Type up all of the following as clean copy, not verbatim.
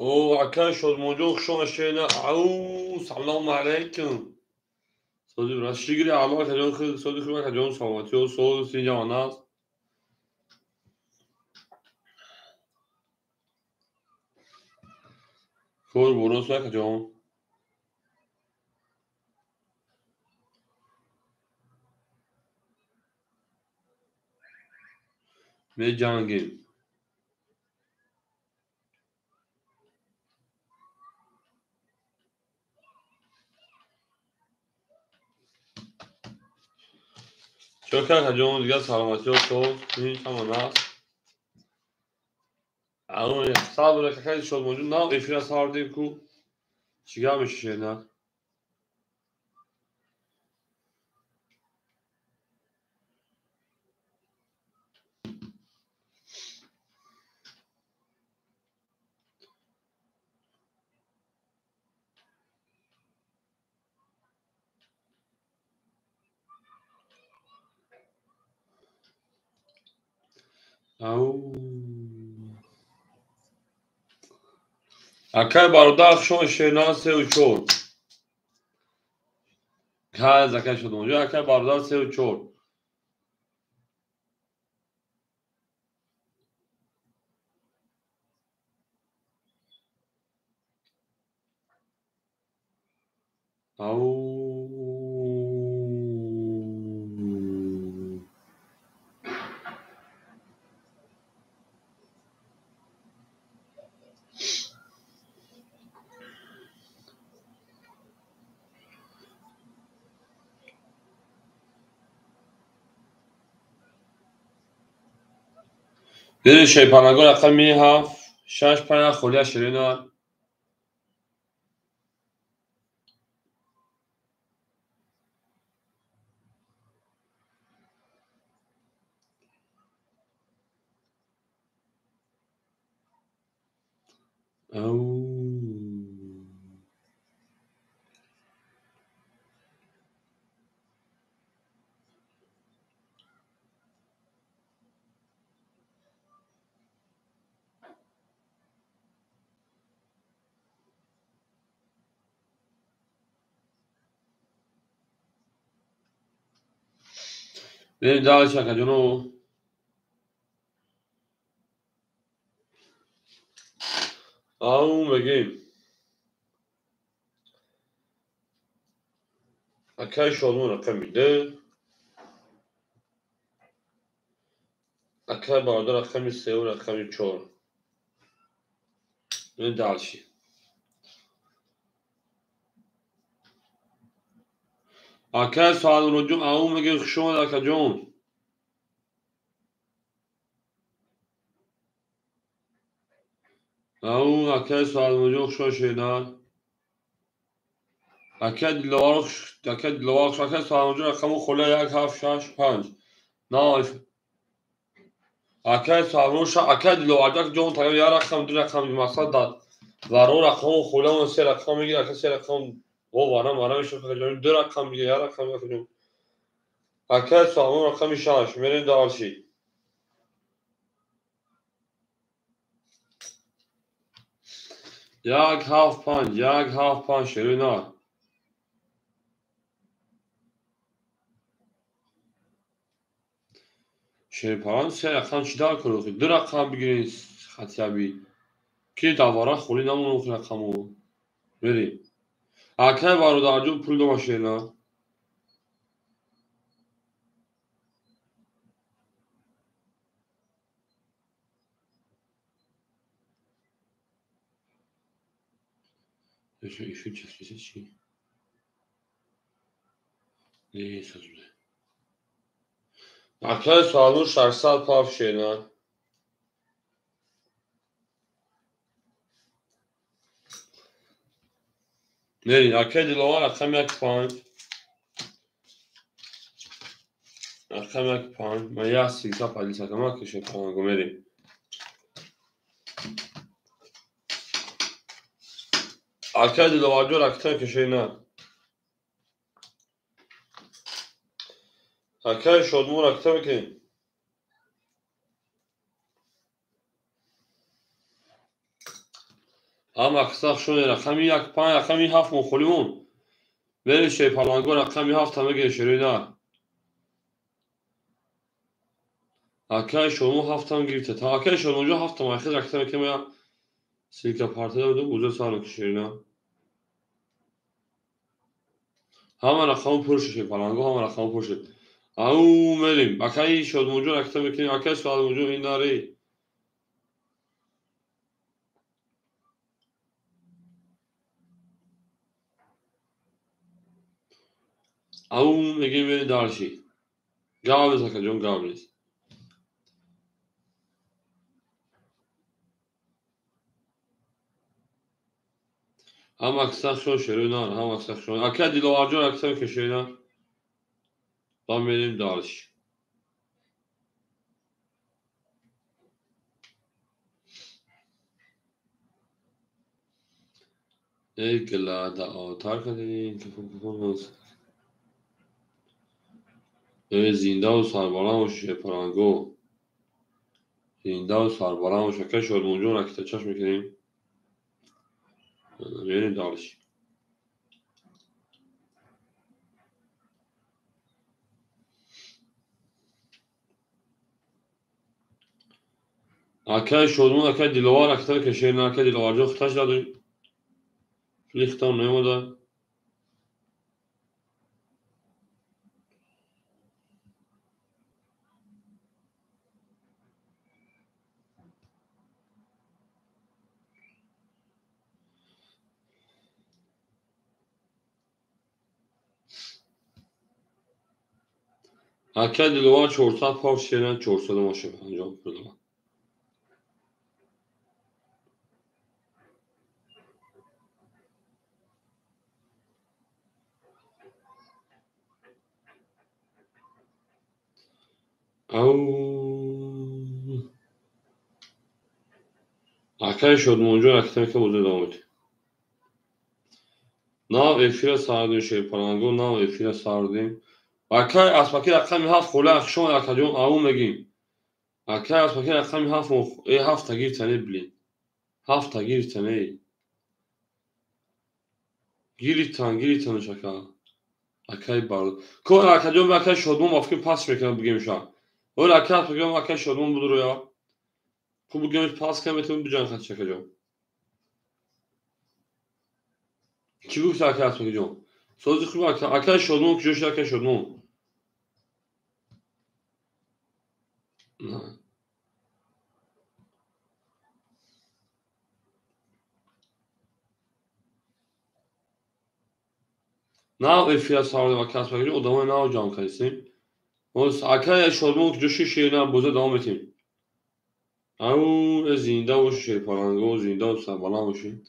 او عكاش والموضوع شو مشينا او سلام عليكم. صديق راست شیگری علاقه کجان خود صدیق من کجان ساماتی و صد سینجا آناس شور بروس و کجان می جنگیم چوکر کجان دیگر سلامتی و صد سینجا آناس اون صبر که خیلی شد موجود نه افیرا ساردیم کو چیکار میشه نه او اکای باروداخ شو شناسه و چور که زکای شد موجود اکای باروداخ سه و چور او بری شیپانگور اکای می هفت شش پنج خولیا شیرینار او بری دالش اکای جنو او بگیم اکای شلمون اکای میده اکای باردار اکای می سیور اکای می چور بری دالشی اکای سوال رجوع او میگه خشون اکای جون او اکای سوال رجوع خشون شیرینار اکای دلوارخ اکای سوال رجوع اکای خولیا یک هفت شش پنج نه اکای سوال رجوع اکای دلوارخ جون تایم یا رقم دو رقم مقصد داد ضرور رقم خولیا و سه رقم میگیره اکای سه رقم او وارم میشه که دو رقم میگیره یا رقم میگیره اکای سوال رقم شش میره دالشی یک هفت پنج شیرینار شیرپران سه رقم چیکار کنه دو رقم بگیرین خطیبی کی دوباره خوری نمونه رقمو بریم اکای بارودار جون پول دو ماشینا ایشو چی نیست اکای سوالون 600 پاف شینا بریم اکای دلوار رقم یک پانج رقم یک پانج من یک سیگسا پالیس اکما که شیپانگو بریم اکای دلوار جون رقم که شینا اکای شدمون رقم که اما قصه شده رقمی یک پنج رقمی هفت مخولیمون بری شی پالانگو رقمی هفت همه گه شریده اکای شما هفت هم گیرته تا اکای شما اونجا هفت هم اخیر رقمی که ما سیلکا پارته دادم بوزه سالو که شریده همه رقم پرش شی پالانگو همه رقم پرش او مریم اکای شد اونجا رقمی که اکای سوال اونجا این داری او میگیم بری دارشی گاویز اکا جون گاویز هم اکساق شو شریدن هم اکساق شو اکای دیلو آجور رقمی که شریدن با میریم دارش ای گلاده آتار کردین که خوب زنده و سربالان و شپرانگو زنده و سربالان و شکر شد اونجا را که چشم میکنیم میریم دارش اکای شدمون اکای دیلوار اکتر کشیر نه اکای دیلوار جو خطاش دادیم فلیختان نمیده اکای دیلوار 400 پاو شیرن 400 ماشه انجام بدم او اکای شدمون اونجا اکتر که بوده دامید ناو افیر ساردیم شپرانگو ناو افیر ساردیم اکای اسپاکی رقمی هفت خوله اخشون اکا جون او میگیم اکای اسپاکی رقمی هفت ای هفت تگیر تنه بلین هفت تگیر تنه گیریتان شکا اکای بارد که اکا جون به اکای شدمون مافکر پاس میکنم بگیم شا اول اکای بگیم اکای شدمون بودو رو یا خوب بگیم پاس کنم بتونیم بجان خد شکا جون چی گفت اکای بگیم جون سوزی خوب اکای شدمون که جوش اکای شدمون نه افیا سارده و کس بگیم ادامه نه جان کردیم اکای شدمون که جوشی شیرین بوده دام بتیم او زنده و شیپارانگو زنده و سربالان باشیم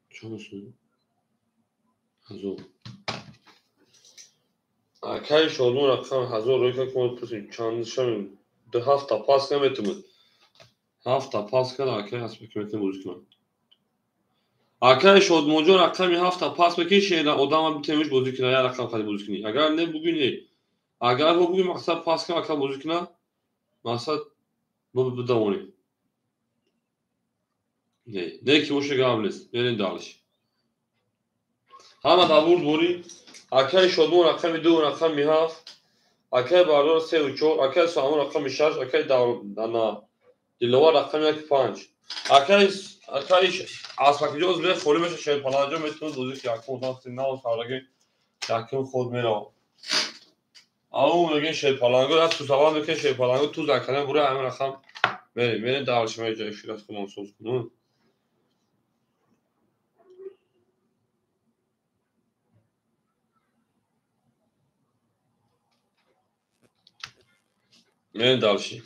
چه مسئول هزار اکای شدمون رقم هزار روی که کنید پسیم چندشم ده هفت پاس نمیتونم هفت پاس کرد اکای هست بکنید موزیک من اکای شدمون جو رقمی هفت پاس بکی شیرین ادامه بتیمش بازی کنه یا رقم خیلی بازی کنی اگر نه بگوینی اگر با بگوین مقصد پاس کنم اکای بازی کنه مقصد بدوانی نه که باشه قابل است برین دارش همه دابور بوری اکای شدمون رقمی دو رقمی هفت اکای باردار سه و چور اکای سامون رقمی شش اکای دانا دیلوار رقمی یک پنج اکای اسمک جوز به خوری میشه شیر پناجو میتونه دوزی که اکون دست نه و سارگی یکم خود میره او میگه شیر پناجو از تو سوال میگه شیر پناجو تو زکنه بوره همین رقم بریم دارش می جای فیلاس کنم سوز کنم من دارشی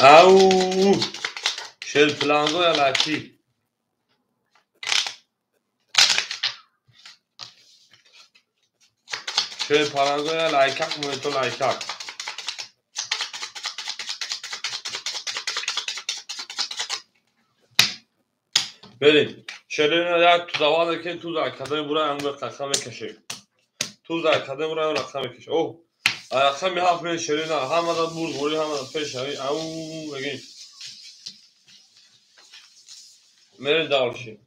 او شیر پلانگو یا لکی شیر پلانگو یا لایکک مویتو لایکک بریم شیرین یک تو دوازده که تو زکنه بوره هم به رقم کشی تو زکنه بوره هم رقم کشی اوه رقم 7 من شروع نه همه دا برد ولی همه دا پیش او بگیم میره دارشی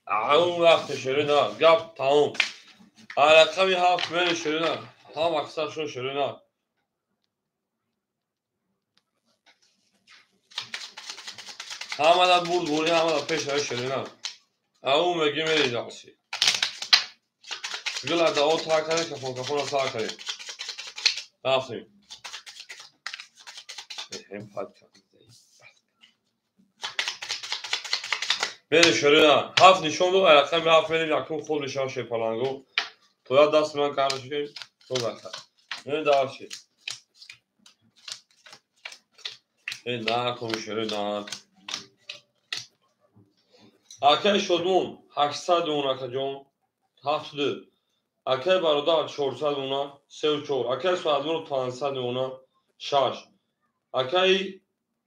او وقت شروع نه گپ تمام رقم 7 من شروع نه هم اکثر شون شروع نه همه دا برد ولی همه دا پیش شروع نه او میگیم میره دارشی گل دا او تا کنه کفون تا کنه رفتیم هم فقط میره شروع نه 7 نشون دو رقم 7 میره یکم خوب نشان شه پلنگو تو یاد دست من کارش کنیم تو بخیر میره دارشی این نه کمیشنری نه اکه شدمون 800 اون اکه جون 72 اکه برادر 400 اونا 34 اکه سوادمون 500 اونا 6 اکه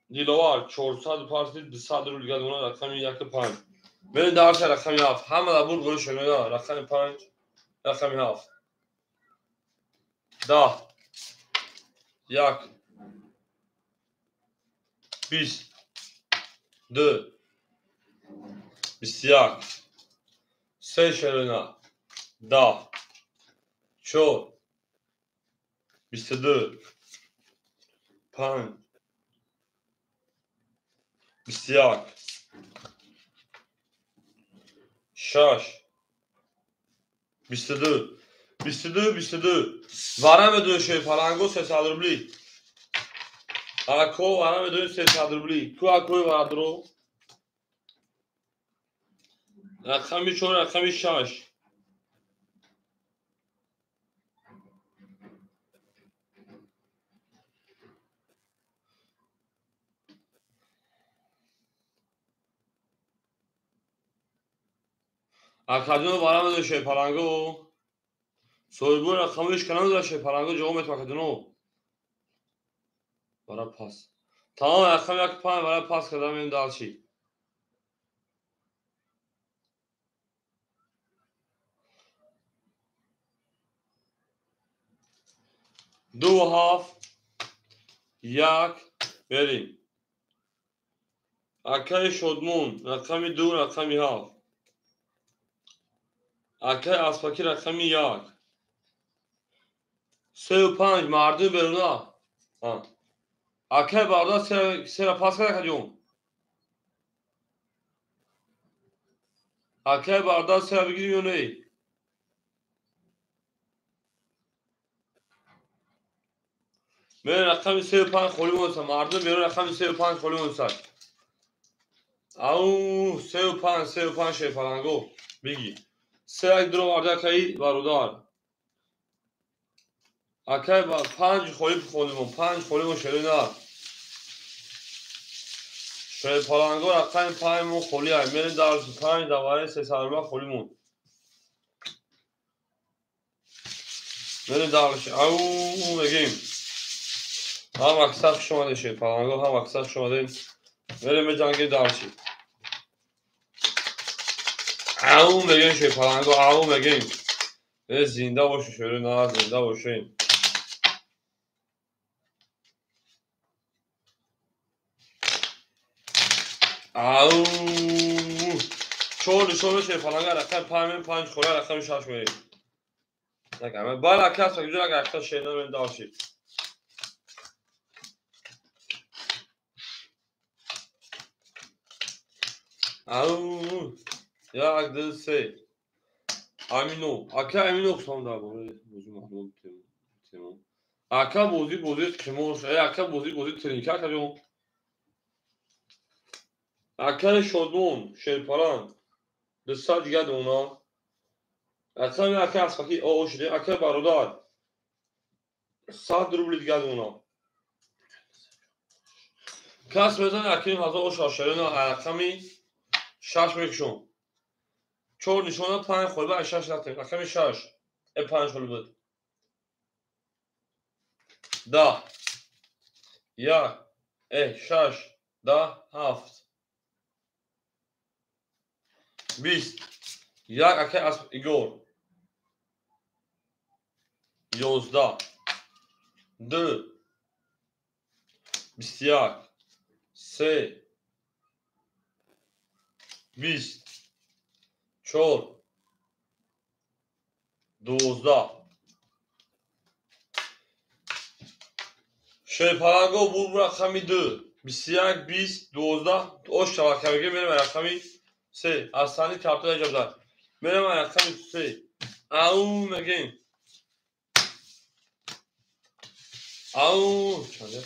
دیلوار 400 پارتی 200 رو دیگه اونا رقم 1.5 من دارش رقم 7 همه دبور گل شمینا رقم 5 رقم 7 10 1 20 2 21 3 شمینا 10 4 22 5 21 6 22 22 ورم دوشه پلنگو 300 روبلی اکو ورم دوشه 300 روبلی تو اکوی وردرو رقمی 4 رقمی 6 اکادون ورم دوشه پلنگو سویبو رقمش کنم دوشه پلنگو جوامت اکادونو برای پاس تمام رقم 1.5 برای پاس کردم این دالچی دو هاف یک بریم اکای شدمون رقمی 2 رقمی هاف اکای اسپاکی رقمی 1 3.5 مردم برونه اکای باردا سر پاس کرده کجون اکای باردا سر بگیری یا نه من رقم 3.5 خولی مونسا مردم برون رقم 3.5 خولی مونسا او 3.5 شه پلنگو بگی 3 یک درو وارده اکای بارودار اکای با 5 خولی خولیمون 5 خولیمون شده نه شه پلنگو رقم 5 مون خولی های من در 5 دواره 300 خولیمون من دارش او بگیم هم اکثر شما دشه پلنگو هم اکثر شما دین بریم به جنگ دارشی او بگیم شه پلنگو او بگیم زنده باشه شده نه زنده باشه او چون نشون شه پلنگو رقم 5 خوره رقم 6 میریم نکمه بالا کس که جوری اگر اکثر شده من دارشی او یک دو سه امینو اکا امینو قسم دار بوزی محمود تیمون اکا بوزی کموش اکا بوزی ترینکا کجون اکا شدون شیرپالان دستا دیگه دونا اکا می اکا اسفاکی او شده اکا بارودار 100 روبل دیگه دونا کس بزن اکیم هزا او شاشرین اکا می 6 میکشون 4 نشونه 5 خوری با 6 نتیم اکا می 6 5 خوری بود 10 1 6 10 7 20 یک اکه از ایگور 11 2 21 3 20 4 12 شیپالانگو بود رقمی 2 21 20 12 اوش شبکه میرم رقمی 3 از ثانی کارتون اجازه داد میرم رقمی 3 او میگیم او چنده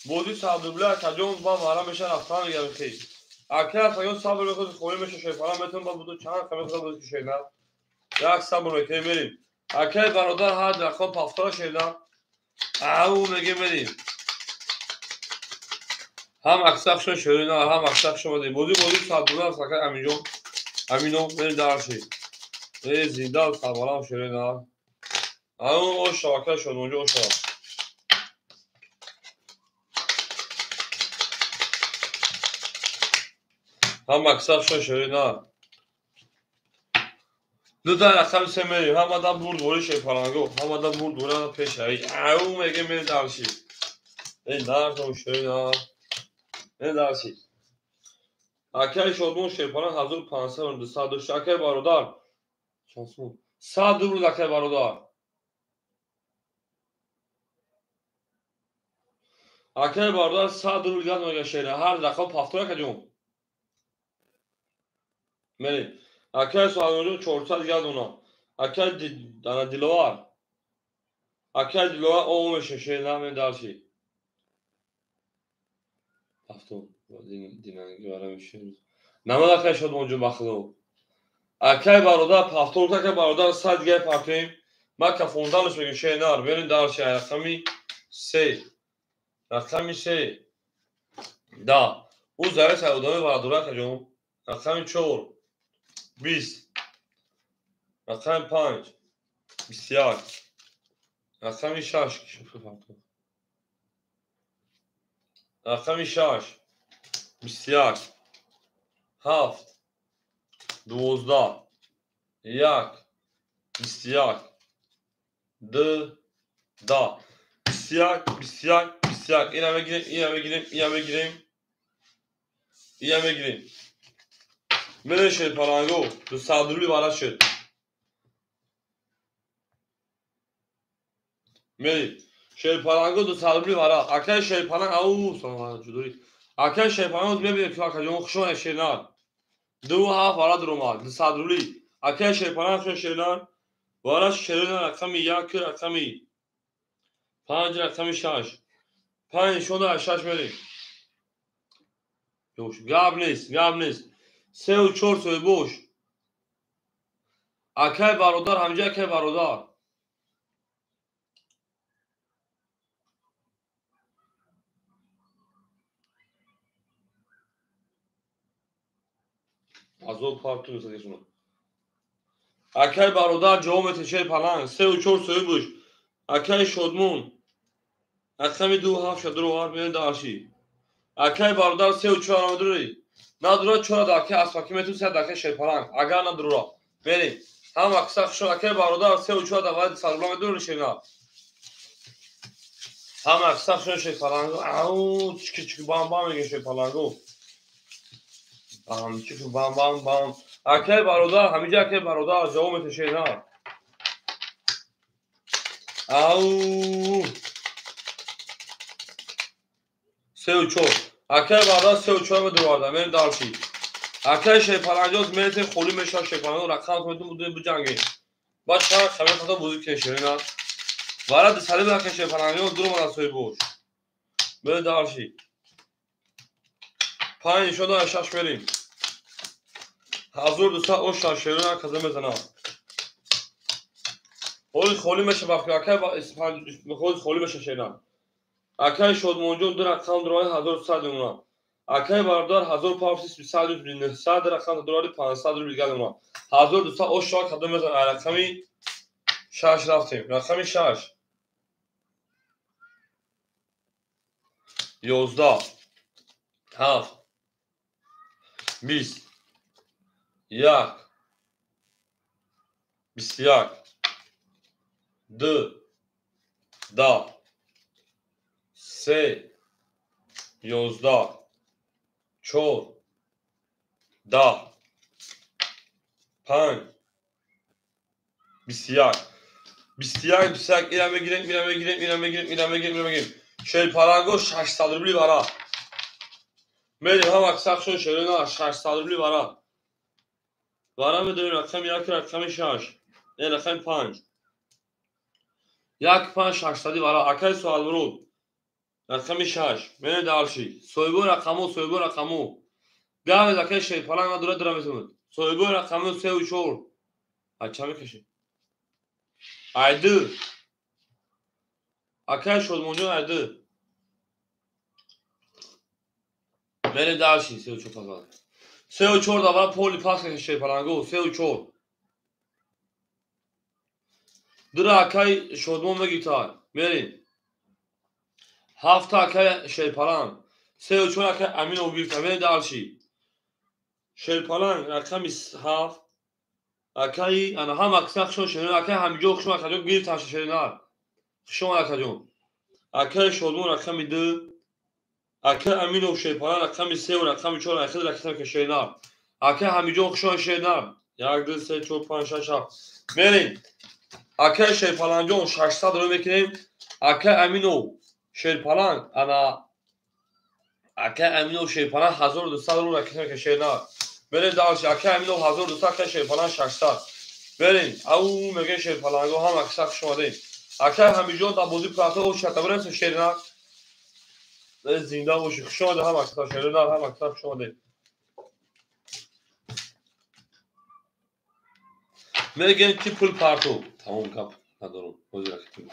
بودی صدوبله کجون با مارا میشه رفتن میگم خیلی اکر فیون صبر بکنید خوبی میشه شیپالان بتون با بودو چند کمی خود بود که شیدن یک صبر میکنیم میریم اکر برادر هر رقم پافتار شیدن او میگیم میریم هم اکساکشون شروع نه هم اکساکشون بودی بودی صدوبله از اکر امینجون امینو میریم درشی زیدال صدوبله شروع نه او شاکر شد اونجا شد هم اکساکشون شروع نه دو تا رقم سه میریم هم آدم برد دوری شیپالانگو هم آدم برد دوری پیش هایی او میگه میریم درشی این درد شروع نه این درشی اکر شدمون شیپالان 1500 اکر برادر شانسون 100 روز اکر برادر اکر برادر 100 روز گرد میگه شیره هر رقم پافتور که جون میریم اکر سوالمون 400 گرد اونا اکر دیلوار اکر دیلوار او میشه شیره نمین درشی پافتور دینانگی برای میشه نمید اکر شدمون جو بخلو اکر برادر پافتور که برادر 100 گرد پافتیم ما کفوندانش میگه شیره میریم درشی رقمی 3 رقمی 3 دا او زره سعودانه برادره که جون رقمی 4 20 رقمی 5 21 رقمی 6 رقمی 6 21 7 12 1 21 2 دا 21 21 21 اینم بگیریم اینم بگیریم اینم بگیریم اینم بگیریم میره شیپالانگو دو صدرولی برات شد میریم شیپالانگو دو صدرولی برات اکر شیپالانگ او سلام جدوری اکر شیپالانگ ببینید که اکر جون خوشون شیرنار دو هفت برات رومال دو صدرولی اکر شیپالانگ شون شیرنار برات شیرنار رقمی 1 رقمی 5 رقمی 6 5 شده 6 میریم جوش گاب نیست 3 و 4 سوی بوش اکر برادر همجا اکر برادر از او پارتون سدیشون اکر برادر جوامت شیپالانگ 3 و 4 سوی بوش اکر شدمون رقمی 2 7 شد رو میریم داشی اکر برادر 3 و 4 آمدوری ندورا 4 داکه اسفاکی میتون 3 داکه شیپالانگ اگر ندورا بریم هم اکساق شو اکر برادر 3 و 4 داکه سالبلا میدون شینا هم اکساق شو شیپالانگو او چیکی بام میگه شیپالانگو چیکی بام اکر برادر همینجا اکر برادر جوامت شینا او 3 و 4 اکر برادر 3 و 4 میدون میریم دارشی اکر شیپالانگوز میریم خولی میشه شیپالانگو رقم میتون بودیم بجنگیم با چند خمه خدا بودی که شیرین وارد سالی بکن شیپالانگو دور مناسوی بوش بره دارشی 5 شده 6 میریم حضور دوستا او شیرین کزه میزنم خولی میشه وقتی اکر با اسپانج خولی میشه شیرین اکر شد مونجون دو رقم دروای 1200 اونا اکر باردار 1500 بین 100 رقم دروای 500 رو بیگل اونا حضور دوستا او شاک کدوم میزنم رقمی 6 رفتیم رقمی 6 11 7 20 1 21 2 10 3 11 4 10 5 21 اینم بگیریم شیر پالانگو 600 روبلی برا میریم هم اکساق شد شیرنا 600 روبلی برا میدونیم رقم یک رقم 6 این رقم 5 یک 5 600 برا اکای سوال برود رقم 6 من دالشی سویگو رقمو گاو اکای شیر پالانگو دوره میتونه سویگو رقمو 3 و 4 اچھا میکشی aydı اکای شد مونجو aydı من دالشی 3 و 4 فقط 3 و 4 da پولی پاس شیر پالانگو 3 و 4 Dura akay şodmon ve gitar. Merin. Hafta akay şerpalan. Seyuçon akay amin o bir tane dalşi. Şerpalan rakam haf. Akay ana ham aksak şon şerin akay ham yok şon akay bir taş şerinar. Şon akayjon. Akay şodmon rakam idi. Akay amin o şerpalan rakam sev rakam çor akay rakam şerinar. Akay ham yok şon şerinar. Yagdı se çok panşaşa. Merin. Akay şerpalancon 600 رو بکنیم akay امینو شیرپالان انا akay امینو شیرپالان 1200 رو رکتیم که شیرنا بریم دالش akay امینو 1200 که شیرپالان 600 بریم او میگه شیرپالانگو هم اکساق شماده akay همیجون تا بوزی پراتو و شتا بریم شیرنا بریم زنده و شماده هم اکساق شیرنا هم اکساق شماده میگن کی پول پارتو تمام کپ ندارم بازی رکتیم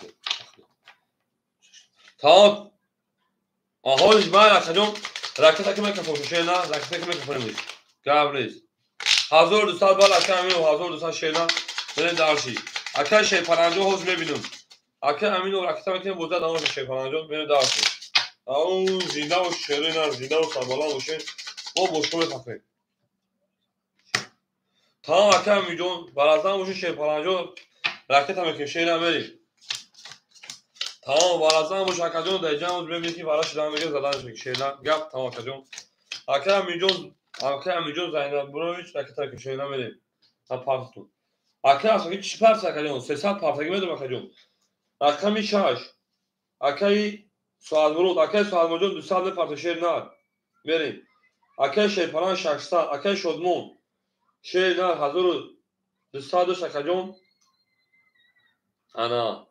tamam. Aholiş ben akacağım. Raket akıma kapatın şeyna. Raket akıma kapatın. Gavriz. Hazır dostlar bal akam yok. Hazır dostlar şeyna. Ben de arşi. Akay şey palancı hoz bebinum. Akay amin o raket akıma bozda davam şey palancı. Ben de arşi. Au zinda o şeyna zinda o sabala o şey. O boşluğu kapatın. Tamam akam milyon. Barazdan o şey palancı. Raket akıma şeyna verin. Tamam barazdan bu şakacon da canım benim ki baraş devam ediyor zaten çünkü şeyler yap tamam şakacon. Akşam milyon Zeynep Broviç raketa ki şeyler vereyim. Ha pardon. Akşam hiç süper şakacon. Sesat parta gibi de bakacağım. Akşam iş aş. Akay sual vurdu. Akay sual vurdu. Düsal parta şeyler vereyim. Akay şey falan şaksta. Akay şodmon. Şeyler hazır. Düsal şakacon. Ana.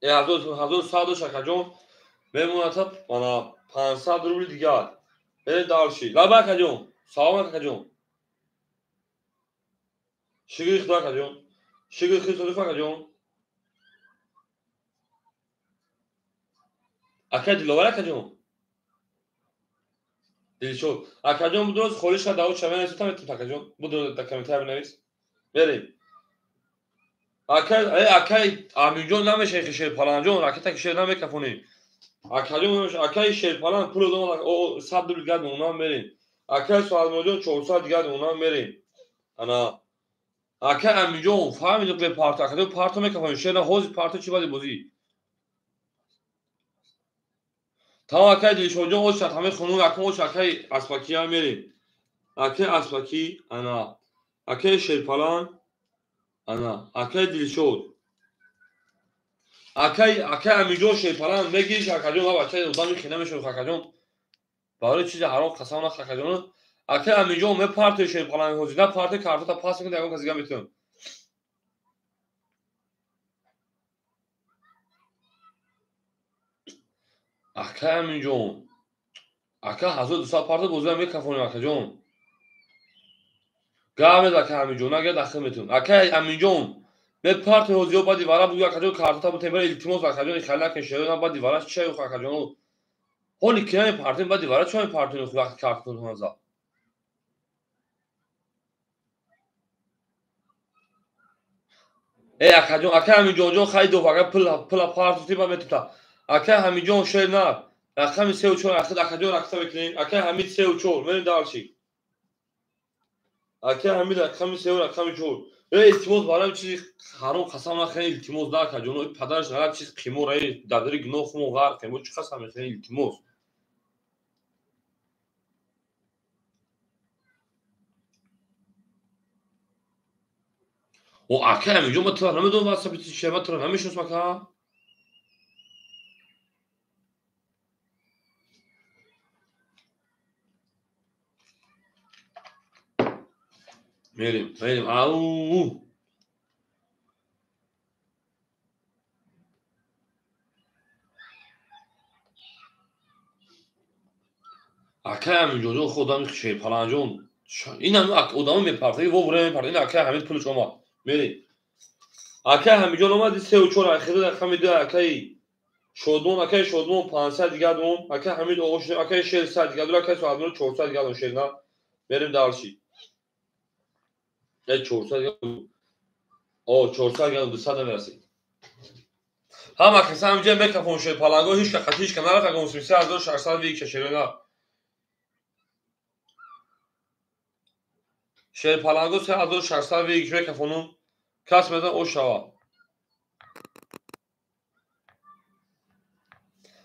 hazır sağda şakacon ve muhatap bana 500 روبل دیگر بره دارشی لا بکجون سلام کجون شگی خدا کجون شگی خدا کجون اکد لولا کجون دیشو اکجون بدوز خولش داو چمن است تا کجون بدو دکمنتر بنویس بریم akay amiljon نمیشه که شیر پالانجون راکت که شیر نمیکفونی akay şer falan pul olarak o sabdır geldi ondan verin. Akay sual milyon 400 geldi ondan verin. Ana akay amiljon fahmedip ve parti akay parti mekafon şerna hoz parti çi badi bozi. Tamam akay diş hocam o şart همه خونو akay o akay asbaki هم verin. Akay asbaki ana akay şer falan ana akay dilşod akay amiljon şer falan megiş akay ha akay odam ki نمیشه akay برای چیز حرام قسم نه خکجون اکه امیجون me parti şey falan hozida parti kartı ta pas edin devam kazıgan bitiyorum. Akay eminjon. Akay hazır dusa parti bozulma bir kafonu akayjon. Gaved akay eminjon agar daxil metum. Akay eminjon me parti hoziyo ba divara bu akayjon kartı ta bu temel iltimos akayjon ikhala ke şeyo ba divara çe yo akayjon. Holi kinay parti ba divara ço parti no vaqt kartı hoza. akayjon akay eminjon خیلی دو فقط پل parti ba metuta. Akay eminjon şeynar رقم 3 و 4 اخد اکجون رقم بکنین اکه همین 3 و 4 من دارشی اگه همین رقم سه و رقم چهار التماس برام چیزی حرام قسم نخیر التماس نکرد جون پدرش غلط چیز قیمو رای دادر گناه خمو غرق قیمو چه قسم نخیر التماس و اگه همین جو مطلع نمیدونم واسه بیتی چه مطلع نمیشناس مکان میریم او اگه همین جو خودم خیلی پلنجون این هم ادامه میپرده و بره میپرده این اگه همین پولش اومد میریم اگه همین جو اومد سه و چهار اخیر رقم دو اگه شدمون 500 دیگه دون اگه همین اوش اگه 600 دیگه دون اگه سوالمون 400 دیگه دون شیرنا بریم دارشی نه 400 دیگه او 400 دیگه 200 نمیرسید هم کسی هم جمع میکفون شیر پالانگو هیچ که خطیش که نرفت اگه مسلسی از 2600 ویک شیرنا شیر پالانگو 3600 ویک میکفونون کس میدن او شوا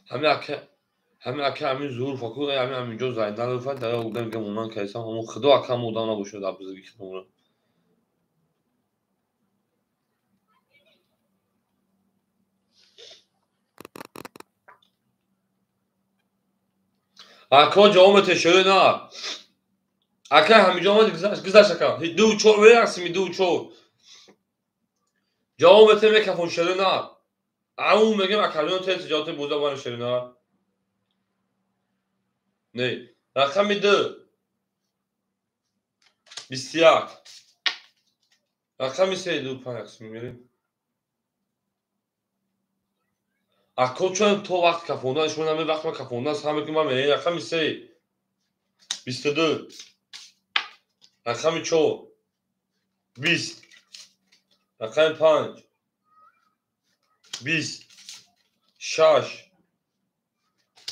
همین اگه همین زور فکر همین جو زایندن رو فقط در بودم که اونان کیسا همون خدا اگه هم اودانا بوشه در بزرگی که اونان اگه جوامت شیرنا اگه همین جوامت گذشت که دو چور ویرسی دو چور جوامت میکفون شیرنا اون میگم اکالیون تل تجارت بودا بان شیرنا نه رقم دو 21 رقم سه دو پنج میگیریم اکو چون تو وقت کفوندن شما همه وقت ما کفوندن همه که ما میگیم رقم سه 22 رقم 4 20 رقم 5 20 6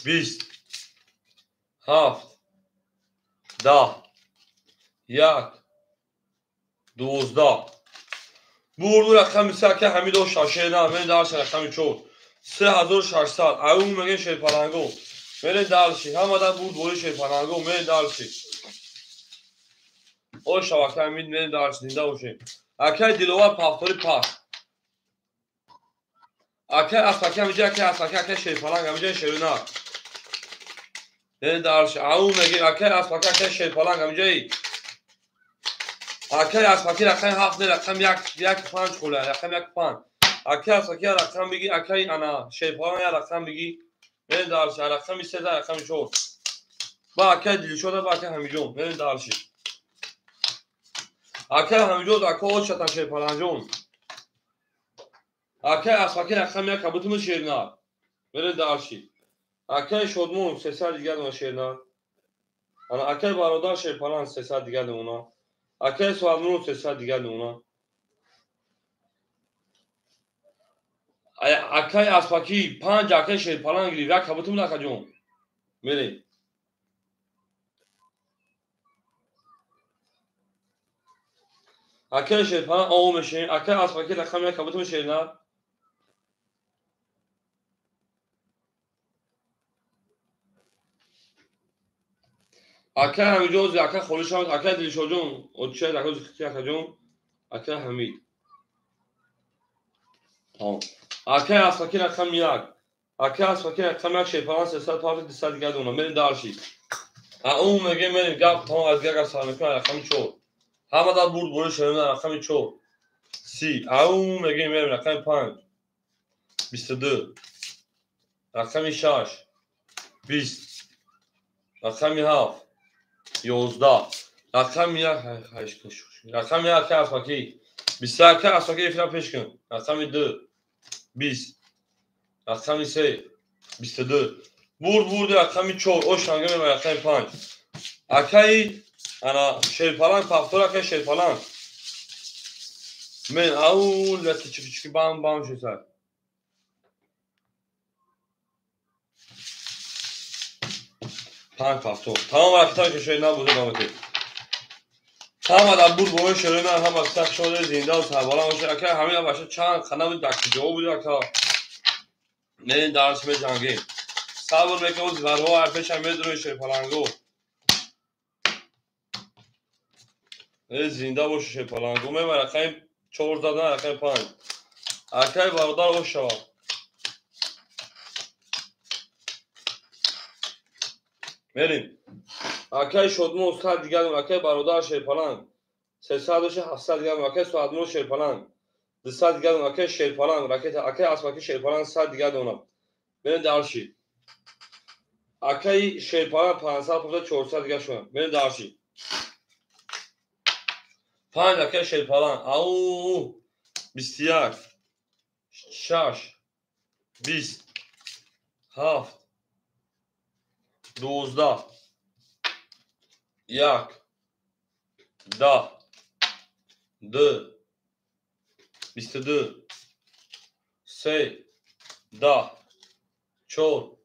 20 7 10 1 12 بورد رقم سه که همین دو شاشه نه من درس رقم 4 3600 اون میگه شیر پلنگو میره دالشی هم آدم بود بوری شیر پلنگو میره دالشی او شبکه همین میره دالشی دینده باشیم اکه دیلوار پافتوری پاس اکه اساکه میگه اکه شیر پلنگ میگه شیرنا میره دالشی اون میگه اکه شیر پلنگ میگه اکه اساکه رقم 7 رقم 1 5 خوله رقم 1 5 اکه اساکه رقم بگی اکه انا شیر پلنگ رقم بگی میره دالشی رقم 3 رقم 4 با اکه دیل شده با اکه همیجون میره دالشی اکه همیجون اکه او شتن شیر پلنجون اکه اساکه رقم 1 کبوتون شیرنا میره دالشی اکه شدمون 300 دیگه دونه شیرنا انا اکه برادر شیر پلنگ 300 دیگه دونه اکه سوالمون 300 دیگه دونه اکه اساکی 5 اکه شیر پلنگ گیری یک کبوتون نکجون میره اکه شیر پلنگ او میشه اکه اساکی رقم 1 کبوتون شیرنا اکه همیجون اکه خولشان اکه دیلشوجون او چه اکه زختی اکجون اکه همید اکه اساکی رقم 1 اکه اساکی رقم 1 شیر پلنگ 300 200 دیگه دونه میره دالشی اون میگه من گپ تمام از دیگه سال میکنه رقم 4 همه دا بود بوره شده رقم 4 سی اون میگه من رقم 5 22 رقم 6 20 رقم 7 11 رقم 1 رقم 1 که اساکی 21 که اساکی افرا پیش کن رقم 2 20 رقم 3 22 بود رقم 4 او شانگه من رقم 5 اکی انا شیر پلنگ پافتور اکی شیر پلنگ من اول لطه چکی بام شد سر 5 پافتور تمام وقتا که شیر نبوده نامتی همه در بود باید شروع نه هم اکثر شده زنده و سربالا باشه اکر همین باشه چند خنم دکتی جو بودی اکر نه درس به جنگی صبر میکنه و زبرها ارپش هم میدونه شیر پلنگو زنده باشه شیر پلنگو میبره خیلی 4 دادن خیلی 5 اکر برادر باشه شوا میریم اکر شدمو استاد دیگر اکر برادر شیر پلنگ 300 700 دیگر اکر سوادمو شیر پلنگ 200 دیگر اکر شیر پلنگ راکت اکر اسماکی شیر پلنگ 100 دیگر اونم بریم درشی اکای شیر پلنگ 500 400 دیگر شون بریم درشی 5 اکر شیر پلنگ او 21 6 20 7 12 1 10 2 22 3 10 4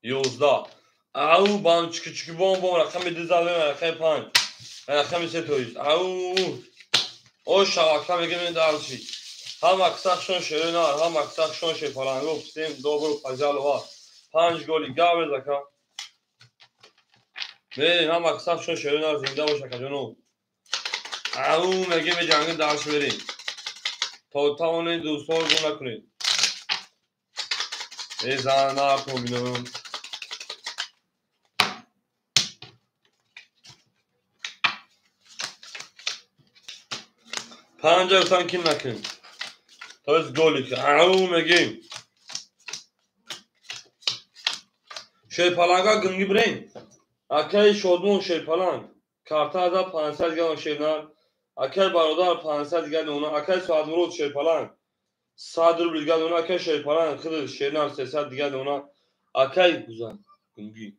11 او بام چیکی بام رقم 12 رقم 5 رقم 3 تویست او او شاکا میگه من درشی هم اکثر شون شیرینار هم اکثر شون شیر پلنگو سیم دو برو پجال و 5 گلی گاو زکا بریم هم اکثر شون شیرینار زنده باشه که جنو او میگه به جنگ درش بریم تا اون دوستان رو گم نکنید ای زن نرکن بینم 50 تان کیم نکن تا از گلی که او میگیم شیر پلنگا گنگی برین اکای شدمون شیر پلنگ کارتا دا 500 گرم شیرنار اکای برادر 500 گرم اونا اکای سوادمرود شیر پلنگ 100 روبل دیگه اونا اکای شیر پلنگ خود شیرنار 300 دیگه اونا اکای گوزن گنگی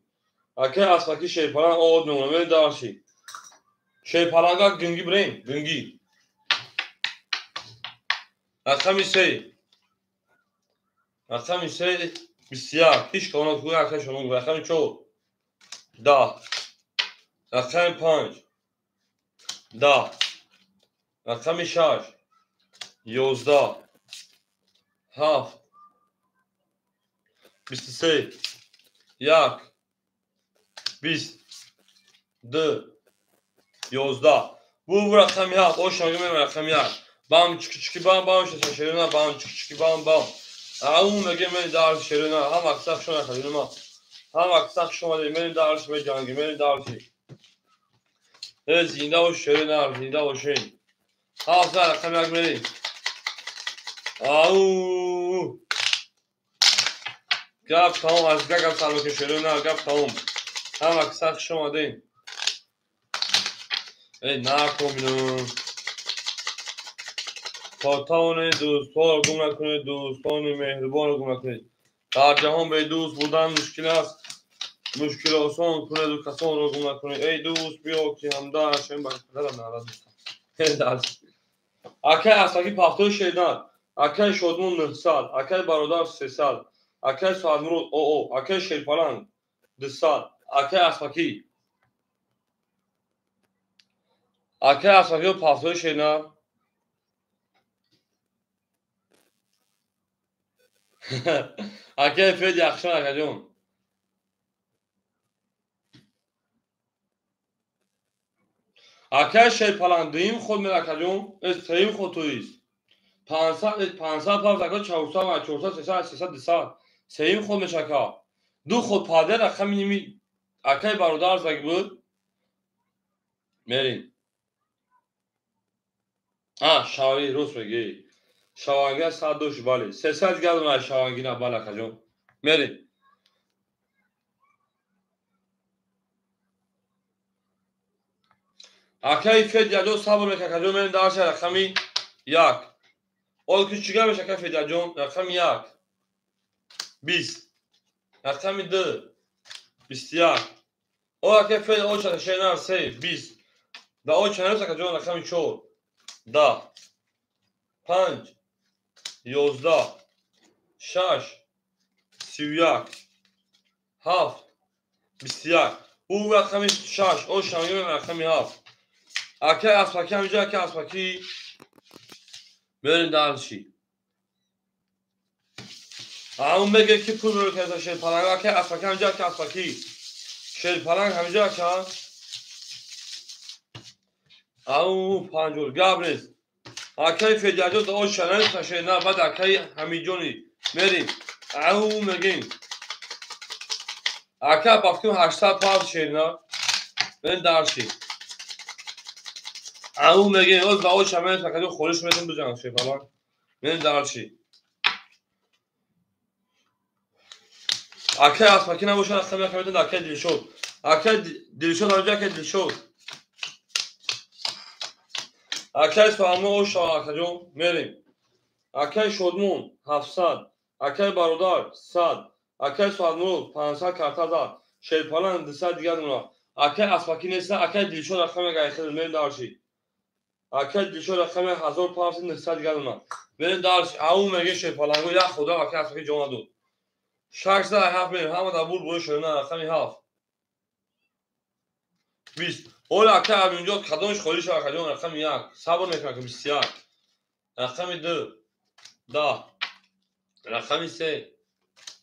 اکای اسفاکی شیر پلنگ آود اونا می دارشی شیر پلنگا گنگی برین گنگی رقمی 3 رقمی 3 بسیار هیچ کنه کوی اکای شما رقمی 4 10 رقمی 5 10 رقمی 6 11 7 23 1 20 2 11 bu raqam yo'q o'sha raqam yo'q bam chiki bam şerina bam chiki bam اون من دار شیرنا هم اکثر شما خیلی ما هم اکثر شما من دارش به جنگی من دارشی زنده و شیرنا زنده و شین ها زار رقم یک میریم او گپ تمام از گپ سالو که شیرنا گپ تمام هم اکثر شما دین ای نکنم تا اون دوستان رو گم نکنید دوستان مهربان رو گم نکنید در جهان به دوست بودن مشکل است مشکل آسان کنید و کسان رو گم نکنید ای دوست بیا که همدار شیم بر پدرم ناراض نیستم اکای اساکی پافتو شیدان اکای شدمون 900 اکای برادر 300 اکای سوادمرود او اکای شیرپلنگ 200 اکای اساکی پافتو شیدان اکای فید یخشان اکا جون اکای شیرپلنگ دویم خود میرکا جون سیم خود تویست 500 پاف اکا 400 400 300 200 سیم خود میشکا دو خود پاده رقم نیمی اکای برادر زگی بود میرین شاوی روز بگی شاوانگی 102 بالی 300 گردون شاوانگی نه بالا اکا جون میرین اکای فید یادو صبر میکا اکا جون میرین دارش رقمی 1 اول küçüğe mi şaka fedacığım? Rakam 1 20 rakam 2 21 o rakam fed o şaka şeyler say 20 da o çanı şaka jون rakam 4 10 5 11 6 31 7 21 bu rakam 6 o şanı rakam 7 اکه اسپاکی همینجا که اسپاکی برین دانشی اون بگه که پول رو که شیر پلنگ اکه اسپاکی همینجا که اسپاکی شیر پلنگ همینجا که اون پنجول گابریز اکه فیدیاجو تو شنل تشه نه بعد اکه همینجونی بریم اون میگیم اکه بافتیم 800 پاند شیر نه برین دانشی اون میگیم از باو شمال تکادو خورش میتونم بزنم شیر پلنگ برین دانشی اکه اسپاکی نباشه رفتم یکم میتونم اکه دیل شد اکه دیل شد همینجا که دیل شد اکه سوالمون او شاید جون میریم اکه شدمون 700 اکه برادر 100 اکه سوالمون 500 کارتا داد شیر پلنگ 200 دیگه اونا اکه اسپاکی نیست اکه دیل شد رقم میگه خیلی میریم دارشی اکه دیل شد رقم 1500 دیگه اونا میریم دارشی اون میگه شیر پلنگو یا خدا اکه اسپاکی جون داد 600 هفت میریم همه دبور بوده شده نه رقمی هفت 20 اولا اکه همینجا کدامش خالی شده اکه جون رقم یک صبر میکنه که 21 رقم 2 10 رقم 3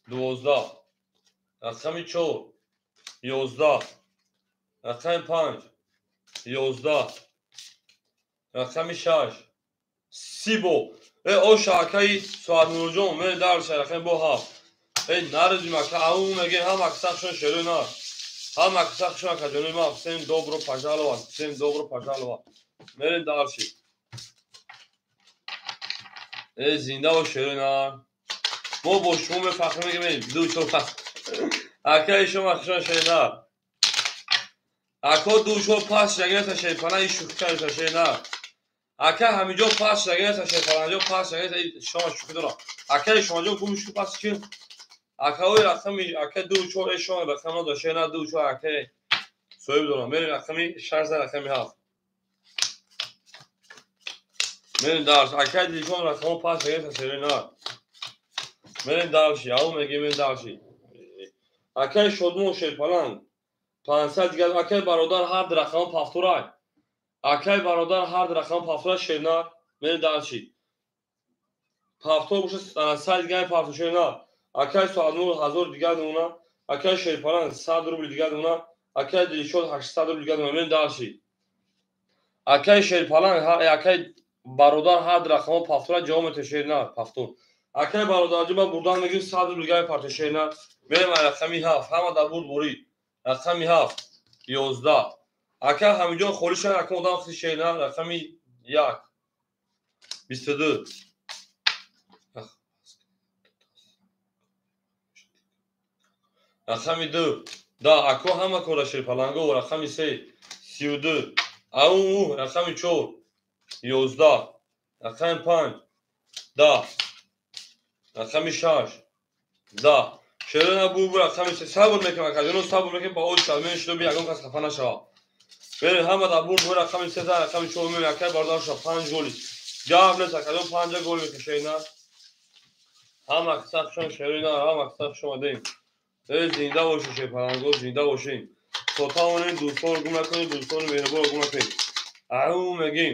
12 رقم 4 11 رقم 5 11 رقم 6 30 او شاکای سواد نورجون من دار رقم بو هفت نارزی مکه اون میگه هم اکساخشون شروع نه هم اکساخشون که جنوی ما سیم دوبرو پاجالو سیم دوبرو پاجالو میرین دارشی زنده و شروع نه ما با شما به فخر میگه بریم دو شو اکه شما اکساخشون شروع نه اکه دو شو پاس شگه تا شی پناه شوخی تا شی نه اکه همینجا پاس شگه تا شی پناه جو پاس شگه تا شما شوخی دارم اکه شما جو گم شو پاس چی اکه اوی رقمی اکه دو شو شما رقم داشته نه دو شو اکه سوی بدونم میرین رقمی 16 رقمی هفت میرین دارش اکه دیشون رقم پاس شگه تا شی نه میرین دارشی او میگه میرین دارشی اکه شدمون شی پلنگ 500 دیگه اکه برادر هر رقم پافتورای اکه برادر هر رقم پافتورای شیرنا میرین دارشی پافتور بوشه 100 دیگه پافتور شیرنا اکه سوالمون 1000 دیگه اونا اکه شی پلنگ 100 روبل دیگه اونا اکه دیشون 800 روبل دیگه اونا میرین دارشی اکه شی پلنگ اکه برادر هر رقم پافتورای جامعه شیرنا پافتور اکه برادر جما بردان میگیم 100 روبل دیگه پافتور شیرنا میریم رقمی هفت همه در برد بری رقمی هفت 11 اکه همینجا خوریش رقم اون خیلی شیرنا رقمی 1 22 رقمی 2 دا اکو همه کورا شیر پلنگو رقمی 3 32 او رقمی 4 11 رقم 5 10 رقمی 6 10 شیرنا بو رقمی 3 صبر میکنم که جنو صبر میکنم با اون شلمه شده بیاگم کس خفه نشه بریم همه در برد بو رقمی 3 رقمی 4 میکنم که بردار شد 5 گلی جواب نیست که 5 گل میکشه نه هم اکساق شما شیرنا هم اکساق شما دیم زنده باشین شیر پلنگو زنده باشین سلطان دوستان رو گم نکنید دوستان مهربان رو گم نکنید او میگیم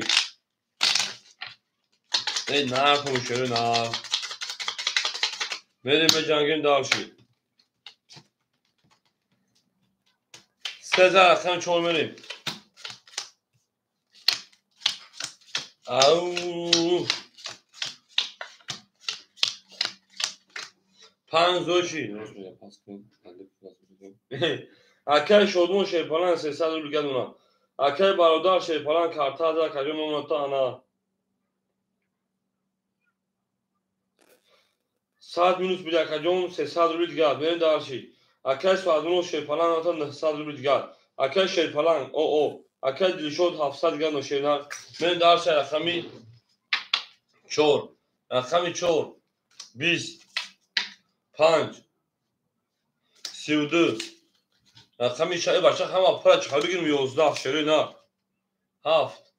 نه کنم شروع نه میریم به جنگین دارشید 13 رقم 4 میریم او 5 دوشی اکه شدمون شیر پلنگ 300 رو بگید اونا اکه برادر شیر پلنگ کارتا دا کجون اونا تا انا 100 minus bir kajom 300 ruble digad میریم دارشی اکه سوادمون شیر پلنگ تا 900 ruble digad اکه شیر پلنگ او اکه دیل شد 700 دیگه نوشیرنا میریم دارشی رقمی 4 رقمی 4 20 5 32 رقمی شای بچه همه پره چخواه بگیرم 11 شروع نه 7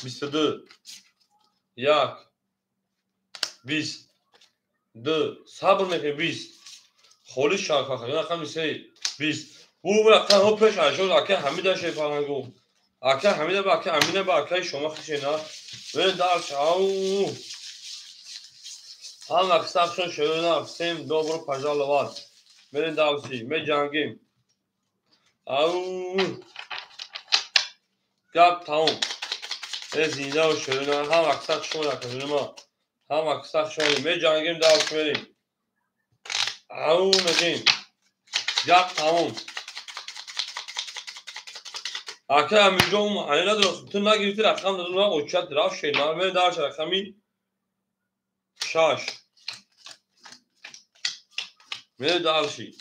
22 1 20 2 صبر میکنی 20 خولی شاکا خیلی رقمی 3 20 او رقم ها پش عشق اکه همه در شیر پلنگو اکه همینه با اکه امینه با اکه شما خشینا و دارش او هم اکساپشن شروع سیم دوباره پجال وار برین داوسی می جنگیم او گپ تموم زینده و شروع هم اکساپشن شما نکنیم ما هم اکساپشن می جنگیم داوسی بریم او میگیم گپ تموم اکه امیجوم اینه درست تو نگیرید رقم دادن و اوچت درافت شینا می دارش رقمی شاش می دارشی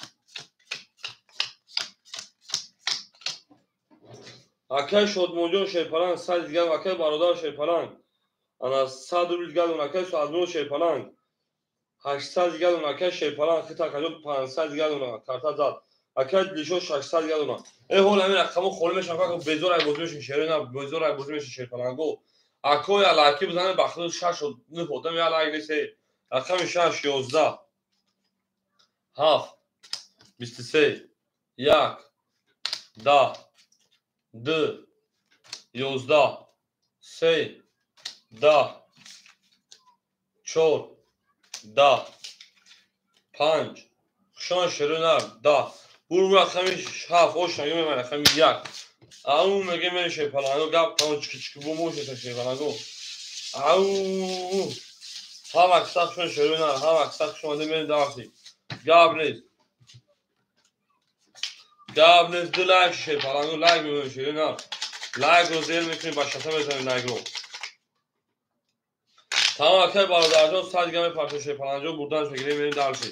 اکه شد موجون شیپلان سال دیگر اکه برادر شیپلان انا 100 روبل دیگر اون اکه سادمون شیپلان 800 دیگر اون اکه شیپلان خیتا کجا 500 دیگر اون کارتا زد اکه دیشو 600 دیگر اون ای هول همین رقمو خولمش نکن که بزور ای بزرگش شیرین نه بزور ای بزرگش شیپلان گو اکو یا لاکی بزنه بخلو 6 و نه پودم یا لاکی سه رقم 6 11 7 23 1 10 2 11 3 10 4 10 5 شان شرونر 10 بور رقمی 7 اوش نگه من رقمی 1 او میگه من شیپلانگو گپ تمام چیک بوموش تا شیپلانگو او هم اکساپ شون شرونر هم اکساپ شون من دارسی گاب نیست دو لایک شیپلانگو لایک میمونه شرونر لایک رو زیر میکنی با شتا بزنی لایک رو تمام اکه برادرجان ساعت دیگه پارچه شیپلانجو بردنش بگیریم بریم دارسی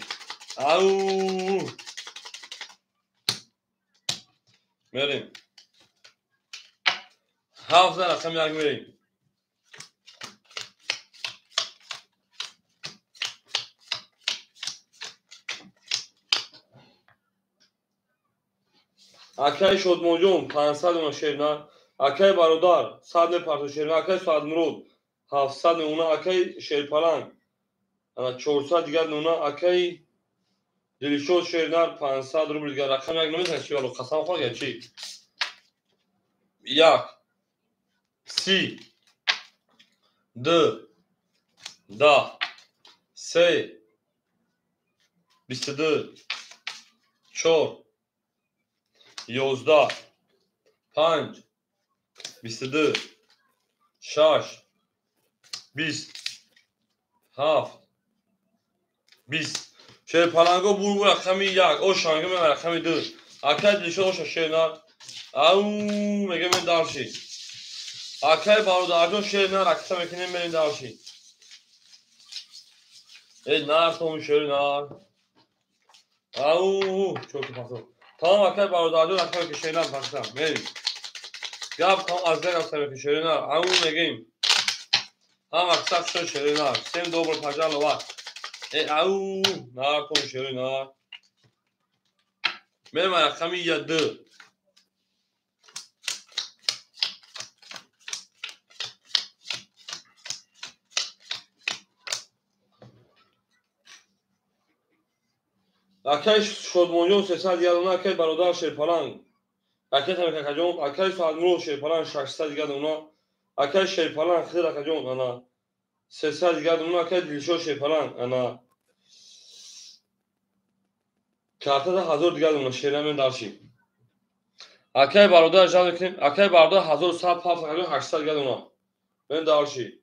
او بریم 7 رقم یک بریم اکه شد موجون 500 اون شیرنا اکه برادر 100 پارچه شیرنا اکه ساعت مرود 700 اونا اکه شیپلان 400 دیگر اونا اکه دلیشو شیرنا 500 روبل دیگر رقم یک نمیتونه چی ولو قسم خور یا چی 1 30 2 10 3 22 4 11 5 22 6 20 7 20 شیپلانگو بور رقمی 1 او شانگه من رقمی 2 اکه دلیشو اوش شیرنا او میگه من دارشی اکه برادرجان شیرنا رقصه میکنیم بریم دارشی ای نار توم شیرنا او çok pasó tamam اکه برادرجان رقصه که شیرنا پاسم بریم گپ تمام از دل رقصه که شیرنا او میگیم هم اکساپ شون شیرنا سیم دوباره پجال وقت ای او نار توم شیرنا بریم رقمی 2 اکه شد موجون 300 دیگر اونا اکه برادر شیپلان اکه تمکه کجون اکه ساعت مرو شیپلان 600 دیگر اونا اکه شیپلان خیلی کجون انا 300 دیگر اونا اکه دلیشو شیپلان انا کارتا da hazır دیگر اونا شیرنا من دارشی اکه برادر جان کنیم اکه برادر hazır saat پاس کجون 800 دیگر اونا من دارشی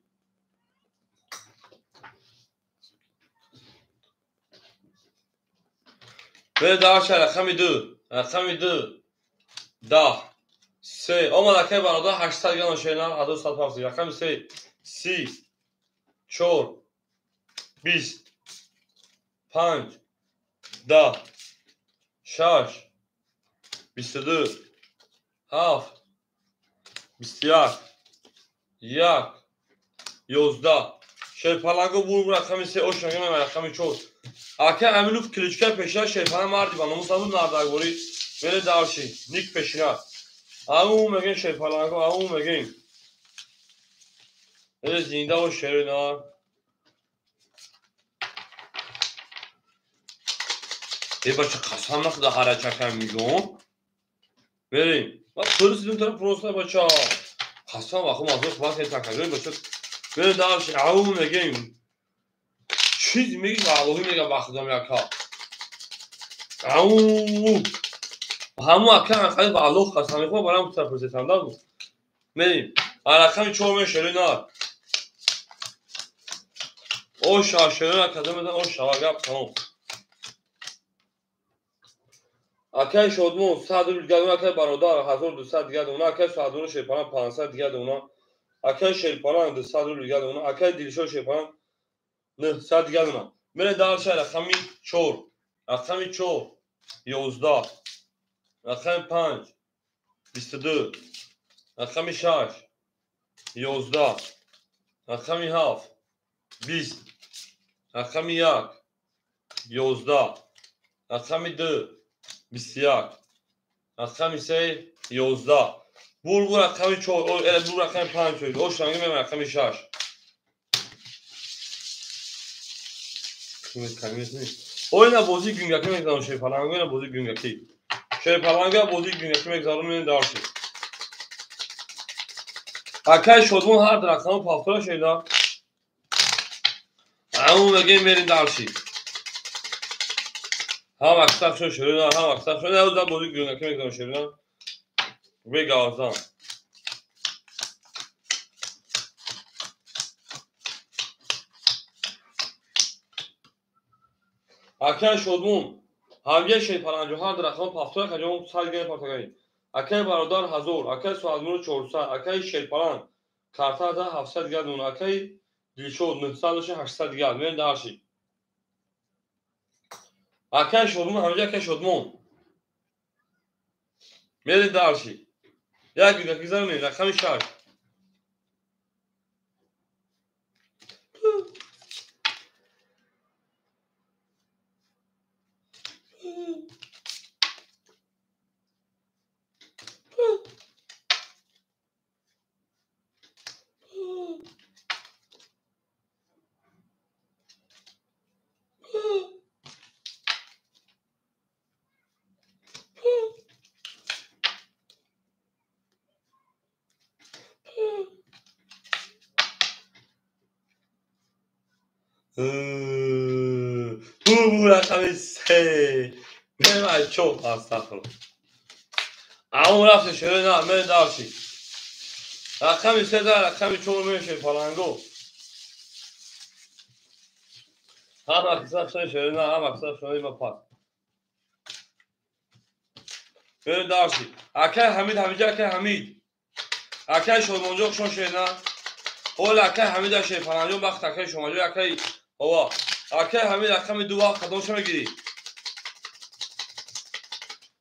من دارش رقمی 2 رقمی 2 10 3 اما اکه برادر 800 دیگر اونا شیرنا hazır saat پاس رقمی 3 30 4 20 5 10 6 22 7 21 1 11 شیپلانگو بور رقمی 3 او شانگه من رقمی 4 اکه امینوف کلیچکه پیشا شیپلان مردی با نموز بود نردگوری بره دارشی نیک پیشنا او میگن شیپلانگو او میگن بره زینده و شیرنا ای بچه قسم نخدا هره چکم میگم بریم Polis dedim taraf prosuna baça. Hasan bakım azıcık var ki takacak baça. Ben daha şey avum again. Çiz mi ki avum mega bakacağım ya ka. Avum. Hamu akşam kayıp alok kasam ko bana bu taraf prosesanda mı? Benim. Alakam çoğu şöyle ne var? O şaşırır kadından o şava yap tamam. Akay şodmu sadır gaduna akay barodar hazır du sad gaduna akay sadunu şepana pansa gaduna akay şelpana du sadır gaduna akay dilşo şepana ne sad gaduna mene dar şara khami çor akami çor 11 akam 5 22 akami şaş 11 akami haf 20 akami yak 11 akami 2 21 akami 11 bu rakami çok o ele bu rakam 5 o şangı mem rakami şaş oyna bozi gün yakın zaman şey falan oyna bozi gün yakın şey falan ga bozi gün yakın zaman ne dersi akay şodun her rakam pafra şeyda ama megen verin dersi ha maksat şöyle ha maksat şöyle o da bozi gün yakın zaman şeyda ve gazan akay şodun hangi şey falan jo her rakam pafra kacım sadece portakali akay barodar hazır akay sualını çorsa akay şey falan karta da 700 gadun akay dilşo 900 gad men darshi akay şodun hangi akay şodun men darshi ya güzel güzel ne rakam şar bu rakam şey ben çok astagfirullah ama rafte şöyle ne men darshi rakam ise de rakam çok men şey falan go ha maksat şöyle ne ha maksat şöyle yapar men darshi akay hamid akay hamid akay şolmonjok şon şeyna اول اکه حمید شیخ فرنجو وقت اکه شما جو اکه هوا اکه حمید اکه می دو وقت خدمت شما گیری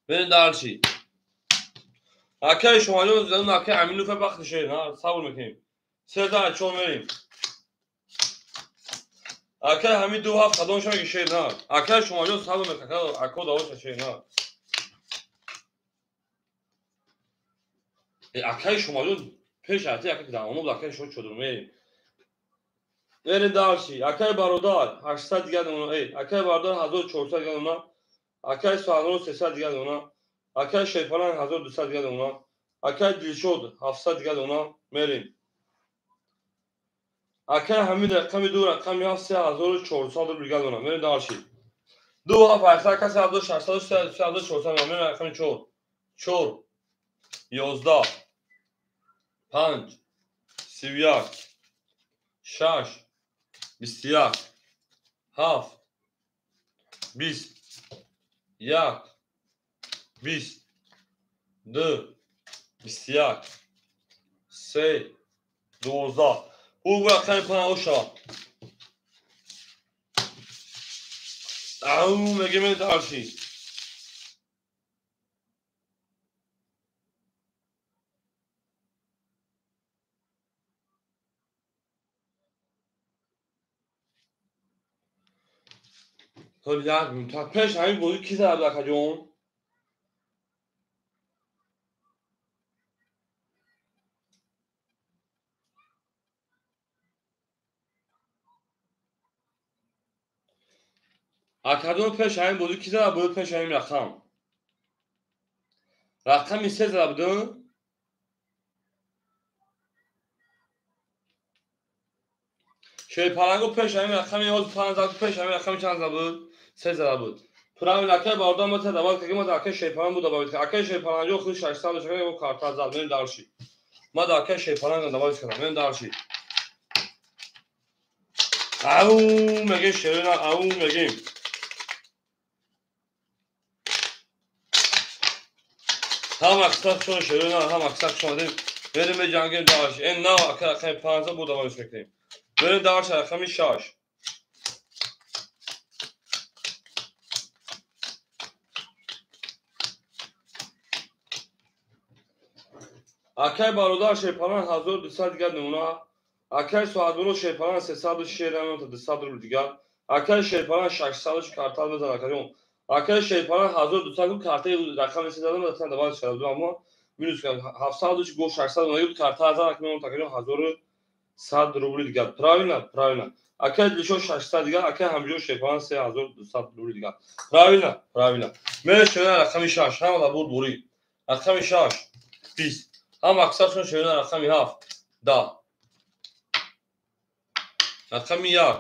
بین دارچی اکه شما جو زدون اکه امینو فه وقت شه نه صبر میکنیم سه تا چون بریم اکه حمید دو وقت خدمت شما گیری نه اکه شما جو صبر میکنه اکه داوش شه نه اکه شما جو پیش اتی اکه دامونو اکه شما چودر میریم Verin darshi akay barodar 800 دیگه اون akay barodar 1400 دیگه اون akay سوالون 300 دیگه اون akay شیفان 1200 دیگه اون akay dilshod 700 دیگه اون میریم akay حمید رقم دو رقم یا 3400 دیگه اون میریم darshi دو ها فرسا کس 7600 3400 میریم رقم 4 4 11 5 31 6 21 7 20 1 20 2 21 3 12 او رقم پناهشا او مگه من دارشی تو یاد تا پیش همین بودی کی زد لکه جون اکادون پیش همین بودی کی زد بود پیش همین رقم رقمی 3 زده بودم. شیر پلنگو پیش همین رقمی 15 زده پیش همین رقمی چند زده بود؟ 3 زده بود. پرام لکه باردام مت دوال که ما داکه شیر پلنگ بود دوال که اکه شیر پلنگو خود 6 سال شده و کارت زد من دارشی. ما داکه شیر پلنگ دوال کردم من دارشی. او مگه شیرنا او مگه هم اکثر شون شیرنا هم اکثر شون دیم بریم به جنگ دارشی این نه اکه 15 بود دوال کردیم بریم دارش رقمی 6 اکه برادر شیر پلنگ 1200 دیگه نمونه اکه سوادونو شیر پلنگ 300 شیرنا تا 200 رو دیگه اکه شیر پلنگ 600 کارتال بزنه کردیم اکه شیر پلنگ 1200 کارت رقم 300 مثلا دوال شد اما minus 700 گو 600 اون کارت هزار اکنون تقریبا 1100 روبل دیگه правильно اکه دیشو 600 دیگه اکه همجور شیر پلنگ 3200 روبل دیگه правильно میشه رقم 6 هم بود بوری رقم 6 20 هم اکثرشون شده رقم 7 10 رقم 1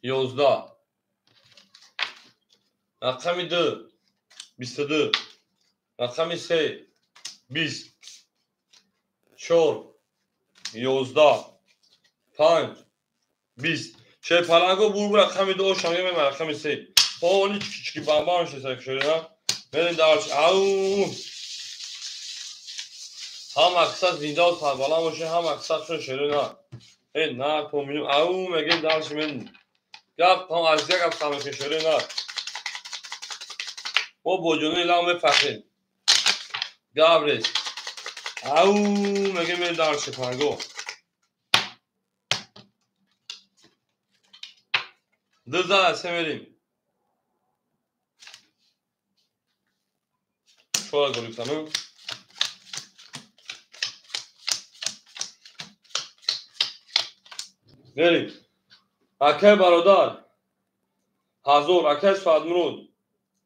11 رقم 2 22 رقم 3 20 4 11 5 20 شیر پلنگو بور رقم 2 شامل به رقم 3 اون چیکی بامبام شده نه بریم دارش او هم اکثر زنده و بالا باشه هم اکثرشون شده نه این نه پومینو او مگه دارش من گفت هم از یک افتام که شده نه و بوجونی لام فخر گابریس او مگه من دارش پنگو دوزا سمریم شوال گلیکسانو بریم اکه برادر هزار اکه سوادمرود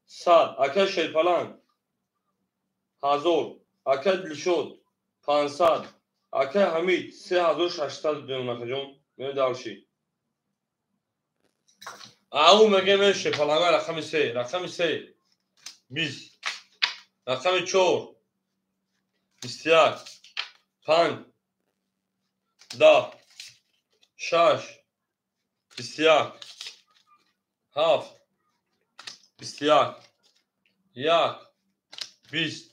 100 اکه شیر پلنگ 1000 اکه دلشد 500 اکه حمید 3600 دونم جون من دارشی او مگه من شیر پلنگ رقم 3 20 رقم 4 21 5 10 6 21 7 21 1 20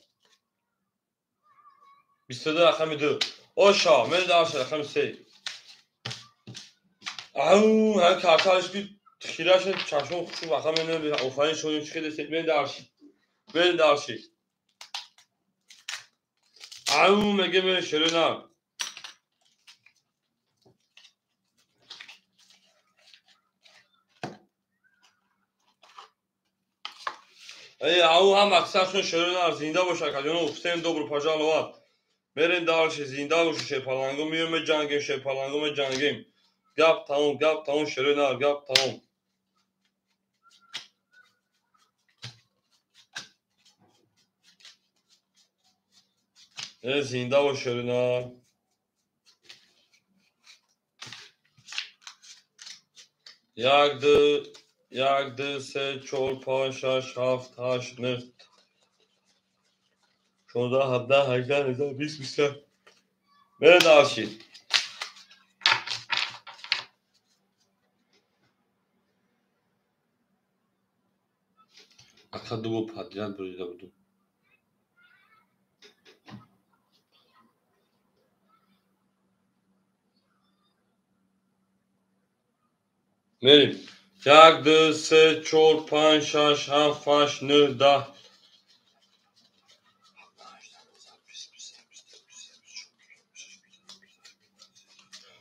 22 رقم 2 اوشا من دارش رقم 3 او هم کارتالش بی خیراش چشم خوب رقم من اوفاین شدیم چی که من دارشی او مگه من شرونم ای او هم اکثرشون شرونم زنده باشه که جنو حسین دوبر پاجالوات برین دارش زنده باشه شیر پلنگو میرم جنگیم شیر پلنگو جنگیم گپ تموم شرونم گپ تموم زنده باشه شرونم یک دو سه چهار پنج شش هفت هشت نه 16 17 18 19 20 21 برین دارشی اکا دو پادیان بریده بودم بریم 1 2 3 4 5 6 7 8 9 10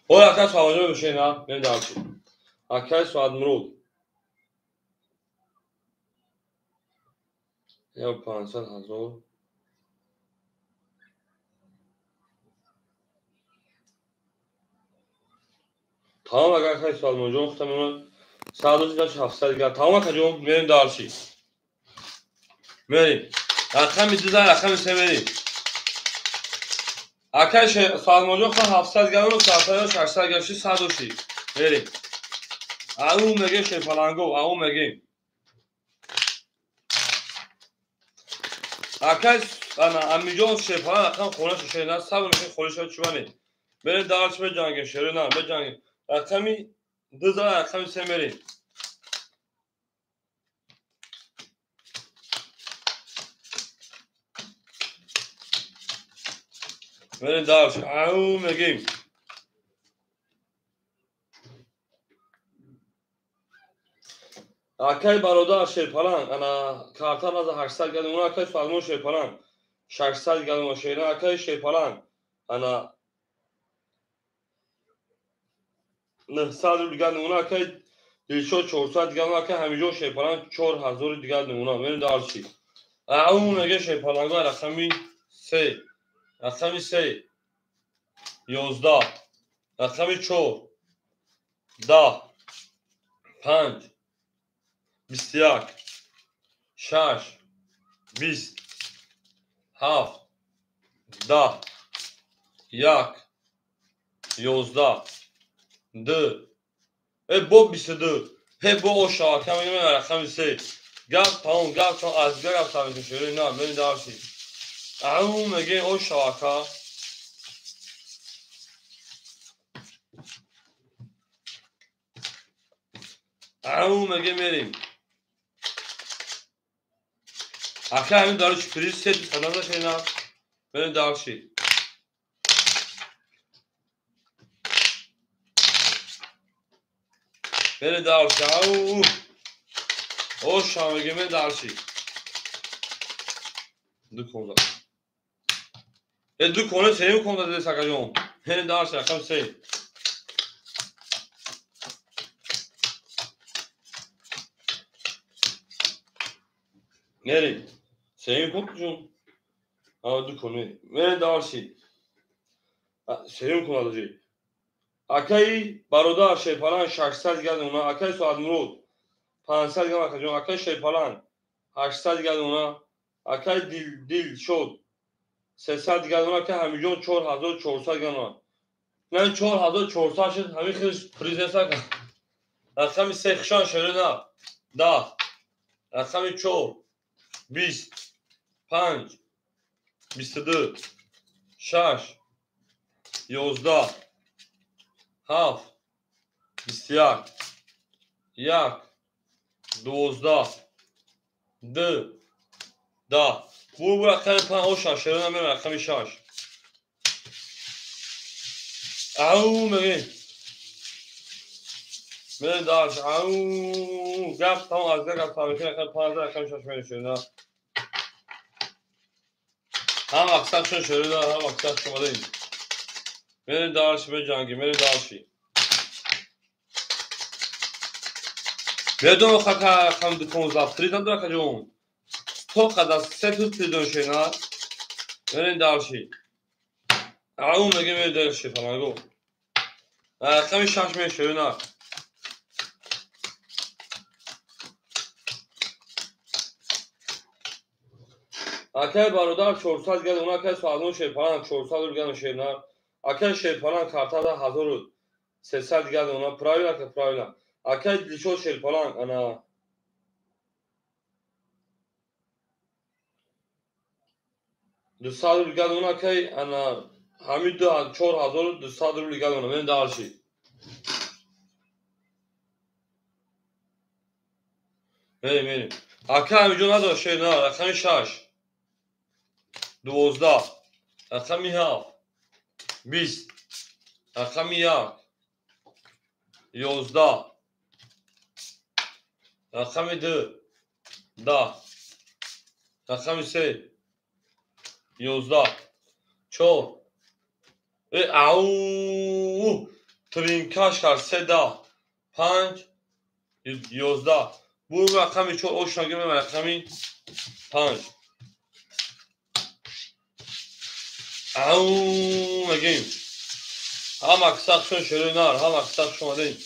هو اکا سوادمرود بشه نه برین دارشی اکا سوادمرود یا 500,000 tamam arkadaşlar hocam muhtemelen sadece 700 دیگه tamam hocam بریم دارشی بریم رقم 12 رقم 3 بریم. اکای سالماجو خواهد 700 گرم و ساعتای 600 گرشی 106 بریم. اون مگه شیپالانگو اون مگه اکای امیجون شیپالان رقم خونش شیرین سب میشه خورش چوبانی بریم دارچ به جنگ شیرین به جنگ رقمی 12 رقم 3 بریم. بریم دارچ اون مگه اکای برادر شیپالان انا کارتان از 800 گرم اون اکای سالمون شیپالان 600 گرم شیرین اکای شیپالان انا 900 دیگر نمونه اکای دیشو 400 دیگر اکای همیجون شیپالان 4000 دیگر نمونه بریم دارچی اون مگه شیپالانگو رقمی 3 رقمی 3 11 رقمی 4 10 5 21 6 20 7 10 1 11 2 بو 22 بو o şarkı benim rakam 3 gap tamam az gap tabii şöyle ne beni dersi اون مگه o şarkı اون مگه میریم اخه همین داره پریز ست سنازه شینا بریم دارشی بریم دارشی o şarkı مگه دارشی دو کنه دو کنه سیم کنه ده سکجون بریم دارشی رقم 3 nereye seyim kopcum ama duk onu ve darsi seyim kullanıcı akay baroda şey falan 600 geldi ona akay soğan murud 500 geldi akay akay şey falan 800 geldi ona akay dil şod 300 geldi ona akay hamijon 4400 geldi ona ne 4400 şed hami khish prizesa ka رقم 3 خشان شده نه 10 رقم 4 20 5 22 6 11 7 21 1 12 2 10 bu رقم 5 o şaşırın hemen رقم 6 او مگه من دارش او گفت tamam az gap tabii ki رقم 5 رقم 6 میشه هم اکثر شون شده هم اکثر شما داریم میره دارشی به جنگی میره دارشی بدون خطا کم دو 15 فریدم داره که جون تو قدر سه تو فریدون شینا میره دارشی اون مگه میره دارشی فلان گو کمی شش میشه شینا اکای برادر 400 گرد اونا که سالمون شیپالان 400 گرد شینا اکای شیپالان کارتا دا 1300 گرد اونا پرایلا که پرایلا اکای دیشو شیپالان انا 200 گرد اونا که انا همین 4200 گرد اونا من دارشی میریم اکای همیجون نداره شینا رقم 6 12 رقم 7 20 رقم 1 11 رقم 2 10 رقم 3 11 4 او ترینکاش کرد 3 10 5 11 bu رقم 4 o şagime رقم 5 او مگیم هم اکساق شون شروع نار هم اکساق شما دیم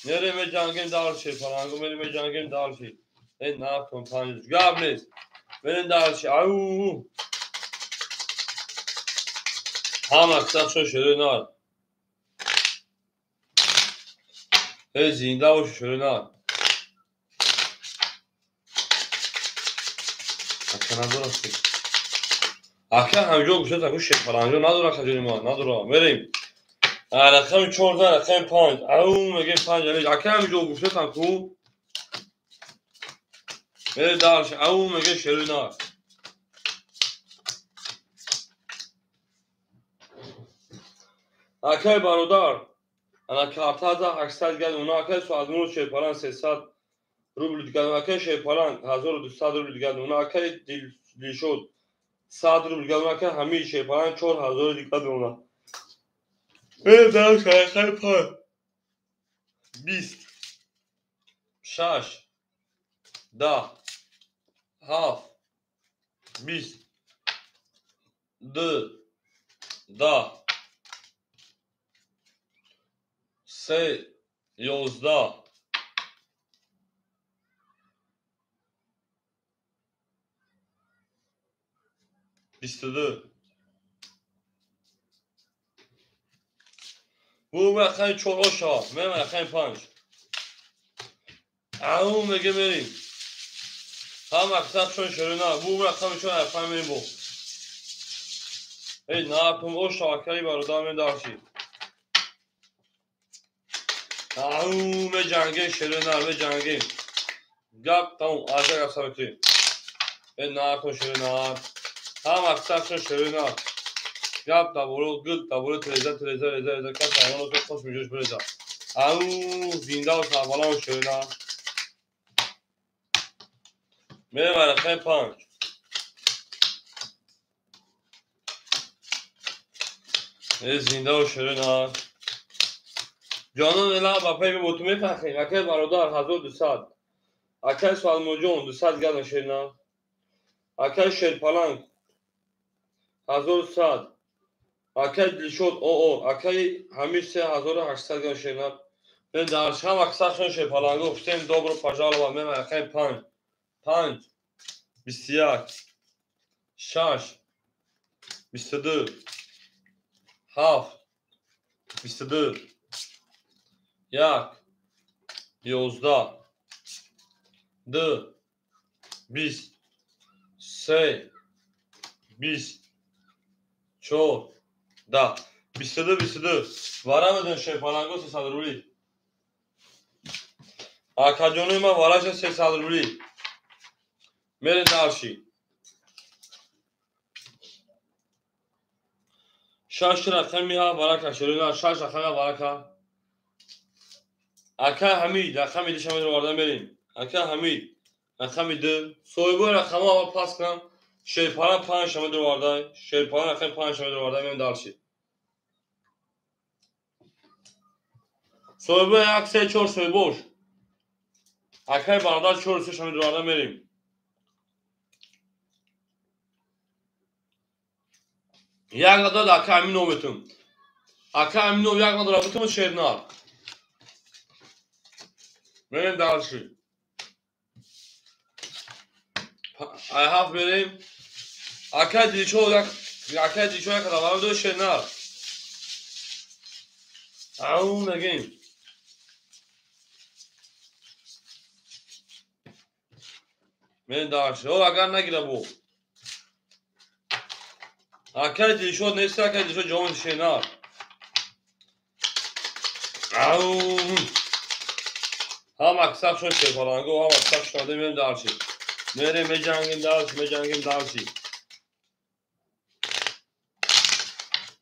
نره به جنگیم دارشی فرانگو میری به جنگیم دارشی این نفتون 5 گاب نیست بریم درچی او هم اکسب شد شده نار زنده باشه شده نار اکه ندارستی اکه همجا گوشت اکو شکل همجا نداره خجوری ما نداره بریم رقم 14 رقم 5 او میگه 5 اکه همجا گوشت اکو بریم درچی او میگه شده نار اکه برادر انا کارتا 800 گل اونا اکه سوالمون شیپالان 300 روبل دیگه اکه شیپالان 1200 روبل دیگه اونا اکه دیل شد 100 روبل دیگه اونا اکه همین شیپالان 4000 دیگه اونا درش اکه پا 20 6 10 7 20 2 10 3 11 22 bu رقم 4 شاه من رقم 5 او میگه بریم هم اکسب شون شروع نه bu رقم چون رقم میریم بو ای نه کم او شاکری برادر من داشتی او می جنگه شروع نه می جنگه گپ تموم آجا اکسب کی ای نه کم شروع نه هم اکسب شون شروع نه گپ تابولو گل تابولو تریزه که تایمانو تو خوش میجوش بریزه او زنده و سربالا و شروع نه میریم رقم 5 ای زنده و شروع نه جانان الا با پی به تو میفخیم اکه برادر 1200 اکه سوال موجون 200 گل شیرنا اکه شیرپالنگ 1100 اکه دلشد او اکه همیش 3800 گل شیرنا من درش هم اکثر شون شیرپالنگ گفتیم دوبرو پاجال و من اکه 5 21 6 22 7 22 1 11 2 20 3 20 4 10 22 وارم بدون شیپالنگو 300 روبلی آکاجونوی ما وارش 300 روبلی میرین درشی شش رقمی ها وارکا شروع شش رقمی ها وارکا اکا حمید رقمی دیشم رو واردن بریم اکا حمید رقمی دو سویبو رقم ها پاس کنم شیپالن 5 شما رو واردن شیپالن رقم 5 شما رو واردن میرین درشی سویبو یک 3 4 سویبوش اکای برادر 4 3 شما رو واردن بریم یک نداد اکا همین نومتون اکا همین نوم یک نداد رابطمون شیرنار بریم درشی هفت بریم اکا دیشو یک ندارم دو شیرنار اون نگیم بریم درشی او اگر نگیره بو اکا دیشو نیست اکا دیشو جوان شیرنار اون هم اکسب شد شیرپالنگو هم اکسب شده بریم درشی میریم میجنگیم درشی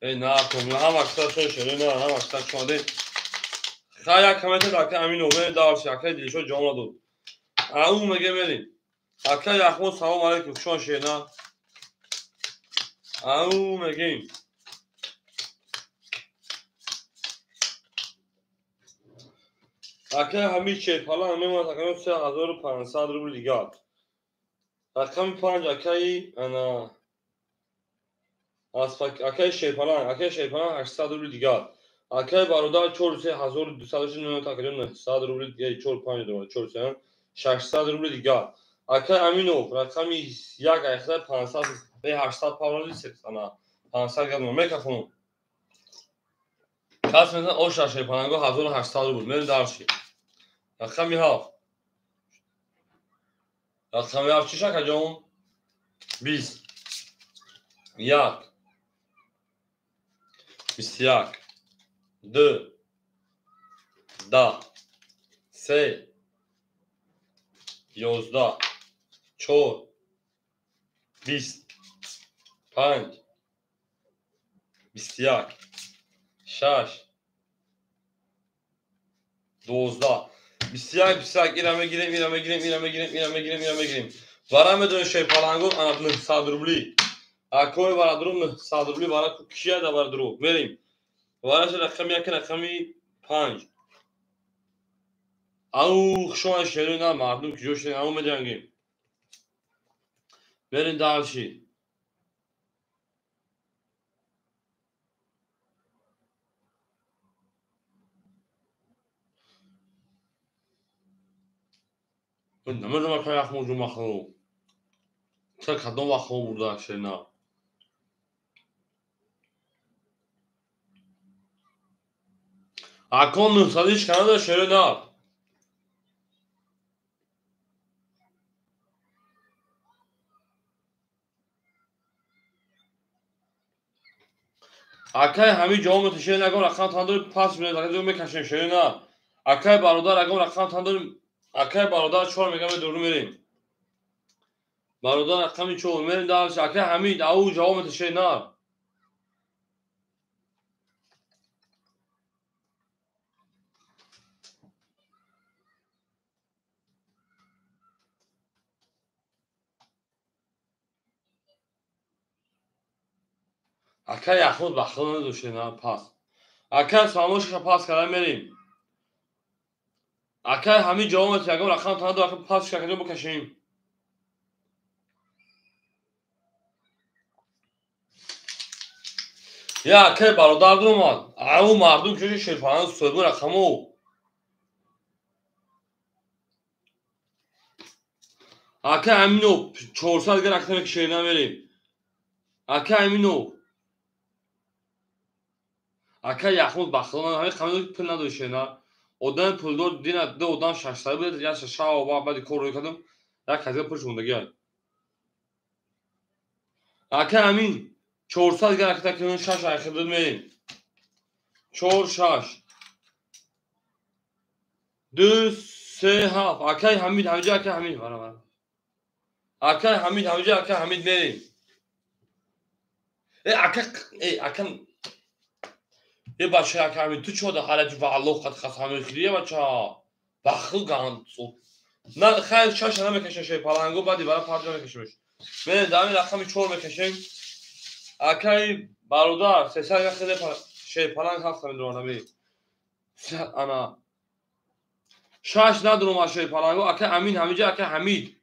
ای نه کمی هم اکسب شد شیرنار هم اکسب شده خیلی کمیت اکا همین نومه درشی اکا دیشو جوان دو اون میگه بریم اکا یخمون سلام علیکم شون شیرنار اون میگیم اکا همین شیرپالن همین ما تقریبا 3500 روبل دیگه رقم 5 اکای انا اکای شیرپالن 800 روبل دیگه اکای برادر 4200 تقریبا 900 روبل دیگه 45 دوباره 600 روبل دیگه اکه امینو رقمی یک اخره 500 به 800 پاوند نیست انا 500 گرم میکفون کاس مثلا اوشا شی پانگو 1800 بود من دارشی رقمی ها رقمی ها چی شکل جون 20 یک 21 2 10 3 11 4 20 5 21 6 12 21 21 اینم میگیریم برام بدون شی پالانگو انا 900 روبلی اکوی برا درو 900 روبلی برا کیه دا برا درو بریم وارش رقم یک رقمی 5 او شما شیرین نه مردم که جوش نه اومد جنگیم برین دالشی نمیدونم که یخ موجود مخلو چه کدوم مخلو بوده شیرین اکون 900 کنه شیرین نه اکای همین جامو تشین نگم رقم تاندور پاس میده دیگه میکشین شیرین نه اکای برادر اگم رقم تاندور اکای برادر چهار میگم دورو میریم برادر رقمی چهار میریم دالش اکای همین او جامو تشین نه اکای اخوند بخون دوشین نه پاس اکای ساموش پاس کردن میریم اکای همین جامو تشین اگم رقم تاندور پاس کردن بکشیم یا اکای برادر دومان او مردم که شیرپان سوگو رقمو اکای همینو 400 گر رقم کشیدن میریم اکای همینو اکا яхмуд бахлон ҳамин қамино пул надошена одами пулдор дина ду одам шаштаи буд як шаша ва баъди корро кардам як казига пулш мондагия ака ҳамин 400 гар акта кунун шаш айхидуд мерим 4 6 2 3 7 акай ҳамид ҳамиҷа ака ҳамид бара акай ҳамид ҳамиҷа ака ҳамид мерим ака یه بچه که همین تو چه حالت والله قد خسامه خیریه بچه بخل گانسو نه خیر شش نمیکشه شی پالانگو بعدی برای پارچه میکشیمش من دامی رقمی 4 میکشیم اکای برادر 300 خیلی شی پالانگ هست میدونم انا شش ندارم شی پالانگو اکای امین همیجا اکای حمید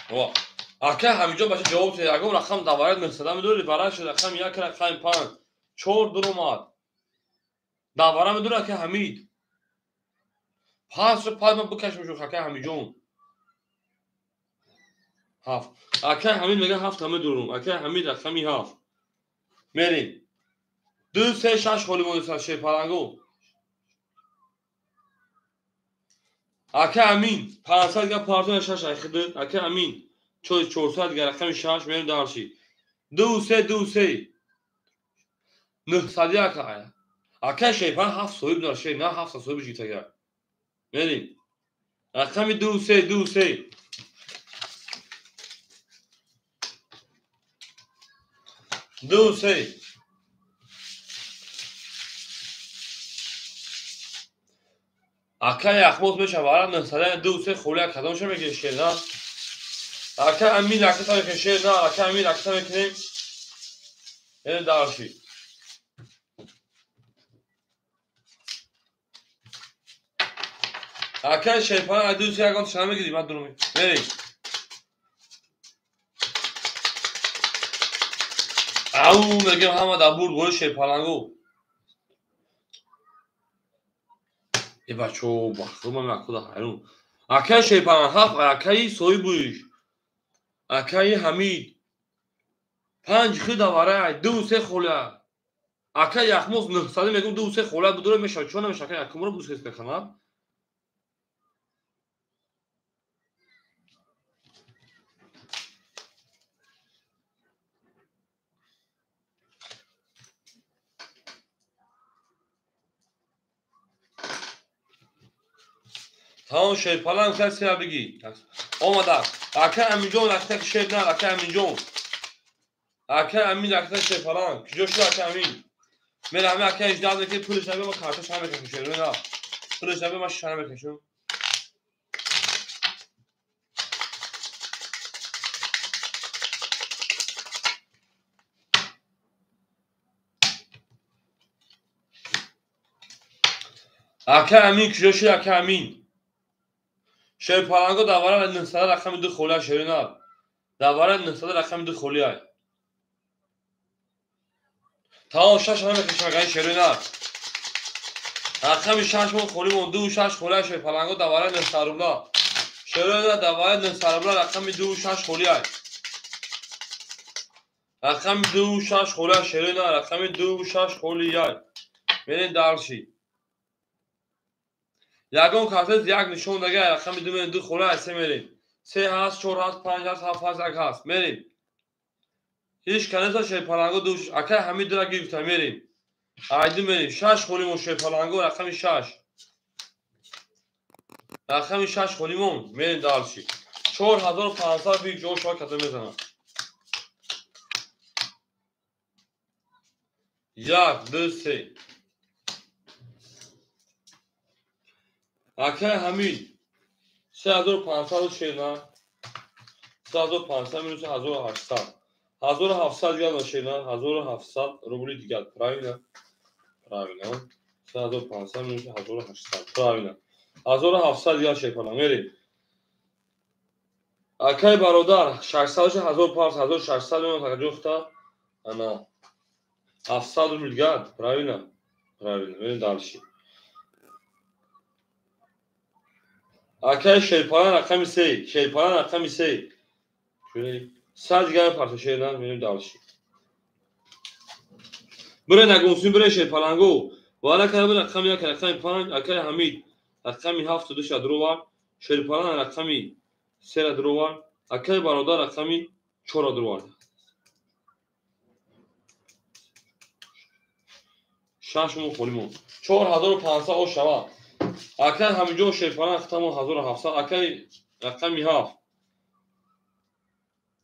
وا اکای همینجا باشه جواب تو اگه رقم دوارد مثلا میدونی براش رقم یک رقم 5 4 درومات دواره میدونه که حمید پاس من بکش میشو اکای حمید جون هفت اکای حمید میگه هفت همه دروم اکای حمید رقمی هفت میریم 2 3 6 خالی مونس شی پالانگو اکای امین 500 گا پارتون 6 اخدت اکای امین 400 گا رقم 6 میریم دارشی 2 3 2 3 900 اکای اکای شی پان هفت صاحب داشته نه هفت صاحب جیتا گا میریم رقم 2 3 2 3 2 3 اکای اخموز میشه وارد 900 2 3 خولی کدامش میگه شیرنا اکای امین اکتا که شیرنا اکای امین اکتا میکنیم این دارشی اکای شیپان ادو سی اگان شما میگیری من درومی بریم او میگم همه دبور گوش شیپالانگو ای بچه بخور من مکود حیرون اکای شیپان هفت اکای سوی بویش اکای حمید 5 خی davare 2-3 خوله اکای یخموز 900 میگم 2-3 خوله بدون میشه چون نمیشه اکای یکم رو بوسیست کنم تمام شیپان کسی بگی اومد اکای امینجون اکای شیپ نه اکای امینجون اکای امین اکای شیپان کجاش اکای امین میره همه اکای اجداد که پولش نبی ما کارتش هم بکشیم نه پولش نبی ما شانه بکشیم اکای امین کجاش اکای امین شیپانگو davare 900 رقم 2 خوله شیرینال davare 900 رقم 2 خوله تا شش همه کشمگاهی شیرینال رقم 6 مون خولیم 2-6 خوله شیپانگو davare 900 روبلا شیرینال davare 900 روبلا رقم 2-6 خوله رقم 2-6 خوله شیرینال رقم 2-6 خوله برین دالشی یگان کارت یک نشون دیگه رقم 2 خوله است میریم 3 هست 4 هست 5 هست 7 هست 1 هست میریم هیچ کنیسا شیپانگو دوش اکای حمید را گرفتم میریم aydı میریم 6 خولیم شیپانگو رقم 6 رقم 6 خولیم میریم دالشی 4500 bir جوش ها کتو میزنم 1 2 3 اکای حمید 3500 شیرینال 3500 minus 1800 1700 ya машина 1700 рублей دیگر правильно правильно 3500 minus 1800 правильно 1700 я شیپانم میریم اکای برادر 600 1500 1600 minus جفتا انا 700 рублей دیگر правильно правильно میریم دالشی اکای شیپان رقم 3 شیپان رقم 3 شوری 100 دیگر پارچه شیرینال میریم دالشی بره نگونسون بره شیپانگو والا کنه رقم 1 رقم 5 اکای حمید رقم 7 دوش دروار شیپان رقم 3 دروار اکای برادر رقم 4 دروار 6 مون خولیم 4500 او شوا اکای همینجا شیپان رقم 1700 اکای رقم 7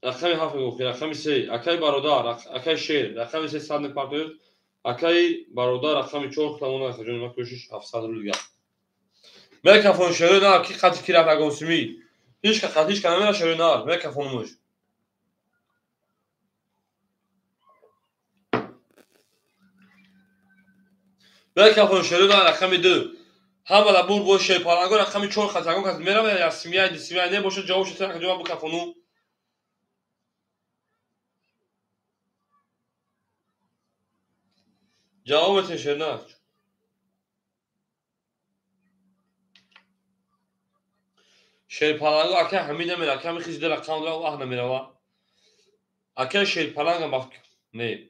رقم 7 گفت رقم 3 اکای برادر اکای شیر رقم 3 صد پارتوی اکای برادر رقم 4 تمام خجون ما کوشش 700 رو دیگه میکافون شیرینال کی قطع کی رفت نگونسمی هیچ که قطعش کنه شیرینال میکافونموش میکافون شیرینال رقم 2 همه لبور با شیپانگو رقم 4 خطاگون کس میرم یا سمیای دسمیای نه باشه جواب شده که جواب بکافونو جواب تشنه شیپانگو اکای همین نمیره اکای خیز دل رقم داره واه نمیره اکای شیپانگو باف نه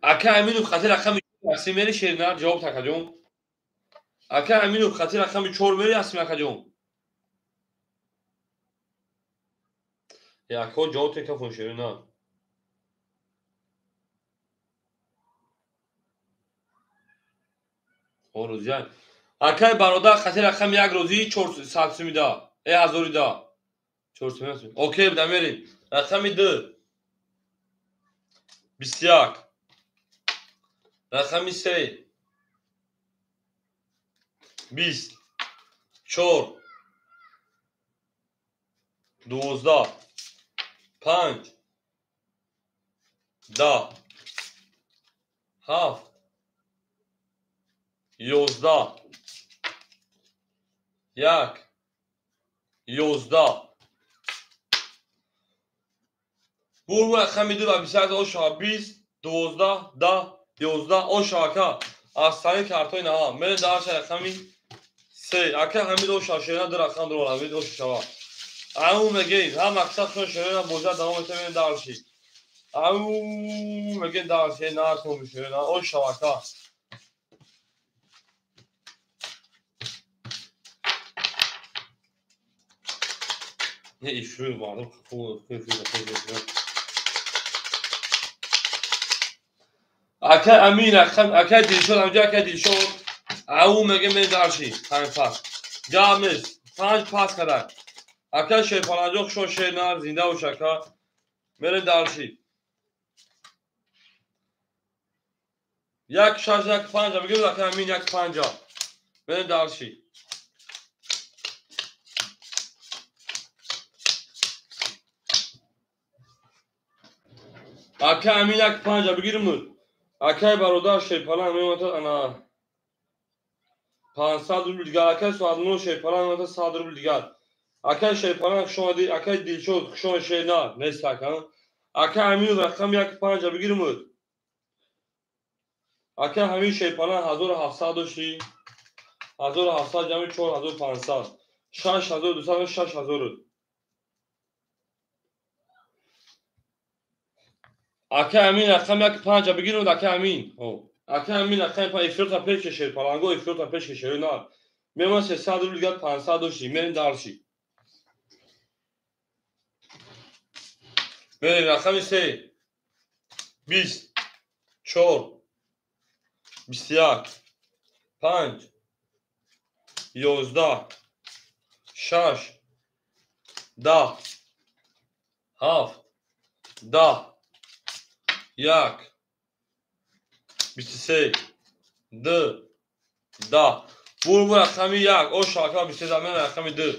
اکای همینو خاطر رقم اصلی میری شیرینال جواب تکجون اکای همینو خاطر رقم 4 میری اصلی تکجون یا کو جواب تکافون شیرینال روزیان اکای برادر خاطر رقم 1 روزی 400 میده ای هزاری دا 400 میده اوکی بده میریم رقم 2 21 رقم 3 20 4 12 5 10 7 11 1 11 بور رقم 2 و 20 او شا 20 12 10 11 او شاکا Astani kartoy na mere darshi rakami 3 aka hamid o shashena dar rakam dar hamid o shava au megin ha maksad shon shena boja davom ete mere darshi au megin darshi na to shena o shavaka ne işi vardı bu aka amin aka dilshod amja aka dilshod au megin mere darshi ham pas جامز 5 پاس کردن اکا شیر پناجوک شو شیرنار زنده و شکا میره دارشی یک شاش یک پنجا بگیر اکا امین یک پنجا میره دارشی اکا امین یک پنجا بگیرم نود اکای برادر شیر پناه میمونت انا 500 روبل دیگر اکای سوادنو شیر پناه میمونت 100 روبل دیگر اکای شیر پناه شما دی اکای دیلشود شما شیرنار نیست اکا اکا امین رقم یک پنجا بگیرم نود اکا همین شیر پناه 1700 داشتی 1700 جمعی 4500 6200 6000 اکا امین رقم یک پنجا بگیرم اکا امین اکا امین رقم پا افرطا پیش کشیر پلانگو افرطا پیش کشیر نه میمان 300 روبل دیگر 500 داشتی میرین دارشی میرین رقم 3 20 4 21 5 11 6 10 7 10 1 23 2 10 bu رقم 1 او شاکا 23 من رقم 2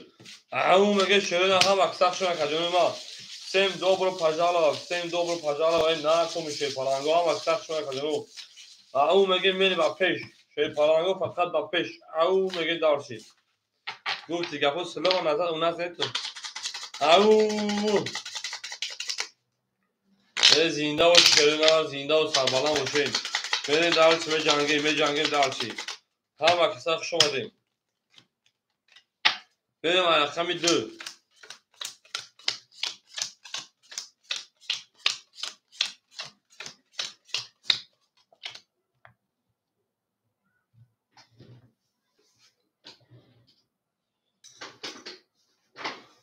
همون میگه شیرین هم اکساق شون کجون ما سیم دوبرو پاجالا و این نه میشه پلانگو هم اکساق شون کجون همون میگه میری با پیش شی پلانگو فقط با پیش همون میگه دارشی گفتی گپو سلام نظر اون از نیتو همون زنده و شیرین زنده و سربالان باشین میری دارشی می جنگیم دارشی هم اکساق شما دیم بریم رقم 2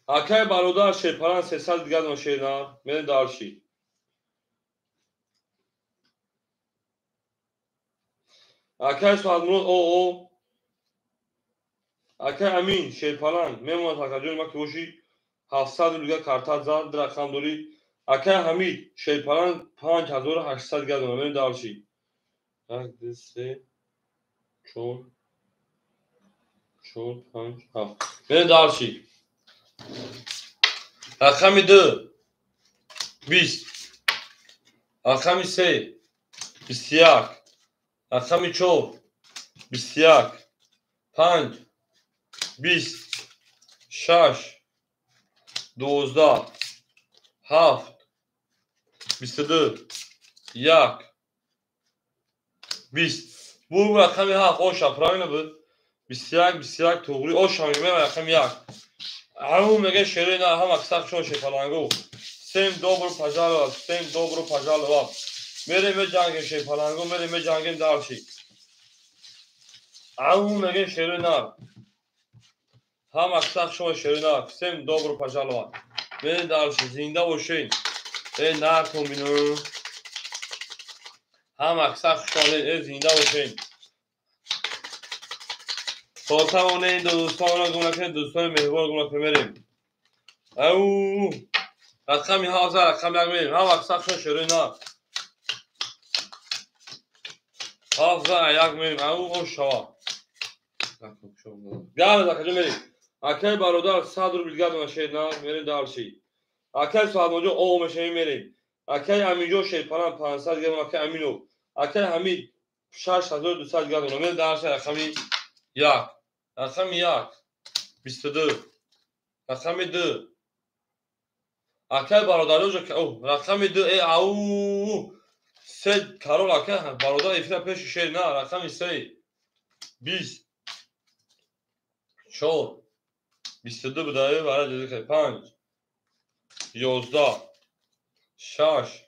اکای برادر شیرپران 300 دیگر نوشینا میره دارشی اکای سوادمرود او اکای امین شیرپران میموند تکجون ما که باشی 700 دیگر کارتا زد در رقم دوری اکای حمید شیرپران 5800 دیگر میره دارشی 1 2 3 4 5 7 میره دارشی رقم 2 20 رقم 3 21 رقم 4 21 5 20 6 12 7 22 1 20 bu رقم 7 o şaprayla bu 21 توغری o şamime رقم 1 همون میگه شیرین هم اکساق شون شیپلانگو سیم دوبرو پاجالو میریم جنگیم شیپلانگو میریم جنگیم دارشی همون میگه شیرین هم اکساق شون شیرین سیم دوبرو پاجالو میریم دارشی زنده باشین ای نار کومینو هم اکساق شون ای زنده باشین خواستم این دوستان را گمونه که دوستان مهربان گمونه که میریم او رقم 17 رقم یک میریم هم اکساق شون شیرین 17 یک میریم او شوا گرد اکجا میریم اکای برادر 100 روبل دیگر نوشینا میریم دارشی اکای سوادموجو او میشه میریم اکای امینجو شیرپران 500 دیگر اکای امینو اکای حمید 6200 دیگر میریم دارشی رقم 1 رقم 1 22 رقم 2 اکای برادر جو که او رقم 2 ای او سه کارول که برادر افرا پیش شیر نه رقم سه 20 4 22 بدایه برای دیگه 5 11 6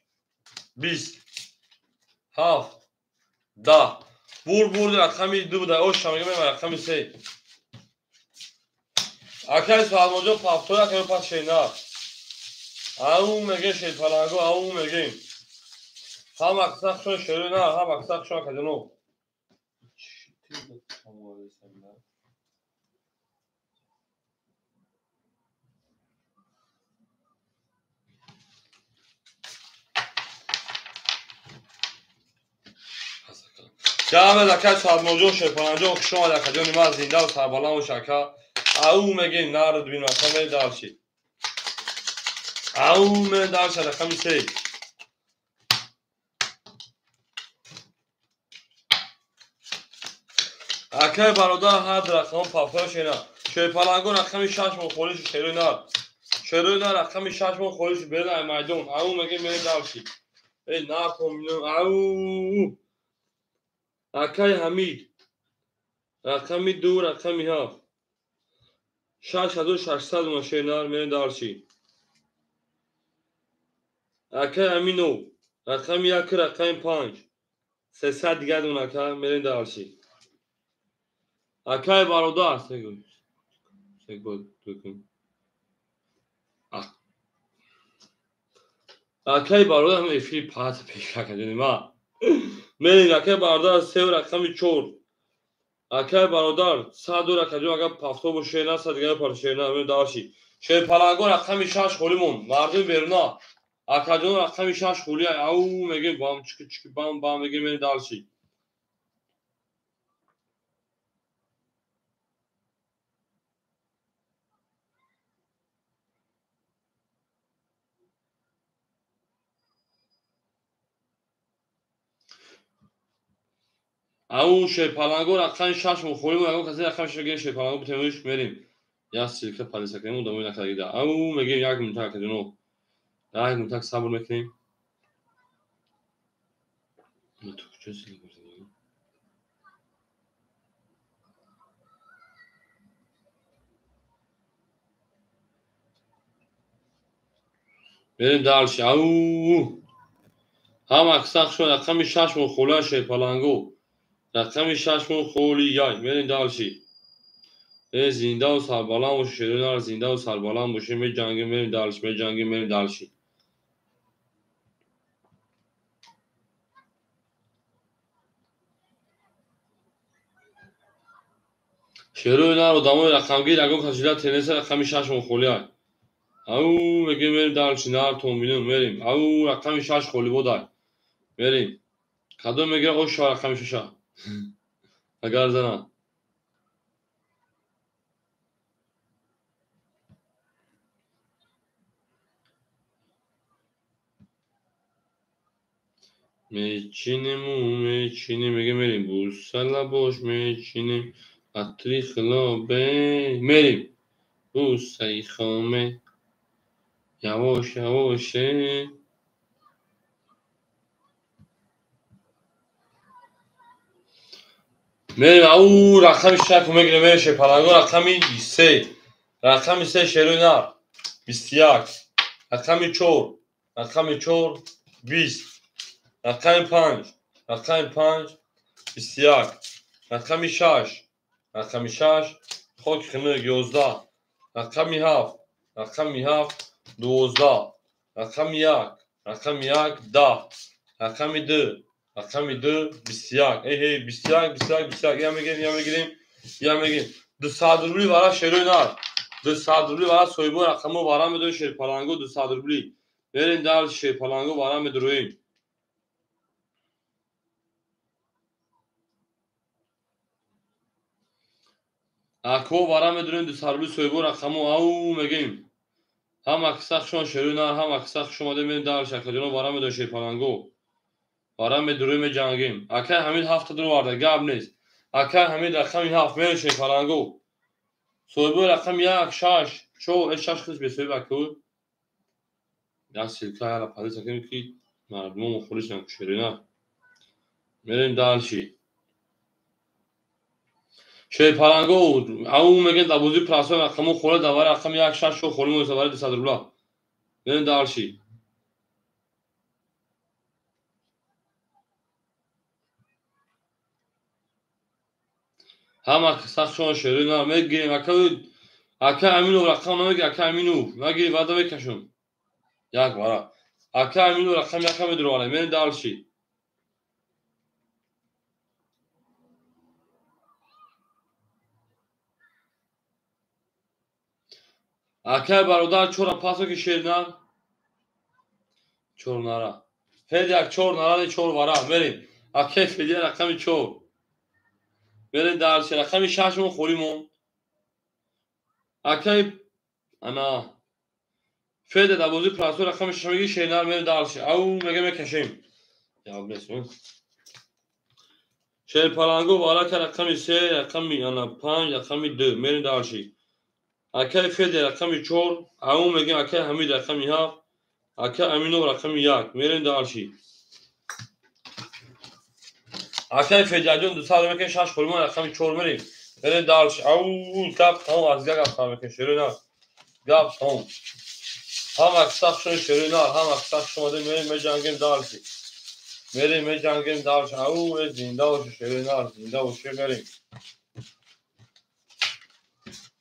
20 7 10 برد رقمی 2 بدایه اوش میگم رقم 3 اکای سوالموجو پافتورا که پاس شینا او میگه شی پلنگو او میگه هم اکساق شو شروع نه هم اکساق شو کدنو جامعه دکای سوالموجو شی پلنگو شما در کدنی ما زنده و سربالان و شکا او میگه نارد بین رقم دارشی او میگه دارش رقم 3 اکای برادر هر رقم پافتورا شینا شی پلنگو رقم 6 مخولیش شروع نه شروع نه رقم 6 مخولیش بره میدون او میگه میره دارشی ای ناکومینو او اکای حمید رقمی 2 رقمی 7 6600 ماشینار میره دارشی اکای امینو رقمی 1 رقمی 5 300 دیگه دون اکای میره دارشی اکای برادر سگو اکای برادر هم افی پات پیش کردیم ما میره اکای برادر 3 رقمی 4 اکای برادر 100 رقمی اگه پافتو باشه نه 100 دیگه پارچه نه میره دارشی شی پلنگو رقمی 6 خولیمون مردم برنا اکاجون رقمی 6 خولی او میگه بام چیک بام میگه میره دارشی او شی پلنگو رقمی 6 خولیمون اگه کسی رقمش بگه شی پلنگو بتونیش میریم یا سیرکه پالیسا کنیم دومی نکردید او میگه یک منطقه کدنو یک منطقه صبر میکنیم تو چیزی بریم دارشی او هم اکساق شو رقمی 6 خوله شی پلنگو رقمی 6 خولی یای بریم دارشی زنده و سربالان باشه شیرین زنده و سربالان باشه می جنگیم بریم دارشی می جنگیم بریم دارشی شیرین رو داموی رقمگیر اگه کشیده تنیس رقمی 6 خولی های او میگه بریم دارشی نار تومبینون بریم او رقمی 6 خولی بودای بریم کدوم میگیره اوش رقمی 6 اگر زنه میچینیم میگه میریم بوسلا باش میچینیم عطری خلابه میریم بوسای خامه یواش یواشه میریم او رقم 6 میگیره میره شی پلنگو رقمی 3 رقمی 3 شیروی نار 21 رقمی 4 رقمی 4 20 رقمی 5 رقمی 5 21 رقمی 6 رقمی 6 خود خنق 11 رقمی 7 رقمی 7 12 رقمی 1 رقمی 1 10 رقمی 2 رقمی 2 21 ای 21 21 یا میگیریم یا میگیم 200 روبلی برای شیروی نار 200 روبلی برای سویبو رقمو برای میدون شیر پلنگو 200 روبلی بریم در شیر پلنگو برای میدرویم اکو برای میدرویم 200 روبلی سویبو رقمو او میگیم هم اکساق شما شیروی نار هم اکساق شما دمین در شکل جنو برای میدون شیر پلنگو برای میدرویم جنگیم اکه همین هفت درو وارده گب نیست اکه همین رقمی 7 میره شیر پلنگو سویبو رقم 1 6 شو 6 خیز به سویب اکو یا سیرکای علا پالیسا کنیم که مردمو مخولیش نکشیری نه بریم دالشی شیر پلنگو او میگن دبوزی پراسو رقمو خوله دواره رقم یک شش و خوله موزواره 200 روبلا بریم دالشی همه سخت شما شیرین ها میگیریم اکا امینو رقم نمیگی اکا امینو میگیری وعده میکشم یک بارا اکا امینو رقم یکم دروانه بریم دالشی اکا برادر چورا پاسو که شیرین چور نارا فید یک چور نارا چور وارا بریم اکا فیدی رقم چور بریم دالشی رقم ششمون خوریمون اکا انا فید دبوزی پراسو رقم ششمگی شیرین بریم دالشی او میگه میکشیم جواب نیست شیر پلنگو والا که رقم 3 رقم انا 5 رقم 2 میریم دالشی اکا فید رقم 4 او میگه اکا حمید رقم 7 اکا امینو رقم 1 میریم دالشی اکا فیدیجون 200 میکن 6 خورمان رقم 4 میریم دالشی او گپ تمام از گپ میکن شیرین گپ تمام هم اکساق شون شیرین هم اکساق شما میریم میجنگیم دالشی میریم میجنگیم دالشی او زنده باشه شیرین زنده باشه میریم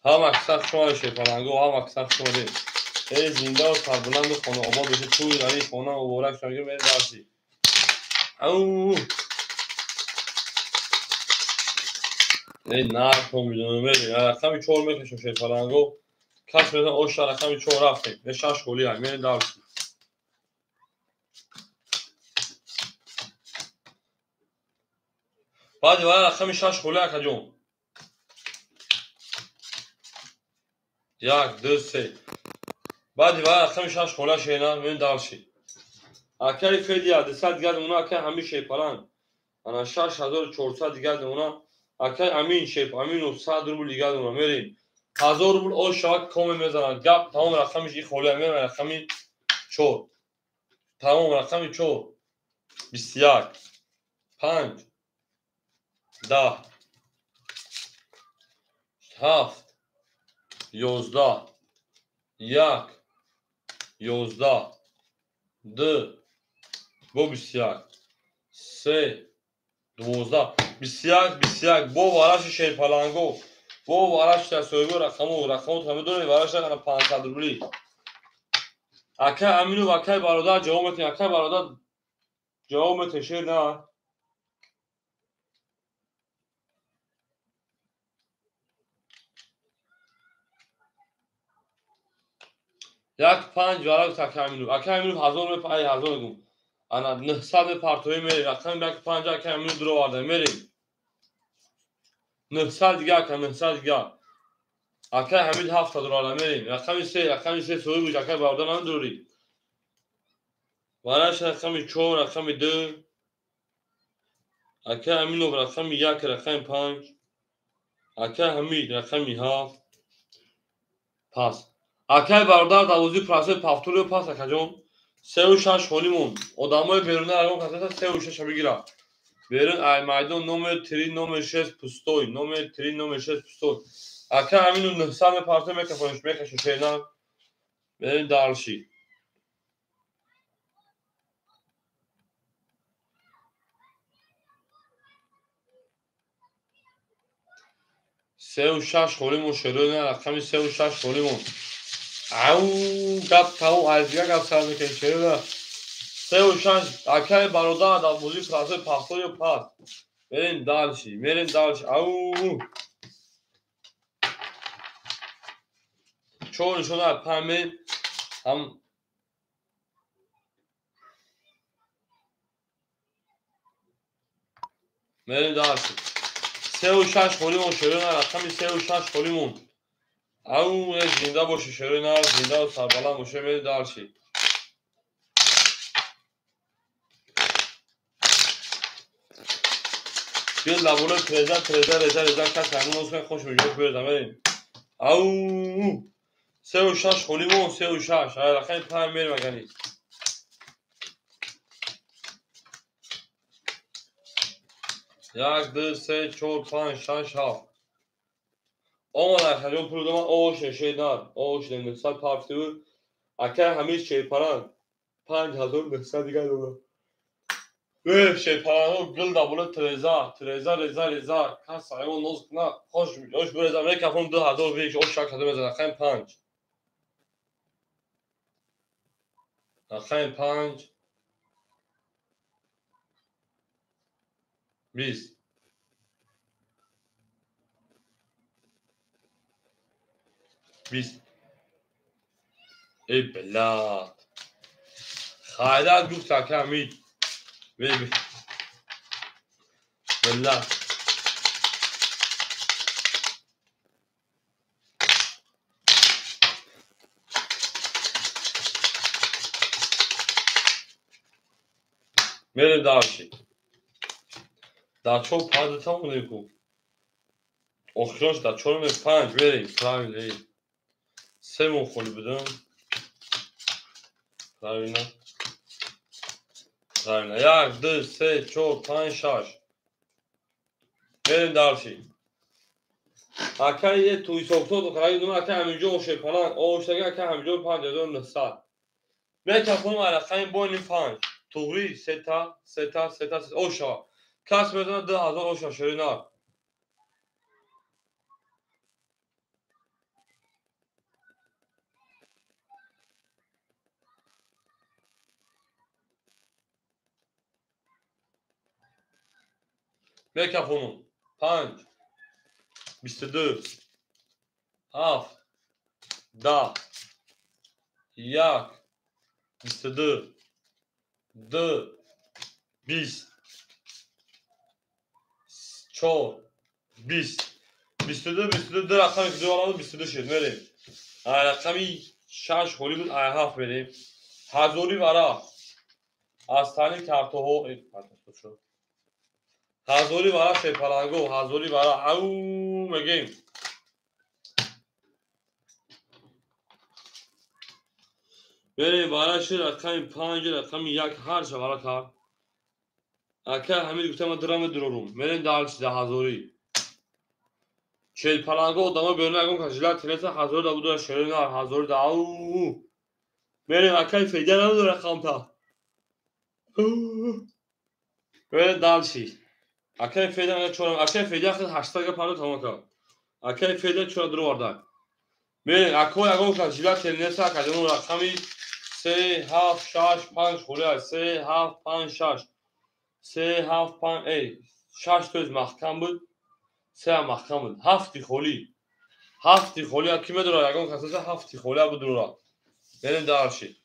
هم اکساق شما شیر پلنگو هم اکساق شما دیم زنده و سربلند و خانه آباد بشه توی غریب خانه مبارک شنگیم میریم دالشی او نه تو میدونم میریم رقم 4 میکشم شیر پلنگو کس میدونم اوش رقم 4 رفتیم به 6 خولی هم میریم دالشی بعد ولی رقم 6 خولی اکا جون 1 2 3 بعد ولی رقم 6 خولی شیرین میریم دالشی اکای فیدی 200 گرد اونا اکای همیشه پلنگ انا 6400 دیگه اونا اکای امین شیپ امین و 100 روبل دیگه اونا میریم 1000 روبل او شاک کم میزنن گپ تمام رقمش این خوله میرم رقمی 4 تمام رقمی 4 21 5 10 7 11 1 11 2 بو 21 3 12 21 21 بو وارش شیر پلنگو بو وارش تصویبو رقمو تو میدونی وارش رقم 500 روبلی اکا امینو و اکای برادر جواب میتونی اکای برادر جواب میتونی شیر نه یک 5 وارش اکا امینو 1000 میپای 1000 گم انا 900 پارتوی میری رقم یک 5 اکا امینو درو وارده میری 900 دیگه اکا 900 دیگه اکای حمید 700 وارده میری رقم 3 سوی بود اکای برادر نم دوری وارش رقم 4 رقم 2 اکا امینو رقم 1 رقم 5 اکا حمید رقم 7 پس اکای برادر دوازی پراسه پافتوری پس اکا جون 3 و 6 خولیمون آدمای بیرونه ارگون کساتا 3 و 6 بگیره بیرون ای مایدون نومر 3 نومر 6 پستوی نومر 3 نومر 6 پستوی اکا همینو 900 پارته میکفونش میکشه شیرین بریم دالشی 3 و 6 خولیمون شیرین رقمی 3 و 6 خولیمون او گپ تمام از یک گپ سر میکنه شیرین 3 و 6 اکای برادر دوازی پراسه پافتوری پس بریم دالشی او چون شده پمه هم بریم دالشی 3 و 6 خولیمون شیرین رقمی 3 و 6 خولیمون او زنده باشه شیرین زنده و سربلند باشه بریم دالشی بیاد لبونه تریزه کس همون روز خوش میجوش بیردم بریم او 3 و 6 خولیمون 3 و 6 رقمی 5 میریم اگر نیست یک دو سه چهار پنج شش هفت آمده خیلی پول دوما آش نشیدن آش نمیدن پاپتی بود اکر همیش چه پرند 5,900 دیگه دولا چه پرند گل دابوله تریزا کس سایمون نوز کنه خوش بریزم یک کفون 2,000 بیش آش شک هده بزنه خیلی 5 خیلی 5 20 20 ای بلا خیلی گفت که همین ببین بلا بریم دارشی در چون پازده تا مونده کن اخیانش در چون 5 بریم پراویل سه مون خونی بدون پراویل یک دو سه چهار پنج شش بریم دارشی اکر یه توی ساختو تو خرایی دوم اکر همینجا اوشه پنان اوشتگی اکر همینجا 5,900 به کفون مرخیم بوینیم 5 توری سه تا اوشا کس بدونه 2,000 اوشا شرینار به کفونم 5 22 7 10 1 22 2 20 4 20 22 رقمی که دو آلامو 22 شد بریم رقمی 6 خوری بود 7 بریم هزاری برا از تانی کارتو ها هزاری برا شپلنگو هزاری برا او میگیم بریم براش رقمی 5 رقمی 1 هر چه برا کار اکر همین گفتم درام درورم بریم دالش ده هزاری شپلنگو دما برنه اگم کجلات تنسا هزار دا بود شرینار هزار دا او بریم اکر فیده نمیدو رقم تا بریم دالشی اکر فیده نمیدو چونم اکر فیده خیلی 80 پارو تمام کرد اکر فیده چون درو وردن بریم اکر اگم کجلات تنسا کجمون رقمی 3 7 6 5 خوره 3 7 5 6 3 7 5 ای 6 توز محکم بود 3 محکم بود 7 خولی 7 خولی کی میدونه اگم کسا 7 خولی بود درو بریم دالشی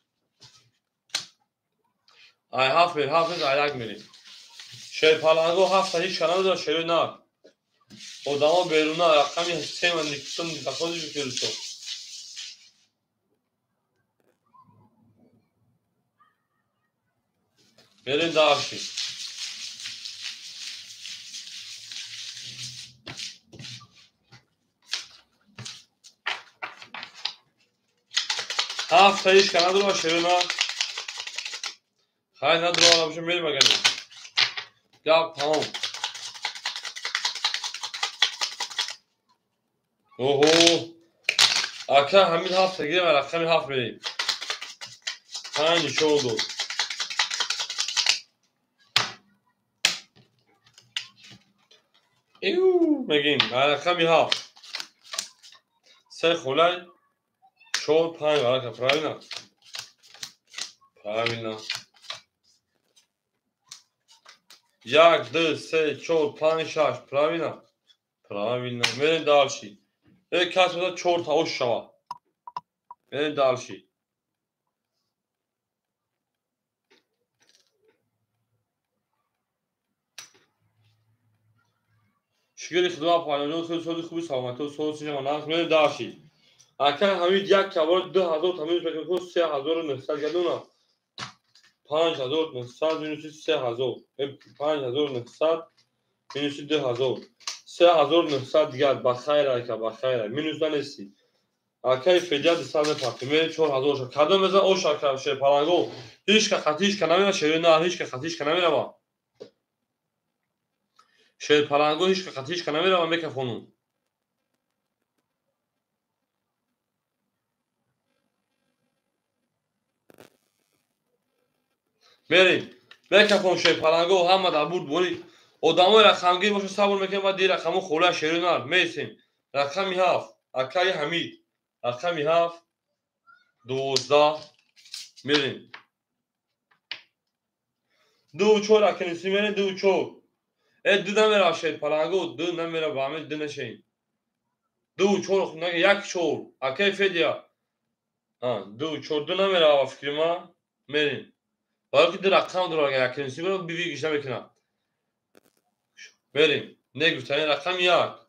ای 7 بیر 7 ایلاک میریم شپلنگو 7 هیچ کنه داره شرینار odama beruna raqami hissem niktum dafodi bikirto بریم دارشی هفت تایش کنه دو شیرنا خیلی ندارو آلا بشم بریم اگریم گاب تمام اوهو اکر همین هفت تگیریم رقمی هفت بریم 5 شد ایو میگیم رقمی هفت 3 خولای شد 5 برکه پراوینا یک دو سه چهار 5 6 پراوینا بریم دالشی یک کس بوده 4 تا اوش شوا بریم دالشی شکری خدا پایانجان سوزی خوبی سلامتی و سوزی جمعناست بریم دالشی اکر همین یک کبار 2,000 تمیز بکنم که 3,900 گردونه 5,900 minus 3,000 5,900 minus 2,000 3,900 دیگر بخیر که بخیر minus ننستی اکی فیدیت سال پاکیمه 4,000 شد کدام بزن او شکر شه پلنگو هیچ که خطیش که نمیره شیرین نه هیچ که خطیش که نمیره ما شیر پلنگو هیچ که نمیره و میکفونون. بریم میکفون شیر پلنگو همه در بود بونی آدمای رقمگیر باشه صبر میکنیم و دی رقمو خوله شیرینار میسیم. رقمی 7 اکای حمید رقمی 7 12 میریم 2 و 4 اکنیسی میریم 2 و 4 دو نمیره شیر پلنگو دو نمیره با همه دو نشین 2 و 4 نگه 1 4 اکای فدیا 2 و 4 دو نمیره و فکر ما میریم باید که دو رقم دو اگر اکنیسی برو بیوی گیشته میکنم بریم نگفتنی رقم 1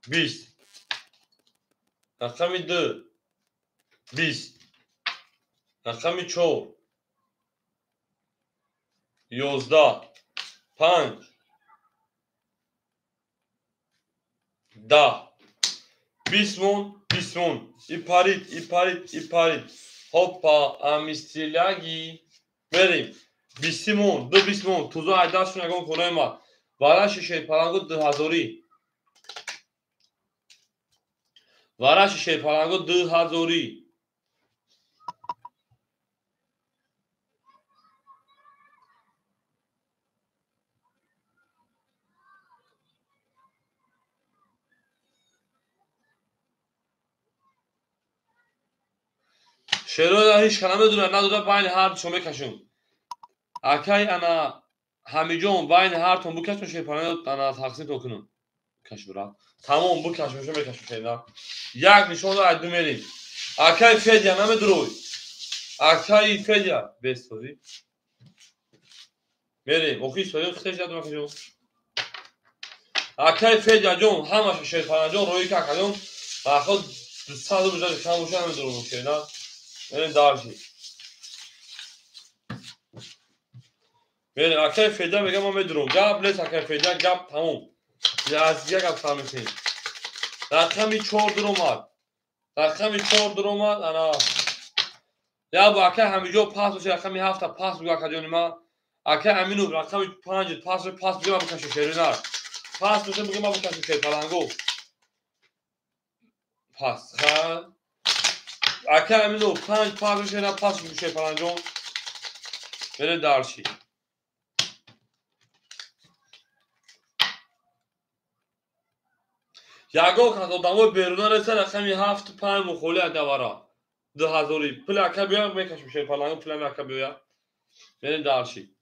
20 رقم 2 20 رقم 4 11 5 10 20 مون ایپارید هوپا امیستیلاگی بریم 20 مون 20 مون توزو عددشون نگاه کنه ما وارش شیر پلنگو 2000 وارش شیر پلنگو 2000 شیرو دا هیچ کلمه دونه نداره بین هر شما بکشون اکای انا همیجون بین هر تون بکشون شیر پلنگو انا تقسیم کنون کشورا تمام بکشون شما بکشون شیرنا یک نشون رو عدو میریم اکای فدیا نمیدروی اکای فدیا بستوری میریم اوکی سویم خیلی جدو مکشون اکای فدیا جون همش شیر پلنگو روی که کدوم خود صد بجای کم بوشه نمیدرو شیرنا میریم دارشی میریم اکای فدیا میگم ما میدروم گب لیت اکای فدیا گب تموم از یک گب فهمیسیم رقمی 4 در اومد رقمی 4 در اومد انا یا با اکای همیجو پاس بشه رقمی 7 پاس بگو اکا جونی ما اکای امینو رقمی 5 پاس بگو ما بکشو شیرینار پاس بشه بگو ما بکشو شیر پلنگو پاس خان اکای امینو 5 پاس بشه نه پاس بگو شیر پلنگو بره دارشی یاگو که دامو بیرون رسه رقمی 7 5 مخوله دوارا 2000 پل اکا بیا بکشو شیر پلنگو پل اکا بیا بره دارشی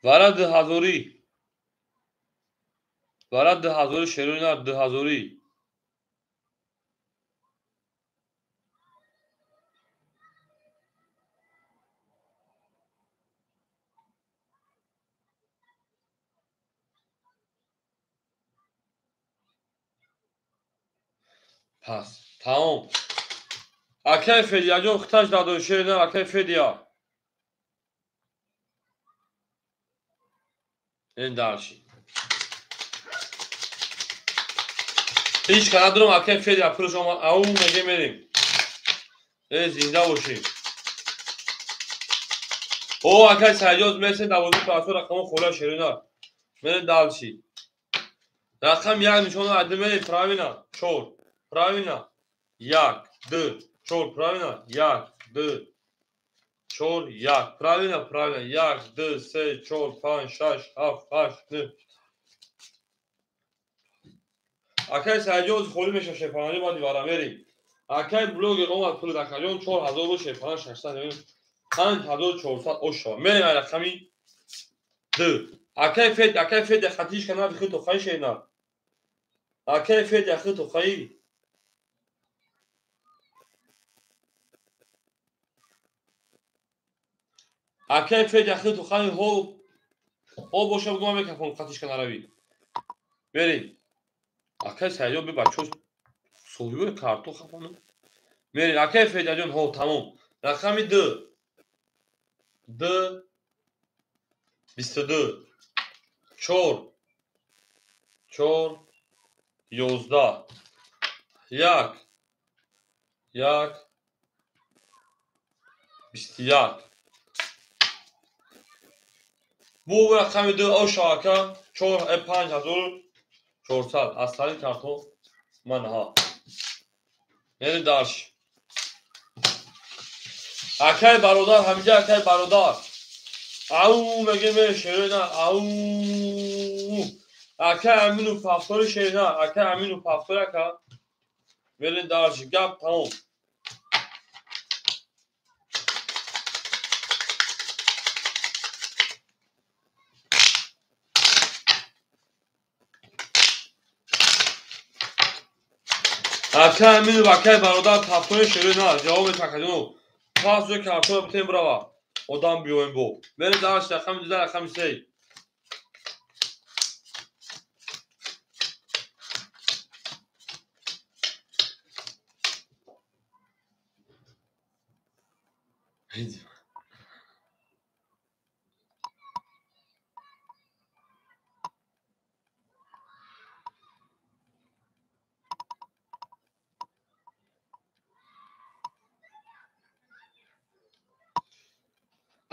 وارا 2000 وارا 2000 شیرینار 2000 پس تمام اکای فدیا جون ختاش دادو شیرینار اکای فدیا این دارشی هیچ که ندارم اکای فدیا پولش آمد اون میگه میریم زنده باشیم او اکای سجاد مثل 12 پاسو رقم خولا شیرینار میریم دارشی رقم یک نشون عدد میریم پراوینا چور پراوینا 1 2 چور پراوینا 1 2 چور 1 پراوینا 1 2 3 4 5 6 7 8 9 اکای سجاد خولی میشه شیپانی با دیوارا میریم اکای بلوگ قوم پول دکاجون 4000 رو شیپان 600 میریم 5400 اوشا میریم رقمی 2 اکای فید خطیش کنار بخی تو خواهی شینا اکای فید یخی تو خواهی اکای فید یخی تو خواهی هو باشه بگو من میکفون خطیش کنار بی میریم اکای سجاد بی بچه صحیبه کارتو خفانم میریم اکای فید جون هو تمام رقمی 2 2 22 4 4 11 1 1 21 bu رقم 2 او شاکه 5400 از طریق کارتون منها یعنی داشت اکای برادر همینجا اکای برادر او مگه میره شیرینه او اکای امینو پفتور شیرینه اکای امینو پفتور اکا میرین داشت گپ تموم اکای امینو و اکای برادر پفتور شیرینه جواب تکدونو پاس و کارتون بتیم بروا odam بیویم بو میرین داشت رقم 2 رقم 3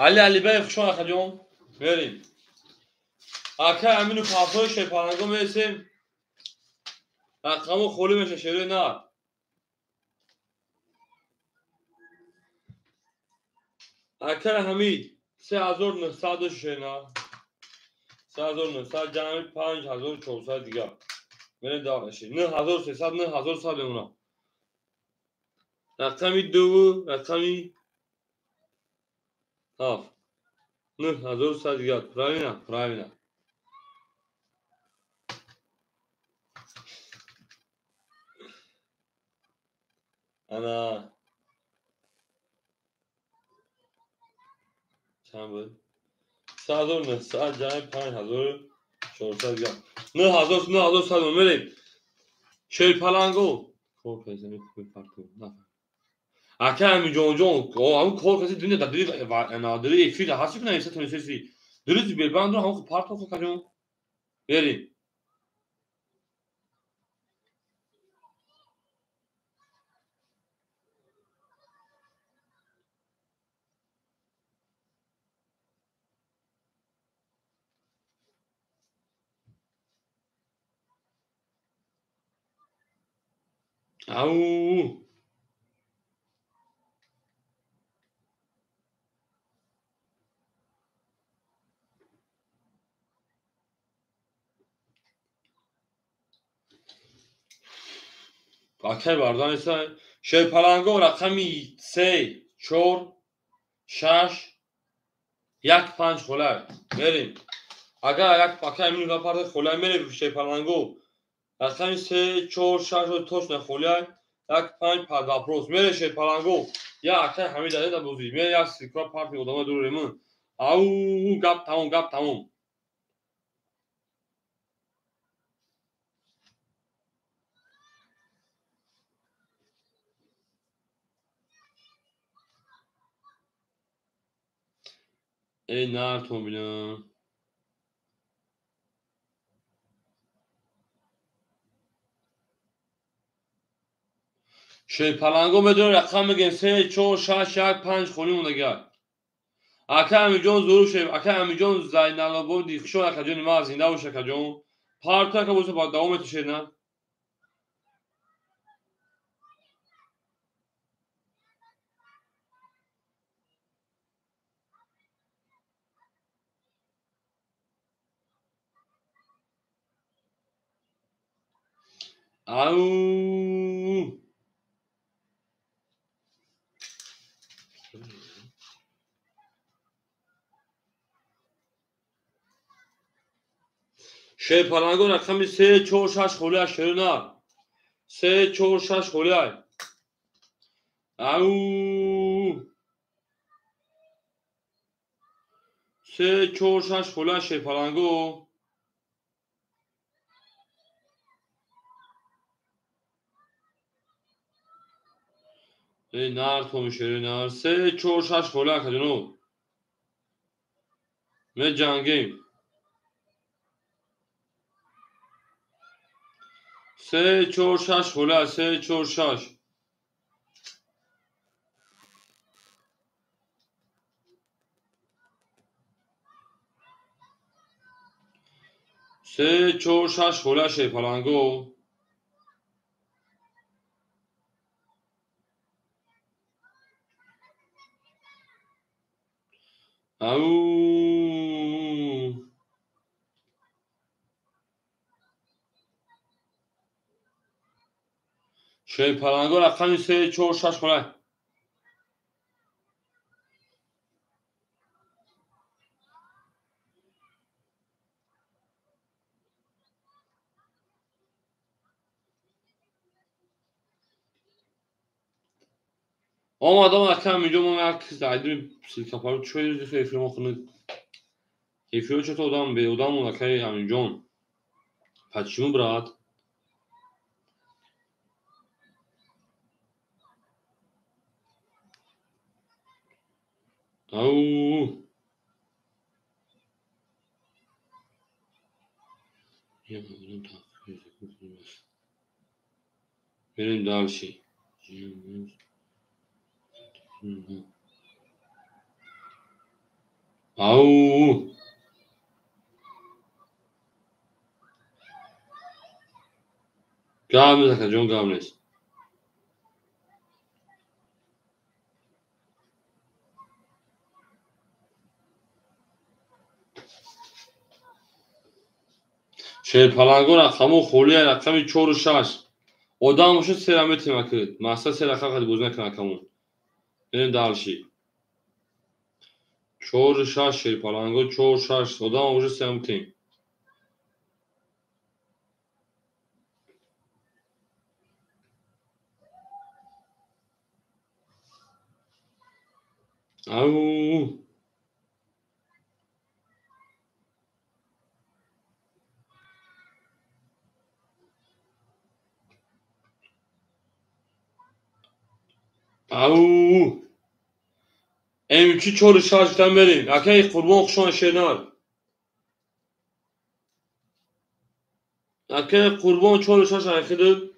علی بیف شو اخجون بریم اکای امینو پفتور شیپارنگو میرسیم رقمو خولی میشه شیرینه اکای حمید 3900 شیرینه 3900 جمع 5400 دیگه میره داغشی 9300 9100 بمونه رقمی 2 رقمی هاف 9100 دیگه پرایمینه انا چند بود 3900 جمع 5400 دیگه 9100 میریم شیر پلنگو کور پیزنی کوی پارتو نفر اکه همی جون همون کور کسی دونه دادری نادری فیل هستی کنه ایسا تونسیسی دریزی بیلبند رو همون پارتو خود کجون بریم او اکه بردان ایسا شیر پلنگو رقمی 3 4 6 1 5 خلای بریم اگر یک پاکه همین رو پارت خلای میره شیر پلنگو رقمی 3 4 6 رو توش نخولیای یک 5 پد واپروس میره شیر پلنگو یا اکه همین داده دا بوزی میره یک سیکرا پارتی ادامه دور ریمون او گپ تموم ای نرتون بینم شیر پلنگو بدون رقم بگین 3 4 6 1 5 خولی مونده گر اکه همین جون زورو شیر اکه همین جون زاینالا بودی خشو اکه جون ما زنده و شکه جون پارتا که بوسه با دوام تو شیر نه او شیر پلنگو رقمی 3 4 6 خولی شیر نه 3 4 6 خولی او 3 4 6 خولی شیر پلنگو ای نر تو میشه نر 3 4 6 خولی اکه جونو من جنگیم 3 4 6 خوله 3 4 6 3 4 6 خوله شه پلنگو او شه پلنگو رقم 3 4 6 خوله Olmadı akşam videomu herkes aydın kapalı çözdü film okunu. Keyfi çok odam be odam mı akay yani John. Почему брат? Ау. Benim daha bir şey. Au. Gamles akay John Gamles. پلنگو رقمو خولی رقمی 4 و 6 odam şu selametim akı. Masa selaka hadi bozmak rakamı. Benim daha bir şey. 4 و 6 پلنگو 4 و 6 odam şu selametim. Au. Au. M2 çoru şarjdan verin. Akay kurban okşan şener. Akay kurban çoru şarj akıdır.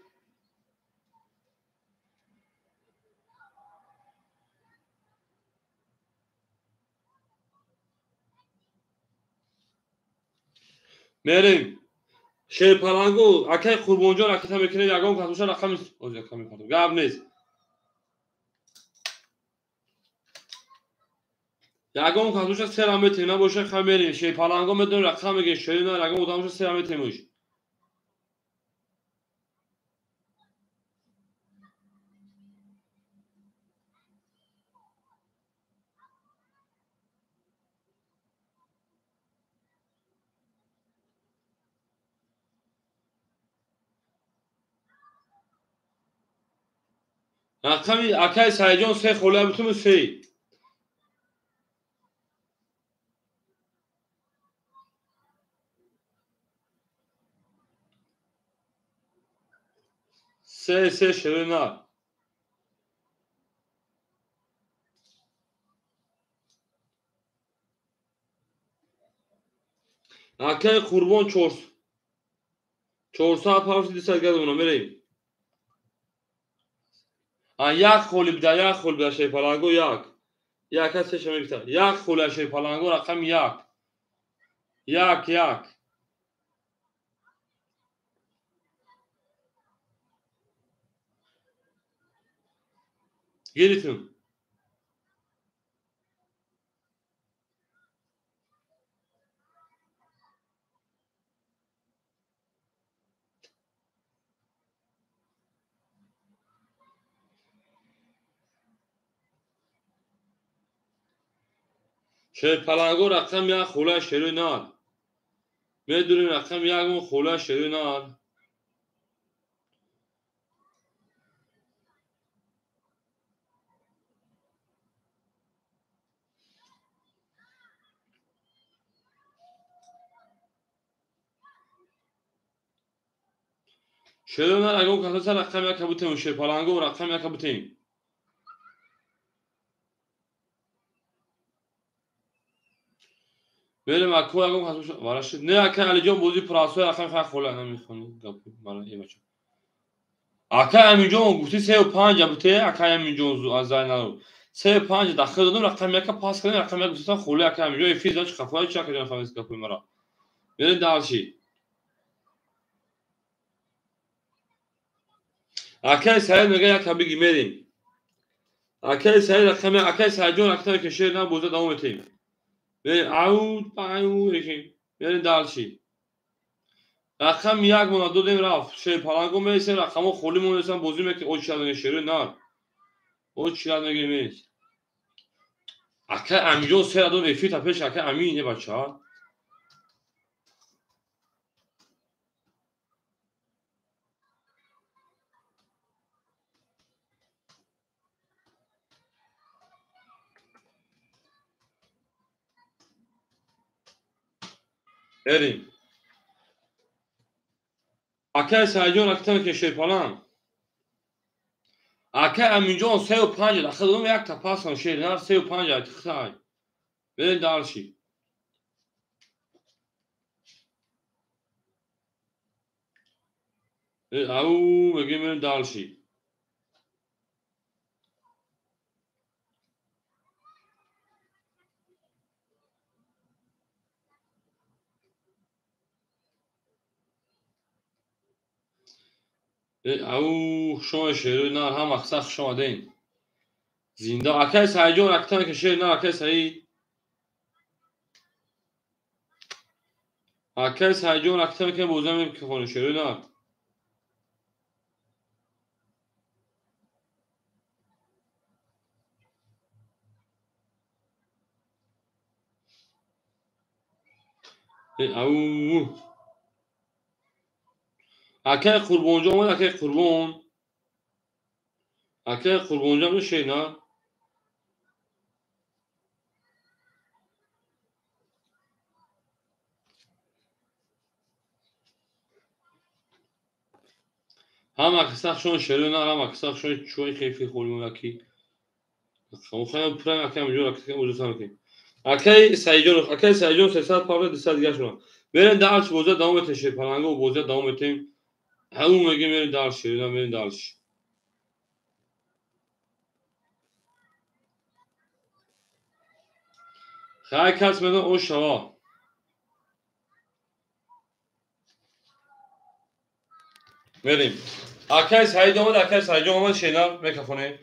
Merim. Palango akay kurbanca rakita mekine yagam katuşa rakam olacak kamı katı. Gabnez. Yagam katuşa selametim ne boşa kamerin. Palango medon rakam geçiyor. Ne yagam odamuşa selametimmiş. Rakami akay saycan se khola bütün se. Se şerina. Akay kurban çors. Çorsa parçası disel ona vereyim. Yak kholi bida palango yak. Yak hasta şeme bita. Yak kholi palango rakam yak. Yak. Geritim. Palango rakam yak kholi şerinar. Meduni rakam yak mu kholi şerinar. Şerinar agam katasa rakam yak kabutem. Palango rakam yak kabutem. بریم اکو اگم خاطر شد وارش نه اکه علی جان بودی پراسو اخر خیلی خوله نمیخونی گپ برای این بچه اکه امین جان گفتی 35 بوده اکه امین جان از زاینالو 35 داخل دادم رقم یک پاس کردم رقم یک گفتم خوله اکه امین جان فیز داشت خفای چه که جان فهمیز گپ مرا بریم دالشی اکه سعید میگه یک بگی میریم اکه سعید رقم اکه سعید جان اکه که شیر نه بوده دوام تیم بریم عود بریم دالشی رقم یک مون دو دیم رفت شیر پلنگو میسه رقمو خولی مون رسن بازی میکنه او چیزا شیر نه او چیزا نگیمیز اکه امجو سه دو افی تا پیش اکه امینه بچه‌ها بریم اکه سایجون اکتن که شیر پلنگ اکه امینجو 35 داخل دوم یک تا پاس کن شیر نه 35 اتخای بریم دالشی او میگیم بریم دالشی او شما شیر نه هم اخسخ شما دین زنده اکه سایجون اکتن که شیر نه اکه سعید اکه سایجون اکتن که بوزم که خون شیر نه او اکه قربان جان اکه قربان اکه قربان جان شیر نه هم اکسخ شما شیر نه هم اکسخ شما چوی خیفی خولی اکی خب خیلی پرام اکه امجو اکه موجود سامکی اکه سایجون 300 پاور 200 دیگه شما بریم دالش بوزه دوام تشه پلنگو و بوزه دوام تیم همون میگیم بریم دالش بریم دالش خیلی کس میدن او شوا بریم اکه سایجون آمد شینا میکفونه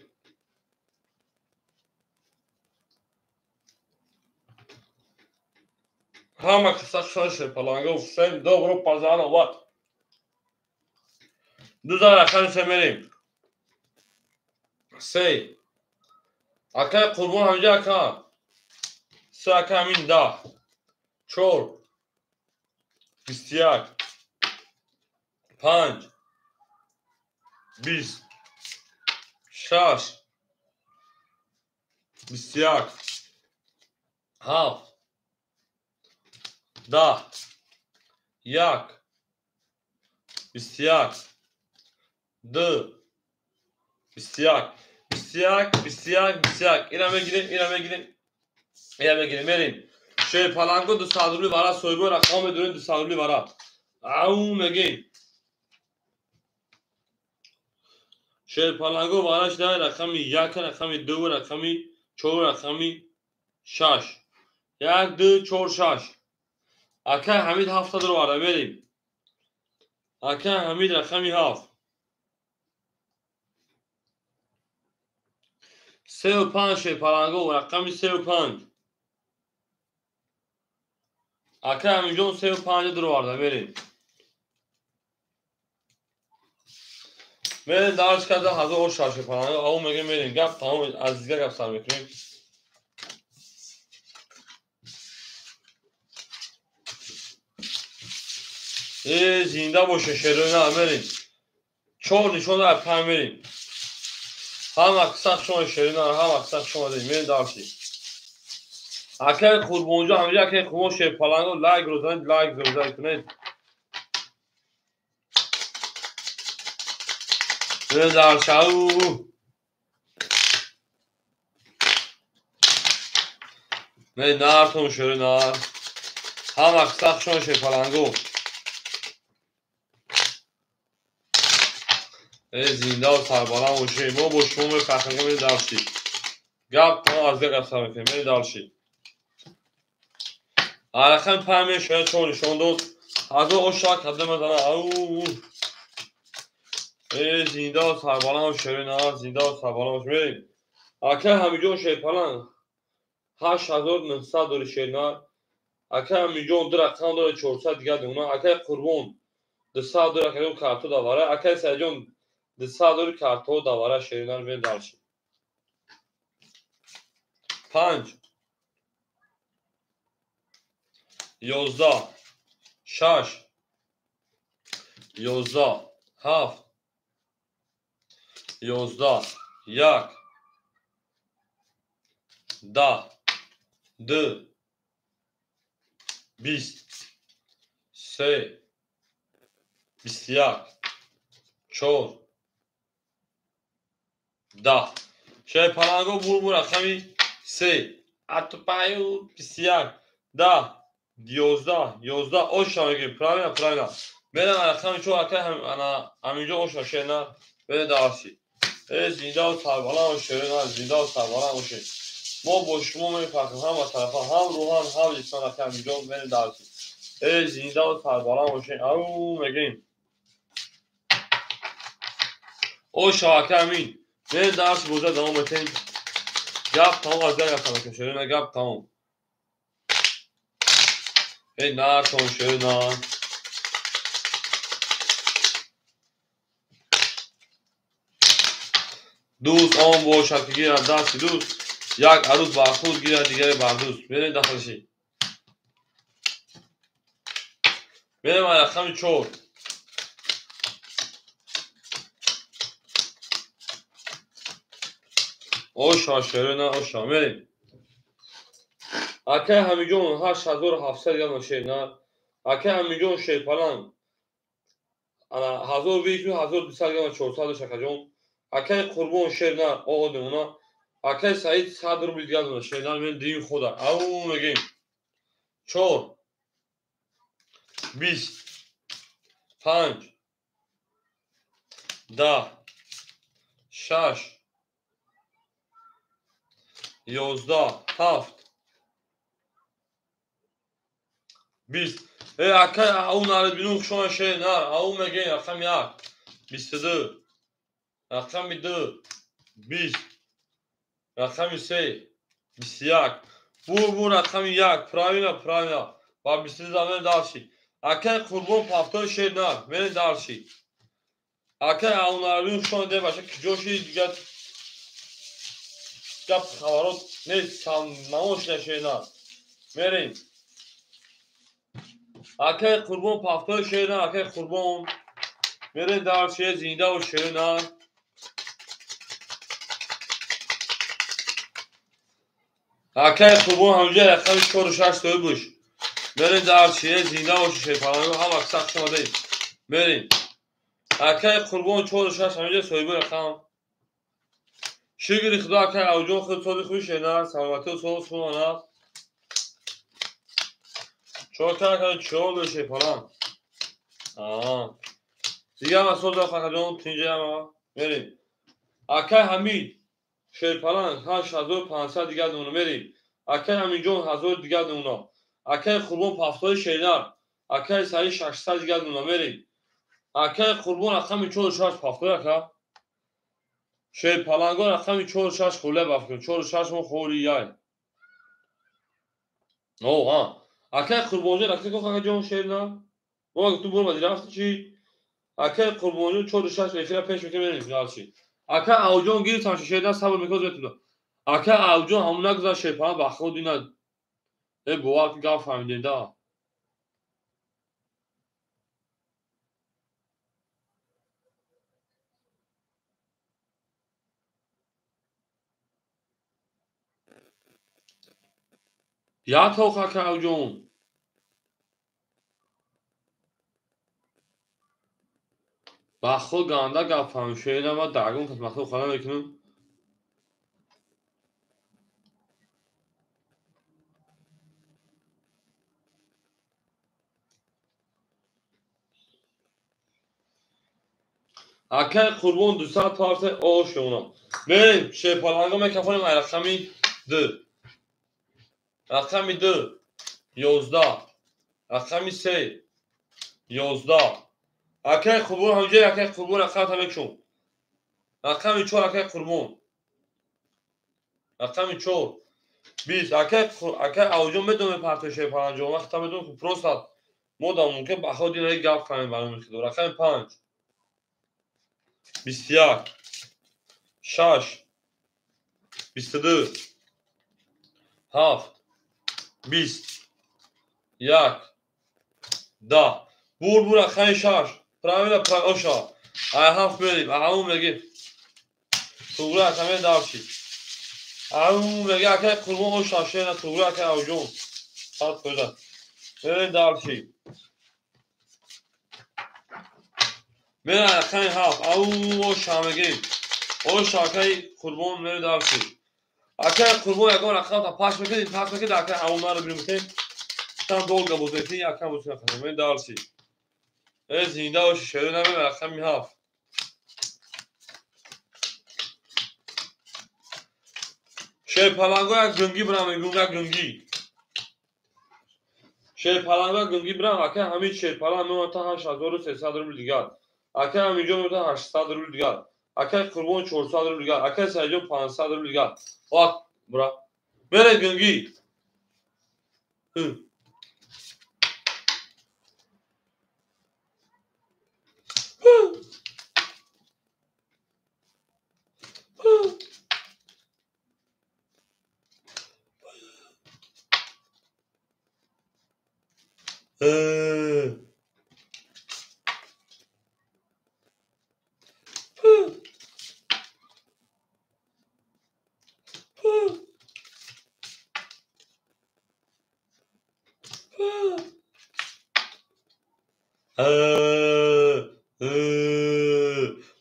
هم اکسخ شما پلنگو سیم دو برو پازان آباد 2000 اخر سمریم سی اکه قربان همجا اکه سه اکه همین 10 4 21 5 20 6 21 7 10 1 21 2 21 اینا بگیریم بریم شیر پلنگو 200 روبلی برا سویگو رقم دوریم 200 روبلی برا او میگیم شیر پلنگو براش ده رقمی 1 رقمی 2 رقمی 4 رقمی 6 1 2 4 6 اکه حمید 70 رو برا بریم اکه حمید رقمی 7 35 شیر پلنگو رقمی 35 اکه همینجون 35 درو برا بریم بریم دارش کرده هزار او شاشه پلنگو او میگه بریم گپ تمام از دیگه گپ سر میکنیم زنده باشه شیرون نه بریم 4 نشون در پنج بریم هم اکسخ شما شیرون نه هم اکسخ شما دیم بریم دارشی اکه قربونجا همینجا اکه قربون شیر پلنگو لایک روزانید لایک زوزایی کنید بریم دارشی بریم نارتون شیرون نه هم اکساق شون شیپالنگو زنده و سربالان باشه ما با شما بفرخنگه بری دارشی گب تا از دیگه قصه میکنیم بری دارشی عرقم پهمه شاید چون نشون داد از او شاک حده مزنه او زنده و سربالان باشه نه زنده و سربالان باشه بریم اکه همیجون شیپالن 8900 داری شیرنار اکه همیجون در اکان داره 400 دیگه دونا اکه قربون 200 داره که کارتو داره اکه سجون 200 داری کارتو داره شیرنار بری دارشی 5 11 6 11 7 11 1 10 2 20 3 21 4 10 شیپالنگو بور رقمی 3 اتپایو 21 10 11 اوشا میگیم پراوینا برم رقمی چون اکه همینجا اوشا شیرنا بره دارشی زنده و سربالان و شیرنا زنده و سربالان و شیر ما با شما میفرقیم هم از طرفا هم روحان هم جسمان اکه همینجا بره دارشی زنده و سربالان و شیر او میگیم اوشا اکه همین بره دارشی بوزه دوام بتین گب تمام از دیگه رقم میکنم شیرنا گب تمام نار کن شیرنا دوست آن باشد که گیرد دست دوست یک عروس بر خود گیرد دیگری بر دوست برید داخلشی بریم رقم 4 اوشا شیرنا اوشا بریم اکه همیجون 8700 گرم شیرنا اکه همیجون شیپالان 1200 گرم 400 شکجون اکه قربون شیرنا او دمونا اکه سعید 100 روبل گرم شیرنا من دیم خودا او میگیم 4 20 5 10 6 11 7 20 اکه او نارد بینو شون شیرنا او میگیم رقم 1 22 رقم 2 20 رقم 3 21 بو رقم 1 پراوینا با 22 زمان دارشی اکه قربون پافتو شیرنا من دارشی اکه او نارد شون ده باشه که جوشی دیگه گپ خبرات نیست نموش نشیرنا میریم اکه قربون پافتو شیرنا اکه قربون میرین دارشی زنده و شیرنا اکه قربون همونجا رقم 4 و 6 توی بوش میرین دارشی زنده و شیپالنگو هم اکساق شما دید میرین اکه قربون 4 و 6 همونجا سویبو رقم شگری خدا اکه اوجون خود صدی خوی شیرنا سلامتی و صدی سلامانا چوکه اکه 4 و شیپالان دیگه هم از صدی اکه جون تینجه هم میرین اکه همین شیرپالان 8500 دیگه دونه میریم اکه همینجون 1000 دیگه دونه اکه قربون پافتای شیرنار اکه سری 600 دیگه دونه میریم اکه قربون رقم 46 پافتای اکه شیرپالانگو رقم 46 خوله بافکن 46 مون خوری یای او ها اکه قربونجو رقم که جون شیرنار ما تو برو مدی رفتی چی اکه قربونجو 46 رفیق پیش میکنه میریم دالشی اکه اوجون گیر تاش شیرنار صبر میکنه بتونه اکه اوجون همونا گذار شیرپالان با خود اینا بوات گاو فهمیدین دا یا توخا که اوجون با خود گانده گاو فهمید شیرنا ما درگون کس مخلوق خواهد میکنم اکه قربون 200 پارت آش اونا بریم شیپالانگا میکفانیم رقمی 2 رقمی 2 11 رقمی 3 11 اکه قربون همینجا اکه قربون رقم تمیکشون رقمی 4 اکه قربون رقمی 4 20 اکه اوجون بدون پارت شیپالانجا وقتا بدون که پروستات مودم ممکن بخواد این یک گفت کنیم برای میخواد رقم 5 21 6 22 7 20 1 10 بور رقم 6 پرامیلا پراوشا ای هفت بریم اون میگه تو رقم دارشی اون میگه اگه قربون او شاشه نه تو رقم اوجون صد کجا بریم دارشی بریم رقم هفت او شامگی او شاکه قربون میره دارشی اگه قربون اگه رقم تا پاش میکنید پاش میکنید اگه اون رو بریم tam dolga buzeti yakam buzeti khame dalsi zinda o shere name raqam haf shepalango yak gungi bram gunga gungi shepalango gungi bram aka hamin shepalan no ta 8300 rubl digar aka haminjo no ta 800 rubl digar aka qurbon 400 rubl digar aka sajo 500 rubl digar vaq bra mere gungi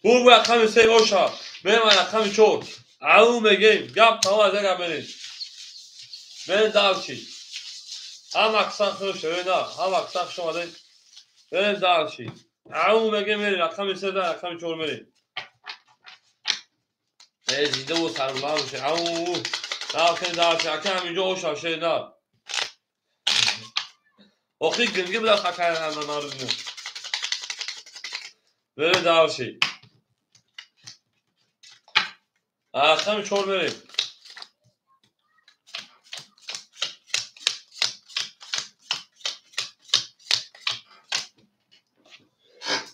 bu raqam ise o'sha men raqam 4 au megim gap tamam aka berin men dalchi ham aqsan xo'sh o'yna ham aqsan shomade men dalchi au megim men raqam ise da raqam 4 merin zinde o sarmam شه au raqam dalchi aka همینجا o'sha shayna oxi günge bilan xakarlardan narızını böyle dalchi raqam 4 merin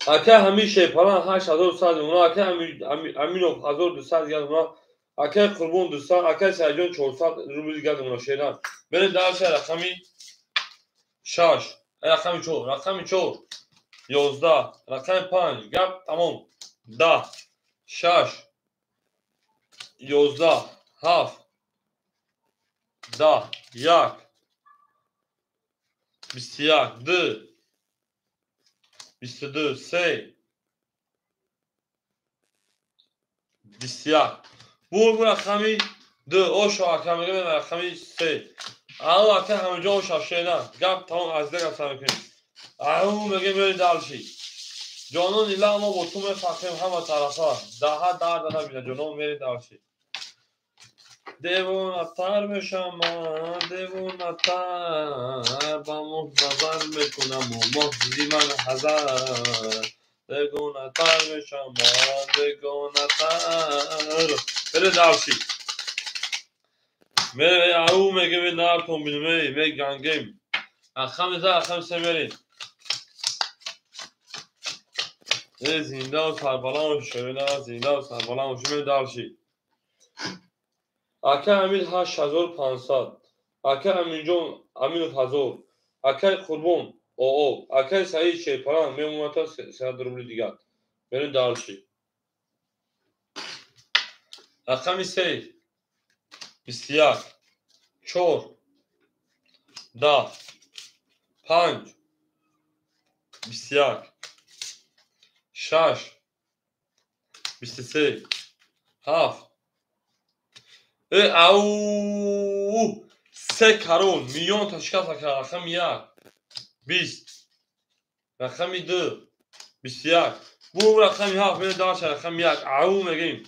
اکه همیشه پران 8100 اونا اکه امینو 1200 گرد اونا اکه قربون 200 اکه سجون 400 روبل گرد اونا شیران بریم درش رقمی 6 رقمی 4 رقمی 4 11 رقمی 5 گپ تمام 10 6 11 7 10 1 21 2 22 3 21 bu raqami 2 o şakamiga men raqami 3 او اکه همینجا و شاشه نه گپ تمام از دیگه سر کنیم او میگه برید دلشی جانون ایلا ما با تو میفخیم همه طرفا ده نبینه جانون برید دلشی دیوونتر میشم من دیوونتر با محتضر میکنم و محضی من حضر دیوونتر میشم من دیوونتر برید دلشی او میگه می نرتون بیلمه می گنگیم اخم زه اخم سمرین زنده و سربلان شویده زنده و سربلان شویده دلشی اکه امید 8500 اکه امینجون امینو فضول اکه قربون او اکه سعید شیپران میمونتا 300 روبل دیگر برین دلشی اخمی 3 21 4 10 5 21 6 23 7 او 3 کرون میلیون تا شکست کرد رقم 1 20 رقم 2 21 بو رقم هفت میره دارش رقم یک عو میگیم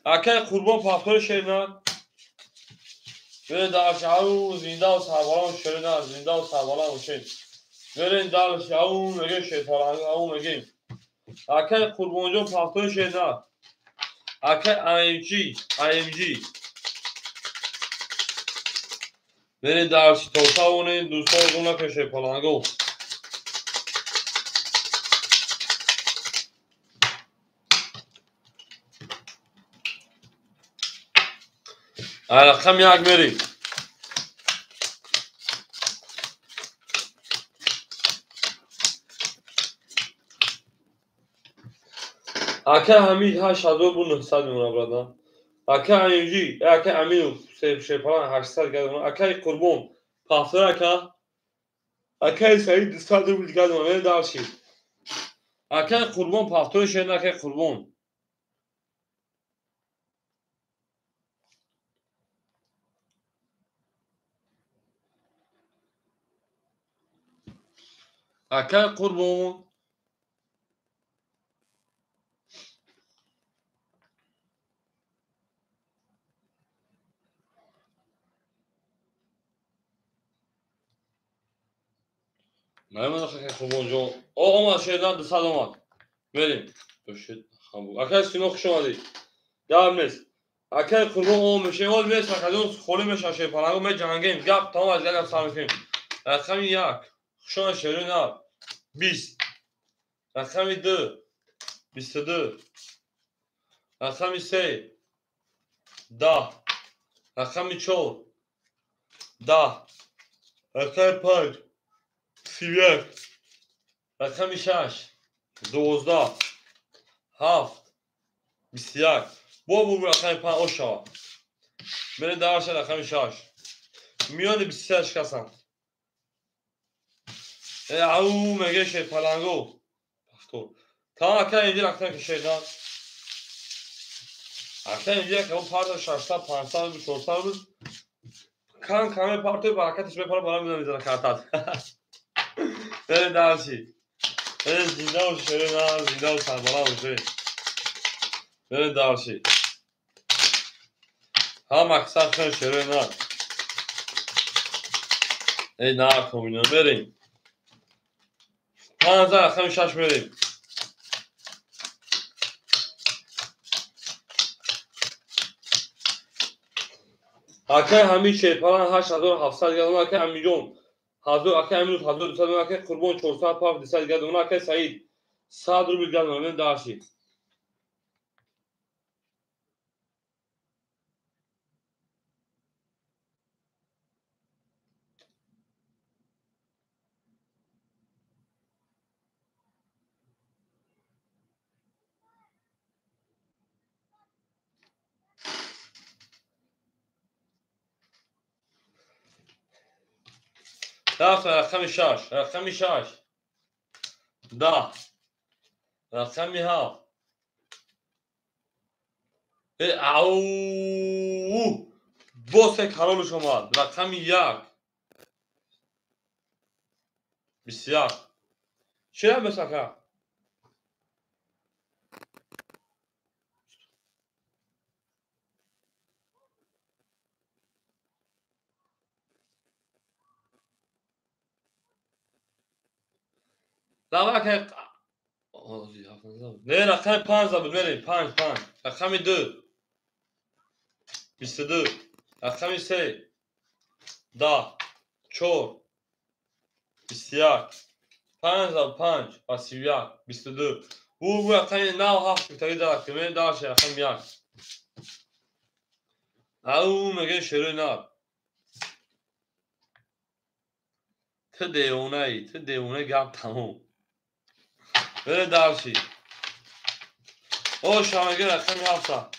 اکه قربان پاکتور شیرنا میره دارش عو زنده و سربالان شیرنا زنده و سربالان شیر میره دارش عو میگه شیطان عو میگیم اکه قربان جون پاکتور شیرنا اکه IMG میره دارش توسا اونه دوستا اونه که شیطانگو رقم یک میریم اکه همین 8900 میمونه برادر اکه IMG اکه امینو شیطان 800 گردونه اکه قربان پاکتور اکه سعید 200 روبل گردونه میره دارشی اکه قربان پاکتور شیرنا اکه قربان اکه قربان نمیدونم اکه قربان جو آمد شیرنا 200 آمد بریم بشید خب اکه سینو خوش اومدی دام نیست اکه قربان اون میشه اول میشه اکه خولی میشه شیطان می جنگیم گپ تمام از گلم سالفیم رقم یک خوشان شیرنا 20 رقم 2 22 رقم 3 10 رقم 4 10 رقم 5 31 رقم 6 12 7 21 بو رقم 5 اوشا میره دارش رقم 6 میان 26 کسان او میگه شی پلنگو تو تا اکه اینجا رقم که شیدان اکه اینجا که اون پارت 600 500 بود 400 بود کان کامل پارت برکتش بپره بالا میزنه کارتات میره دارشی زنده و شیرنا زنده و سربالا و شیر میره دارشی هم اکثر خیلی شیرنا ای نه کمینا بریم 5000 رقم 6 میریم اکه همین شیطان 8700 گردونه اکه همین جون حضور اکه همین 1200 اکه قربان 400 پاک 200 گردونه اکه سعید 100 روبل گردونه داشتی رفت رقم 6 رقم 6 10 رقم 7 او بوسه کارولش اومد رقم 1 بسیار چرا بسکه دعوا که نه رقم 5 بود بریم 5 رقم 2 22 رقم 3 10 4 21 5 و 31 22 او رقم 9 7 میتونی دارد که من داشت رقم 1 او میگه شروع نه تو دیونه گم تموم بره دارشی او شامگه رقم 7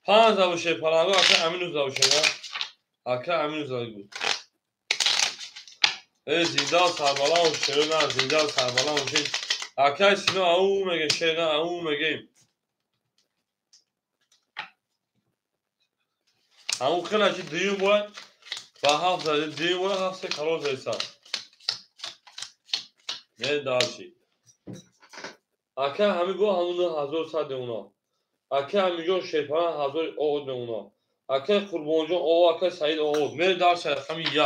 5 باشه پلنگو اکه امینو باشه نه اکه امینو بود زنده و سربالا و شروع نه زنده و سربالا و شیر اکه سینو او میگه شیر نه او میگه همون خیلی چی دیون باید و 7 زده دیون باید 7 کالور زده سر نه دارشی اکه همیگو همون هزار صد اونا اکه همیگو شیپران هزار آود اونا اکه قربان جان او اکه سعید آود میره درس رقم یک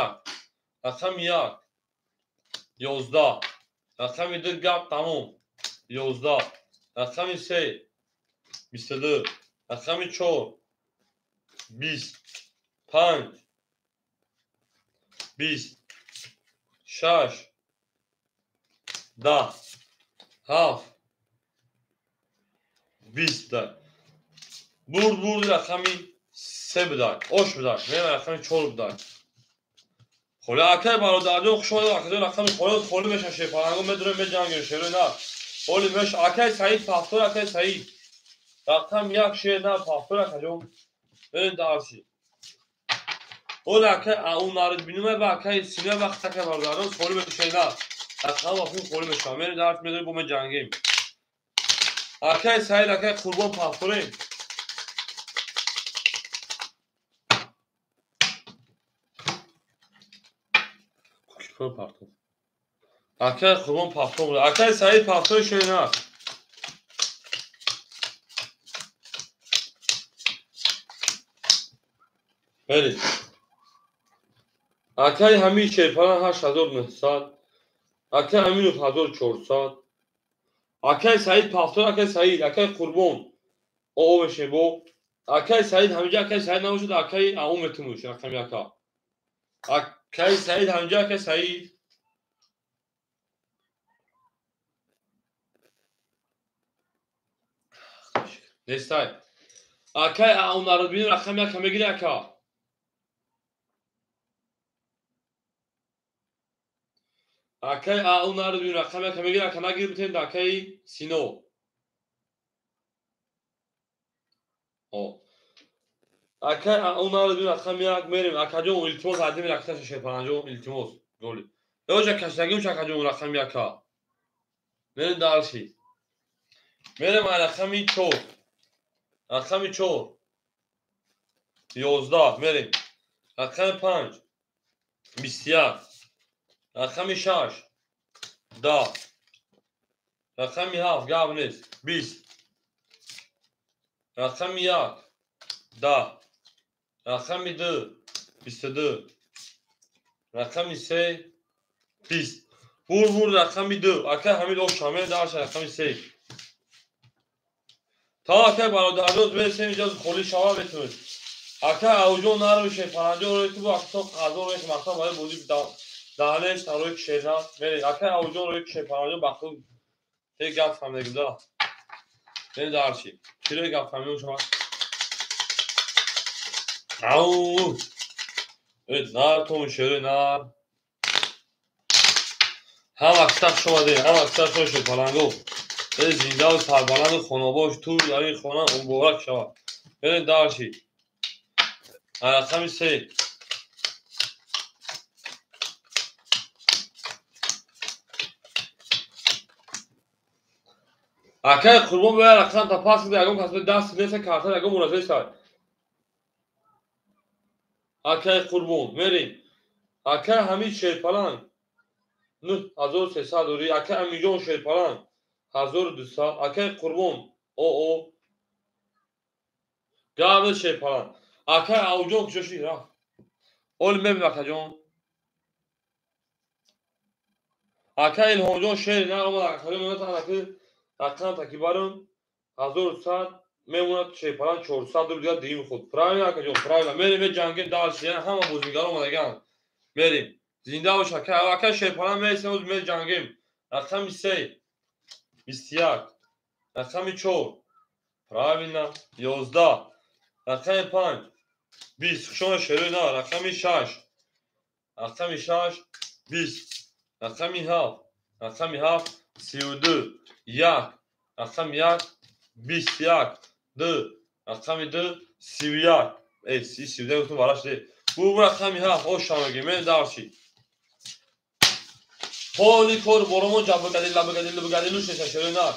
رقم یک 11 رقم دو گپ تموم 11 رقم سه 22 رقم 4 25 20 6 10 7 20 برد رقمی 3 بدار osh بدار نه رقمی 4 بدار خلا اکه برادران خوشحال اکه رقمی خالی بشه شفاعت میدونم به جنگ شروع نه ولی مش اکه سعید فافتور اکه سعید رقم یک شیر نه فافتور اکه جون برین درسی اون اکه اون نارد بینیم با اکه سینه وقت که برادران خالی بشه نه رقم افون خالی بشه برین درس میدونم با من جنگیم اکه سعید اکه قربان فافتوریم کیفر پارتو اکه قربان فافتور اکه سعید فافتور شیر نه برید اکه همین شیپران 8900 اکه همین 1400 اکه سعید پافتور اکه سعید اکه قربان او بشه بو اکه سعید همینجا اکه سعید نموشد اکه اون متموش رقم یکا اکه سعید همینجا اکه سعید نستای اکه اون نارد بینیم رقم یکا میگیری اکا اکه اون نارد بینیم رقم یکا میگیری اکا نگیر بتین اکه سینو اکه اون نارد بینیم رقم یک میریم اکا جون التماس عدیم رقم شیپران جون التماس گولی اوجا کشتگیم چه اکا جون رقم یکا میریم دارشی میریم رقمی 4 رقمی 4 11 میریم رقم 5 21 رقم 6 10 رقم 7 گاب نیست 20 رقم 1 10 رقم 2 22 رقم 3 20 بور رقم 2 اکه همین او شامل داشت رقم 3 تا اکه برادران برسیم اینجا خالی شما بتونید اکه اوجو نارو شه فرانجو رو تو وقت قضا رو که مثلا باید بودی دانش تروی شیرنا میری اکه اوجو رو که فرانجو بخو یک گپ فهمیدم دا این دارچی چیره گپ فهمیدم شما او نار تو شیره نار هم اکتر شما دی هم اکتر شما شد فرانجو برای زنده و سربلند خانواباش تو در این خانه مبارک شود برین دارچی رقم 3 اکه قربان به رقم تا پاس بده اگم کسب دست نیست کارتر اگم مناسب شد اکه قربان میریم اکه همین شیرپلنگ 9300 دوری اکه امیجون شیرپلنگ 1200 اکه قربان او گاب شیرپلنگ اکه اوجون کشی را اول میبینم اکه جون اکه الهام جون شیر نه اومد اکه منو اکه رقم تکیبارم 1100 میموند شیرپلنگ 400 دور دیگه دیم خود پرایم اکه جون پرایم میریم جنگی دالش یعنی همه بزرگان اومدگان میریم زنده باش اکه شیرپلنگ میرسیم از می جنگیم رقم 3 21 رقم 4 правильно 11 رقم 5 20 شما شروع نه رقم 6 رقم 6 20 رقم 7 رقم 7 32 1 رقم 1 21 2 رقم 2 31 ای 32 گفتم براش دی bu رقم 7 o şamı gibi darşi Holy kor boromo cabıgadillu şeşeşerina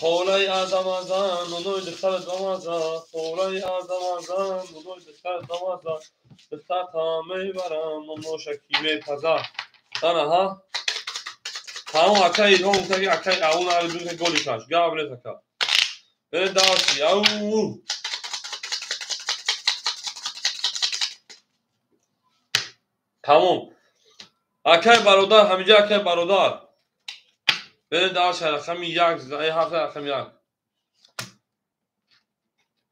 Kolay azamazan onu dikkat damaza Kolay azamazan onu dikkat damaza Dikkat tamey varan onu şekime taza Sana ha تمام اکای ایلهام گفته که اکای اون رو که گلی شاش گاب نتاکا بره دارسی او تمام اکای برادر همینجا اکای برادر بره دارش رقم یک ای هفت رقم یک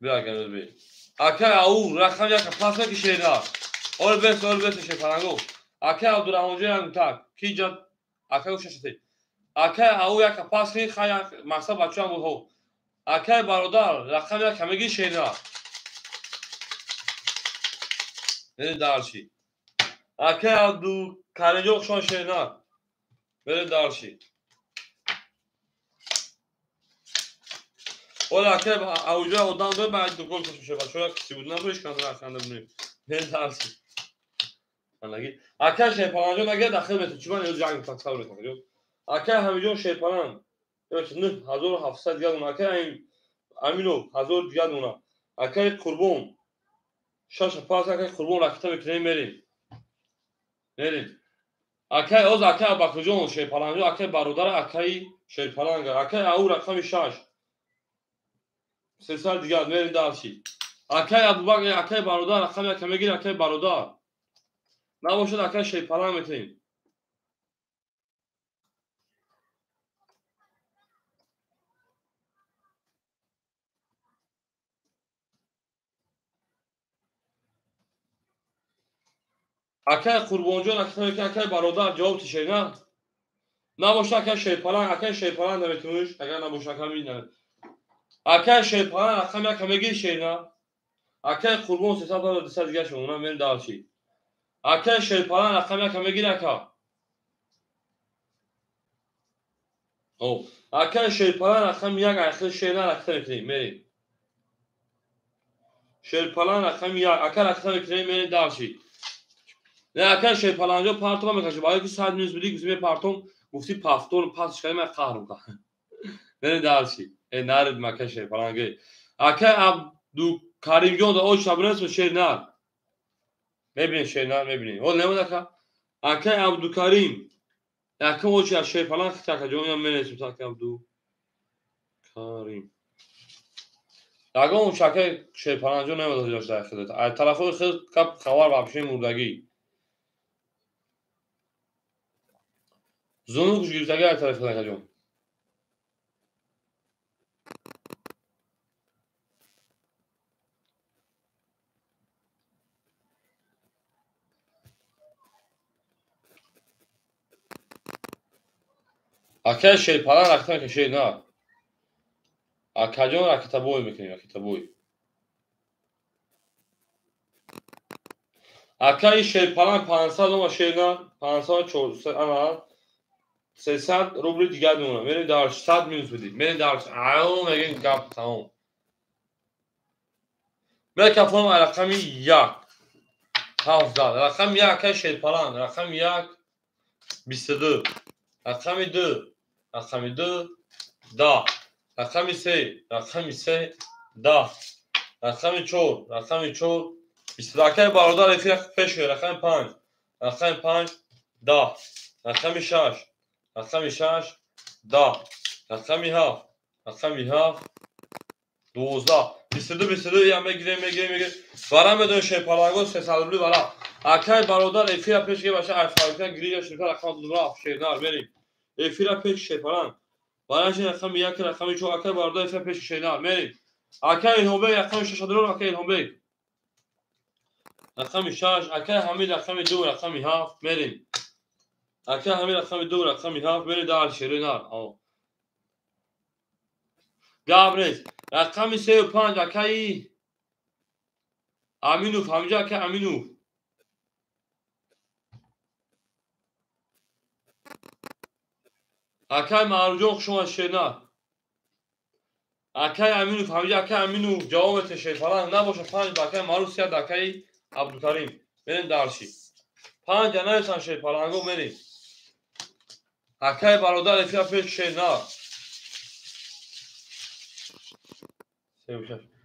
بیا گنوز بی اکای او رقم یک پاس که شیدا اول بس شفرانگو اکای عبدالرحمن جان تاک کی جان اکای ششتی اکای او یک پاس که خیا مقصد بچه‌ام بود اکای برادر رقم یک همگی شیدا بره دارشی اکای عبدو کارنجو شون شیدا بره دارشی ولی که اوجه آدم دو بعد دو گل کشیده باشه شاید کسی بود نبودش که اندر خنده بودیم نه ترسی من نگی اکه شیپانجو نگه داخل بده چی من جنگ تصور کنم اکه همینجور شیپان نه 1700 گرم اکه این امینو 1000 گرم اونا اکه قربون شش پاس اکه قربون رکته میکنیم میریم اکه از اکه باکوجون شیپانجو اکه برادر اکه شیپانجو اکه او رقم 6 سه سال دیگه میریم دارشی اکای ابوبکر اکای برادر رقم یک میگیره اکای برادر نباشد اکای شیپران میتونیم اکای قربانجان اکای برادر جواب چیه نه نباشه اکای شیپران نمیتونیش اگر نباشه اکای میدن اکای شیپران رقم یک میگیره شی نه اکای قربان 300 دیگه شون من دارشی اکای شیپران رقم یک میگیره اکا او اکای شیپران رقم یک اخر شی نه رقم میتونیم میریم شیپران رقم یک اکای رقم میتونیم میریم دارشی نه اکای شیپرانجا پارتون میکشه باید که 100 میز بدی گفتم پارتون گفتی پافتون پاسش کردم من قهر میکنم نه دارشی نرد مکه شیپرانگی اکای عبدو کریم جان او شبرس و شیرنار میبینی شیرنار میبینی اول نمود اکای عبدو کریم اکای او چه شیپران خطا جون یا من اسم اکای عبدو کریم اگه اون شکای شیپرانجا نمود داشت در خودت از طرفای خود کپ خوار بابشه مردگی زونو گیرتگی از طرف خود جون اکای شیپران رقم که شیرنار اکای جون را کتابوی میکنیم کتابوی اکای شیپران 500 و شیرنار 500 400 انا 300 روبل دیگه دونه میریم در 100 مینوس بدیم میریم در اون میگیم گپ تمام میره کفام رقم 1 17 رقم 1 اکای شیپران رقم 1 22 رقم 2 رقم 2 10 رقم 3 رقم 3 10 رقم 4 رقم 4 20 رقم برادر رفیق پیش رقم 5 رقم 5 10 رقم 6 رقم 6 10 رقم 7 رقم 7 12 22 یا میگیره برام بدون شیپالانگو 300 روبل برام اکای برادر رفیق پیش که باشه افریقا گریش رقم 2 را شیرنار بریم رفیق پیش شیپالان بالاش رقم 1 رقم 4 اکای برادر رفیق پیش شیرنار میریم اکای الهام رقم 6 درو اکای الهام رقم 6 اکای حمید رقم 2 رقم 7 میریم اکای حمید رقم 2 رقم 7 میریم در شیرنار او گابریز رقم 35 اکای امینو همینجا اکای امینو اکای معروجون شما شیرنار اکای امینو همینجا اکای امینو جواب شیپالان نباشه 5 اکای معروف سیاد اکای عبدالکریم میریم درشی 5 نایسان شیپالانگو میریم اکای برادر رفیق پیش شیرنار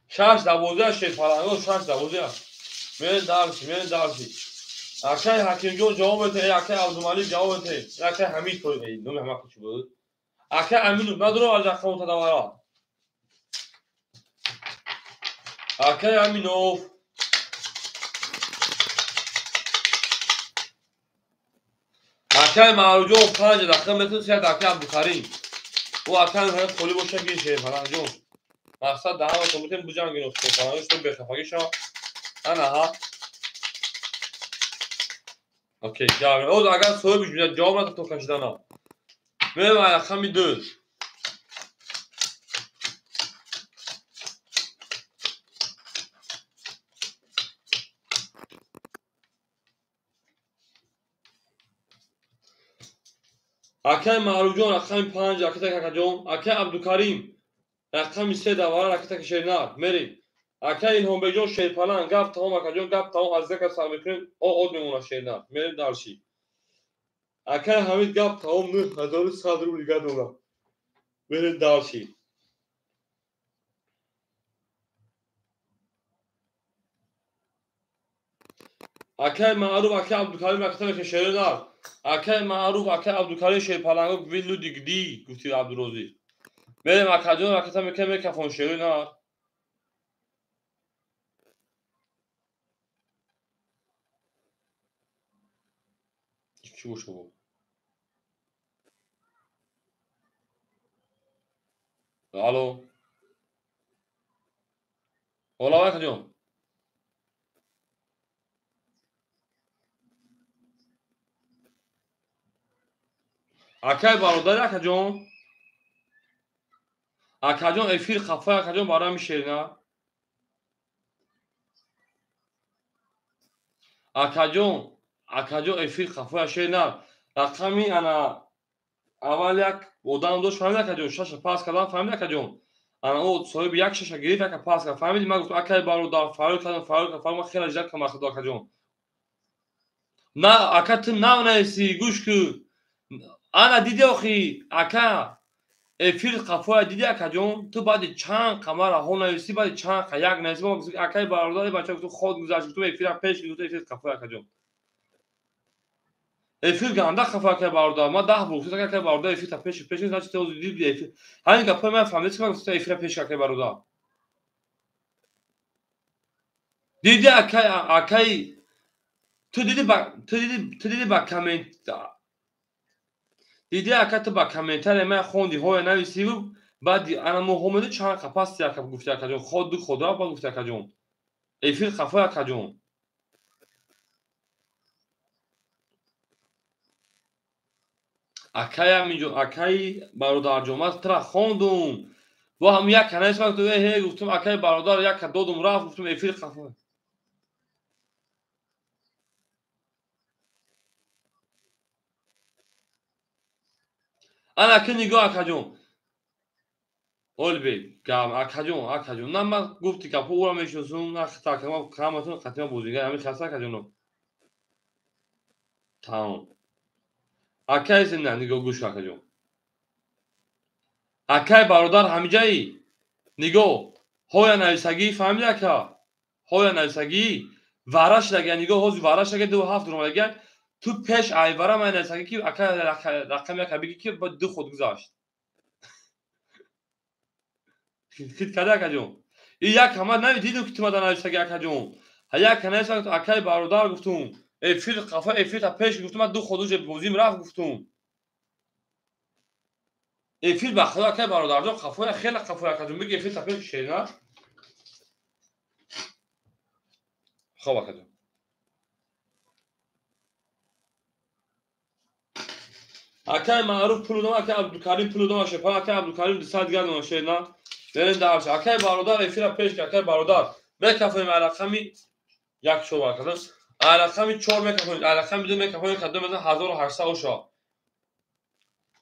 6 12 شیپالانگو 6 12 میریم درشی اکه حکیم جون جواب بده اکه عبدالمالی جواب بده اکه حمید توی نوم همه کچی بود اکه امینو ندارو از رقم تداورا اکه امینو اکه معروجون 5 دقیقه مثل سیاد اکه عبدالکریم او اکه هم خلی باشه گیشه فلان جون مقصد ده همه تو بودیم بجنگین و فلانش تو بخفاگی شما انا ها اوکی جاوه او اگر سوی بجونه جواب نداد تو کشیدن ها میرم اکه می دو اکه معروجون اکه 5 اکه تک جون اکه عبدالکریم رقم 3 دواره رکت شیرنار میریم اکه این هم بجون شیرپلان گفت تمام اکه جون گفت تمام از ذکر سر میکنیم او اود میمونه شیرنار میریم دارشی اکه حمید گفت تمام نه 1100 روبل دیگه دولا میریم دارشی اکه معروف اکه عبدالکریم رکت شیرنار اکه معروف اکه عبدالکریم شیرپلان ویلو دیگدی گفتی عبدالروزی میریم اکه جون رکت میکنیم کفون شیرنار چی باشه بود الو اولا اکه جون اکه برادر اکه جون اکه جون افیر خفه اکه جون برای می شیرنار اکجون اکجون افیر خفه شیرنار رقمی انا اول یک odam داشت فهمید اکجون شش پاس کردم فهمید اکجون انا او صاحب یک شش گرفت یک پاس کرد فهمید من گفتم اکای برادر فاول کردم فاول خیلی جد کم اخدا اکجون نه اکت نه نسی گوش کو انا دیدی اخی اکا افیر خفه دیدی اکجون تو بعد چند قمر ها نویسی بعد چند یک نویسی ما اکای برادر بچه تو خود گذاشت تو افیر پیش گرفت افیر خفه اکجون افیل گنده خفه که برادر ما 10 بود فکر که برادر افیل تا پیش نیست تو دید افیل همین گپا من فهمیدم که گفت افیل پیش که برادر دیدی اکای تو دیدی با کامنت دیدی اکا تو با کامنتر من خوندی های نویسی بود بعد انا محمد چند قپاس یا که گفت که خود خدا با گفت که جون افیل خفه که جون اکای همینجور اکای برادر جمعه ترا خوندم و هم یک کنایش وقت هی گفتم اکای برادر یک دادم رفت گفتم افیل خفه انا که نگاه اکجون اولبی گام اکجون نه من گفتی که پورا میشوسون اخ تا که ما کامتون ختم بودیگه همین خاصه اکجون تمام اکای زنده نگاه گوش اکجون اکای برادر همینجایی نگاه های نویسگی فهمیده که های نویسگی وارش لگه نگاه هوز وارش لگه 2 هفت رو لگه تو پیش ایوارا من نویسگی که اکای رقم یک بگی که با دو خود گذاشت خیلی کده اکجون این یک همه نمیدیدم که تو مدن نویسگی اکجون یک کنایش وقت اکای برادر گفتم افیل قفا افیل تا پیش گفتم من دو خودوج بوزیم رفت گفتم افیل به خدا اکای برادر جان قفا خیلی قفا اکجون میگه افیل تا پیش شینا خب اکجون اکای معروف پولودم اکای عبدالکریم پولودم شپا اکای عبدالکریم دست گردم شینا برین دارش اکای برادر افیل پیش اکای برادر بکفیم علاقمی یک شو اکجون علاقمی 4 میکفیم علاقمی 2 میکفیم قدم مثلا 1800 اوشا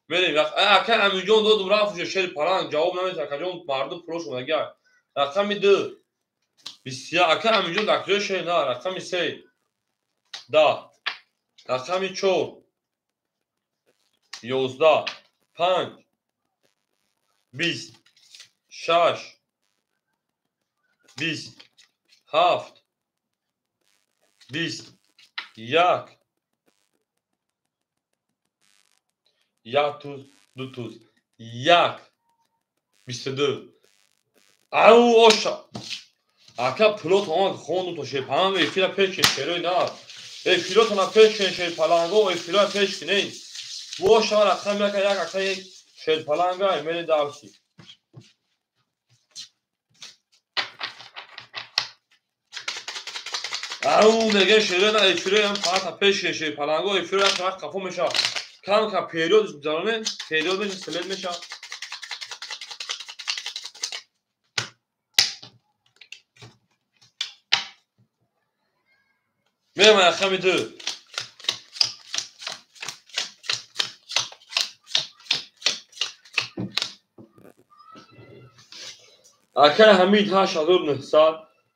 بریم اکه همینجون دو رفت شیر پران جواب نمیده که جون مردم پروش اومده رقم 2 بسیار اکه همینجون دکتر شیر نه رقم 3 10 رقم 4 11 5 20 6 20 7 20 یک. یک توز دو توز. یک. 22. او آشا. Aká pilotona Honda to şepana ve fila peşke şeroy na. Pilotona peşke şer palango fila peşke ne? Bu şara kamya kayak akay şer palanga emeli dalşi. Au mege şere na fila yan pata peşke şer palango fila kayak kafu meşa. Kam ka periyod zarane periyod ne selet meşa. Merhaba Hamidu. Akay Hamid 8900.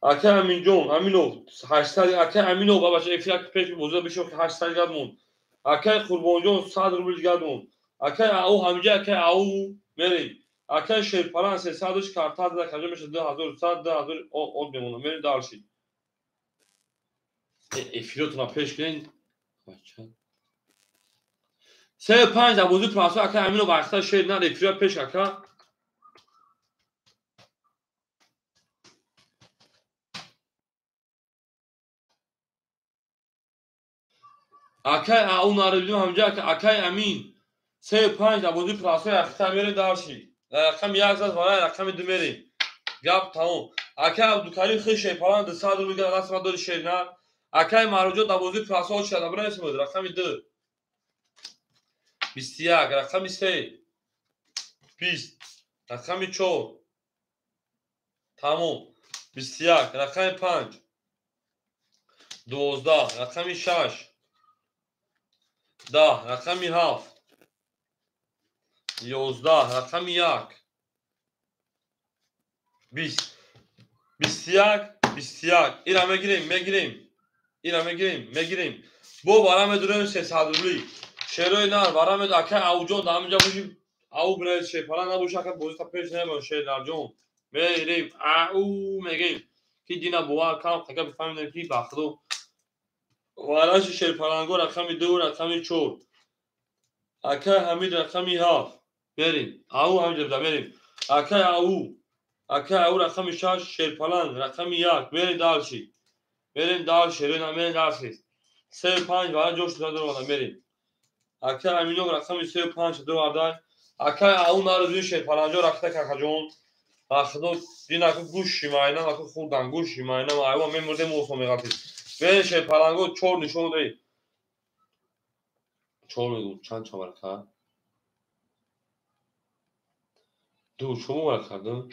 Akay Amin John Aminov 800. Akay Aminov babaş fila peşke bozuda bir şey 800 gadmon. Akay Kurbanjon 100 ruble gadmon. Akay au hamca akay au meri. Akay şer paran se sadış kartad da kajmeş 2000 o demonu meri dalşi. Filotuna peşke سه پنج در موضوع پراسو اکا امینو وقتا شیر نه رفیرا پیش اکا اکا اون ناربیدیم همجا اکا امین سه پنج در موضوع پراسو اکا میره دارشی رقم یک زد وارای رقم دو میریم گپ تمام اکا عبدالکریم خیلی شیر پران دو ساعت رو بگه دست ما داری شیر نه اکا ماروجو در موضوع پراسو ها شده برای اسم بود رقم دو 21 رقم 3 20 رقم 4 تمام 21 رقم 5 12 رقم 6 10 رقم 7 11 رقم 1 20 21 21 اینا میگیریم بو بارم درون 300 روبلی شروع نار بارم دکه اوجو دام جا بوشی او برای چه پلا نبوشه که بوزتا پیش نباشه در جون میریم او میگیم کی دینا بوا کام که بفهمیم کی باخدو والاش شیر پلانگو رقم 2 رقم 4 اکه حمید رقم 7 بریم او همینجا بریم اکه او رقم 6 شیر پلنگ رقم 1 بریم دالشی بریم دالشی 3 5 والا جوش دادن بریم اکه امینو رقم 35 دو آدای اکه او نارو شیر پلنجو رقم کاکاجون اخدو دینا کو گوشی ماینا کو خوردن گوشی ماینا ما ایوا میمرده موسم میگاتی بریم شیر پلنگو چور نشون دی چور میگو چند چمر کا دو شما کردم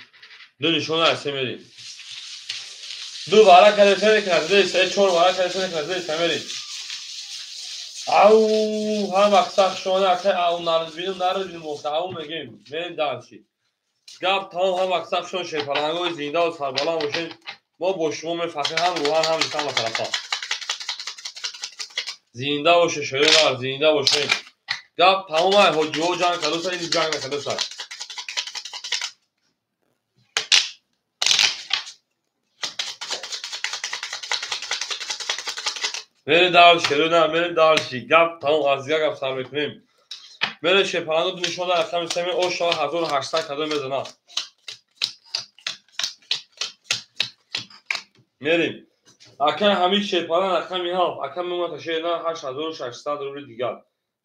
دو نشون هست میریم دو بارا کلیسه نکنه سه چور بارا کلیسه نکنه سمری او هم اکساق شونه اکه او نارد بینم او میگیم من دانشی گاب تمام هم اکساق شون شیر پلنگوی زنده و سربالان باشین ما با شما میفهمیم هم روحان هم انسان و طرفا زنده باشه شیر نار زنده باشین گاب تمام های حجو جان کدو سر این جان کدو سر بره دال شروع نه بره دالشی گپ تمام از گپ سر میکنیم بره شپانو نشون در رقم سمی او شاه 1800 کدوم بزنه میریم اکه همین شپانو رقم ها اکه میمونه تا شیر نه 8600 روبل دیگر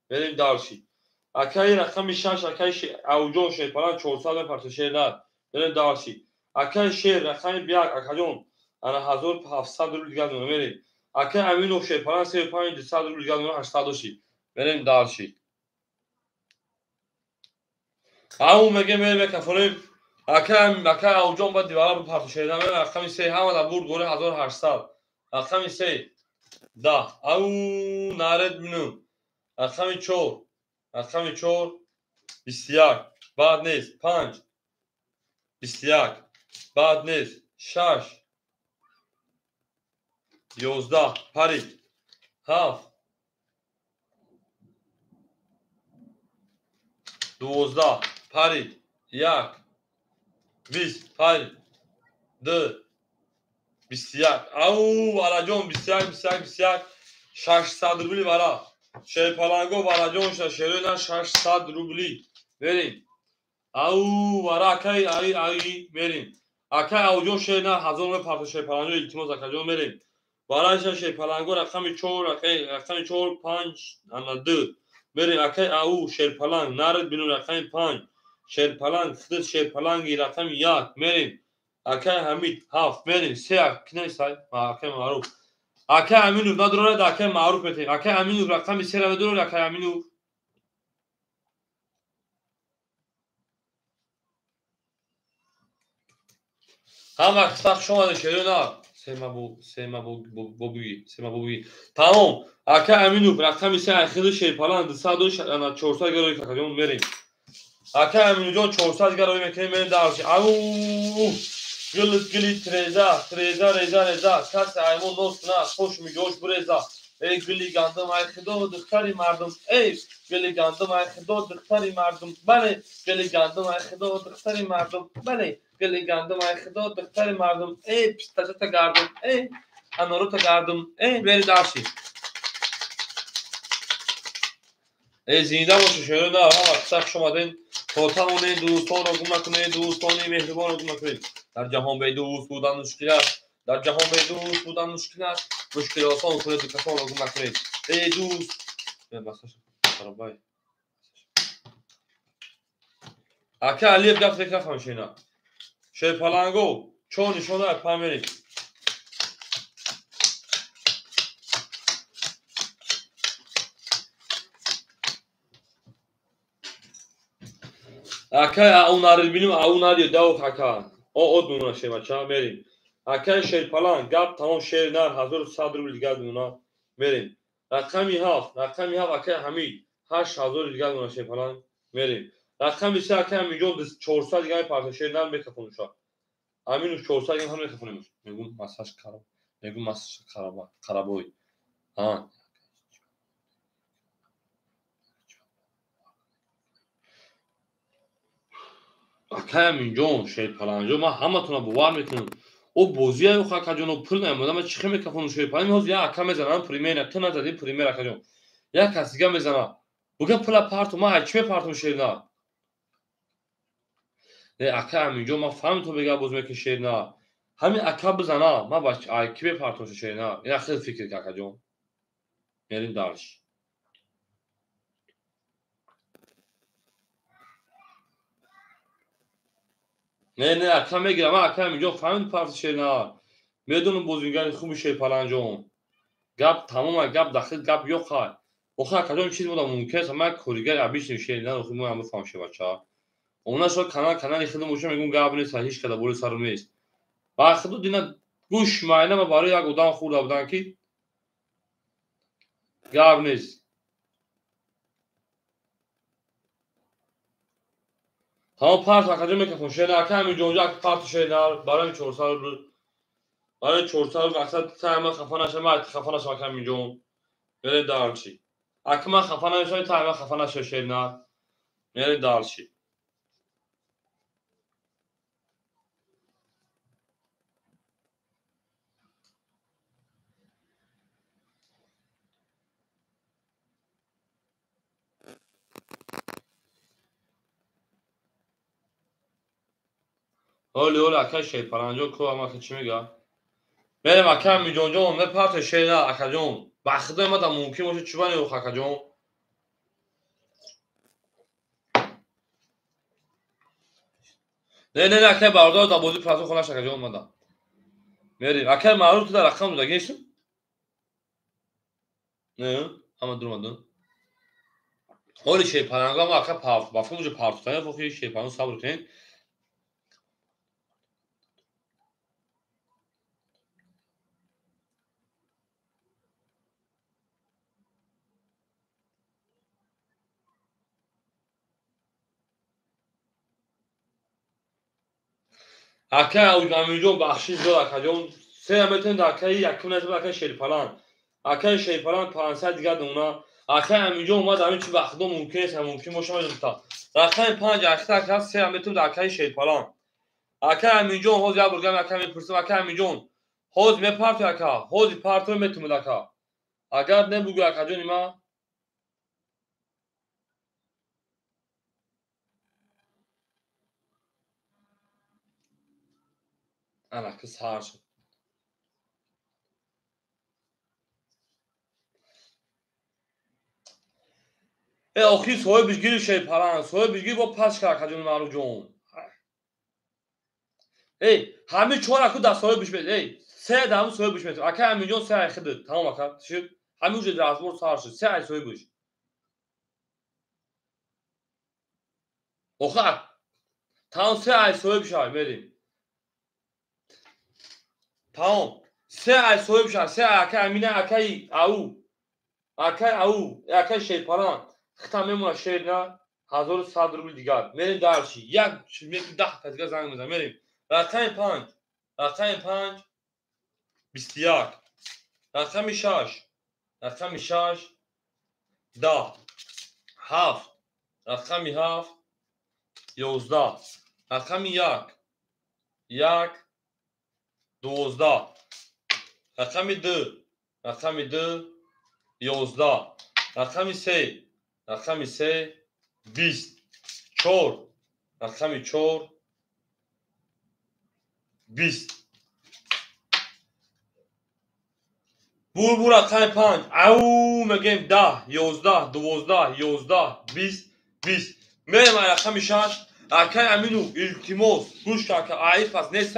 بریم دالشی اکه رقم 6 اکه اوجو شپانو 400 پرت شیر نه بریم دالشی اکه شیر رقم 1 اکه جون انا 1700 روبل دیگر میریم اکه امینو شپانو 3500 روبل دیگر 800 بریم دالشی او میگه میره کفریم اکه اوجون با دیوارا به پرت شیر نه رقم 3 هم در بورد گوره 1800 رقم 3 10 او نارد بینم رقم 4 21 بعد نیست 5 21 بعد نیست 6 11 پرید 7 12 پرید 1 20 پرید 2 21 او علا جون 21 600 rubli vara. Şerpalango varajon şerona 600 rubli. Verin. Au vara akay ay verin. Akay avjon şerna hazır ve parça şerpalango iltimoz akajon verin. Vara şerpalango rakami 4 rakami 4 5 ana 2. Verin akay au şerpalang narad binu rakami 5. Şerpalang xıd şerpalangi rakami 1 verin. Akay hamid haf verin. Seyak kine say akay maruf. Akay aminu nadrone da akay maruf metin. Akay aminu rakami sera vedro akay aminu. هم وقت شما شده سما بوگی تمام اکا امینو رقم سه اخیر شیپالان 200 400 گرای کاکاجون بریم اکا امینو جان 400 گرای میکنیم بریم درش او گلی ترزا کس ایمون دوست نه خوش میگوش برزا ای گلی گندم ای خدا دختری مردم ای گلی گندم ای خدا دختری مردم بله گلی گندم ای خدا دختری مردم بله گلی گندم ای خدا دختری مردم ای پستاچه تا گردم ای انارو تا گردم ای بری درشی ای زنده باشه شروع نه هم وقت شما دین توتمونه دوستان رو گم نکنید دوستانی مهربان رو گم نکنید در جهان به دوست بودن مشکل است در جهان به دوست بودن مشکل است مشکل آسان کنید کسان رو گم نکنید ای دوست به مساج خرابای اکا علی گفت فکر نکنم شینا شیپالانگو چون نشونه پامری اکا اوناری بینیم اوناری داو کاکا او دونه شی بچا بریم اکا شیپالان گپ تمام شیر نار 1100 روبل دیگه دونا بریم رقمی هفت اکا حمید 8000 دیگه دونا شیپالان بریم رقمی سه اکا میلیون 400 دیگه پارت شیر نار میکفونش امینو 400 دیگه هم میکفونیم میگم مساج خراب میگم مساج خرابوی ها اکا میلیون شیپالانجو ما همتون رو باور میکنم او بوزی او کاکاجون پول نمیده ما چیخه میکفون شیپالان میوز یا اکا میزنن پریمیر تو ندادی پریمیر اکاجون یا کسی دیگه میزنه بگم پول پارتو ما اچ می پارتو شیرنا نه اکا میلیون ما فهم تو بگم بوز میکنه شیرنا همین اکا بزنه ما باش اکی می پارتو شیرنا این خیلی فکر کاکاجون میریم دارش نه اکا میگیرم ما اکا میلیون فهم پارتو شیرنا میدونم بوزینگانی خوب شیپالانجون گپ تمام گپ داخل گپ yok ha. Oxa kazan چیز بودم ممکنه من کوریگر ابیش شیرینان رو خودم هم بفهم شه بچا. اونا شو کانال خودم موشم میگم گپ نیست هیچ کدا بولی سرم نیست. با خودو دینا گوش ماینه ما برای یک اودان خورده بودن کی گپ نیست. تمام پارت کجا میکفون شیرین کمی جونجا پارت شیرین برای 400 برای 400 مقصد تایم خفا نشه ما خفا نشه کمی جون میره دارچی. اکما خفا نشه تایم خفا نشه شیرین میره دارچی. اولی اکا شیپالانجو کو اما چی میگه بریم اکا میجونجون نه پارت شیرین اکا جون بخدا ما دا ممکن باشه چی بانی اکا جون نه اکا باردار دا بودی پارتو خلاص اکا جون مادا بریم اکا معروف تو در رقم دا گیشم نه اما durmadın اولی شیپالانگو اما اکا پارت بافکم جو پارت کنه فوقی شیپالانگو صبر کنین اکا اوجا میجون بخشی دو اکا جون سه متن دا اکا یکم نزد اکا شیپالان اکا شیپالان 500 دیگه دونا اکا میجون اومد همین چی بخدا ممکن است ممکن باشه ما رقم 5 اکتا اکا سه متن دا اکا شیپالان اکا میجون هوز یا برگم اکا میپرسم اکا میجون هوز می پارت اکا هوز پارتو میتم اکا اگر نبگو اکجون ما انا kız harç. آخی صاحب بگیر şey paran. صاحب بگیر با پاش که اکجون ما رو جون. همه چهار اکو دست صاحب بش بده. سه دامو صاحب بش بده. اکه همینجون سه اخده. tamam akar. Şimdi همه وجود رازمور sarşı. سه ay صاحب بش. Oka. Tamam سه ay صاحب بش vereyim. Tamam. سه ay صاحب بش. سه اکه امینه اکه او. اکه او. اکه şey paran. خطا میمونه شیر نه 1100 روبل دیگر میریم درشی یک 10 تزگاه زنگ میزنم میریم رقم 5 رقم 5 21 رقم 6 رقم 6 10 7 رقم 7 11 رقم 1 1 12 رقم 2 رقم 2 11 رقم 3 رقم 3 20 4 رقم 4 20 بور رقم 5 او میگیم 10 11 12 11 20 20 میرم رقم 6 اکای امینو التیموس گوش که عیب است نیست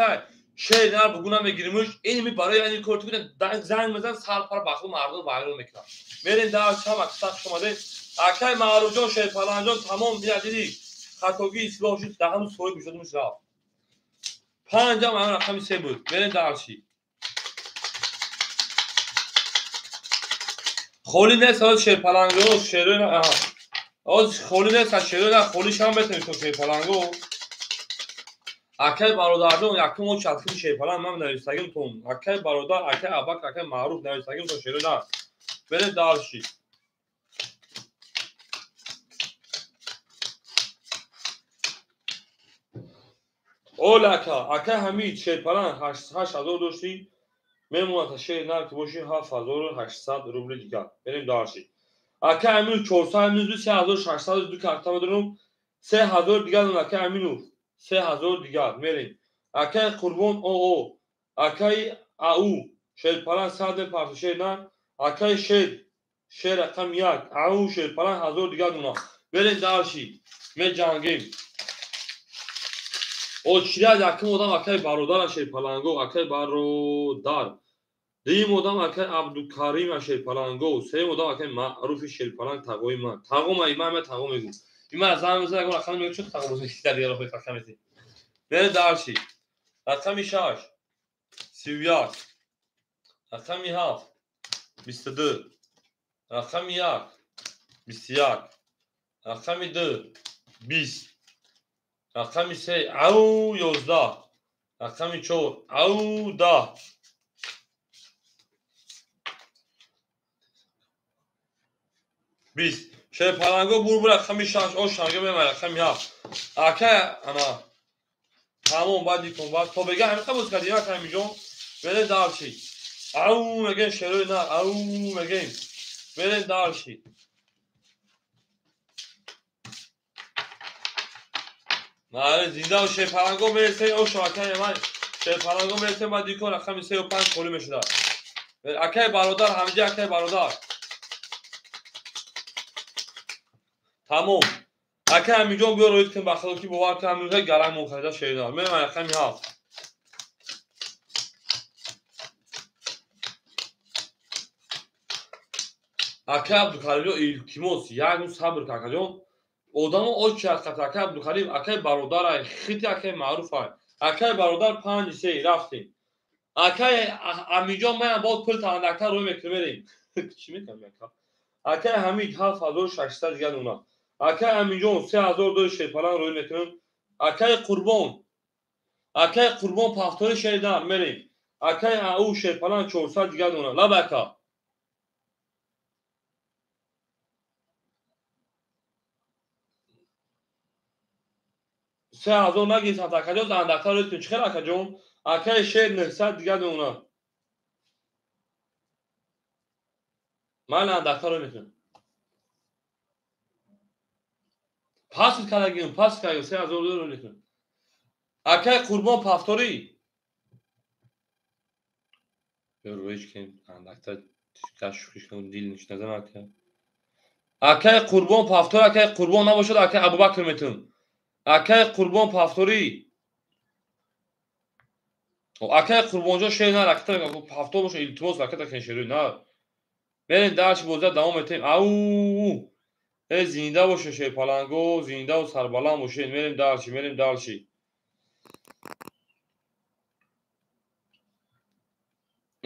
شیر نر بگونم میگیریمش اینمی برای این کورتی کنه زنگ میزن سر پر بخو مردم وایرال میکنه میرین در چم اکساق شماده اکای معروف جان شیر فلان جان تمام دیدی خطاگی اصلاحش دهم سوی بشدمش رفت 5 هم رقم 3 بود میرین در چی خولی نیست از شیر پلنگو شیرون از خولی نیست از شیرون خولیش هم بتونی تو شیر پلنگو اکای برادرجان یکم و چلکی شیر پلنگ من نویستگیم تون اکای برادر اکای ابک اکای معروف نویستگیم تو شیرون بره دارشی اول اکای همین شیر پلنگ 8000 داشتی میمونه تا شیر نر که باشی 7800 روبل دیگر بریم دارشی اکای همین 400 همین 3600 دو کارتا بدونم 3000 دیگر اون اکای همینو 3000 دیگر میریم اکای قربان او اکای او شیر پلنگ 100 پارچه شیر نه اکای شیر رقم 1 او شیر پلنگ 1000 دیگر اونا بریم دارشی می جنگیم او چیرا یکم آدم اکای برادر شیر پلنگو اکای برادر دیم آدم اکای عبدالکریم شیر پلنگو سه آدم اکای معروف شیر پلنگ تقوی من تقوم ایمام تقوم میگم ایمان از هم میزنه اگر رقم میگه چه تقوم بیشتر دیگه رو رقم میزنه بره دارشی رقم 6 31 رقم 7 22 رقم 1 21 رقم 2 20 رقم 3 او 11 رقم 4 او 10 20 شیر پلنگو بور رقم 6 او شانگه به رقم 7 اکای انا تمام بعدی کن بعد تو بگه همین قبول کردی یا که میجون بره دارشی او میگن شروع نه او میگن بره دارشی نه زنده و شیر پلنگو برسه او شاکه من شیر پلنگو برسه بعد دیکو رقم 35 خولی میشه اکای برادر همجی اکای برادر تمام اکای میجون بیا روی کن بخدا کی باور کنم میگه گرم مخرجا شیردار من رقم 7 اکای عبدالکریم التیموس یعنی صبر کاکاجون آدم او چه است اکای عبدالکریم اکای برادر خیلی اکای معروف است اکای برادر 5 3 رفتیم اکای امیجان من با پول تاندکتر روی میکنیم چی میکنم اکای حمید 7600 دیگه اونا اکای امیجان 3002 شیر پلنگ روی میکنم اکای قربان پافتور شیردار میریم اکای او شیر پلنگ 400 دیگه اونا لبکا 3000 نگید تا کجا تاندکتر روی چیکار اکجون اکای شیر 900 دیگه اونا من اندکار رو میکنم پاس کردیم 3000 رو میکنم اکای قربان پافتوری رویش که اندکتر کشفش کنم دیل نش نزنم که اکای قربان پافتور اکای قربان نباشد اکای ابوبکر میتون اکای قربان پافتوری و اکای قربان جان شیر نه رکتر پافتور باشه التماس رکتر کن شیر نه برین درش بوزه دوام میتیم او زنده باشه شیر پلنگو زنده و سربلند باشه میریم درشی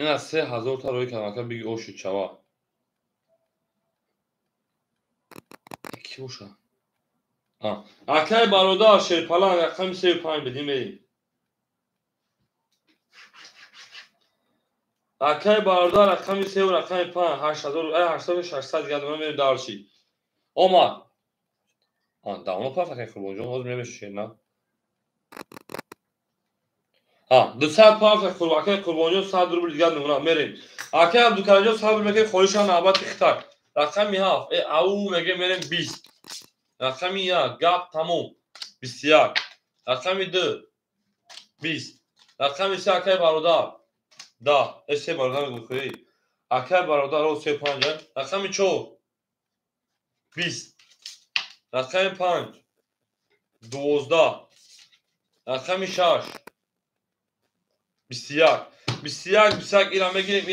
این از 3000 تا روی کردم اکای بگی اوشو چوا کی باشه اکای برادر شیر پلنگ رقم 35 بدیم بریم اکای برادر رقم 3 و رقم 5 8600 دیگه من میریم درشی اومد داونو پاس اکای قربان جان باز میریم شیر نه 200 پاس اکای قربان جان 100 روبل دیگه نمونه میریم اکای عبدالکریم جان صبر میکنه خواهشان نوبت اختار رقم 7 او میگه میریم 20 رقم 1 گپ تموم 21 رقم 2 20 رقم 3 اکای برادر 10 سه برادر میگویی اکای برادر او 35 رقم 4 20 رقم 5 12 رقم 6 21 اینا میگیریم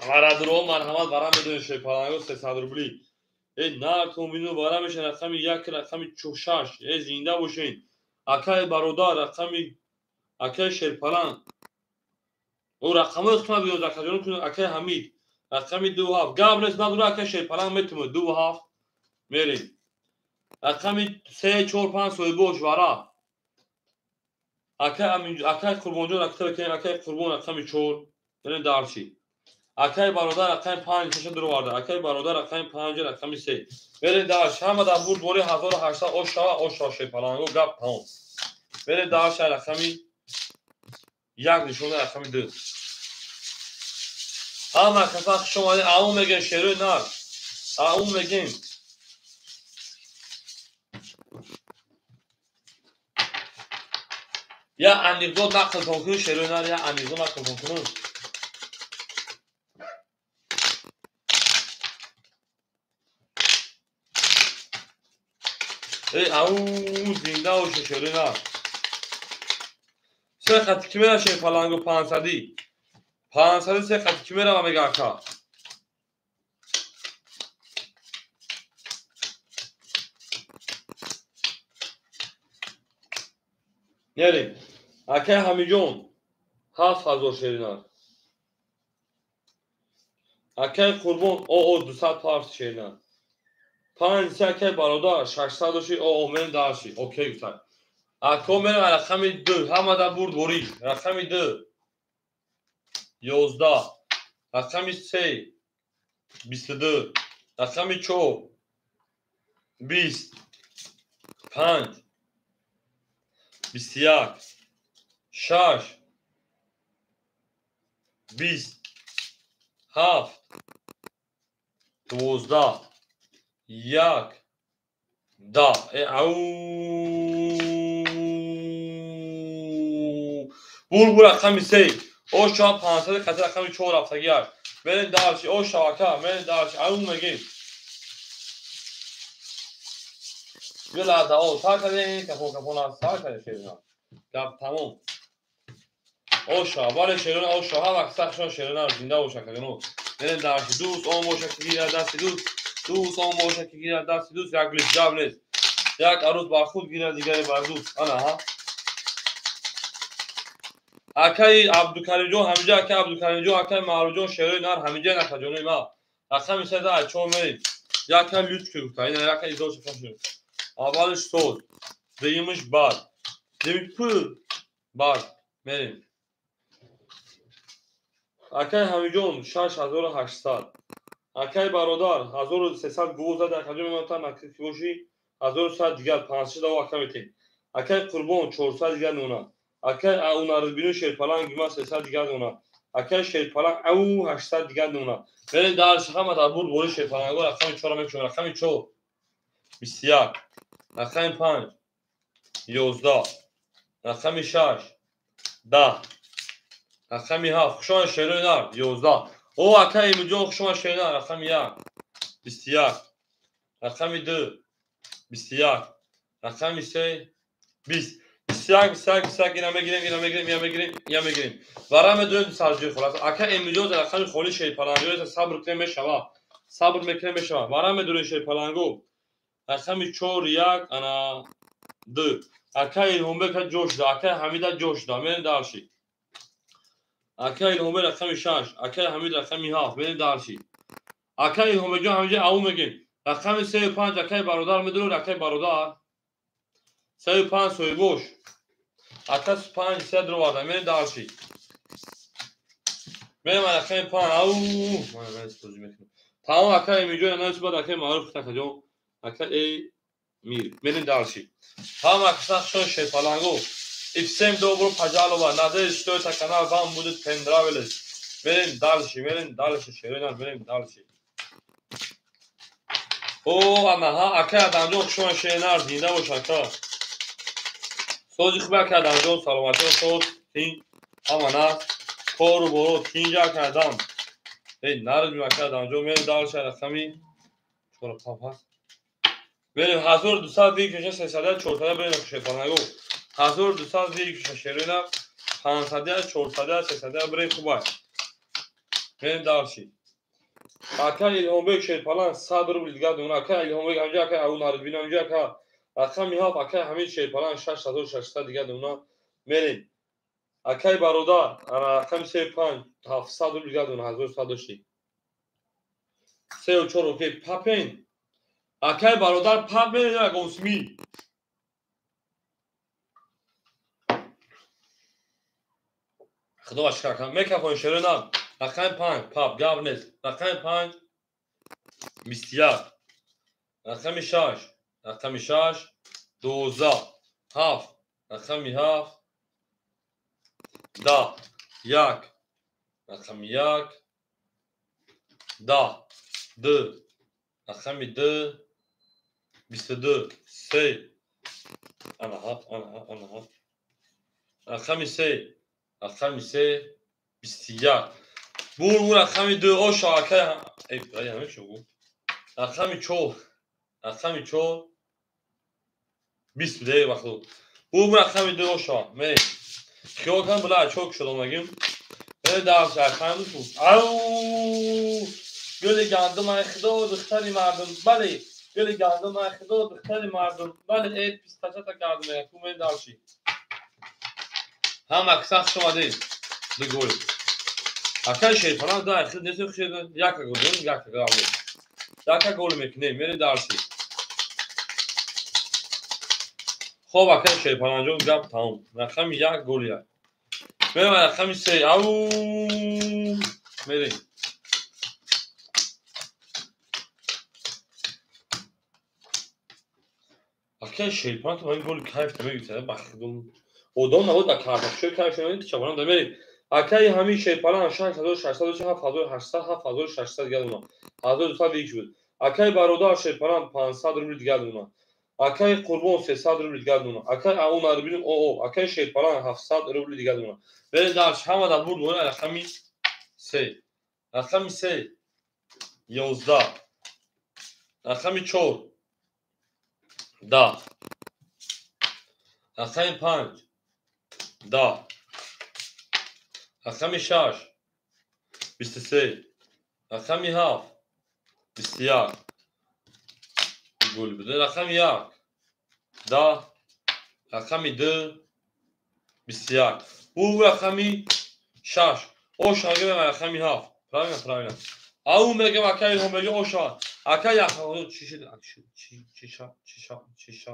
ورد رو مرحمت برام بدون شیپالانگو 300 روبلی نه کومینو بارا میشه رقم 1 رقم 6 زنده باشین اکای برادر رقم اکای شیپالان او رقم اختلاف بیاد رقم کنه اکای حمید رقم 27 گابلس نداره اکای شیپالان میتونه 27 میریم رقم 3 4 5 سویبوش ورا اکای قربان جان اکای قربان رقم 4 برین دارچی اکای برادر رقم 5 چشم درو وارده اکای برادر رقم 5 رقم 3 برین دارچ همه در بود دوری 1800 اوشا شیپالانگو گپ تمام برین دارچ رقم 1 نشونه رقم 2 اما کفاق شما اون میگن شروع نار اون میگن یا انیزو نقل کنکون شروع نار یا انیزو نقل کنکون اون زنده و شروع نار سه خط کی میره شیپالانگو 500 سه خط کی میره میگه اکا یعنی اکای همیجون 7000 شیرینار اکای قربان او 200 پارس شیرینار 5 اکای برادر 600 شی او من داشی اوکی گفتم اکا من رقم 2 همه در برد بوری رقم 2 11 رقم 3 22 رقم 4 20 5 21 6 20 7 12 1 10 او بور رقم 3 او شا 500 خط رقم 4 رفتگیار برین دارشی او شاکا برین دارشی او میگیم یه لحظه او تا کنین کپون از تا کنین شیرین گپ تموم او شا ولی شیرین او شا ها وقت سخشان شیرین زنده و شکنو برین دارشی دوست اون باشه که گیر دست دوست اون باشه که گیر دست دوست یک لیست جاب لیست یک عروض بر خود گیره دیگری بر دوست انا ها اکای عبدالکریم جان همینجا اکای عبدالکریم جان اکای معروف جان شیرین نار همینجا نخجونه ما رقم 3 چون میریم یک لوت که گفتا این رقم ایزاش کنیم اولش سوز دیمش بعد دیمش پول بعد میریم اکای همینجا 6800 اکای برادر 1300 گوز در خجم منطقه مکسی باشی 1100 دیگر 500 دو اکای میتین اکای قربان 400 دیگر نونا اکای اون رو بینو شیرپلنگ ما 300 دیگر نونا اکه شیرپلنگ او 800 دیگه دونه بریم دارش هم تا بود بوری شیرپلنگ رقم 4 میشه رقم 4 21 رقم 5 11 رقم 6 10 رقم 7 شما شیرینار 11 او اکه اینجا شما شیرینار رقم 1 21 رقم 2 21 رقم 3 20 21 اینا بگیریم ورام دو سالجی خلاص اکه امروز رقم خالی شیرپلنگو صبر کنیم شما ورام دو شیرپلنگو رقم 4 1 انا 2 اکه این که جوش دا اکه حمیده جوش دا من دارشی اکه این رقم 6 اکه حمید رقم 7 من دارشی اکه این جو همینجا او میگیم رقم 3 و 5 اکه برادر میدونو اکه برادر 3 و 5 سوی بوش اکه 5 3 درو وارد من دارشی من رقم 5 او من استوری میکنم تمام اکه اینجا نه بعد اکه معروف تکجو اکه ای میر من دارشی هم اکثر شو شیرپلنگو افسم دو برو پجالو با نظر اشتوی تا کانال بام بودید پندراولش بریم دالشی شیرینان بریم دالشی او اما ها اکه دانجو شما شیرینار زنده باش اکه سوزی خوب اکه دانجو سلامتی سوز تین اما نه کورو برو تینجا کردم ای نرد بیم اکه دانجو میریم دالشی رقمی چورا پاپ هست بریم 1200 کشه 300 400 بریم شیرپلنگو 1200 کشه شیرینار 500 400 300 بریم خوبه بریم دالشی اکه الهام شیرپلنگ 100 روبل دیگه دونه اکه الهام همجا که اون نرد بین همجا که رقم میها اکه همین شیرپلنگ 600 دیگه دونه میریم اکه برادر رقم 35 700 روبل دیگه دونه 1100 داشتی 3 و 4 اوکی پاپین اکه برادر پاپین یا گوسمی خدا اشکر کنم میکفون شیرینم رقم 5 پاپ گاونس رقم 5 21 رقم 6 12 7 رقم 7 10 1 رقم 1 10 2 رقم 2 22 3 انا هات رقم 3 21 بور رقم 2 او شاکه ای برای همه شو رقم 4 20 بده وقتو بور رقم 2 او شا می خیال کنم بلا چوک شدم مگیم درس رقم تو او گل گندم خدا دختری مردم بله گل گندم خدا دختری مردم بله ای پیستاچا تا کردم تو من دارشی هم اکساق شما دید بگوی اکه شیرپلنگ دا اخیر نیست خیلی یک گل میکنه میری دارشی خب اکه شیرپلنگ جو گپ تمام رقم 1 گل 1 میرم رقم 3 او میری اکه شیرپلنگ تو این گل کیف میگیره بخدم اودون نبود با کارت شو کارش نمیدی چون دارم میری اکه همین شیرپلنگ 6600 7600 گلونا 1200 دیگه بود اکه برادر شیرپلنگ 500 روبل دیگه دونه اکه قربان 300 روبل دیگه دونه اکه اون رو ببینیم او اکه شیرپلنگ 700 روبل دیگه دونه بریم دارش همه در بود دونه رقمی 3 رقمی 3 11 رقمی 4 10 رقمی 5 10 رقمی 6 23 رقمی 7 21 گل بده رقمی 1 10 رقمی 2 21 او رقمی 6 او شاگه به رقمی 7 پرامینا او میگه اکه هم میگه او شا اکه یا چی شد چی شد چی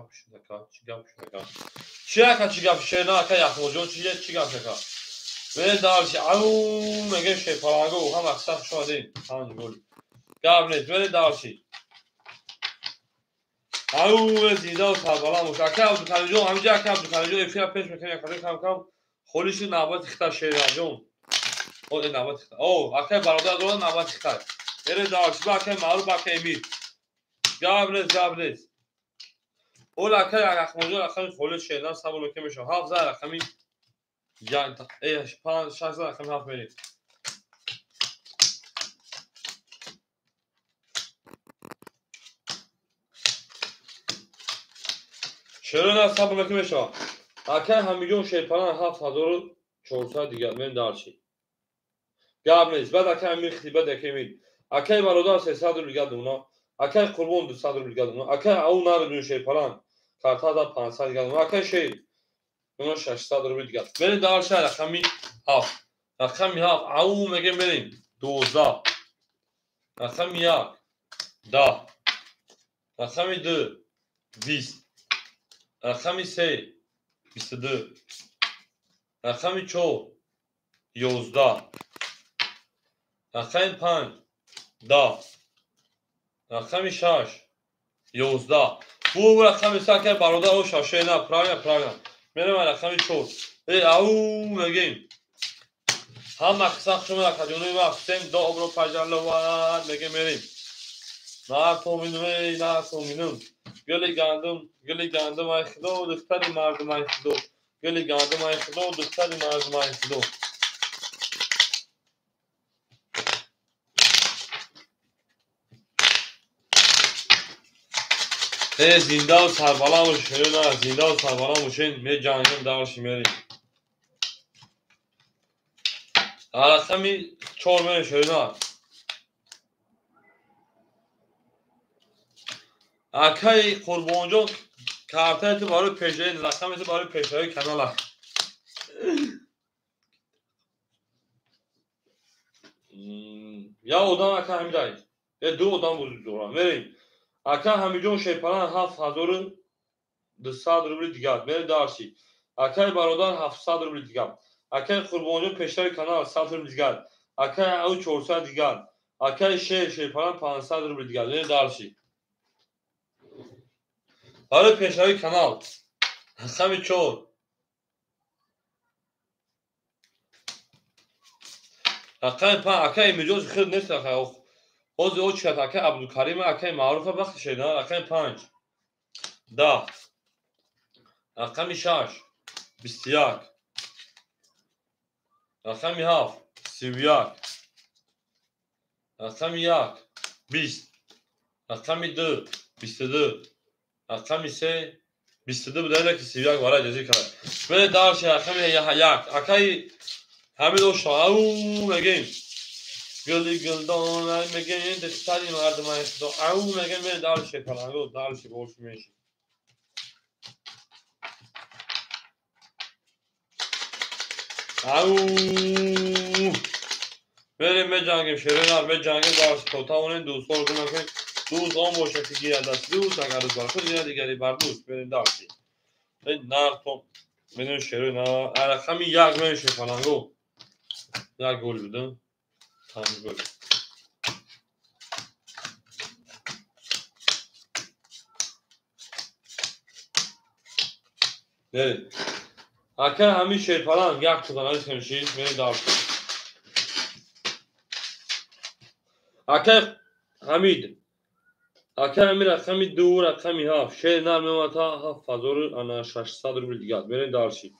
گپ شد اکه یا موجود چی گپ شد به دارش او میگه شیرپلنگو هم اکثر شده هم گل گابنت به دارشی او زیده و سربالا موش اکه عبدالکریم همینجا اکه عبدالکریم افیا پیش میکنه کم خولیشو نباید اختار شیران جون او نوبت خیلی او اکه برادر دو نوبت خیلی بره دارش با اکه معروف با اکه امیر گابرز اول اکه اخموجو اکه خول شیدان سبول که میشه حافظه اکه یا ایش پان شخص اکه حافظ میری شروع سبول که میشه اکه همیجون شیپان 7400 دیگر من دارشی گابرز بعد اکه امیر خیلی بعد اکه امیر اکه برادر 300 دیگر دونا اکه قربون 200 دیگر دونا اکه او نار شیپان کارتا 500 دیگر دونا اکه شی اونا 600 رو دیگر بریم دارش رقمی 7 رقمی 7 او میگه بریم 12 رقمی 1 10 رقمی 2 20 رقمی 3 22 رقمی 4 11 رقمی 5 10 رقمی 6 11 bu رقمی ساکن برادر او شاشه نه پرایا میرم رقمی 4 او میگیم هم مقصد شما کجونی وقتیم دو ابرو پجلوان میگه میریم نه تومینم گلی گندم ای خدا دختری مردم ای خدا گلی گندم ای خدا دختری مردم ای خدا زنده و سربالا و شیرین زنده و سربالا و شیرین می جانگم دارشی میریم رقمی 4 میریم شیرین اکای قربان جان کارتای تو برای پیشای رقمی تو برای پیشای کانال است یا odam اکا همیدایی یا دو odam بودی دوران میریم اکا همیجون شیپران 7200 روبل دیگر میریم دارشی اکای برادر 700 روبل دیگر اکای قربان جان پیشای کانال 100 روبل دیگر اکای او 400 دیگر اکای شیپران 500 روبل دیگر میریم دارشی برای پیشای کانال رقمی 4 رقمی 5 اکای میجوز خیلی نیست حوض او چیت اکای عبدالکریم اکای معروف وقت شیدن رقمی 5 10 رقمی 6 21 رقمی 7 31 رقمی 1 20 رقمی 2 22 رقمی 3 22 بوده که 31 برای اجازه کرد بله دارش رقمی 1 اکای همه دو شما او مگیم گلی گلدان مگیم دختری مردم ای خدا او مگیم بله دارش کلانگو دارش بولش میشی او بریم بجنگیم شیرینار بجنگیم دارش توتا اونه دوست رو کنم که دوست آن باشه که گیره دست دوست اگر روز برخود گیره دیگری بر دوست بریم دارشی نه تو بدون شیرینار رقمی 1 میشه فلانگو 1 گل بدون تمام گل بریم اکه همین شیرپران 1 تودانالی کنشید بریم دارشی اکه حمید اکه همین رقمی 2 رقمی 7 شیرینار میماتا 7600 روبل دیگر بریم دارشی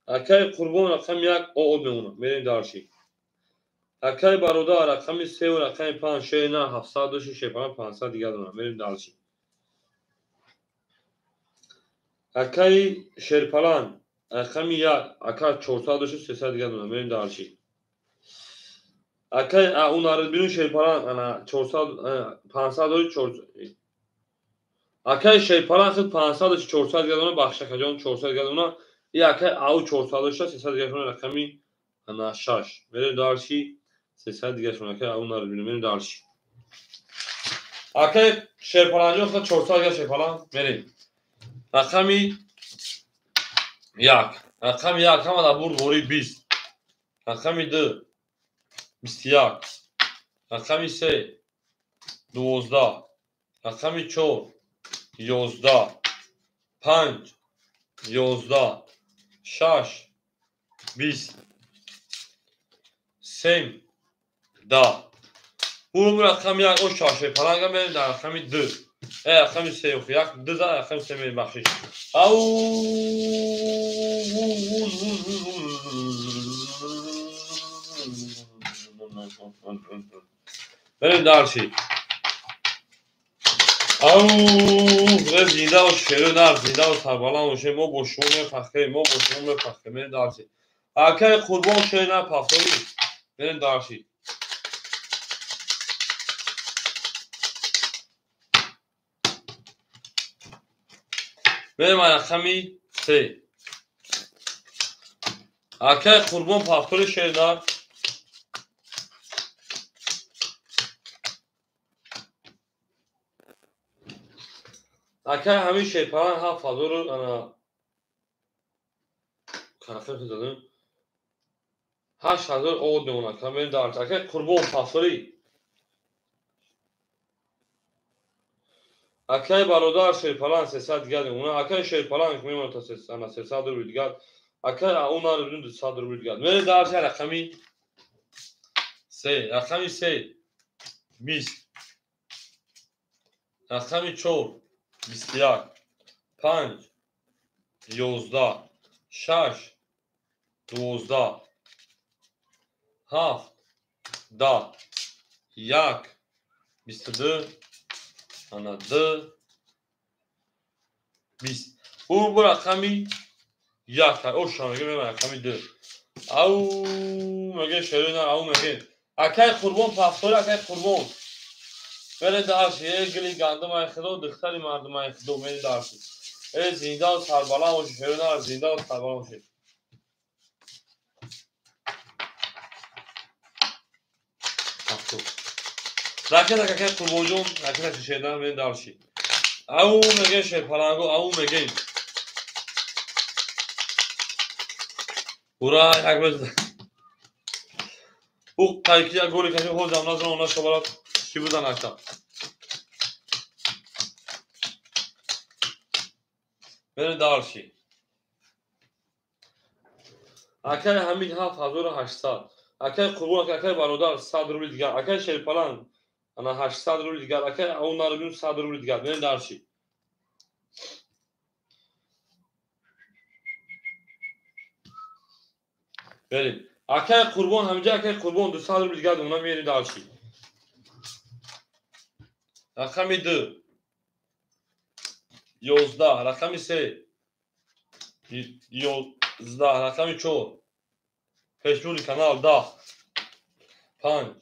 اکه قربان رقم 1 او میمونه بریم دارشی اکه برادر رقم 3 و رقم 5 شیرینار 700 شیرپران 500 دیگر دونه بریم دارشی اکه شیرپران رقم 1 اکه 400 300 دیگر دونه بریم دارشی اکه اون آرد بیرون شیرپران انا 400 500 400 اکه شیرپران خود 500 400 دیگر دونه بخش کجان 400 دیگر دونه ای اکه او 400 300 دیگر دونه رقمی انا 6 بریم دارشی 300 دیگر شون اکه اون آرد بیرون بریم دارشی اکه شیرپران جان خود 400 دیگر شیرپران بریم رقمی 1 رقمی 1 هم دا بور بوری 20 رقمی 2 21 رقمی 3 12 رقمی 4 11 5 11 6 20 سیم دا او رقم یک او شاشه پلنگا میریم در رقم 2 رقم 3 یک 2 در رقم 3 میریم بخشش او بریم دارشی او زنده و شیرو نر زنده و سربالان باشه ما باشون پخه ما باشون پخه بریم دارشی اکه قربان شیر نر پخوری بریم دارشی بریم رقمی 3 اکه قربان پخوری شیر نر اکه همین شیرپران ها فضا رو انا کنفر زدم 8000 او دونه کامل دارد اکه قربان پخوری اکه برادر شیرپران 300 دیگه اون اکه شیرپران میمونه تا 300 روپیه دیگه اکه اونا رو بدون 200 روپیه دیگه میره دارد رقمی 3 رقمی 3 20 رقمی 4 21 5 11 6 12 7 10 1 22 انا 2 20 او bu رقمی 1 او شامگه میمونه رقمی 2 او مگه شروع نه او مگه اکای قربان پفتور اکای قربان بله دارشی گلی گندم های خدا دختری مردم های خدا میلی دارشی زنده و سربالا باشه شروع نه زنده و سربالا باشه پفتور رکت اکای قربان جون رکت اکای شیدن میلی دارشی او مگه شیر پلنگو او مگه برای یک بزن او قایقی یا گولی کشی خود جمعه زن اونا شبالات چی بودن اکتا بره دارشی اکای همین 7800 اکای قربان اکای برادر 100 روپیه دیگر اکای شیر پلنگ انا 800 روپیه دیگر اکای اونا رو بیم 100 روپیه دیگر بره دارشی بریم اکای قربان همینجا اکای قربان 200 روپیه دیگر اونا میریم دارشی رقمی 2 11 رقمی 3 11 رقمی 4 پشمون کانال 10 5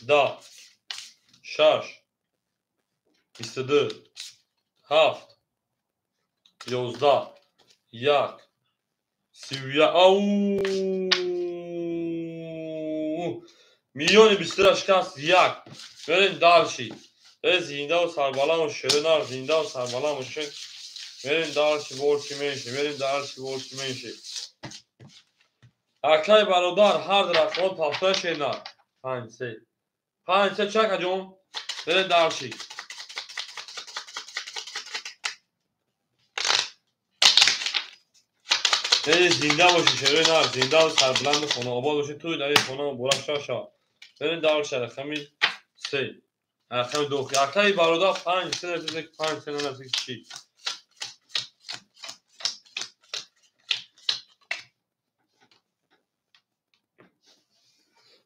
10 6 22 7 11 1 31 او میلیون 23 شکست 1 بریم دارشی زنده و سربالا و شرنار زنده و سربالا باشه بریم دارشی بورچی میشه بریم دارشی بورچی میشه اکای برادر هر رقم پفتور شیرنار 5 3 5 3 چک جون بریم دارشی زنده باشی شرنار زنده و سربلند خانه آباد باشه توی در این خانه برک شاشا بریم دارشی رقمی 3 رقم 2 اکای برادر 5 3 نزدیک 5 3 نزدیک 6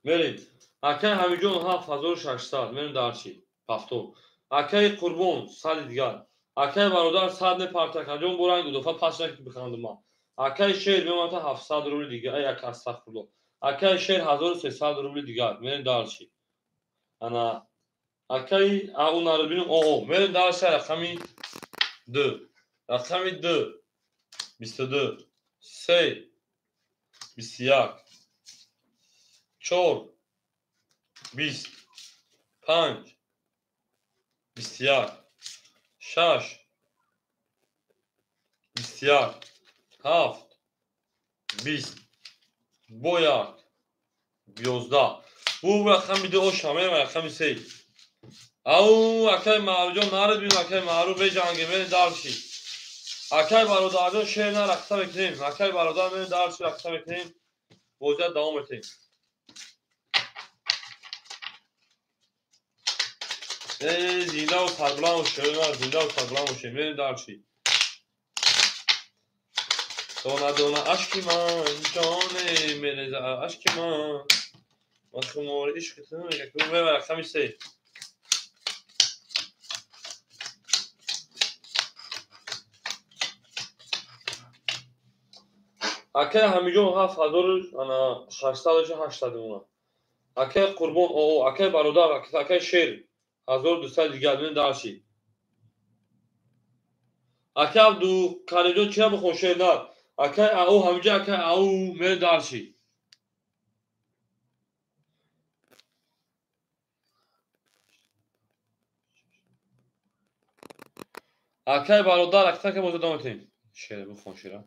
بریم اکای همیجون 7600 بریم دارشی پفتور اکای قربان 100 دیگر اکای برادر 100 نپرتک جون برنگ دو دفعه پس نکت بخندم ما اکای شیر میمونه 700 روپیه دیگه ای اکا استغفرالله اکای شیر 1300 روپیه دیگه بریم دارشی انا اکای اونا رو ببینیم او بریم دارشی رقمی 2 رقمی 2 22 3 21 4 20 5 21 6 21 7 20 boyak 11 bu رقم میده او شامل و رقم 3 او اکای معروجون نارد بین اکای معروف به جنگه برین دارشی اکای برادران شیر نه رقصه بکنیم اکای برادر برین دارشی رقصه بکنیم بوجه دوام بکنیم زنده و سربلند و شیرین زنده و سربلند و شیرین میریم دارچی دونه دونه عشق من جان میرزه عشق من خمار عشق تو میگه که ببر خمیسه اکه همیجون 7000 انا 680 اونا اکه قربان او اکه برادر اکه شیر 1200 دیگه من داشی اکه عبدو کانجون چیا بخون شیر نه اکه او همیجا اکه او من داشی اکه برادر اکه که موزه دامتیم شیر بخون شیرا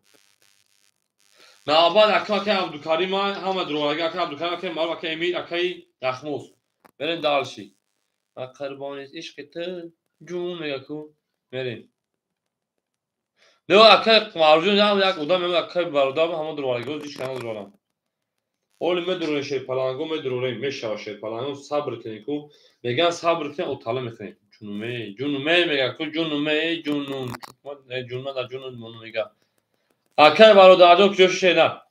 نه بعد اکه عبدو کریم هم دروغه اکه عبدو کریم اکه مال اکه امید اکه یخموس برین دالشی قربانیت عشق تو جون میگه کو بریم نه اکه مارجون نه یک اودم میگه اکه برادر همون دروغه گوز هیچ کنه دروغه اول مدرونه شی پلانگو مدرونه میشه شی پلانگو صبر کنی کو میگن صبر کن او طالع میکنی جنومه میگه کو جنومه جنون نه جنون در جنون مونو میگه اکه برادر جو کجوش شی نه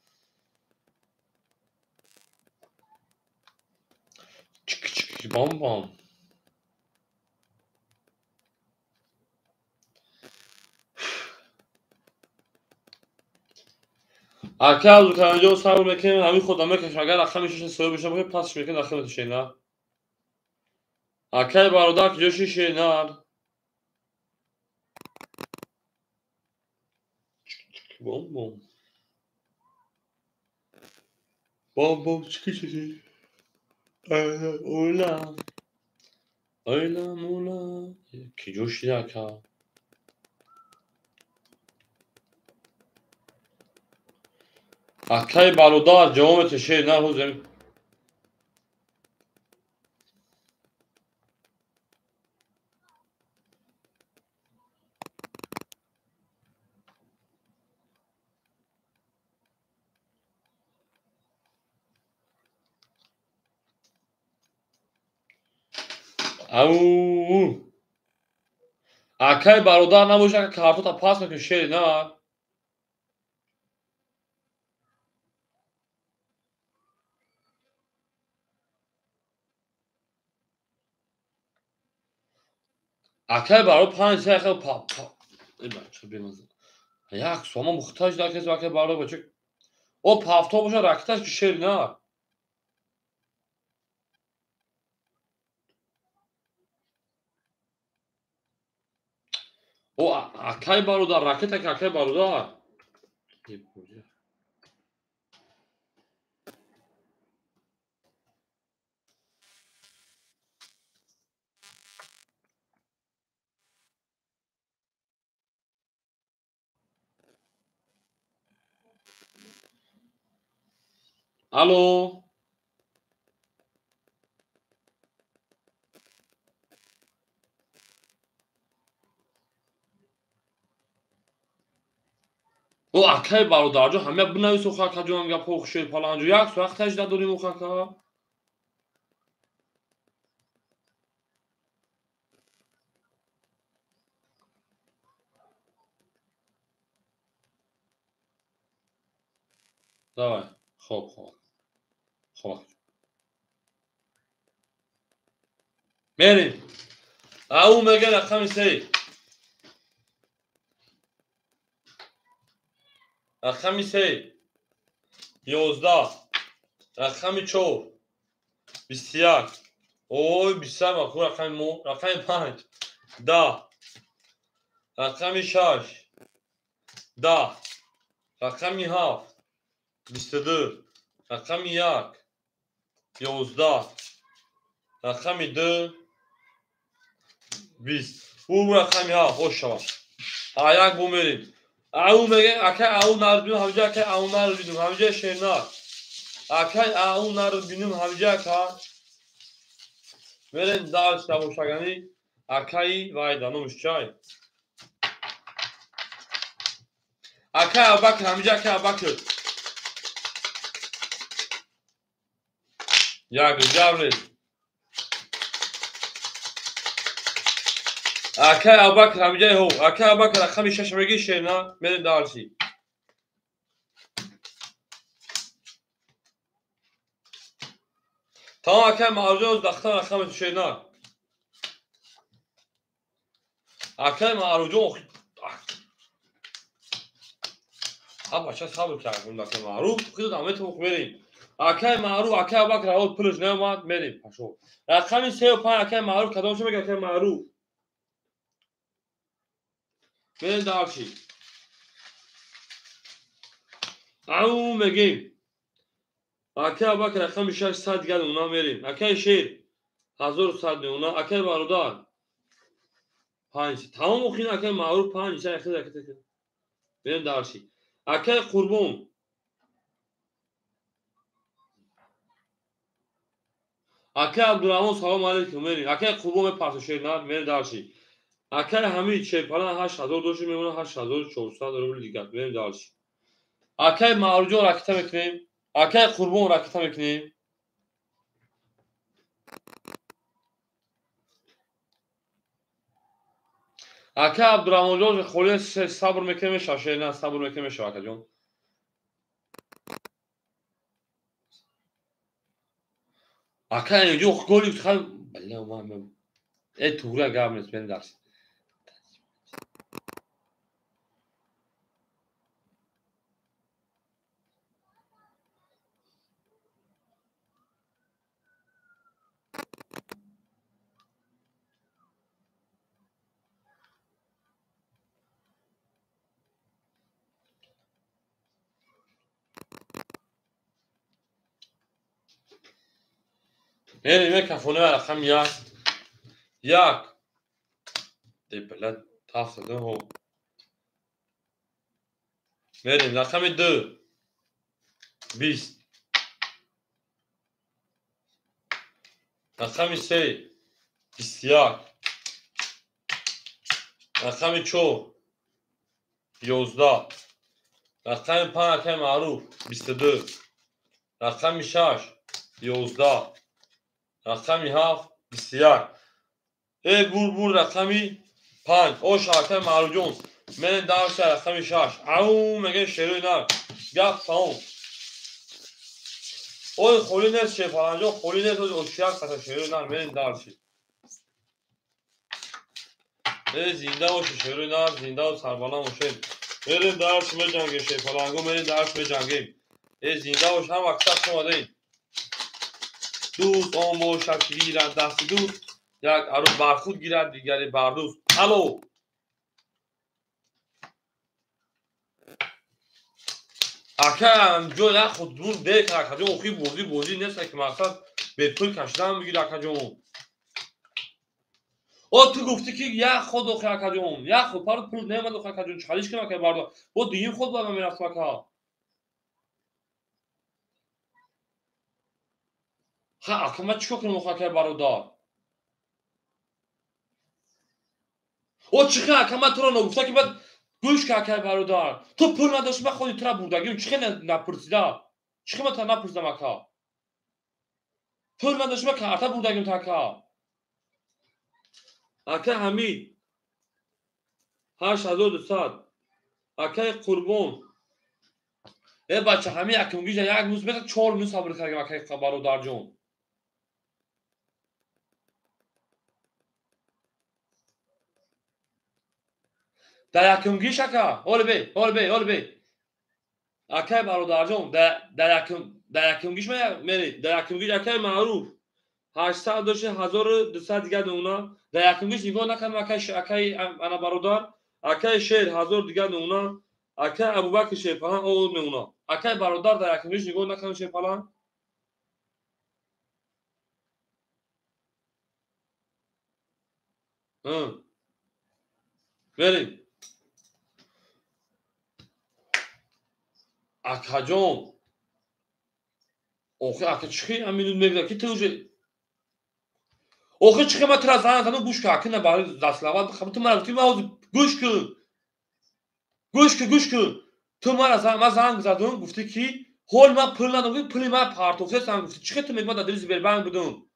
چک چک بام بام اکه از کنجا صبر میکنی همین خودم میکشه اگر اخم میشه سوی بشه بخوای پاسش میکنی اخم شی نه اکه برادر کجوش شی نه بام بام بام بام چکی چکی اولا اولا مولا کجوش اکه اکه برادر جوامت شی نه حوزم او اکه برادر نباشه که کارتو تا پاس میکنی شی نه اکه برادر پنج سه خیلی پا ای بچه بیمزه یک سوما محتاج داره کسی اکه برادر بچه او پافتا باشه رکتش که شی نه او اکه برادر رکت که اکه برادر الو او اکه برادر جو همه بنویس اوخه که جو هم گپ اوخ شی پالانجو یک سو وقتش دادونیم اوخه که давай خوب خوب خوب بریم او میگه رقم سه رقم سه 11 رقم 4 21 اوی 27 خوب رقم مو رقم 5 10 رقم 6 10 رقم 7 22 رقم 1 11 رقم 2 20 او رقم 7 خوش شما یک بو میریم او میگه اکه او نردبینم همجا که او نردبینم همجا شیرنار اکه او نردبینم همجا که برین دارش نبوشگانی اکه وایده نموش چای اکه ابکر همجا که ابکر یک جبرید Akay Abubakr همینجای هو Akay Abubakr رقم 6 بگی شیرنا بریم دارچی tamam Akay معروض دختر رقم شیرنا Akay معروض ها بچه صبر کردیم Akay معروف خیلی دامه تو بریم Akay معروف Akay Abubakr اول پلش نمیاد بریم پاشو رقم 35 Akay معروف کدومش میگه Akay معروف بریم دارچی او میگیم Akay Abubakr رقم 6 صد گل اونا میریم Akay شیر 1100 اونا Akay برادر 5 تمام اوخین Akay معروف 5 چه خیلی حرکت بریم دارچی Akay قربون Akay عبدالرحمن سلام علیکم میریم Akay قربون پرسو شیرنا میریم دارچی Akay حمید شیپالا 8000 دوشی میمونه 8400 روبل دیگه بریم دارچی Akay معروف جو راکتا میکنیم Akay قربون راکتا میکنیم Akay عبدالرحمن جو خولی صبر میکنیم شیرنا صبر میکنیم Akay جون Akay اینجا گلی خیلی بله من تورا گام نیست بریم دارچی میریم یک کفونه رقم یک دیپلت تافت ده هو میریم رقم 2 20 رقم 3 21 رقم 4 11 رقم 5 Akay معروف 22 رقم 6 11 رقم 7 21 بور رقمی 5 اوش Akay معروف جون من دارش رقم 6 او میگه شروع نه گپ تمام او خولی نیست چه فلانجا خولی نیست اوشیار قطع شروع نه من دارشی زنده باشه شروع نه زنده و سربالا باشه بریم درس میجنگیم شیپالانگو بریم درس میجنگیم زنده باشه هم وقت شما دهیم دوست آن باشد که گیرد دست دوست یک عروض برخود گیرد دیگری بردوست الو Akay جو نه خود دون دیگه Akay جون اوخی بوزی نیست که مقصد به پول کشیدن بگیر Akay جون او تو گفتی که یک خود اوخی Akay جون یک خود پارت پول نمیاد اوخی Akay جون چالیش کنم که بردار او دیم خود باید میرفت Akay ها Akay من چیکار کنم اوخی Akay برادر او چیکار Akay من تو رو نگفته که بعد گوش که Akay برادر تو پول نداشت من خودی تو را بردگیم چیکار نپرسیده چیکار من تا نپرسیدم Akay پول نداشت من کارتا بردگیم تا Akay حمید 8200 Akay قربون بچه همین اکنگیش یک روز مثل 4 روز صبر کردیم Akay برادر جون در اکنگیش Akay بی Akay برادر جون در اکنگیش میری در اکنگیش Akay معروف 800 داشته 1200 دیگه اونا در اکنگیش نگاه نکنم Akay انا برادر Akay شیر 1000 دیگه اونا Akay ابوبکر شیپالان او اونا Akay برادر در اکنگیش نگاه نکنم شیپالان بریم Akay جون اوخی Akay چی امینون میگه کی توجه اوخی چی ما ترا زنگ گوش که Akay نه برای دستلاوات خب تو مرا گوش کن تو مرا زنگ زدم گفتی کی هول ما پول ندارم پول ما پارتوفه سان گفتی چی تو میگم دادری زبر بانک بدون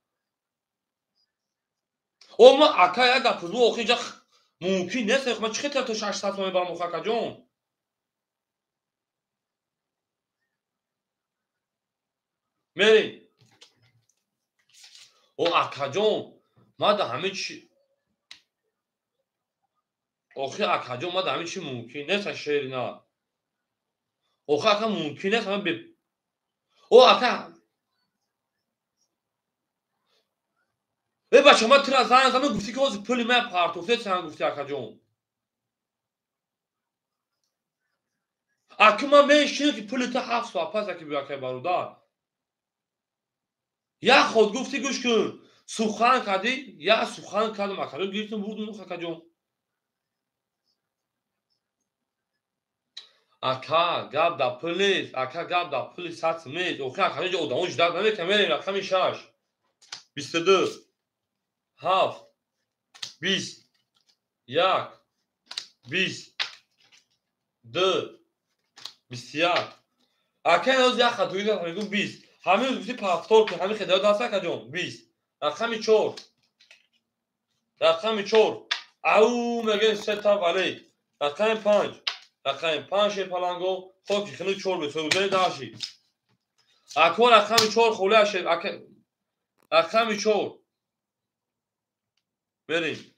او ما Akay اگه پول اوخی جا ممکن نیست. من چه تا 600 تومانی برام خاکا جون. میری او اکا جون ما دا همه چی آخه اکا جون ما دا همه چی ممکن نیست شعر نه. آخه اکا ممکن نیست من به او اکا ای بچه ما تر از زن گفتی که از پولی من پارتوفه سن گفتی اکا جون. اکا ما میشینه که پولی تا 7 ساعت پس اکی بیا که برادر یا خود گفتی گوش کن سخن کردی یا سخن کردم اکا جون گیرتون بردون اکا جون. اکا گاب دا پولیس اکا گاب دا پولیس هست میز اوخه اکا جون اودامو جداد نمیکنه میریم رقم 6 22 7 20 1 20 2 21 اکا از یک خطوی دارم میگم 20 همین گفتی پافتور که همین خدای دست اکا جون 20 رقم 4 رقم 4 او میگن 3 تا ولی رقم 5 رقم 5 پلنگو خود که خیلی 4 به سوزه داشتی اکا رقم 4 خوله شد اکا رقم 4 بریم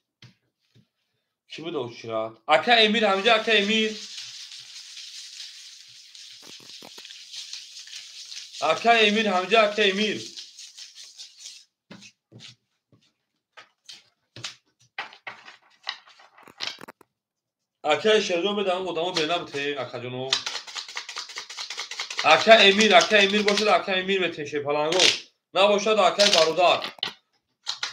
کی بود او چرا اکا امیر همینجا اکا امیر اکا امیر همینجا اکا امیر اکا شهرون بدم ادامه بینم ته اکا جونو اکا امیر باشد اکا امیر به تشه پلنگو نباشد اکا برادر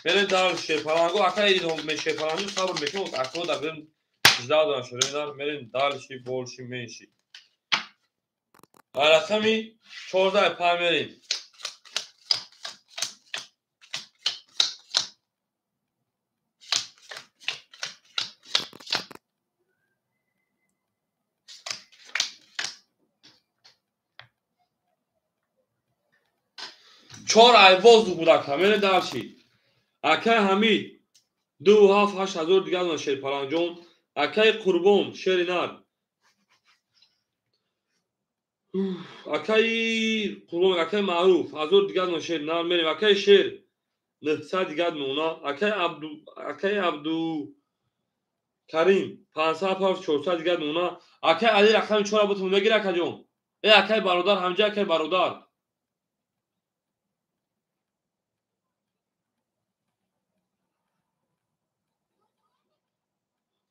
بریم در شه پلنگو اکا ایدون میشه پلنگو صبر میکنم اکا در بریم اجدا دارن شده در بریم دالشی بولشی منشی رقمی 14 پای بریم چهار ایواز دو بودک همین دارشی اکای حمید 2,7,8,000 دیگر من شیر پلنجون اکای قربون شیر نر اکای قربون اکای معروف 1000 دیگر من شیر نر میریم اکای شیر 900 دیگر مونا اکای عبدو کریم 500 400 دیگر مونا اکای علی رقم 4 بتون بگیر اکا جون ای اکای برادر همجا اکای برادر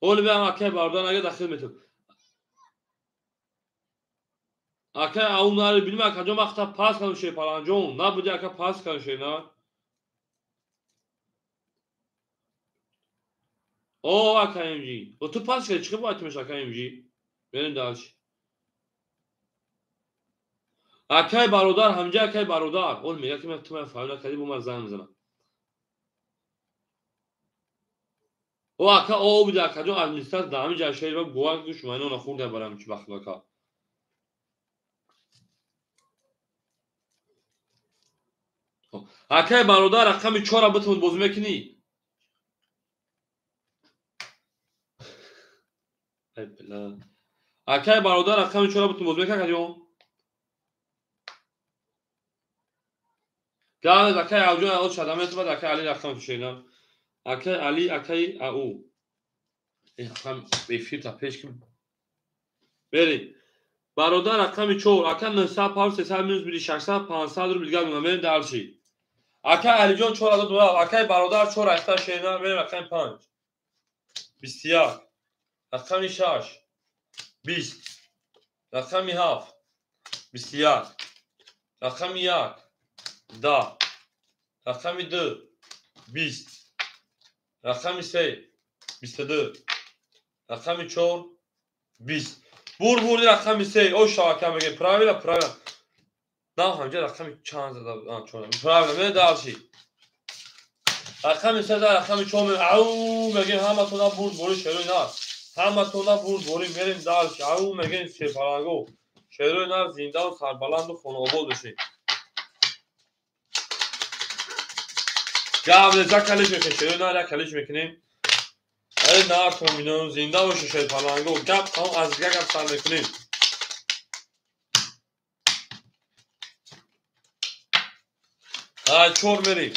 اول بیام اکای برادر اگه داخل میتون اکای اون نار بینیم اکا جون وقتا پاس کنم شیر پلنجون نبودی اکا پاس کنم شیر نه او اکا امجی و تو پاس کنی چکه باید میشه اکا امجی بریم دالش اکای برادر همجا اکای برادر اول میگه که من تو من فایل نکردی با من زنگ میزنم او اکا او بوده اکا جون ادمنسترات دامی جا شیر و گوان گوش من اون خورده برام چی وقت اکا اکای برادر رقم 4 بتون باز میکنی ای بلا اکای برادر رقم 4 بتون باز میکنی اکا جون گاز اکای اوجون اول شدم تو بعد اکای علی رقم شیرم اکای علی اکای او این رقم بفیر تا پیش که بری برادر رقم 4 اکای 900 پاور 300 minus بری 600 500 رو بیلگاه میگم بریم دالشی اکای علی جون 4 عدد دو اکای برادر 4 اکتا شیرم بریم رقم 5 21 رقم 6 20 رقم 7 21 رقم 1 10 رقم 2 20 رقم 3 22 رقم 4 20 بور رقم 3 او شاکم میگه پراویلا نه همجا رقم چند زده چون پراویلا دالشی رقم 3 رقم 4 او میگه همه تو بور شروع نه همه تو بور بریم دالشی او میگه چه پلاگو شروع نه زنده و سربلند و خون آباد بشی گاو زکلیش میکنیم شروع نه کلیش میکنیم برای نهارتون میدونم زنده باشه شاید پلنگو گپ تمام از دیگه گپ سر میکنیم. چور بریم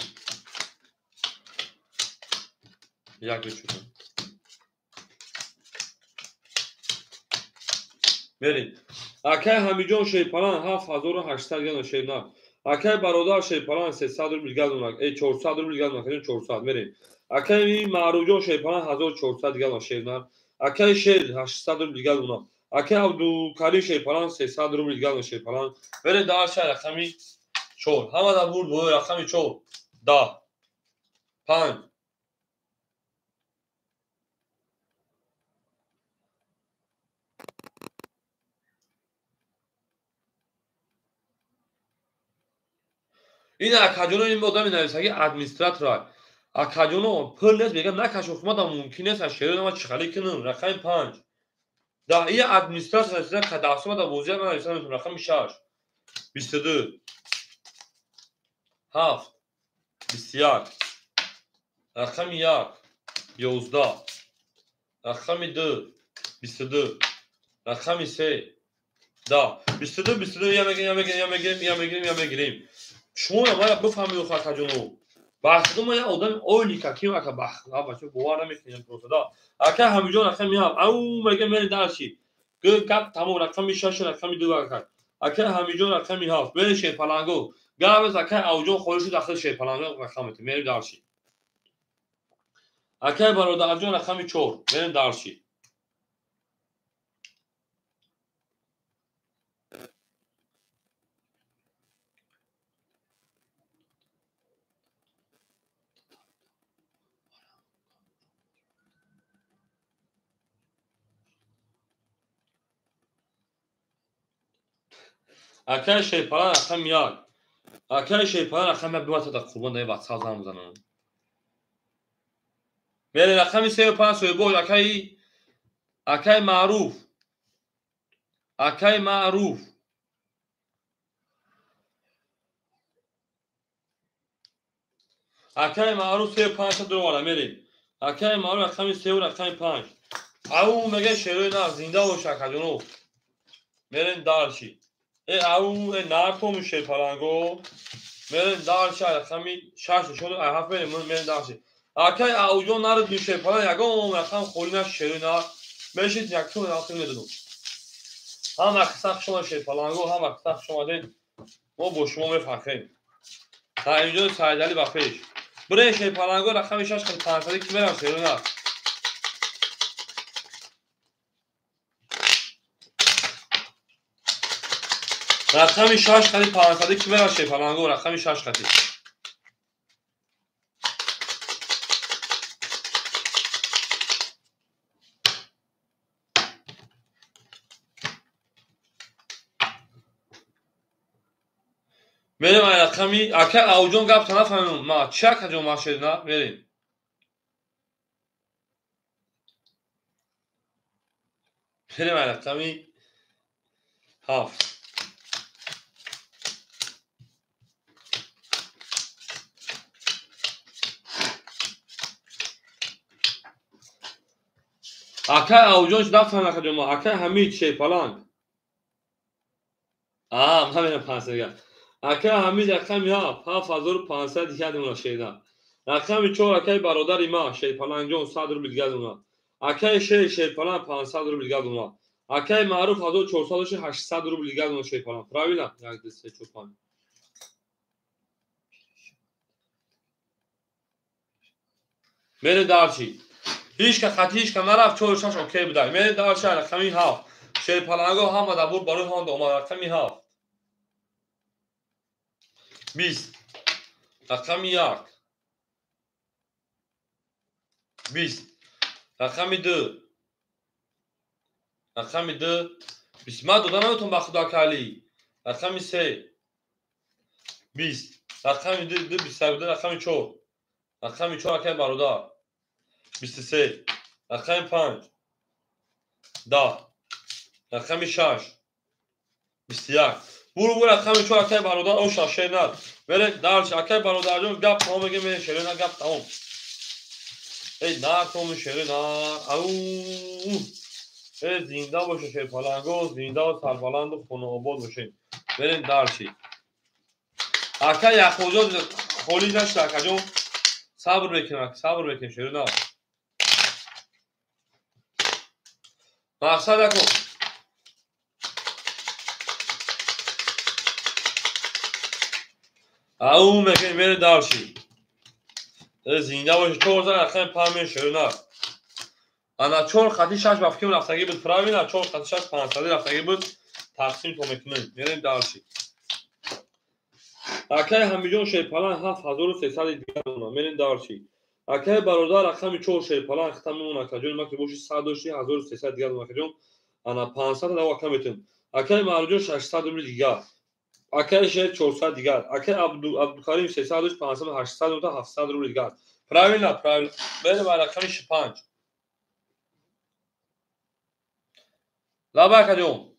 یک بچونم بریم. اکه همیجان شیپلان 7800 گرم شیپلان. اکه برادر شیپلان 300 روبل گرم 400 روبل گرم 400 بریم. اکه این معروجان شیپلان 1400 گرم شیپلان. اکه شیر 800 روبل گرم. اکه عبدالکریم شیپلان 300 روبل گرم شیپلان. بریم دار شهر رقمی 4 همه دا بود بود رقمی 4 10 5 این اکاجونو این آدم نویسنده ادمنستراتور اکاجونو پرلس میگم نکاش حکومت ممکن است شهر ما چخالی کنن رقم 5 دا این ادمنستراتور نویسنده کداسما دا وزیر من نویسنده رقم 6 22 7 21 رقم 1 11 رقم 2 22 رقم 3 دا 22 یا میگیم شما ما بفهمید خود اکاجونو بحث ما یا آدم اولی که کیم اکا بحث بچه باور نمیکنیم پروسدا اکا همیجان رقم میام او میگه من دارشی گپ تمام رقم 6 رقم 2 اکا همیجان رقم 7 بشه پلنگو گاب اکا اوجون خودش داخل شه پلنگو رقم میره دارشی اکا برادر جون رقم 4 میره دارشی اکا شیپان رقم 1 اکا شیپان رقم 2 تا قربان دی واتساپ زنگ میزنم میره رقم 35 سوی بود اکای معروف اکای معروف اکای معروف 35 دوباره میریم اکای معروف رقم 3 و رقم 5 او میگه شروع نه زنده و شکرجونو میرین دارشی او نارتو میشه پلنگو میرین دارشی رقم 6 شد هفت میرین دارشی اکای اوجو نارد میشه پلنگ یگو رقم خولینا شروع نه میشید یک تو آخر میدونم هم اقصاق شما شه پلنگو هم اقصاق شما دین ما با شما میفخریم تا اینجا سایدالی با پیش برای شه پلنگو رقم 6 خیلی 500 کی میرم شروع نه رقم 6 خیلی 500 کی میرم شه پلنگو رقم 6 خیلی میریم رقمی اکا اوجون گپ تا نفهمم ما چه کجا ما شد نه میریم رقمی 7 اکا اوجون نفهمم کجا ما اکا همین شه پلنگ همین 500 اکا همین رقم 7500 یاد اون شیدا رقم 4 اکای برادر ما شه پلنگ جون 100 رو بیلگاد اونا اکای شه پلنگ 500 رو بیلگاد اونا اکای معروف 1400 800 رو بیلگاد اونا شه پلنگ правильно یک دسته چوپان میره دارچی هیچ که خطیش که نرفت 46 اوکی بوده میره دارچی رقمی 7 شه پلنگو هم دبور برای هاند اومد رقمی 7 20 رقم 1 20 رقم 2 رقم 2 20 ما دادن نمیتون با خدا کلی رقم 3 20 رقم 2 22 رقم 4 رقم 4 که برادر 23 رقم 5 10 رقم 6 21 برو رقم 4 که برادر او شاشه نه بله دارش اکای برادر جون گپ ما میگه من شیرین گپ تمام ای نکن شیر نه او ای زنده باشه شیر پلنگو زنده و سربلند و خونه آباد باشه بریم درچی اکا یخوجا خولی نشد اکا جون صبر بکن شیر نه مقصد اکن او مکن بریم درچی زنده باشه چور زن اخیم پامین شیر نه انا چور خطی شش بفکیم رفتگی بود پراوی نه چور خطی شش 500 رفتگی بود تقسیم تو میکنیم بریم درچی اکای همیجون شیپالان 7300 دیگر اونا میرین دارچی اکای برادر رقم چور شیپالان ختم اون اکجون ما که بوش 1300 دیگر اونا کجون انا 500 دوا کمیتون اکای مارجو 600 دیگر اکای شه 400 دیگر اکای عبدالکریم 300 500 800 تا 700 دیگر پراوینا بله برای رقم 5 لابا کجون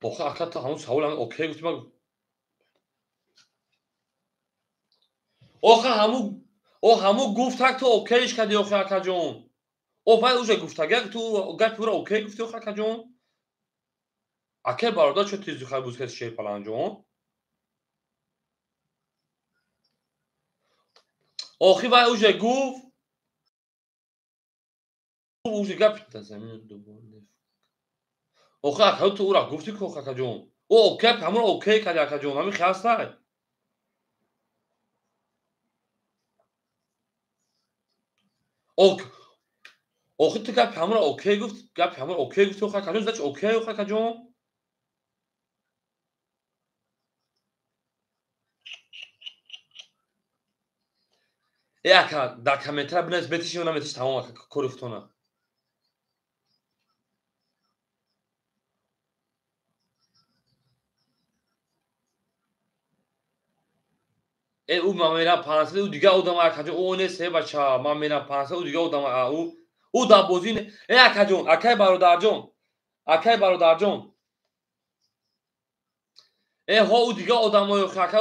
بخا اکتا همون سوال هم اوکی گفتم همون گفت تو اوکیش کردی آخه اکا جون او بعد اوجه گفتگه تو گپ رو اوکی گفتی آخه اکا جون اکه برادر چه تیزی خواهی بود که شیر پلان جون آخی بعد اوجه گفت اوجه گپ زمین دوباره آخه اکا تو او را گفتی که اکا جون او اوکی همون اوکی کردی اکا جون همین خواست نه آخه تو گپ همون اوکی گفتی اکا جون زدش اوکی اکا جون ای اکا در کامنتر بنویس بتیشی اونم بتیش تمام اکا کرفتونه ای او من میرم 500 او دیگه او دم اکا جون او نیست بچه من میرم 500 او دیگه او دم او دا بازی نه ای اکا جون اکای برادر جون ای ها او دیگه آدمای خاکا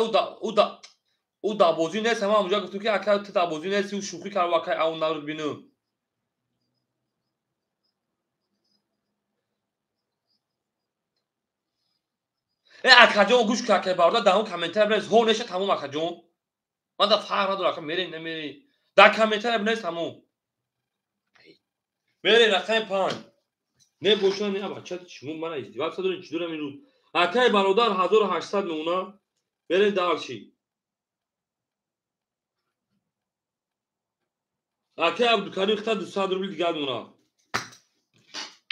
او دا بازی نیست همه اونجا گفتو که اکا تو دا بازی نیستی او شوخی کرد و اکا اون نرو بینو ای اکا جون گوش که اکای برادر در اون کامنتر بنویس هو نشه تموم اکا جون من دا فرق نداره اکا میری نمیری در کامنتر بنویس تموم میری رقم 5 نه بوشون نه بچه چمون من ازدواج دارین چی دارم این روز اکای برادر 1800 نونا برین دارچی اکای عبدالکریم خطا 200 روبل دیگه نونا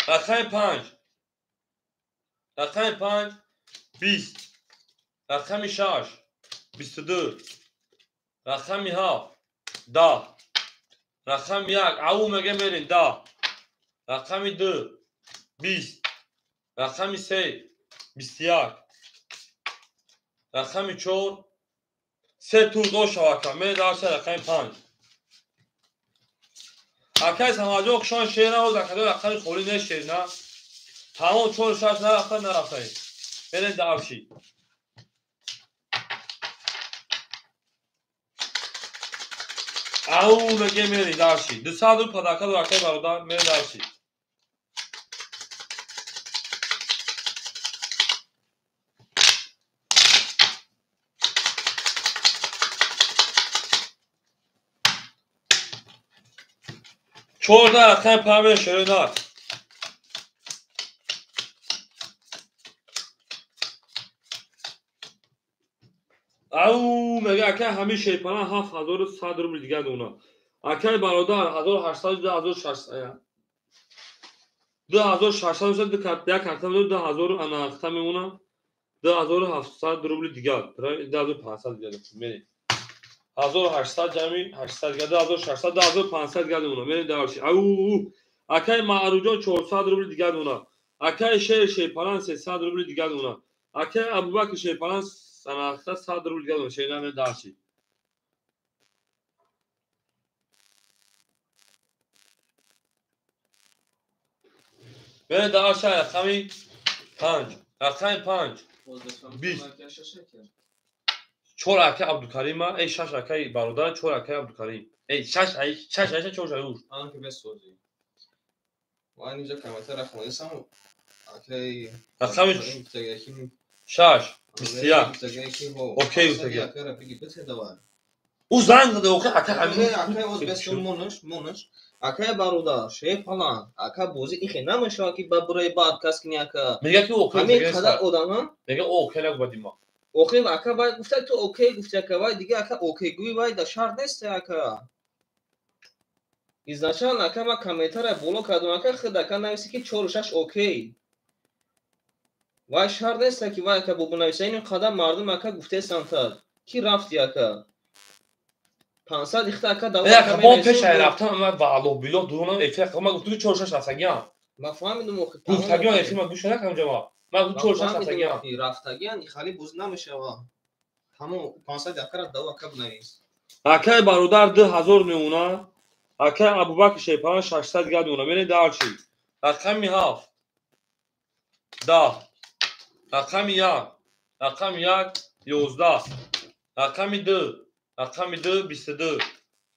رقم 5 20 رقم 6 22 رقم 7 10 رقم 1 او مگه میرین 10 رقم 2 20 رقم 3 21 رقم 4 3 tur دو شواکا می دارسه رقم 5 اکای سماجو کشان شیر نه و زکدو رقم خوری نشیر نه تمام 4 6 نرفته برین دارشی او مگه میرین دارشی 200 رو پداکا دو اکای برادر می دارشی چور ده رقم پامه شرینات او مگه اکای همین شیپانه 7100 روبل دیگه دونا اکای برادر 1800 2600 2600 شد ده کارتم 2000 انا اختا میمونه 2700 روبل دیگه 2500 دیگه میری 1800 جمعی 800 دیگه 2600 2500 دیگه دونا میری دارشی او اکای معروجو 400 روبل دیگه دونا اکای شیپانه 300 روبل دیگه دونا اکای ابوبکر شیپانه انا اختا 100 روبل دیگه دونا شینا میری دارشی بره در چه رقمی 5 رقم 5 20 4 رکعه عبدالکریم ای 6 رکعه برادر 4 رکعه عبدالکریم ای 6 4 شایور آن که بسوزی و اینجا کمتر رقم هستم اوکی رقم 6 21 اوکی او زنگ زده اوکی اکای اوز بستون مونش اکای برادر شیف فلان اکا بوزی ایخی نمیشه که برای بعد کس کنی اکا میگه که اوکی همین خدا آدم میگه اوکی نگو بدیم ما اوکی اکا باید گفته تو اوکی گفته اکا باید دیگه اکا اوکی گوی باید در شرط نیست اکا ازنشان اکا ما کمیتر بولو کردم اکا خود اکا نویسی که 4 و 6 اوکی وای شرط نیست که وای اکا بو بنویسی این قدم مردم اکا گفته سنتر کی رفتی اکا 500 اخته اکا دو اکا ما پیش رفتم من والو بیلو دونم افیق ما گفتم 4 6 رفتگیام ما فهمیدم اخی گفتگیام اخی ما گوش نکنم جما ما گفتم 4 6 رفتگیام رفتگیان خالی بوز نمیشه وا همون 500 اکا دو اکا بنویس اکای برادر 2000 نمونه اکای ابوبکر شیپان 600 دیگه نمونه ببین در چی رقم 7 10 رقم 1 رقم 1 11 رقم 2 رقم 2 22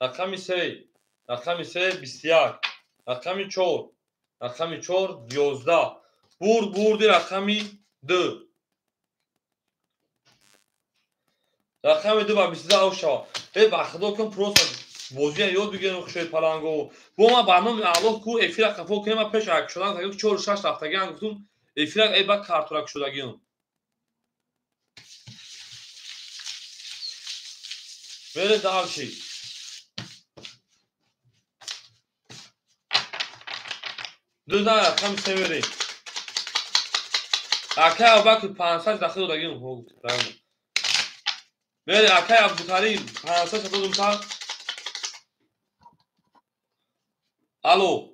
رقم 3 رقم 3 21 رقم 4 رقم 4 11 بردی رقم 2 رقم 2 با 22 اوشا ای بخدا کن پروس بازی یاد بگیرن خوشی پلنگو با ما برنامه الله کو افیرا کفو کنیم پیش اک شدن تا 4 6 رفتگی گفتم افیرا ای با کارتراک شدگیم بله دالچی دو تا رقم سوری اکای با که 500 داخل دادگیم هو بله اکای عبدالکریم 500 دادم تا الو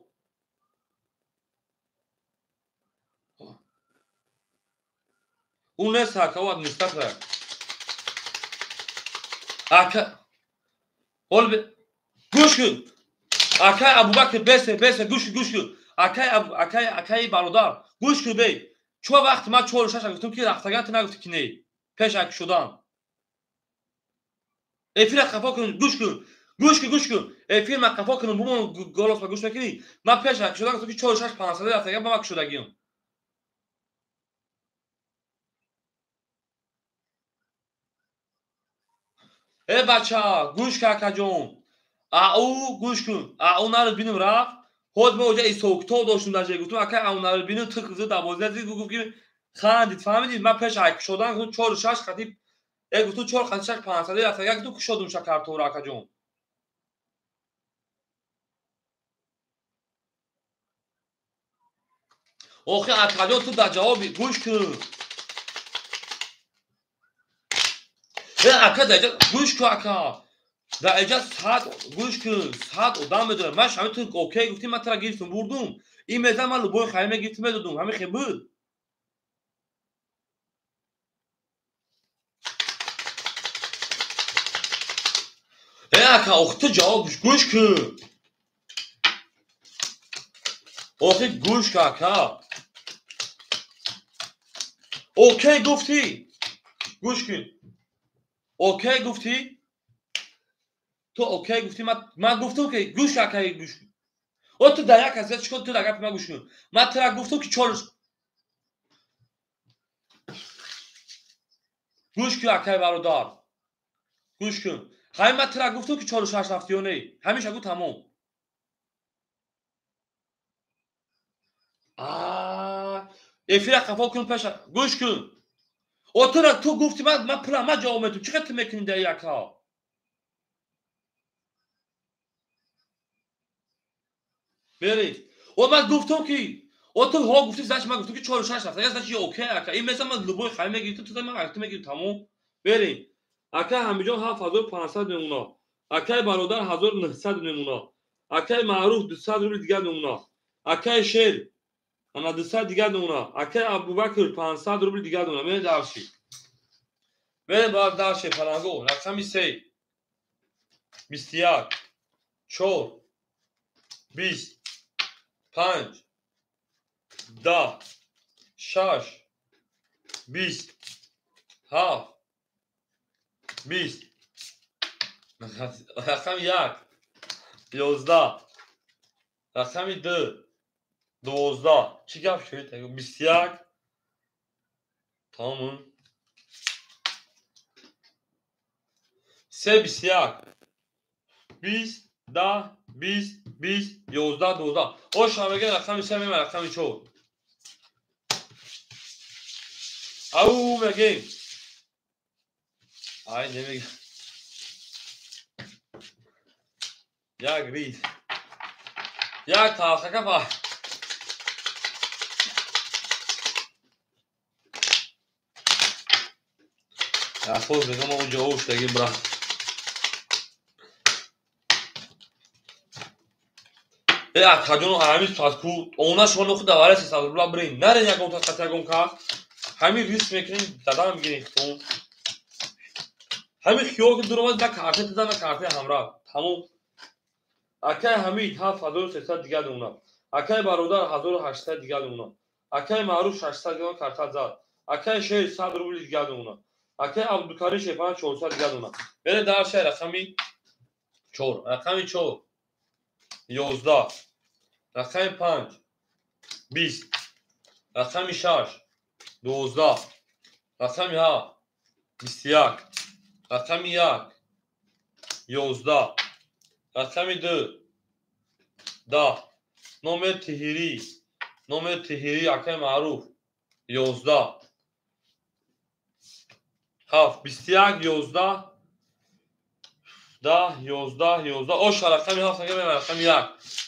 اون نه ساکوات نستفر اکای ول گوش کن اکای ابوبکر بس گوش کن اکای برادر گوش کن بی چه وقت ما 4 6 گفتم که رفتگان تو نگفتی که نه پیش اک شدن افیر خفا کن گوش کن افیر ما خفا کنم بوم گلاس گوش نکنی ما پیش اک شدن گفتم که 4 6 500 رفتگان با ما شدگیم ای بچه گوش کاکا جون او گوش کن او نرو بینم رفت خود به اوجه ایستوکتو داشتم در جای گفتم اکا او نرو بینم تکزه 12 زید گفت که خندید فهمیدید من پیش اک شدن گفتم 4 6 خطیب ای گفتم 4 6 500 رفتگان گفتم که شدم شکر تو راکا جون اوخی اکا تو در جوابی گوش کن ای اکا در گوش کن اکا در اینجا ساعت گوش کن ساعت ادام بدونه من شما تو اوکی گفتی من ترا گرفتم بردم این میزه من لبوی خیمه گرفتم بدادم همین خیلی بود ای اکا اخت جواب گوش کن اوکی گوش کن اکا اوکی گفتی گوش کن اوکی گفتی تو اوکی گفتی من گفتم که گوش کن اکا گوش کن او تو در یک از چیکار تو در گپ من گوش کن من ترا گفتم که چالش گوش کن اکا برادر گوش کن همین من ترا گفتم که چالش رفتی و نه همیشه گو تمام افیر خفا کن پیش گوش کن او تو گفتی من پلا ما جواب میدم چقدر تو میکنی در یکا برید او من گفتم که او تو ها گفتی زش من گفتم که 4 6 رفت یا زش اوکی اکا این مثلا من لبوی خیمه میگی تو من وقت میگی تمام برید اکا همینجا 7500 نمونه اکا برادر 1900 نمونه اکا معروف 200 روبل دیگه نمونه اکا شیر انا 200 دیگه نمونه اکا ابوبکر 500 روبل دیگه نمونه من داشتی بریم باید درشه پلنگو رقمی 3 21 4 20 5 10 6 20 7 20 رقم 1 11 رقم 2 12 چی گپ شد 21 تمام 3 21 20 10 20 20 11 12 خوش همگی رقم 3 میمه رقم 4 او میگیم ay nemi ya grid ya kalka kafa ya خود بگم اونجا اوش بگیم برا ای اتخاجون همیز پاسکو اونا شما نخود دواره سیستم بلا برین نره یکم تا قطعه که همین ریس میکنین دادا میگیرین خون همین خیال که دور دا کارت دادن کارت همراه تمام اکای حمید 7300 دیگه دونا اکای برادر 1800 دیگه دونا اکای معروف 600 دیگه کارت زد اکای شهر 100 روبل دیگه دونا اکای عبدالکاری شفان 400 دیگه دونا بره در شهر رقمی 4 رقمی 4 11 رقمی 5 20 رقمی 6 12 رقمی 7 21 رقمی 1 11 رقمی 2 10 نومر تهیری اکای معروف 11 7 21 11 10 11 oş رقمی 7 اگه به رقم 1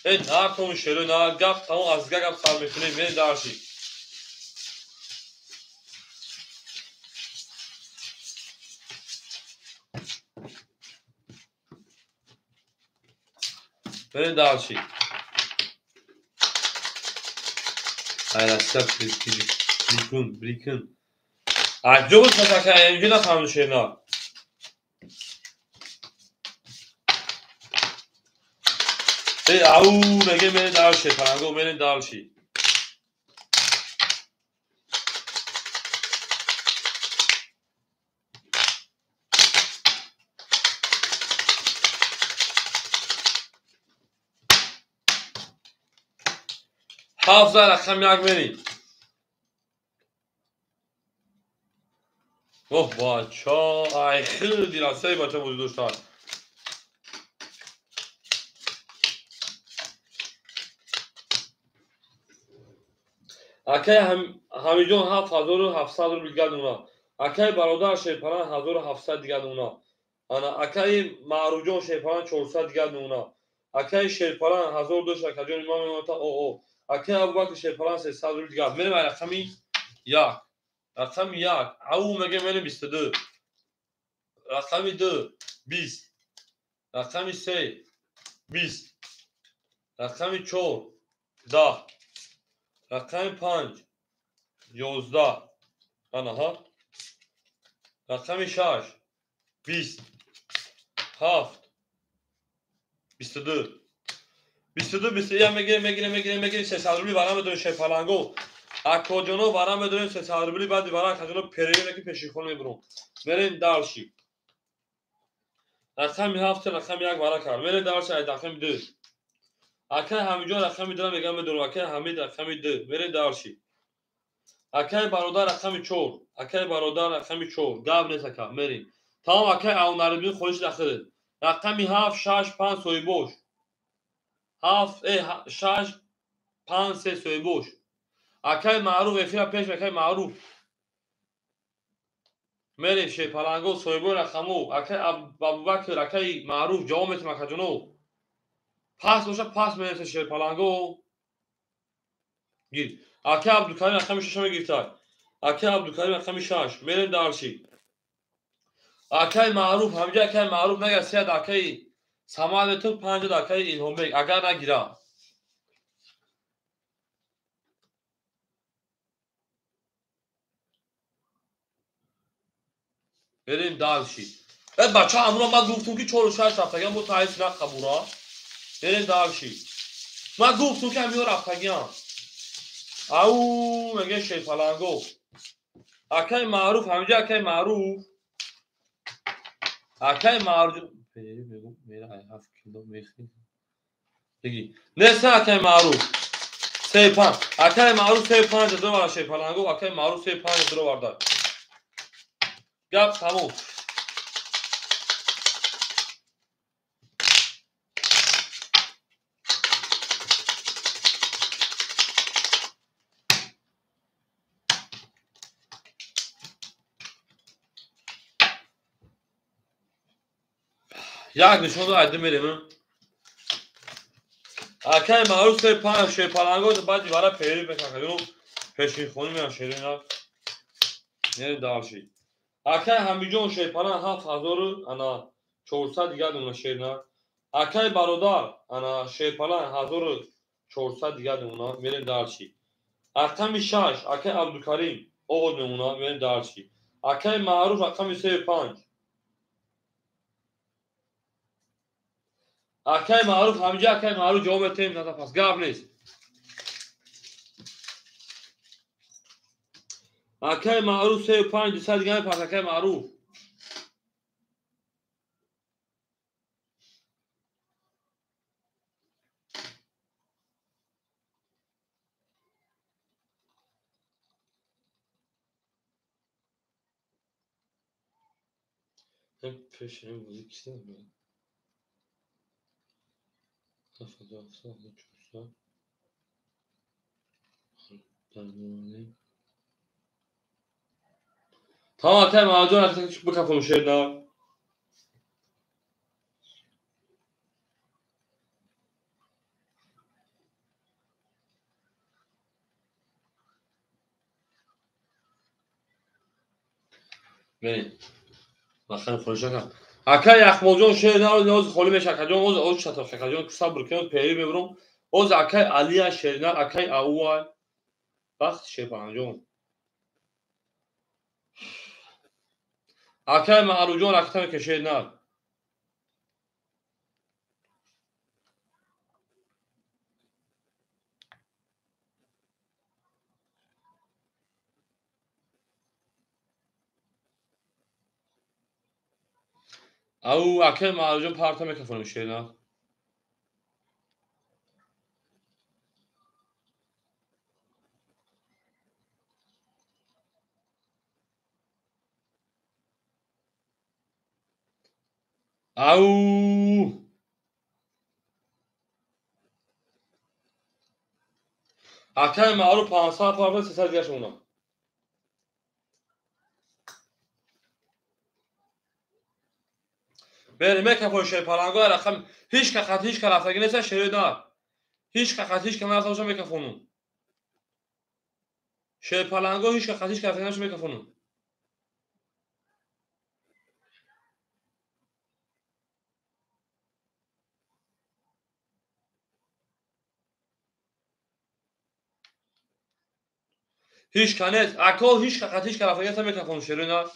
این هر توم شروع نه گپ تمام از گپ سر میکنیم می دارشی برین دارشی hayır aslında birikin acaba mesela emci de tanrı şeyler او مگه من دارشی فرانگو من دارشی حافظه رقم 1 بریم اوه باچا ای خیلی راسته باچا بود دوستان اکای همیجون 7700 رو دیگه دونا اکای برادر شیپران 1700 دیگه دونا انا اکای معروف جون شیپران 400 دیگه دونا اکای شیپران 1200 اکای امام تا او اکای ابوبکر شیپران 300 رو دیگه میرم رقمی 1 رقم 1 او مگه من 22 رقم 2 20 رقم 3 20 رقم 4 10 رقم 5 11 آنها رقم 6 20 7 22 یا میگیریم 300 روبلی برام بدون شفالانگو اکوجونو برام بدون 300 روبلی بعد برام کجونو پریره که پیشیخون میبرم برین دارشی رقم 7 رقم 1 برام کار برین دارشی رقم 2 اکای همینجا رقم 2 میگم بدون اکای حمید رقم 2 برین دارشی اکای برادر رقم 4 اکای برادر رقم 4 گاب نیست که برین تمام اکای اوناربی خودش داخل رقم 7 6 5 سوی boş 7 6 5 3 سوی boş اکای معروف افیرا پیش اکای معروف میریم شیپالانگو سوی boş رقمو اکای ابوبکر اکای معروف جوامت مکجونو پاس باشه پاس میرسه شیپالانگو گیر اکای عبدالکریم رقم 6 میگیرتای اکای عبدالکریم رقم 6 میریم دارشی اکای معروف همجا اکای معروف نگه سید اکای سماعت تو 5 اکای این همبگ اگر نگیره بریم دارشی بچه همون من گفتم که 4 و 6 رفتگم با تایید نخبورا بریم دارشی من گفتم که همیو رفتگیم او میگه شیر پلنگو اکای معروف همینجا اکای معروف اکای معروف بگو میره ای هفت کیلو میخی بگی نسه اکای معروف سی پنج اکای معروف سی پنج دو برای شیر پلنگو اکای معروف سی پنج دو بردار گپ تموم یک نشون دو عدد میریم اکای معروف سی پنج شیر پلنگو بعد برای پیری بکنم پیشی خونی میان شیرین ها نه دارشی اکای همینجا شیر پلنگ 7000 انا 400 دیگه دونه شیرین اکای برادر انا شیر پلنگ 1400 دیگه دونه میریم دارشی رقم 6 اکای عبدالکریم او نمونه میریم دارشی اکای معروف رقم 35 اکای معروف همینجا اکای معروف جواب تیم نه پس گپ نیست اکای معروف 35 200 دیگه پس اکای معروف پیشین بودی کسی نمید tamam اکای معروف artık بکفم شیرین بریم مثلا فروشه کن اکای اخمالجان شیر نار نیاز خالی میشه کجان اوز شتا کجان صبر کنید پیری میبرم اوز اکای علی شیرینار اکای اول وقت شیپانجان اکای معروجان اکتر که شیرینار او اکای معروجان پارتا میکفونم شیرینار او اکای معروف 500 پارتا 300 دیگه شونم بریم میکفون شیپالانگو رقم هیچ که خط هیچ که رفتگی نیست شیرینار هیچ که خط هیچ که من رفتم میکفونم شیپالانگو هیچ که خط هیچ که رفتگی نمیشه میکفونم هیچ کنیت اکو هیچ خطیش که رفاقیت هم میکفون شیرینار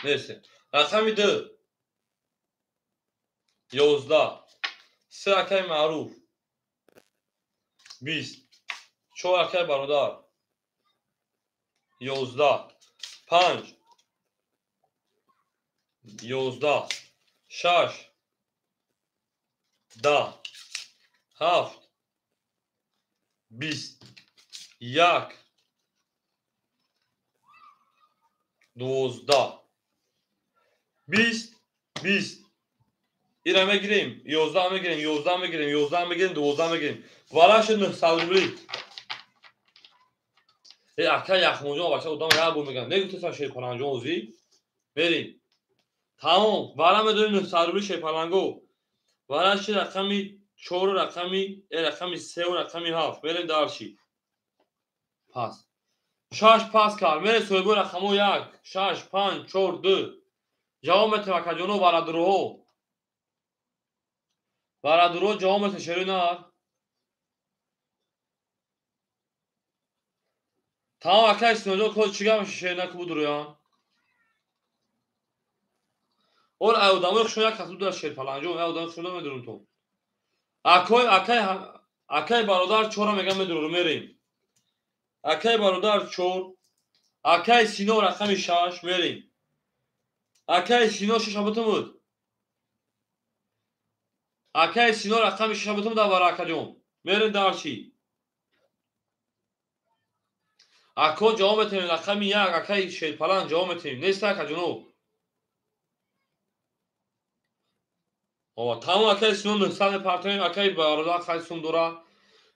نیسته رقمی 2 11 3 اکای معروف 20 4 اکای برادر 11 5 11 6 10 7 20 1 12 20 20 اینا میگیریم 11 میگیریم 11 میگیریم 11 میگیریم 12 میگیریم والاش 900 روبلی ای اکای یخمونجا بچه ادام یه بول میگن نگوتسان شیپالانجا اوزی بریم تمام والا میدونیم 900 روبلی شیپالانگو والاش رقمی 4 رقمی رقمی 3 و رقمی 7 بریم دارشی پس 6 پاس کار میره سویبو رقمو 1 6 5 4 2 جواب توکجونو برادرو جواب شیرینار tamam arkadaşlar o kod çıkarmış şeyden ki budur ya. Ol adamı şuna katı da şey falan. Jo adamı şuna mı durun to. Akay Акай бародар 4 мегам медуру мерем. Акай бародар 4. Акай Сино рақами 6 мерем. Акай Сино 6 бутумуд. Акай Сино рақами 6 бутумуд авара акаҷон. Мерем дарчи. Ако ҷавоб метем рақами 1 акай шерпалан ҷавоб метем. Неста акаҷоно. тамом акай Сино 900 партоем акай бародар акай сум дора.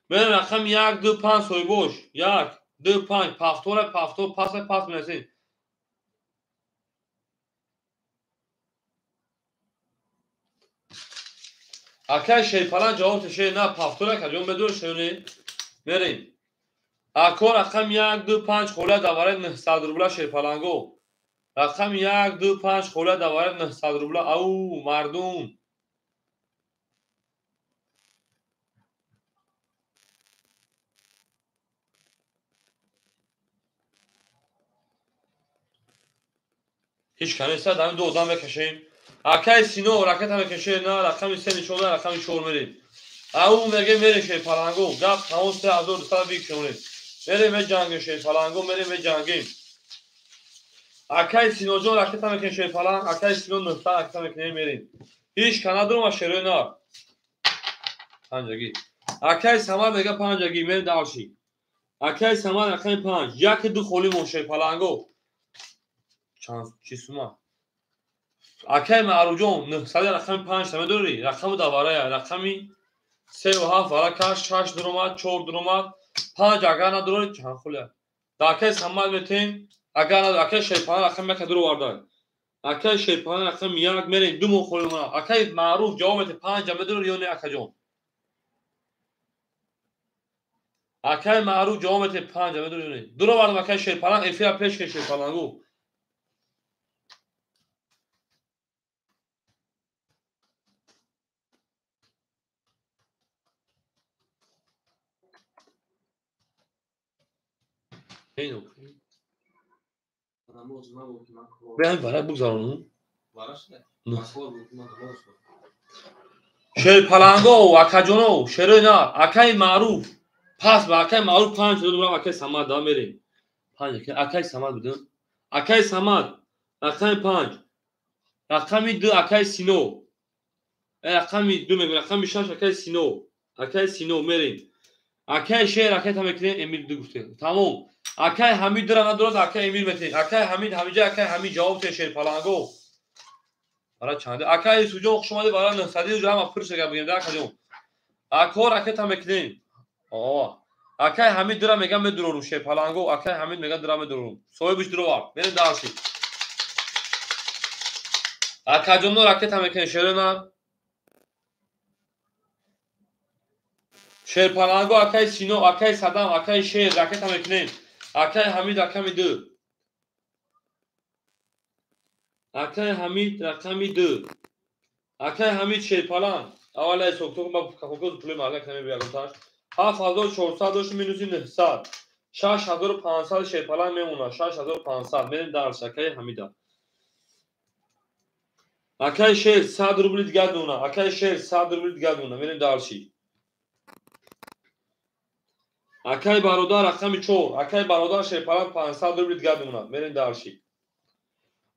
Мерем рақами 1 2 5 сойбош. 1 2 5 пафтора пафтор пас пас менасин. Акай шерпалан ҷавоб теше на пафтора акаҷон медур шуни. Мерем Ако рақами 1 2 5 хола давара 900 рубла шерпаланго. Рақами 1 2 5 хола давара 900 рубла. Ау мардум. هیچ کنیسته داریم دو آدم بکشیم. اکای سینو راکت هم بکشه نه رقم سه نشونه رقم 4 میریم. او میگه میره شی پلنگو گپ تمام 3200 بیکشونیم. میریم به جنگ شی پلنگو میریم به جنگیم. اکای سینو جون راکت هم بکشه پلنگ اکای سینو 900 راکت هم بکنیم میریم. هیچ کنه درو ما شروع نه. پنجگی. اکای سماد میگه پنجگی میریم دالشی. اکای سماد رقم 5 یک دو خولی موشه پلنگو. چند چی سوما اکای معروجون 900 رقم 5 تمه دوری رقم دواره رقمی 3 و 7 ورکش 6 درومات 4 درومات 5 اگر ندوری چند خوله داکای سمال بتین اگر ندوری اکای شیپان رقم یک درو وارده اکای شیپان رقم یک میرین دو مو خولی منا اکای معروف جوابت 5 جمع دوری یونه اکجون اکای معروف جوابت 5 جمع دوری یونه درو وارده اکای شیپان افیا پیش که شیپانگو اینو بیاین برای بگذارونم شیر پلنگو و اکاجونو شیر نه اکای معروف پس با اکای معروف 5 دو اکای سماد دا میریم 5 اکای سماد بدون اکای سماد رقم 5 رقم 2 اکای سینو رقم 2 میگم رقم 6 اکای سینو میریم اکای شیر اکای تا میکنیم امیر دو گفته تمام اکای حمید درا ندارد اکای امیر میتین اکای حمید همیجا اکای حمید جواب ته شیر پلنگو برای چنده اکای سوجو شما برای 900 جو هم پرش بگیم در کجا اکور اکای تا میکنیم اکای حمید درا میگم درو شیر پلنگو اکای حمید میگه درا درو سوی بش درو وار بریم دارشی اکای جمنو اکای تا میکنیم شیر نه شیر پلنگو اکای سینو اکای صدام اکای شیر اکای تا میکنیم اکای حمید رقمی 2 اکای حمید رقمی 2 اکای حمید شیرپالان اولا سوکتو ما کاکوز پول مالا کمی بیارم تاش 7400 مینوسی 900 6500 شیرپالان میمونه 6500 میریم در اکای حمیدا اکای شیر 100 روبل دیگه دونه اکای شیر 100 روبل دیگه دونه میریم دارشی اکای برادر رقمی 4 اکای برادر شیرپالان 500 روبل دیگه دونه میریم دارشی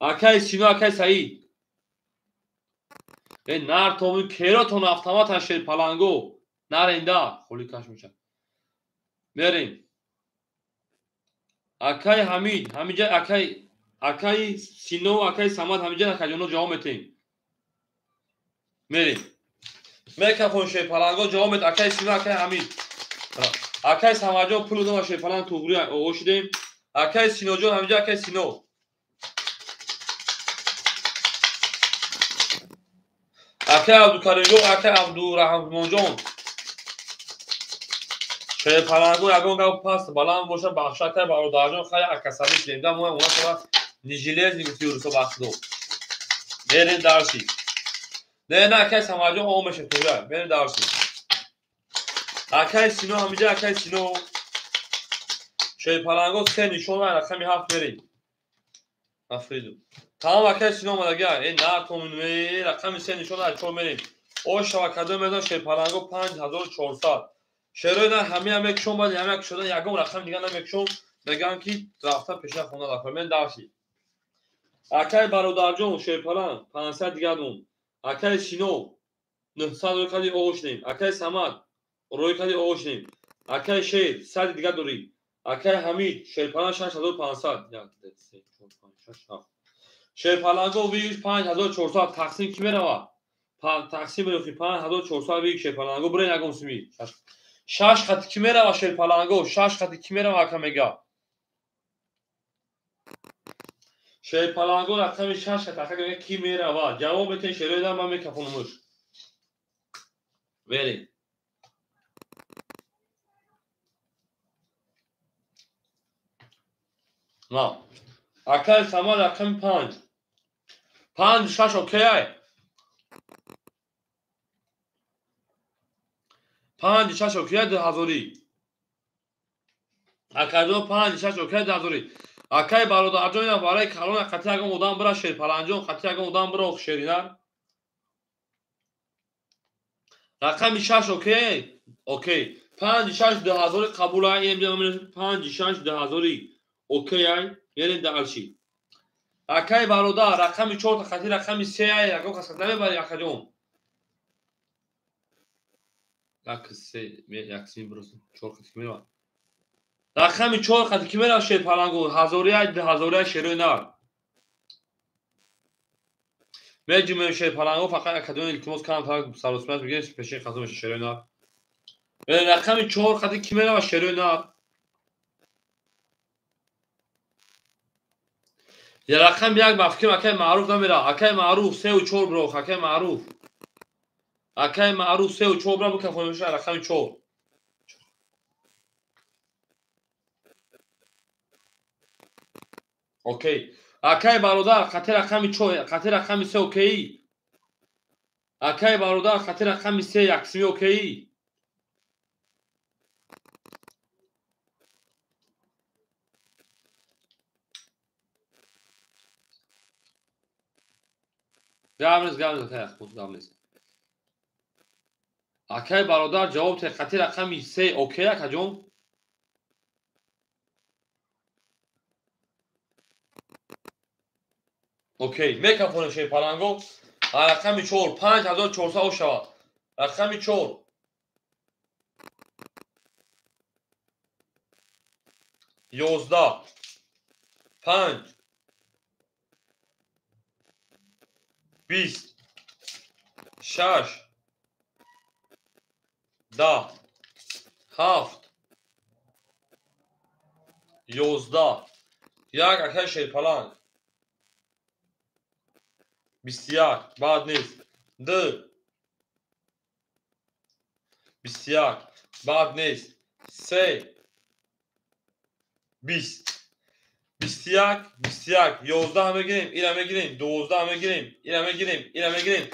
اکای سینو اکای سعید این نار تومی کیراتون автомат شیر پلنگو نارنده خولی کش میشه میریم اکای حمید همیجا اکای سینو اکای سماد همیجا اکاجونو جواب میتیم میریم میکفون شیر پلنگو جواب میت اکای سینو اکای حمید اکای سماجو پول دو شیر پلنگ توبری اوشیدیم اکای سینو جو همیجا اکای سینو اکای عبدالکریم جو اکای عبدالرحمن جون شیر پلنگو یگان گاو پاست بلند باشه بخشا که برادر جون خیلی اکسابی کلیده مو اونا تو نیجیلیز میگفتی روسو بخشدو بریم درسی نه اکای سماجو اومش توره بریم درسی اکای سینو همیجا اکای سینو شیر پلنگو سه نشون رقمی 7 بریم افریدو تمام اکای سینو مدگه این نه تومنوی رقم سه نشون 4 بریم او شبکه میدان شیر پلنگو 5400 شروع نه همه یکشون باید همه یک شدن یکم رقم دیگه نمیکشون بگن که رفتن پیش خونه دارم من داشتی اکای برادر جون شیپلان 500 دیگه دون اکای شینو 900 روی کدی اوشنیم اکای سماد روی کدی اوشنیم اکای شیر 100 دیگه دوری اکای حمید شیپلان 6500 1 2 3 4 5 6 7 شیپلان گو ویش 5400 تقسیم کی میره تقسیم رو 5400 وی شیپلان گو برین یکم سمی 6 خط کی میره شیپلان گو 6 خط کی میره واکا میگه شیپلان گو رقم 6 خط اگه کی میره وا جواب بتین شروع دادم من میکفونمش بریم نه اکل سما رقم 5 5 6 اوکی 5 6 اوکی 2000 اکل 5 6 اوکی 2000 اکای برادر جون برای کلون خطی اگه مدام برا شیپلانجون خطی اگه مدام برا شیرینر رقم 6 اوکی اوکی 5 6 2000 قبول ای 5 6 2000 اوکی ای یعنی دالشی اکای برادر رقم 4 خطی رقم 3 ای اگه کس نمیبری اکجون یک سی برسون 4 خطی میره رقم 4 خطی کی میره شیپلانگو 1000 شیرو نه مجموع شیپلانگو فقط اکادمی التماس کام تا سروسمت میگه پیش خدمت شیرو نه رقم 4 خطی کی میره شیرو نه یا رقم یک مفکر اکای معروف نمیره اکای معروف 3 و 4 برو اکای معروف 3 و 4 برو بکفونش رقم 4 اوکی اکای برادر خطی رقم 4 خطی رقم 3 اوکی اکای برادر خطی رقم 3 یکسمی اوکی گامنز خود گامنز اکای برادر جواب ته خطی رقم 3 اوکی اکجون اوکی میکفون شیپلانگو رقم 4 5400 شود رقم 4 11 5 20 6 10 7 11 یک اکای شیپلانگ 21 بعد نیست 2 21 بعد نیست 3 20 21 11 میگیریم اینا میگیریم 12 میگیریم اینا میگیریم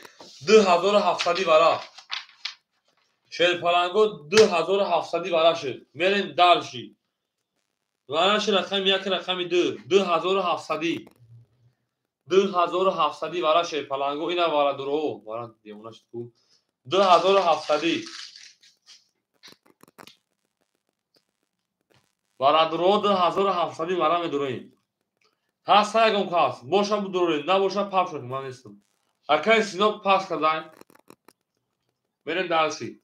2700 برا شیپلانگو 2700 برا شد میرین دالشی وانش رقم یک رقم 2 2700 برا شیپلانگو اینا برا درو برا دیمونش تو 2700 برا درو 2700 برا میدرویم هست یکم کاس باشه بدرویم نباشه پاپ شد من نیستم اکای سینو پاس کردن میرین دالشی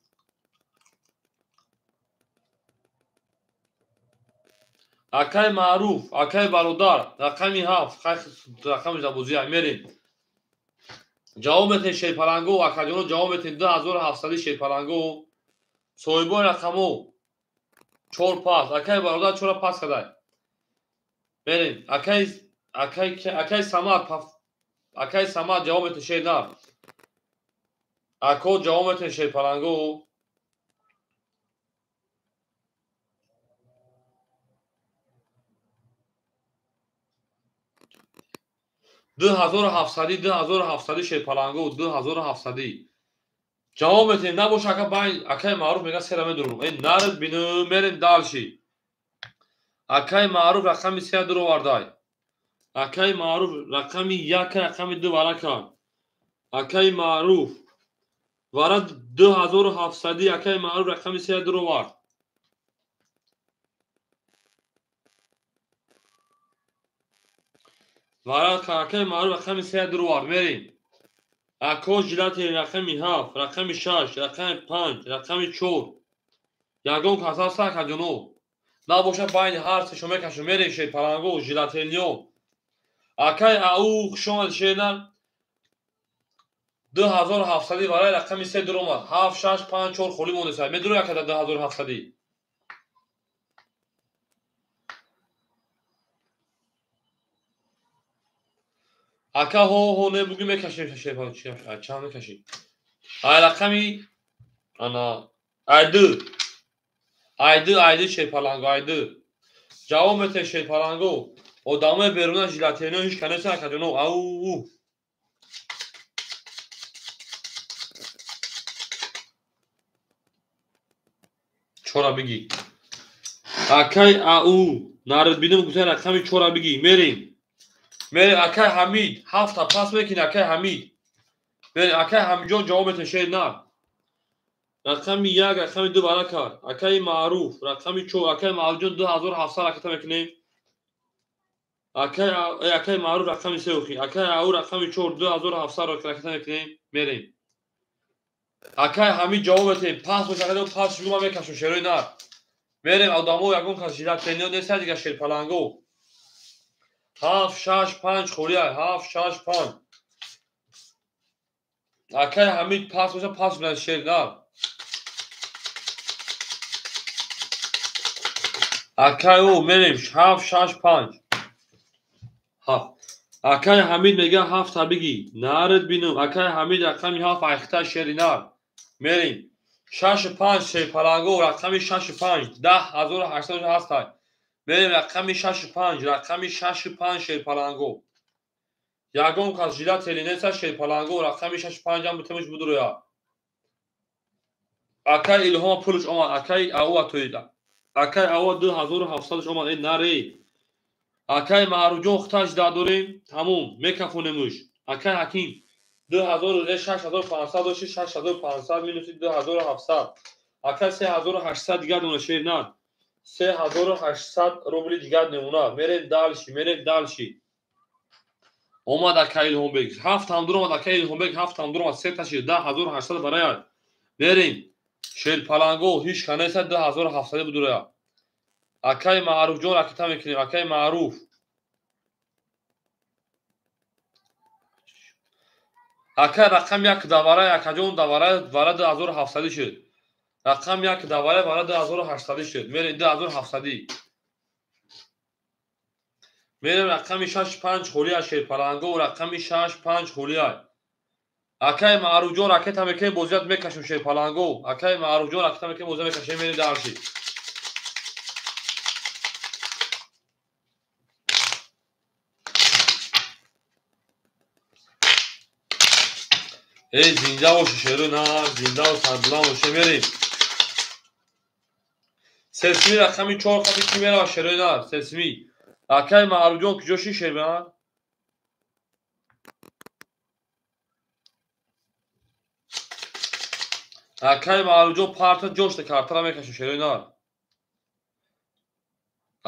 اکای معروف اکای برادر رقمی 7 رقم زبوزی میرین جوابت شیپلانگو اکاجونو جوابت 2700 شیپلانگو صویبو رقمو 4 پاس اکای برادر 4 پاس کردن برین اکای سماد جوابت شیدار اکو جوابت شیپلانگو 2700 شیپلانگو 2700 جوابت نباشه اکا باین اکای معروف میگه سرمه درو این نرد بینو میرین دالشی اکای معروف رقم 3 درو واردای اکای معروف رقم 1 رقم 2 والا کن اکای معروف وارد 2700 якай маъруф рақами 3 дур овард. варақа якай маъруф рақами 3 дур овард. мерем. акош ҷилати рақами 7, рақами 6, рақами 5, рақами 4. ягон каса сакаҷонов. набошад байни ҳар сешо мекашем. мерем шерпаланго жилатениё. акай ау хушомад шена 2700 вараи рақами 3 дур омад. 7 6 5 4 холӣ монда. медуро якада 2700. ака ҳо не буги мекашем шерпаланго чанд мекашем. ай рақами ана айди шерпаланго айди. ҷавоб метем шерпаланго. одамои беруна жилатениё ҳеҷ канеса акаҷонов. ау чора биги. акай ау наредбинам гуфта рақами 4 биги. мерем акай ҳамид 7 пас мекини. акай ҳамид мерем. акай ҳамидҷон ҷавоб метем шер на. рақами 1 рақами 2 бара кард. акай маъруф рақами 4. акай маъруфҷон 2700 раката мекунем. акай маъруф рақами 3 охи. акай ау рақами 4 2700 раката мекунем. мерем. акай ҳамид ҷавоб метем. пас мешакадем. пас шума мекашем шерои нар. мерем одамо ягон кас жилатениё неста дига шерпаланго. 7 6 5 холия 7 6 5. акай ҳамид пас боша пас бинад шер на. акай о мерем 7 6 5. акай ҳамид мега 7 биги. наред бинам. акай ҳамид рақами 7 айхта шери нар. мерем 6 5 шерпаланго рақами 6 5 10800 ҳастай. мерем рақами 6 5 рақами 6 5 шерпаланго. ягон кас жилатели неста шерпаланго рақами 6 5 ам бутемуш будуроя. акай илҳом пулуш омад. акай ау атоида. акай ау 2700 омад. наре акай маъруфҷон хуташ дадорем. тамом мекафонемуш. акай ҳаким 6500 дошти 6500 минуси 2700. акай 3800 дигар мемона шер на. 3800 рубли дигар мемона. мерем далши. омад акай илҳомбек 7 ҳам дур омад. акай илҳомбек 7 ҳам дур омад. 3 таши 10800 барояд. мерем шерпаланго ҳеҷ канеса 2700 будуроя. акай маъруфҷон ракета мекунем. акай маъруф акай рақам 1 давара якаҷон давара вара 2700 шуд. рақам 1 давара вара 2800 шуд. мерем 2700. мерем рақами 6 5 холия шерпаланго рақами 6 5 холия. акай маъруфҷон ракета мекунем бозият мекашем шерпаланго. акай маъруфҷон ракета мекунем бозият мекашем. мерем дарши. зинда боше шерои нар. зинда сарбуланд боше. мерем сесми рақами 4 қаби ки мерава шерои нар. сесми акай маъруфҷон куҷо ши шер бинад. акай маъруфҷон парта ҷошта картара мекашем шерои нар.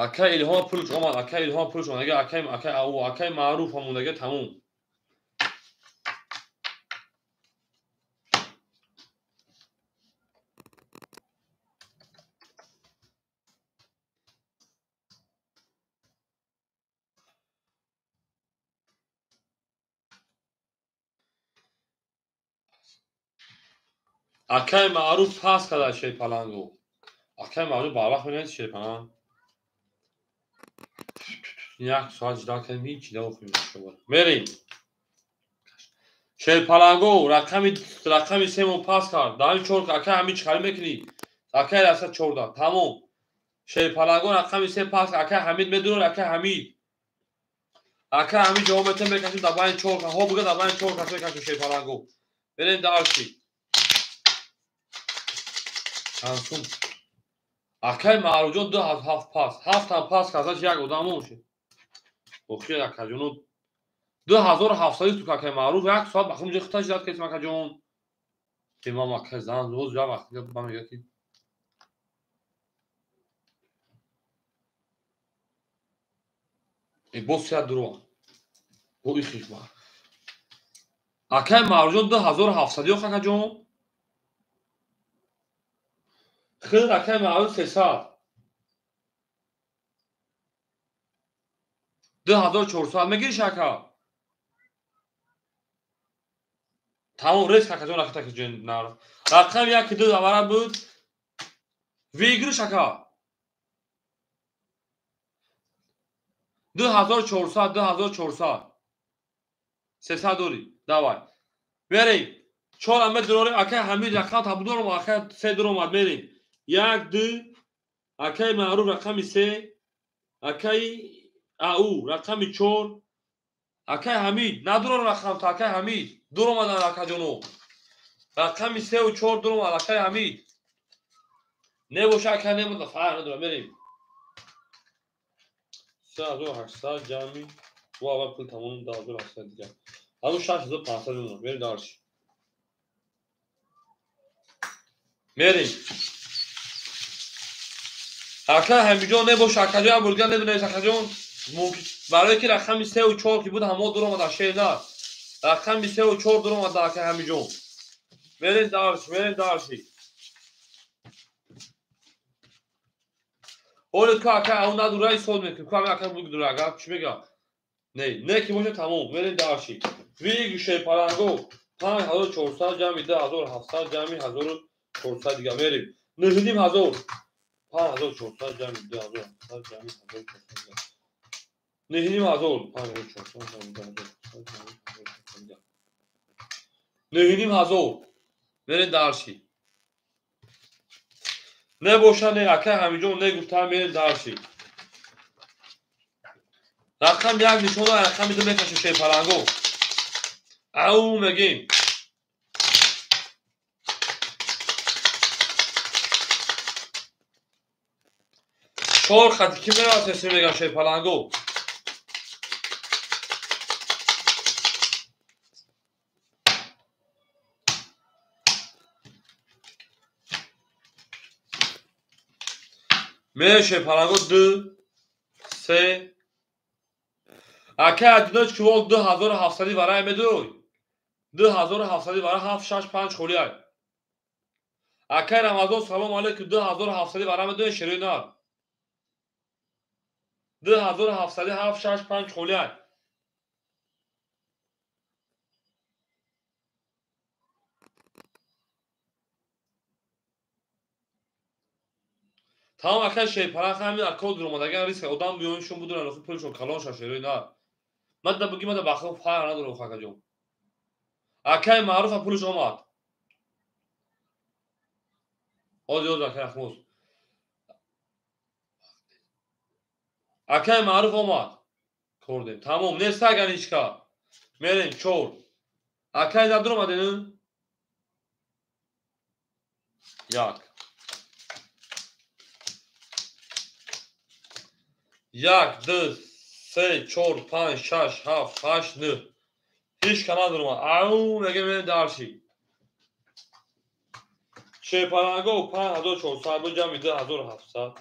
акай илҳом пулуш омад. акай илҳом пулуш омад. акай маъруф омондага тамом. акай маъруф пас карда шерпаланго. акай маъруф барвақт менависи шерпаланг. 1 соат ҷидал кардем ҳичи наохӯем. мерем шерпаланго рақами 3 мон пас кард. даҳми 4. акай ҳамид чикарӣ мекунӣ. акай раста 14. тамом шерпаланго рақами 3 пас кард. акай ҳамид медуро. акай ҳамид ҷавоб метем мекашем дар байни 4 ҳо буга дар байни 4 кас мекашем шерпаланго. мерем дарши. акай маъруфҷон 2700 пас 7 ҳам пас кардаш як одам моше. охи акаҷон 2700 ту акай маъруф 1 соат бахум ҷо хуташ дад кес акаҷон. امام اکه زن روز یا وقتی که من میگه که ای بوس یا درو بو ایخش با اکه مارجون 2700 یا خاکا جون خیلی اکه مارجون 300 2400 میگیری شکا تمام ریس خاکا جون اکه جون نار رقم یک دو دوباره بود ویگرو شکا 2400 2400 300 دوری давай بریم 4 همه دلاری اکه همین رقم تبدور ما اکه 3 دلار اومد بریم 1 2 اکه معروف رقم 3 اکه او رقم 4 اکه حمید ندور رقم تا اکه حمید دور اومدن اکه جونو رقم 3 و 4 دور اومد اکه حمید نباشه اکه نمود فرق نداره بریم 3800 جمعی و اول پول تمام 12800 دیگه الان 6500 میمونه بریم دارش بریم اکه حمید جون نباشه اکه جون بولگا نبینه اکه جون ممکن برای که رقم 3 و 4 که بود همه دور اومد شیر نه رقم 3 و 4 دور اومد اکه حمید جون بریم دارشی اول که اکه اون ندوره سود میکنه که همه اکه بود دوره اگر چی بگم نه که باشه تموم بریم دارشی وی گوشه پرنگو 5400 جمعی 10700 جمعی 1400 دیگه بریم نهیدیم 1000 5400 جمعی 10700 جمعی 1400 نهیدیم 1000 5400 جمعی 10700 نهیدیم 1000 بریم دارشی نه باشه نه اکه همینجور نه گفتم بریم دارشی رقم یک نشونه رقم دو میکشه شی پرنگو او میگیم چهار خطی که میره سیسی میگم شی پرنگو میره شی پرنگو 2 3 اکه ادناش که وقت 2700 برای میدوی 2700 برای 7 6 5 خولیای اکه رمضان سلام علیکم 2700 برای میدوی شروع نه 2700 7 6 5 خولیای تمام اکه شی پرنگ همین اکود رو مدگن ریسک ادام بیونشون بودن رفت پولشون کلان شروع نه مد بگی مد بخو فرق نداره خاکا جون اکه معروف پولش اومد آدیو اکه اخموز اکه معروف اومد کردیم تمام نیست اگر هیچکا میریم چور اکه نداره اومده یک دو سه چهار پنج شش هفت هشت نه هیچ که نداره اومد او میگه میریم دارشی شی پرنگو 5400 بود جمعی 2700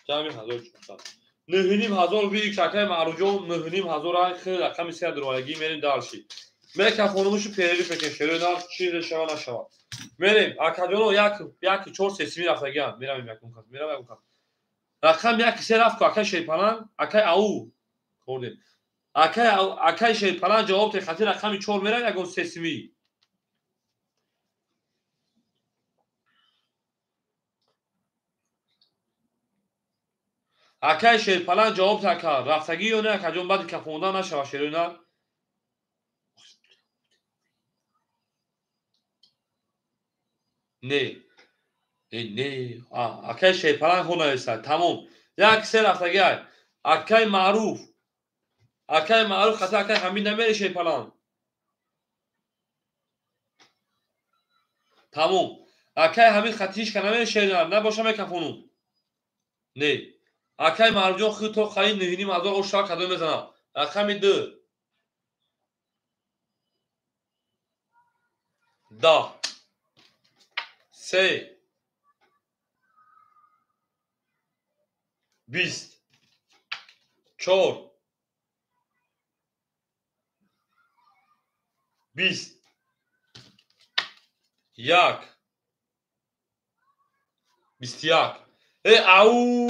جمعی 1400 نهینیم 1000 وی یک اکه معروف جون نهینیم 1000 خیلی رقم سه درواگی میریم دارشی میگه خانومشو پیری فکر شروع نه چیز شما نشوا میریم اکادونو یک 4 سیسی رفتگی میرم یک کنم میرم یک کنم رقم یک سه رفت اکه شی پرنگ اکه او کردیم اکه شی پرنگ جواب ته خاطر رقم 4 میره یک سیسی اکه شی پرنگ جواب ته که رفتگی یا نه که جون بعد که خوندن نشوا شروع نه نه نه اکه شی پرنگ خونه است تمام یک سه رفتگی اکه معروف خاطر اکه همین نمیره شی پرنگ تمام اکه همین خطیش که نمیره شی نه باشه میکفونم نه اکه معروف جون خود تو خالی نهینیم 1000 او شاک کدوم بزنم رقم 2 10 3 20 4 20 1 21 او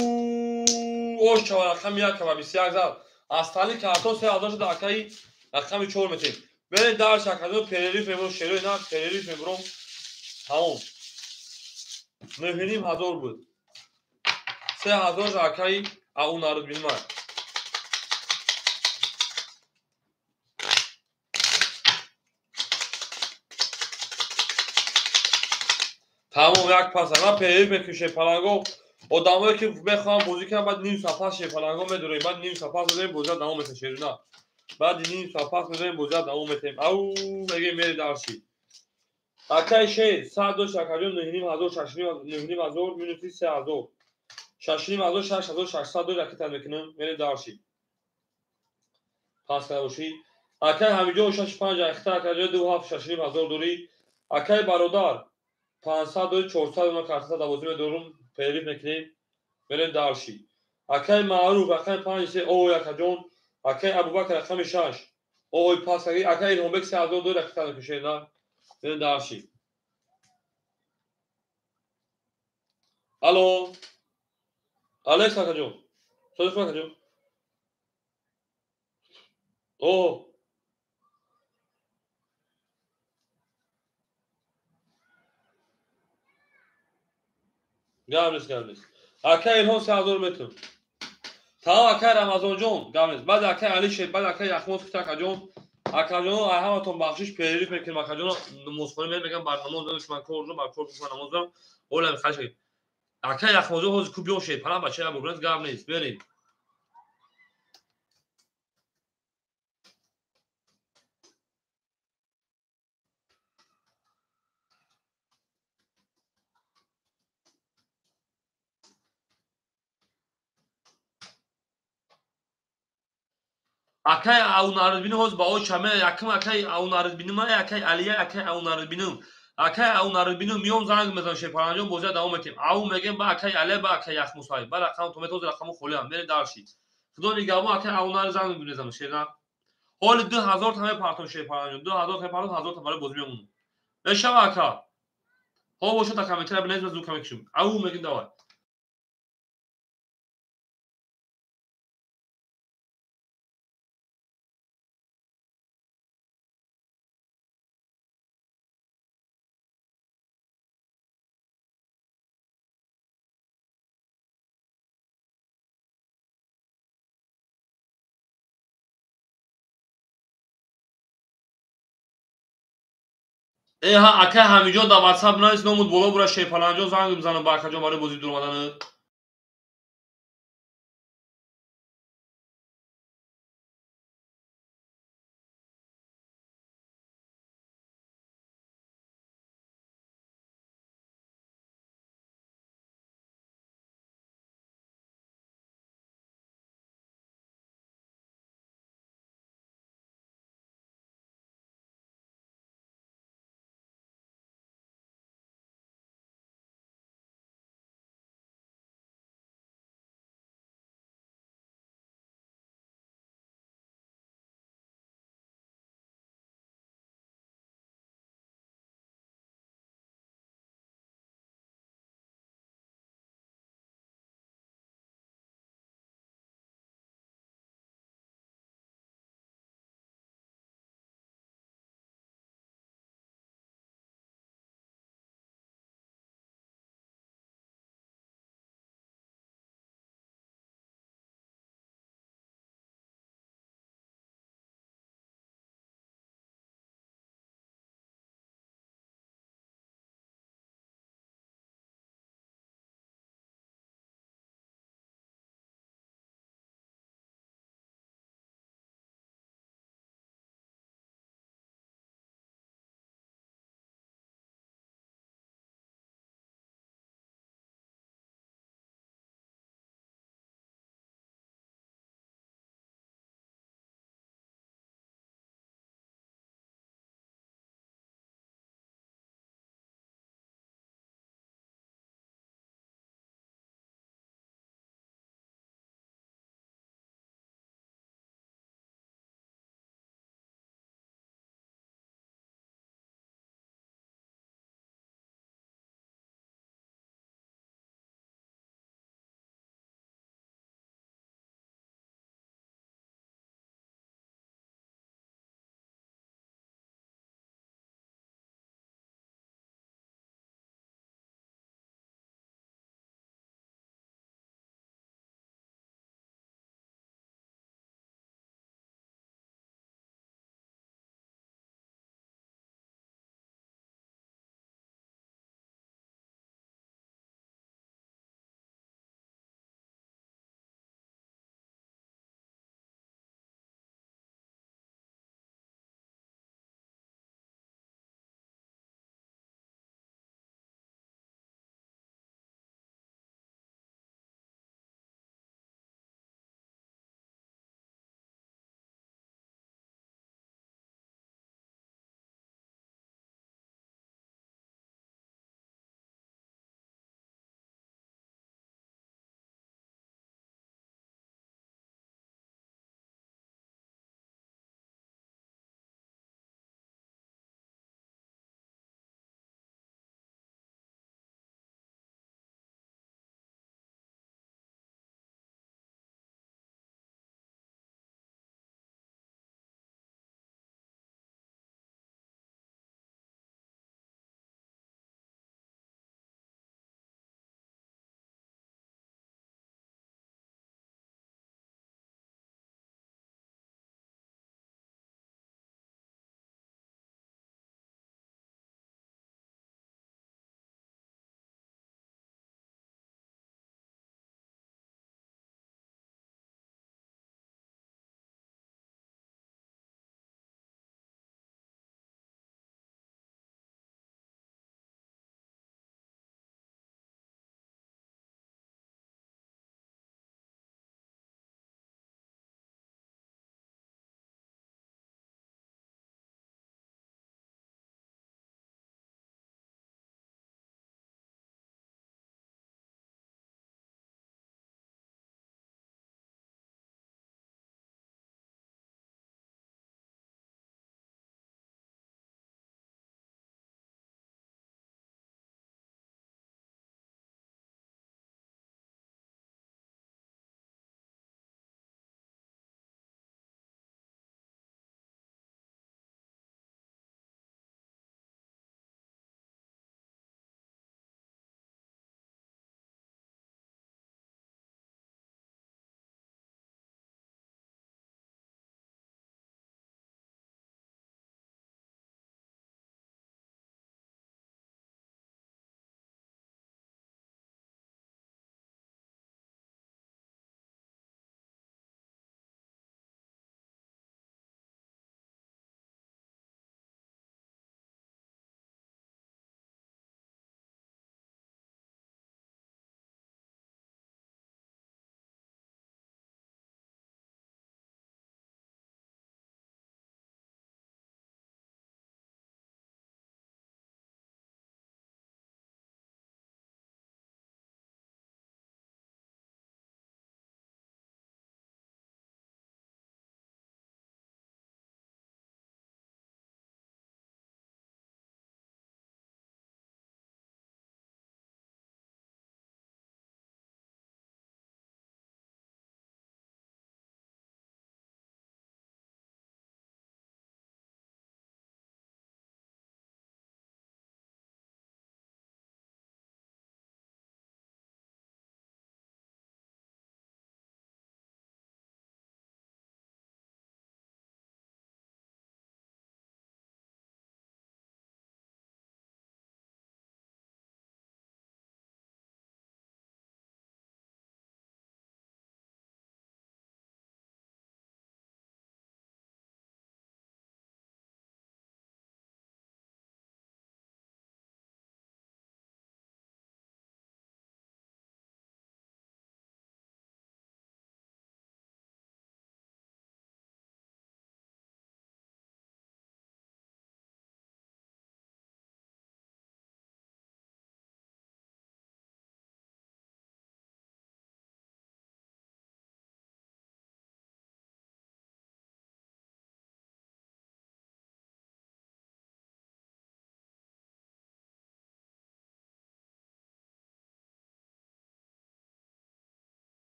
شما رقم 1 و 21 زد از طریق کارتون 3000 شد دقیقه رقم 4 میتیم برای در شکل پریلیف میبرم شروع نه پریلیف میبرم تمام 9500 بود 3000 دقیقه اون نارد بینم تمام یک پاس من پریلیف میکشه پلنگو آدمایی که بخوام بازی کنم بعد نیم ساعت پس پلنگو میدوریم بعد نیم ساعت پس بزنیم بازی دوام میشه نه بعد نیم ساعت پس بزنیم بازی دوام میتیم او میگه میری درشی اکای شه 102 شکایون نهینیم هزار ششنیم نهینیم هزار مینوتی 3000 ششنیم هزار 6600 رکتن میکنم میری درشی پاس کردوشی اکای همینجا 65 اختا اکای 27 ششنیم هزار دوری اکای برادر 500 و 400 اون کارتا دوازی میدورم پریلیف میکنیم میریم درشی اکای معروف اکای 5 او یکجون اکای ابوبکر رقم 6 او پاس کردی اکای الهامبک 3002 رکتن میشه نه میریم درشی الو الکس اکجون صداش میکنم اوه گامنیست اکای الهام 3000 میتون تا اکای رمضان جون گامنیست بعد اکای علی شه بعد اکای احمد کتک جون اکجون همتون بخشش پریلیف میکنم اکجون مسخره میگم برنامه دادش من کور رو با کور من نمازم اول میخواش اکای احمد جون خوب بیوشه پلا بچه ابو گامنیست بریم اکای اون نارد بینم باز با او چمه یکم اکای اون نارد بینم اکای علی اکای اون نارد بینم اکای اون نارد بینم میام زنگ میزنم شپرانجو بوزه دوام میتیم او میگم با اکای علی با اکای یخ موسی با رقم تو میتوز رقم خولم میره دارشی خدا میگم اکای اون نارد زنگ میزنم شینا حال 2000 تا پارتون شپرانجو 2000 تا پارتون 1000 تا برای بوز میمون بشم اکا ها باشو تا کامنتر بنز زو کمکشم او میگم دوا ای ها اکای همینجا دا واتساپ نایس نمود بالا برای شپرانجو زنگ میزنم با اکا برای بوزی دور اومدن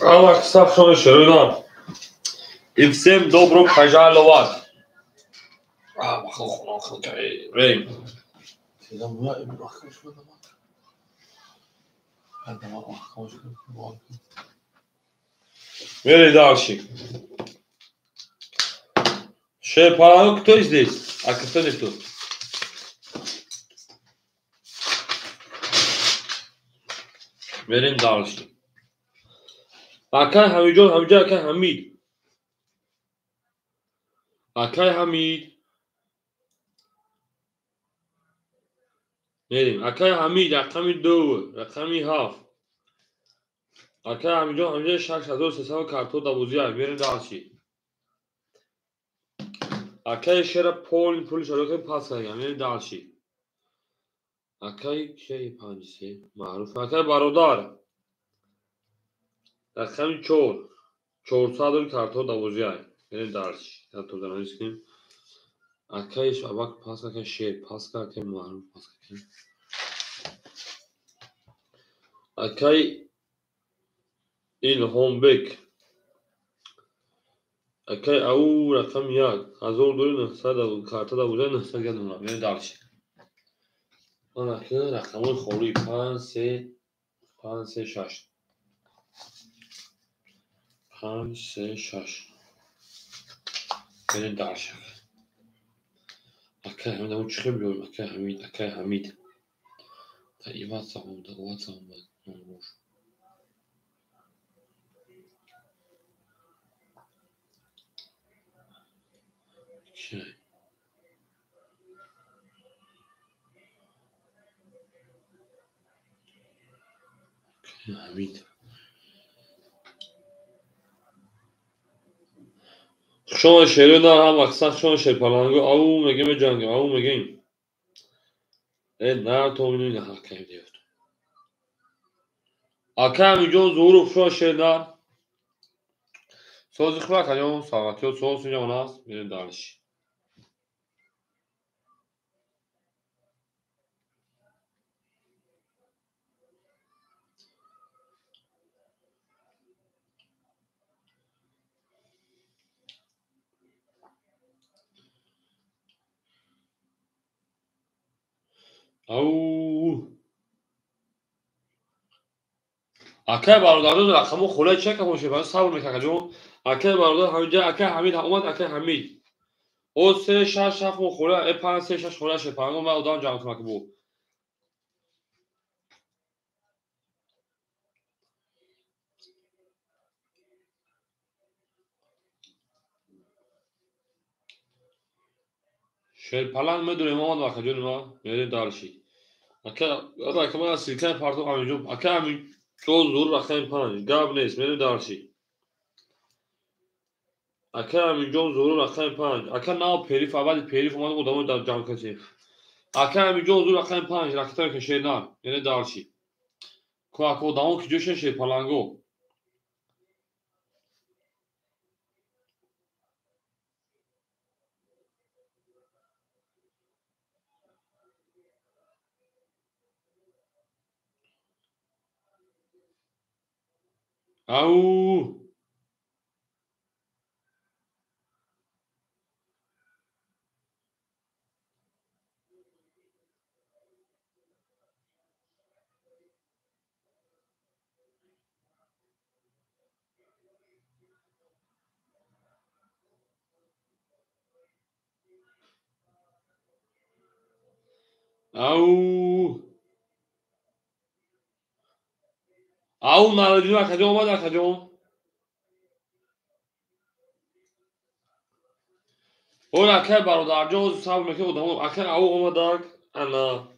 اما قصه شما شروع افسم dobro пожаловать. بریم. Верей дальше. Шепаров, кто здесь? А кто не тут? Верим дальше. Акай Хамиджон, Хамиджа Акай Хамид. Акай Хамид. Верим. Акай Хамид, Аками Дو, Аками Хаф. Акай Хамиджон, Хамиджа Шак Шадор, Сесава Карту Дабузия. Верим дальше. Акай Шера Пол, Пол Шарокай Пасая. Верим дальше. Акай Шей Панчи, Маруф. Акай Бародар. Аками Чор. Чор Садор Карту Дабузия. Верим дальше. Карту Дабузия. Акай Шабак Паска Акай Шер Паска Акай Маруф Паска. Акай İlham Bek. Akay au rakam yak. Azor dolu nasada karta da buzay nasada geldim lan. Beni dalış. Ana ki rakamı khori 5 şaş. 5 şaş. Beni dalış. Akay hemen onu çıkabiliyorum. Akay Hamid. Ta WhatsApp'ımda olur. Şey. Hamid. شما شعر نه هم اکثر شما شعر پلنگو او مگه جنگ او مگه نه تو اینو نه حکم دیوت اکم جو زورو شما شعر نه سوز خبر کنیم ساعتیو سوز اینجا ناس میریم دانش او اکه برادر رقمو خله چک باشه برای صبر میکنه جو اکه برادر همینجا اکه حمید اومد اکه حمید او 3 6 رقمو خله 5 3 6 خله شه پنگو ما ادام جمع کنم که بو شعر پلنگ میدونیم اومد وقت جو ما میریم دارشی اکه اکه ما سیکن پارتو همینجا اکه همین جو زور رقم 5 گاب نیست میریم دارشی اکه همین جو زور رقم 5 اکه ناو پیریف اول پیریف اومد ادامه در جمع کنیم اکه همین جو زور رقم 5 رقم که شعر نه میریم دارشی کو اکو دامو که جوش شعر پلنگو او او او نالجی اکه اومد اکه جو اون اکه برادر جو صبر میکنه ادامه اکه او اومد انا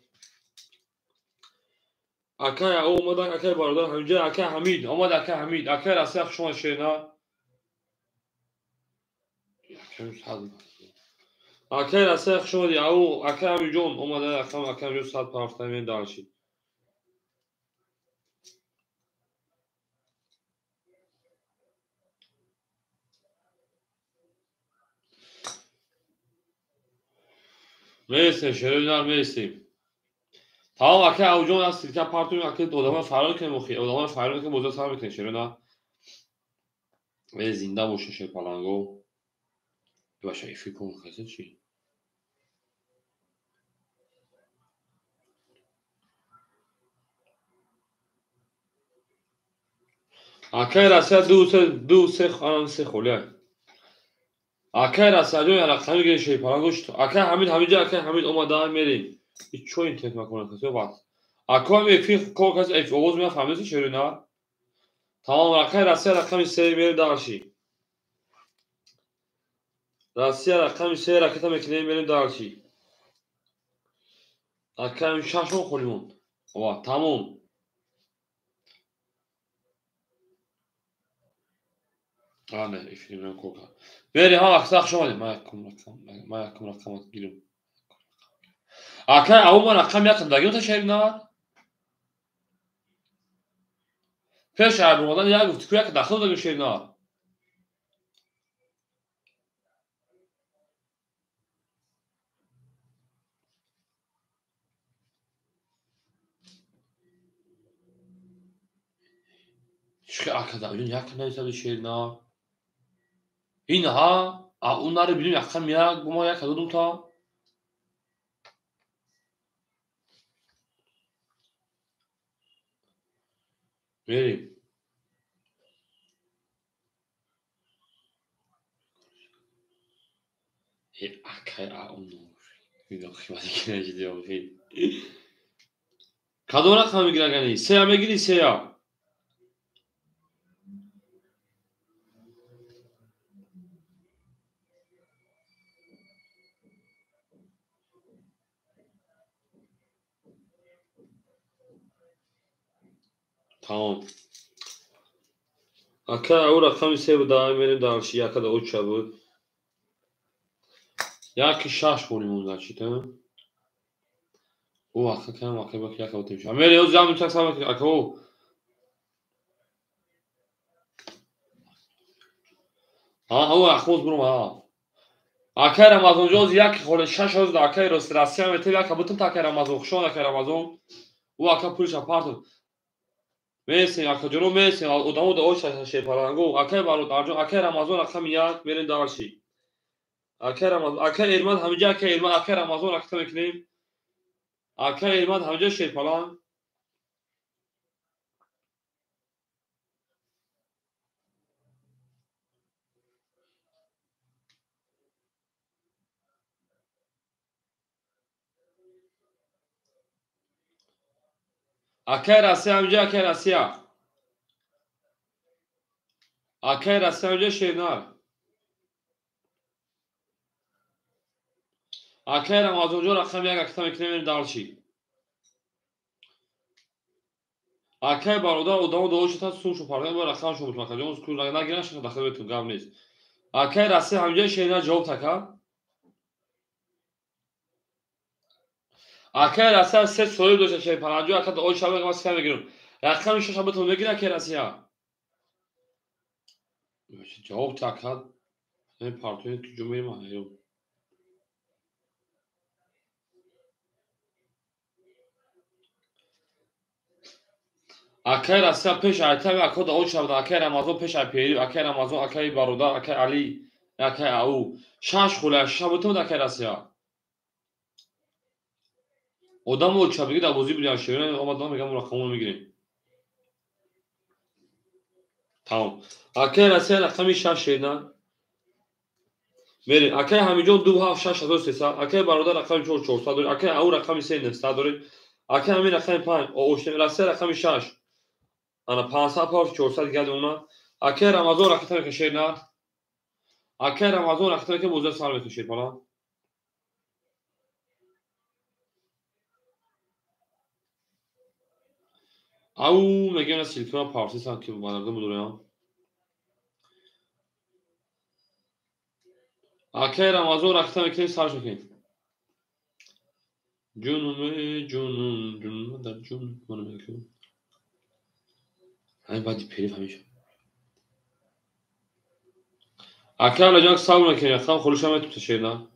اکه او اومد اکه برادر همینجا اکه حمید اومد اکه حمید اکه راسخ شما شینا اکه راسخ شما دی او اکه همین جون اومد اکه همین صد پارت همین دارشی میسیم شیرینار میسیم تمام اکه او جون از سیرکه پارتون اکه ادامه فرار کنیم ادامه فرار کنیم موضوع سر میکنیم شیرینار زنده باشه شیپالانگو باشه ایفی کن خیلی چی اکه راسته دو سه خانم سه خوله اکه راسته جو یالا خمی گه شیپالانگو شد اکه همینجا اکه همین اومده میریم هیچ چو این تک میکنه کسی وقت اکه هم ایفی کن کسی ایف اوز میاد فهمیدی چه نه تمام اکه راسته رقم سه میره دارشی راسته رقم سه رکتا میکنه میریم دارشی اکه هم شش خوریم وا تمام نه ایفی میرم کوکا بری ها اکساخ شما ما یکم رقمات گیرم اکه او ما رقم یکم داگیم تا شیر نه پیش رمضان یک گفت که یک داخل داگیم شیر نه چه اکه داگیم یک نیست شیر نه این ها اون رو ببینیم یکم یک با ما یک دادم تا بریم اکه اون این خیلی که نجدی خیلی کدوم رقم میگیرن گنی سه هم میگیری سه هم تمام اکه او رقم سه بود دائم میریم دارشی یکه دا اوچه بود یکی شش خونیم اون داشتی تا او اکه کم اکه با که یکه بودیم شد میری او زمین چک سامن که اکه او ها او اخوز برو ها اکه رمضان جوز یکی خورده شش روز دا اکه رستراسی هم تیب یکه بودم تا اکه رمضان خشون اکه رمضان او اکه پولش پارتون میسین اکه جنو میسین ادامو دا اوچه شیپالانگو اکه بارو دارجون اکه رمضان رقم یک میرین دارشی اکه رمضان اکه ایرمان همینجا اکه ایرمان اکه رمضان اکه میکنیم اکه ایرمان همینجا شیپالان اکه راسی همینجا اکه راسی اکه راسی همینجا شیرنار اکه رمضان جو رقم یک اکه میکنیم دارشی اکه بارودار ادامو دا اوچه تا سوشو پارده با رقم شو مطمئن کنم اون کور نگیرن شکل داخل بهتون گم نیست اکه راسی همینجا شیرنار جواب تکا اکه راسی سه سوری دوشه شیر پرانجو اکه دا اوچه بگم از کم بگیرم رقم شش بتون بگیره اکه راسی ها جواب تکا این پارتونی تو جمعه ما هیرم اکه راسی پیش ایتم اکه دا اوچه بدا اکه رمضان پیش پیری اکه رمضان اکه بارودار اکه علی اکه او شش خوله شش بتون اکه راسی ها آدم اوچه بگید ابوزی بیان شیرین آمد میگم رقمو میگیریم تمام اکه راسی رقمی شش شیرین میرین اکه همینجا دو هفت شش هزار سیصد اکه برادر رقم چهار چهارصد داری اکه او رقمی سه نصد داری اکه همین رقم پنج اوشتن راسته رقمی شش انا 500 پاش 400 گد اونا اکه رمضان رقم که شیر نه اکه رمضان رقم که موزه سال میکشید بالا او میگم از سیلکون پارسی سان که بانرده مدونه اکه رمضان رقم که سالش میکنید جونم در جون منو میگم همین بعدی پریف همیشه اکه لجاک سال میکنید خام خلوش هم تو شیر نه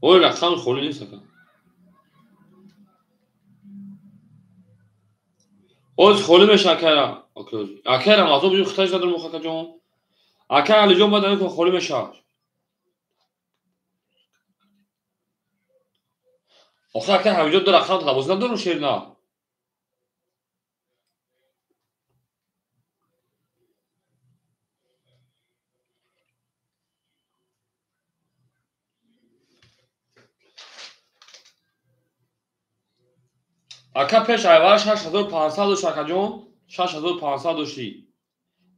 اول رقم خلی نیست اکه اوز خولی میشه اکرم از اون بیو ختش دادر مخاک جون اکر علی جون بدن که خولی میشه آخه اکر همینجا دو رقم تبوز ندارم شیر نه اکر پیش ایوار 6500 داشت اکر جون 6500 داشتی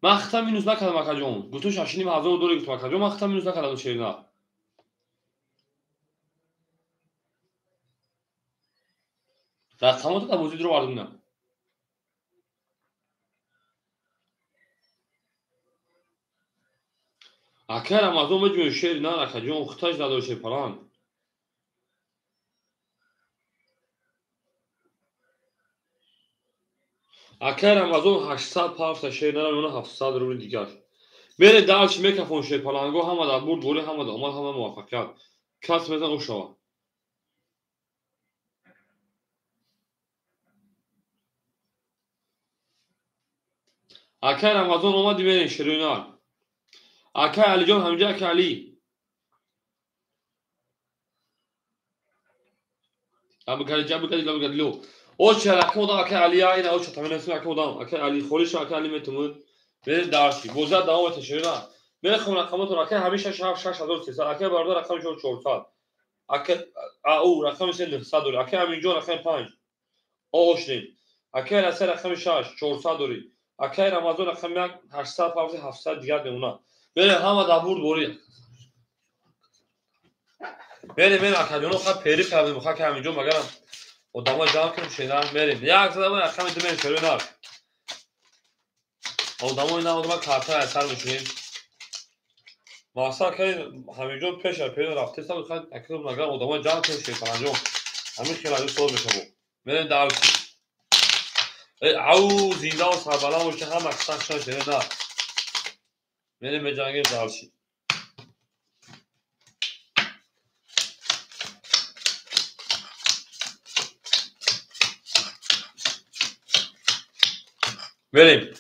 من ختم مینوس نکردم اکر جون گفتم 6500 دوری گفتم اکر جون من ختم مینوس نکردم شیر نه رقمات تبوزی رو واردم نه اکرم از اون مجموع شیر نه اکر جون ختش دادر شیر پران اکرم از اون 800 پاس شیر نه اون 700 رو دیگر بره دالش میکفون شیر پلانگو هم در برد بولی هم در آمد هم موفقیت کس میزن او شوا اکرم از اون اومدی برین شیرینار اکر علی جان همینجا اکر علی ابو لو او چه رقم دا اکر علی اینا او چه تمام اسم اکر دا اکر علی خولیش اکر علی میتمود بره دارشی بوزد دعوت شیرینار بره خون رقمات رو اکر همیشه 6300 اکر باردار رقم 400 اکر او رقم 900 اکر همینجا رقم 5 اوشتین اکر اثر رقم 6 400 دوری اکر رمضان رقم 800 پاوز 700 دیگر به اونا بره همه دابور بوری بریم اکر جونو خب پیری کردیم میخواد که همینجا مگرم ادامه جام کنیم شینا بریم یک زدم رقم دو شروع نار ادامه اینا ادامه کارت اثر میشیم واسه که همینجا پیش پیش رفته سال خود اکر مگرم ادامه جام کنیم شینا انجام همین خیلی صبح بشه بریم دال او زنده و سربلند باشه هم اکثر شده نه بریم به جنگ دالشی بریم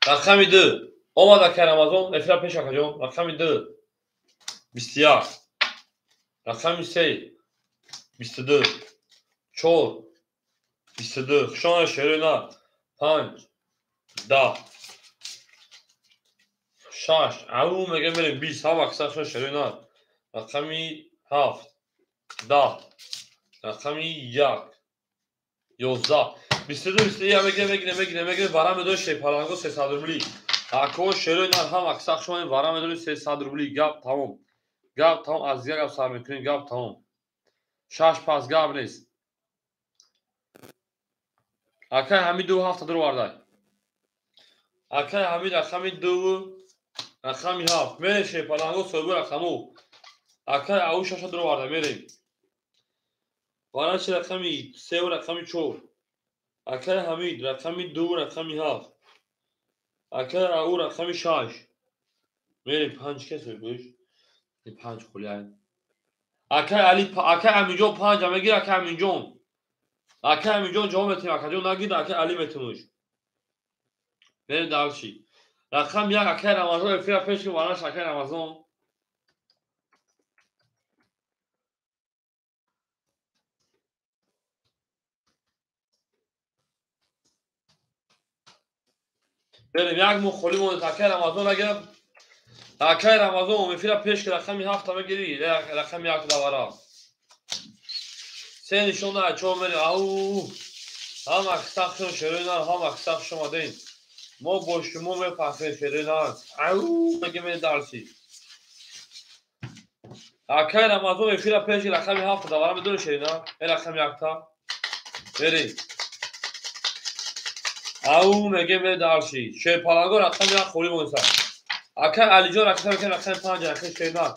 رقم 2 اومد اکر رمضان افرا پیش اکر جون رقم 2 21 رقم 3 22 4 22 شان شیرینه 5 10 6 او میگه بریم 20 هم اکثر شیرینه رقمی 7 10 رقمی 1 11 22 میگه میگه ورم دو شی پلانگو 300 روبلی اکو شیرینه هم اکثر شما ورم دو 300 روبلی گپ تمام از یک گپ سر میکنین گپ تمام شش پاس گپ نیست اکه همین دو هفته درو وارده اکه همین رقمی دو رقمی هفت میشه پلانگو سوبر رقمو اکه او شش درو وارده میریم وارد چه رقمی سه و رقمی چور اکه همین رقمی دو رقمی هفت اکه او رقمی شش میریم پنج کسی بگوش این پنج خولیه اکه علی اکه همینجا پنج همه گیر اکه همینجا اکه همینجا جواب میتیم اکه جو نگید اکه علی میتونوش بریم دالشی رقم یک اکه رمضان افیر پیش که وارش اکه رمضان بریم یک مخولی مونده اکه رمضان اگه اکه رمضان افیر پیش که رقمی هفت همه گیری رقم یک دوارا سه نشونه چون میریم او هم اکساق شما شیرینان هم اکساق شما دین ما با شما میپسیم شیرینان او بگه میره دالشی اکه رمضان افیر پیش که رقمی هفت دوارا بدون شیرینان این رقم یک تا بریم او میگه میره دالشی شیر پالانگو رقم یک خوری مونده اکه علی جان رقم 5 رقم شیرینان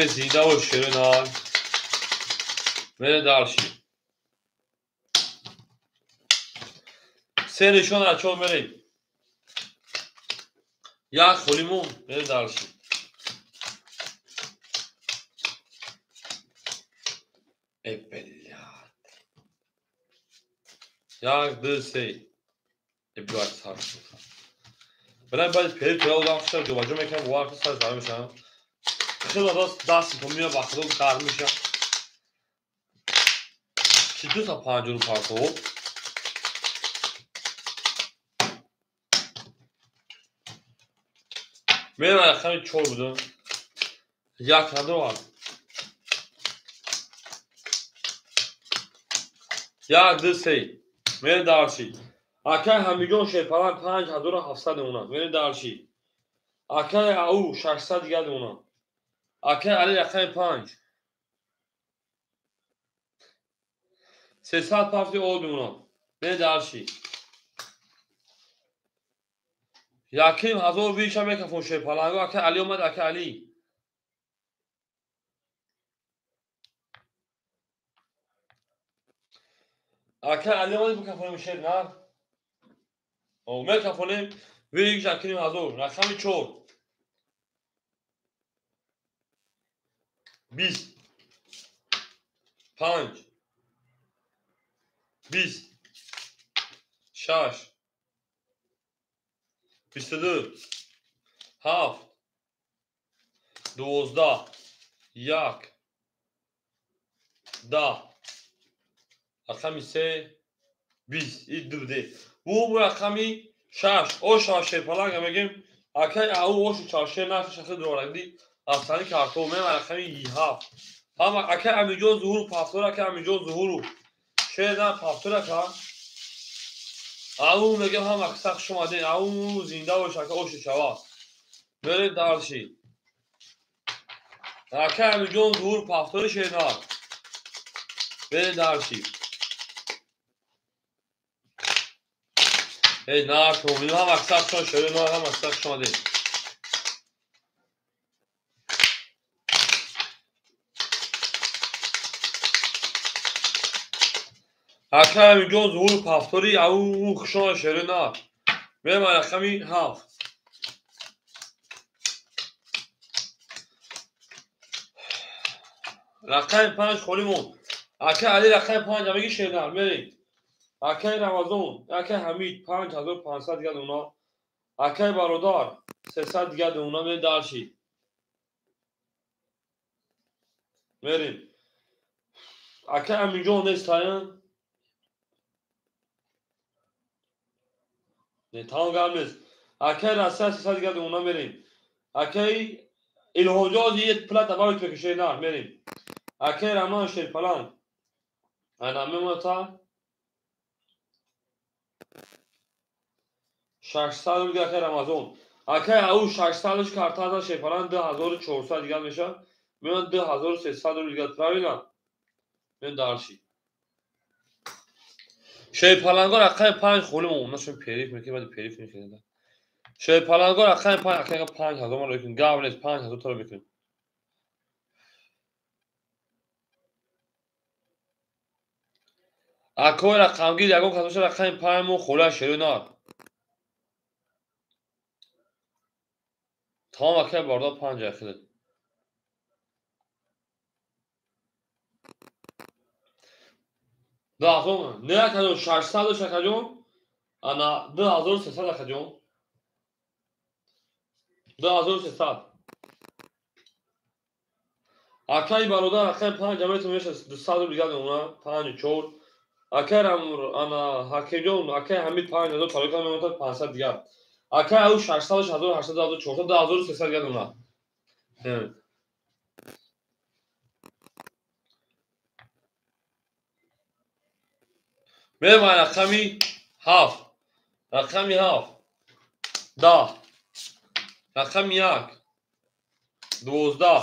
زیده و شیرینان میره دالشی سه نشون اچون میریم یک خولیمون میره دالشی بلیت یک دو سه باید سر برای باید پیری پیرا بودم خشم جوباجو میکنم و وقت سر زمین میشم خیلی دست تو میام با خودم قرم میشم چی 2 تا 5 رو پارتو میرم رقم 4 بودم یک ندارم یک دو سه میره دارچی اکه همیجون شیپران 5700 اونم میره دارچی اکه او 600 دیگه اونم اکه علی رقم 5 300 پافتی اول اونم میره دارچی یکیم هزار بیش هم میکفون شیپران اکه علی اومد اکه علی اکه علی اومد بکفونیم شیپ نه او میکفونیم ویش اکیم هزار رقم 4 20 5 20 6 22 7 12 1 10 رقم 3 20 این دو بده bu رقمی 6 o şaşe falan میگیم اکه او o şaşe نفس شخص دورندی اصلا کارتومه و رقمی 7 هم اکه امیجو ظهور پافتور اکه امیجو ظهور شیدا پافتور اکه او میگم هم اکسق شما دین او زنده و شکه او شوا برید دارشی اکه امیجو ظهور پافتور شیدا برید دارشی ای نه تو میدونم هم اکسق شما شده نه هم اکسق شما دین اکه امیجو ظهور پافتوری او شما شده نه برید رقمی 7 رقم 5 خولیمون اکه علی رقم 5 همگی شیدن برید اکه رمضان اکه حمید 5500 دیگه اونا اکه برادر 300 دیگه اونا برید دارشی برید اکه امیجو نیستاین نه تمام گرم نیست اکه راسته 300 دیگه اونا برید اکه الهوجاز یه پلات باید بکشه نه برید اکه رمان شیر پلان انا میموتا 600 دیگه اکه رمضان اکه او 600ش کارتا دا شیر پلان 2400 دیگه میشه میان 2300 دیگه تراویلا من دارشی شیر پلانگا رقم 5 خولیمون نشون پیریف میکنه بعد پیریف میکنه شیر پلانگا رقم 5 اکه 5000 ما رو بکنیم گاو نیست 5000 تا رو بکنیم اکه رقم گیر یکم کسوش رقم 5 مو خوله شیرو نار تمام اکه باردا 5 اخیده دازم نه اکه 600 اکه جون انا 2300 اکه جون 2300 اکه برادر رقم 5 جمعیت میشه 200 دیگه اونا 5 4 اکه انا حکی جون اکه حمید 5000 پاریکا میموند 500 دیگه اکه او 600 1800 1400 2300 دیگه اونا میرم رقمی 7 رقمی 7 10 رقمی 1 12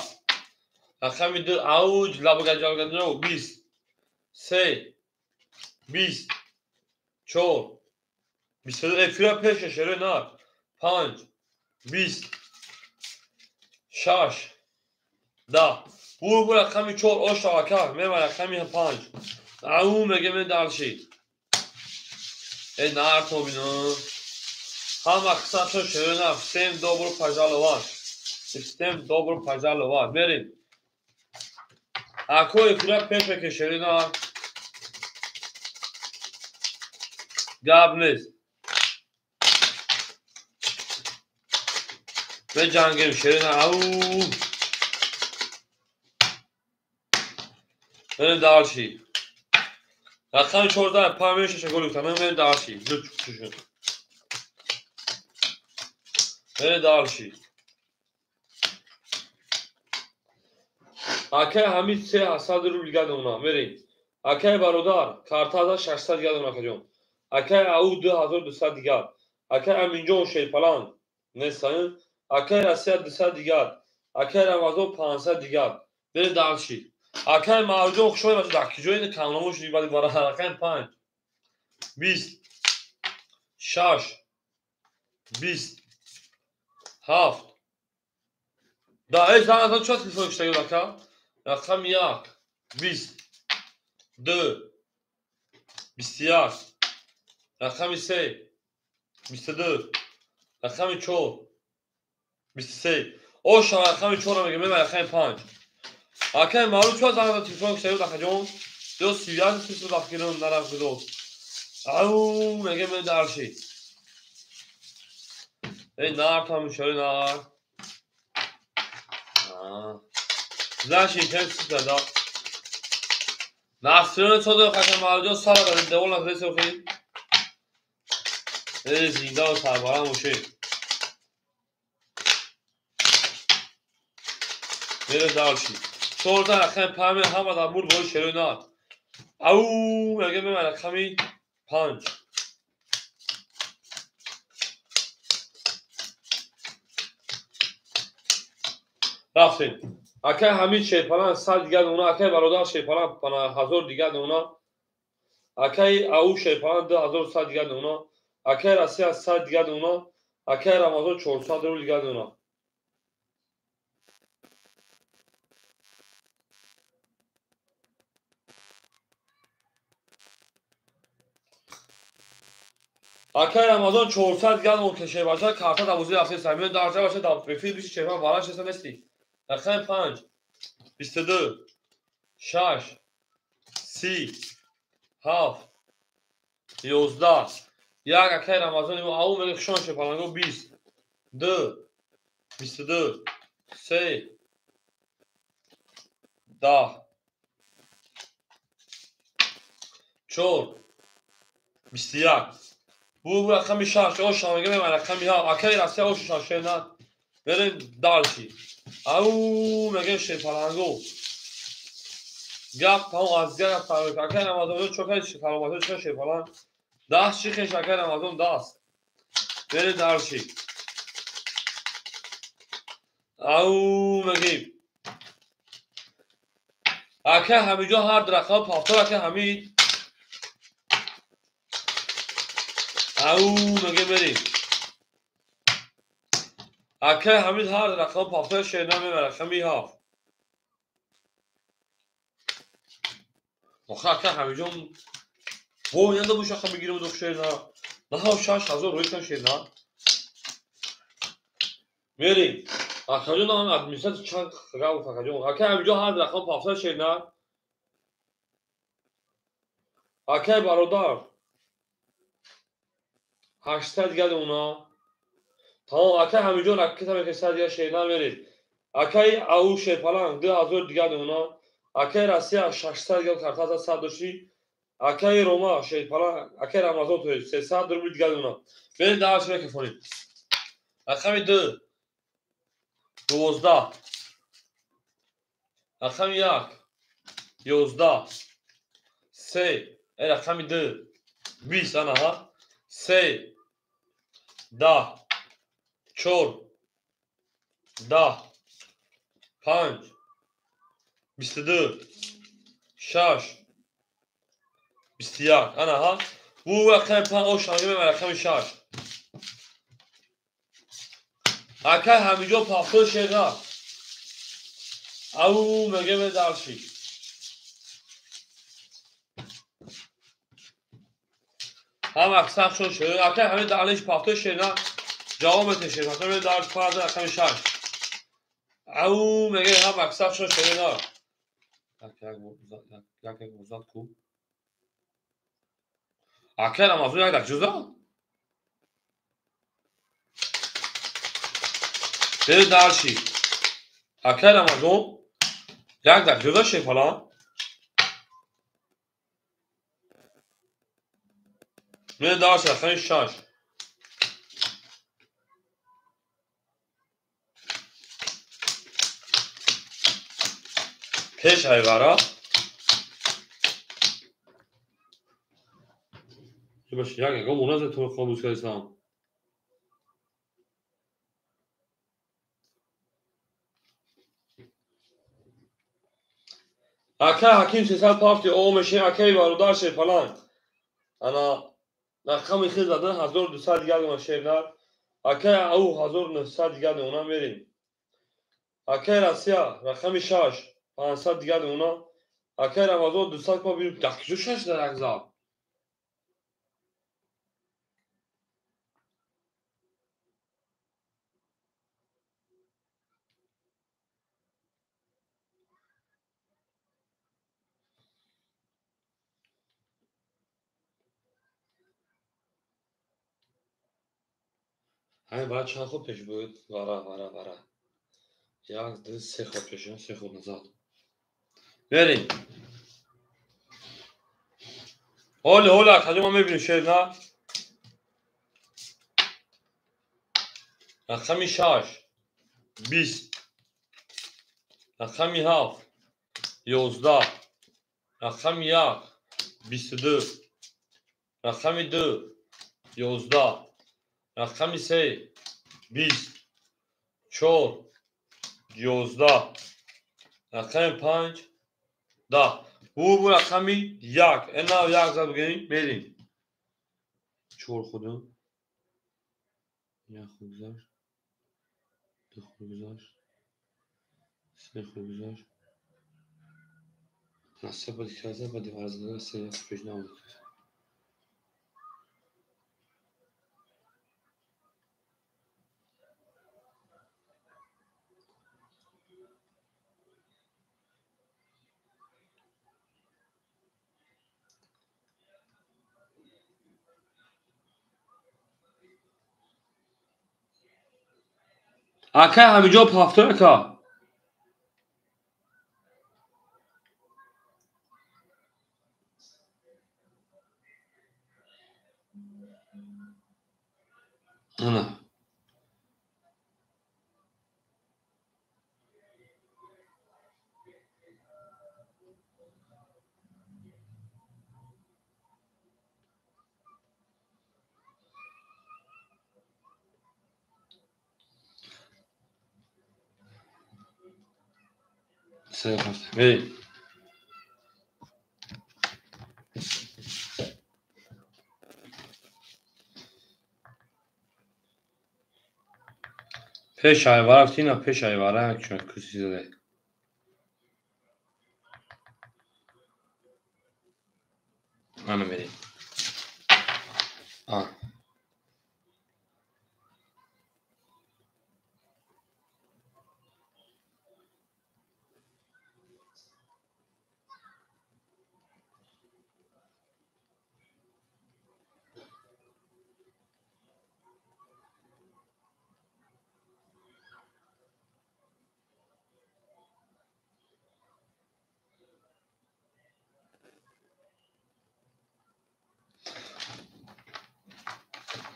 رقمی 2 اوج لابگجاگنو 20 3 20 4 22 افرا پیش شروع نار 5 20 6 10 bu رقمی 4 آشتاکا میرم رقمی 5 او میگه من دارشی ای نار تو بینو هم اقصا شروع نار سیم dobro pažalovati. Sistem dobro pažalovati. Verim. اکوی پورا پیپ که شرینا گاب نیست به جنگیم شرینا او بره دارشی رقم 14 پامیش گل گفتم بره دارشی لطفا بره دارشی اکه همین 300 روبل گاد اونا بریم اکه برادر کارتا 600 گاد اونا کجون اکه او 2200 دیگر اکه امینجو شی فلان نسان اکه راسیا 200 دیگر اکه رمضان 500 دیگر بره دارشی اکه مارجو خوشوی باشه دکی جوین کاملموش دیگه برای حرکت 5 20 6 20 7 دا ای زمان چه تلفن اشتگی دکا رقم 1 20 2 21 رقم 3 22 رقم 4 23 او شما رقم 4 میگه من رقم 5 اکه معلوم چه زمان تلفن اشتگی دکا جون دو سیان تلفن دکا گیرون نرفت دو او میگه من دارشی ای نار tam şöyle nar. Zaši intensi da. Nasıl çoğu kaçan malca sara da devon nasıl sokayım. Zinda sabara muşe. Nere dalşi. Sonra akşam pamir hava da bul bol şöyle nar. Au mege me rakami 5 رفتیم اکه همین شیپلان 100 دیگر اونا اکه برادر شیپلان 5000 دیگر اونا اکه او شیپلان 2100 دیگر اونا اکه راسیا 100 دیگر اونا اکه رمضان 400 روبل دیگر اونا اکه رمضان 400 دیگر اون که شیپلان کارتا دوزی رفته سمیون درجه باشه دام بفید بیش شیپلان واراش هست نستی رقم 5 22 6 30 7 11 یک اکه رمضان او میگه خشون شیپلانگو 20 2 22 3 10 4 21 bu رقم 6 او شامگه من رقمی ها اکه راستی او شاشه نه بریم دالشی او میگه شیپلانگو گپ تمام از گپ فهمید اکه رمضان چوکای شیپلان چه شیپلان داست چی خش اکه رمضان داست بریم دالشی او میگه اکه همینجا هر رقم پافتور اکه همین او میگه بریم اکه همین هر رقم پافتور شیرنا میبره رقمی ها آخه اکه همینجا او ینده بوش اکه بگیرم دو شیرنا نه ها 6000 روی کن شیرنا بریم اکه همینجا نه ادمیستر چند خگاه و فکر اکه همینجا هر رقم پافتور شیرنا اکه برادر 800 دیگر اونا تمام اکه همینجا رکت هم که 100 دیگر شیرنا برید اکه او شیپلان 2000 دیگر اونا اکه راسیا 600 دیگر کارتا 100 داشتی اکه روما شیپلان اکه رمضان تو 300 روبل دیگر اونا برید دعوت شده که فونید رقم 2 12 رقم 1 11 3 رقم 2 20 انا ها 3 10 4 10 5 22 6 21 انا ها bu رقم 5 او شامگه من رقم 6 اکه همینجا پافتور شیرنا او میگه به دارشی هم اکساق شد شده اکه همین دارش پافتور شیرنا جواب بتشه مثلا به دارش پارد رقم 6 او میگه هم اکساق شد شده یک وزد کو اکر هم از اون یک دک جزا بیر درشی اکر هم از اون یک دک جزا شی فلان بیر درشی رقم 6 پیش ایوارا باشه یک اگه منازه تو خاموش کردیستم اکر حکیم 350 او میشه اکر بارودار شی فلان انا رقم خیلی زدن 1200 دیگر من شیردار اکر او 1900 دیگر اونا میریم اکر اسیا رقم 6 500 دیگر اونا اکر امازون 200 پا بیریم دکجو 6 در اگزاب همین باید چند خود پیش بود واره یک دو سه خود پیش سه خود نزاد بریم هولا کجا ما میبینیم شیر نه رقمی 6 20 رقمی 7 11 رقمی 1 22 رقمی 2 11 رقمی 3 20 4 11 رقم 5 10 bu رقمی 1 اینا 1 زد بگیریم بریم 4 خودم 1 خود گذاشت 2 خود گذاشت 3 خود گذاشت نصف با دیگه با دیوار زده 3 پیش نمود اکه همینجا پافتونه که نه سه پافتونه بریم پیش ایواره رفتی نه پیش ایواره چون کسی زده منو بریم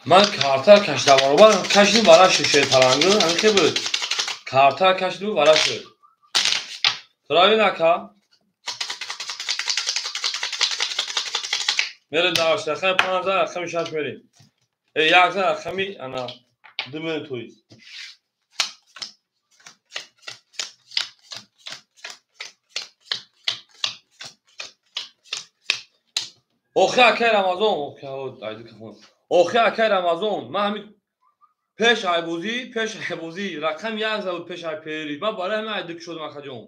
من کارتر کشیدم رو کشیدیم برای شیشه تلنگو همین که بود کارتر کشیدیم برای شد ترایی نکن میریم داشت رقم 15 رقم 6 میریم یک زن رقمی انا 2 میلیون تویست اوخی اکی رمضان اوخی اکی رمضان من همین پیش عیبوزی رقم 1 زد پیش عیب پیری من برای همه عیدک شدم اخا جون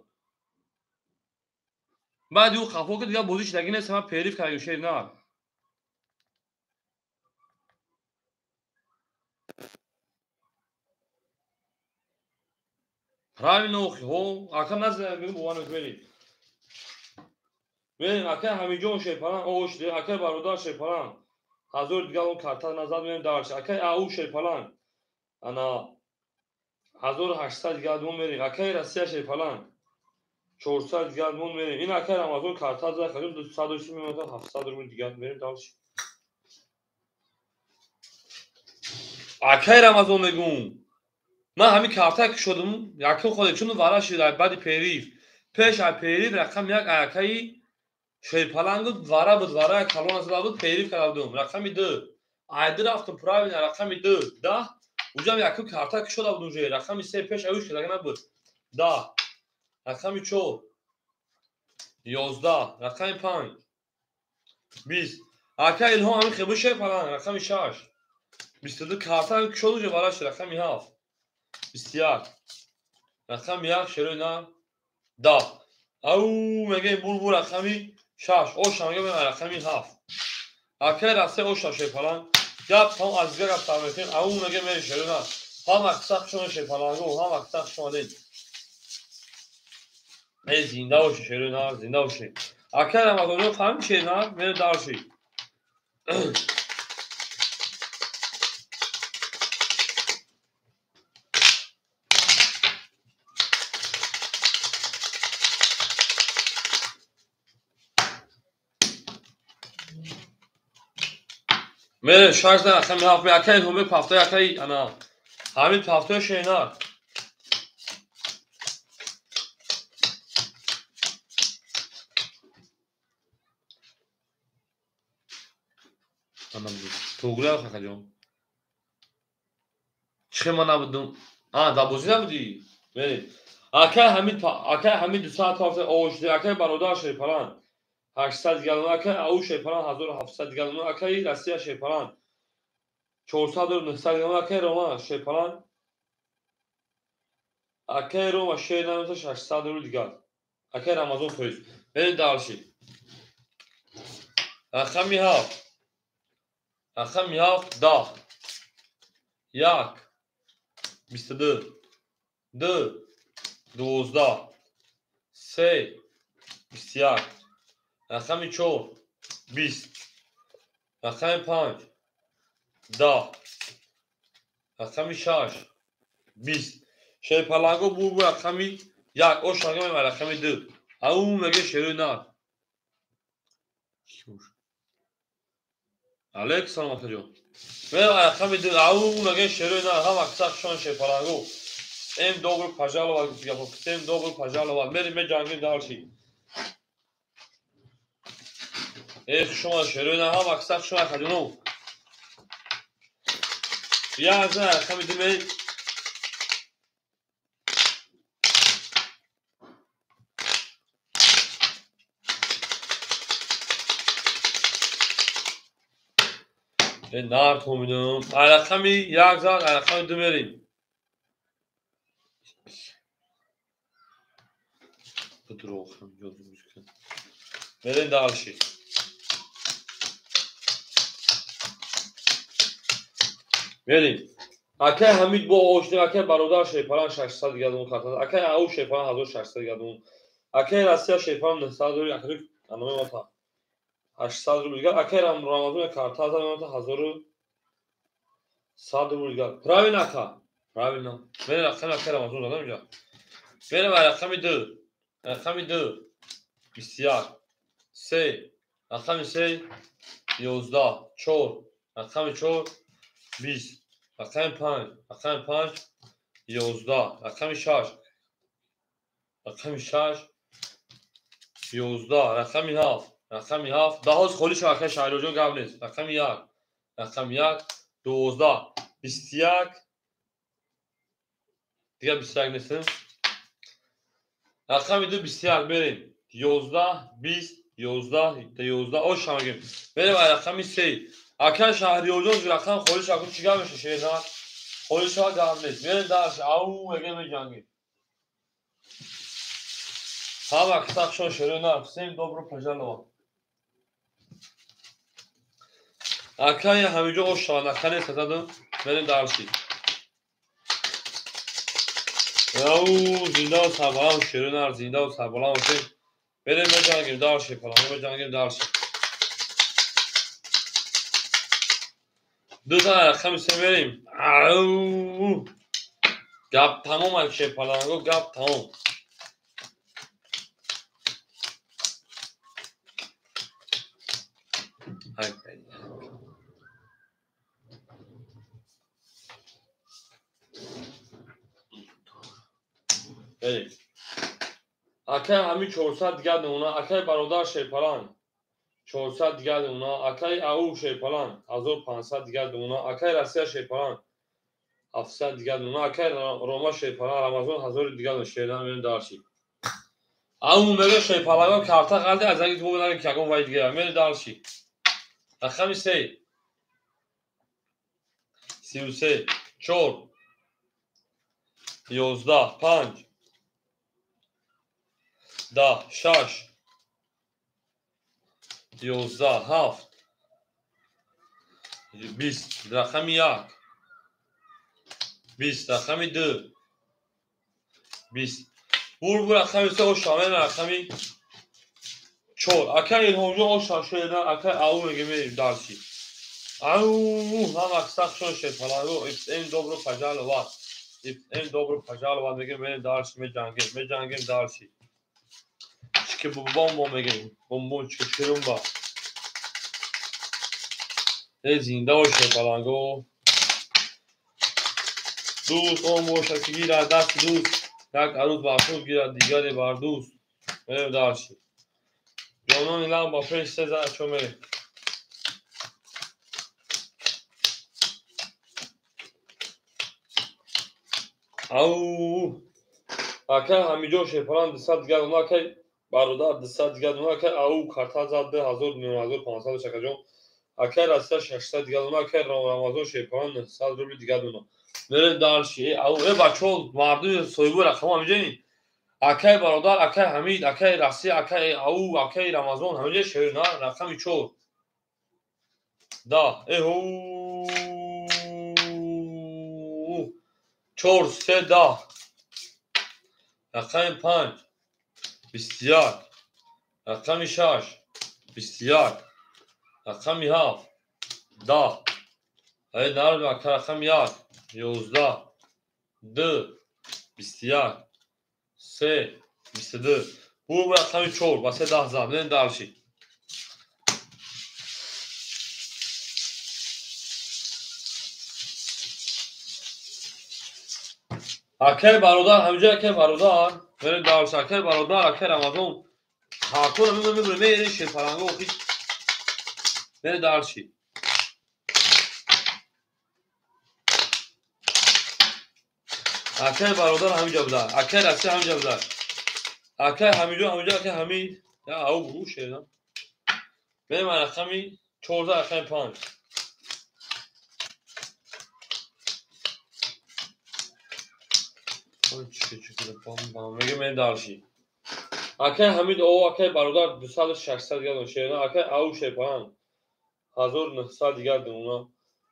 بعد او خفا که دیگه بوزیش لگی نیست من پیریف کردیم شیر نه правильно اوخی هو اکا نزد بگیم بوانو بریم بریم اکه همیجون شیپالان اوش دی اکه برادر شیپالان هزار دیگه اون کارتا نزد بریم دارش اکه او شیپالان انا 1800 دیگه اون بریم اکه رسیا شیپالان 400 دیگه اون بریم این اکه رمضان کارتا زد خیلی 220 میمونه 700 رو دیگه بریم دارش اکه رمضان میگم من همین کارتا که شدم یکی خود چون وارا شد بعد پیریف پیش از پیریف رقم یک اکه شیپالان بود وارا بود وارا کلون از بود پیریف کردم رقمی 2 ayda raftim правильно رقمی 2 10 اونجا یکی کارتا که شده بود اونجا رقمی 3 پیش اوش که دیگه نبود 10 رقمی 4 11 رقمی 5 20 اکه الهام همین خیلی شیپالان رقمی 6 22 کارتا که شده اونجا وارا شد رقمی 7 21 رقمی 1 شروع نه 10 او میگه بول رقمی 6 اوش میگه رقمی 7 اکه راسته اوش شیپالان یا tam az bir raftametin اون میگه میری شروع هم اقساق شما شیپالانگو هم اقساق شما دید ای زنده باشه شروع نه زنده باشه اکه رمضان خواهم چه نه میره دارشی میره شارژ نه خمی هفت می اکه همه پفته اکه انا همین پفته شینار anam توگره خواهد جون چه ما نبودم دابوزی نبودی میری اکه همین 2 ساعت هفته اوش دی اکه برادر شیپالان 800 گلون اکه او شیپالان 1700 گلون اکه رسیا شیپالان 400 و 900 گلون اکه روما شیپالان اکه روما شیدن تو 600 رو دیگه اکه رمضان تویز بریم دارشی رقمی 7 رقمی 7 10 1 22 2 12 3 21 رقمی 4 20 رقمی 5 10 رقمی 6 20 شیپالانگو بو رقمی 1 اوش میگه رقمی 2 او میگه شروع نه علیک سلام آقا جون میره رقمی 2 او میگه شروع نه هم اقساق شما شیپالانگو این دوباره پاجالو و گفتیم دوباره پاجالو و میریم به جنگی دارشی ای شما شروع نه هم اقساق شما خدونو یا از رقمی 2 می نار تومیدم رقمی 1 زد رقمی 2 میریم بدروخم یادم میکنم بریم دارشی بریم اکه همین با اوشتی اکه برادر شیپالان 600 دیگه اون خاطر اکه او شیپالان 1600 دیگه اون اکه راسیا شیپالان 900 رو اکه انومه ماتا 800 رو دیگه اکه رمضان کارتا زدن ماتا 1100 رو دیگه پراوین اکا پراوین نه من رقم اکه رمضان دادم اینجا بریم رقمی 2 رقمی 2 21 3 رقمی 3 11 4 رقمی 4 20 رقمی 5 رقمی 5 11 رقمی 6 رقمی 6 11 رقمی 7 رقمی 7 دهاز خولی شاکه شایلو جون گام نیست رقمی 1 رقمی 1 12 21 دیگه 21 نیستم رقمی 2 21 بریم 11 20 11 11 او شامگیم بریم رقمی 3 اکه شهریوجون رقم خولی شاکه چیگاه میشه شیرنا خولی شاکه گام نیست بریم درش او مگه میجنگیم هم اقساق شو شروع نه سیم دوباره پجالو اکه همینجا او شانکه نیست دادم بریم درشی او زنده و سربلند شروع نه زنده و سربلند باشه بریم بجنگیم دارشی پلان بجنگیم دارشی دو تا رقم سه بریم گپ تمام الشه پلانگو گپ تمام بریم اکای همین 400 دیگه اونا اکای برادر شیپلان 400 دیگه اونا اکای او شیپلان 1500 دیگه اونا اکای رسیا شیپلان 700 دیگه اونا اکای روما شیپلان رمضان 1000 دیگه شیدن بریم دارشی او میگه شیپلان کارتا قلدی از اگه تو بودن که اگه وای دیگه میره دارشی رقم 3 33 4 11 5 10 6 11 7 20 رقم 1 20 رقم 2 20 بور رقم 3 و شامل رقم 4 اکای الهامجو او شاشیدن اکای او میگه میریم دارشی او هم اکساق شون شد پلانگو این dobro پجالوات این dobro پجالوات میگه میریم دارشی میجنگیم دارشی چیکه بوم میگه بوم چیکه شیرون با ای زنده باشه پلانگو دوست اون باشه که گیره دست دوست یک عروض باشون گیره دیگری بر دوست میریم دارشی جانون ایلان با پیش سزد چون میریم او اکای همینجا شیپلان 200 دیگه اونا اکای برادر 200 دیگه اونا اکای او کارتا زده 1500 شکجون اکای راستا 600 دیگه اونا اکای رمضان شیپلان 100 روبل دیگه اونا میرن دارشی او ای بچو مردم سویبو رقم همینجا اکای برادر اکای حمید اکای راسی اکای او اکای رمضان همینجا شیرنا رقم 4 دا ای هو 4 3 دا رقم 5 21 رقم 6 21 رقم 7 10 ای نرد رقم 1 11 2 21 3 22 bu رقم 4 واسه 10 زدن دارشی اکای برادر همینجا اکای برادر بریم دارشی اکای برادر اکای رمضان هاکو رو میگم میره شیپلانگو هیچ بریم دارشی اکای برادر همینجا بودن اکای رسی همینجا بودن اکای همینجا اکای همین یا او بروشه نه بریم رقمی 14 رقم 5 میگه من دارشی اکای حمید او اکای برادر 200 600 دیگه شیرنا اکای او شیپلان 1900 دیگه اونا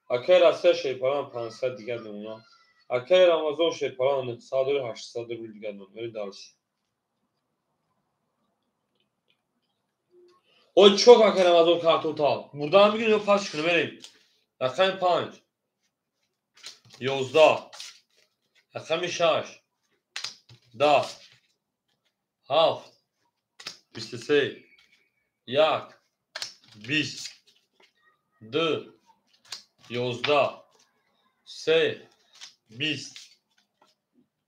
اکای راسته شیپلان 500 دیگه اونا اکای رمضان شیپلان 100 و 800 روبل دیگه اونا دارشی o çok اکای رمضان کارتون تا buradan میگیم پاس کنه بریم رقم 5 11 رقم 6 10 7 23 1 20 2 11 3 20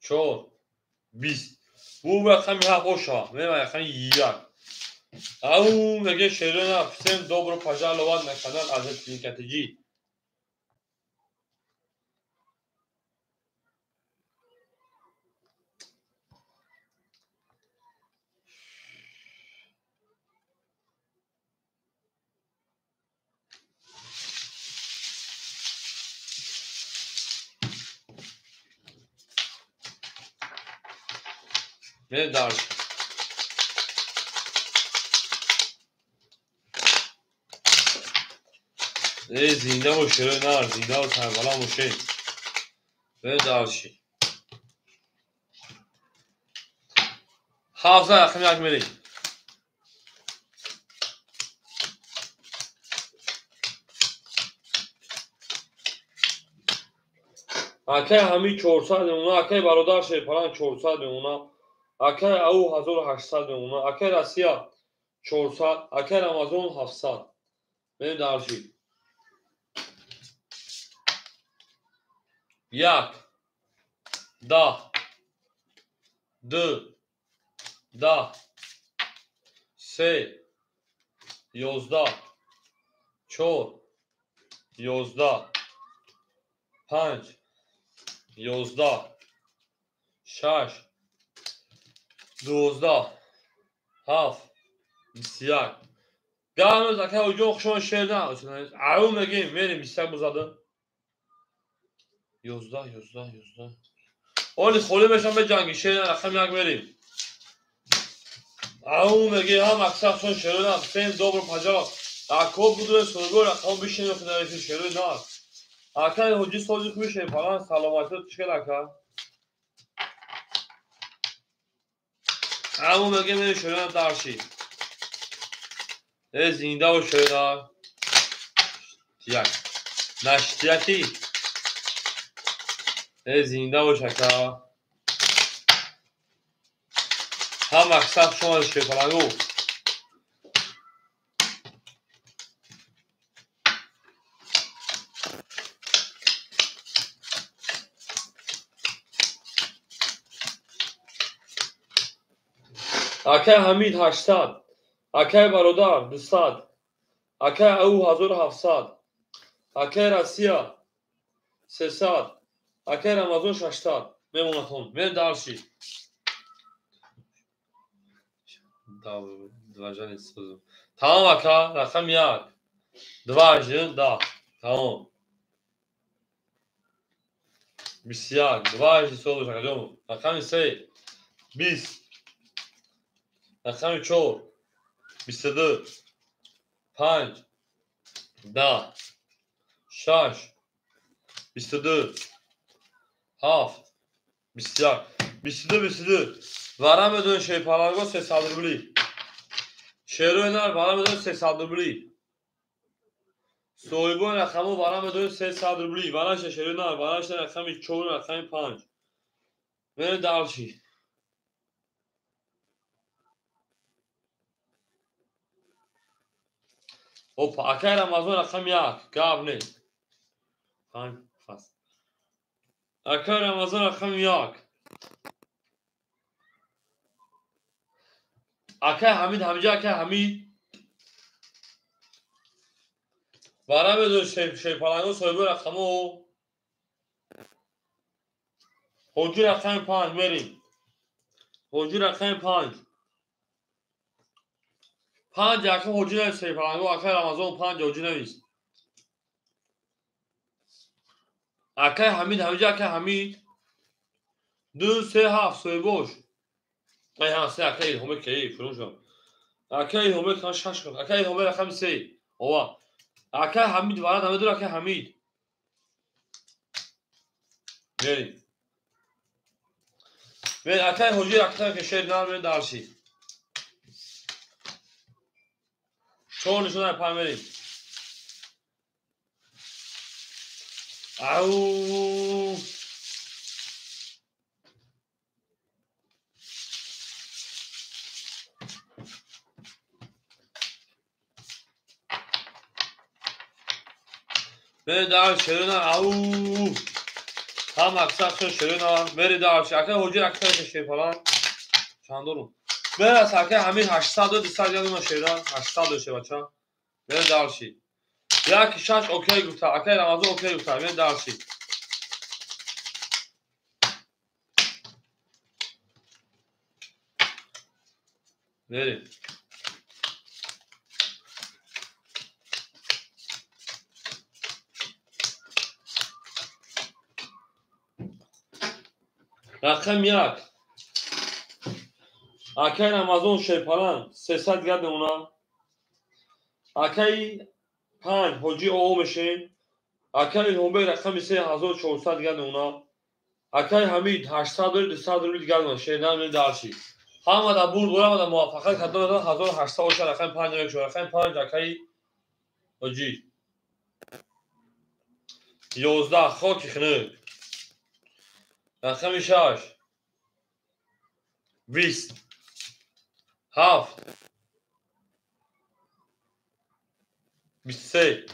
4 20 bu رقم 7 oşa میریم رقم 1 او میگه شیرین всем добро пожаловать на канал Азат Кинкатиджи میریم دارشی ای زنده و شیرین زنده و کربلا موشه میریم دارشی 7 رقم یک میریم Акай ҳамин 400 мемона, акай бародар Шерпалан 400 мемона, акай ау 1800 мемона, акай Россия 400, акай Рамазон 700. Мен дарчи. 1 10 2 10 3 11 4 11 5 11 6 12 7 21 Ganoz akay ucu oxşan şerdən olsun. Avu megim verim istək buzadı. 11 Oli xoli meşan be cangi şerdən axam yak verim. Avu megi ham aksak son şerdən sen dobro pajak. Akov budur sorgor akam bir şey yok neresi şerdən. Akay hoca sözlük bir şey falan salamatı çıkar aka. Avu megi men şerdən darşi. زنده و شیرا یک نشتیتی زنده و شکا هم اکسب شما شکلانگو اکه حمید 800 акай бародар 200 акай ау 1700 акай Россия 300 акай Рамазон 600 мемонад хон мен дарши дважани созум тамом ака рақам 1 дважин да тамом 21 дважин созум шакаҷон рақами 3 20 рақами 4 22 5 10 6 22 7 22 Varam ödön şey palargo 300 rubli. Şeroynar varam ödön 300 rubli. Soyboy rakamı varam ödön 300 rubli. Varaş şeroynar varaş rakamı 4 rakamı 5. Beni dalşi. Hop, akay Ramazon rakam 1 gav ne? Hangi fas? Akay Ramazon rakam 1 akay Hamid Hamca akay Hamid varam ödön şey palango soyboy rakamı o hocu rakam 5 verin. Hocu rakam 5 5 akay hocu ne şey palango akay Ramazon 5 hocu neviz. Akay Hamid Hamca akay Hamid 2 3 7 soyboş. Ay ha se akay homek ki furunjam. Akay homek kan şaşkın. Akay homek rakam 3 ova. Akay Hamid varan amedur akay Hamid. Verin. Ve akay hocu akay keşer namı darşi. Çoğunu şuna yapar verin. Au. Ve dar şerina au. Tam aksak şerina. Veri dar akay hocu akay keşer falan. Çandorum. Ve sakay Hamid 800 200 geldim şerina. 800 şey bacha. Ve darşi. Ya ki şaş okey gufta. Akay Ramazan okey gufta. Ve darşi. Verin. Rakam 1 akay Ramazan şerpalan 300 geldi ona. Akay 5 hoci o meşin. Akay hombe rakam 3400 geldi ona. Akay Hamid 800 200 geldi şeyden ve darşi. Hamada bur buramada muvaffakat kadar 1800 rakam 5 demek şu rakam 5 akay hoci 11 خاک خنک رقم 6 20 7 23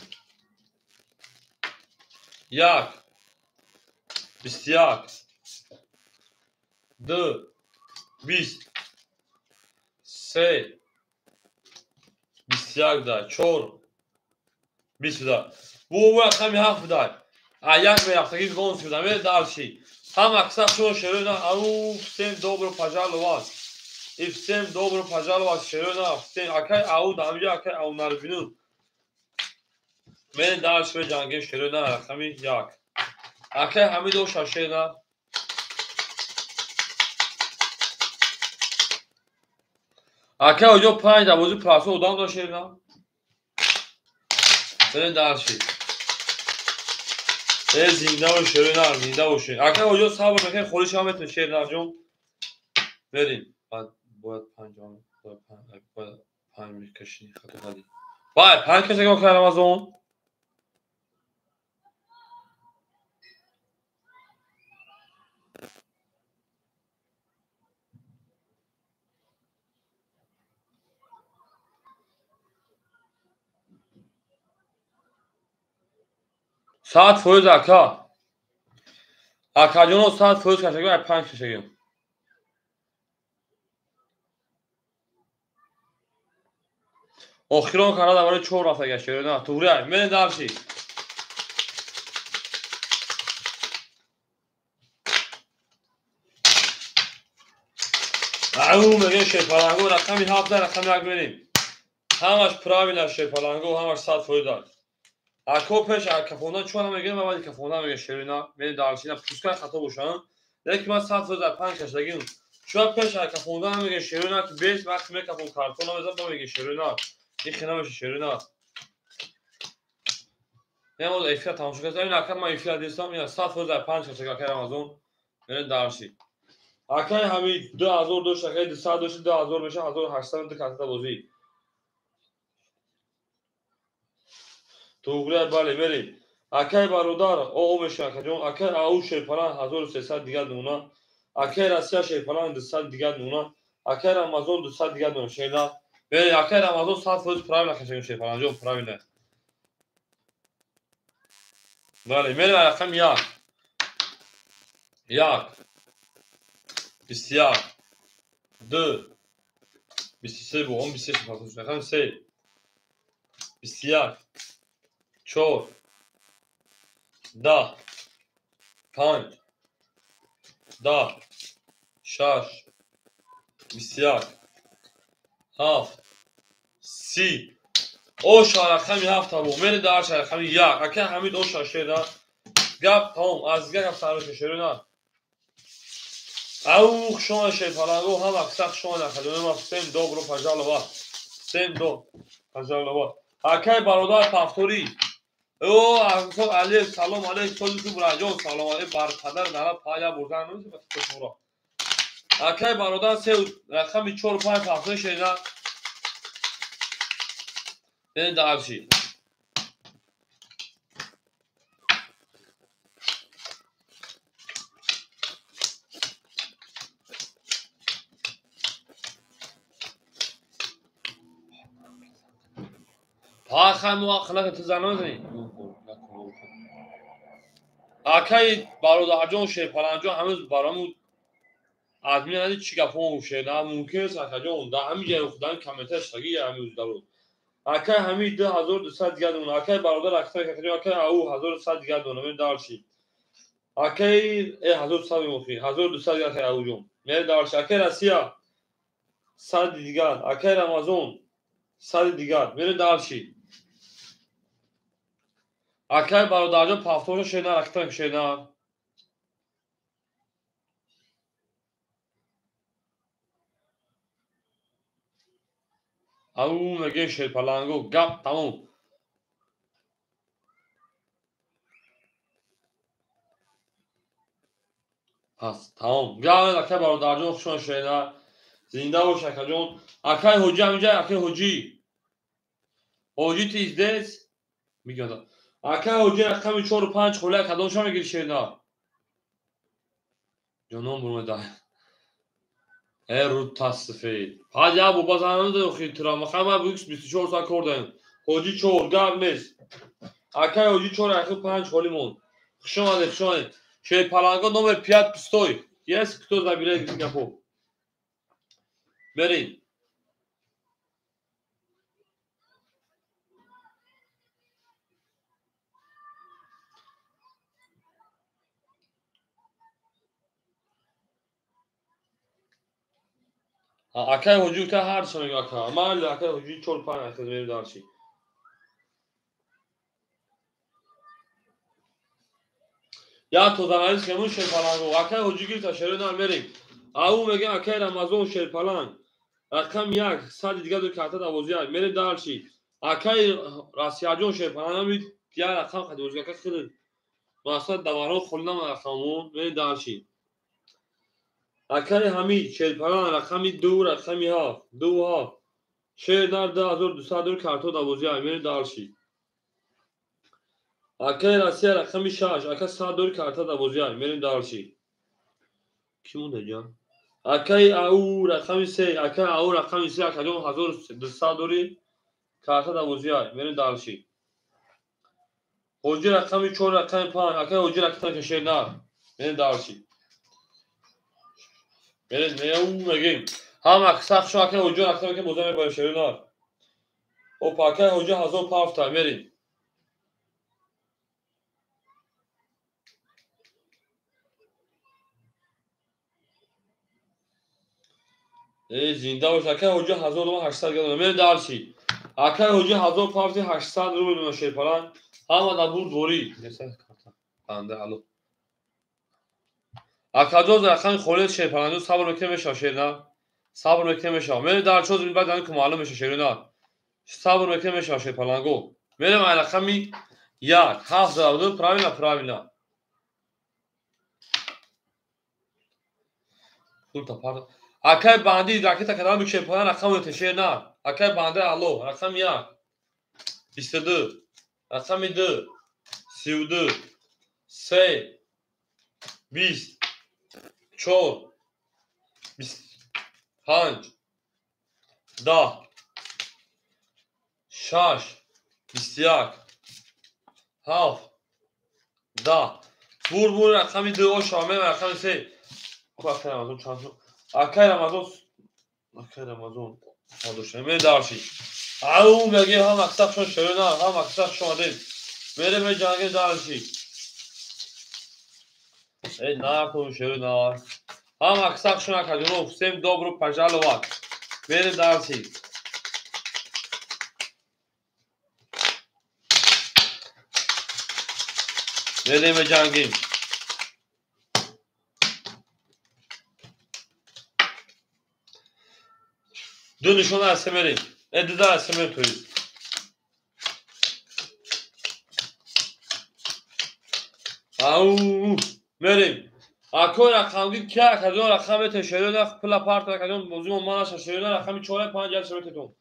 1 21 2 20 3 21 da 4 20 da bu رقم 7 da یک به یافتگی گون شدم ولی دالشی هم اکثر شو شروع او всем добро пожаловать и всем добро пожаловать шерона всем акай او дамجа акай او нарбину من دالش به جنگ شروع رقم 1 акай حمید شاشینا акай اونجا 5 تا بازی پلاسو ادام داشت نه من دالشی زنده و شروع زنده و شروع اکنون اونجا صبر میکنیم خودش هم میتونه شیر نجوم بریم بعد باید پنجام باید پنج میکشی خطا خالی باید پنج کسی که کردم از اون ساعت فوز اکا جونو ساعت فوز کشگیم باید پنج کشگیم آخیران کرده در برای چور رفته گشت نه توری های من درشی او میگه شیپالانگو رقمی 7 رقمی 1 بریم همش پراویل شیپالانگو همش ساعت فوز داد اکو پیش کفوندن چون هم میگم بعد کفوندن میگه شیرینا من دالشینا پوسکا خطا باشن لیکن من ساعت فوز در 5 کشگیم چون پیش کفوندن میگه شیرینا که بیس وقت میکفون کارتون رو بزنم میگه شیرینا این خیلی میشه شیرینا نمود ایفیا تمام شد این اکم ما ایفیا دیستم یا ساعت فوز در 5 کشگا کردم از اون من دالشی اکای همین 2000 دو شکای 2000 بشه 1800 تا کارت بازی توگره بله بریم اکای برادر او میشه که جون اکای او شیپلان 1300 دیگه دونا اکای راسیا شیپلان 200 دیگه دونا اکای آمازون 200 دیگه دونا شیلا بریم اکای آمازون 100 فوز پرایم نکشیم شیپلان جون پرایم نه بله بریم رقم 1 21 2 23 bu 23 فاصله رقم 3 21 4 10 5 10 6 21 7 30 اوشا رقمی 7 تا بود من دارش رقمی 1 اکه همین اوشا شده گپ تمام از گپ سرش شروع او شما شیپالانگو هم اکثر شما نخدونه ما سیم دو برو پجالوات سیم دو پجالوات اکه برادر پفتوری او اکثر علیه سلام علیه کلی تو براجون سلام علیه برقدر نرا پایا بردن نمیشه بس کشورا اکه برادر سه رقمی 4 5 پفتوری شده این دارشی پاخم موقع تو زنان زنی اکای برادر جون شیپالانجو هنوز برامون آدمی ندید چی گفته شده ممکن است اکجون در همین جای خودم کامنتش تگی هنوز دارو اکای همین 2200 دیگه دونه اکای برادر اکثر که اکای او 1100 دیگه دونه من دارشی اکای 1100 میگفتی 1200 دیگه اکای او جون من دارش اکای راسیا 100 دیگه اکای آمازون 100 دیگه من دارشی اکای برادر جون پافتوش شده اکثر شده او میگه شیپالانگو گپ تموم پس تمام گاوه اکای برادر جون خوشون شده زنده باش اکا جون اکای حجی همینجا اکای حجی تیزدس میگه اکای حجی رقم 4 و 5 خوله کدومش میگیری شیرنا جانم برمیدای رو تصفید حاجی ابو بازانه دو خیترا مخما بوکس 24 ساعت کردن حاجی چور گاب نیست اکای حاجی چور اخی 5 خالیمون شما شی پالانگو номер 5 пустой есть кто забирает Сингапур بریم اکای حاجی تا هر سنگ اکا مال اکای حاجی چور 5 اخی بریم دارچی یا تو دانایست که مون شی پالانگو اکای حاجی گیرتا شرنا بریم او میگه اکای رمضان شی پالانگ رقم 1 سال دیگه دو کارت دوازی میره دارچی اکای راسیاجون شی پالانگ یا رقم خد دوزگه که خود واسه دوارو خلنا رقمون میره دارچی اکای حمید شی پالانگ رقم 2 رقمی ها 2 ها شیر در 2200 کارت دوازی میره دارچی اکای راسیا رقم 6 اکای 100 کارت دوازی میره دارچی کی مونده جان اکای او رقم 3 اکای او رقم 3 اکای 1200 کارت دوازی میره دارچی حجی رقم 4 رقم 5 اکای حجی رقم که شیرنار میره دارچی میره میو میگیم هم اکساق شو اکای حجی رقم که موزه میره شیرنار او پاکای حجی 1005 تا میریم زنده باش اکای حجی 1800 گرم میره دارچی اکای حجی 1800 رو بدون شیرپلان هم در بود دوری مثلا بنده الو اکاجوز رقم خولد شیرپلان صبر بکنه میشه شیرنا صبر بکنه میشه میره دارچوز بعد دارن که معلوم میشه شیرنا صبر بکنه میشه شیرپلانگو میره ما رقمی 1 7 правильно Kurta pardon. Akay bandi raketa kadar bir şey falan rakam öteşe na. Akay bandi alo rakam ya. 22 rakam 2 32 3 20 4 5 10 6 21 7 10 vur rakam 2 o şamel rakam 3 Akay Ramazan çansı. Akay Ramazan Aduşne me darşi. Au mege ham aksaq şon şerena ham aksaq şomadin. Mere me jange darşi. Na to şerena. Ham aksaq şona kadro всем добро пожаловать. Mere darşi. Mere me jange. Dönüşüne esmerin. Edida esmer toyu. Au merim. Akor rakamgi kya kadon rakam teşerona pula part kadon mozum mana şerona rakam 4 5 gel şebetetun.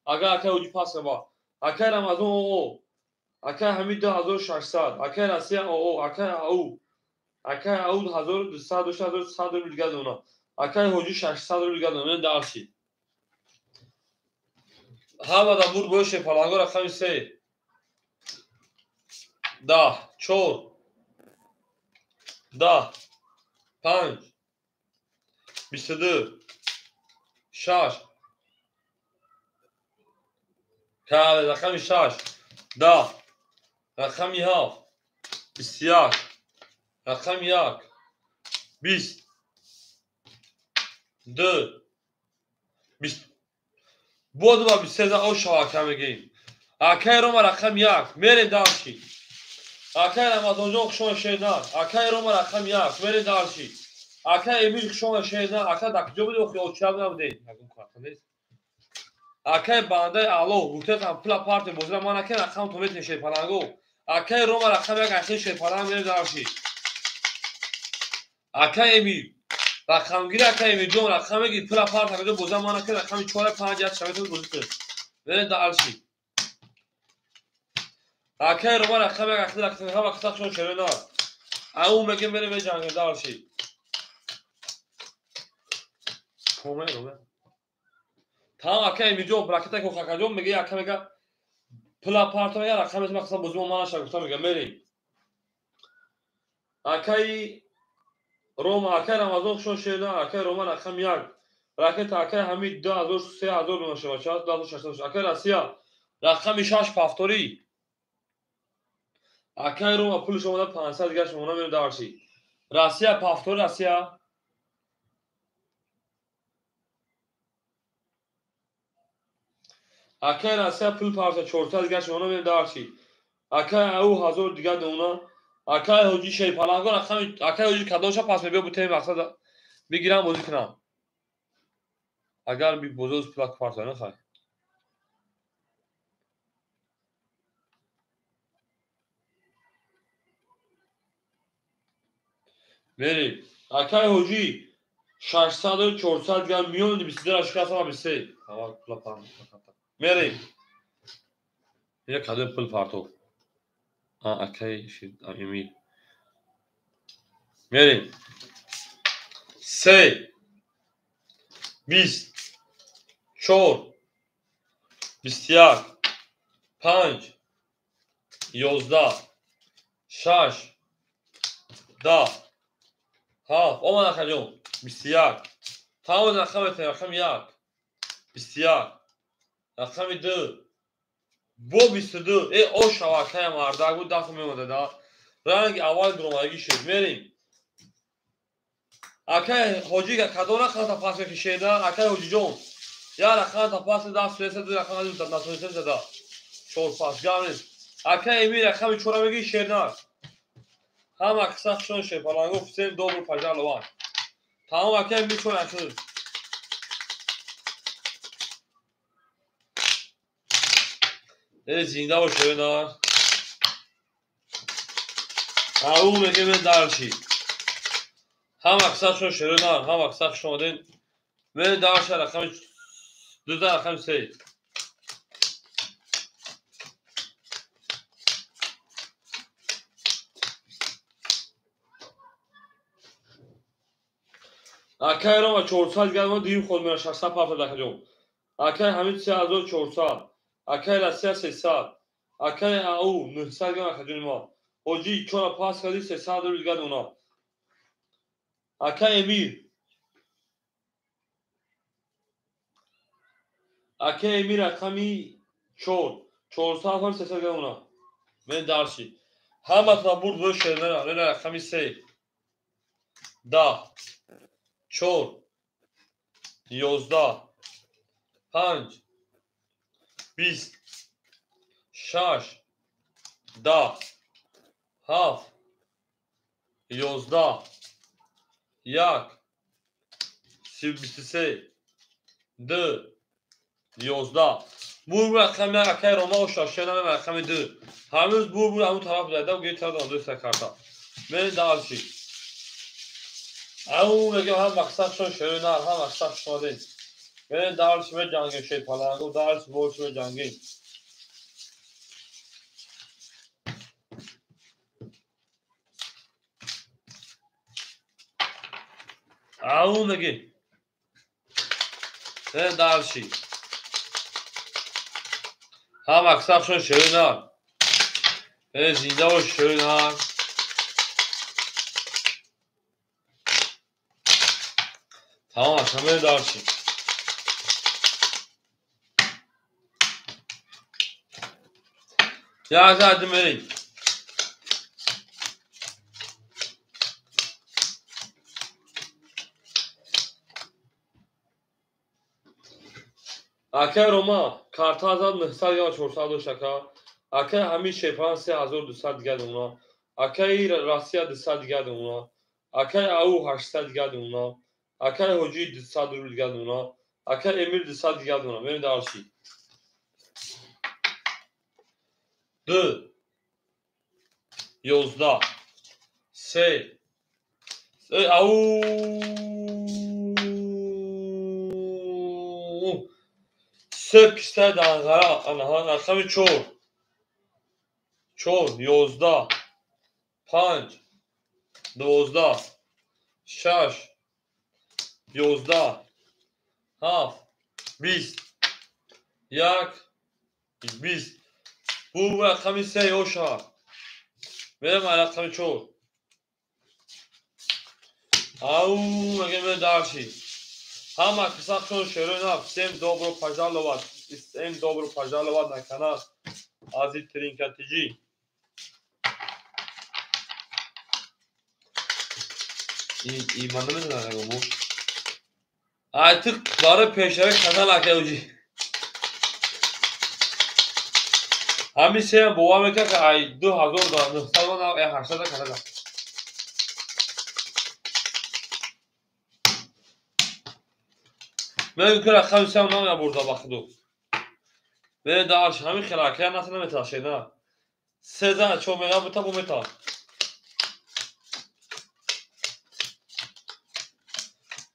Aga akay ucu pas ba. Akay Ramazan o. Akay Hamid 1600. Akay Asiya o. Akay au. Akay au 1200 sadr bilgad ona. Akay hocu 600 bilgad ona darşi. Hava da bur boşe palango rakam 3. Da, 4 10 5 22 6 Kâle rakam 6 10 rakam 7 21 rakam 1 20 2 20 بود با 23 او شواکه میگیم اکای روما رقم 1 میرین دارشی اکای رمضان جون شما شیدار اکای روما رقم 1 میرین دارشی اکای امیر شما شیدار اکای دکجو بود و خیوچاب نبوده نگم کارتنیز اکای بنده الو روتت هم پلا پارت بوزلا ما نکن رقم تو میتین شی پلنگو اکای روما رقم 1 اخیر شی پلنگ میرین دارشی اکای امیر رقم گیر اکای امیر جون رقم گیر پلا پارت هم بوزلا ما نکن رقم 4 5 8 شبیه بوزته میرین دارشی اکای روما رقم 1 اخیر رقم ها وقتا شون شرنا او میگه میره به جنگ دارشی شما رو تمام اکای میجو براکت کو خاکجو میگه اکا میگه پلا پارتو یا رقم از مقصد بزرگ ما نشه میگه میریم اکای روما اکای رمضان شون شده اکای روما رقم یک راکت اکای همین 2000 3000 نشه باشه 2600 اکای راسیا رقم 6 پافتوری اکای روما پولش اومده 500 گاش اونا میره دارشی راسیا پافتور راسیا اکای راسیا پول پارتا 400 گاش اونا میره دارشی اکای او 1000 دیگه دونا اکای هوجی شی پالانگو رقم اکای هوجی کدوشا پاس میبه بوته مقصد بگیرم بازی کنم اگر بی بزرگ پلاک پارتا نخوای میری اکای هوجی 600 و 400 گرم میون 22 شکست ما بسه اما پلا پارتا میری یه کدو پول پارتو اکای شید امیر میریم 3 20 4 21 5 11 6 10 7 اومد اخر جون 21 تمام رقم 1 21 رقم 2 بو 22 ای او شواکه مردک بود دفع میمونده دا رنگ اول درومگی شد میریم اکای حاجی که کدو نخواه تا پاس کشیده اکای حاجی جون یا رقم تا پاس دست سویسه دو رقم دو تا نسویسه زده شور پاس گام نیست اکای امی رقم چورمگی شیرنار هم اکساق شون شه پلانگو فسیم دو برو پجر لوان تمام اکای امی چون اکساق ای زینده و شیرنار او میگه من درشی هم اکساق شون شیرنار هم اکساق شون دین من درش رقم 12 رقم 3 اکای رو 400 گرم دیم خود میره 600 پاپ دکه جون اکای همین 3400 اکای راسیا 300 اکای او 900 گرم خجون ما اوجی چون پاس کردی 300 رو دیگه اونا اکای امیر اکای امیر رقمی 400 هم 300 گرم اونا من درشی هم اطلا برد برو شده نه رقمی 3 10 4 11 5 20 6 10 7 11 1 23 2 11 بور رقم اکای روما و شاشه نمه رقم 2 هنوز بور همون طرف داده و گیت تا دو سکرتا من دارشی او میگم هم مقصد شون شرینار هم مقصد شده من دارشی به جنگی شی پلانگو دارش بولش به جنگی او میگی من دارشی هم مقصد شون شرینار من زنده و شرینار تمام همه دارشی یا زدی میری اکای روما کارتا زد 900 یا 400 شکا اکای همین شیپان 3200 دیگه اونا اکای راسیا 200 دیگه اونا اکای او 800 دیگه اونا اکای هوجی 200 رو دیگه اونا اکای امیر 200 دیگه اونا من دارشی 2 11 3 او سه پیسته دنغره آنها رقم 4 11 5 12 6 11 7 20 1 20 bu رقم 3 اوشا برم رقم 4 او مگه من درشی همه کسا چون شروع نفت سیم دوبرو پجالوات سیم دوبرو پجالوات نکنه از این ترینکتیجی این من نمیدونم نگو بو artık barı peşere kanal akıcı. Hami şey bu var mı ki ay 2000 da Nustalman ay harçta kanal. Ben yukarı kamsam ne ya burada bakdı. Ve daha hami xilakaya nasıl meta şeyda. Seza çomega meta bu meta.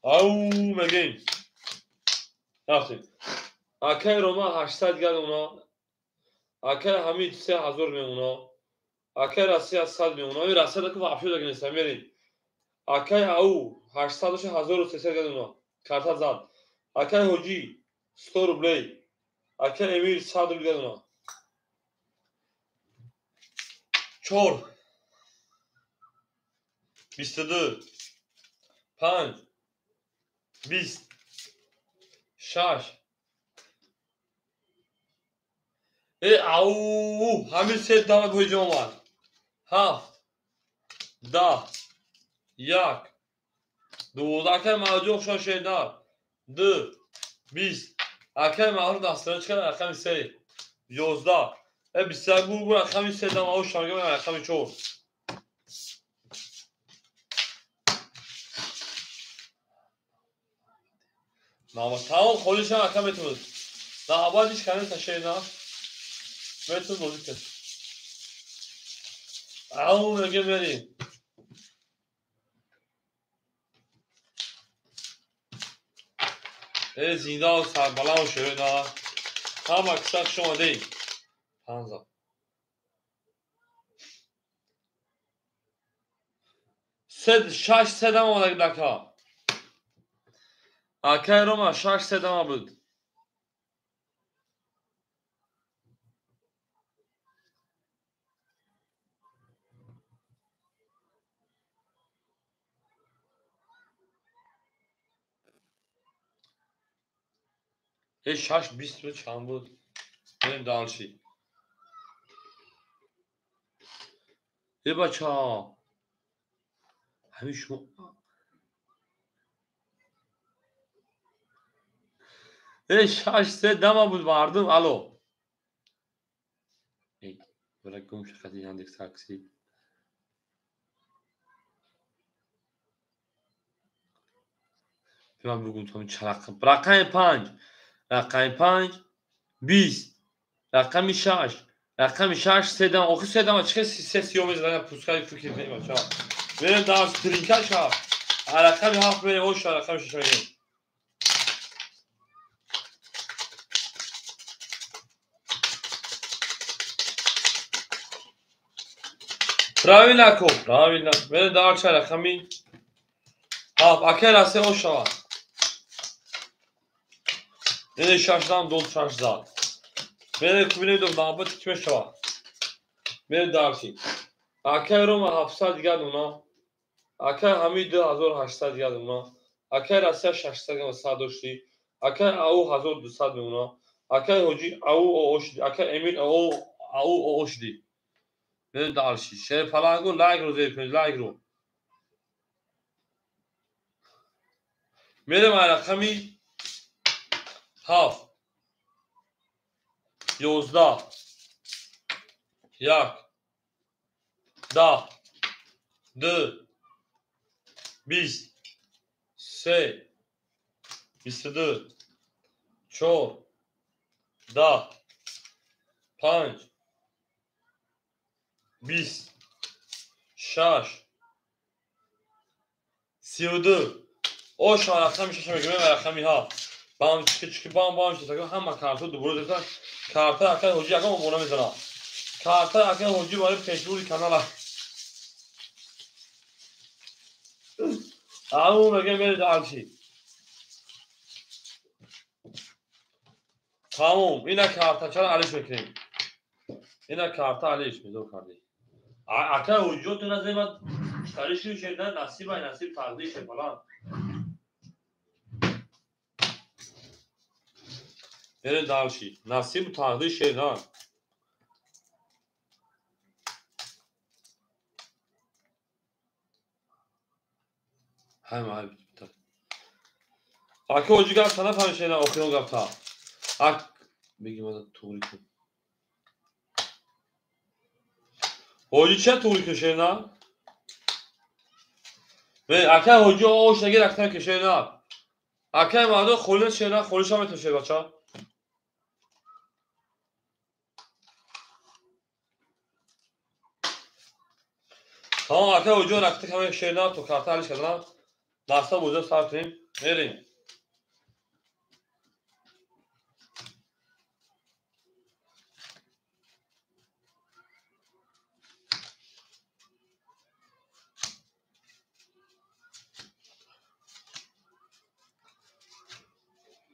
Au megin. Yaptım. Akay Roma 800 geldi ona. Akay Hamid 3000 میمونه. Akay Rusya 100 میمونه. این راسته که واپس دادن استمیری. Akay او 800 1300 geldi ona. Karta zad. Akay Hoji 100 ruble. Akay Emir 100 ruble geldi ona. Çor 22 5 20 6 او همین سه دامه گویجه اومد 7 10 1 12 که موجود شد شدار 2 20 اکه مهار دستانه چکر رقم 3 11 23 بو رقم 3 دامه او شارگه من رقم 4 نامه تمام خودش هم رقم میتونید نه عبادش کنه تا شیدار میتون بازی کن او نگه بریم زینا و سربلا و شروع هم اکسر شما دی 15 6 7 آمده دکا اکه روما 6 7 بود یه 6 20 رو چند بود بریم دالشی یه بچه ها همین شما یه 6 3 بود مردم الو برای گم شکتی یندک تاکسی من بگم تو چرا رقم 5 رقم 5 20 رقم 6 رقم 6 3 آخه 3 چه 3 سیو بزنم پوسکای فکر نمی بچا بریم داس ترینکاش ها رقم 7 بریم او رقم 6 بریم Pravilno, mene dalče rakami. Akera se ošava. Mene şaşdan dolu şaşdan. Mene kubine dolu nabat kime şava. Mene dalşi. Akera ma hafsa diga duna. Akera hamid 1800 diga duna. Akera se 600 gama sadoşti. Akera au 1200 duna. Akera hoji au oşdi. Akera emir au oşdi. Mene dalşi. Şey falan go like رو زیر like رو. میرم رقمی 7 11 1 10 2 20 3 22 4 10 5 20 6 32 او رقم 6 میگم رقمی ها بام چیک بام چیزا همه کارتو دوباره دادن کارت اکن هوجی اگه مونو میزنم کارت اکن هوجی برای پیشوری کانال آو میگم برید آلشی تمام اینا کارتا چرا علیش میکنیم اینا کارتا علیش میذار کردی اکا وجود تو نزدیک کارشون شده نصیب ای نصیب تقدیرش فلان بره دالشی نصیب تقدیر شده همه بیتر اکا وجود گفت sana فهمشه نه اوکیون گفتا اک بگیم از توری کن وجود چه توری کشه نه به اکا وجود اوش نگیر اکتا کشه نه اکا مادو خولن شه نه خولش هم تو شه بچا tamam اکا وجود اکتا کمی شه نه تو کارتا علیش کردن دستا وجود سر کنیم بریم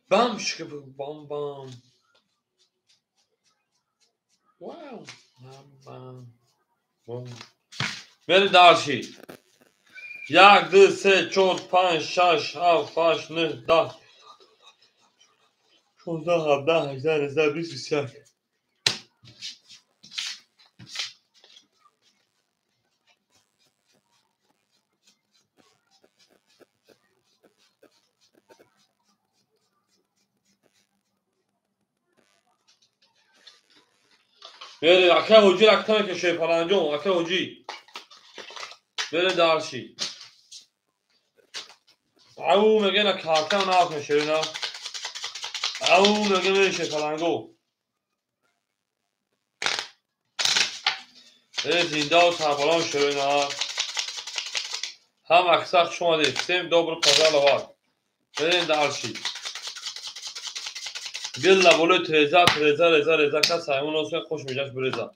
بام شکه بام بام واو بام بام بام بریم دالشی یک دو سه چهار پنج شش هفت هشت نه ده 16 17 18 19 20 21 بره اکا حجی رکتن که شوی پلنجون اکا حجی بره دالشی او میگه نه کارتا نه آکن شوی نه او میگه میشه پلنگو بره زنده و سربالان شوی نه هم اکساق شما دید سیم دوبر پزال واد بره دالشی گل لبولو تریزا تریزا ریزا ریزا که سایمون اصلا خوش میجاش بریزا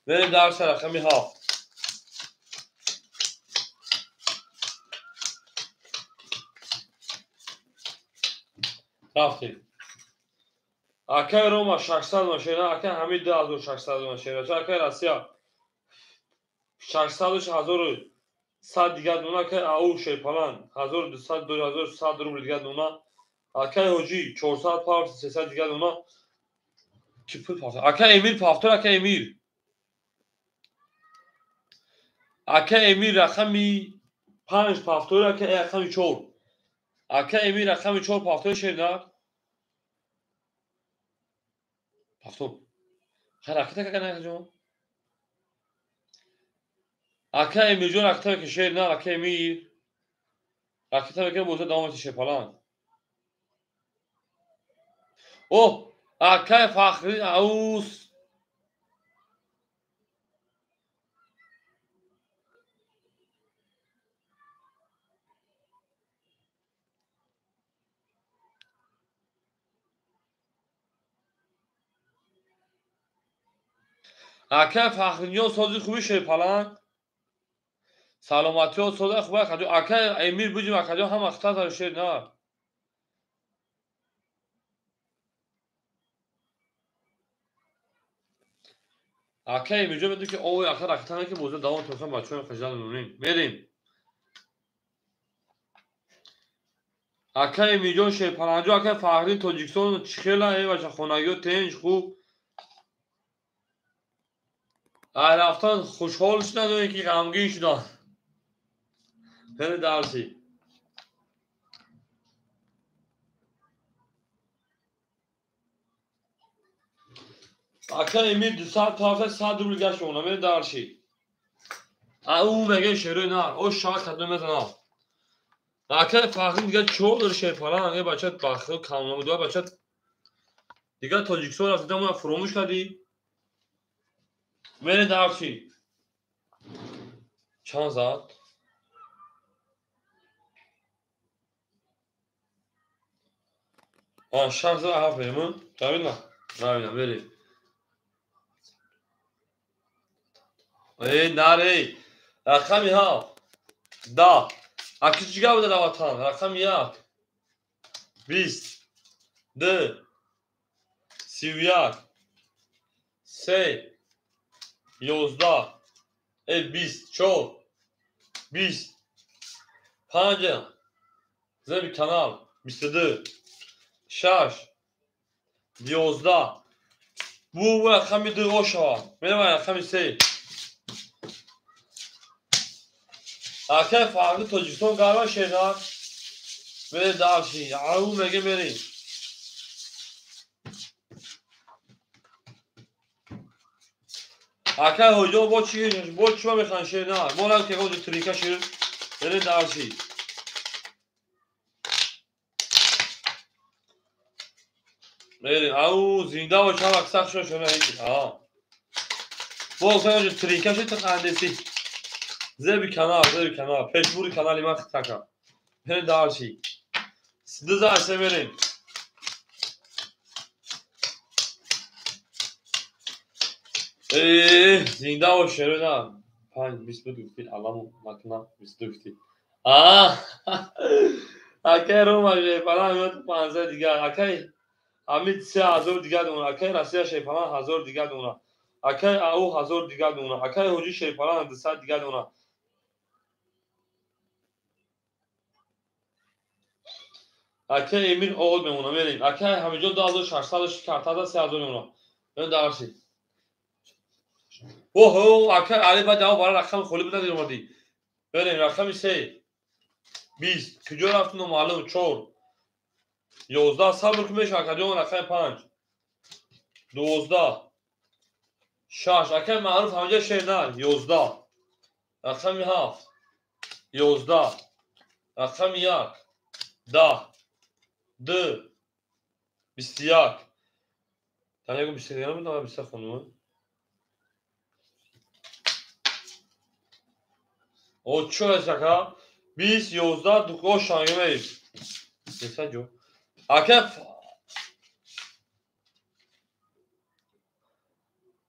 بره دالشی رقمی هفت رفتیم اکا روما 600 ماشینه اکا همین 2600 ماشینه چه اکا راسیا 600 1100 دیگه دونا که او شیپالان 1200 2100 روبل دیگه دونا اکا حجی 400 پاور 300 دیگه دونا کی پول پافتور اکا امیر پافتور اکا امیر اکا امیر رقمی 5 پافتور اکا رقمی 4 اکا امیر رقمی 4 پافتور شیرنا پافتور خیر اکا که نه جو اکا امیر جون اکا که شیرنا اکا امیر اکا که بوده دامت شیپالان اوه اکا فخری اوس اکا فخرینیو سازی خوبی شیپالان سلامتی و سودا خوبه کجا اکا امیر بودیم اکا هم اختار داره شیر نه اکا امیر جو بدون که اوه اکا رکتنه که بوزه دوام توسان بچه های خجال نونین میریم اکا امیر جو شیر پرنجو اکا فخرین توجیکسون چخیلا ای بچه خونگی و تنج خوب رفتن خوشحال شدن و یکی غمگین شدن خیلی درسی اکا امیر 200 تا 100 روبل گشت اونا میره درشی او میگه شروع نه او شاک کدوم میزنه اکا فخرین دیگه چور داره شیر پرنج ای بچه بخیر کاملا بود بچه دیگه تاجیکستان رفته ما فراموش کردی میره درشی چند زد شخص هفت بریم نبینم بریم ای نره رقمی هفت ده اکی چیگه بوده دواتان رقم یک 20 دو 31 3 11 24 20 5 زمین kanal 22 6 11 bu raqami dur oşa benim raqami 3 Akay farklı Tacikistan galiba şeyler ve daha şey avu mege beri Akay hoca boç mu mekan şeyler moral ki hoca trika şir ve daha şey Beri avu zinda o çavak sakşo şuna hiç ha bu hoca trika şir takandesi Zebi kanal peşburi kanali mak taka ve daha şey Sıdıza severim زنده و شروع 22 فیل الان مکنم 22 فیل اکای روما شیفالان میاد 15 دیگه اکای امید 3000 دیگه دونه اکای راسیا شیفالان 1000 دیگه دونه اکای او 1000 دیگه دونه اکای حجی شیفالان 200 دیگه دونه اکای امیر اول میمونه بریم اکای همه جا 2600 کارتا 3000 میمونه من دارسی اوه اکای علی بعد جواب برای رقم خالی بدن اومدی بریم رقم 3 20 کجا رفتن معلوم 4 11 صبر کن میشه اکادیون رقم 5 12 6 اکای معروف همجا شیرنر 11 رقم 7 11 رقم 1 10 2 21 تانیه گو 21 میدونم 20 خانوم O çöre şaka. Biz yozda duko şangemeyiz. Neyse jo.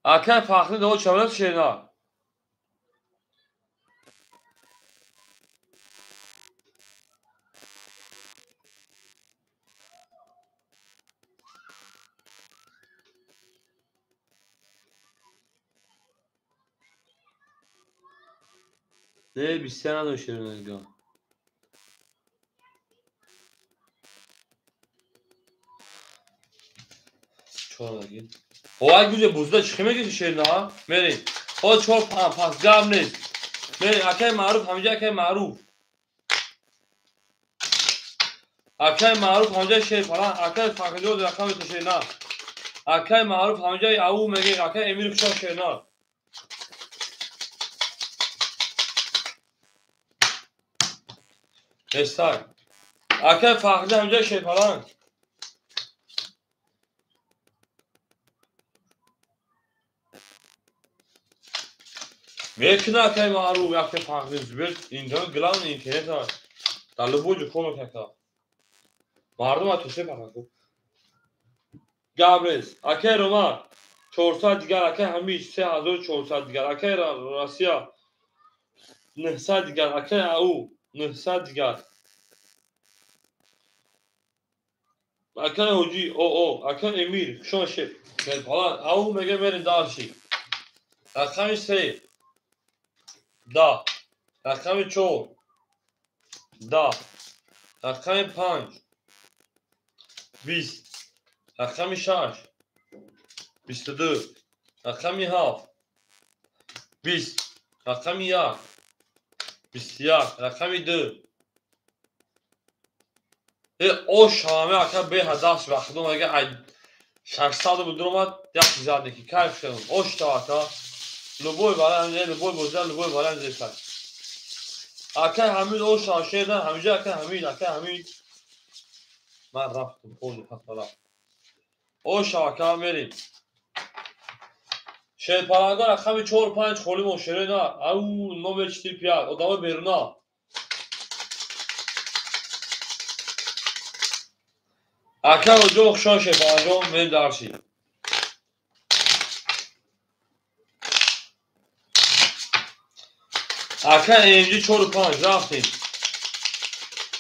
Akay farklı da o çabalat şeyler. Ne bir sene dönüşürüz ya. Çoğuna git. O ay güzel buzda çıkıma git şehrine ha. Meri. O çok pas gamle. Meri akay maruf hamca akay maruf. Akay maruf hamca şey falan akay farklı oldu rakam et şehrine. Akay maruf hamca avu mege akay emir kuşak şehrine. Esay. Akay farklı hamca şey falan. Belki de akay maruf akay farklı zübet. İnternet glan internet var. Dalı boyunca konu tekrar. Vardım atışa bakın. Gabriel, akay Roma, 400 دیگر akay همین 3400 دیگر akay راسیا 900 دیگر akay او 900 دیگر akay hoji o akay emir شما شد گل falan او میگه برین دارشی رقم 3 10 رقم 4 10 رقم 5 20 رقم 6 22 رقم 7 20 رقم 1 21 رقم 2 o şame akar به هدف وقتم اگه 600 بودم یک زیاده که کارش کنم اوش تا لبوی بالان نه لبوی بوزن لبوی بالان زیاد اکه همین اوش آشه نه همیشه اکه همین من رفتم خود خطر اوش آکه میریم شهر پرانگار رقم 4 5 خالی مشتری نه او نمبر 45 ادامه برنا اکه جو خشان شهر پرانگار من دارشی اکه اینجی 4 5 رفتیم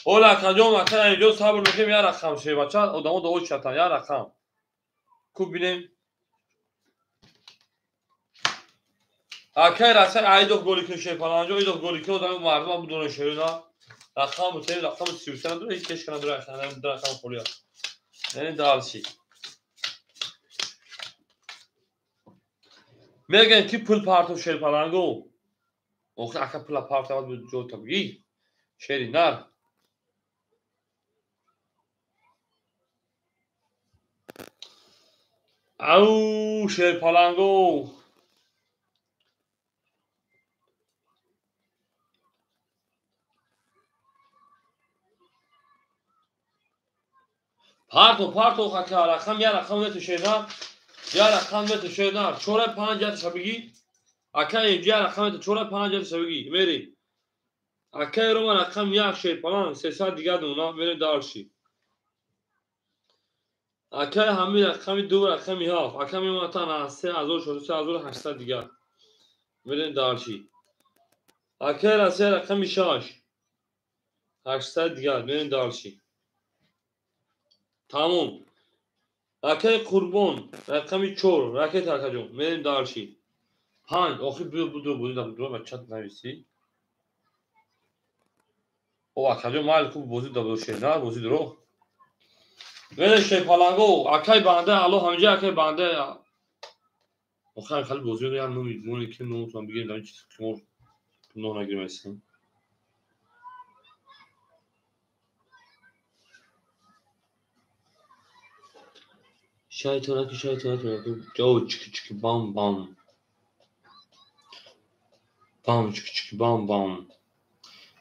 اول اکه جو اکه اینجا صبر میکنیم یا رقم شه بچه ادامه دو چتن یا رقم خوب بینیم اکای راسته ایدو گلی که شی پلنگو ایدو گلی که آدم مردم بدون شیرنا رقم بتونی رقم 33 داره هیچ کش کنه داره رقم خولیا یعنی دالشی میگن کی پول پارتو شی پلنگو اوخ اکا پول پارتو بود جو تبگی شیری نار او شی پلنگو پارتو اکا رقم یا رقم تو شیرنا یا رقم تو شیرنا چوره 5 شبگی اکا اینجا رقم تو چوره 5 شبگی میری اکا رو من رقم یک شی پلنگ 300 دیگه دونا میره دالشی اکای همین رقمی دو رقمی هاف اکا میمونه تا 3000 شد 3800 دیگه میرین دالشی اکای راسته رقمی 6 800 دیگه میرین دالشی تموم اکای قربون رقمی 4 راکت اکا جون میرین دالشی 5 آخی بودو بچت نویسی او اکا جون مال خوب بازی دو نه بازی درو میرین شی پلنگو اکای بنده الو همینجا اکای بنده آخر خیلی بازی رو یعنی نمیدونی که نمیتونم بگم دارم چیز که نه نگیرمستم شیطانکی جو چکی بام بام بام چکی بام بام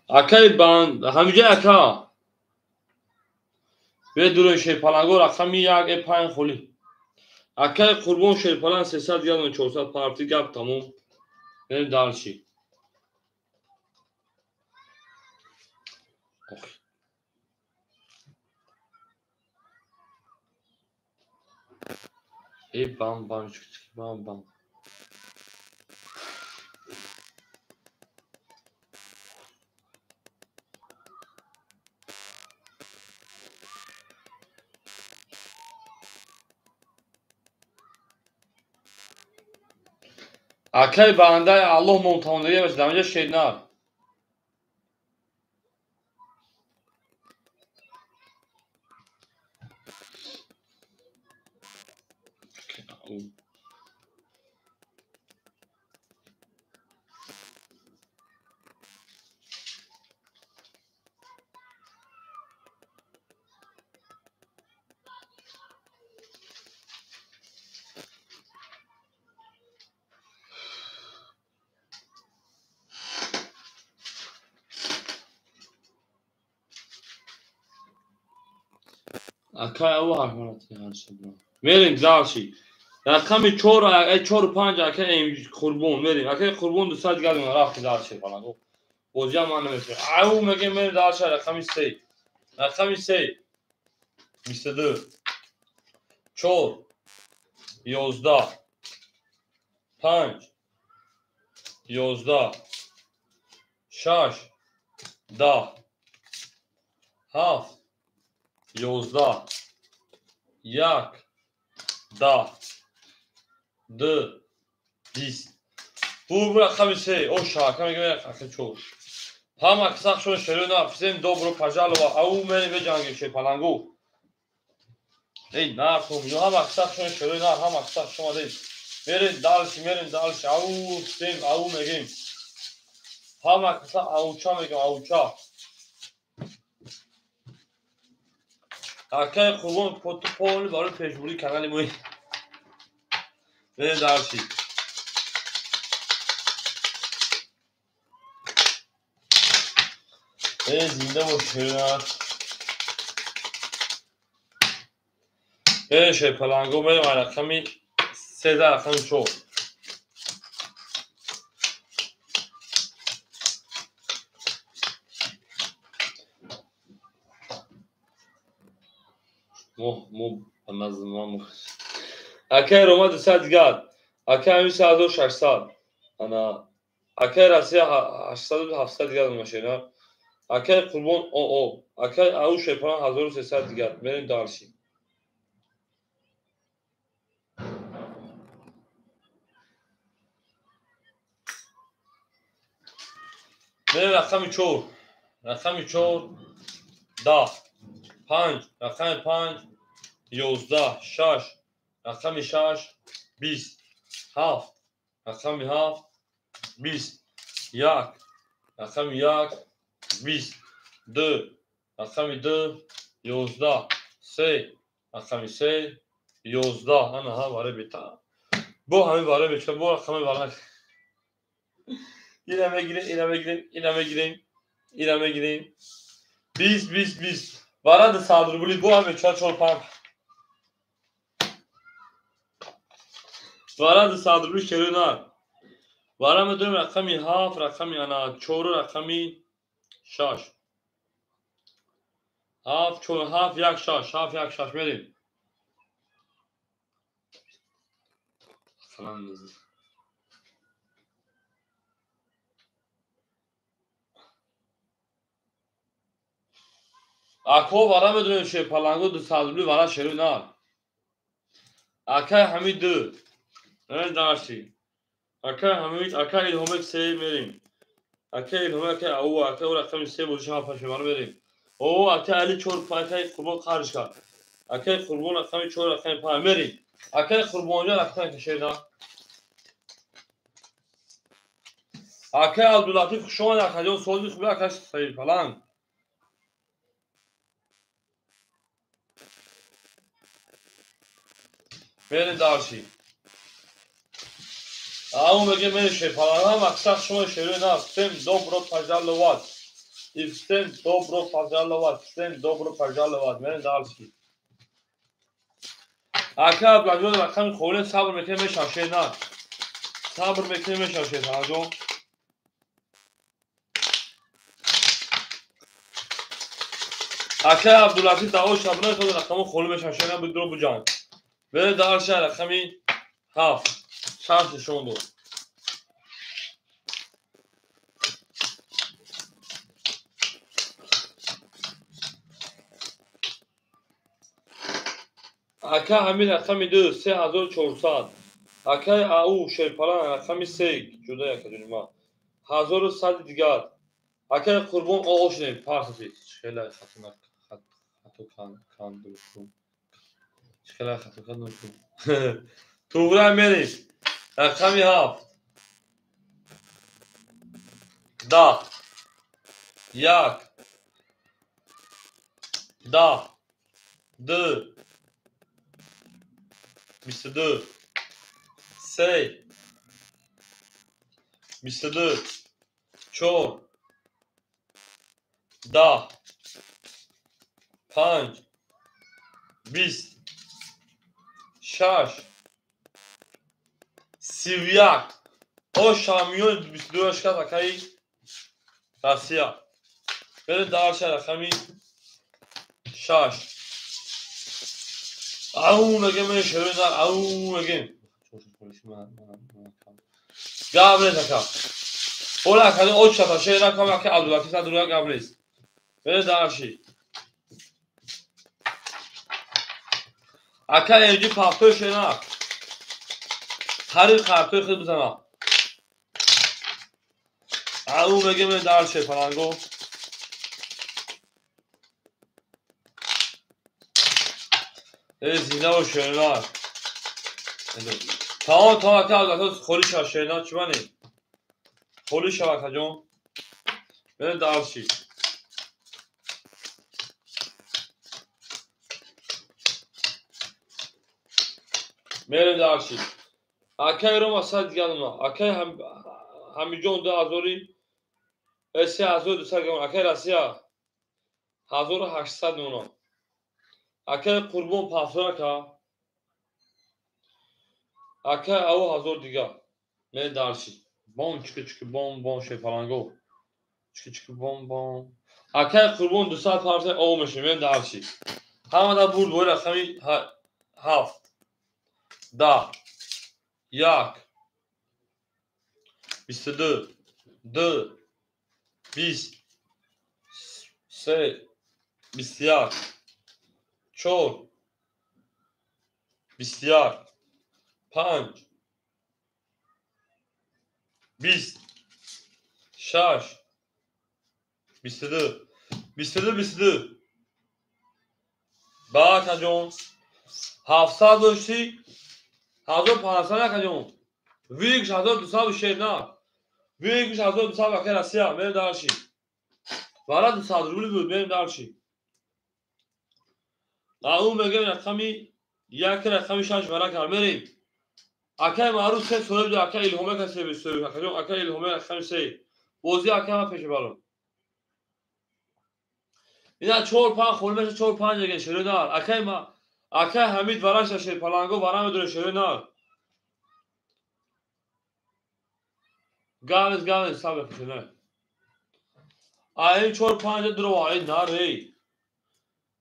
اکای بند همینجا اکا به دورن شی پلنگو رقمی یک پایین خولی اکای قربون شی پلنگ 300 یا 400 پارتی گپ تموم بریم دالشی ای بام بام چکی بام بام اکای بنده الله مونتاندریه باشه دمجا شیدنار اکای او حرفانتی هرشد میریم دالشی رقمی 4 و 5 اکای قربون میریم اکای قربون 200 دیگه دونه رفت دالشی پلنگو بازی هم من نمیشه او میگه میره دالشی رقمی 3 رقمی 3 22 4 11 5 11 6 10 7 11 1 10 2 10 bu raqami 3 o şaka میگه رقم 4 هم اکساق شون شروع نفسیم دوبرو پجال و او منی به جانگی شه پلنگو ای نه خوب یو هم اکساق شون شروع نه هم اکساق شما دید میرین دالش او سیم او میگیم هم اکساق اوچا میگم اوچا اکای خوبون پتو پول برای پیشبوری کانالی موی میرین دالشی ای زنده باشه ای شه پلنگو میریم رقمی 13 رقم 4 مو نظم اکای روما 200 گاد اکای 2600 انا اکای راسی 800 و 700 گاد ماشینا اکای قربون او اکای او شپان 1300 دیگه میرین دالشی میریم رقم 4. رقم 4 10 5 رقم 5 11 6 رقم 6 20 7 رقم 7 20 1 رقم 1 20 2 رقم 2 11 3 رقم 3 11 انا ها باره بیتا bu همه باره بیتا bu رقم باره İrem'e gireyim, İrem'e gireyim, İrem'e gireyim, İrem'e gireyim. Biz. Varadı saldırı bu abi çorpan. Varadı saldırı şerinar. Varamı dön rakami haf, rakami ana, çoru rakami şaş. Haf, çoru, haf yak şaş verin. Falan dedi. Ako varamı dön şey palango du saldırı vara şerinar. Akay hamidu. Ne dersi? Akay hamid, akay ilhomek sevmerim. Akay ilhomek akay avu, akay ora rakami sev bozuşan paşamanı verin. O akay ali çor akay kurban karışka. Akay kurban rakami çor rakami pa verin. Akay kurbanca rakami şerinar. Akay Abdülatif şu an akacağın solcu kubra akaç sayı falan. Verin darşı. Ağım bege meni şey falan ama aksak şuna şöyle ne yapsın? Dobro pajarlı var. İften dobro pajarlı var. İften dobro pajarlı var. Verin darşı. Akay Abdülatif rakam koğlen sabır mekleme şaşırlar. Sabır mekleme şaşırlar. Hacım. Akay Abdülatif daha o şabına kadar rakamı koğlen şaşırlar. Bir duru bu can. Verin darşı rakamı haf. Şansı şundu. Aka hamil rakami 2 3400 Akay au şerpalan rakami 3 juda yakadunma 1100 digar Akay kurban o oşne parsasi şela hatuna hatu kan dursun şela hatu kan dursun Tuğra meri rakami haf da yak da d misde sey misde çor da panc bis şaş sivyak o şamyon misde aşka takay Rasya. Böyle darşa rakami şaş. Au megeme şöyle au megem. Gabre taka. Ola kadın o çata şey rakam ki Abdülatif Sadur'a gabres. Böyle darşi. Aka evci pahtör şena. Tarih kartör kız sana. Au megeme darşe falan go. زینا و شنار tamam ki Abdülatif koli şaşırlar çubani. Koli şabaka jom. Böyle darşi. Mere darşi. Akay Roma sad gelma. Akay hamijon da azori. Ese azori dusar gelma. Akay Rasya. 1800 nuna. Akay kurban pasora ka. Akay avu hazır diga. Mere darşi. Bon çıkı bon şey falan go. Çıkı bon. Akay kurban dusar parça olmuş. Mere darşi. Hamada bur böyle rakami haft. Da. Yak. 22 2 20 3 بسیار چهار 5 20 6 22 22 باک جون 700 داشتی 1500 جون ویکش 1200 نه ویکش 1200 اخیر اسیا من داشی وارد 200 روبل بود من داشی اون میگه رقمی یک رقمی شش برا کار میریم اکای معروف سه سوال جو اکای الهامه کسی بسوی اکای الهامه رقمی سه بازی اکای ما پیش بالون اینا 4 5 خورمش 4 5 دیگه شروع دار اکای ما اکای حمید وراش شیر پلنگو برام دور شروع دار گاوز سال پیشنه این 4 5 درو آی ناری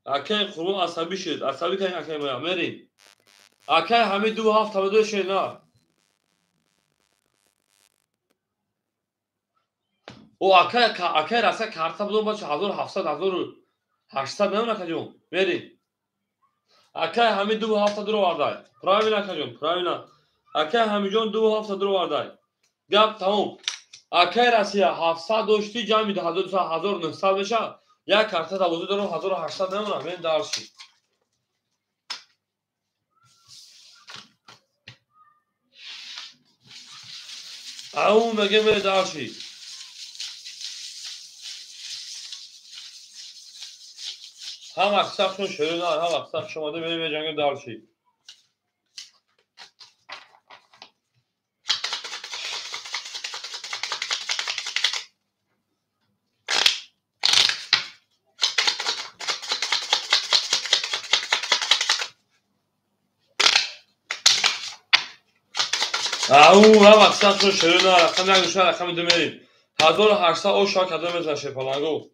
اکای خورم عصبی شد عصبی کردن اکای ما میریم اکای حمید 2 هفته دو شیر نه او اکای راستا کارتا بدون باشه 1700 1800 نمیونه کجون میریم اکای حمید 2 هفته درو واردای پراوینا کجون پراوینا اکای حمیدجان 2 هفته درو واردای گپ تموم اکای راسیا 700 داشتی جمع 1900 بشه یک کارتا تا بزرگ درو 1800 نمیونه من دارشی او میگه من دارشی هم اکساپشون شروع نه هم اکساپ شما ده بریم جنگ دارشی او هم اکساپشون شروع نه رقم یک دوشن رقم دو میریم 1800 او شاک کدوم میزن شپلانگو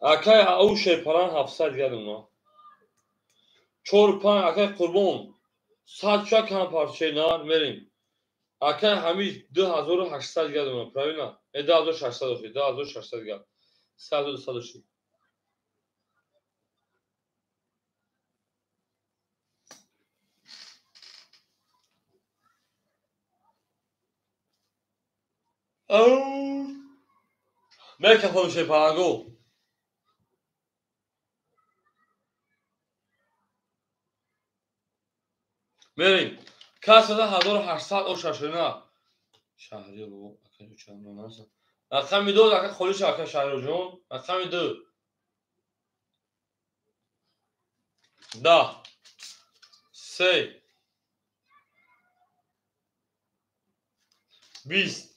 اکای او شپلان 700 گردم 4 5 اکای قربان 100 شاک هم پارچه نار میریم اکای حمید 2800 گردم پراوینا 2600 داشتی 2600 گرد 3200 داشتی او میکفم شپلانگو میریم کس داده 1800 او شاشونه شهری رو اکای چند نانست رقم دو اکای خلیش اکای شهری جون رقم دو 10 3 20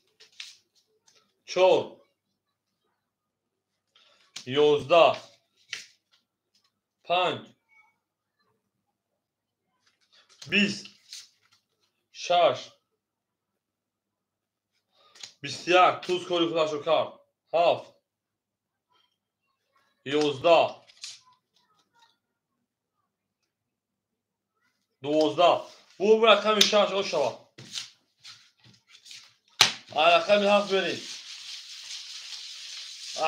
4 11 5 20 6 21 توز کوری خودشو کرد 7 11 12 bu رقم 6 او شوا رقم 7 بریم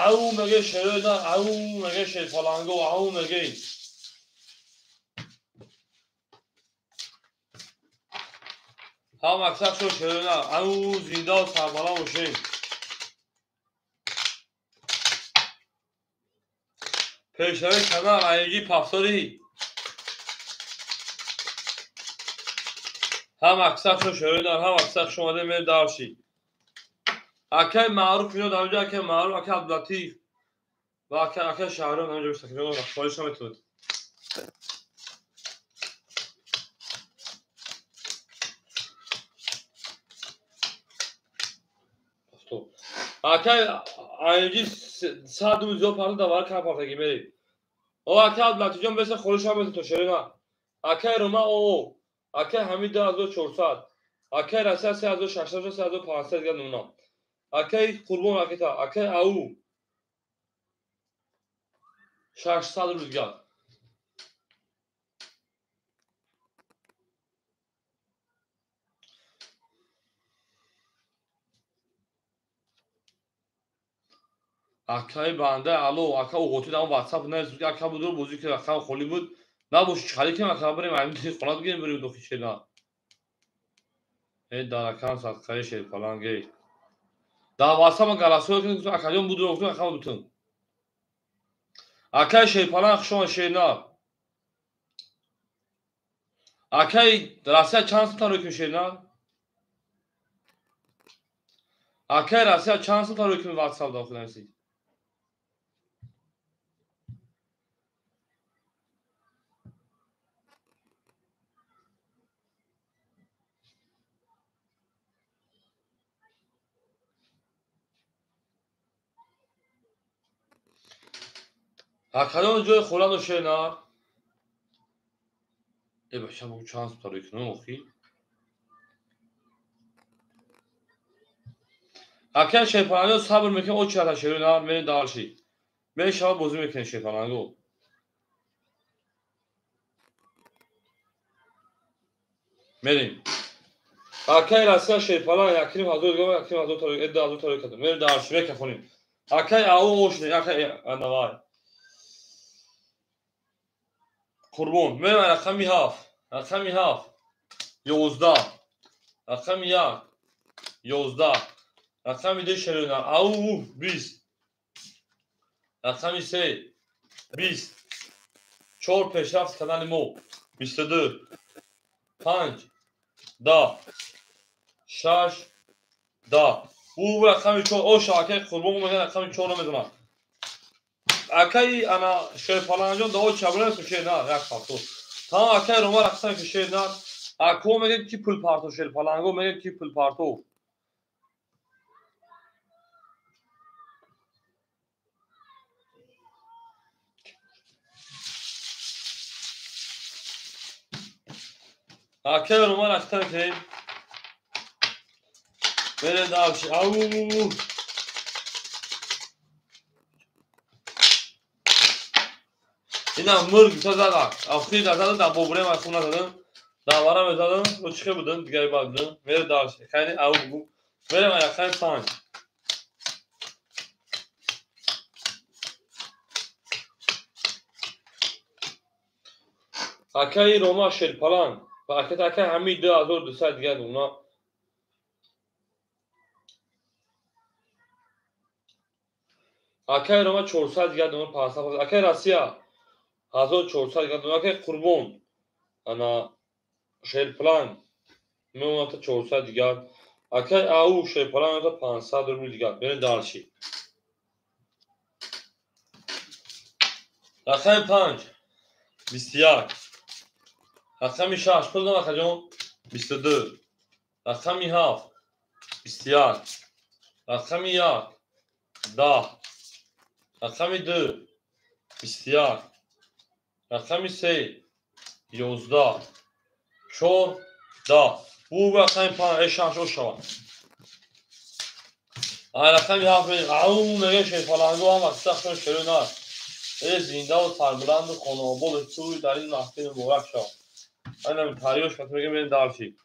او میگه شروع نه او میگه شیر فلانگو او میگه هم اکثر شو شروع نه او زنده و سربالا موشیم پیشوی کنار ایگی پافساری هم اکثر شو شروع نه هم اکثر شما ده میر دارشی اکای معروف اینو در اونجا اکای معروف اکای عبداللطیف و اکای شهران همینجا بسته کنیم خواهش هم میتونید اکای ایگی 100 دوزیو پارت دوار که پارتگی میری او اکای عبداللطیف جان بسته خواهش هم میتونید تو شروع نه اکای روما او اکای حمید 2400 اکای رسیه 3600 3500 گرد اونا اکای قربان اکای تا اکای او 600 روزگار اکای بنده الو اکای اوقاتی در واتساپ نه اکای بود بازی که رقم خالی بود نه بوش خالی که ما بریم همین توی خونه بگیریم بریم دو خیشه نه ای دارکان ساخته شیر فلان گی دا واسه ما گلاسو که اکاجون بود رو اکاجون بودن اکای شیر فلان خشون شیر نه اکای دراسه چانس تا رو که شیر نه اکای راسه چانس تا رو که واتساپ داخل نسی اکاجون جوی خورد و شیر نه ای بچه بو چانس تا رو که نموخی اکای شیر فلان صبر میکنه او چهار شیر نه میره دارشی میره شب بازی میکنه شیر فلان گو میریم اکای راسه شیر فلان یکیم حضور گو یکیم حضور تا ادعا حضور تا رو که میره دارشی میکنیم اکای او اوشنی اکای انوار قربون میرم رقمی هفت رقمی هفت 11 رقمی یک 11 رقمی دو شلونا او 20 رقمی سه 20 چهار پیشرفت کردن مو 22 5 10 6 10 او رقمی چهار او شاکه قربون میگن رقمی چهار رو میدونم اکای انا شیر پالانجون دو چابره سوشه نه یک فاکتور تا اکای روما رقصن که شیر نه اکو میگه کی پول پارتو شیر پالانگو میگه کی پول پارتو اکای روما رقصن که بره دارش او اینا مرگ تا زدن آخری زدن در ببره من خونه زدن داورم زدن رو چه بودن دیگه بعدن میره دارش خیلی او بگو میره من خیلی پنج اکای روما شیر پلان و اکای همین 2200 دیگه اونا اکای روما 400 دیگه اونا پاسا اکای راسیا 1400 دیگه اونا که قربون انا شیر پلان میونه تا 400 دیگه اکای او شیر پلان تا 500 رو دیگه میره دارشی اکای 5 21 رقمی 6 پول دارم اکاجون 22 رقمی 7 21 رقمی 1 10 رقمی 2 21 رقمی 3 11 4 10 bu رقمی 5 شش او شوان رقمی 7 او میگه شیر فلانگو هم استخدام شروع نه ای زنده و سربلند و خانواباد توی در این نحوه مبارک شد اینم تاریوش که میگه بریم دارشی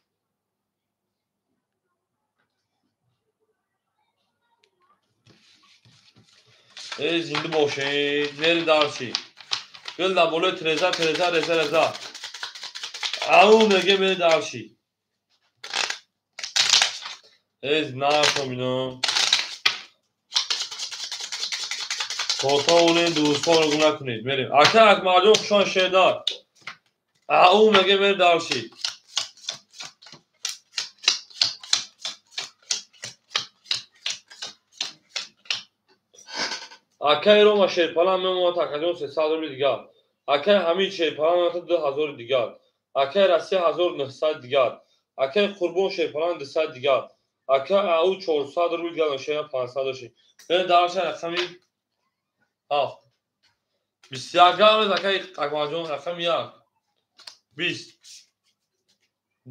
ای زنده باشید بریم دارشی گل در بالای ترزا او میگه بریم دارشی ای ناشو میدونم توتا اونه دوستا رو گونه کنید بریم اکر مردم خوشان شیردار او میگه بریم دارشی اکای رو ما شیرپالان میمونه تاکجون 300 رو دیگر اکای همین شیرپالان تا 2000 دیگر اکای رسی 1900 دیگر اکای قربون شیرپالان 200 دیگر اکای او 400 رو دیگر شیر 500 شی بریم دارشی رقمی هفت 21 گرم اکای اکماجون رقم 1 20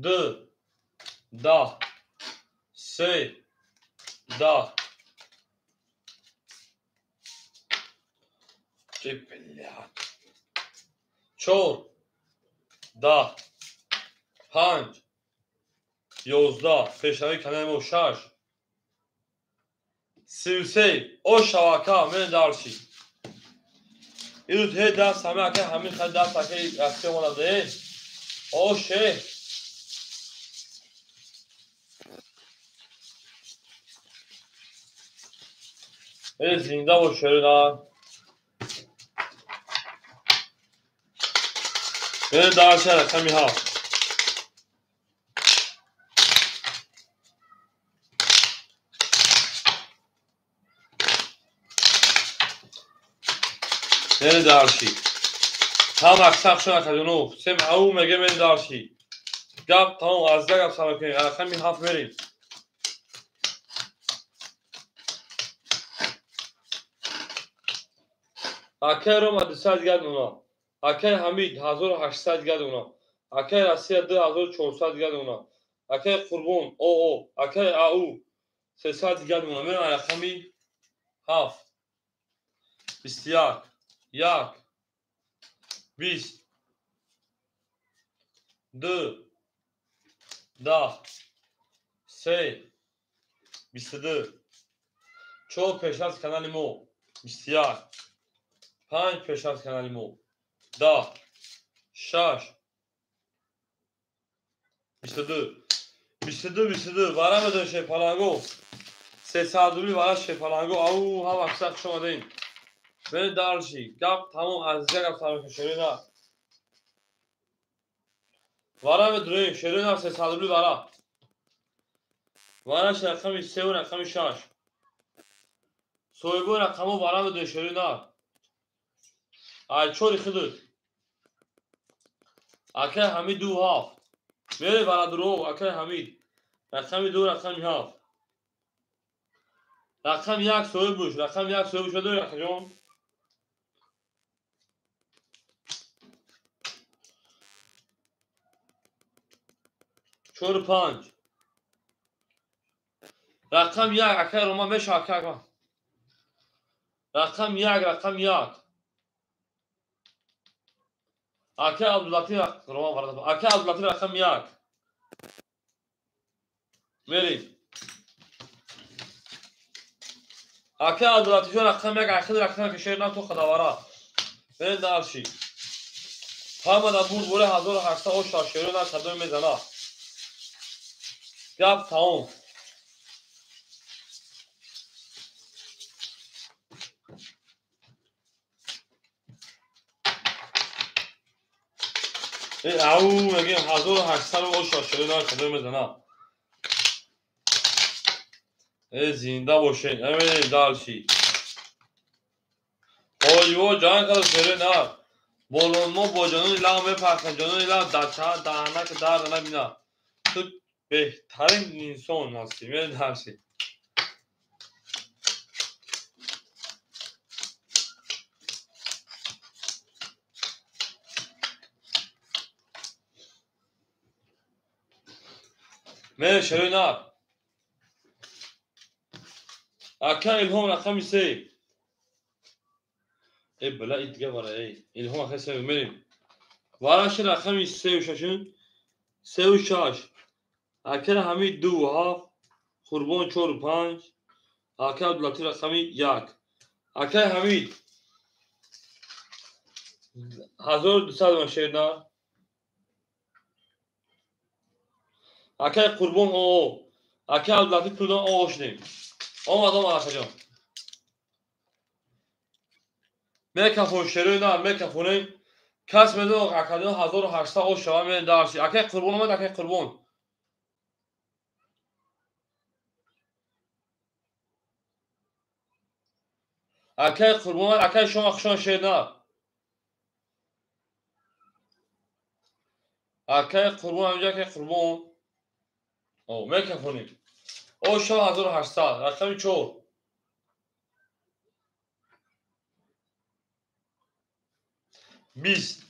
2 10 3 10 چه بلیاد 4 10 5 11 پیشنهایی کنم 6 33 او شواکا من دارشی اینو ته دست همه اکه همین خد دست اکه اکه مانده اوشه این زنده و شروع این دارشه کمی ها این دارشی هم اکسب شما کدونو سم او مگه من دارشی گپ تمام از گپ سلام کنیم کمی هاف بریم اکه رو ما 200 گرد اونا اکه حمید 1800 گرد اونا اکه رسیه 2400 گرد اونا اکه قربون او اکه او 300 گرد اونا من رقمی هاف 21 یک 20 2 10 3 22 4 پیش از کانال مو 21 5 پیش از کانال مو 10 6 22 وارم دو شپالانگو 300 دولی وارا شپالانگو او هم اکسک شما دین بین دارشی گپ تمام از گپ سلام شروع نه وارم دولی شروع نه 300 دولی وارا رقمی 3 و رقمی 6 سویبو رقمو وارم دو شروع نه ای چوری خدود اکه حمید 2 هاف میره وارا درو اکه حمید رقمی 2 رقمی هاف رقم 1 سویبوش رقم 1 سویبوش دو رقم چور 5 رقم 1 اکه روما میشه اکه رقم 1 اکه عبداللطیف روما وارد اکه عبداللطیف رقم 1 میریم اکه عبداللطیف رقم 1 اکه رقم کشیر نه تو خداوارا برین دارشی همه دا بود بوله 1800 و شاشیرو نه صدوی میزنه گپ تمام این او میگیم 1800 و شاشیرو نه صدوی میزنه این زنده باشین امین دارشی اویو جان کدو شروع نه بولون ما با جانون ایلا میپرسن جانون ایلا دچه دهنه که درد نبینه تو بهترین انسان هستی میره درشی میره شروع نه اکه الهام رقمی 3 ای بلا ای دیگه باره ای الهام اخی 3 میریم وارش رقمی 3 و 6 3 و 6 اکه حمید 2 هاف قربان 4 و 5 اکه عبداللطیف رقمی 1 اکه حمید 1200 مشیر نه اکه قربان او اکه عبداللطیف کردن او شدیم آمدم اکه جان میکفون شروع نه میکفونیم کس میدون اکه 1800 او شما میدن دارشی اکه قربان آمد اکه قربان اکه قربان اکه شما خشان شیر نه اکه قربان همینجا که قربان او میکفونیم او شما 1800 رقمی 4 20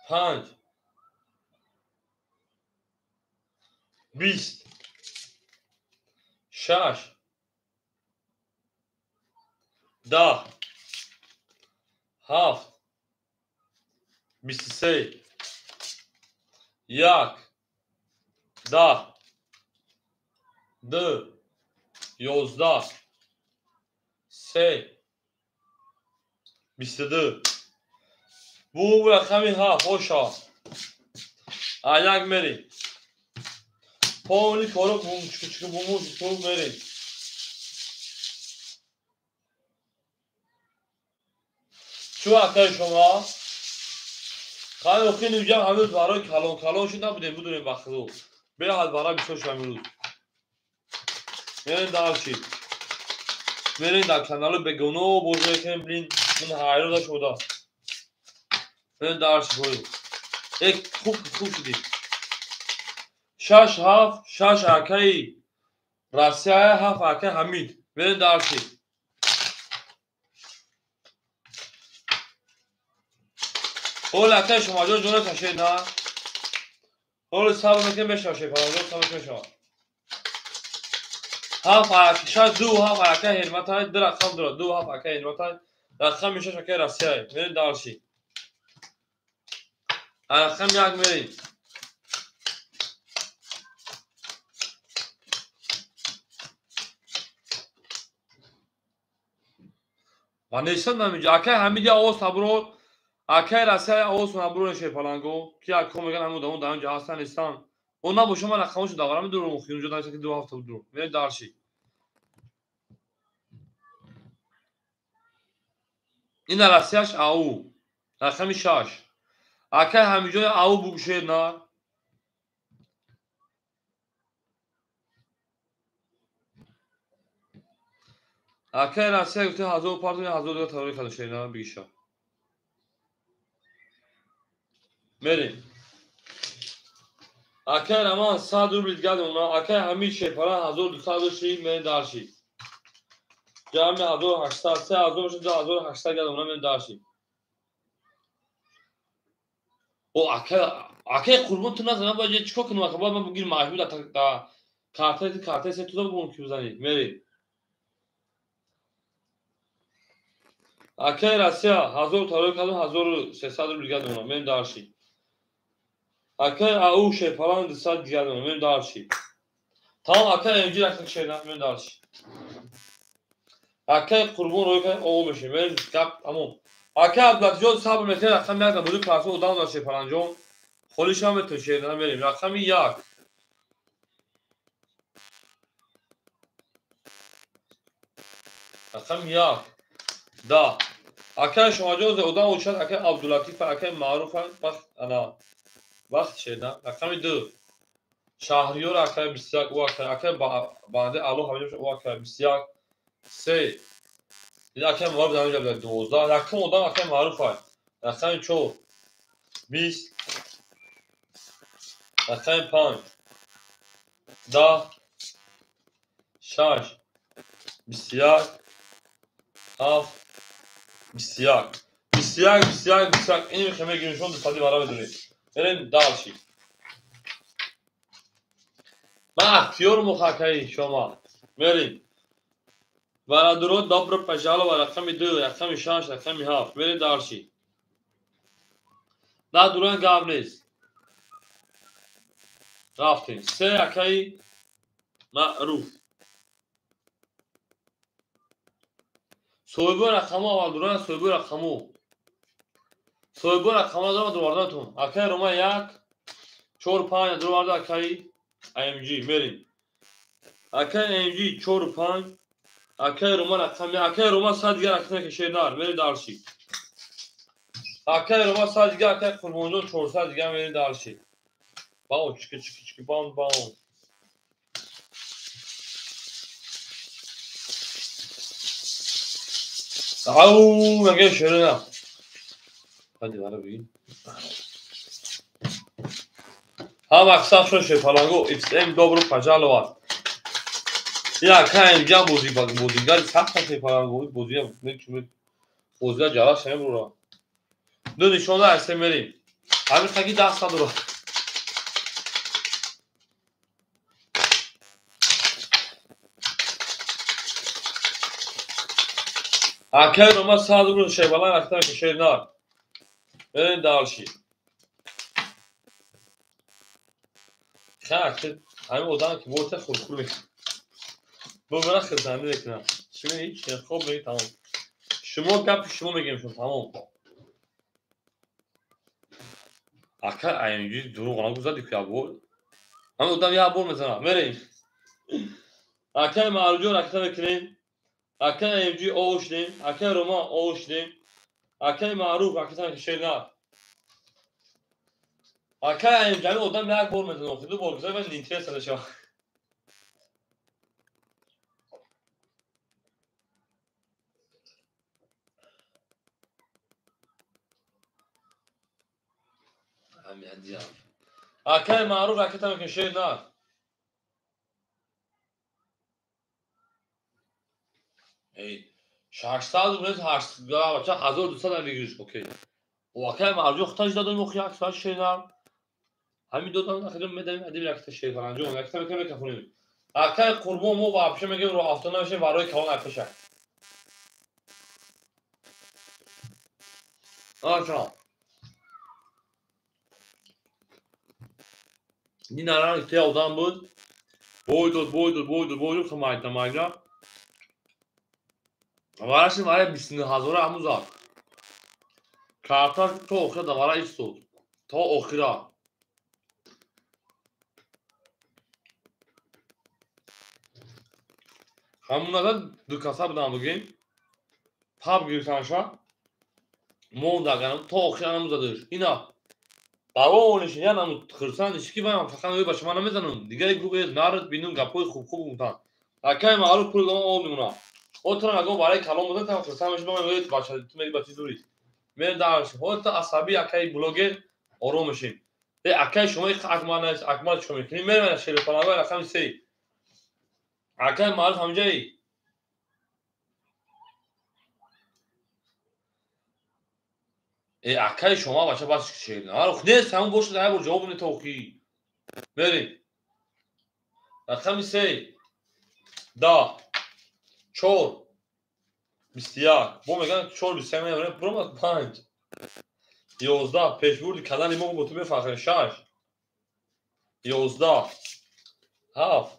5 20 6 10 7 23 1 10 2 11 3 22. Bu رقمی 7 خوشا عینک میری پاولی کارو چیکو بومو تو میری چو اکای شما خیلی وقتی نمیگم هنوز برای کلان شد نبودیم بدونیم وقت رو بیا حد برای 26 امروز میرین دارچی میرین در کانال بگونو بوزه کنیم بلین من هایرو دا شده میرین دارچی بوید یک خوب شدید 6 7 6 اکای راسیه 7 اکای حمید میرین دارچی اول اکای شما جون کشید نه اول صبر میکنیم بشاشه پرانجو صبر میکنیم هاف اکای شاید دو هاف اکای هرمت های در رقم دارد دو هاف اکای هرمت های رقم میشه شکر راسیه میرین دارچی رقم یک میرین و نیستن نمیجا اکای حمیدی آواز تبرو اکای راسیه آواز نبرو نشه پلنگو که اکو میگن همون دامون جا هستن نیستن اون نبا شما رقمش داورم دور مخی اونجا داشته که دو هفته دور میرین دارچی این راسیهش او رقم 6 اکای همیجا او بگوشه نه اکای راسیه گفته هزار پارتون هزار دو تاریخ خدشه نه بیشا میرین اکای رمان 100 دور بیدگرد اونا اکای همین شیپارا 1200 میرین دارچی جمع 1800 3000 شد 1800 گرد اونا میرین دارچی او اکای قربون تو نزنم باید چیکار کنم اکای باید من بگیر محبوب تا کارته سه تو بگم که بزنید میرین اکای راسیه 1000 تاریخ 1300 دور بیدگرد اونا میرین دارچی اکای او شیپارا 200 گرد اونا میرین دارچی tamam اکای امجی رفتن şeyden من دارش اکای قربون روی که او میشه من کپ تمام اکای عبدالجان صاحب میتونه رقم یک بودی پاسو ادام داشته پلنجون خودش هم تو şeyden بریم رقم 1 رقم 1 دا اکای شما جوز ادام اوشد اکای عبداللطیف اکای معروف وقت انا وقت şeyden رقم 2 شهریار اکای 21 او اکای بنده الو همینجا او اکای 21 3 این اکای معروف در اینجا بوده 12 رقم ادام اکای معروف های رقم 4 20 رقم 5 10 6 21 7 21 این میخوام بگیرشون دو سالی برای بدونید برین دارچی من اختیار مخاکایی شما برین و درود دابر پجالو و رقم 2 رقم 6 رقم 7 برین دارچی نه درود گاب نیست رفتین سه اکای معروف صوبه رقم اول درود صوبه رقمو صوبه رقم دارم دوارداتون اکای روما 1 4 5 دروارد اکای امجی میرین اکای امجی 4 5 اکای روما رقم اکای روما 100 دیگه رقم که شیردار میرین دارچی اکای روما 100 دیگه اکای قربونجون 400 دیگه میرین دارچی باو چیکی باو او مگه شده نه hadi bana bugün ha bak safran şey falango XM dobro pajalo var ya kain jam bozi bak bozi gal safran şey falango bozi ne kimi bozi jala şey bura dön nişonda esmerim abi taki dasta duro akay Roma sağ şey falan aktar ki şey nar ben dağılşı خاک همین odam ki bu tek kurkur bu bırak kızanı reklam şimdi hiç خوب میگی تمام شما گپ شما میگیم شما تمام اکا اینجوری دروغ نگو که بود هم دادم یه بول میزنم بریم اکا معروجو رکتا بکنیم اکا اینجوری اوشنیم اکا روما اوشنیم اکا معروف اکا شیر نه اکا اینجوری دادم یک بول میزنم خیلی بول گذار من لینتر سرشا همین دیام اکا معروف اکا شیر نه ای 600 بود 800 بچا 1200 هم بگیرش اوکی واقعا معروف اختاج دادن مخی اکثر شیرم همین دو تا خیلی میدیم ادیم یک تا شیر فرنجون یک تا میکنه کفونیم اکای قربون مو واپس میگیم رو افتانا میشه برای کلان اکشه آچا این نران اکتی آدم بود بوید خمایت نمایگا وارشی ماره 29,000 همون زاد کارتا تو اخیر دواره ایستود تا اخیرا همون دو کاسه بدم بگیم پاب گیرتنشا مون داگرم تا اخیر همون زادش اینا دعوا اونش یعنی همون خرسان اشکی بایم فقط روی باشه من نمیزنم دیگه گوگل نارد بینون گپوی خوب بودن اکای معروف پول دام اون میمونا اوترا نگو برای کلام بوده تا خرسان میشه با من باشه تو میری باتی زوری من دارش اوت عصبی اکای بلوگر آروم میشیم اکای شما اکمال شما میکنی من شیر پلاوا رقم 3 اکای معروف همجایی اکای شما باشه باش شیر نه خودت همون باشه در جواب نه توقی بریم رقم 3 دا چور 21 بو میگن چور 23 میاره برام 5 11 پیشبرد کلان ما با تو بفخر 6 11 7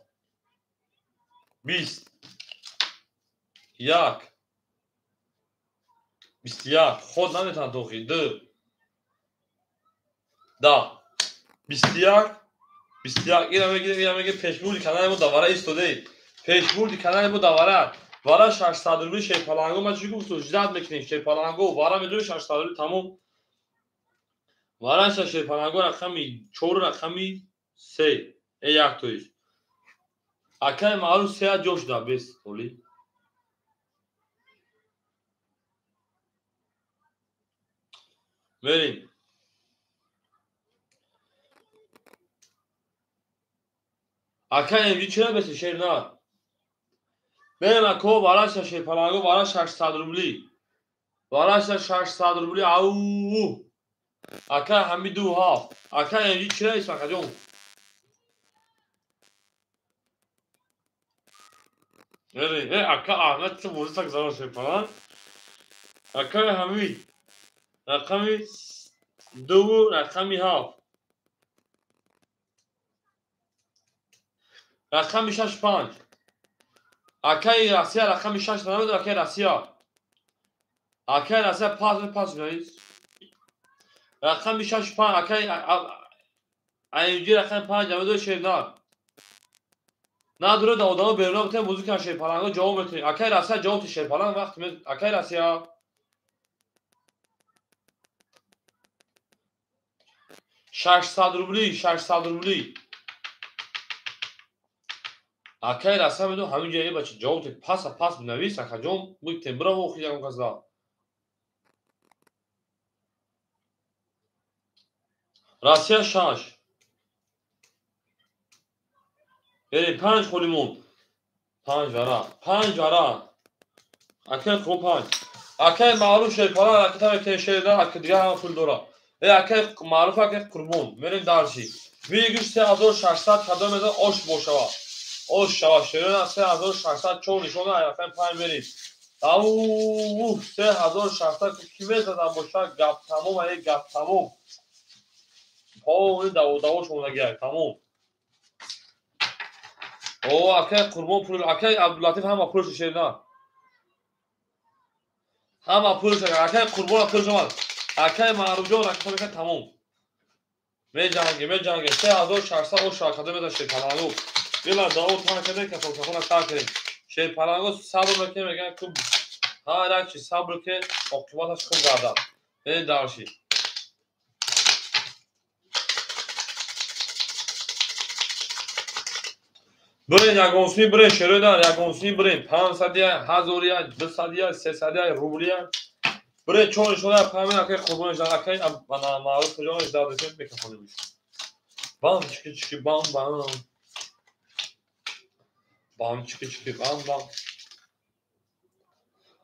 20 1 21 خود نمیتونن توخی 2 10 21 اینا میگه پیشبرد کلان ما دواره ایستاده پیشبرد کلان ما دواره وارا 600 روبی شی پلنگو ما چی گفتم جداد میکنیم شی پلنگو وارا میدون 600 روبی تمام وارا شی پلنگو رقمی 4 رقمی 3 یک تویش اکای معروف 3 جوش دا بس اولی بریم اکای امجی چرا بس شیر نه بریم اکو وارا شی پلنگو وارا 600 روبلی وارا 600 روبلی او اکای همی دو ها اکای امجی چرا اسم کجون بریم اکا احمد چه موزه تک زمان شی پلنگ اکای همی رقمی 2 رقمی 7 رقمی 6 5 اکای راسیا رقمی 6 نمیدونم اکای راسیا اکای راسیا پاس نیست رقمی 6 5 اکای اینجی رقم 5 نمیدونم شیردار نه دوره داوداما بیرون بوده موضوع که شیر پلنگا جواب میتونی اکای راسیا جواب تو شیر پلنگ وقت اکای راسیا 600 روبلی اکای راسیا میدونم همین جایی بچه جواب تو پاس بنویس اکا جواب بود تمبرا و خیلی هم کسدا راسیا 6 بریم 5 خولیمون 5 وارا اکای خوب 5 اکای معروف شیر پلنگ اکای که شیردار اکای دیگه هم پول دورا اکای معروف اکای قربون میریم دارشی ویگوش 3600 کدام میزن آش بوشوا آش شوا شیرون 3600 چون نشونه اکای 5 بریم او 3600 کی میزدن بوشا گپ تمام گپ تمام پاون داو شونه گیر تمام او اکای قربون پول اکای عبداللطیف هم پولش شیردار همه پولش اکای قربان پولش آمد اکای معروف جان اکای که تمام می جنگه 3600 او شاکده میداشته پلنگو یلا داو تا کده که فوق تا کنیم شیر پلنگو صبر بکنه میگن تو هر چی صبر که عاقبتش خوب گردد این دارشی برین یگانسی برین شروع یگانسی برین 500 1000 200 300 روبلی برای چون شده پامین که قربونش داکی انا معروف جانش داده میکنه میشه بام چیکی بام بام چیکی بام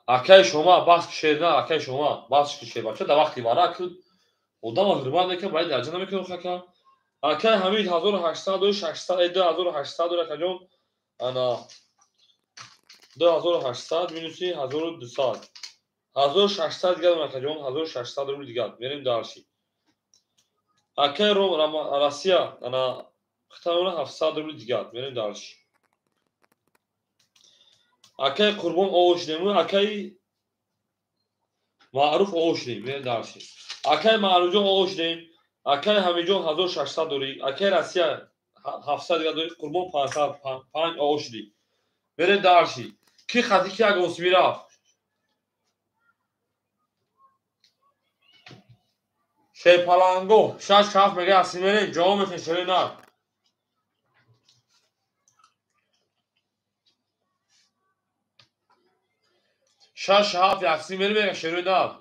اکی شما باز کشیدن اکی شما باز کشید بچه در وقتی وارا که ودام درباره که باید درجه نمیکنه خاکا اکی همین 1800 و 600 2800 را کجون انا 2800 مینوسی 1200 1600 دیگه ما کجون 1600 رو دیگه میریم دارشی اکی رو راسیا انا ختمونه 700 رو دیگه میریم دارشی اکی قربان اوش نمو اکی معروف اوش نیم میریم دارشی اکی معروف جون اوش نیم اکی همیجون 1600 دوری اکی راسیا 700 دیگه دوری قربان 5 اوش نیم میریم دارشی کی خطی کی اگه اوس میرفت شی پلنگو شش کف میگه اصلی میریم جا میفشاری نه شش هفت یکسی میریم میگه شروع نه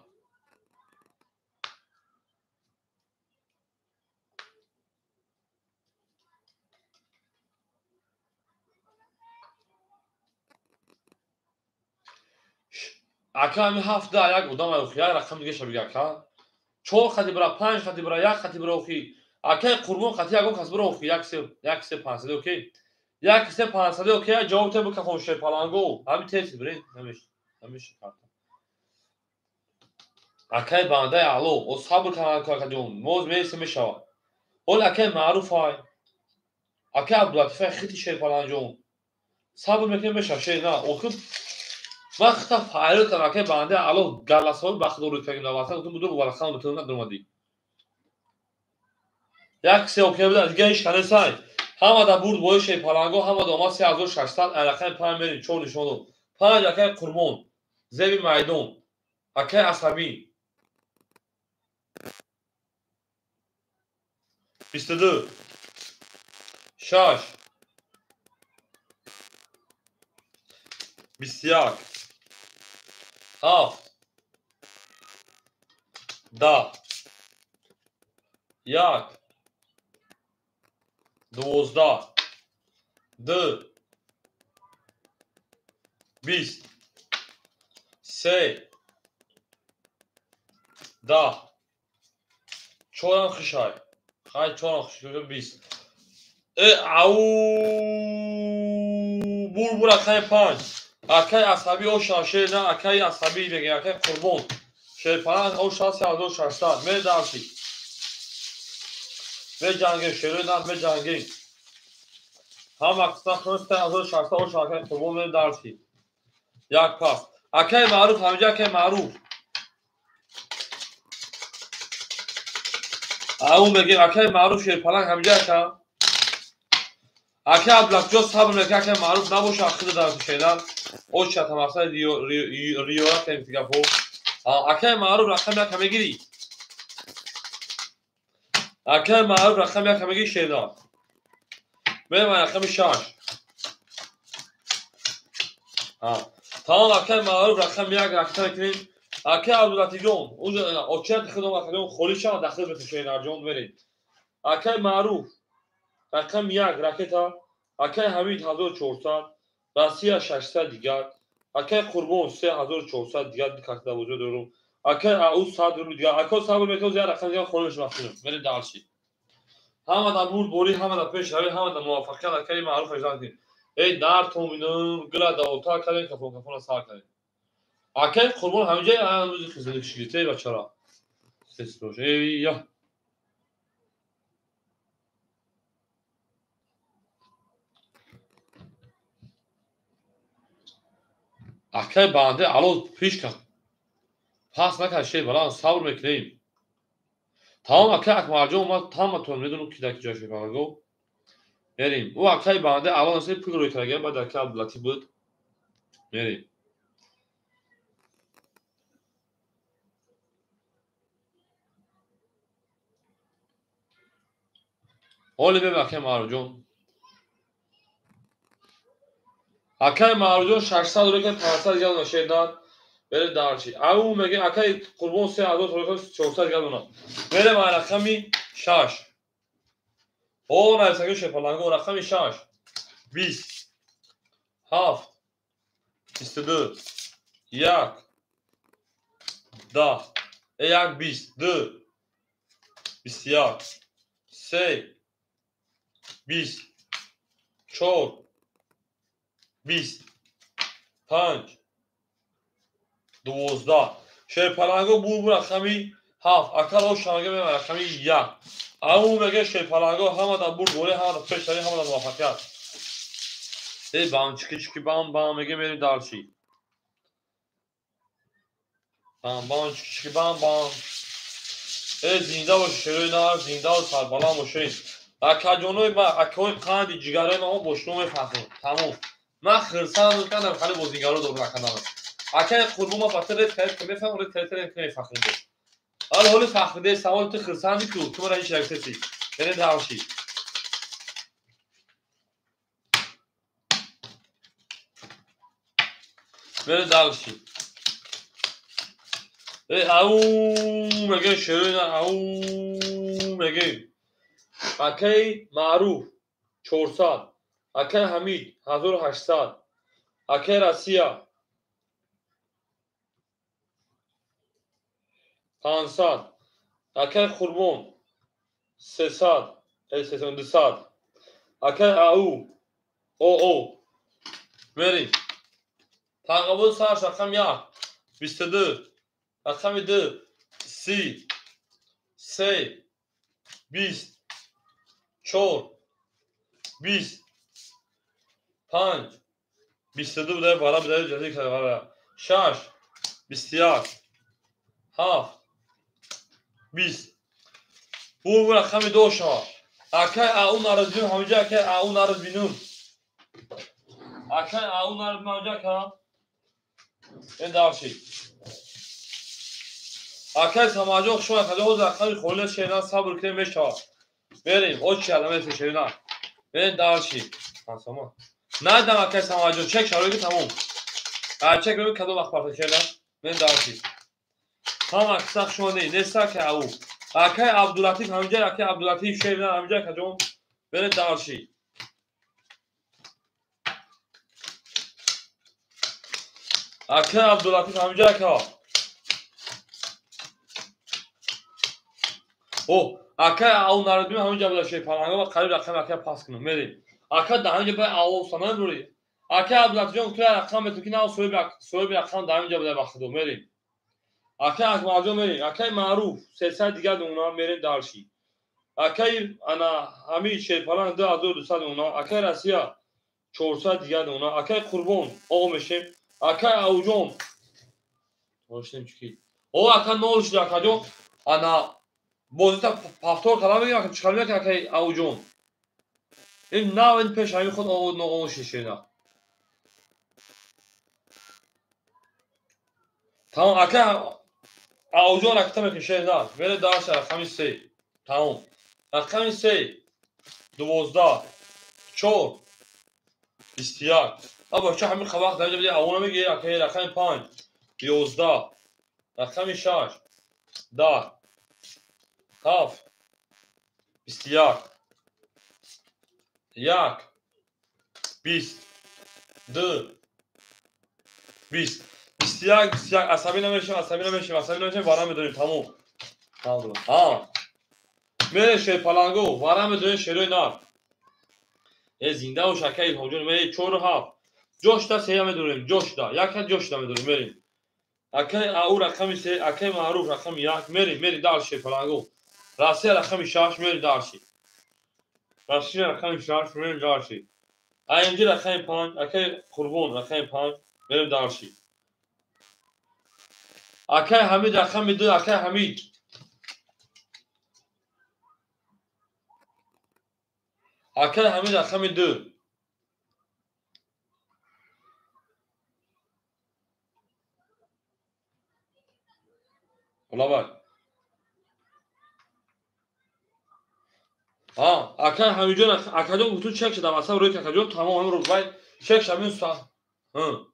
اکی همی 7 ده یک ادام اوخیه رقم دیگه شبیه اکی 4 خطی برا 5 خطی برا 1 خطی برا اوخی اکی قربان خطی اگه کس برا اوخی 1 3 500 اوکی 1 3 500 اوکی جواب ته بکفون شی پلنگو همین تیسی برین همیشه اکی بنده الو او صبر کنن که جون موز میسه میشود اول اکی معروف های اکی عبداللطیفه خیلی شی پلنجون صبر میکنه میشه شی نه او خود وقتا فایل کنه که بنده الو گلاسول بخدور کنه نواسه تو بدون ولخان بتون ندرمدی یک سه اوکی بود دیگه ایش کنه سای همه دا برد بای شی پلنگو همه دا ما 3600 علاقه پای میرین چون نشونو 5 اکی قربان زبی میدون اکی عصبی 22 6 21 7 10 1 12 2 20 3 10 چورم خشای خای چورم خشای 20 او بور اکای 5 اکای عصبی او شاشه نه اکای عصبی بگه اکای قربان شیپان او شاسی از او شاشتاد می دارشی می جنگی شروع نه می جنگی هم اکسنا خونسته از او شاشتاد او شاشه قربان می دارشی یک پاس اکای معروف همینجا اکای معروف او بگه اکای معروف شیپان همینجا اکای اکای عبداللطیف جو صبر میگه اکای معروف نباشه اخیر دارد شیدن او شت همسای ریورا که میگه فو اکای معروف رقم یک میگیری اکای معروف رقم یک میگی شیدن بریم رقم 6 تمام اکای معروف رقم یک رقم کنیم اکای عبداللطیف جون اون اوچت خودم اکای خولی شما داخل بشه در جون برید اکای معروف رقم یک راکتا اکای حمید 1400 راسیا 600 دیگر اکای قربان 3400 دیگر کارتا وجود دارم اکای او 100 رو دیگر اکای صبر میکنه زیاد رقم دیگر خونش مخصوص برید دالشی همه دا بود بوری همه دا پیش روی همه دا موافقت اکای معروف اجرا کنید ای در تومینم گلا دا اوتا کردن کفون سال کردن اکای قربان همینجا امروز خزیده کشیده بچه را سیستوش ای یا اکای بنده الو پیش کن پس نکن شیر بلان صبر میکنیم. تمام اکه اکمال جون ما تمام تون میدونم کی دکی جاش پلانگو. بریم. او اکه بنده الان اصلا پول روی کرده بعد اکه عبداللطی بود. بریم. حالی ببین اکه مارجون. اکه مارجون 600 روی که 500 گل نشید داد. بره دارچی. او میگه اکه قربان 3000 روی که 400 گل اونا. بره ما رقمی 6. او نرسگی شپلانگو رقمی 6. 20. 7. 22. 1. 10. 1 20. 2. 21. 3. 20. 4. 20. 5. 12. شیرپلنگو بو رقمی 7. اکل او شانگه به رقمی 1. او میگه شیرپلنگو همه دا بور گوره همه دا پیش داری همه دا موفقیت. ای بام چکی بام میگه میریم دارچی. بام چکی بام. ای زنده و شیروی نار زنده و سربالا مشین. اکجانوی ما اکوی قاندی جگرای ما بشنو میفهمم. تمام. من خرسان کردم خالی بازیگرا دور نکردم. اکه قربو ما پاتر رد که میفهمم رد تلتر نمیفهمم. حالا فهمیده سوال تو خرسانی کو تو مرا شرکتی. بره داوشی. بره داوشی. او مگه شیروی نار او مگه. اکه معروف 400. اکه حمید 1800. اکه راسیا 500. اکه قربان 300. 300. اکه او بریم. تقابل سرش رقم 1. 22. رقم 2. 30. 3. 20. 4. 20. 5. 22 بوده بالا بوده جدید کرده بالا 6. 21. 7. 20. bu raqami doşa. Akay aun arazbin hamca akay aun arazbinun. Akay aun arazbin hamca ka. این دارشی. akay samaca okşuma kadı o raqami khole şeyden sabır kire meşa. بریم o kəlmə seçiyorlar. Ben دارشی. Tamam. Nereden akay samaca çek şarayı tamam. Çek رو کدو وقت پارت کردن. Ben دارشی. Tamam kısa şuna değil. Nesa ki au. Akay Abdülatif hamca akay Abdülatif şeyden hamca kacım. Ben دارشی. Akay Abdülatif hamca ka. O akay au naradmi hamca bula şey falan ama qarib raqam akay pas kunum. Meri. Akay daha önce ben au sana duruyor. Akay Abdülatif yok tu raqam betukin au soyub raqam daha önce bula baxdı. Meri. Akay akmacım meri. Akay maruf. Sesler diğer ona meri دارشی. Akay ana hamid şey falan da adı sad ona. Akay Rasiya 400 diğer ona. Akay kurban olmuşum. Akay avucum. Oluştum çünkü. O akay ne oluştu akacım? Ana bozita paftor kalan mı çıkarmıyor ki akay avucum. این نه این پیشانی خود او شیشه. Tamam akay avucum rakıta mı şey daha. Böyle daha şey rakam ise. Tamam. Rakam ise 12. Çok. İstiyar. Ama şu همین خبر دارم بده اونو میگه اکای رقم 5 11 رقم 6 10 7 استیار 1 20 2 20 استیار عصبی نمیشه وارم بدونیم تموم ها میره شی پلانگو وارم بدونیم شیروی نار زنده و شکایت هجوم میره 4 7 جوش دا سیام میدونیم جوش دا یک جوش دا میدونیم بریم اکای او رقمی سه اکای معروف رقم 1 میری دارشی پلانگو راسی رقم 6 میری دارشی راسی رقم 6 میری دارشی اینجی رقم 5 اکای قربون رقم 5 میری دارشی Akay Hamid raqami 2 Akay Hamid. Akay Hamid raqami 2. Ola bak. Ha, Akay Hamidjon Akayjon gutun çek şida mesela roy Akayjon tamam رو vay çek şamin sa. Hı.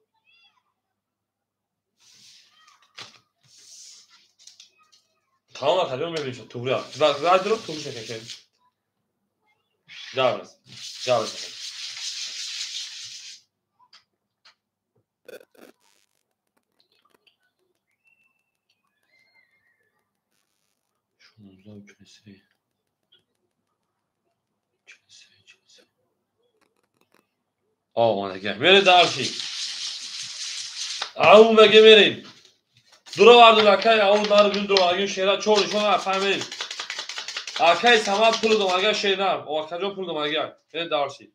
Tamam Akayjon میبینی تو بریا. و درو تو میشه که. جاوز. جاوز. شونزده و کلیسه. آماده گه میره دارشی او مگه میریم درو واردو لکای او دار بین درو اگه شیرا چورشون افهمین اکای سمات پول دو مگه شیرا او کجا پول دو مگه میره دارشی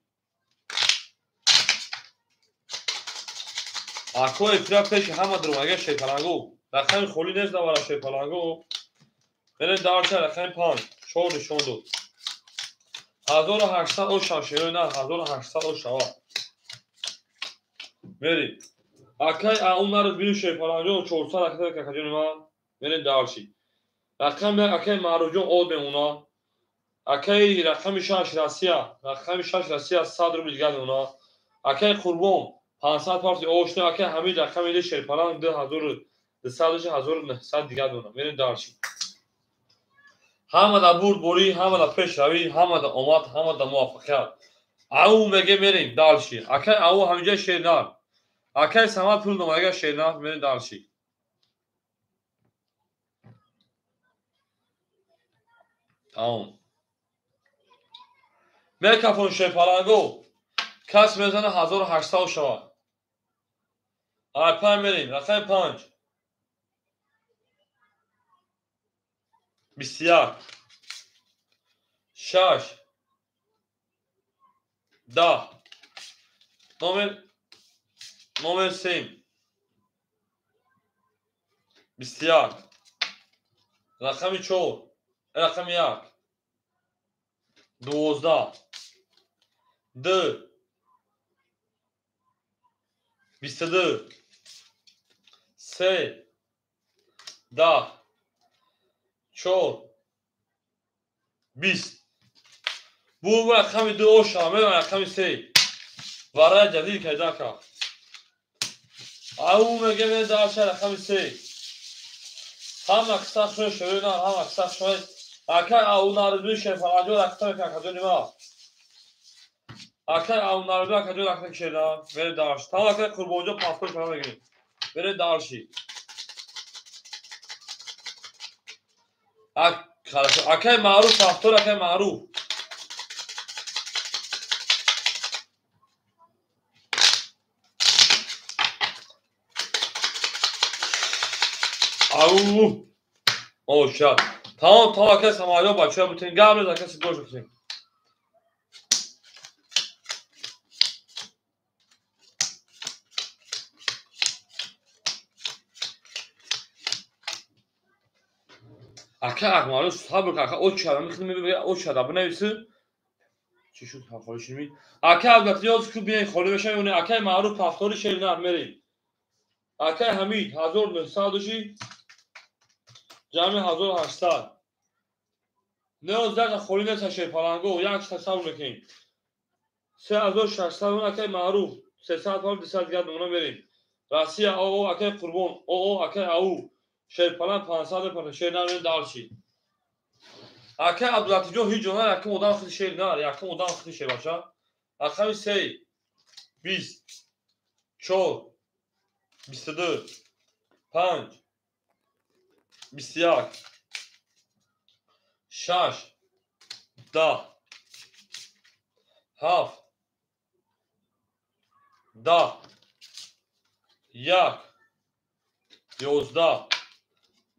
اکو افرا پیش همه درو مگه شی پلنگو لکای خولی نیست دوارا شی پلنگو میره دارشی لکای پان چورشون دو 1800 او شاشیو نه 1800 او شوا میری اکای اونار بین شی پلنگو 400 اکای که کجا نما میره دارشی رقم اکای معروجون اود به اونا اکای رقم شاش راسیا رقم شاش راسیا 100 روبل دیگه اونا اکای قربون 500 پارتی اوشته اکای همین رقم ایده شیرپلان 2200 دیگه اونا میرین دارشی همه دا برد بوری همه دا پیش روی همه دا اومد همه دا موافقیت او مگه میرین دارشی اکای او همینجا شیرنار اکای سمات پول نمایگه شیرنار میرین دارشی تمام میکافون شیرپلانگو کس میزنه 1800 شوا پنج میریم رقم 5 21 6 10 نمر 3 21 رقم 4 رقم 1 12 2 22 3 10 4 20 bu رقم 2 شامل رقم 3 برای جدید که داکا او میگه من دارشه رقم 3 هم اکسا شوی شوی نه هم اکسا شوی اکا او ناردوی شفاجو رقم که کجا نیما اکا او ناردوی کجا رقم که نه بره دارش تا اکا قربونجو پاسپورت شما بگیریم بره دارشی اکا معروف پاسپورت اکا معروف او شاد tamam tamam kes ama yok bak şöyle bütün gamle da kes goş bakayım. Aka akmalı sabır kaka o çara میخوام ببینم o çara بنویسه چی شد حرفش می اکا البته یاد کو بیاین خالی بشن اون اکا معروف پاسپورت شیرنار میریم اکا حمید 1900 جمع 1800 نیاز در خالی نیست شیرپلنگو یک تصور بکنیم 3600 اون اکای معروف 300 پول 200 دیگه نمونه بریم راسیا او اکای قربون او اکای او شیرپلن 500 پول شیرنار دارشی اکای عبداللطیف جو هیچ جونا یکم odam خیلی شیرنار یکم odam خیلی شیر باشه اکای 3 20 4 22 5 21 6 10 7 10 1 11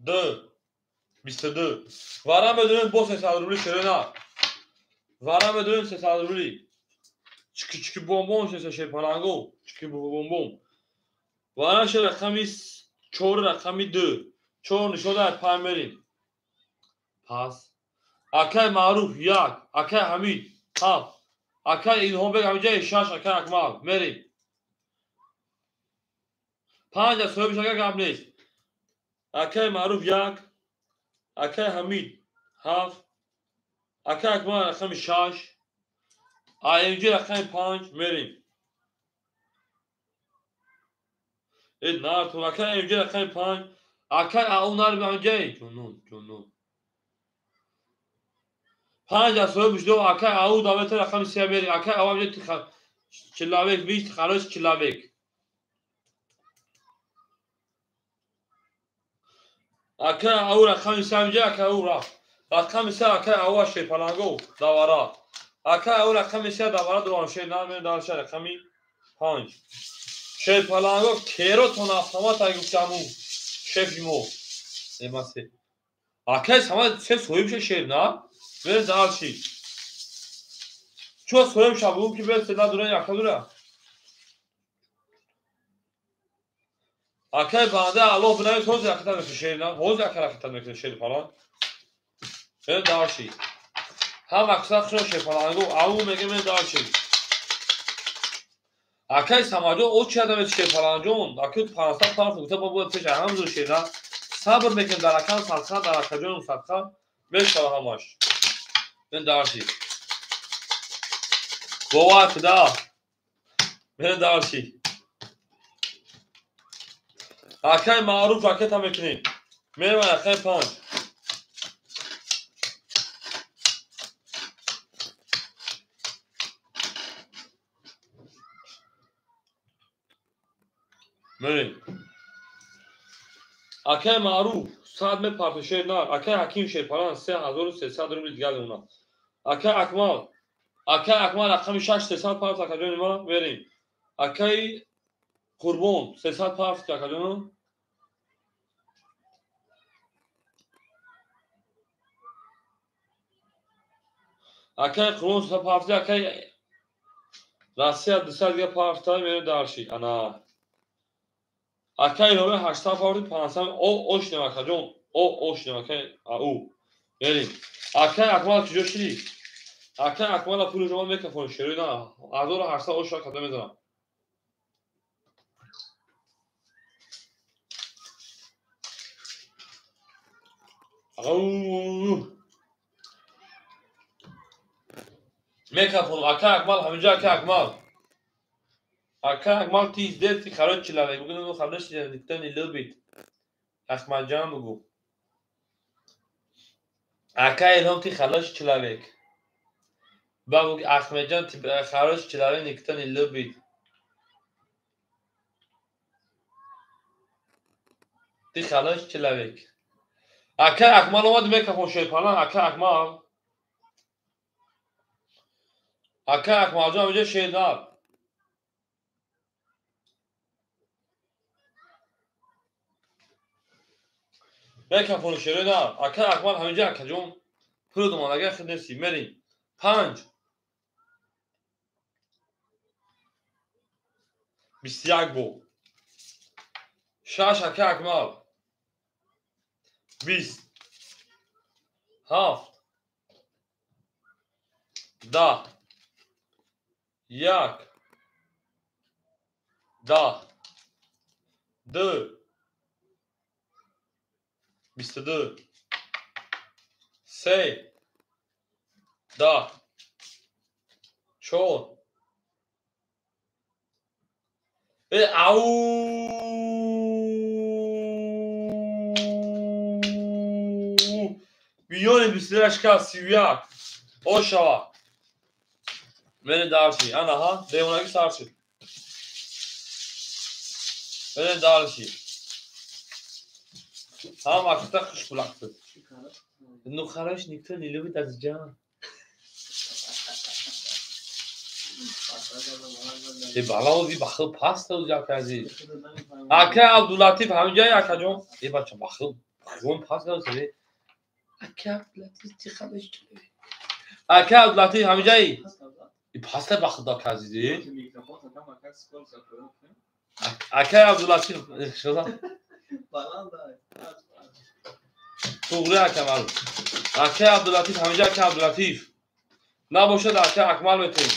2 22 وارم بدونید با 300 روبلی شیرنار وارم بدونید 300 روبلی چکی بومبون شیرپلنگو چکی بومبون وارم شد رقمی 4 رقمی 2 4 نشده پنج بریم پس اکای معروف یک اکای حمید 7 اکای ایلهام بگ همینجا 6 اکای اکمال بریم 5 از صاحب شاگرد گپ نیست اکای معروف یک اکای حمید 7 اکای اکمال رقم 6 اینجا رقم 5 بریم این نه تو اکای اینجا رقم 5 اکای اون نار به همینجا جنون 5 از صاحب شدو اکای او داوت رقم 3 بریم اکای او همینجا چلاوک بیست خلاص چلاوک اکای او رقم 3 همینجا اکای او رفت رقم 3 اکای او شیپلنگو داورات اکای او رقم 3 داورات رو آنشه نام دارشه رقمی 5 شیپلنگو کیرو تون автомат ای گفتمو شفیمو ایماسی اکای سما چه سویبشه شیر نه بر دالشی چو سویب شابو کی بر سنا دوران یاکا دورا اکای بنده الله بنای توز یاکتا میشه شیر نه حوز یاکتا میشه شیر falan بر دالشی هم اکثر شو شیپلنگو او میگه من دالشی اکای سماجو او چه آدم شیپلنجون اکای 500 طرف گفته بابا چه هم زور شیر نه صبر میکنم در اکان صدقه در اکجون صدقه بشتره هماش من دالشی بابا خدا من دالشی اکای معروف اکای تا میکنیم میرم اکای 5 میریم اکای معروف صد می پارت شیر نه اکای حکیم شیر پلان 3300 روبل دیگه اونا اکای اکمال رقم 6 300 پارت اکجون ما بریم اکای قربون 300 پارت اکجون اکای قربون 300 پارت اکای راسیا 200 دیگه پارت میره دارشی انا اکای رو 800 پارت 500 او اوش نه اکجون او اوش نه اکای او بریم اکای اکمال چجور شدی اکای اکمال پول شما میکفون شروع نه 1800 اوش را کده میزنم او میکفون اکای اکمال همینجا اکای اکمال تیز دستی خراج چلاوی بگو نو خبرش دیدن لوبیت احمد جان بگو اکای الهام تی خلاش چلاوی بگو احمد جان تی خراج چلاوی نکتن لوبیت تی خلاش چلاوی اکای اکمال اومد میکفون شیپالان اکای اکمال جان اینجا شیردار میکفون شیردار اکای اکمال همینجا اکجون پول دومان اگه خود نسی مریم 5 21 بو 6 اکای اکمال 20 7 10 1 10 2 22 3 10 4 او بیون 23 31 او شوا بره دارشی انا ها دیوناگی سارشی بره دارشی هم اکتا خوش بلاکتı نو خراش نیکتا نیلو بیت از جان بالا و بی بخل پاستا و جا کردی اکه عبداللطیف همینجایی اکه جون بچه بخل بخل پاستا و سری اکه عبداللطیف تی خبش چلی اکه عبداللطیف همینجایی پاستا بخل دا کردی اکه عبداللطیف شده صغری اکمل اکه عبداللطیف همینجا اکه عبداللطیف نباشه دکه اکمل میتیم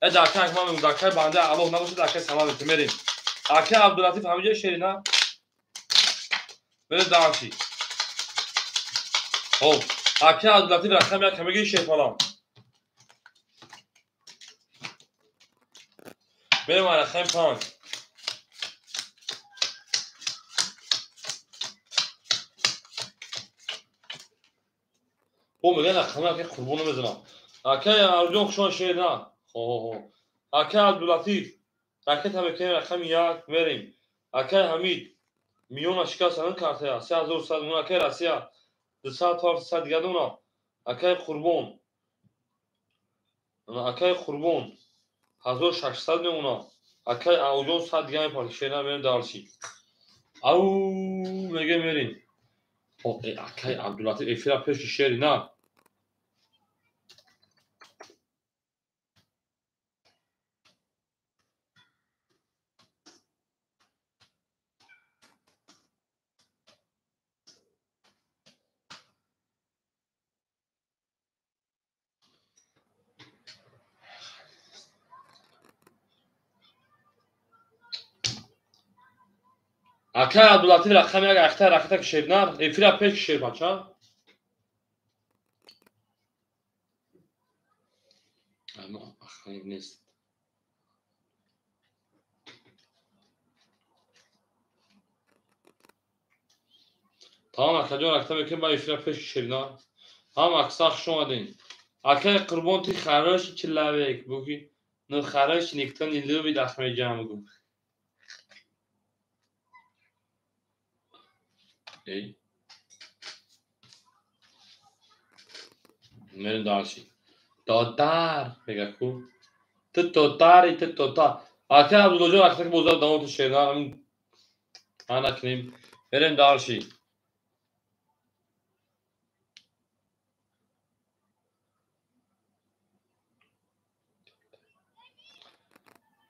دکه اکمل میتیم دکه بنده عباه نباشه دکه سمل میتیم میریم اکه عبداللطیف همینجا شیری نه بریم درشی خب اکه عبداللطیف رقم یک همگی شیر پالام بریم رقم 5 او میگه رقم یک قربونو میزنم اکه ارجون خوشان شیر نه اکه عبداللطیف اکه تبکه رقم یک میریم اکه حمید میون شکست نکرده 3100 اون اکه رسیا 200 دیگه دونا اکه قربون اکه قربون 1600 میمونا اکه اوجون 100 دیگه میپاره شیرنا میریم دارشی او میگه میریم اکه عبداللطیف افیرا پیش شیری نه اکه عبداللطیف رقم یک اخته رقته که شیر نه افیرا پیش شیر بچه اما اخیر نیست تمام اکه جون رقته بکن با افیرا پیش شیر نه هم اکساخ شما دین اکه قربون تی خراش چی لوک بگی نو خراش نیکتن ایلو بی دخمه جمع گو ای میریم دارشی دادار بگه کو تو داداری تو دادار اکه عبداللطیف رقته که بوزد دامت شیر نه همین انا کنیم بریم دارشی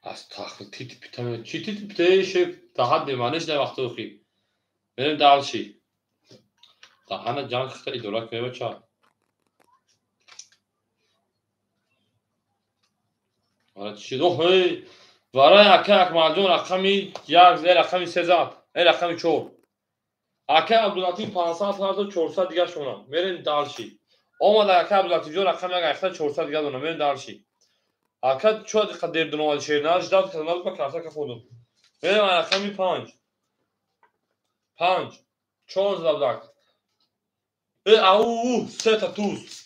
استغفر تیت پیتم چی تیت پیتش تا حد معنیش نه وقت اخی بریم دارشی تا انا جان خطا ایدولا کنه بچه آره چی دو هی برای اکه اکمل جون رقمی یک زیر رقمی 300 ای رقمی 4 اکه عبداللطیف 500,400 دیگه شونم میرین دارشی آمده اکه عبداللطیف جون رقم یک اخته 400 دیگه دونم میرین دارشی اکه چو قدر دونوال شیر نه جداد کنال با کارتا که خودم میرین رقمی 5 14 دک ای او 3 تا توز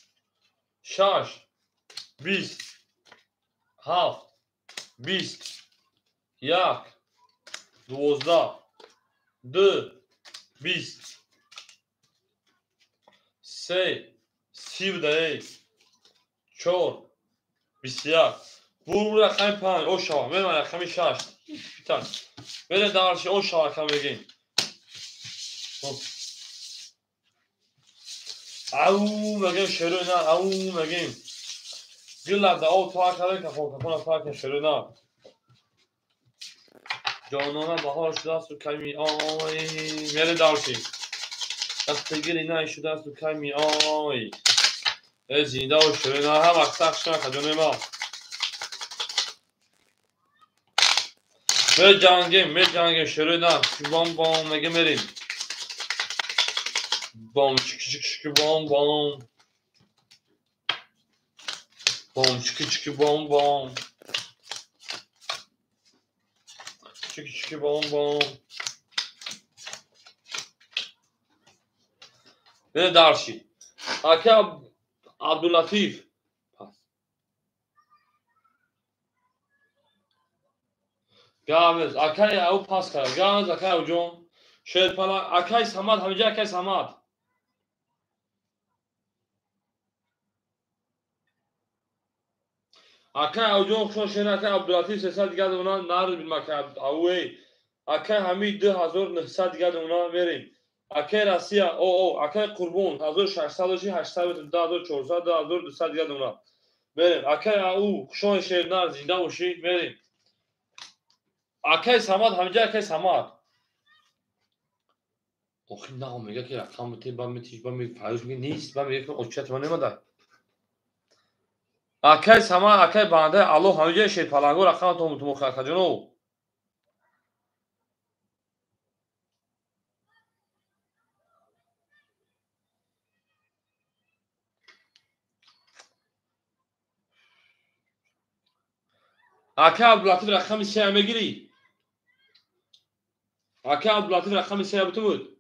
6 20 7 20 1 12 2 20 3 17 4 21 بور رقم 5 او شما میرم رقم 6 بیتن میره دارشی او شما رقم بگیم او مگیم شروع نه او مگیم گلر دا او تا کرده که خود کپونا پاک شروع نه جانانه بهار شده است و کمی آی میره دارشی دستگیری نه شده است و کمی آی زینده و شروع نه هم اکساق شما کجانه ما میره جانگیم شروع نه بام مگه میریم بام چکی بام بام چکی بام چکی بام بره دارشی اکه عبداللطیف گامز اکه او پاس کرد گامز اکه او جون شیر پلا اکه سماد همینجا اکه سماد اکه او جون شون شیر اکه عبداللطیف 300 دیگه دونا نارد بیم اکه اوی اکه همین 2900 دیگه دونا میریم اکه رسیا او اکه قربون 1600 2400 2200 دیگه دونا میریم اکه او شون شیر نار زنده باشی میریم اکه سماد همینجا اکه سماد آخه نه میگه که رقم بده من میتیش من میگه پیروز میگه نیست من میگه که اوچت من نمیده اکای سما اکای بنده الو همه شی پلنگو رقم تو مخ جنو اکای عبداللطیف رقم 3 میگیری اکای عبداللطیف رقم 3 بود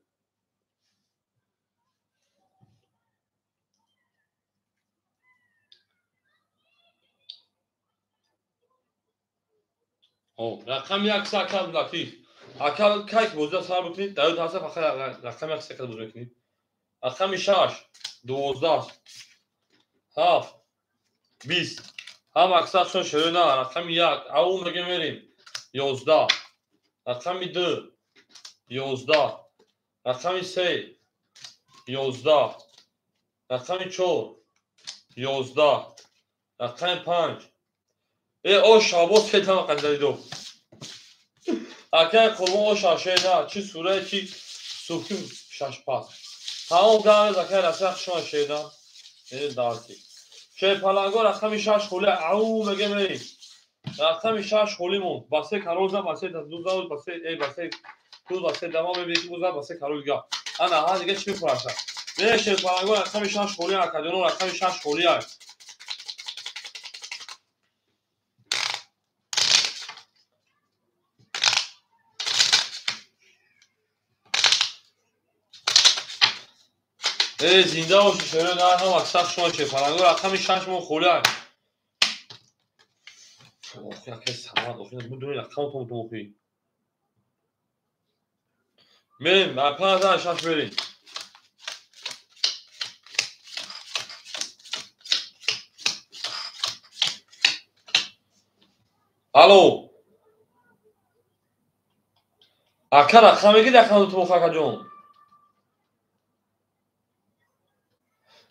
او رقم 1 اکای عبداللطیف اکای کایک بوده سر بکنید داود حسن فقط رقم 1 سکت بود بکنید رقم 6 12 7 20 هم اکثر شون شروع نه رقم 1 او میگه میریم 11 رقم 2 11 رقم 3 11 رقم 4 11 رقم 5 او شابوس که تمام قدری دو اکه قربان او شاشه نه چی سوره چی سوکی شش پاس تمام گاز اکه رسخ شما شیدم این دارتی چه پلنگو رقم 6 خوله او مگه میریم رقم 6 خولیمون باسه کاروزا باسه دوزا باسه ای باسه تو باسه دما میبینی بوزا باسه کاروزا انا ها دیگه چی میپرسن نه چه پلنگو رقم 6 خولی اکادونو رقم 6 خولی است ای زنده باشی شروع نه هم اکثر شما چه پلنگو رقم 6 مون خولی است اوه یا که سلام اوه بدون رقم تو موقعی بریم اپا شش بریم الو اکا رقم میگی رقم تو مخاکا جون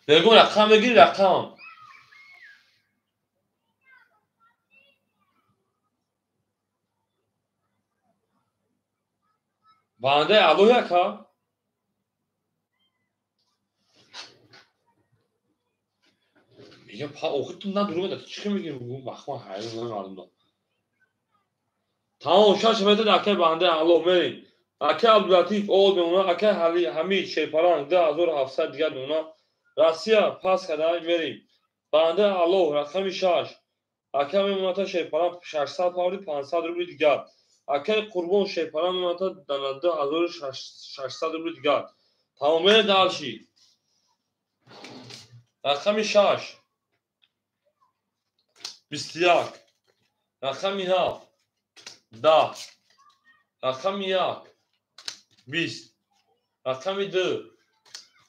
بگو رقم بگی رقم بنده الو یکا میگم پا اوه تو ندرومه ده چی میگی بگو بخوا حیران نمیدونم تمام شش بده دکه بنده الو می اکه عبداللطیف اول اونا اکه حلی حمید شیپران 10700 دیگه اونا راسیا پاس کدای بریم بنده الو رقم 6 اکه میمونه تا شیپران 600 پاوری 500 روبل دیگه اکه قربون شیپران میمونه تا 12600 روبل دیگه تمام دالشی رقم 6 21 رقم 7 10 رقم 1 20 رقم 2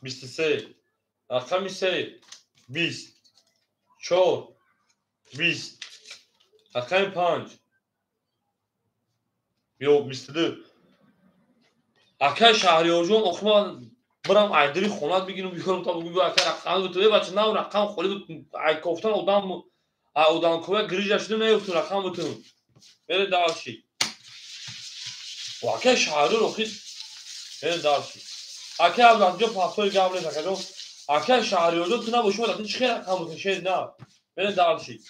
23 رقم 3 20 4 20 رقم 5 یا 22 اکه شهریار جون اخما برام عیدری خونات بگیرم بیارم تا بگو اکه رقم تو بچه نه رقم خالی بود ای گفتن اودام کوه گریج شده نیفت رقم تو بره دالشی و اکه شهریار اخی بره دالشی اکه از جو پاسپورت گابل تکدو اکه شهریار جون تو نباشه ولی چه خیر رقم تو شید نه بره دالشی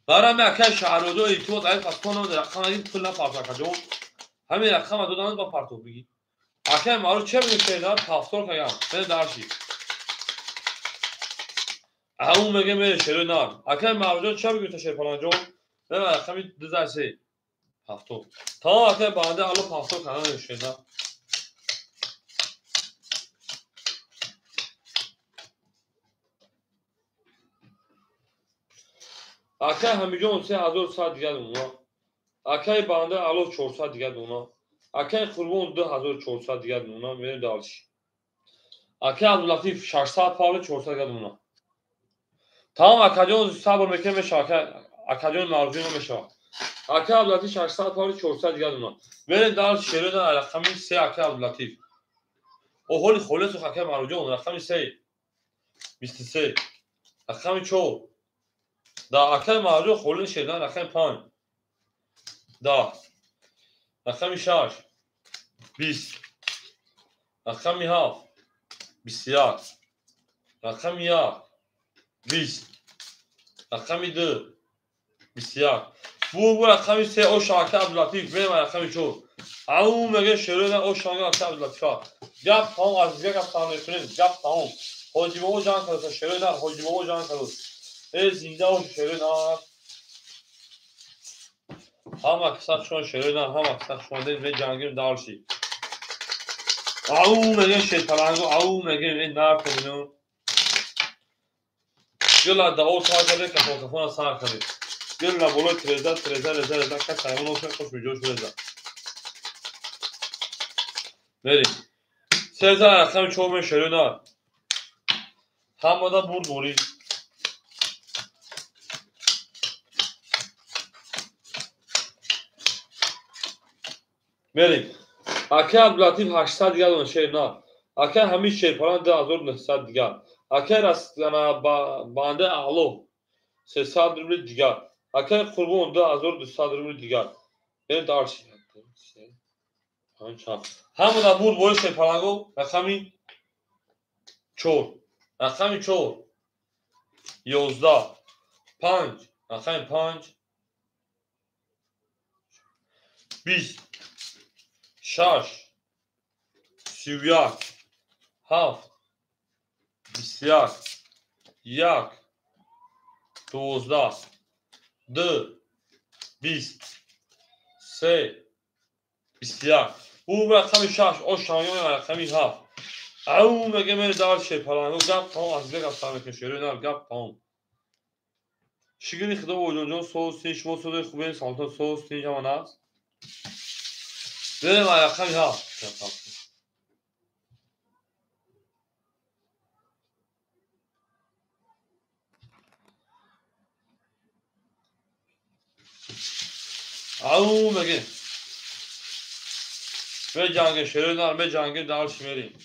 برام اکه شهریار جون تو دای پاسپورت رقم این پول نپارت کجا همین رقم دو دانه با پارتو بگی اکه مارو چه میگه شیدا پاسپورت کجا بره دالشی همون میگه میره شروع نه اکه مارو جون چه میگه تو شیر فلان جون بره رقم 2003 هفتم تا اکه بنده الو پاسپورت کنه شیدا اکه همیجون 3000 ساعت دیگه اونا اکه بنده الو 400 دیگه اونا اکه قربون 2400 دیگه اونا میره دالشی اکه عبداللطیف 600 پاول 400 دیگه اونا تمام اکه جون صبر میکنه میشه اکه جون مرجون میشه اکه عبداللطیف 600 پاول 400 دیگه اونا میره دال شروع ده رقم 3 اکه عبداللطیف او هولی خولت اکه مرجون رقم 3 23 رقم 4 دا اکه مرجون خولت شدن رقم 5 10 رقم 6 20 رقم 7 21 رقم 1 20 رقم 2 21 bu رقم 3 o Şakir Abdülatif benim رقم 4 او میگه شروع او Şakir Abdülatif'a gap tamam azizge gap tamam etmeyin gap tamam Hacı Baba can kalırsa şöyle nar Hacı Baba can kalır zinde o şöyle nar Hamak sakşon şöyle nar hamak sakşon değil ve cangir darşı او میگه شیطانگو او میگه این نار کنو یلا داو ساعت کرده که فوتوفون ساعت کرده یلا بولو ترزا که سایمون اوشه خوش میجوش رزا بریم سرزا رقم چوبه شروع همه برد بوری بریم اکه عبداللطیف 800 دیگر اون شیر نه اکه همیشه شیر پران 2900 دیگر اکه رستگانه بانده اعلو 300 روبل دیگر اکه قربون 2200 روبل دیگر این دارچی همون دا بود بوی شیر پرانگو رقمی 4 رقمی 4 11 5 رقمی 5 20 6 31 7 21 1 12 2 20 3 21 او رقم 6 o شایان رقمی 7 او میگه من دار شی پلانگو گپ تمام از دیگه گفتم که شروع نه گپ تمام شیگری خدا وجودون صوت سیش مو صوت خوبه سالتا صوت سیش هم است بریم رقمی 7 او میگه به جنگ شروع به جنگ دار شمیریم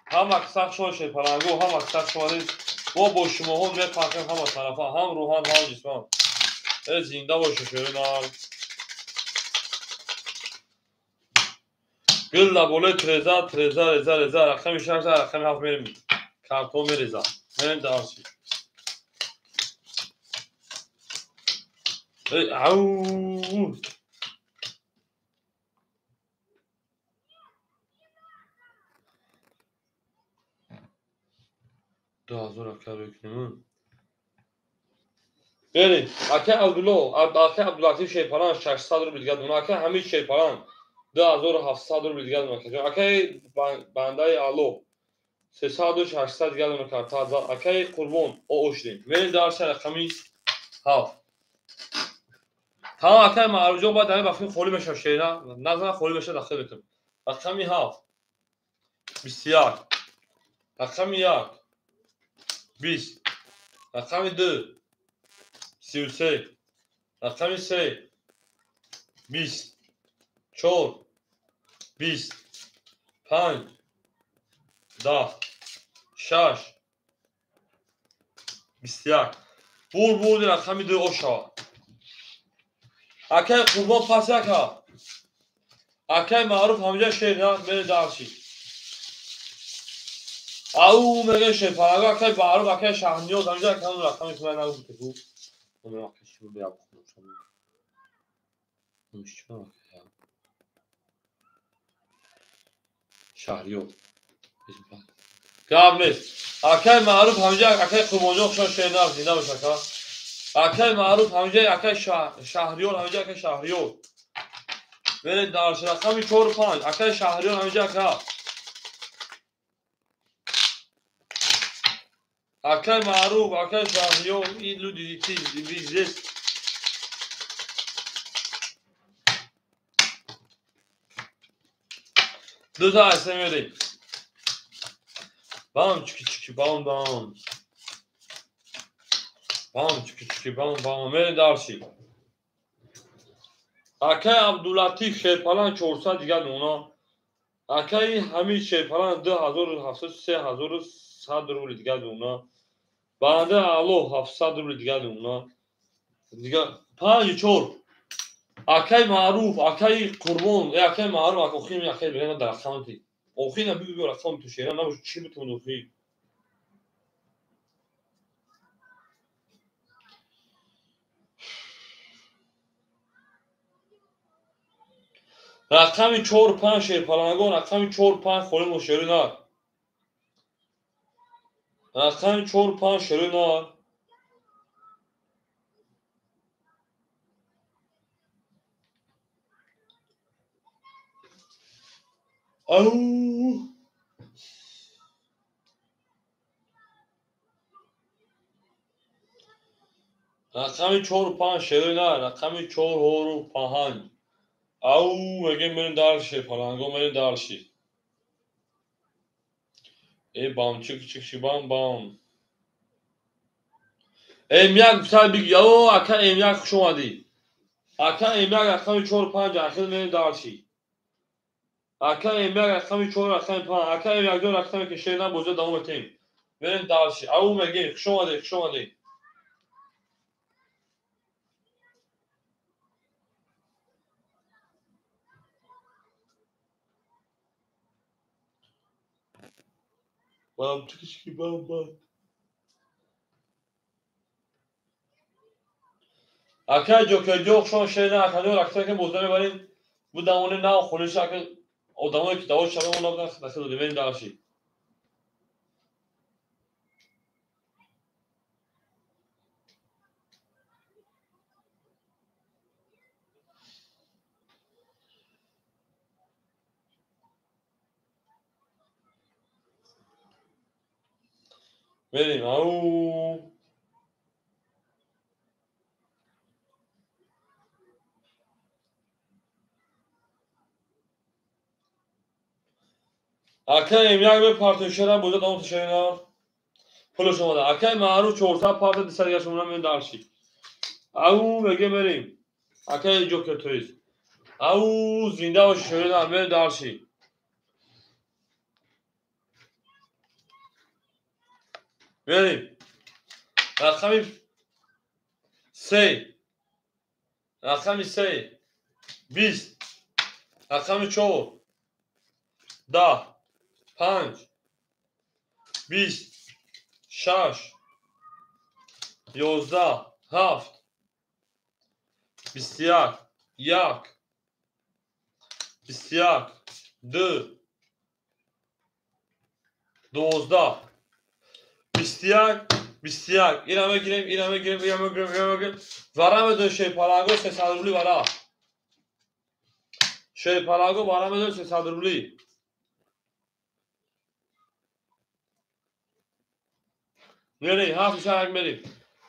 هم اکثر شوشه پلنگو هم اکثر شماری با باشمه هم میپاکن هم طرفا هم روحان هم جسمان زنده باشه شروع نار گل لبوله ترزا رقم 6 رقم 7 میریم کارتون میریزا میریم دارشی او 2000 akar hükmünün. بریم اکه عبداللطیف شیپران 600 روبل دیگر اون اکه حمید شیپران 2700 روبل دیگر اون اکه بنده آلو 300 و 800 دیگر اون کارت اکه قربون او اوشدیم بریم دارش رقمی 7 تمام اکه معروجه باید همه بخیم خولی بشه شیرا نزنه خولی بشه داخل بکنم رقمی 7 21 رقمی 1 20 رقمی 2 33 رقمی 3 20 4 20 5 10 6 21 بول رقمی 2 اوشا اکه قربان پس یکا اکه معروف همجا شیرنا بره دارشی او میگه شیپرانگو اکه معروف اکه شهرنیوز همجا کنون رقمی تو من نگو بکو اون اکه شیرو بیا بخونم اونش شهریو قبل اکه معروف همجا اکه قربانجو خشان شیرنا زنده باشه که اکه معروف همجا اکه شهریور همجا اکه شهریور بره دارش رقمی 4 و 5 اکه شهریور همجا که اکه معروف اکه شهریور این لو دیدی بیزیست دو تا اسم میدیم بام چکی بام بام چکی بام بره دارشی اکه عبداللطیف شیرپلان 400 دیگر اونا اکه حمید شیرپلان 2700 3100 روبل دیگر اونا بنده آلو 700 روبل دیگر اونا دیگر 5 4 акай маъруф, акай қурбон, акай маъруф, акохи акай бигана дар акаунти. Охи на бигу рақам ту шера набуш чи бутун охи. Рақами 4-5 шерпалангон, рақами 4-5 холимо шеринар. Рақами 4-5 шеринар. Ау! рақами 4-5 шеринар, рақами 4-5. Ау, мегем мерим дар шерпалангон мерим дарши. Бам чик чик чи бам бам. Emyak sal big yo aka emyak xush omadi. Aka emyak raqami 4-5 axir men darshi. Aka emyak raqami 4 raqami 5 aka emyak do raqami ke shena boza davom etim. Men darshi. Au mege xush omadi xush omadi. Bam chiki bam bam. Aka joker jo xush shena aka do raqami ke boza mebarim. Bu damone na kholish aka odamoi ki dawo shaba ona budan khadasad do men darshi. Benim au. Aka emyak be partuşera boza davom shena. پولش اومده اکای معروف 400 پارت 200 شما من دارشی او میگه بریم اکای جوکر تویز او زنده و شوره من دارشی بریم رقمی 3 رقمی 3 20 رقمی 4 10 5 20 6 11 7 21 1 21 2 12 21 21 اینم بگیریم اینم بگیریم اینم بگیریم اینم بگیریم ورم دو شی پالاگو 300 روبلی ورا شی پالاگو ورم دو 300 روبلی بریم هفت شهر بریم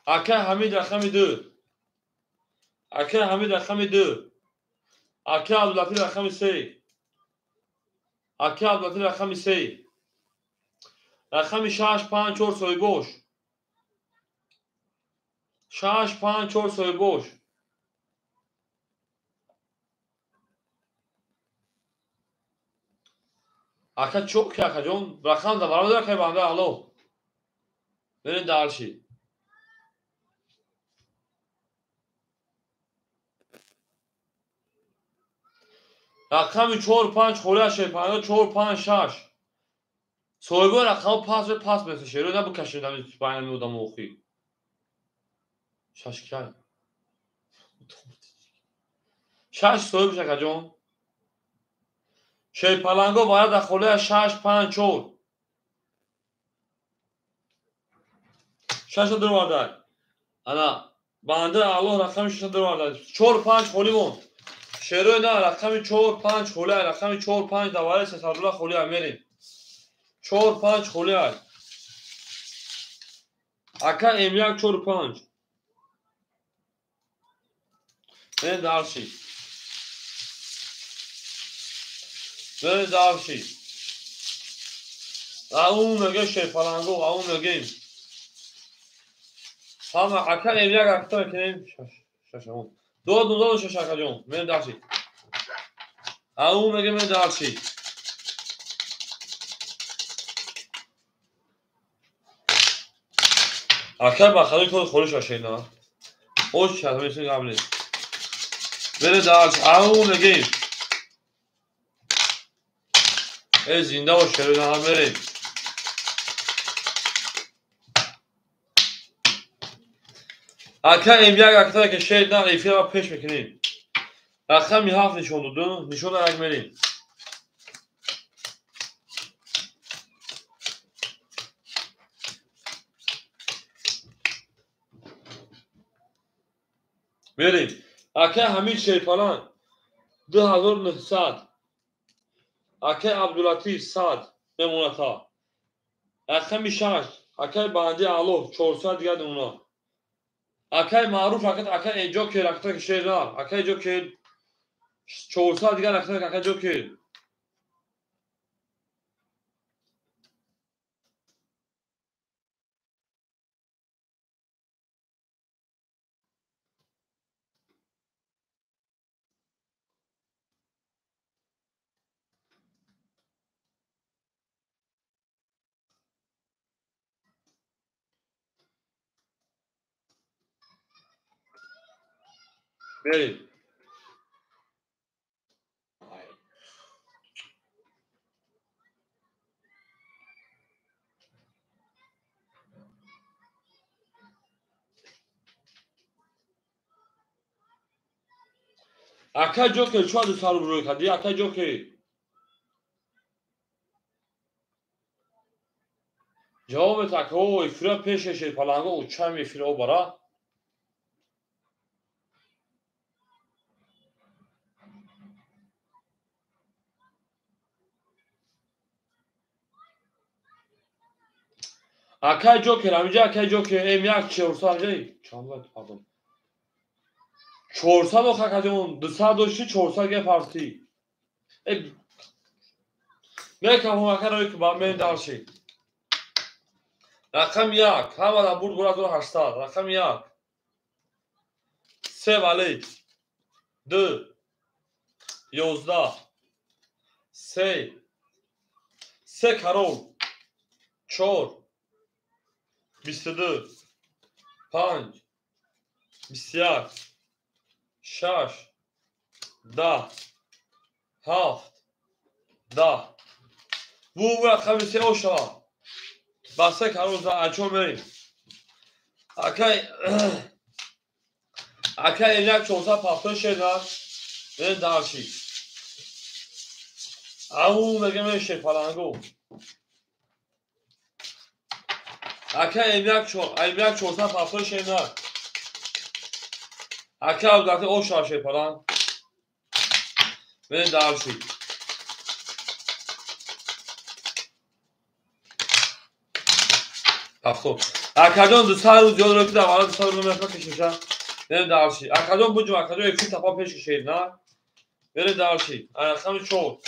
اکه حمید رقمی 2 اکه حمید رقمی 2 اکه عبداللطیف رقمی 3 اکه عبداللطیف رقمی 3 رقمی 6 5 4 سوی boş 6 5 4 soy boş aka çok ya kajon rakam da var da kay banda alo beni darshi rakami 4 5 khola şey 4 5 6 soygo rakam pas ve pas mesela şey öyle bu kaşından İspanya mı odamı okuyor şaşkın şaş soygo kajon şey palango var da khola 6 5 4 شش در وارد انا بنده الله رقم 6 در وارد 4 5 خولیمون شروع نه رقم 4 5 خوله رقم 4 5 دواره 300 خولی میریم 4 5 خولی اکا املاک 4 5 من دارشی من دارشی اون میگه شی فلانگو اون میگه Ama akan emlak aktar ekenim şaşamam. Doğru şaşakacağım. Ben darshi. Au mege men darshi. Akar ba khali to kholish ashena. O şahmesin qabli. بره درش اون نگیم زنده و شروع هم بریم اکا امیک اکتا که شید نه ایفی را پیش میکنیم رقم 7 نشون دادم نشون اک بریم بریم اکا همین شیپالان 2900 اکا عبداللطیف 100 نمونتا رقم 6 اکا بندی علو 400 دیگه نمونا اکا معروف اکا اینجا که رقتا که شید نه اکا اینجا که 400 دیگه رقتا که اکا اینجا که بریم اکا جو که چواد سال روی کردی اکا جو که جواب تکه او افرا پیشش پلنگو او چم افرا او برا اکا جو که همینجا اکا جو که ام یک 400 جایی چند پardon 400 او خاکدون 200 داشتی 400 گه پارتی میکم هم اکا روی که با من دارشی رقم 1 همه دا بود گرد رو 80 رقم 1 3 ولی 2 11 3 کرول 4 22 5 21 6 10 7 10 bu رقم 3 او شما بسه کرول زا انچون بریم اکا یک 470 شدن بریم درشی اون بگه میشه پلنگو اکا یک 470 شدن اکا البته او شاشه پلنگ بریم درشی افسون اکادون 200 روز یاد رو که در والا 200 روز نمیفته کشیشن بریم درشی اکادون بودیم اکادون یکی تپا پیش کشید نه بریم درشی رقم 4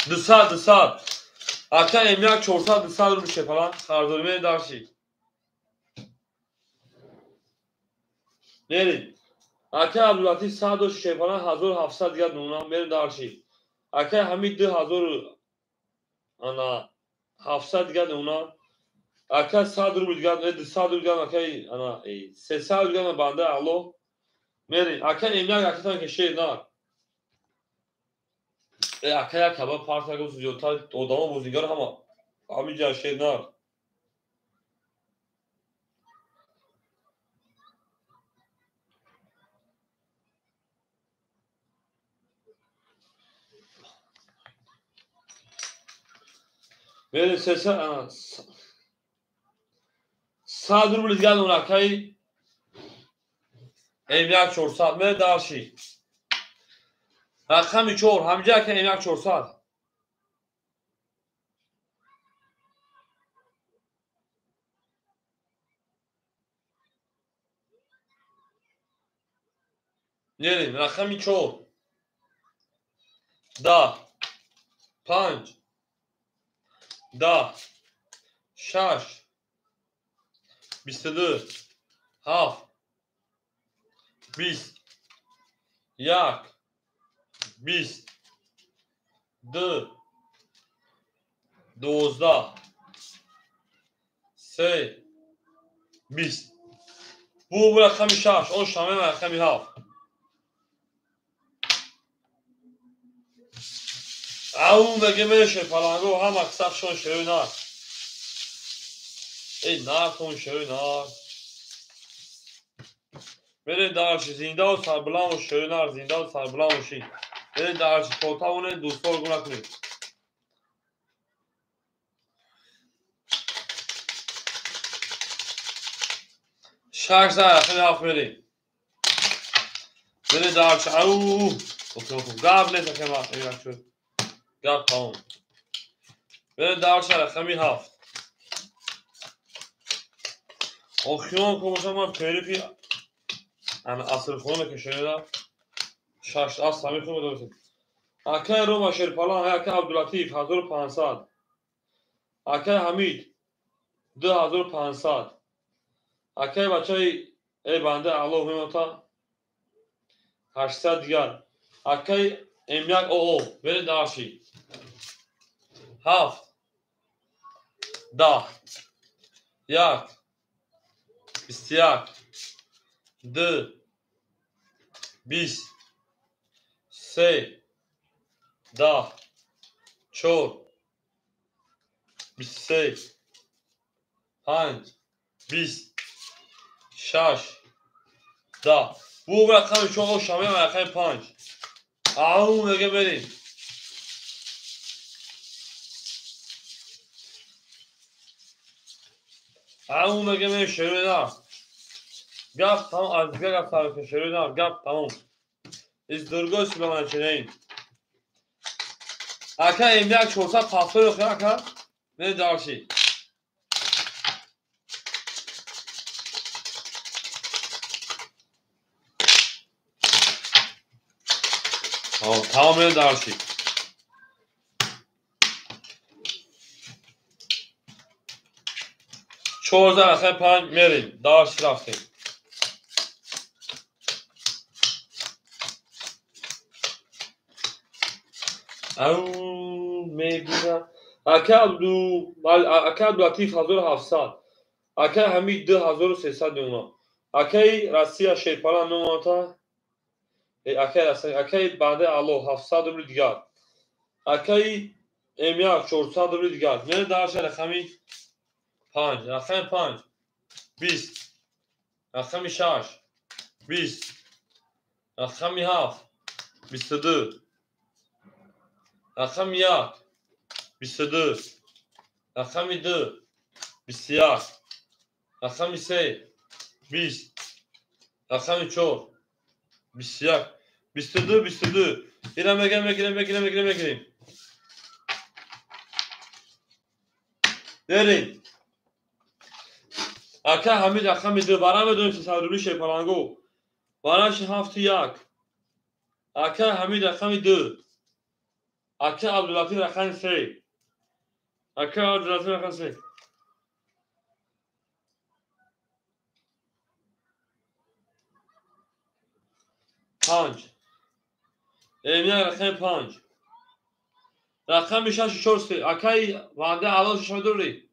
200 اکا یک 400 200 رو میشه پلان خردوری بریم درشی بریم اکا عبداللطیف 100 و شیپالان 1700 دیگه نونم بریم درشی اکا همین 2000 انا 700 دیگه نونم اکا 100 رو دیگه 200 رو دیگه اکا انا 300 دیگه بنده علو بریم اکا یک اکا کشید نه اکا یک کباب پارت اگه زیادتر آدم بزرگار همینجا شید نه بریم 100 رو دیگه اون اکای یک 400 بریم درشی رقم 4 همینجا اکا یک 400 بریم رقم 4 10 5 10 6 22 7 20 1 20 2 12 3 20 بو رقمی 6 اون شامل رقمی 7 اون بگه میشه پلنگو هم اکسف شون شروع نار ای نکن شروع نار بره دارش زنده و سربلان و شروع نار زنده و سربلان و شی بره دارش کوتاونه دوستور گونه کنید شش زر رقمی 7 بریم بره دارش اوه گاب نیست که ما اینا شد گاب تمام بره دارش رقمی 7 آخیان کموشم من پیرفی انا اصل خونه که شنیدم شش اصل همین خونه درسته اکه روما شیرپالان اکه عبداللطیف 1500 اکه حمید 2500 اکه بچه ای بنده الله میموتا 800 دیگر اکه ام یک او بره داشی 7 10 1 21 2 20 3 10 4 23 5 20 6 10 بو رقم شما شامل رقم 5 اون میگه بریم اون میگه من شروع نه گفت تمام از گفت طرف شروع نه گفت تمام از درگوش به من چنین اکه این یک چورتا پاسور رو خیلی کرد نه دارشی تمام دارشی 1405 میریم دارش رفتیم او میگیرم اکه عبداللطیف 1700 اکه حمید 2300 دونا اکه رسیه شیرپالان نماتا اکه بعد الله 700 روبل دیگر اکه امیاک 400 روبل دیگر نه دارش رقمی 5 رقم 5 20 رقم 6 20 رقم 7 22 رقم 1 22 رقم 2 21 رقم 3 20 رقم 4 21 22 اینم بگیریم بریم اکه حمید رقم 2 برام بدونیم 300 روبل شیرپالنگو برامش 71 اکه حمید رقم 2 اکه عبداللطیف رقم 3 اکه عبداللطیف رقم 3 5 ایمیان رقم 5 رقم 6 4 اکه بنده علاج شما دوری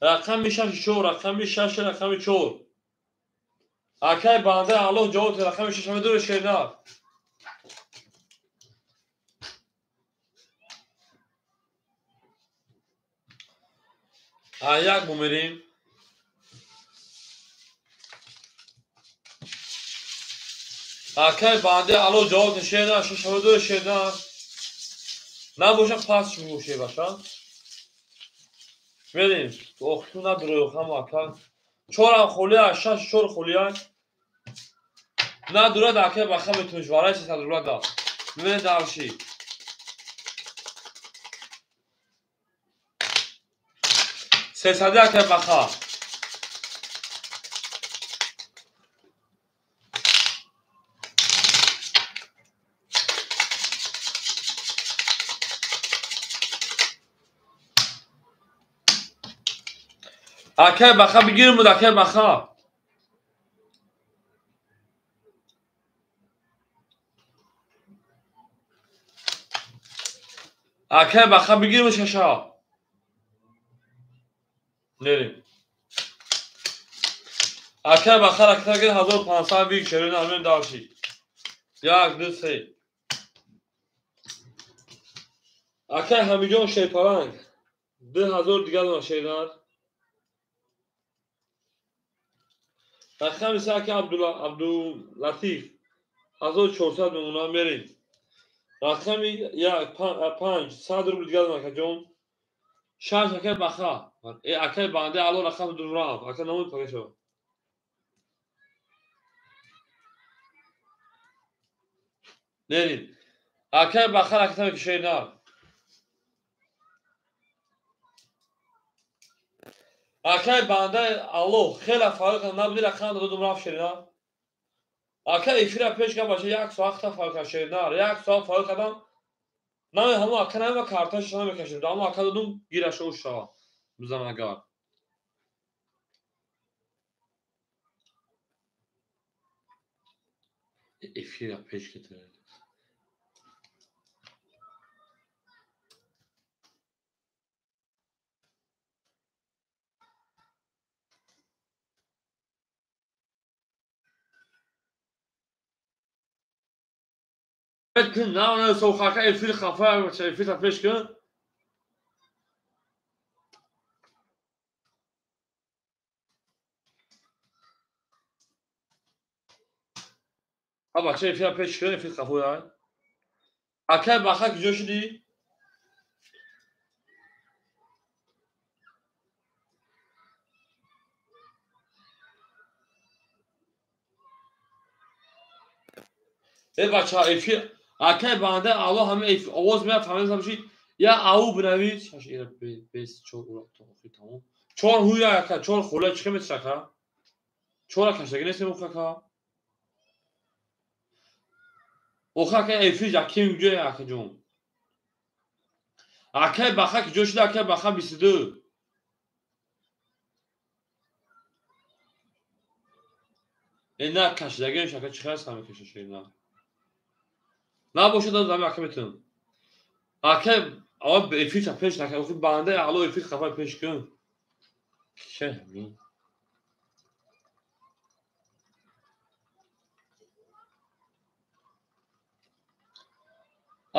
رقم 6 4 رقم 6 رقم 4 اکه بنده علاج جواب رقم 6 شما دوری شیرنار یک بمیریم اکه بنده علاج جواب شیرنار 6 شما دوری شیرنار نباشه پس میگوشه باشن بریم اختو نداره خم اکه 4 خولیه 6 4 خولیه نداره دکه بخم توجواره 300 روبل دا ببین دارشی سیصدی که بخا اکه بخا بگیرم بود اکه بخا اکه بخا بگیرم ششا نریم اکر بخر اکر گه 1500 وی شیرین آمین دارشی یک دو سه اکر همیجان شیپارنگ 2000 دیگر دارن شیرین اکر مثل اکر عبداللطیف 1400 میمونم بریم رقمی یک 500 روبل دیگر دارن که جون شش اکر بخر اکر بنده الان رقم دورم اکر نمود پاکه شد نریم اکر بخر اکر که شیرین اکر بنده الو خیلی فارق نبودی رقم دادم رفت شیرین اکر افیر پیش که باشه یک ساعت فارق شیرین یک ساعت فارق کردم نه همون اکر نمیم کارتاش نمیکشید اما اکر دادم گیرش او شا بزن اگر افیر پیش که تره کن نه سوخاکه افیر خفه افیر پیش کن بچه افیر پیش کن افیر خفه های اکر بخر کجا شدی؟ ای بچه افیر اکر بنده الله همه آواز میاد فهمیدم همشی یا او بنوید شاش ایره بیس چور اورا تمام چور هویا اکر چور خوله چه میترکه چور کشتگی نیست موکاکا اوخا که افیر جاکی میگه اکر جون اکر بخر کجا شده اکر بخر 22 این نه کشتگی شکر چه هست همه کشه شده نه باشه داد زمین اکر میتونم اکر آقا به افیر پیش نکن اوخی بنده الو افیر خفه پیش کن چه همین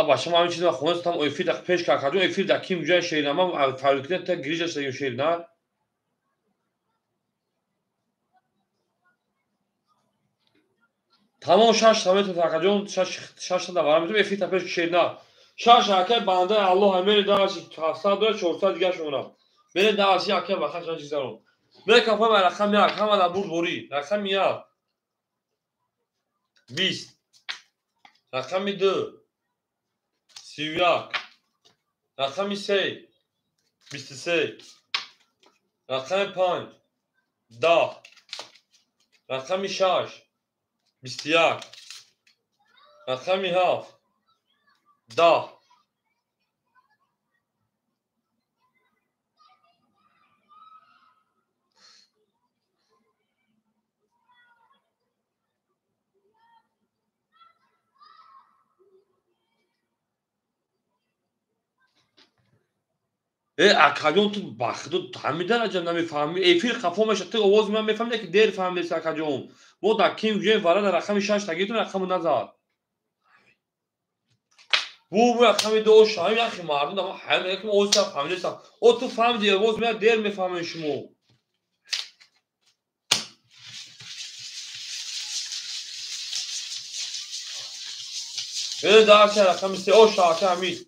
باشه ما همین چیز خونه tam افیر دق پیش کردم افیر دکی میجای شیرین ما فاریکت تا گریجش دیگه شیرین تمام شش تامت تاکجون شش تا دوام میتونم افیر تا پیش شیرین شش اکر بنده الله همه داشت 700 دلار 400 دیگه شونم بره داشت اکر بخش چیز دارم بره کافه رقم یک هم در بود بوری رقم یک 20 رقم 2 31 رقم 3 23 رقم 5 10 رقم 6 21 رقم 7 10 اکاجون تو بخدو همین درجه نمیفهمی افیر خفا میشه تو آواز من میفهمی که دیر فهمیدی اکاجون ما در کیم جای وارد رقم 6 تگیتون رقم نزد بو رقم 2 شایم اخی مردم اما همه یک آواز فهمیدی او تو فهمیدی آواز من دیر میفهمی شما این درس رقم 3 او شاکه همین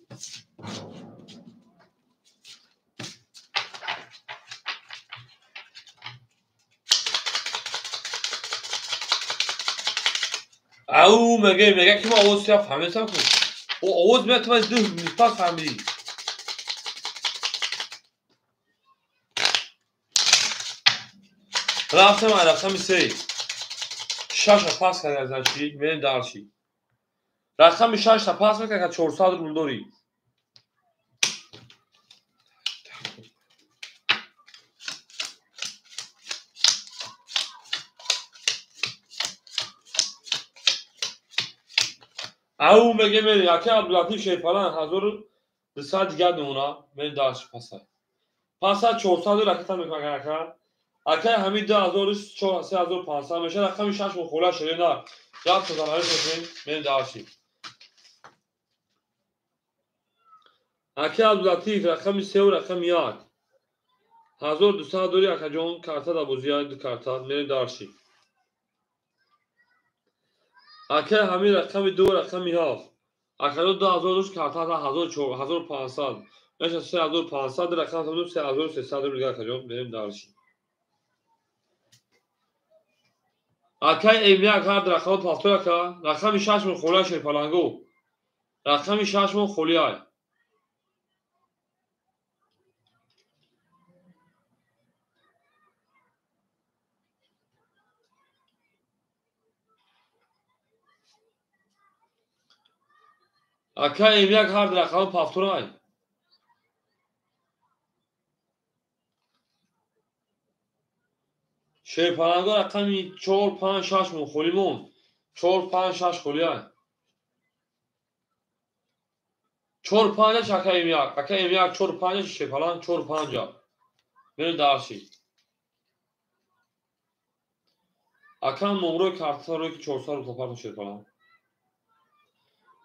او میگه که ما آواز فهمیدی سم کن او آواز من تو از دو میپاس فهمیدی رفتم رقم 3 6 پاس کرد از چی میریم دارشی رقم 6 تا پاس میکنه که 400 روبل داری او میگه میری اکر عبداللطیف شیپالن 1200 دیگر نمونه میریم دارشی پاسه پس از 400 رقم میکنه اکا اکا همین 2400 میشه رقم 6 مخوله شده نه جواب تزانایی کنیم من داشتیم اکا عبداللطیف رقم 3 و رقم 1 1200 دوری اکا جون کارتا دا بوزیاد کارتا من داشتیم اکا همین رقم 2 رقم 7 اکا 2000 کارتا دا 1500 میشه 3500 رقم 3300 میگه اکا جون من داشتیم اکای ایمیک هر رقم پاستور که رقم 6 من خوله شد پلنگو رقم 6 من خولیای اکای ایمیک هر رقم پاستورای شد پلنگو رقم 4 5 6 من خولیمون 4 5 6 خولیای 4 5 اکای ایمیک 4 5 شد پلنگ 4 5 من داشتی اکا نمره کارتا روی که 400 رو پاپارت شد پلنگ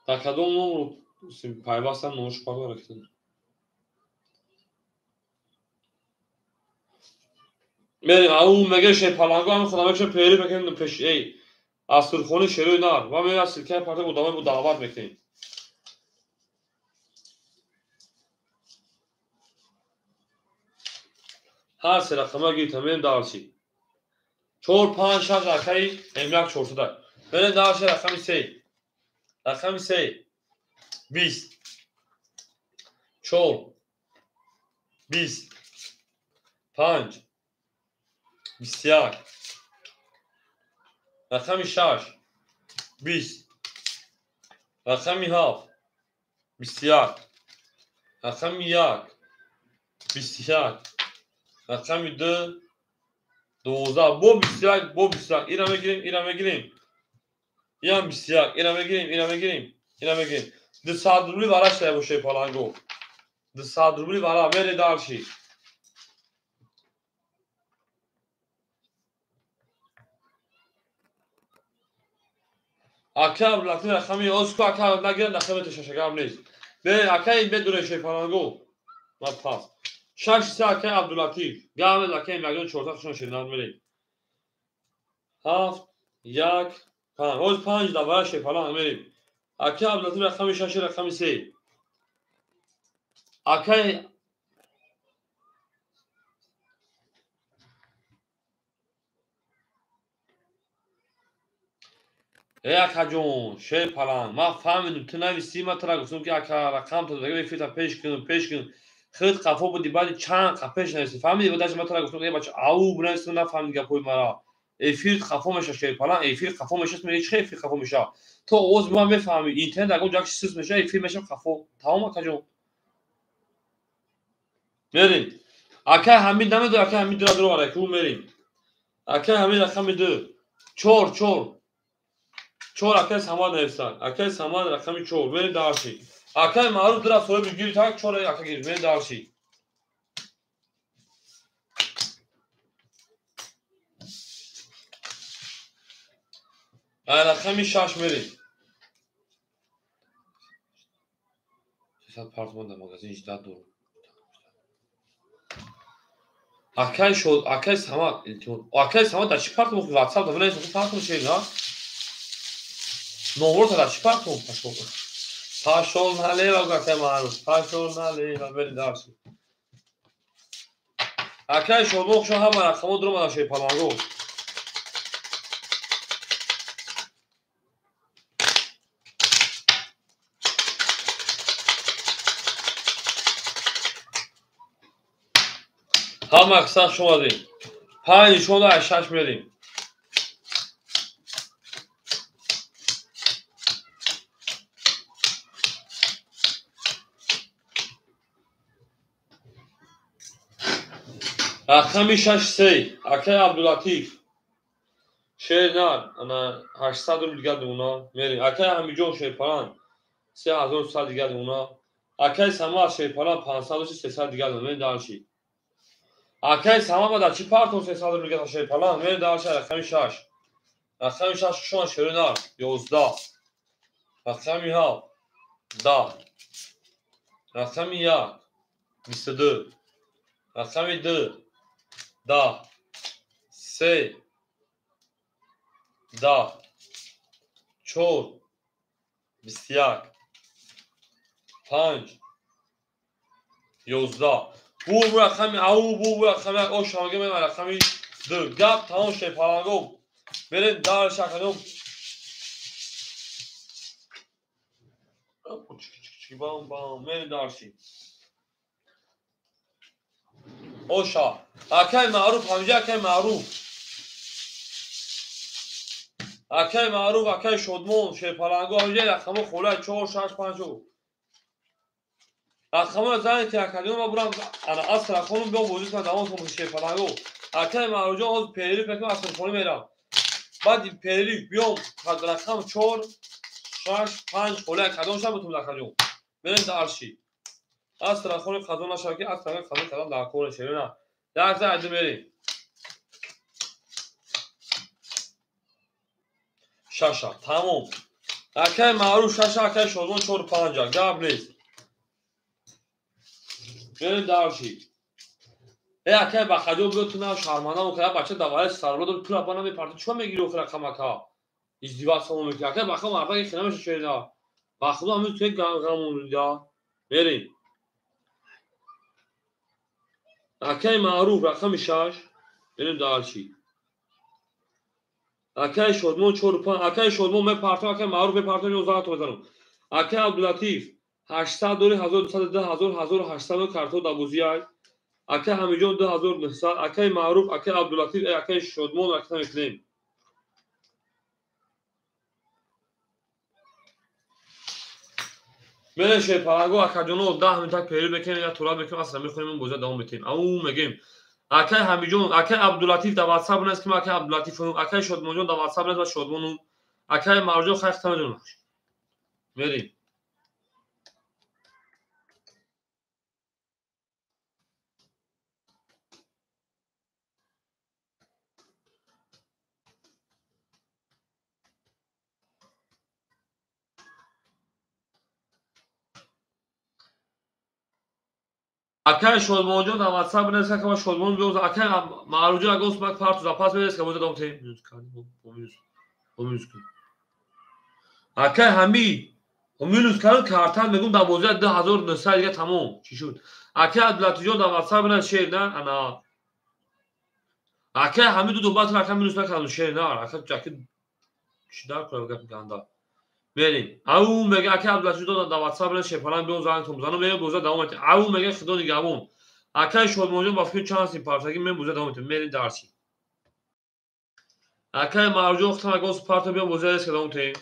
در کدوم نمره پایباستن نمرش پاپار رکتن بریم اون مگه شد پلنگو هم خودم اکشن پیری بکنیم پیش ای از سرخونی شروع نار و میره از سرکه پرده بودامه بود دعوت میکنیم هر سه رقمه گیری تمام دارچی 4 5 6 اکای ایمیک 400 بریم دارچی رقم 3 رقم 3 20 4 20 5 21 رقم 6 20 رقم 7 21 رقم 1 21 رقم 2 12 bu 21 bu 21 اینم بگیریم اینم 21 اینم بگیریم ده روبلی براش ده باشه پالانگو ده روبلی برا بره دارشی اکا لطفی رقمی اسکو اکا نگیرن دخمه تششگرم نیست به اکا این بدونه شه پالانگو ما پاس 6 سه اکا عبداللطیف گامه اکا این مگرون 400 خشون شدن میریم 7 1 5 روز 5 دوباره شه پالانگ میریم اکا عبداللطیف رقمی 6 رقمی 3 اکا ای اکا جون شه پالانگ ما فهمیدم تو نویسی ما ترا گفتم که اکا رقم تو دیگه فیتا پیش کن خیلی قفا بودی بعد چند قفش نویسی فهمیدی بودش ما ترا گفتم ای بچه او بنویسم نفهمیدی گپوی مرا ایفیل قفا میشه شه پالانگ ایفیل قفا میشه اسم هیچ خیلی قفا میشه تو اوز ما بفهمی اینترنت اگه اونجا چیز میشه ایفیل میشه قفا تمام اکا جون بریم اکا همین نمیدو اکا همین درو آره کو بریم اکا همین رقم 2 4 اکا سامان نوشتن اکا سامان رقم 4 بریم دارشی اکا معروف درا سوی بگیری تا 4 اکا گیر بریم دارشی رقم 6 بریم 300 پارتمان در مغازه 18 دور اکای شد اکای سامان در چی پارتمان که واتساپ داره نیست پارتمان چیه نه نمبر تا در چی پارتمان پاشون ناله اکا معروف پاشون ناله بریم دارشی اکای شد موقع شو همه رقم درو مالا شی پالانگو همه اکسان شما دیم 5 شما 6 میریم رقم 6 3 اکای عبداللطیف شیر نار انا 800 رو دیگه اونا میریم اکای همیجون شیر پالان 3100 دیگه اونا اکای سما شیر پالان 500 300 دیگه اونا دارشی Акай самама дар чӣ партосе садр мегирад шерпалан мери дарча рақами 6. Рақами 6 шон шеринар 11. Рақами 7 10. Рақами 1 22. Рақами 2 10. 3 10. 4 21. 5 11. بو رقمی او بو رقمی او شامگه من رقمی 2 گپ تمام شد پالانگو بریم در شکنم بام بام من دارشی اوشا اکای معروف همجا اکای معروف اکای شدمون شه پالانگو همجا رقم خوله 4 6 5 رقم زنی که اکادیوم ما برام انا اصل رقم بیام وجود کنم دوام کنم شه پالانگو اکای معروف جا از پیری فکر اصل خونه میرم بعد این پیری بیام رقم 4 6 5 خوله اکادیوم شم بتونم اکادیوم بریم دارشی از طرفون خزون نشاکی از طرف خزون کلام در کور شیرین در زد بریم شاشا تمام اکای معروف شاشا اکای شوزون 4 5 گاب نیست بریم دارشی ای اکای بخجو بتونه شرمانه وکړه بچه دوای سربرد تو لبانه می پارت چون میگیره وکړه کماکا ازدواج سمو میکنه اکای بخو مردا خیلی نمیشه شیرین بخو همون توی غمون یا بریم اکای معروف رقم 6 بریم دارشی اکای شدمون 4 5 اکای شدمون می پارت اکای معروف می پارت 19 تا بزنم اکای عبداللطیف 800 دوری 1210 1800 کارتو دابوزیای اکای همیجون 2900 اکای معروف اکای عبداللطیف اکای شدمون رقم میکنیم میشه پالانگو اکاجونو 10 منت پیری بکنیم یا طولاب بکنیم اصلا میخونیم بوزه دوام بتیم او میگیم اکای همیجون اکای عبداللطیف در واتساپ نیست که اکای عبداللطیف اکای شدمون در واتساپ نیست و شدمون اکای معروف خیلی تمام میریم اکای شدمون در واتساپ نیست که شدمون بیوز اکای معروف اگوس مک پارت زپاس نیست که بوزه دوام بتیم اکای همی مینوس کردن کارتان میگم در بوزه 10900 دیگه تمام چی شد اکای عبداللطیف در واتساپ نیست شیر نه انا اکای همی دو بات رقم مینوس نکردم شیر نه اکای جاکی چی دار کنم گپ گندا بریم او میگه اکای عبداللطیف در واتساپ نیست شپلان بیون زنگ تو بزنم میگه بوزه دوام بتیم او میگه خدا نگهبون اکای شد موجود با فکر چانس پارتاگی من بوزه دوام بتیم میریم دارشی اکای معروف اختم اگه پارتا بیون بوزه است که دوام بتیم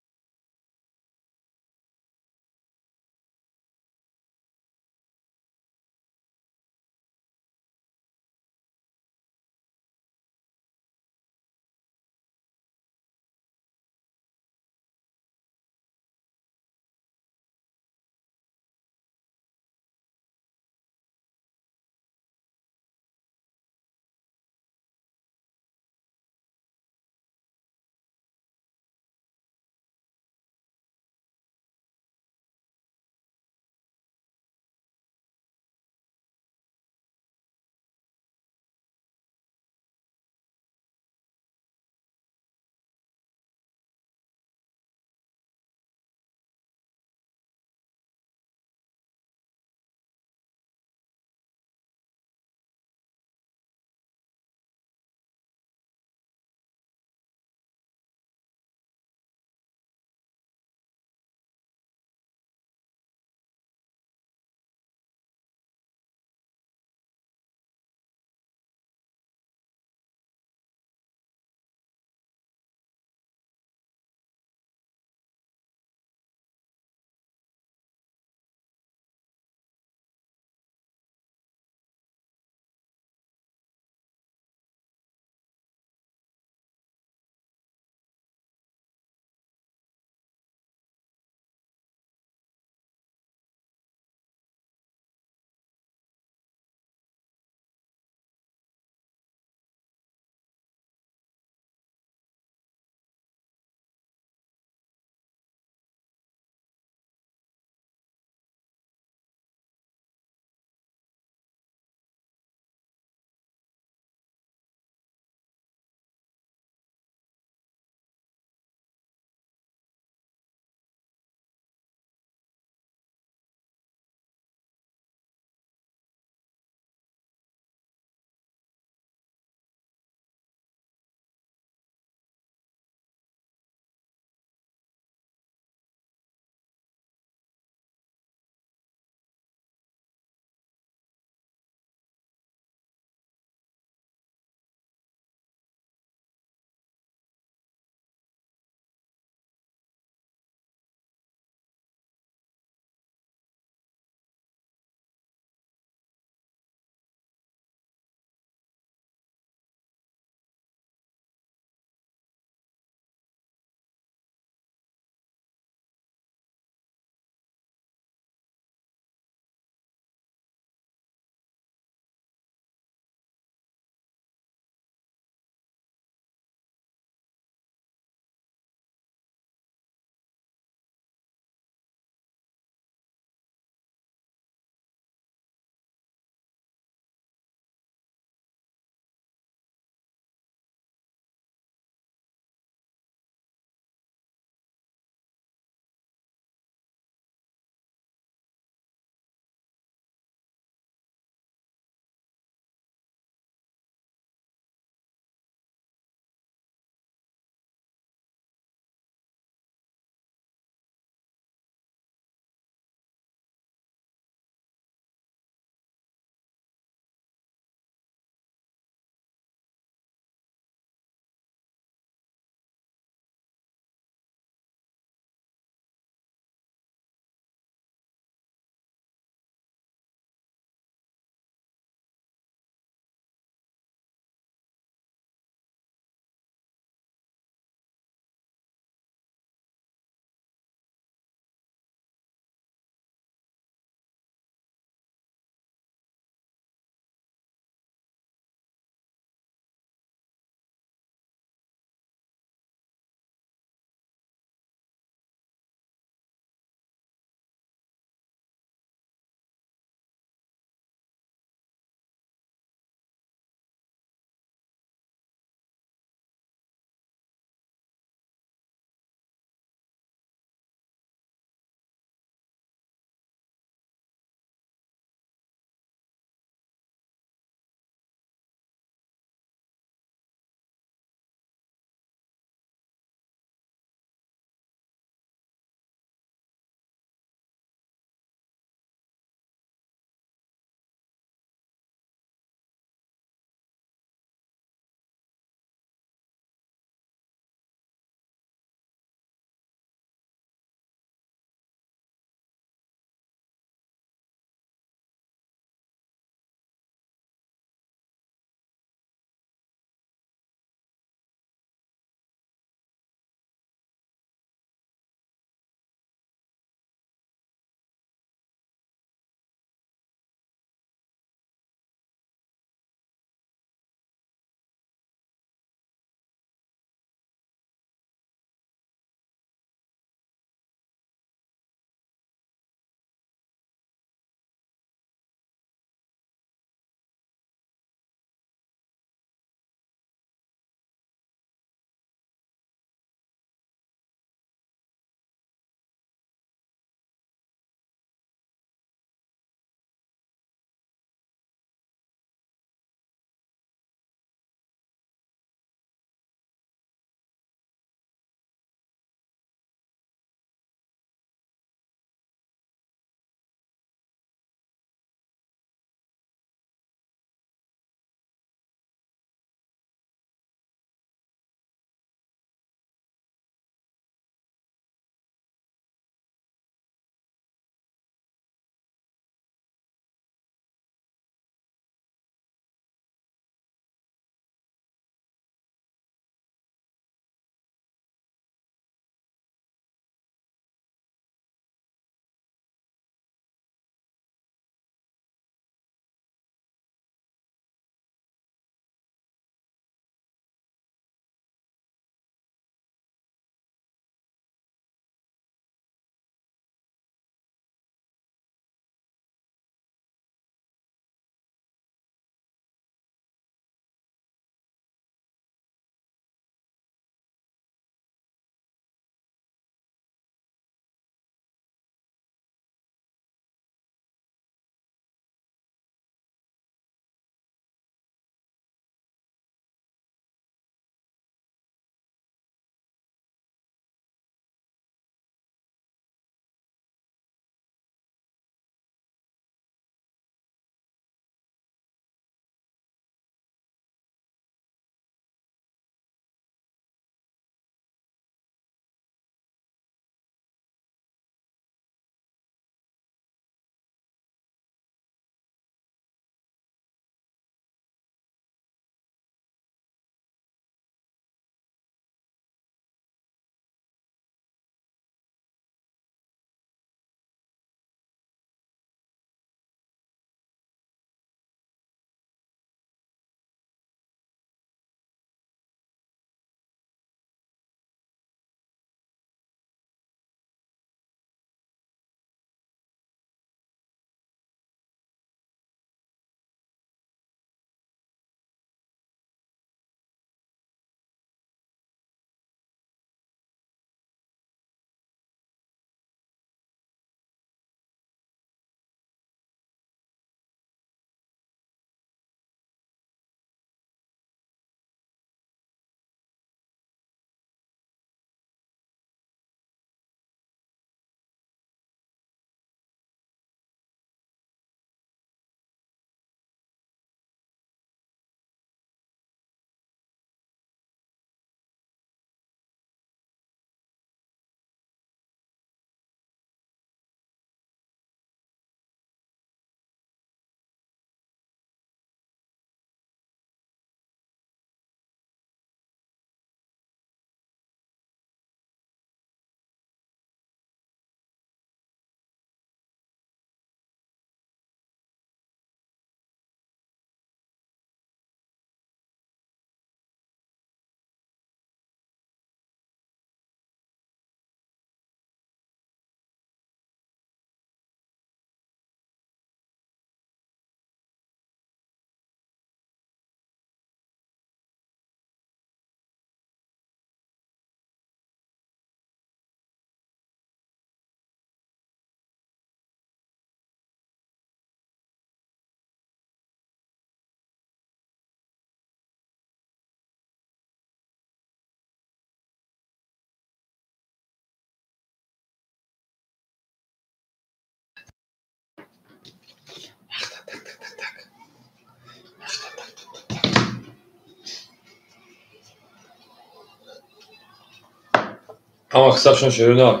Ama kısa şuna şerina.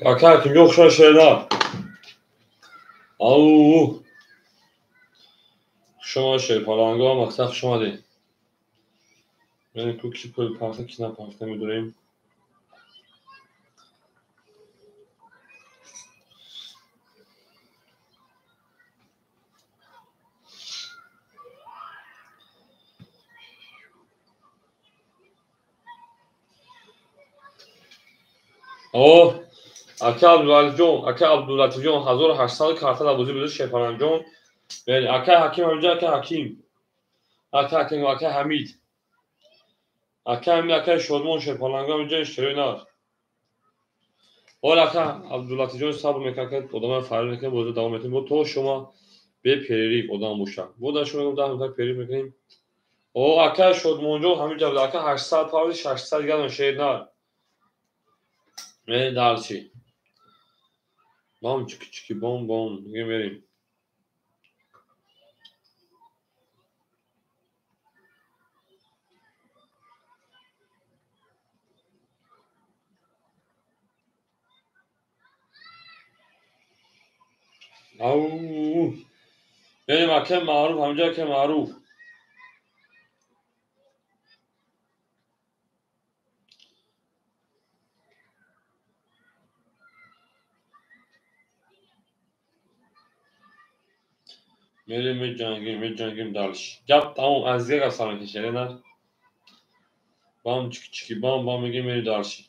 Aka kim yok şuna şerina. Au. شما شیرپالانگو هم مقصد شما دی یعنی کوکی پل پارتا کی نپارتا میدونیم اوه اکه عبداللطیف جون 1800 کارتا دبوزی بده شیرپالانگ جون یعنی اکه حکیم همینجا اکه حکیم اکه حمید اکه شادمان شیرپالانگو همینجا اشتری نار اول اکه عبداللطیف جون صبر میکنه که ادامه فرار میکنه بوده دوام میکنه بود تو شما به پیریک ادامه موشن بود شما گفت ده پیریک میکنیم او اکه شادمان جون همینجا بود اکه 800 پاوی 600 گرم شیر نار یعنی دارچی بام چکی چکی بام دیگه بریم او یعنی مکه معروف همجا که معروف می جنگیم دالش گپ تمام از دیگه سالن کشیده نه بام چکی چکی بام میگه میری دالشی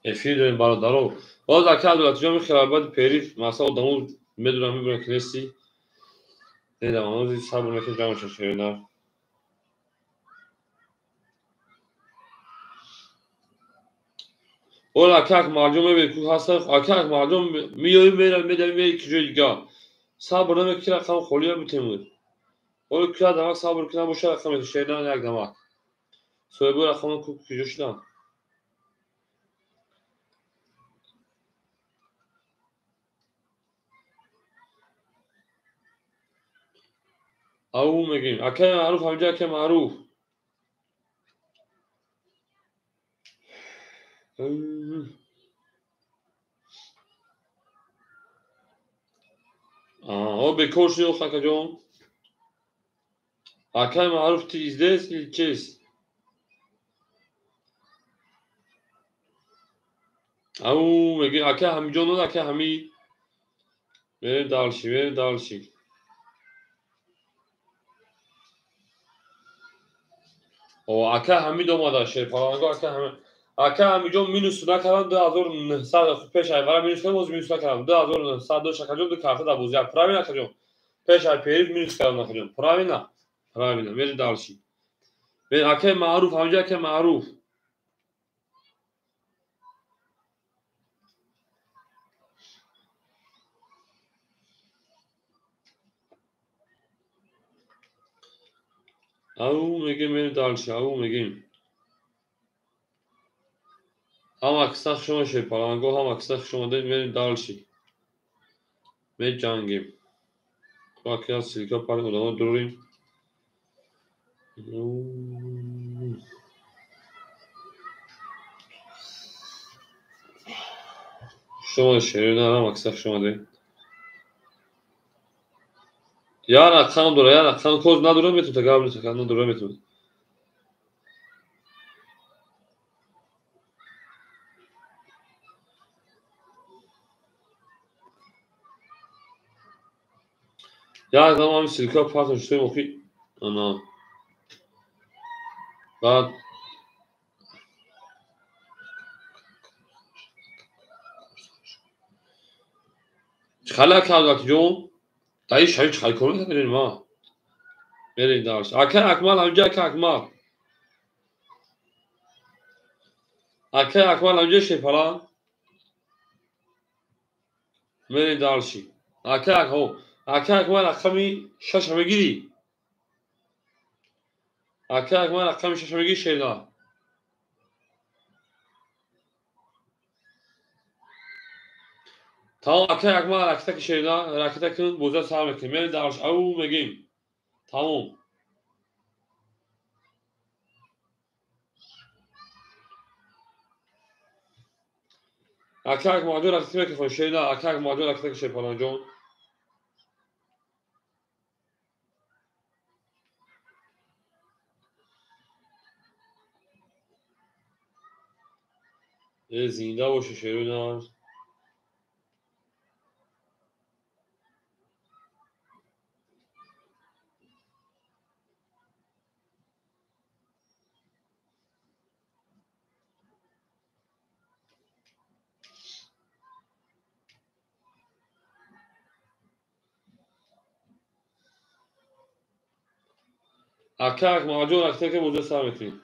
افیر داریم بالا دارو باز اکه دولت جامعه خلابات پیریف مثلا ادامو میدونم کلیسی دیدم اونو صبر میکنه جامعه شده نه اول اکه معلومه به کو هست اکه معلوم میوی میداریم که جای دیگه صبر نمیکنه رقم خولیا میتونه اول که دماغ صبر کنه باشه رقم شده نه یک دماغ سوی رقم کو کجاش نه او میگیم اکه معروف همجا که معروف او به کوش نیو خاکا جون اکه معروف تیزدست چیز او میگیم اکه همی جون اکه همی بریم دالشی او اکه همی دوماده شیرپالانگو اکه همی جون مینوس نکردم 2900 پیش ای برای مینوس کردم از مینوس نکردم 2900 شکر جون دو کارت دبوزی پراوی نکردم جون پیش ای پیریف مینوس کردم نکردم پراوی نه بریم دالشی بریم اکه معروف همجا که معروف او میگیم بریم دالشی او میگیم هم اکسخ شما شیرپالانگو هم اکسخ شما بریم دالشی می جنگیم باقی از سیلیکا پارک ادامه دوریم شما شیرین هم اکسخ شما دی یا رقم دوره یا رقم کوز ندوره میتون تگاب نیست تکن ندوره میتون یا اقدام همین سیلیکا پارک شده موقعی انا بعد خلا کردک جون تایی شایی چای کنید برین ما برین دارش اکه اکمال همجا اکه اکمال همجا شیرپالان برین دارشی اکه اکمال اکمی شش همگیری اکه اکمال اکمی شش همگیری شیرنا tamam akma rakıtaki şeyden rakıtakın boza sağlık temeli dağılış au megim tamam Akak macun aktive که خوشه نه akak macun aktive که پلان جون زینده باشه شروع akak macun aktive که موزه سامتی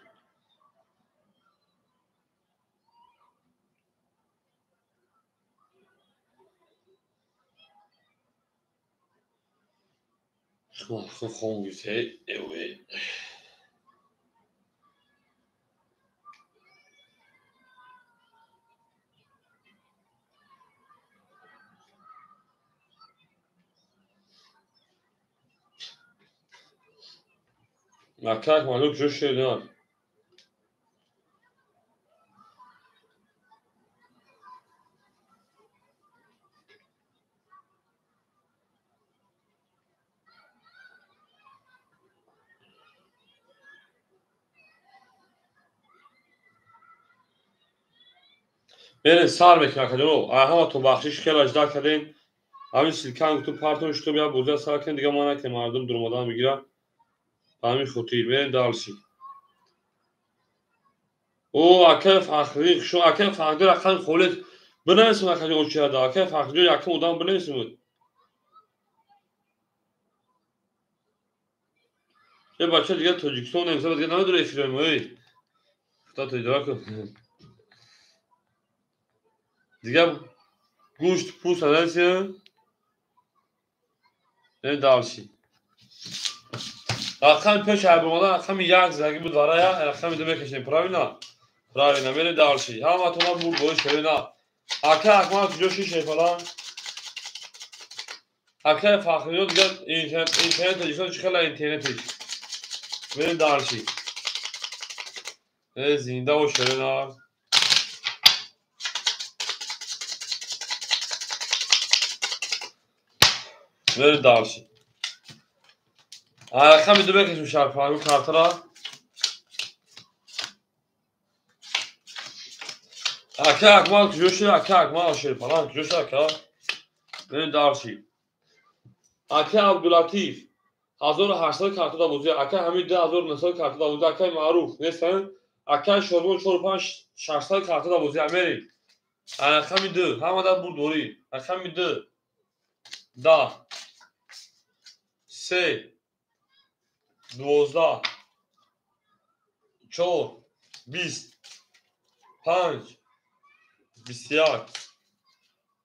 خب خونگی ته اوه akak macun جوش شده برین سر بکن کنو همه تو بخشش خیلی اجدا کردین همین سیلکن تو پارتونش تو بیا بوزه سر کن دیگه ما نکنیم مردم درمادان میگیرن همین خطیر برین دالشی او اکه فخری شو اکه فخری رقم خولت بنویسیم اکه اون چیه دا اکه فخری یکم ادام بنویسیم یه بچه دیگه تاجیکستان نمیشه دیگه نمیدونه فیلم وای خدا تو اداره کن دیگه گوشت پوست هست نه دالشی رقم پیش عبرمادان رقم یک زنگی بود وارای رقم دو بکشیم پراوینا بره دالشی همه تو ما بود باید شده نه اکه اکمان تو جوشی شیفالان اکه فخری دیگه اینترنت تاجیکستان چی خیلی اینترنتش بره دالشی زنده و شده نه بره دالشی رقم دو بکشیم شرف همین کارت را اکه اکمان تو جوشی اکه اکمان شیفالان تو جوشی اکه بره دالشی اکه عبداللطیف 1800 کارت دا بوزی اکه همین 1900 کارت دا بوزی اکه معروف نیستن اکه شوربون 45 600 کارت دا بوزی امری رقم دو همه دا بود دوری رقم دو دا سه 12 4 20 5 21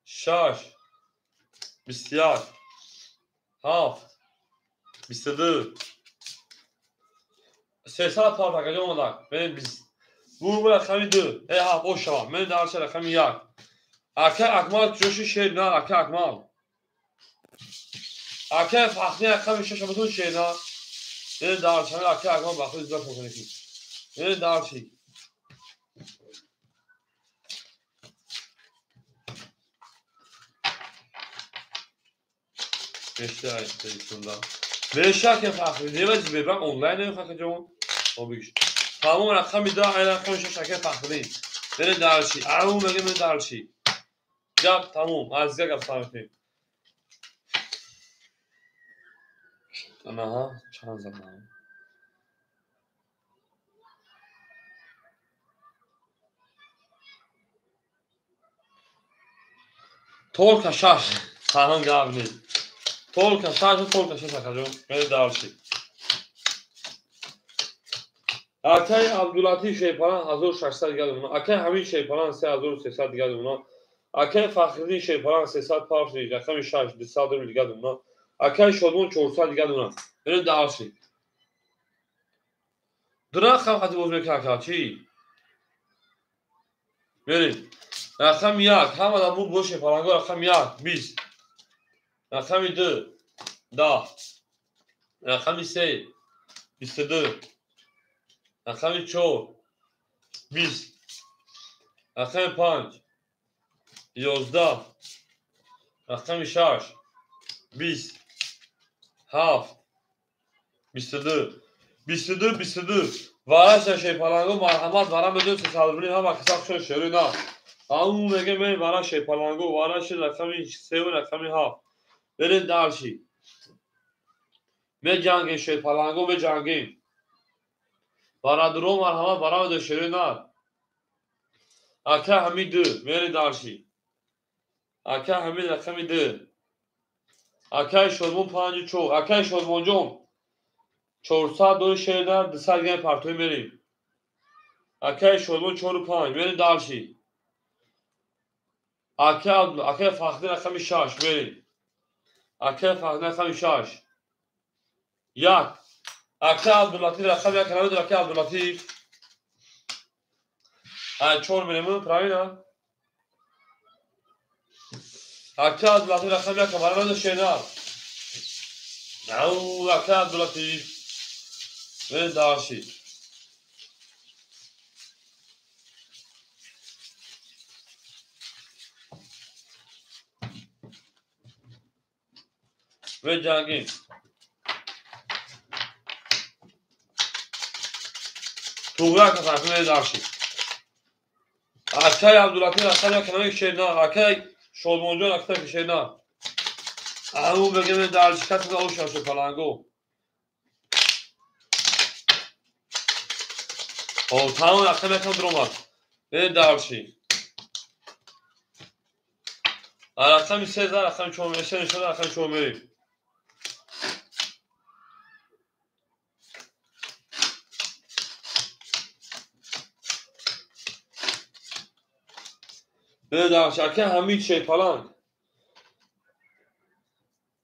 6 21 7 22 300 پار پاکجه اومدن بریم 20 گروه رقم دو هفت او شما من درش رقم یک اکه اکمال جوشی شیر نه اکه اکمال اکه فخری رقم شش بدون شیر نه من درش اکه اکمال بخوری زیاد کنه کی من درشی işte televizyonda. Beşak fahri demez mi? Ben online yapacağım canım. O bir şey. Tamam rakam bir daha rakam şaka fahri. Beni darşi. Ağu mege beni darşi. Yap tamam. Azıcık yap sanki. Ana çan zaman. Tolka şaş. Sahan gavni. Tolka şaş yapacağım. Beni darşi. Akay Abdulatif şeyparan hazır şaşlar geldi buna. Akay Hamid şeyparan 3300 geldi buna. Akay Fakhri şeyparan 300 parça rakam şaş 200 geldi buna. Akay Şodmun 400 geldi buna. Beni darşi. Drak ham hadi bozmak akachi. Beni. Rakam yak hamma da bu boş şeyparan rakam yak 20. Rakam 2 10. Rakam 3 22. رقم 4 20 رقم 5 11 رقم 6 20 7 22 ورش شیپالانگو مرحمت ورم بدون سالبری هم اکساق شد شروع همون میگه من ورش شیپالانگو ورش رقمی 3 و رقمی 7 برید دارشی به جنگین شیپالانگو به جنگین ورادرو مرحمت ورم بدون شروع اکه همین دو برید دارشی اکه همین رقمی 2 اکه شدمون 5 چو اکه شدمون جون 402 شیردن 200 گیم پرتوی میریم اکه شدمون 4 و 5 برید دارشی اکه فخری رقمی 6 برید اکه فخری رقمی 6 یک اکه عبداللطیف رقم 1 نمید اکه عبداللطیف 4 میریم پراوینا اکه عبداللطیف رقم 1 نمید شیردن نو اکه عبداللطیف برید دارشی به جنگین توغرق فرقی برید دارشی اکه عبداللطیف رقم 1 نمید شیردن اکه شلمونجان اکه شیردن همون بگه برید دارشی کسی که اوشن شیپالانگو او تمام رقم یکم در اومد برید دارشی رقم 13 رقم 4 میشه نشده رقم 4 میریم برید دارشی اکه حمید شیپالانگ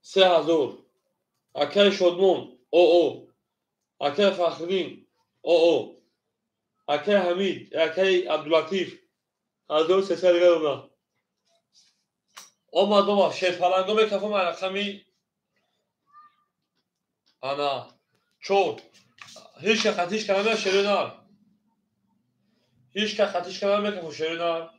3000 اکه شدمون او اکه فخرین او اکه حمید اکه عبداللطیف 1300 دیگه اومد اومد بابا شیپالانگو میکفم رقمی انا چور هیچ که خطیش کنم شیرینار هیچ که خطیش کنم میکفم شیرینار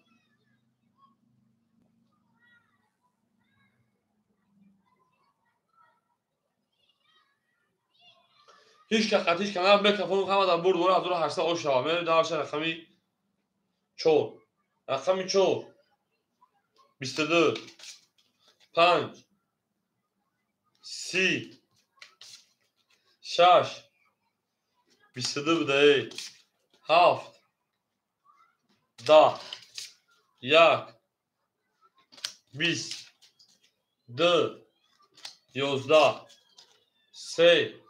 هیچ که خطیش کنم میکفم همه در برد دوره از دوره 800 اوش شما میره دارش رقمی چور رقمی چور 22 5 30 6 22 بوده 7 10 1 20 2 11 3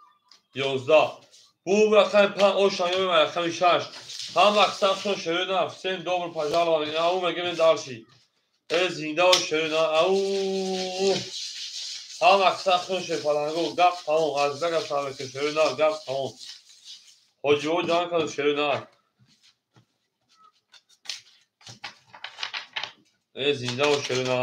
11 bu raqam 5 oşan yo'q raqam 6 ham vaqtdan so'ng shirina sen добр пожаловать au megim darshi zinda o shirina au ham vaqtdan so'ng shirpalango gap tamom az daga sabe ke shirina gap tamom hoji o jan ka shirina zinda o shirina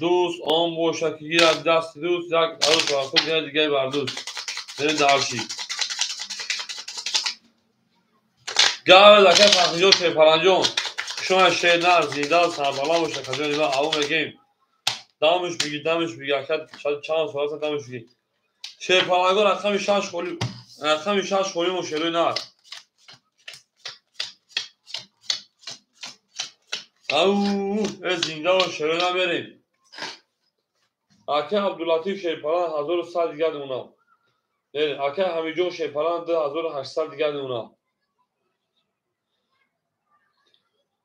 دوست آن باشد که گیر از دست دوست یک عروس و خود گیر دیگه بر دوست برید دارشی گره لکه فخریجو شیپالانجون شما شیرنر زیده سربالا باشه که جانی با او میگیم دمش بگی اکد شاید چند سوالات دمش بگی شیپالانگو رقم 6 خولی مشروع نر او زنده و شروع نمیریم اکه عبداللطیف شیپالان 1100 دیگه اونا اکه حمیدجون شیپالان 2800 دیگه اونا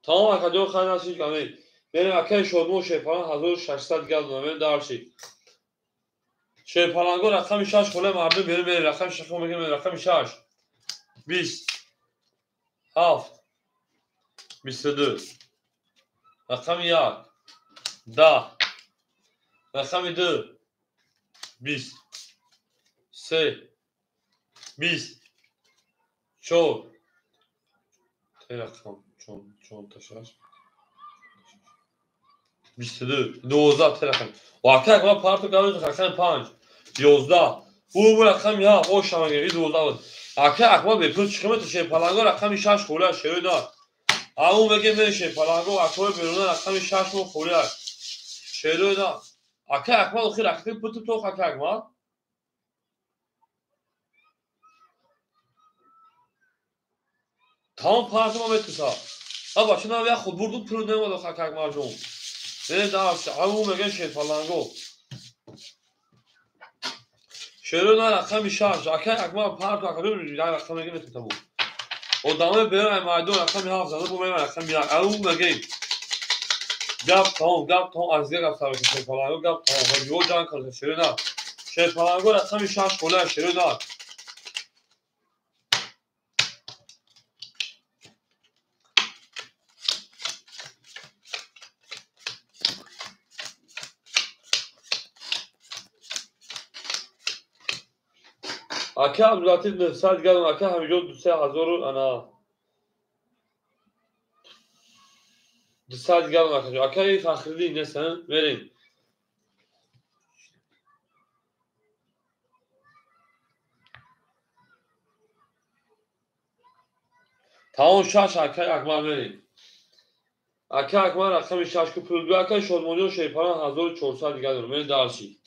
تمام اکه جون خیلی نسید کنید بریم اکه شدمون شیپالان 1600 دیگه اونا بریم دارشی شیپالانگو رقم 6 خوله مردم بریم رقم 6 خوله بگیم رقم 6 20 7 22 رقم 1 10 رقم 2 20 3 20 4 رقم چون تشاش 22 12 رقم واقعا ما پارتو گاوز رقم 5 11 bu رقم ya o şamageri 12 بود اکه اکما به پوچ کمت شیپالانگو رقم 6 خوله شروع داد اون بگه میشه پلنگو اکوی بیرونه رقم 6 مو خوریه شیروی دا اکه اکمال خیر اکتی پوتو تو اکه اکمال تمام پارتو ما میتوسا ها باشه من خود بردو پرو نمود اکه اکمال جون بینه دارش اون بگه شیر پلنگو شیروی دا رقم 6 اکه اکمال پارتو اکه بیرونه رقم بگه میتوسا بود ادامه بیرون مردون رقم 7 زده بود میرون رقم 1 اون بگه گپ تمام از یک گپ سر شیر پلنگو گپ تمام یو جان کنه شیروی دا شیر پلنگو رقم 6 خوله شیروی دا اکه عبداللطیف نفسد گردم اکه همیجا 2,000 انا 200 گردم اکه اکه فخریدی نیستن بریم تمام 6 اکه اکمال بریم اکه اکمال رقم 6 که پول دو اکه شادمانی و شیپاران 1400 گردم بریم درشی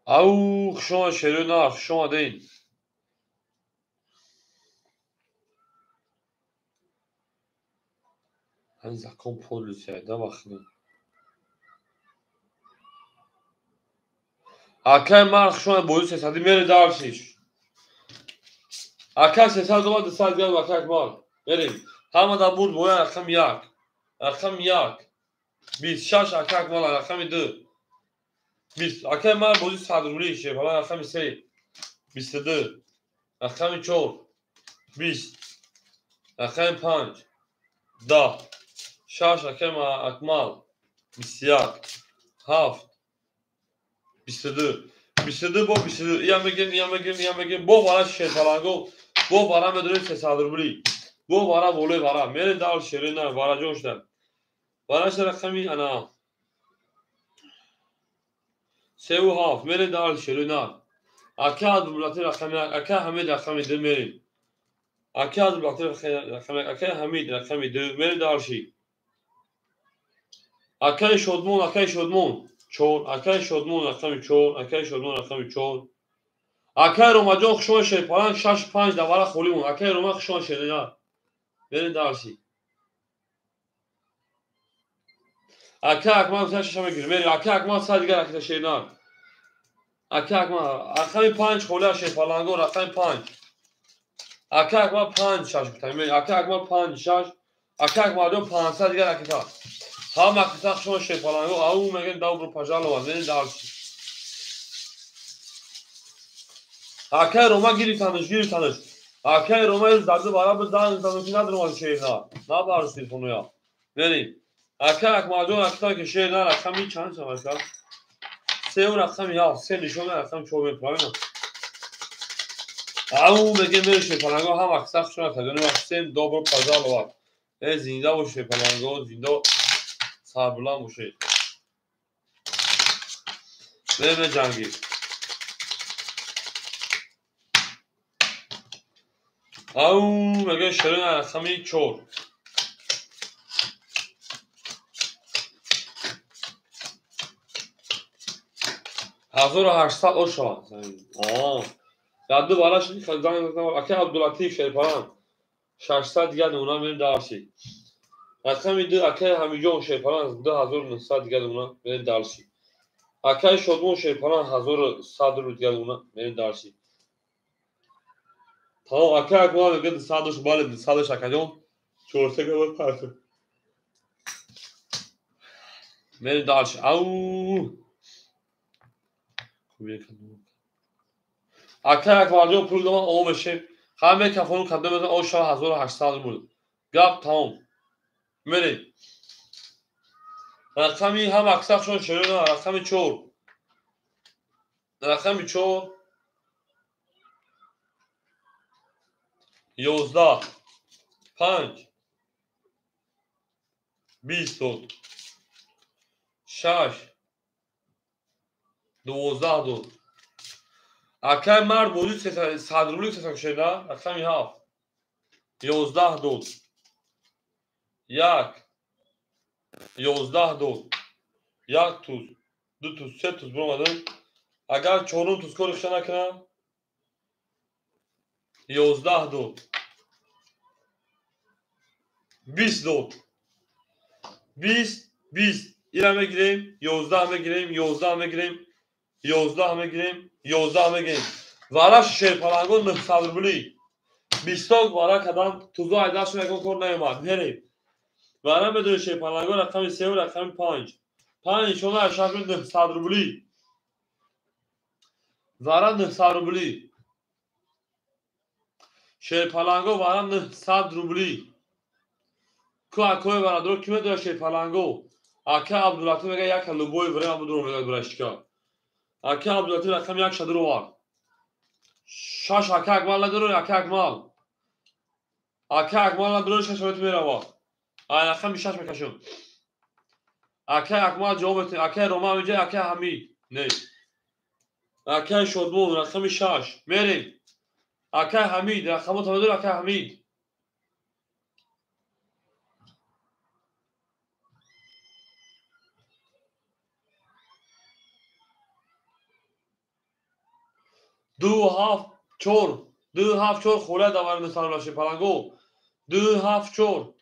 او شما شیرو نرخ شما دین هنوز اکم پول سیده بخنیم اکه مرخ شما بویو 300 میره درشیش اکه 300 دوما 200 گردم اکه اکمال بریم همه دا بود بویا رقم 1 رقم 1 26 اکه اکمال رقم 2 20 اکه من بوزی صدرولی شه حالا رقم 3 22 رقم 4 20 رقم 5 10 6 رقم اکمال 21 7 22 22 با 22 یم بگیم با بارا شیر پلنگو با بارا مدرون سه صدرولی با بارا بوله بارا میره دال شیرین نه بارا جوشتن بارا رقمی انا 3 و 7 میره دال شیرین نه اکه عبداللطیف رقم 1 اکه حمید رقم 2 میریم اکه عبداللطیف رقم 1 اکه حمید رقم 2 میره دالشی اکه شادمون چون اکه شادمون رقم 4 اکه شادمون رقم 4 اکه روماجان خشون شیپاران 6 5 دوباره خولیمون اکه روما خشون شیرین میره دالشی اکه اکمال 6 میگیره میره اکه اکمال 100 دیگر اکه شیرین اکه اکمال رقم 5 خوله شیپالانگو رقم 5 اکه اکمال 5 6 میتونیم اکه اکمال 5 6 اکه اکمال 500 دیگر اکه تا هم اکه خشون شیپالانگو او میگن دو برو پجال و میره دالشی اکه روما گیری تنش اکه روما از درد بالا به دان تنوشی ندارم از شیرین نه بارستی کنویا بریم اکه اکمال اکه که شیرین رقمی چند شد 3 رقم یا 3 نشون رقم 4 میپرام او میگه میشه پلنگو هم اکسخ شده تدونی وقتی دو بر پزال و زنده باشه پلنگو زنده سربلند باشه بریم جنگی او میگه شیرین رقمی 4 1800 او شد یاد بالاش خزان اکه عبداللطیف شیپاران 600 دیگه اونا میرن دارشی رقم 2 اکه همیجان شیپاران 2900 دیگه اونا میرن دارشی اکه شادمون شیپاران 1100 رو دیگه اونا میرن دارشی تمام اکه اکمال میگه 200 بالا 200 اکه جون چورته که بود پرتو میرن دارشی او اکه اکمال جون پول دوما او میشه همه کفانو کدوم بزن او شا 1800 بود گپ تمام میریم رقمی هم اکسخ شون شیرین رقم 4 رقم 4 11 5 20 6 12 دو اکه مرد بودی صدربولی سسن شده رقمی 7 11 دو 1 11 دو 1 توز 2 توز 3 توز برآمدم اگر 4 توز کارش نکنم 11 دو 20 دو 20 20 اینم بگیریم 11 هم بگیریم 11 هم بگیریم 11 هم بگیریم 11 هم بگیریم وارش شیر پلنگون نه صدربولی 20 وارا کدام توزو ایداشون اگه کار نیومد بریم وارا بدون شیر پلنگون رقم 3 و رقم 5 5 شما اشاره نه صدربولی وارا نه صدربولی شیر پلنگو وارا نه صدربولی کو اکوی وارا درو کیمه دو شیر پلنگو اکه عبداللطیف میگه یک لوبوی بریم ابو درو میگه برشکا اکه عبداللطیف رقم 1 شدرو وار شاش اکه اکمال ندارو اکه اکمال اکه اکمال ندارو شش میت میره وار این رقم 6 میکشم اکه اکمال جواب اکه روما میگه اکه حمید نه اکه شدمون رقم 6 میریم اکه حمید رقم تو ندارو اکه حمید دو هفت چور دو هفت چور خوله داور مثال باشه پلنگو دو هفت چور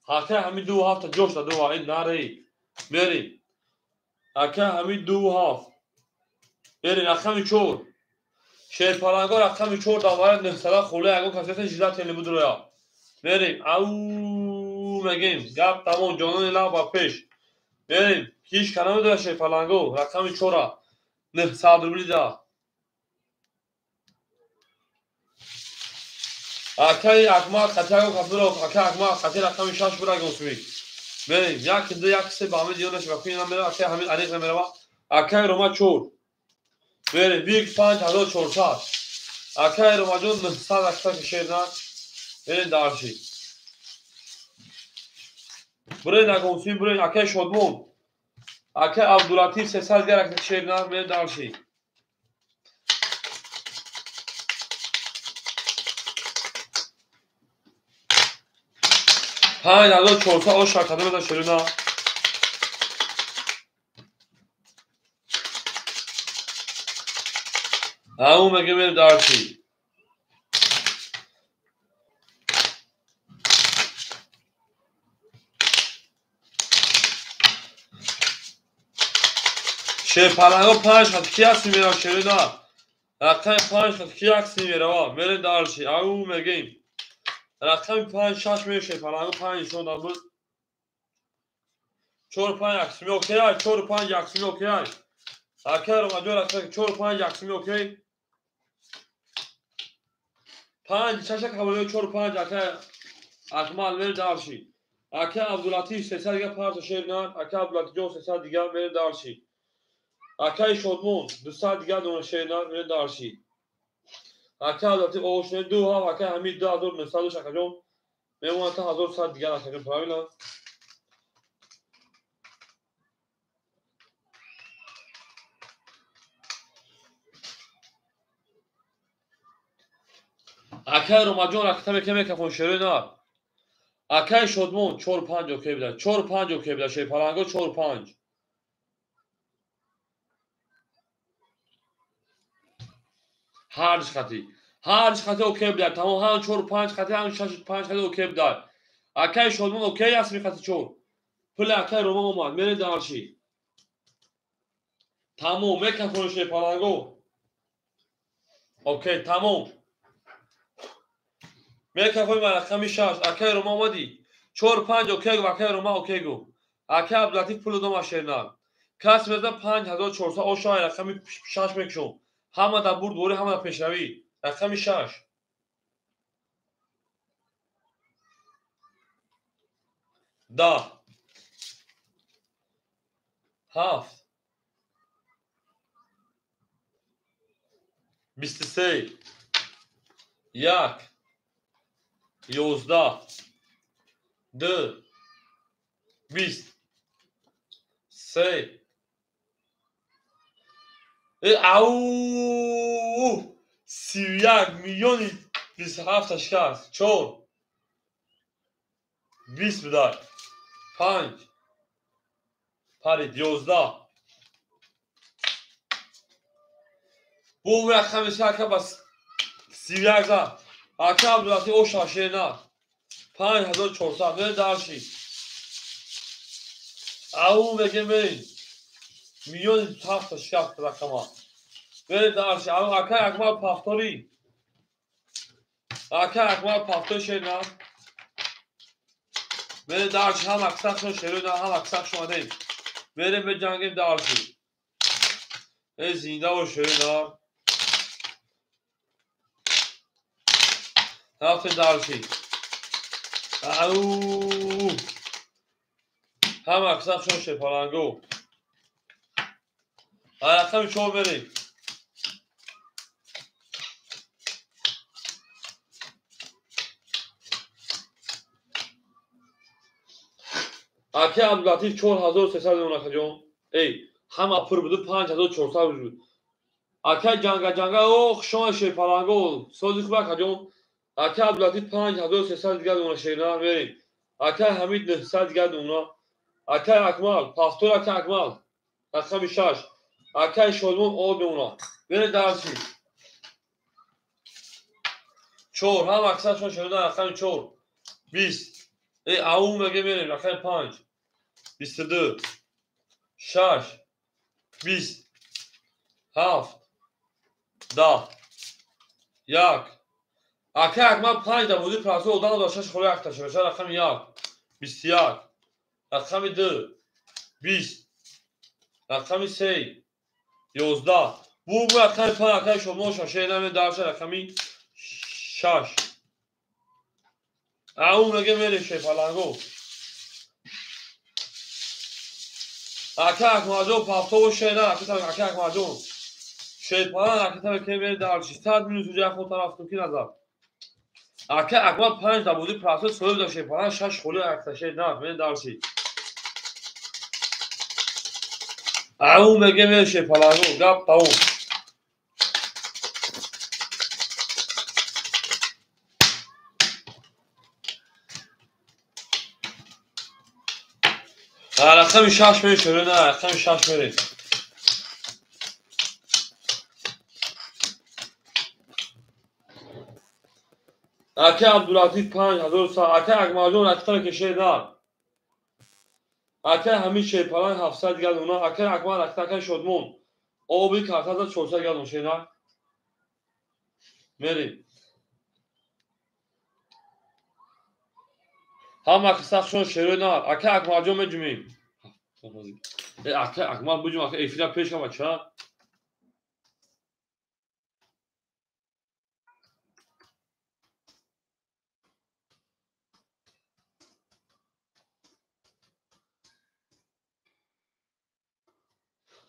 اکه حمید دو هفت جوش دو این نره میریم اکه حمید دو هفت میریم رقم چور شیر پلنگو رقم چور داور نفسلا خوله اگه کسیت جیزت تلی بود رویا میریم او مگیم گپ تمام جانون لا با پیش میریم کیش کنم داره شیر پلنگو رقم چورا نه صدربولی دا اکه اکمال خطی اگه کسیت رو اکه اکمال خطی رقم 6 بود اگه اصوی بریم یک دو یک سه با همه دیونش با پینم میره اکه همین علیق میره با اکه روما چور بریم بیک 5400 اکه روما جون 900 اکتا کشیر نه بریم دارشی بریم اگه اصوی بریم اکه شدمون اکه عبداللطیف 300 گرک کشیر نه بریم دارشی های ندار 400 آش شرکته بده شروع نه همون مگه بریم دارشی شیر پلنگو 5 خط کی هستی میره شروع نه رقم 5 خط کی هستی میره با بریم دارشی همون مگیم رقم 5 6 میره شیر پلنگو 5 شون بود 4 5 اکسیمی اوکی 4 5 اکسیمی اوکی اکه رو مجور اکسیمی 4 5 اکسیمی اوکی 5 6 قبولی 4 5 اکه اکمال میره دارشی اکه عبداللطیف 300 دیگه پارت شیر نه اکه عبداللطیف جون 300 دیگه میره دارشی اکه شدمون 200 دیگه دونه شیر نه میره دارشی اکه عبداللطیف اوشنه دو ها اکه همین 2900 شکر جون میمونه تا 1100 دیگه اکه پراویلا اکه رو مجور اکتم که میکفون شیر نه اکه شدمون 4 5 اوکی بده 4 5 اوکی بده شیر پلنگو 4 5 هر خطی اوکی بده تمام هم 4 5 خطی هم 6 5 خطی اوکی بده اکه شدمون اوکی است می خطی 4 پل اکه رو ما اومد میره دارشی تمام میکفون شیر پلنگو اوکی تمام میکفون رقم 6 اکه رو ما اومدی 4 5 اوکی گو اکه رو ما اوکی گو اکه عبداللطیف پول دو ماشینا کس بده 5400 او شای رقم 6 میکشم همه در برد دوره همه در پیشروی رقم 6 10 7 23 1 11 2 20 3 او 31,27 شکست. 4 20 بدار 5 پرید 11 bu raqam şarkı bas Sivyaza akşam durası o şaşırına 5400 ne darşı au begemeyin milyon tahta şart rakama ve darşı au akmal paftori akmal paftor şeyna ve darşı ham aksak şeruna ham aksak şu adayım ve be cangim darşı zinda o şeruna هفت دارشی او هم اکساق شون شپارنگو رقم شما بریم اکی عبداللطیف 4300 دونه جون ای هم اپر بودو 5400 بود اکی جنگا او شون شپارنگو سوزی خوبه جون اکی عبداللطیف 5300 دیگه دونه شیرنا بریم اکی حمید 900 دیگه دونه اکی اکمال پافتور اکی اکمال رقم 6 اکی شلمون او دونه بریم درسی 4 هم اکثر شون شیرنا رقم 4 20 ای اون مگه بریم رقم 5 22 6 20 7 10 1 اکی اکمال 5 در بودی پراسو اودان داشتش خوری اکتاشه بشه رقم 1 21 رقم 2 20 رقم 3 11 bu رقم 5 اکی شما شاشه نمی درش رقمی 6 اون مگه میره شیپالنگو اکی اکمال پافتو و شینا اکی اکمال شیپالن اکی که میره درش 100 میلیون سوجه خود طرف تو کی نظر اکی اکمال 5 در بودی پراسو سوی داشته شیپالن 6 خوری اکتاشه نه میره درشی اون مگه میره شیپالنگو گپ تاون رقم 6 میره شروع نه رقم 6 میره اکی عبداللطیف 5000 سال اکی اکمالجون اکتر کشه دار اکی همین شیپالن 700 دیگه دونه اکی اکمال اکتر شدمون او بی کارتازا 400 دیگه دونه شینا میریم هم اکساق شون شروع نه اکی اکمالجون مجمیم اکی اکمال بجم اکی ایفیلا پیش هم بچه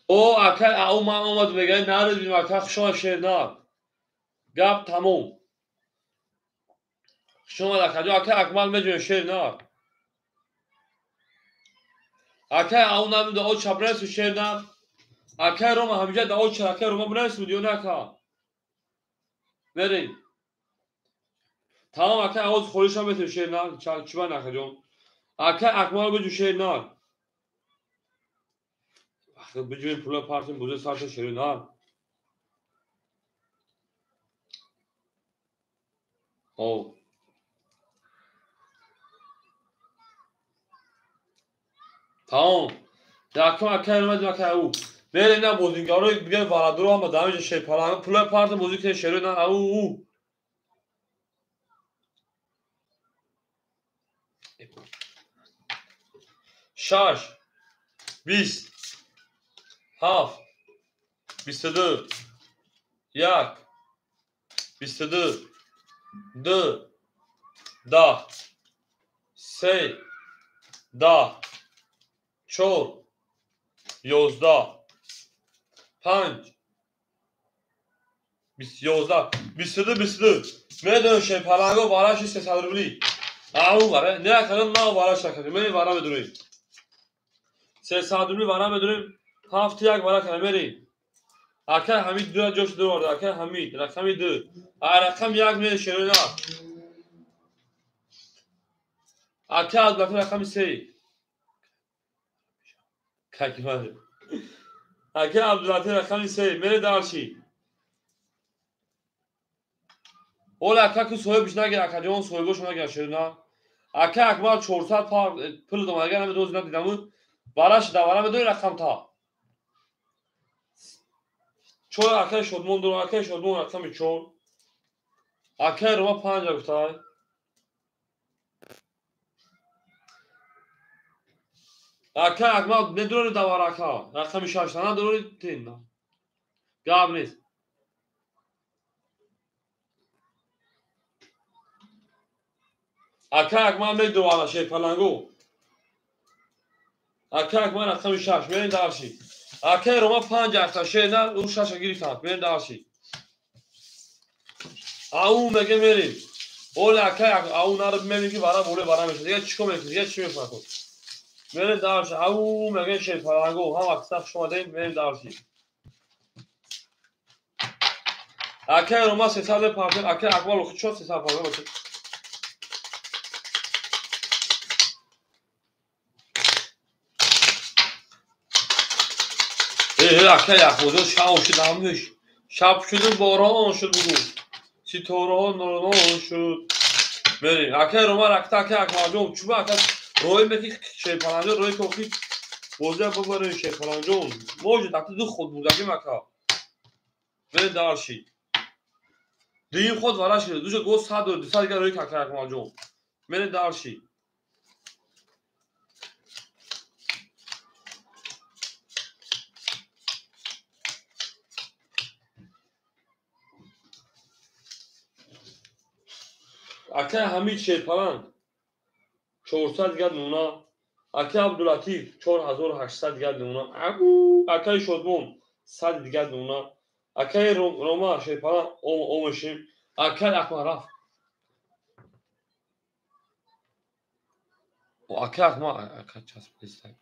او اکی او من اومد بگه ندادیم اکی شون شیر نه گپ تموم شما اکی اکمال مجمیم شیر نه اکی او نمیده او چپرس و شیر نه اکی روم همیشه دا او چرکه روم برس بودیو نکا بریم تمام اکی اوز خوریش هم بتیم شیر نه چی با نکا جون اکی اکمال بجو شیر نه بجو این پولا پارتیم بوده سارت شیر نه او تمام اکی روم دیم اکی او بریم نه بودینگارو بگه ورادرو هم دمیج شیر پرانگو پولا پارتیم بودی که شیر نه او شش 20 7 22 1 22 2 10 3 10 4 11 5 11 22 میدون شیپالنگو باراش 300 روبلی او باره نه کنم ما باراش نکنیم می بارا بدونیم 300 روبلی بارا بدونیم هفت یک بارا کنیم بریم اکه حمید دو جوش دو ورده اکه حمید رقم دو رقم یک میره شروع اکه عبداللطیف رقم سه ککیمه اکه عبداللطیف رقم سه میره دارشی اول اکه که صاحبش نگیر اکه جان صاحبش نگیر شروع اکه اکمال 400 پول دوم اگر همه دوز ندیدم براش دوارم دوی رقم تا چون اکه شدمون دو اکه شدمون رقم چون اکه رو ما 5 گفتای اکه اکمال ندرون دوار اکه رقم 6 تانه دروری تین گاب نیست اکه اکمال می دوانه شی پلنگو اکه اکمال رقم 6 میرین دارشی اکه رو ما 5 تا شی نه اون 6 گرفتن میرین دارشی او مگه میرین اول اکه او نرو میبینی که برای بوله برای میشه دیگه چیکار میکنی دیگه چی میکنی میرین دارشی او مگه شی پلنگو هم اکساف شما دین میرین دارشی اکه رو ما 300 پارتن اکه اکمال خود شد 300 پارتن باشه اکه یک خودو شب شد همش شب شد باران شد بگو ستاره ها نوران شد بریم اکه رو ما رکتا اکه اکمال جون چوبه اکه روی میگی شی پلنگو روی کوکی بوزه ببرین شی پلنگو موج تحت دو خود بودگی مکا برین دارشی دیگه خود وراش کرد دوجه گوست ها دو سال دیگه روی اکه اکمال جون برین دارشی اکه همین شی پلنگ 400 گرد نونا اکه عبداللطیف 4800 گرد نونا اکه شدمون 100 گرد نونا اکه روما شی پلنگ اومشیم اکه اکمال رفت اکه اکمال اکه چسب دیسته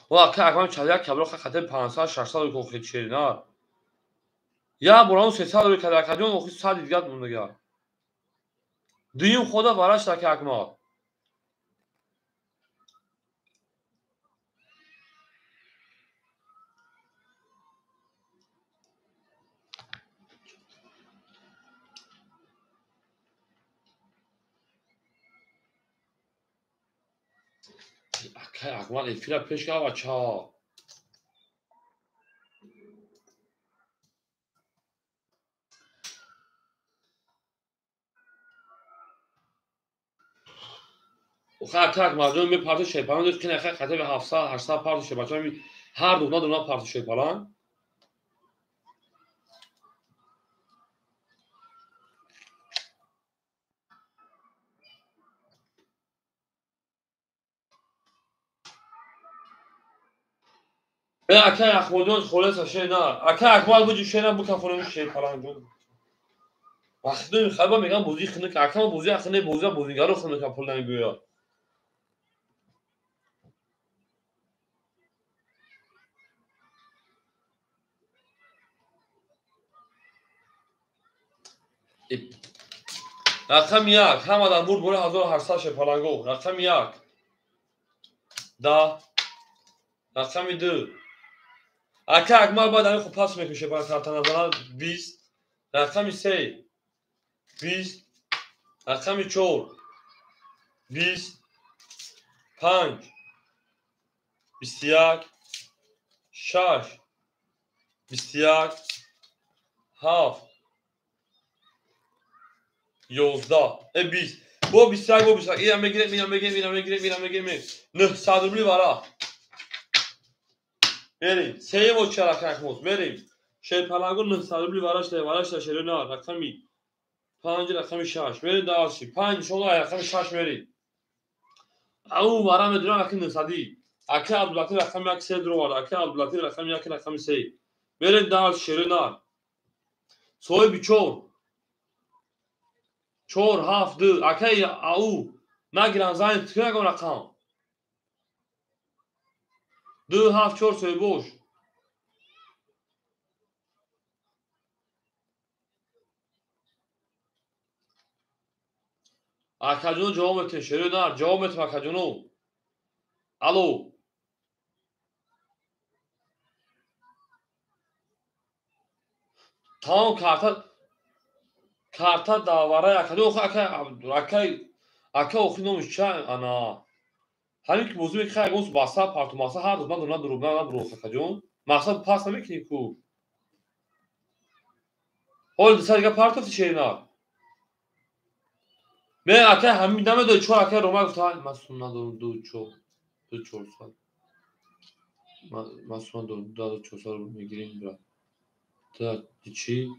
و اکه اکمال چلیک کبرو خطه 500 600 کوخی چیرنا یا برام 300 روی کدر کجون اوخی 100 دیگه مونده دیم خدا براش تک اکمال اکه اکمال افیلا پیش که بچه اکه اکمال جون می پارت شیپالان داشت که نخه خطه به 700 800 پارت شیپالان می هر دونا پارت شیپالان به اکه اکمال جون خلاص شینا اکه اکمال بودی شینا بو که خلاص شیپالان جون وقتی خبر میگم بوزی خنه که اکمال بوزی اخنه بوزیگارو خنه که پول نمیگویا رقم یک هم آدم بود بوله 1800 شیپالانگو رقم یک دا رقم دو اکه اکمال باید همین خوب پاس میکشه باید کارتان نزنه 20 رقم 3 20 رقم 4 20 5 21 6 21 7 11 20 bu 21 bu 21 اینم بگیریم اینم بگیریم اینم بگیریم اینم بگیریم 900 روبلی برا بریم سه و چرا اکموز بریم شی پلنگو 900 روبلی براش شیرین رقمی 5 رقم 6 برید داشتی 5 شما رقم 6 برید او برا مدرن اكن نصدي اكي عبداللطيف رقم یک سه درو اكي عبداللطيف رقم یک رقم سه برید دار شیرینار سوی بیچور چور هفت دو اكي او نگیرن زنی تکنگم رقم 2 7 4 سوی بوش Akajono javob eting. Sherunar javob eting akajono. Alo. Tamam karta davara akajono aka okinomuş çay ana. Hani ki bozu bir kayıp olsun basa partu masa ha durma durur akajon. Masa pas demek ki ku. Oldu sadece partu şeyler. Ben aka hem deme de çoğu aka Roma gufta masumna du çoğu. Du çoğu. Masumna du çoğu میگیریم برات. تا چی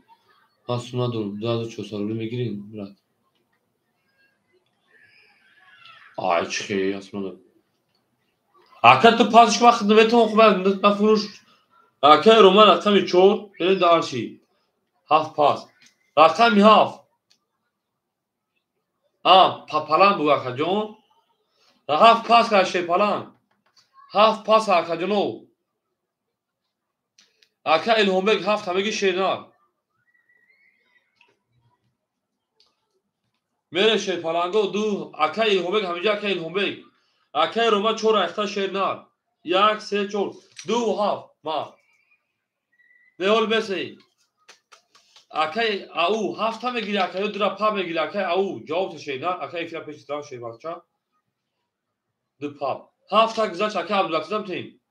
masumna du çoğu میگیریم برات. Ay çıkıyor asmalı. Aka tu pas şu vakit ve ton ben mafruş. Aka Roma rakam çoğu beni de arşi. Half pas. Rakam half. Palan bu akajon. Half pas karşı palan. Half pas akajon. Aka İlhombek half tamamı şeyler. Mere şey palango du aka İlhombek hamica aka İlhombek. Aka Roma çor ayakta şeyler. Yak se çor. Du half ma. Ne ol besi. Aka au half tamamı giriyor aka yudra pa mı giriyor aka au cevap şeyler. Aka ifya peşinden şey bakça. Du pa. Half tak güzel aka Abdülaziz'im teyin.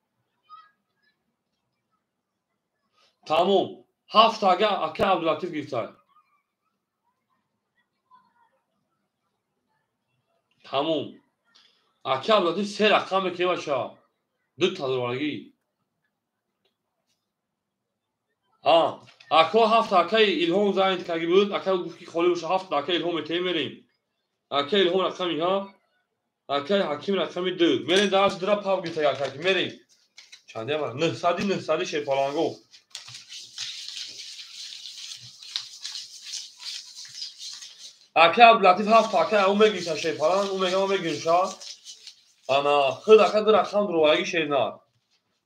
Tamam. Haftaga aka Abdülatif girtay. Tamam. Aka Abdülatif se rakam ki başa. Dut tadırvargi. Aka hafta aka İlhom zayin kagi bud. Aka gufki kholi uş hafta aka İlhom etemerim. Aka İlhom rakami ha. Aka hakim rakami dud. Meri dars dra pav girtay aka ki merim. Çande var. Nıhsadi şey palango. Aka Abdülatif hafta aka umeg girtay şey falan. Umeg girşa. Ana hıd aka dır akam durvagi şeyler.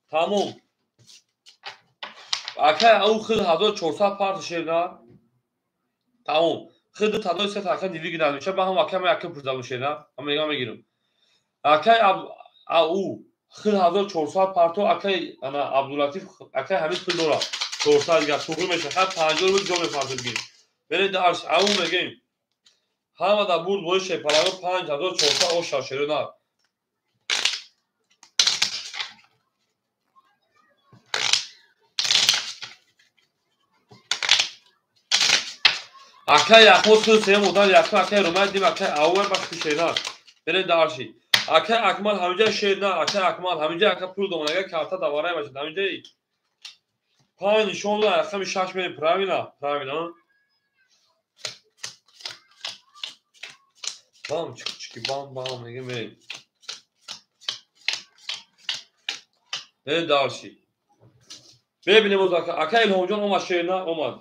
Tamam. Aka au hıd hazır çorsa parti şeyler. Tamam. Hıdı tadı ise aka divi gidermiş. Ben ham aka aka pırdamış şeyler. Ama egame girim. Aka au hıd hazır çorsa parti aka ana Abdülatif aka hamid pırdora. Çorsa diga tuğru meşe. Ha panjor bu jome parti girim. Beni de arş au megim. Hama da burd boy şey parago 5000 çorsa o şaşırına. Aka yakmos kız seyim odan yakma aka Roma dim aka avver bak şeyler. Beni darşi. Aka akmal hamica şeyler aka akmal hamica aka pul domanaga karta davaraya başladı. Hamica pan şonla aka bir şaş beni pravina. Bam çık bam ne gibi. Beni darşi. Ve bilim uzak aka el hocan o şeyler olmaz.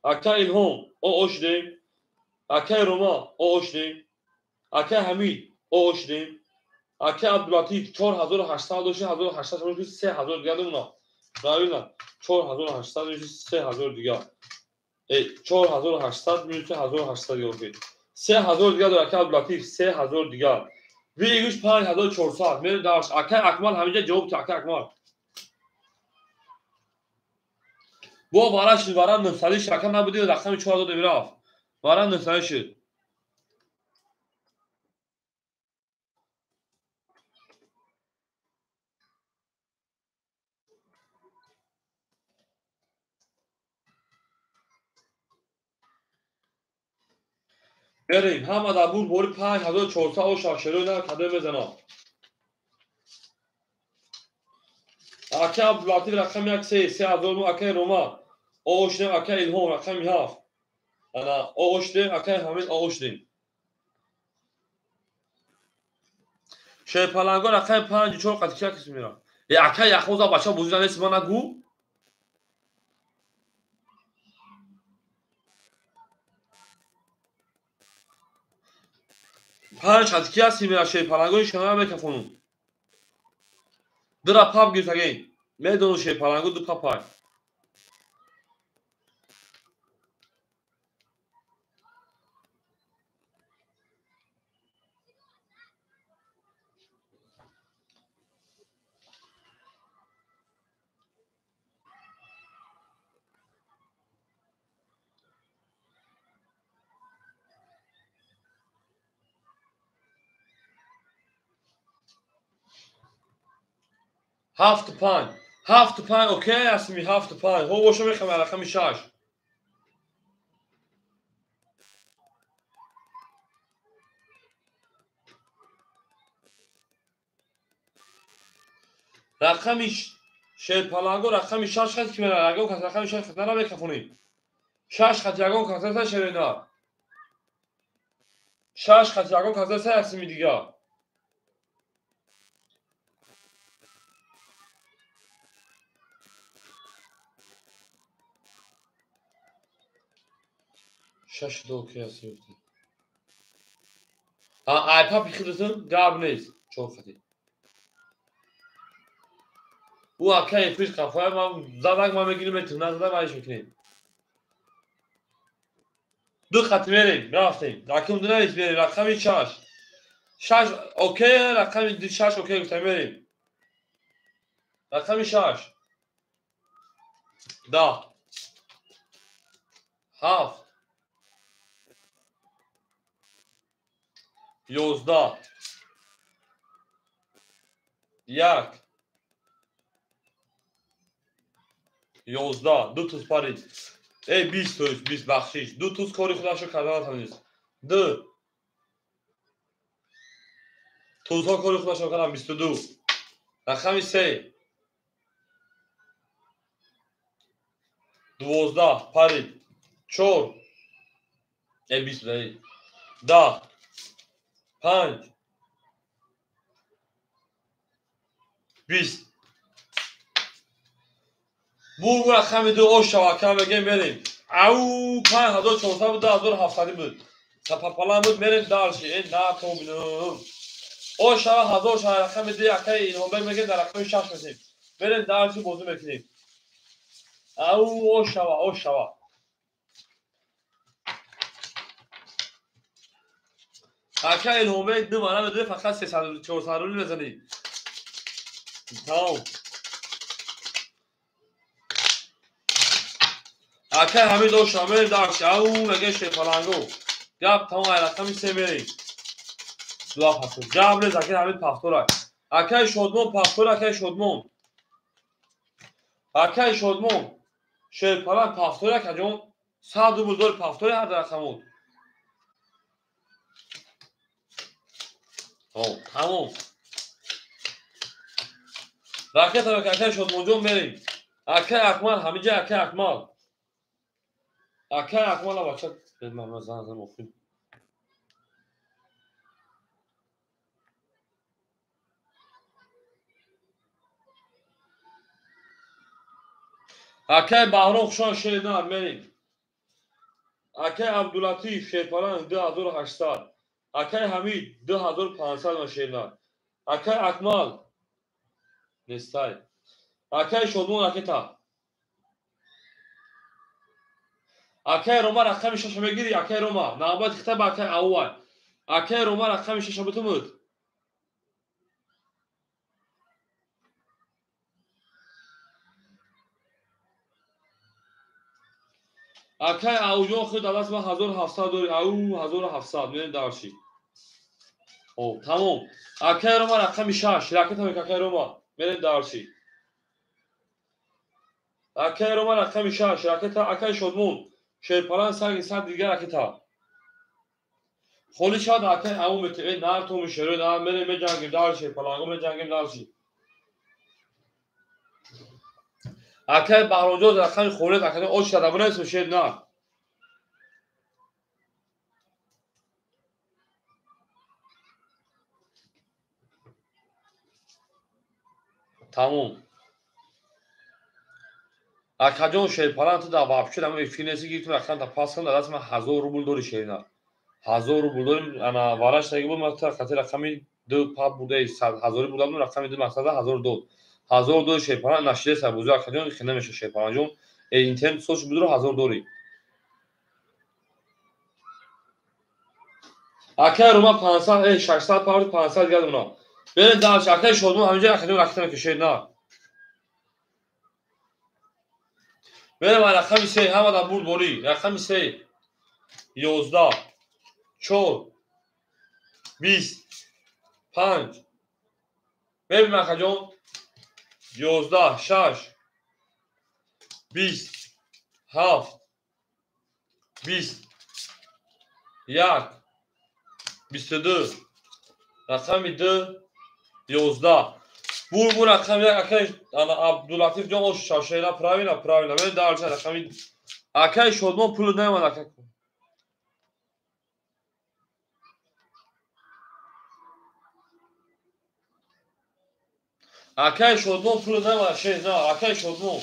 Aka İlhom o oşdem. Aka Roma o oşdem. Aka Hamid o oşdem. Aka Abdülatif 4800 3000 دیگه اونا. راوینا 4800 دیگه. 4800 میشه 1800 دیگه. 3000 دیگه داره aka Abdülatif 3000 دیگه. ویگوش 5400 میره داشت aka اکمال همیشه جواب تو aka اکمال. Bu varaş varan nefsali şaka nabudi rakam 4000 deviraf. Varan nefsali şi. بریم هم دا بود بوری 5400 او شاشلو نه کده بزنم. Aka Abdülatif rakam yak 3000 mu aka Roma. O oşne aka İlhom rakam yaf. Ana o oşne aka Hamid o oşne. Şey palango rakam 5400 katkıya kısmıyor. Aka yakhoza başa buzdan esmana gu. Panç katkıya simira şey palango şuna mekafonu. Dra pap girtagin. Medonu şey palango du papay. 75 75 اوکی هستمی 75 هو باشو میخوام رقم 6 رقم شیر پالانگو رقم 6 خط که رقم کس رقم 6 خط نرا بکفونی 6 خط یگان کاسه شرینا 6 خط یگان کاسه هستمی دیگه شش دو اوکی هستی آیپاد بخیرتون گاب نیست چون خطی او اکای پیش کافه ما زدن ما میگیریم میتونن زدن مایش میکنیم دو خط میریم رفتیم رقم دو نیست بریم رقم 6 6 اوکی رقم 6 اوکی گفتم بریم رقم 6 10 7 11 1 11 دو توز پارید ای 20 توز 20 بخشیش دو توز کاری خودشو کردن تمیز دو توزها کاری خودشو کردن 22 رقم 3 12 پارید 4 ای 20 دهید 10 5 20 بو رقم 2 او شواکه بگیم بریم او 5400 بود 2700 بود سپاپالان بود بریم دارشی این نه تو بینم او شوا 1000 شوا رقم 2 اکای این هم بگیم در رقم 6 میشیم بریم دارشی بازی میکنیم او شوا اکای این هم بگیم دو مانه بده فقط 300 400 رو بزنی تمام اکای همه دو شامل دارشی او مگه شفالانگو گپ تمام رقم 3 بریم دو پاسو جابر زاکر حمید پاختورا اکای شودمون پاختورا اکای شودمون شیر پالان پاختورا کجون صد رو بزرگ پاختورا هر رقمون تمام راکت رو اکای شودمون جون بریم اکای اکمال همه جا اکای اکمال ها بچه به من زن مفید اکای بهرام خوشان شیر نار بریم اکای عبداللطیف شیر پالان 2800 اکای حمید 2500 شیر نار اکای اکمال نستای اکای شودمون اکتا اکای روما رقم 6 بگیری اکای روما نامباد کتاب اکای اول اکای روما رقم 6 بتومد اکای اوجو خود دست ما 1700 داری او 1700 میریم دارشی او تمام اکای روما رقم 6 راکت هم اکای روما میریم دارشی اکای روما رقم 6 راکت اکای شدمون شیرپالان سنگ صد دیگر راکت ها خالی شاد اکای او متوی نار تو میشره نار میریم جنگیم دارشی پلانگو میریم جنگیم دارشی اکای بهرامجو رقم خورد اکای او شدمونه است شیر نار تمام اکجون شیرپالان تو دا واپشید اما فیننسی گیرتون رقم تا پاس کن دست من 1000 روبل داری شیرنا 1000 روبل داریم انا وارش دیگه بود من تا خاطر رقمی دو پا بوده 1000 بودم رقمی دو مقصد 1002 شیرپالان نشیده سر بوزو اکجون خنده میشه شیرپالان جون اینترنت سوش بود رو 1000 داری اکه روما 500 600 پاور 500 گرد اونا برن داش اکه شدمون همینجا اکجون رقم که شیرنا برن رقم 3 هم آدم بود بوری رقم 3 11 4 20 5 ببین مخجون 11 6 20 7 20 1 22 رقم 2 11 bu rakam akay ana Abdulatif can o şaşayla pravila ben de arca rakam akay şodman pulu ne var akay akay şodman pulu ne var şey ne akay şodman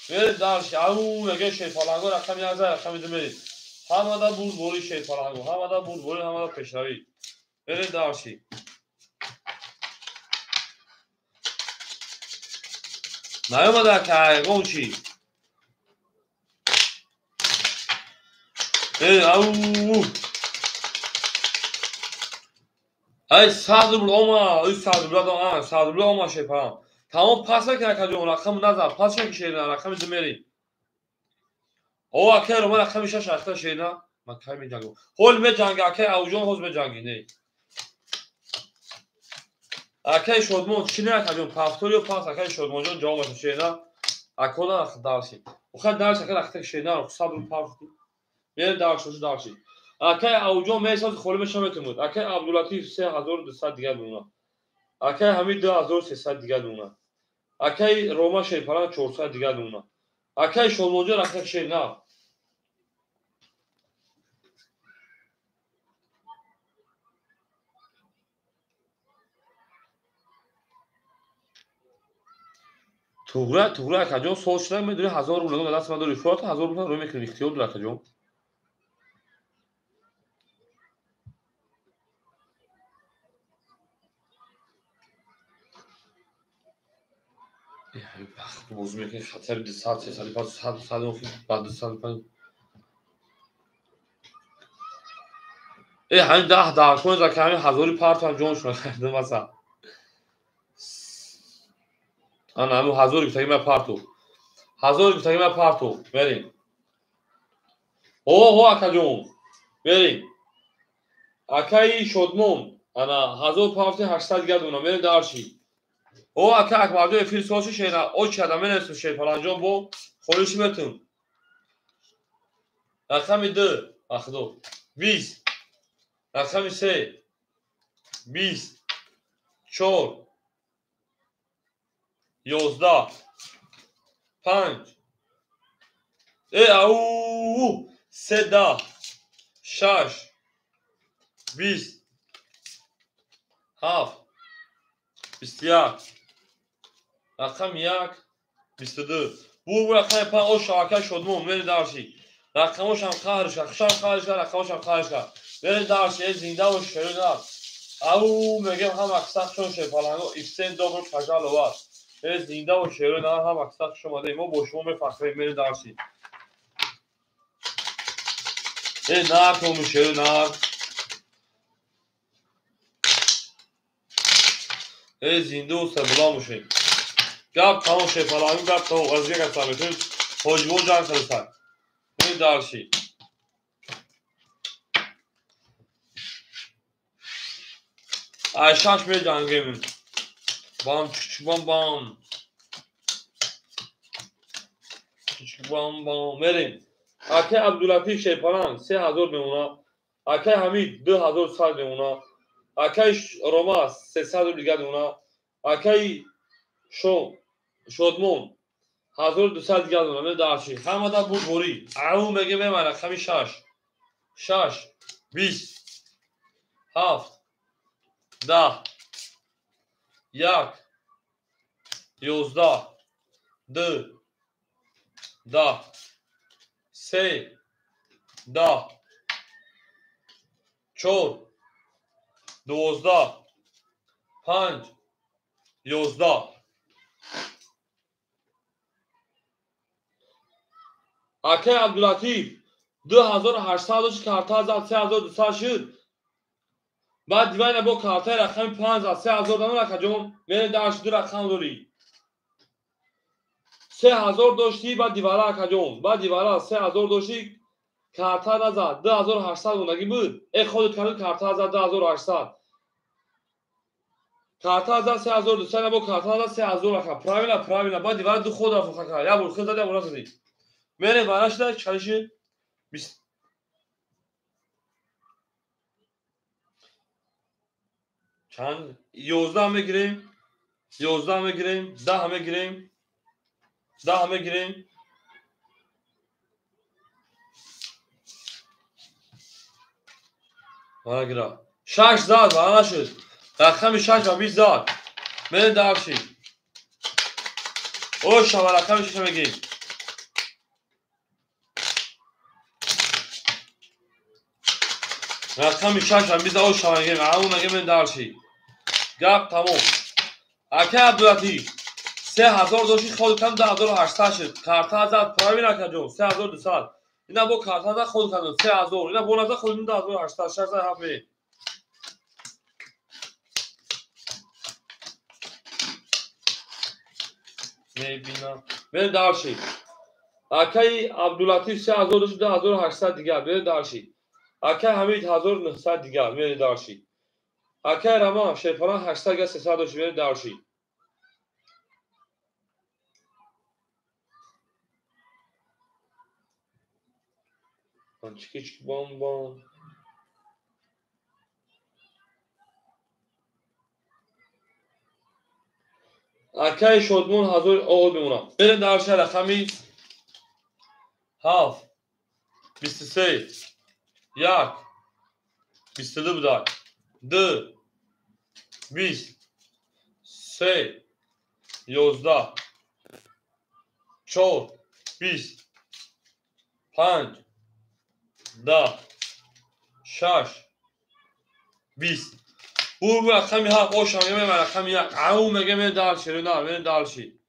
ve darşı au ne şey falan go rakam yazar rakam demeli hamada bul bolu şey falan go hamada bul bolu hamada peşravi ve darşı نیامده که گم چی او ای صدر اوما ای صدر اوما شپام تمام پس نکنه که جون رقم نزد پس چه شیرین رقم دمری او اکه رو من رقم شش اختا شیرین من کی می جنگم هول می جنگ اکه او جون هوز می جنگی نه اکه شدمون چی نه که جون پافتوریو پاس اکه شدمون جون جام شیرین اکولا درسی و خد درس اکه اختا شیرین رو صدر پافت میره درسی اکه او جون میساز خولم شمتمود اکه عبداللطیف 3200 دیگه دونا اکه حمید 2300 دیگه دونا اکه روما شیپران 400 دیگه دونا اکه شلمونجا رخت شیر نه توغرا اکه جون سوچ نه میدونی 1000 روبل دست من داری فقط 1000 روبل رو میکنی اختیار داره اکه جون موضوع میکنی خطر 200 300 500 100 بعد 100 همین 10 درصد از که همین 1000 پارت هم جون شما کردم مثلا انا همون 1000 که تگه من پارتو 1000 که تگه من پارتو بریم اوه اکه جون بریم اکه شدمون انا 1000 پارت 800 دیگه دونم بریم درشی او اکه اکبردو افیل سوچی شینا او چه آدم نرسیم شی پلانجون بو خورشی بتون رقم 2 اخدو 20 رقم 3 20 4 11 5 او 13 6 20 7 21 رقم 1 22 bu رقم 5 o şarkı şodmum beni dersi رقمش هم خارج رقمش هم خارج بره درسی زنده و شروع او میگم هم اکساق شون شپالانگو ایکسن دوبر کجال وار بره زنده و شروع نه هم اکساق شما ده ما با شما میفخریم بره درسی نه تو شروع نه زنده و سبلا موشیم گب تمام شپالانگو گب تمام از یک اصلا میتونیم حجبون جان خلصد بره درسی شش می جنگیم بام بام بریم اکه عبداللطیف شیپران 3000 میمونا اکه حمید 2000 سال میمونا اکه روما 300 دیگه میمونا اکه شدمون 1200 دیگه میمونا درشی همه دا بود بوری او میگه میمونه خمی 6 20 7 10 1 11 2 10 3 10 4 12 5 11 اکه عبداللطیف 2800 کارتا زد 3200 شد بعد دیوانه با کارتا رقم 5 3000 دادن اکه جون میره درش دو رقم داری 3000 داشتی بعد دیواره اکه جون بعد دیواره 3000 داشتی کارتا نزد 2800 اونگی بود ای خودت کردی کارتا زد 2800 карта азад 3200 бо карта азад 3000 ака правильно ба дивар ду ход рафа ка я бур хизад я бур хизад мере бараш да чалиши чанд 11 мегирем 11 мегирем 10 мегирем 10 мегирем мана гира 6 зад мана шуд рақами 6 ва 20 зад мере дарши о шава рақами 6 мегирем рақами 6 ва 20 зад о шава мегирем аун мегирем дарши гап тамом ака абдулатиф 3000 дошти ход кам 12800 шуд карта азад правильно ака ҷон 3200 ина бо карта азад ход кам 3000 ина бо назад ход 12800 607 мегирем мебинам мере дарши акаи абдулатиф 3000 дошти 12800 дигар мере дарши акаи ҳамид 1900 дигар мере дарши акаи рама шерпаран 800 дигар 300 дошти мере дарши чики бом акаи шодмон 1000 оғоз мемонам мере дарши рақами 7 23 1 22 будай 2 20 3 11 4 20 5 10 6 20 بو رقمی ها قوشم یه من رقمی یک عمو مگه من دالشی رو نه من دالشی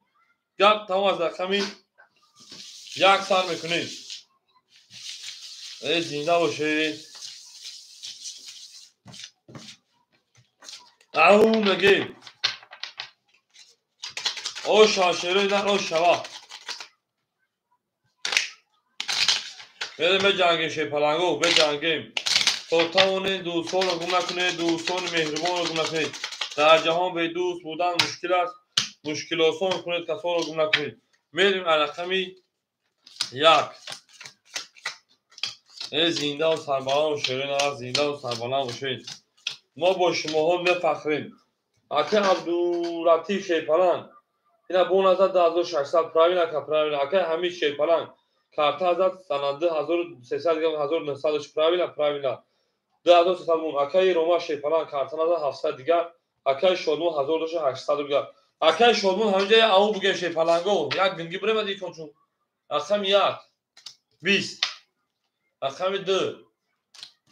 گپ تمام از رقمی یک سر میکنید زنده باشید عمو مگه او شاشیروی نه او شوا بریم بجنگیم شیپلنگو بجنگیم سلطان دوستان رو گم نکنید دوستان مهربان رو گم نکنید در جهان به دوست بودن مشکل است مشکل آسان کنید کسان رو گم نکنید میریم رقمی 1 زنده و سربلند و شیرین است زنده و سربلند باشید ما با شما ها میفخریم اکه عبداللطیف شیپلنگ اینا بون ازد 10600 پراوین اکه پراوین اکه همین شیپلنگ карта азад санади 1300 1900 правильно правильно 2300 мун акаи рома шепалан карта назад 700 дигар акаи шодмон 1800 дигар акаи шодмон ҳамиҷа ау бугем шепаланго як гинги бурем ади кончун рақами 1 20 рақами 2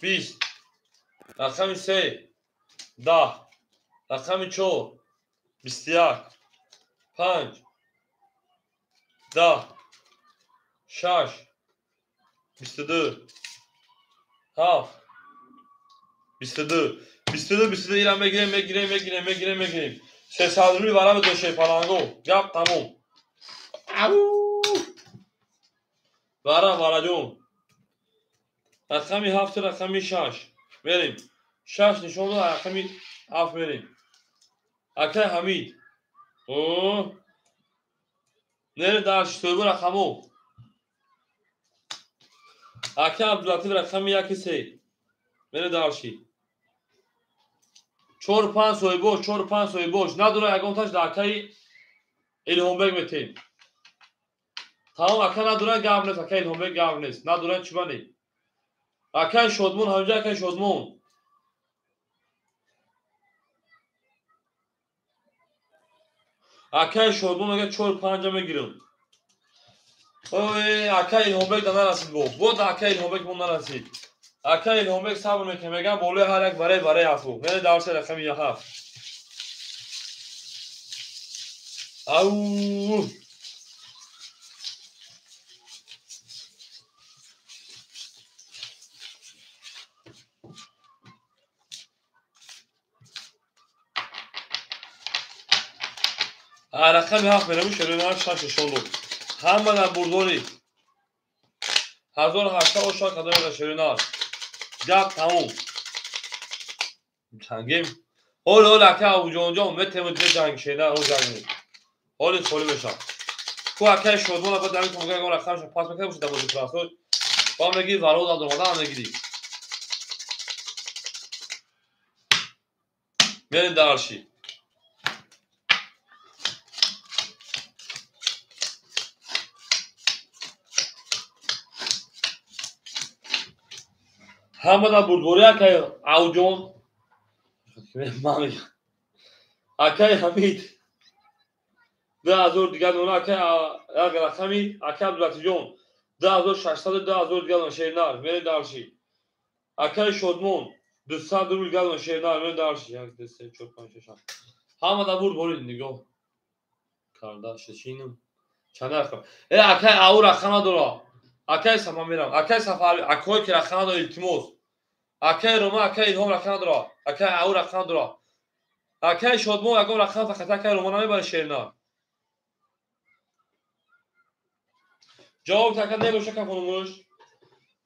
20 рақами 3 10 рақами 4 21 5 10 6 22 7 22 22 اینا میگیریم 300 روی برام دو شیپالانگو گپ تموم برا جون رقمی 7 رقمی 6 بریم 6 نشون داد رقمی 7 بریم اکه حمید نره درش تو رقمو اکه عبداللطیف رقمی 1 3 بره دارشی 4 5 سوی boş نداره یگان تاش داکای الهامبگ میتیم تمام اکه نداره گاب نیست اکه الهامبگ گاب نیست نداره چی بانی اکه شادمون همجا اکه شادمون اکه شادمون اگه 4 5 میگیرم اوه اکه الهامبگ نرسید بود اکه الهامبگ مون نرسید اکه الهامبگ صبر میکنه میگم بالای هر یک برای افو میره دارش رقمی 7 او رقمی 7 میره شروع شش شلو همه در برداری 1800 شاک داره شروع گپ تموم چنگیم حالا که اونجا متمد جنگ شده او جنگ حالی خالی بشم کو که شدمون بعد داریم که میگم رقمش پاس میکنم شده بازی کلاس با میگی وارو داد اومدن میگی بریم دارشی همه دا بردوری که اوجون ما میگم اکای حمید 2000 دیگه اونا که اگر رقمی اکای عبدالعزیز جون 2600 2000 دیگه شیرنار بریم دارشی اکای شدمون 200 روبل دیگه شیرنار بریم دارشی 1 2 3 4 5 6 همه دا بردوری نگاه کارداش چینم چند رقم اکای او رقم داره اکای سما میرم اکای سفر اکای که رقم داره التماس اکای روما اکای هم رقم داره اکای او رقم داره اکای شدمون اگه رقم فقط اکای روما نمیبره شیرنار جواب تکن نباشه که کنموش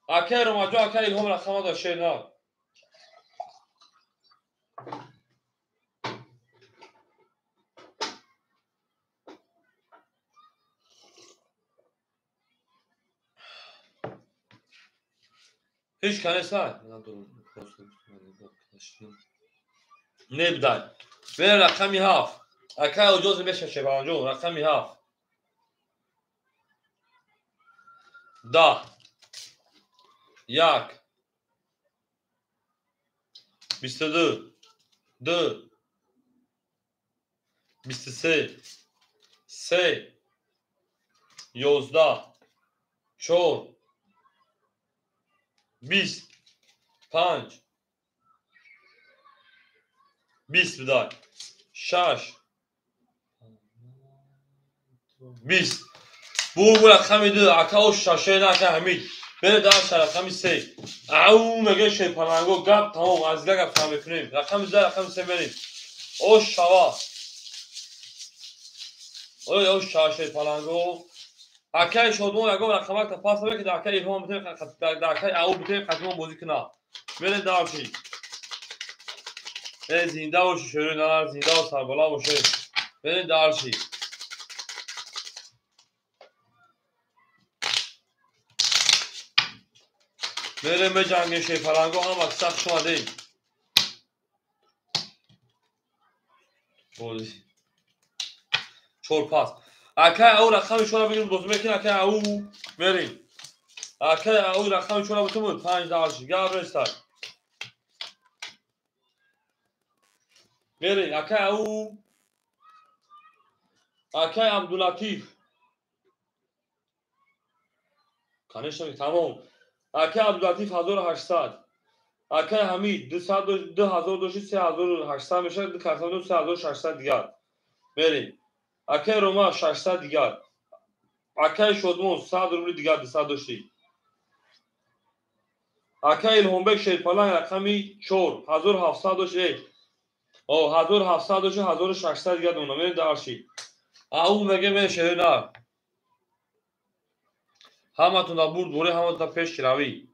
اکای روما جو اکای هم رقم داره شیرنار هیچ کنه سر نبدای بره رقمی هفت اکای اجازه بشه شبانجون رقمی هفت 10 1 22 2 23 3 11 4 20 5 20 بدای 6 20 بو رقمی 2 اکا و شاشه نکه همید بره دارش رقمی 3 او مگه شیپانانگو گب تمام از دیگه گفتم بکنیم رقمی 2 رقمی 3 بریم او شوا او شاشه پالانگو اکای شدمون اگه رقمک تا پاس بده که اکای هم بتونه اکای او بتونه قدم بازی کنه بره دارشی زنده باشه شروع نار زنده و سربالا باشه بره دارشی بره به جنگ شیپالانگو هم اکسخ شماده بازی چور پاس اکای او رقم شما بگیم بازی بکنه اکای او بریم اکای او رقم شما بتونه 5 دارشی گاب رستار بریم اکای او اکای عبداللطیف کنشتم تمام اکای عبداللطیف 1800 اکای حمید 2200 3800 میشه دو کارتون 3600 دیگر بریم اکای روما 600 دیگر اکای شدمون 100 روبل دیگر 200 داشتی اکای الهامبک شیرپالان رقمی 4 1700 داشتی او 1700 داشتی 1600 دیگر دونا بریم دارشی او مگه من شهر نه همه تون برد دوره همه تا پیش روی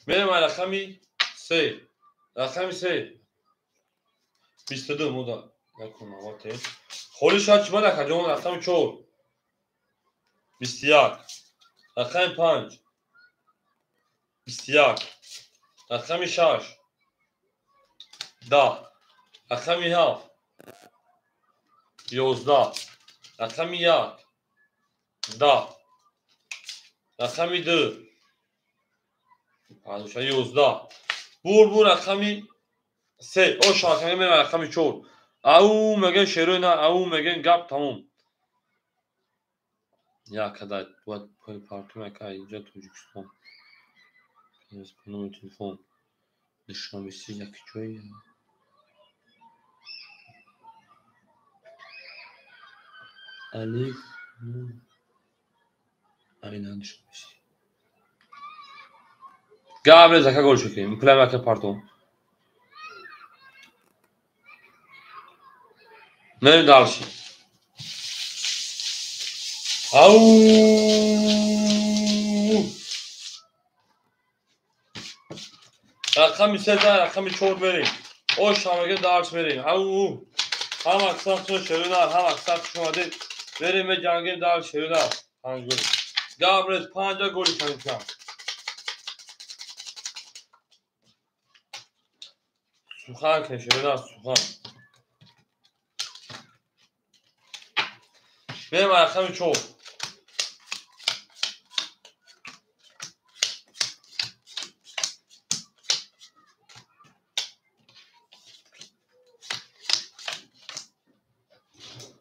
بریم رقمی 3 رقمی 3 22 مودا نکنم وقتی خوری شاید چی بده که جون رقمی 4 21 رقمی 5 21 رقمی 6 10 رقمی 7 11 رقمی 1 10 رقمی 2 پادوشا 11 بور رقمی 3 او شاکنه میره رقمی 4 او مگه شروع نه او مگه گپ تموم یا کدا بود پای پارتی مکا اینجا توجیکستان از کنم تلفن نشان میسی یکی جایی علی اینا نشان میسی گابل زکا گل شکیم میپلم اکا پارتون نه دارشی او رقمی 3 رقمی 4 بریم او شامگه دارچ بریم هم اکسان چون شروع هم اکسان شماده بریم به جنگه دار شروع 5 گل گابرز 5 گلی کنیم سوخان که شروع سوخان بریم رقم 4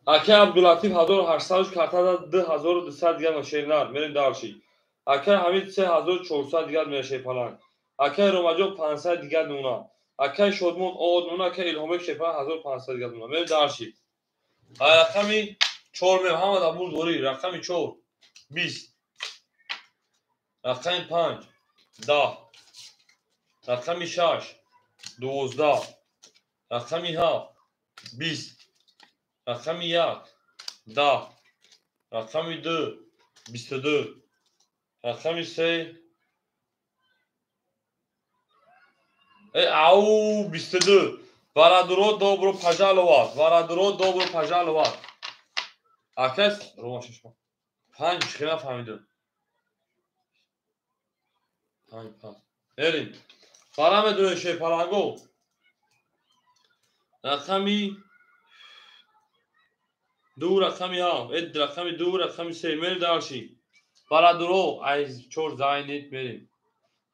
اکه عبداللطیف 1800 کارتا 2200 دیگر مشینار میریم دارشی اکه حمید 3400 دیگر میشه فلان اکه روماجو 500 دیگر نونا اکه شدمون اود نونا که الهامک شفا 1500 دیگر نونا میریم دارشی رقمی 4 می محمد ابو دوری رقمی 4 20 رقمی 5 10 رقمی 6 12 رقمی 7 20 رقمی 1 10 رقمی 2 22 رقمی 3 او 22 ورادرو добро пожаловать ورادرو добро пожаловать акес ромашш 5 خیلی فهمیدم 5 بریم فرام دوشه پلنگو رقمی 2 رقمی ها اد رقمی 2 رقمی 3 میل داشی ورادرو از 4 زاینیت بریم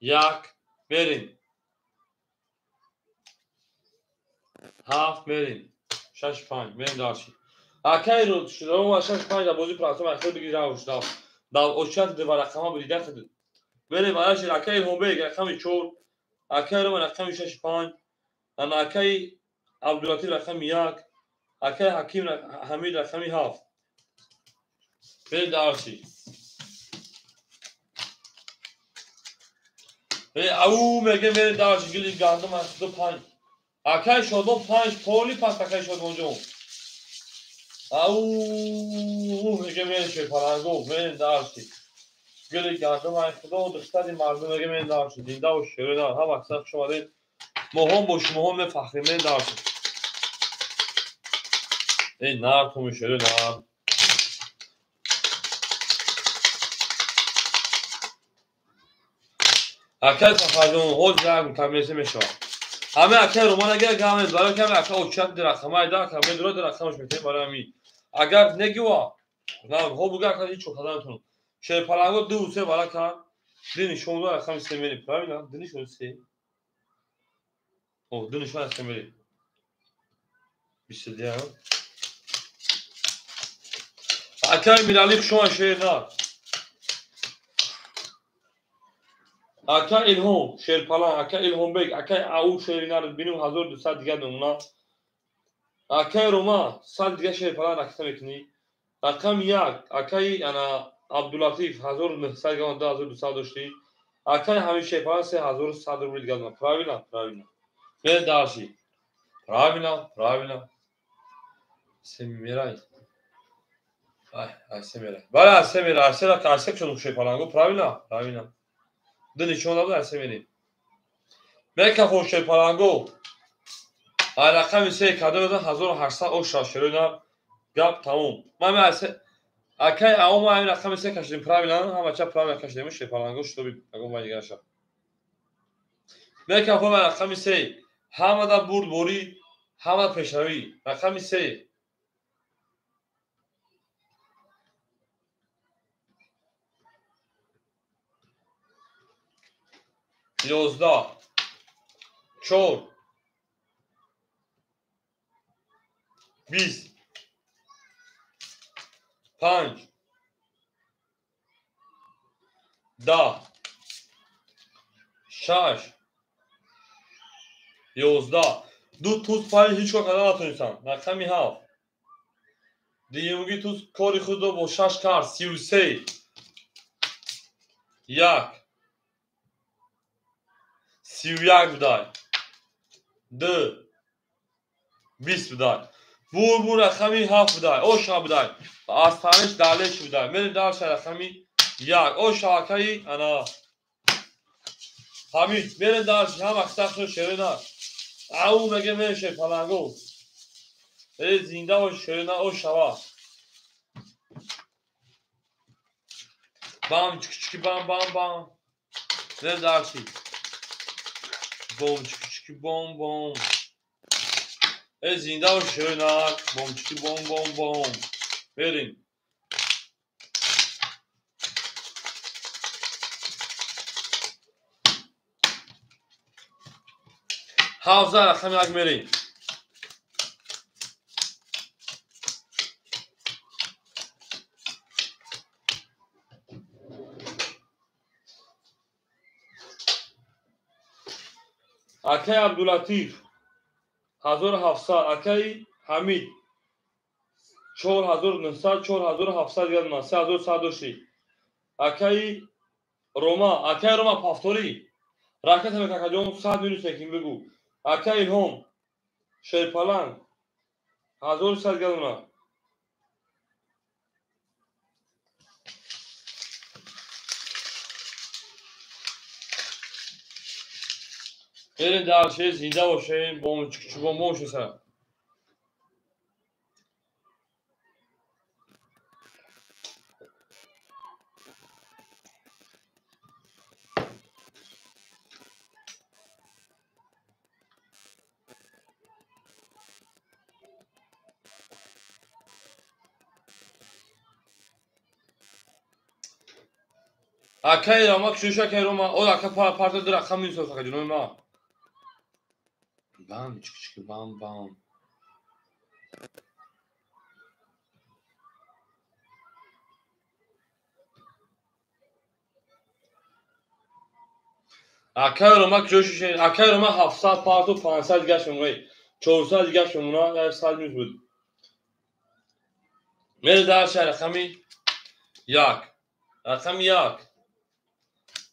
1 بریم 7 بریم 6 5 بریم داشی اکی رو شروع و 6 5 بازی پراتو اخیر بگیر راوش دا اوچات دو رقما بریده خد بریم براش اکی هم بگیر رقمی 4 اکی رو رقمی 6 5 انا اکی عبداللطیف رقمی 1 اکی حکیم حمید رقمی 7 بریم داشی او میگه بریم داشی گلی گندم از 5 اکی شدم 5 پولی پس اکی شدم جون او میگه میشه پلنگو بریم داشتی گلی گندم از خدا و دختری مردم میگه بریم داشتی دینده و شیرین هم اکثر شما دید مهم باش مهم فخری بریم داشتی این نار تو میشه نار اکی فخرجون حوض جرم تمیزی میشه همه اکی رومان اگر گامه برای کمی اکی اوچت درخمه دا کمی درو درخمش میتونیم برای امی اگر نگیوا نه هو بگه که هیچ وقت نتونم شیر پلنگو 2 3 برای کار دینی شما رقم 3 میلی پراینا دینی شما 3 او دینی شما 3 میلی 20 دیگه اکی میرالی شما شیر نه اکی الهام شیر پلنگ اکی الهام بیگ اکی او شیر نه بینیم 1200 دیگه نمونه اکی روما 100 دیگه شیر پلنگ اکتا میکنی رقم 1 اکی انا عبداللطیف 1900 گام 2200 داشتی اکی همیشه پاس 3100 روبل دیگه دادم پراوینا به داشی پراوینا سمیرای سمیرای بالا سمیرای سرا کاسک شدم شی پلنگو پراوینا دنی چون داد سمیری میکا فوش شی پلنگو رقم 3 کادو دادن 1800 او شاشرونا گاب تموم من اکی او ما این رقم 3 کشیدیم پراوینا هم بچا پراوینا کشیدیم شی پلنگو شو بگم ما دیگه نشه میکا فوش رقم 3 همه دا برد بوری همه پیشروی رقم 3 11 4 20 5 10 6 11 دو توز پای هیچ وقت نتونستم رقمی 7 دیگه میگی تو کاری خود رو با 6 کار 33 1 31 بدای 2 20 بدای بور رقمی 7 بدای او شا بدای آستانش دالش بدای من دالش رقمی 1 او شاکی انا حمید من دالش هم اکثر شیرین او مگه میشه پلنگو زنده و شیرینه او شوا بام چک چکی بام بام بام نه درسی بوم چک چکی بوم بوم زنده و شیرینه بوم چکی بوم بوم بوم بریم حافظه رقم یک میریم اکی عبداللطیف 1700 اکی حمید 4900 4700 3106 اکی روما پافتوری رکت همه کاکا 100 می‌نویسه که بگو اکی الهام شیرپلنگ 1100 گلونا بریم در چه زنده باشه بوم چک بوم بوم شسه اکی روما کشوشه که روما او اکی پارت در رقم می‌نویسه فقط جنوب ما بام چک چک بام بام اکی روما کشوشه اکی روما 700 پارت و 500 گشت می‌مونه 400 گشت می‌مونه در 100 می‌شود میره در شهر رقمی یک رقم یک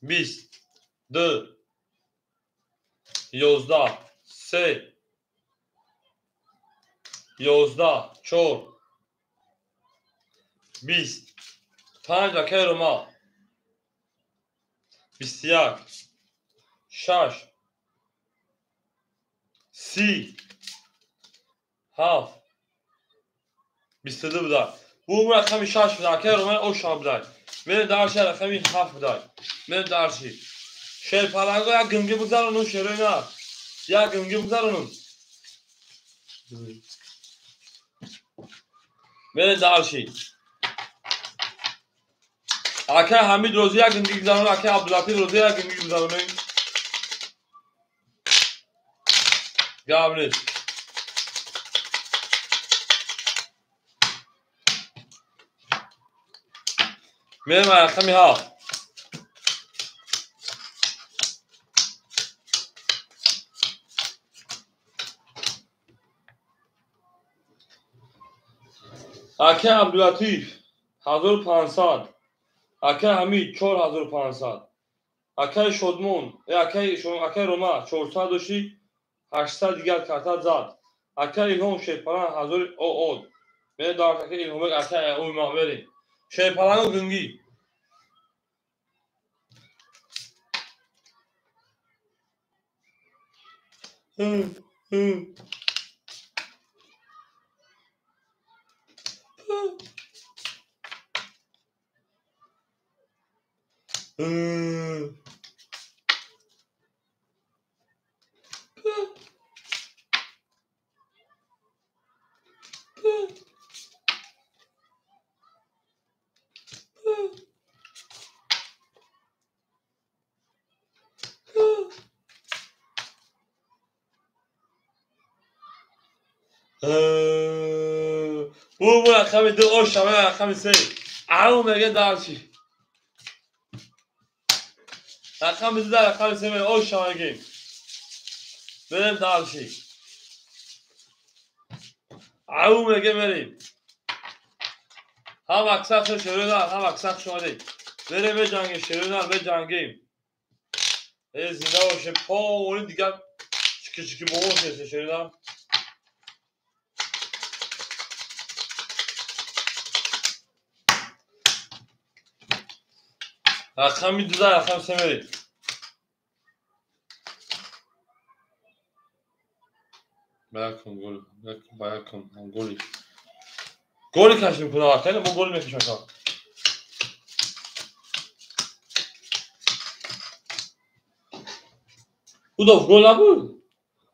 20 2 11 3 11 4 20 5 اکی روما 21 6 30 7 22 بدای bu raqami 6 بدای که روما او شام بدای میره درشی رقمی 7 بدای میره درشی شیر پلنگو یک گمگی بگذارونون شیرینه یک گمگی بگذارونون میره درشی اکی حمید روزی یک گمگی بگذارونون اکی عبداللطیف روزی یک گمگی بگذارونون گام نیست میرم رقمی 7 اکی عبداللطیف 1500 اکی حمید 4500 اکی شدمون اکی روما 400 800 دیگر کارتا زد اکی الهام شیرپلنگ 1000 او اود میره دارت اکی الهام اکی او ما بریم شیرپلنگ و گنگی bu رقم 2 او شامه رقم 3 او میگه درچی رقم 2 در رقم 3 میگه او شامه گیم بریم درچی او میگه بریم هم اکسق شروع هم اکسق شماده بریم به جنگ شروع به جنگیم زنده باشه پاونی دیگر چکی چکی بابا شده شروع رقم 2 در رقم 3 میریم بیاکن گل بیاکن گلی گلی کش میکنه آخه ما گل میکشیم تا بودو گل نبود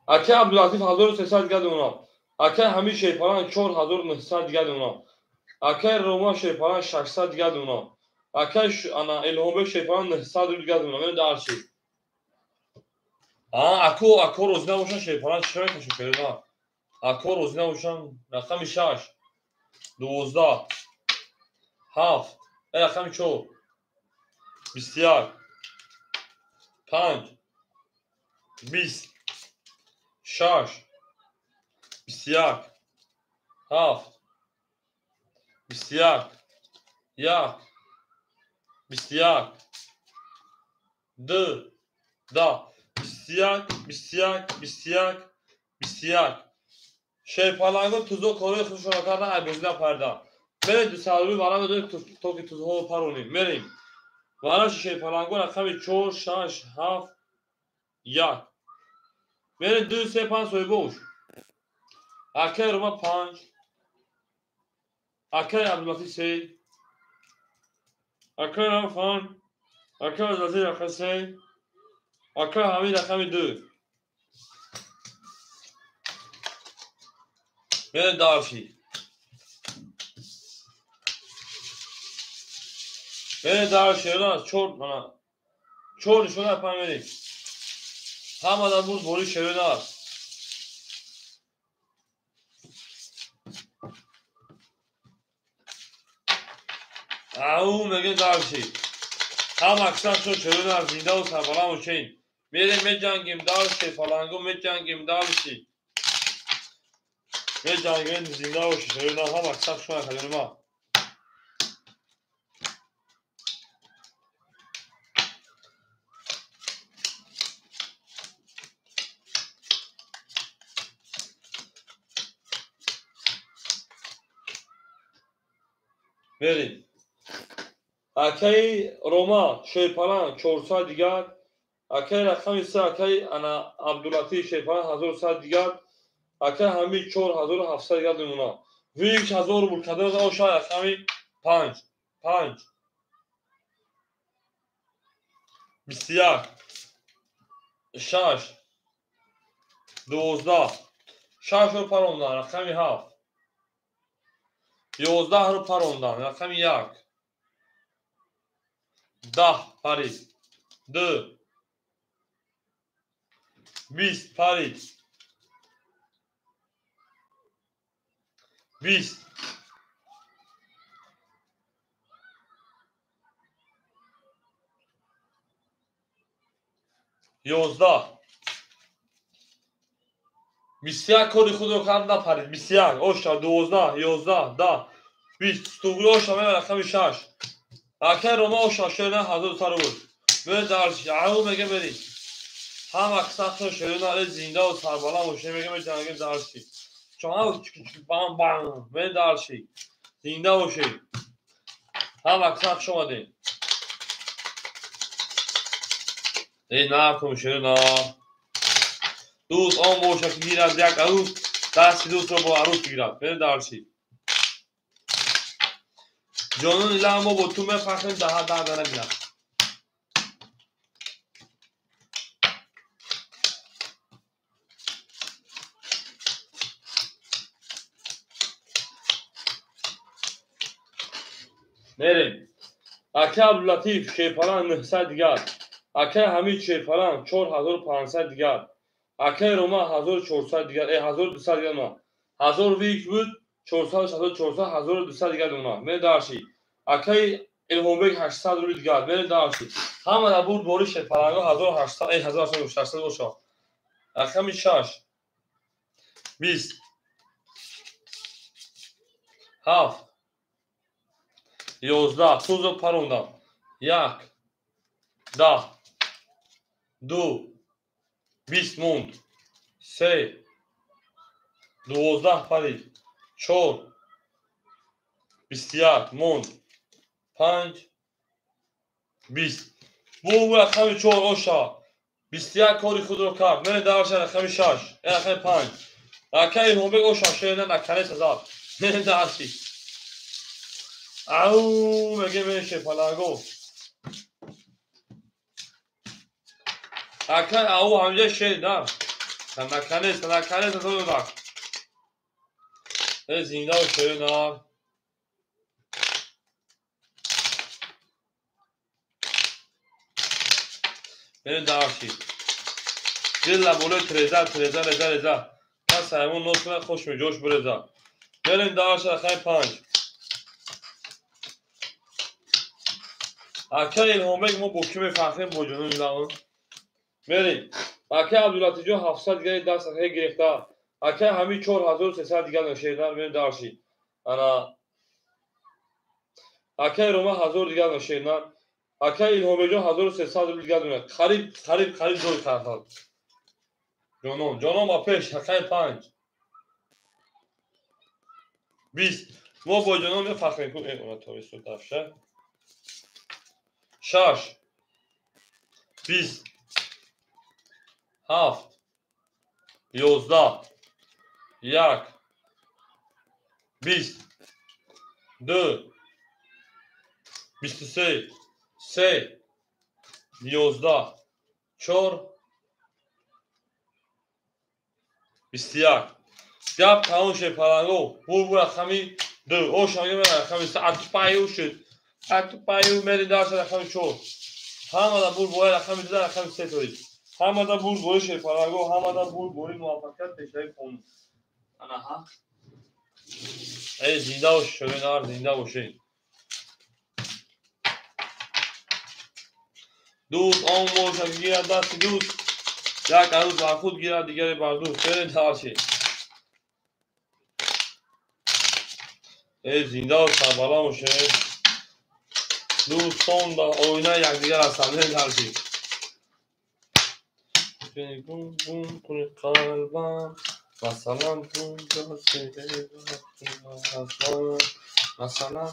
اکی عبداللطیف 1300 دیگه اونا اکی همین شیپالان 4900 دیگه اونا اکی روما شیپالان 600 دیگه اونا اکی انا الهام شیپالان 900 دیگه اونا من دارچی اکو روزنه باشن شیپالان چرا کشو کردن اکو روزنه باشن رقم 6 12 7 رقم 4 21 5 20 6 21 7 21 1 21 2 da 21 21 21 21 شیپالانگو توزو کوری خودشون کردن عبوزده پرده برید دو سالوی برای بدونید توکی توزو پرونیم بریم برای شیپالانگو رقم 4 6 7 1 برید 2 3 5 سوی بوش اکی روما 5 اکی عبداللطیف 3 اکی روما 5 اکی عبداللطیف رقم 3 اکی حمید رقم 2 برید دارشی برید دارشی راست چور نشونه اپن برید همه در بود بولی شوید هست او میگه دارشی هم اکثر شد شوید هست زنده و سربالم و چین میریم می جنگیم دارشی فلانگو می جنگیم دارشی می جنگیم زنده و شوید هم اکثر شد خیلی ما بریم اکی روما شیپالان 400 دیگر اکی رقم 3 اکی انا عبداللطیف شیپالان 1100 دیگر اکی همین 4700 دیگر اونا ویک 1000 بود کدر از آشای رقم 5 5 21 6 12 6 رو پروندن رقم 7 11 رو پروندن رقم 1 10 پرید 2 20 پرید 20 11 21 کاری خود رو کرد نپرید 21 اوشا 12 11 10 20 ستوگل اوشا میگه رقم 6 اکی روما اوشا شیرینه 1000 سر بود برید درش یعو میگه برید هم اکسخت شیرینه علی زنده و سربالا موشه میگه می جنگه درشی چون هم بام بام برید درشی زنده باشید هم اکسخت شما دید این نرکم شیرینه دوست آن موشه که گیرد یک عروس دستی دوست رو با عروس بگیرد برید درشی جانون ایله ما با تو مفخیم ده نگیرد بریم اکی عبداللطیف شیپالان 900 دیگر اکی حمید شیپالان 4500 دیگر اکی روما 1400 دیگر 1200 دیگر اونا 1000 ویک بود 400 400 1200 دیگر اونا من داشتی اکی الهومبک 800 رو دیگر من داشتی همه در بود بوری شیپالانگا 1800 1800 باشه اکی 6 20 7 11 توزو پروندم 1 10 2 20 موند 3 12 پرید 4 21 موند 5 20 بو رقم 4 اوشا 21 کاری خود رو کرد من درش رقم 6 رقم 5 اکه همه او شاشه نه نکنه سزار نه داشتی او مگه میشه پلاگو اکه او همجه شه نه نکنه سزار نه زینده و شه نه نه داشتی دل لبوله ترزه پس همون نوت خوش می جوش برزه بریم داشت رخای 5 اکه الهامه ما بوکی فخریم با جنون میلان بریم اکه عبدالعاطی جو 700 دیگه دست رخای گرفته اکه همین 4300 دیگه نشیدن بریم داشتی انا اکه روما 1000 دیگه نشیدن اکه الهامه جو 1300 دیگه دونه خرید دوی خرد جانم اپش اکه 5 20 ما با جنون فخریم کنیم اونا تا 20 دفشه 6 20 7 11 1 20 2 23 3 11 4 21 گپ تموم شد پلنگو بور رقمی 2 او شاگه رقمی 3 اتپایو شد اتپایو میری داشت رقمی 4 همه دا بور بوی رقمی 2 رقمی 3 توید همه دا بور بوی شد پلنگو همه دا بور بوی موفقیت پیشتایی خون انا ها ای زنده و شوینار زنده باشین دوست آن موشک گیرد دست دوست یک عروض بر خود گیرد دیگری بر دوست برین تارشی ای زنده و سربلا باشین دوستان با آینه یکدیگر هستند برین تارشی بون بون کنی قلبم مثلا بون جاسی مثلا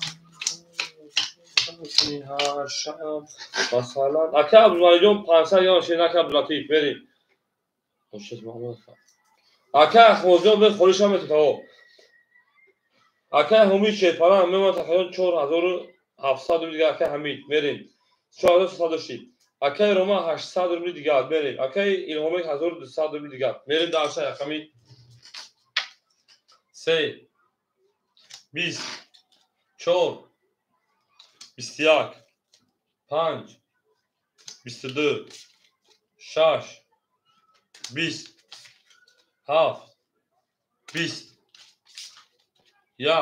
هر شب مثلا اکه عبدالعالی جون 500 یا شیرین اکه عبدالعاطیف بریم خوشت محمد اکه اخوازی جون به خوریش هم اتفاق اکه همین شیطانه همه ما تقریبا 4700 دیگه اکه همین بریم 4300 داشتیم اکه روما 800 روبلی دیگه بریم اکه ایلهامی 1200 روبلی دیگه بریم درشه همین 3 20 4 21 5 22 6 20 7 20 1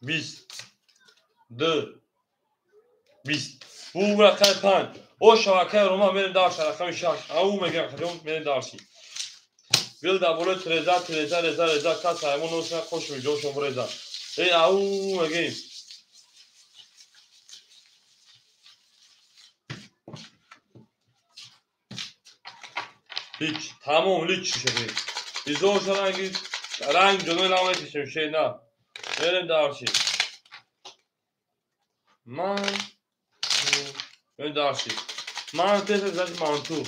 20 2 20 بو رقم 5 او شبکه روما میریم داشت رقم 6 او میگم خودم میریم داشتی بیل دبولو ترزا کس همون نوسه خوش می جوشم برزا ای او میگیم هیچ تمام هیچ شده ایزو شرنگی رنگ جنوی لامه کشم شید نه بریم داشتی بریم داشتی من تیست زد مانتو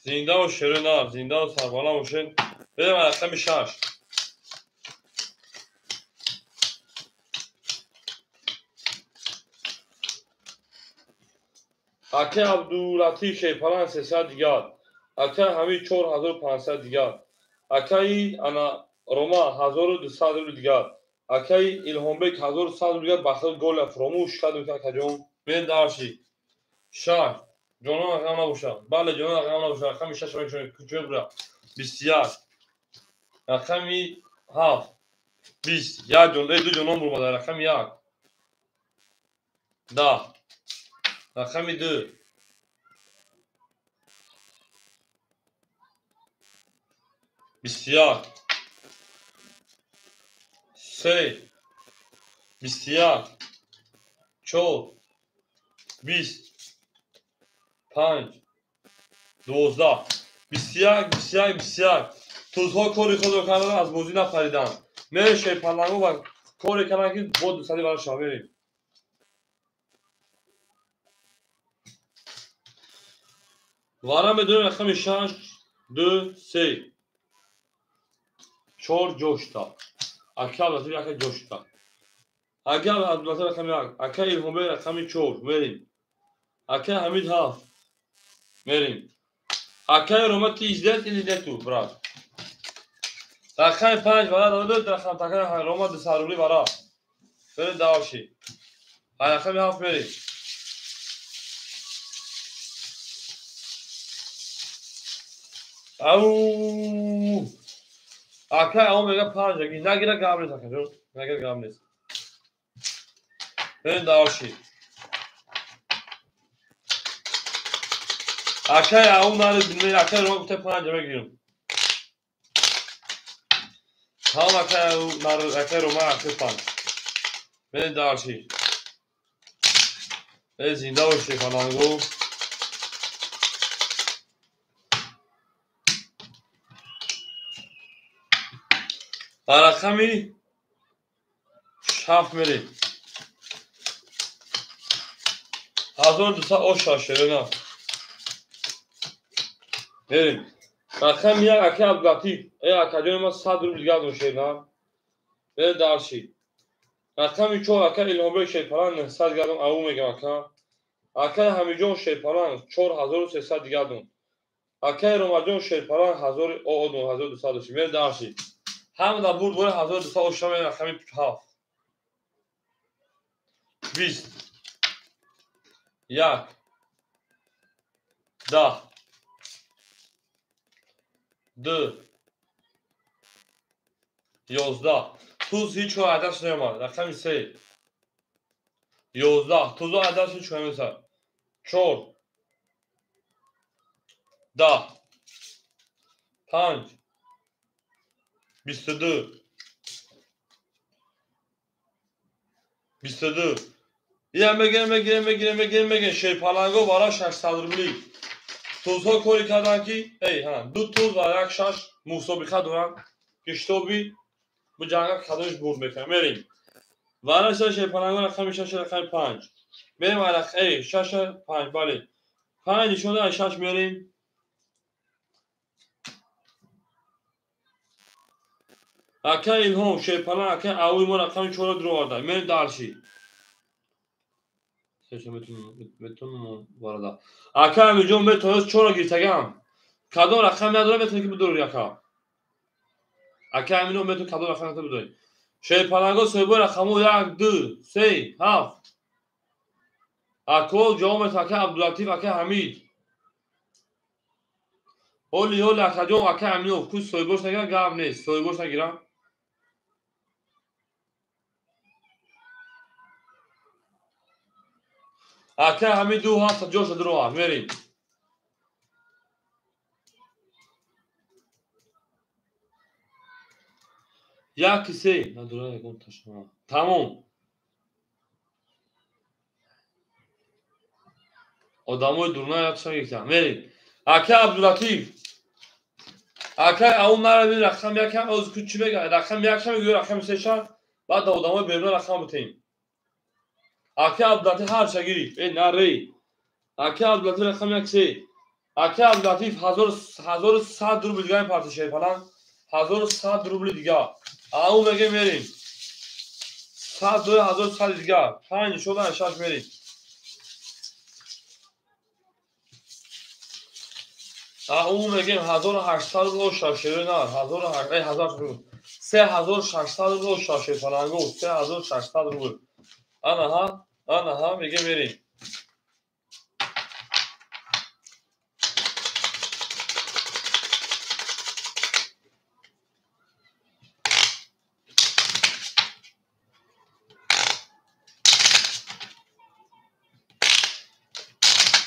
زنده و شرینار زنده و سربالا موشن بریم رقم 6 اکه عبدالعاطیف شیپران 300 دیگر اکه همین 4500 دیگر اکه انا روما 1200 دیگر اکه ایلهامبک 1100 دیگر بخل گل فراموش کردم که کجون من داشتی شهر جانم رقم نباشم بله جانم رقم نباشم رقم 6 میشون کجا برا 21 رقم 7 20 یک جان دو جانم برو مادر رقم 1 10 رقم 2 21 3 21 4 20 5 12 21 توزها کاری خود رو کردن از بازی نپریدن میشه پلنگو و کاری کردن که با 200 برای شما بریم وارم بدون رقم 6 2 3 4 جوشتا اکه عبداللطیف اکه جوشتا اکه عبداللطیف رقم 1 اکه ایلهام بی رقم 4 بریم اکه حمید 7 بریم اکه روما 13 تو برات رقم 5 برای دو رقم تکه روما دو سرولی برای بریم داشی رقم 7 بریم او اکه اون میگه 5 نگیره گام نیست اکه جون نگیره گام نیست بریم داشی اکه اون نره بینید اکه روما گفته 5 بگیریم هم اکه روما اکه 5 بریم داشی بریم زنده باشی فلانگو رقمی 7 میریم 1200 شاشه نه بریم رقم 1 اکه عبداللطیف ای اکه جون ما 100 روبل دیگه دوشه نه بریم داشی رقم 4 اکه ایلهام بی شیپران 100 گردم او میگم اکه حمیدجان شیپران 4300 دیگه دون اکه رومجان شیپران 1000 او 1200 بریم داشی هم در بود بوده 1200 شما رقم 7 20 1 10 2 11 توز هیچ وقت عددش نمیاد رقم 3 11 توز عددش هیچ وقت نمیاد 4 10 5 22 22 یه میگه شیپالنگو برای 600 روبلی توزها کاری کردن که ای ها دو توز و یک شش مسابقه دارن که شتابی bu جنگل کدومش برد میکنه میریم وارد شیپالنگو رقم 6 رقم 5 بریم علق ای 6 5 بله 5 شده 6 میریم اکه ایلهام شیپالنگ اکه اوی ما رقم 4 درو آورده میریم دالشی میتونم وارد اکه میجون میتونم 4 گیرتگم کدوم رقم نداره میتونه که بدور یکا اکه همینو میتونه کدوم رقم نداره بدور شیپالنگو سویبو رقمو 1 2 3 7 اکو جواب اکه عبداللطیف اکه حمید اولی اکه جون اکه همینو کوش سویبوش نگیرم گام نیست سویبوش نگیرم اکه همین 2 7 جوش درو میریم یکی سه نداره یکم تشما تمام آدمای دورنا یکشون یکم میریم اکه عبداللطیف اکه اون مرا ببین رقم یکم از کوچی بگه رقم یکم میگه رقم سه شد بعد آدمای بیرون رقم بتیم اکه عبداللطیف هر شگیری ای نری اکه عبداللطیف رقم یک سه اکه عبداللطیف 1100 روبل دیگه پارتی شیپالنگ 1100 روبل دیگه اون میگه میریم 100 دو 1100 دیگه 5 شدن 6 میریم اون میگیم 1800 رو شاشه نه 1800 رو 3600 رو شاشه فلانگو 3600 رو آنها میگه میریم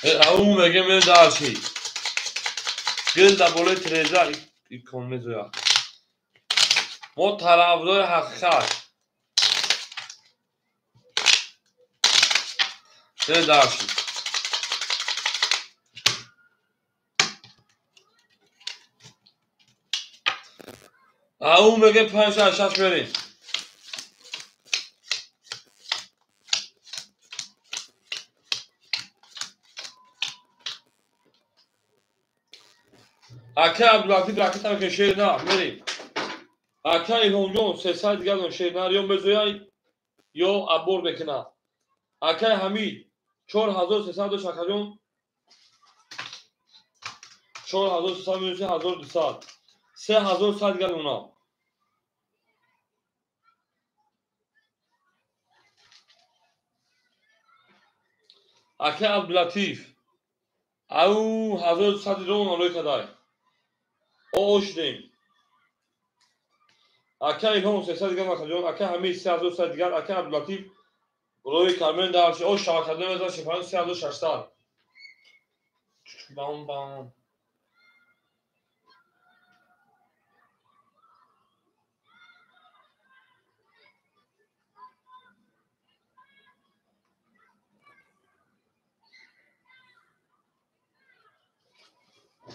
اون میگه میریم دارشی گل در بالای تریزر ایکون میزویا ما طرفدار حقیقت میریم دارشی اون میگه 5 6 میریم اکه عبداللطیف رکت هم که شیر نه میریم. اکه ایلهام جون 300 دیگر اون شیر نه یا بزویای یا عبور بکنه. اکه حمید 4300 شکر جون 4300 میشه 1200 3100 دیگر اونا. اکه عبداللطیف او 1200 درون آلوی کدای اوش دیم. اکه ایلهام 300 دیگر شکر جون اکه حمید 3100 دیگر اکه عبداللطیف روی کارمن دارش او شبکه نمیذاره شفاعت 3600 بام بام.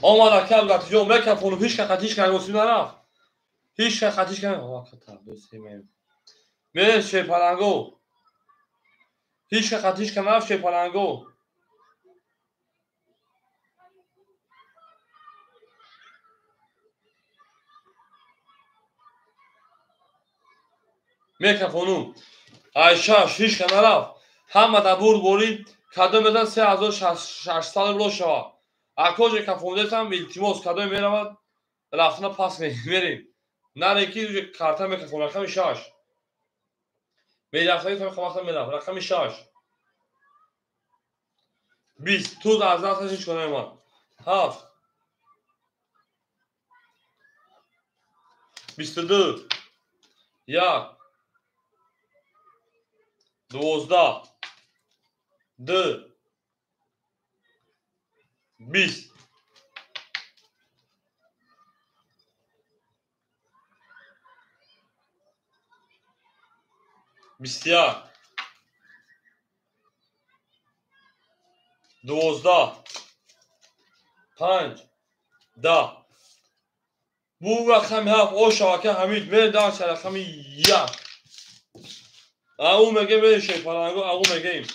آمد اکه عبداللطیف جون میکفونو هیچ که خطیش کرد مسلم نرفت. هیچ که خطیش کرد وقت تبلیس میریم. میره شیپالنگو هیچ که خطیش کرد نرفت شیپالنگو. میکفونو ایشاش هیچ که نرفت. همه دبور بولید کدو میدن 3600 بلو شوا. اکوج کفونده هم التماس کدو میرود رفتن پاس میریم. نره کی کارتا میکفون رقم 6 میرفتایی تا خواستم میرفت رقم 6 20 تو از دستش هیچ کنه ما 7 22 1 12 2 20 21 12 5 10 bu رقم 7 او شاکه حمید میره داشت رقم 1 او میگه میره شیپالنگو او میگه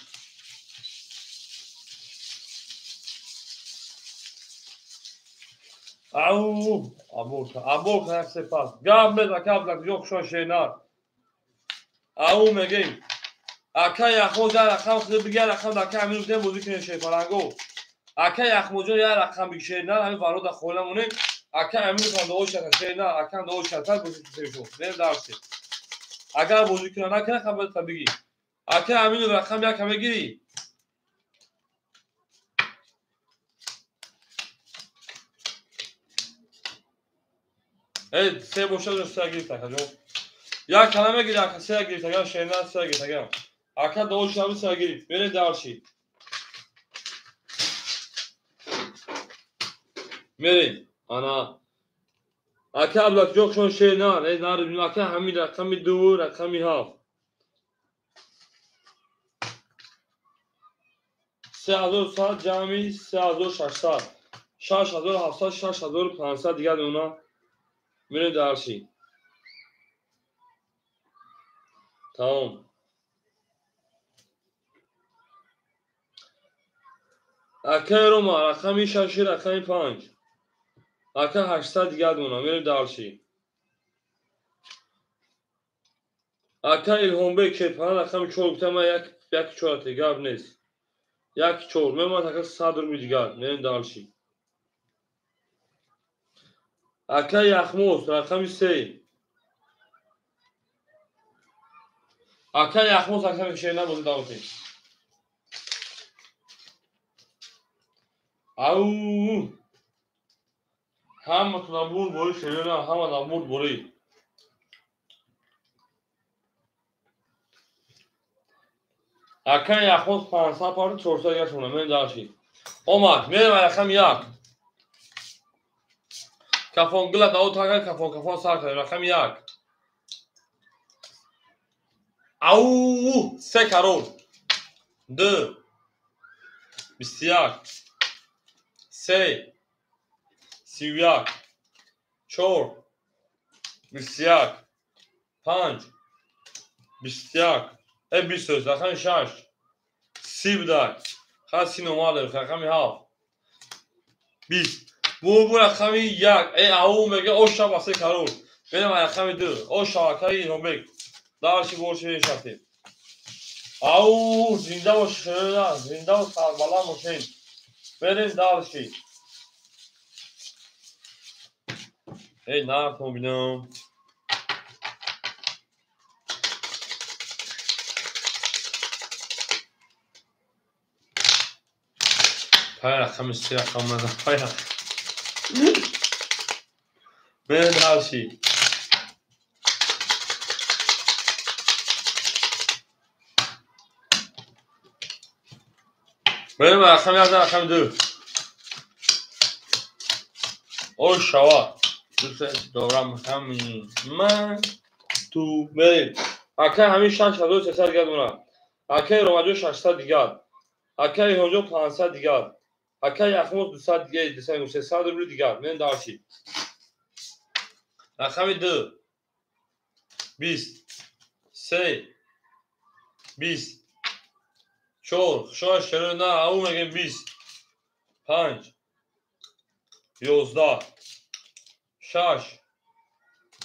او ابو که سپاس گام به رکاب yok شو شینار او میگه اکه یخمو در رقم خود بگه رقم دکه همین رو موزیک نشه پرنگو اکه یخمو جو یا رقم بگشه نه همین وارو دا خولمونه اکه همین رو دو شده نه اکه دو شده موزیک نشو نه درسته اگر موزیک نه کنه خبر طبیعی اکه همین رو رقم یک همه گیری سه بوشه رو سه گیری تکه یا کلمه گیری اکه سه گیری تکه شینه سه گیری تکه اکه دو شده سه گیری بره درشی میریم انا اکه عبداللطیف yok شون شینه نه اکه همین رقم دو رقمی هفت 3100 جمعی 3600 6700 6500 دیگر اونا میره درشی تمام. اکه روما رقمی 6 رقمی 5 اکه 800 دیگر اونا میره درشی اکه ایلهام بی که پناه رقمی 4 گفتم یک 4 دیگر نیست یک 4 میموند اکه 100 رو دیگر میره درشی اکه یخموس رقمی 3 اکه یخموس رقمی شیرنه بوده داوتی او همه تو نبود بوری شیرنه همه نبود بوری اکه یخموس 500 پارد 400 دیگر شونه میره درشی اومد میره رقم 1 کفون گل داو تا کفون سر کرد رقم 1 او 3 کرور 2 21 3 31 4 21 5 21 20 رقم 6 30 بدای خاصی نماله رقم 7 20 بو رقم یک ای او میگه او شب واسه کارول بریم رقم دو او شاکای نوبک دارشی برشی شاتیم او زنده و شده زنده و سربالا مشین بریم دارشی ای نه بینم پای رقم سی رقم من پای رقم بریم دارشی بریم رقم یک رقم دو او شوا دوست دارم همین من تو بریم اکه همین 6300 گردونه اکه روماجو 600 دیگر اکه هونجو 500 دیگر اکه یخموز 200 دیگه 300 روبل دیگر من دارشی رقم دو 20 3 20 4 6 نه او میگه 20 5 11 6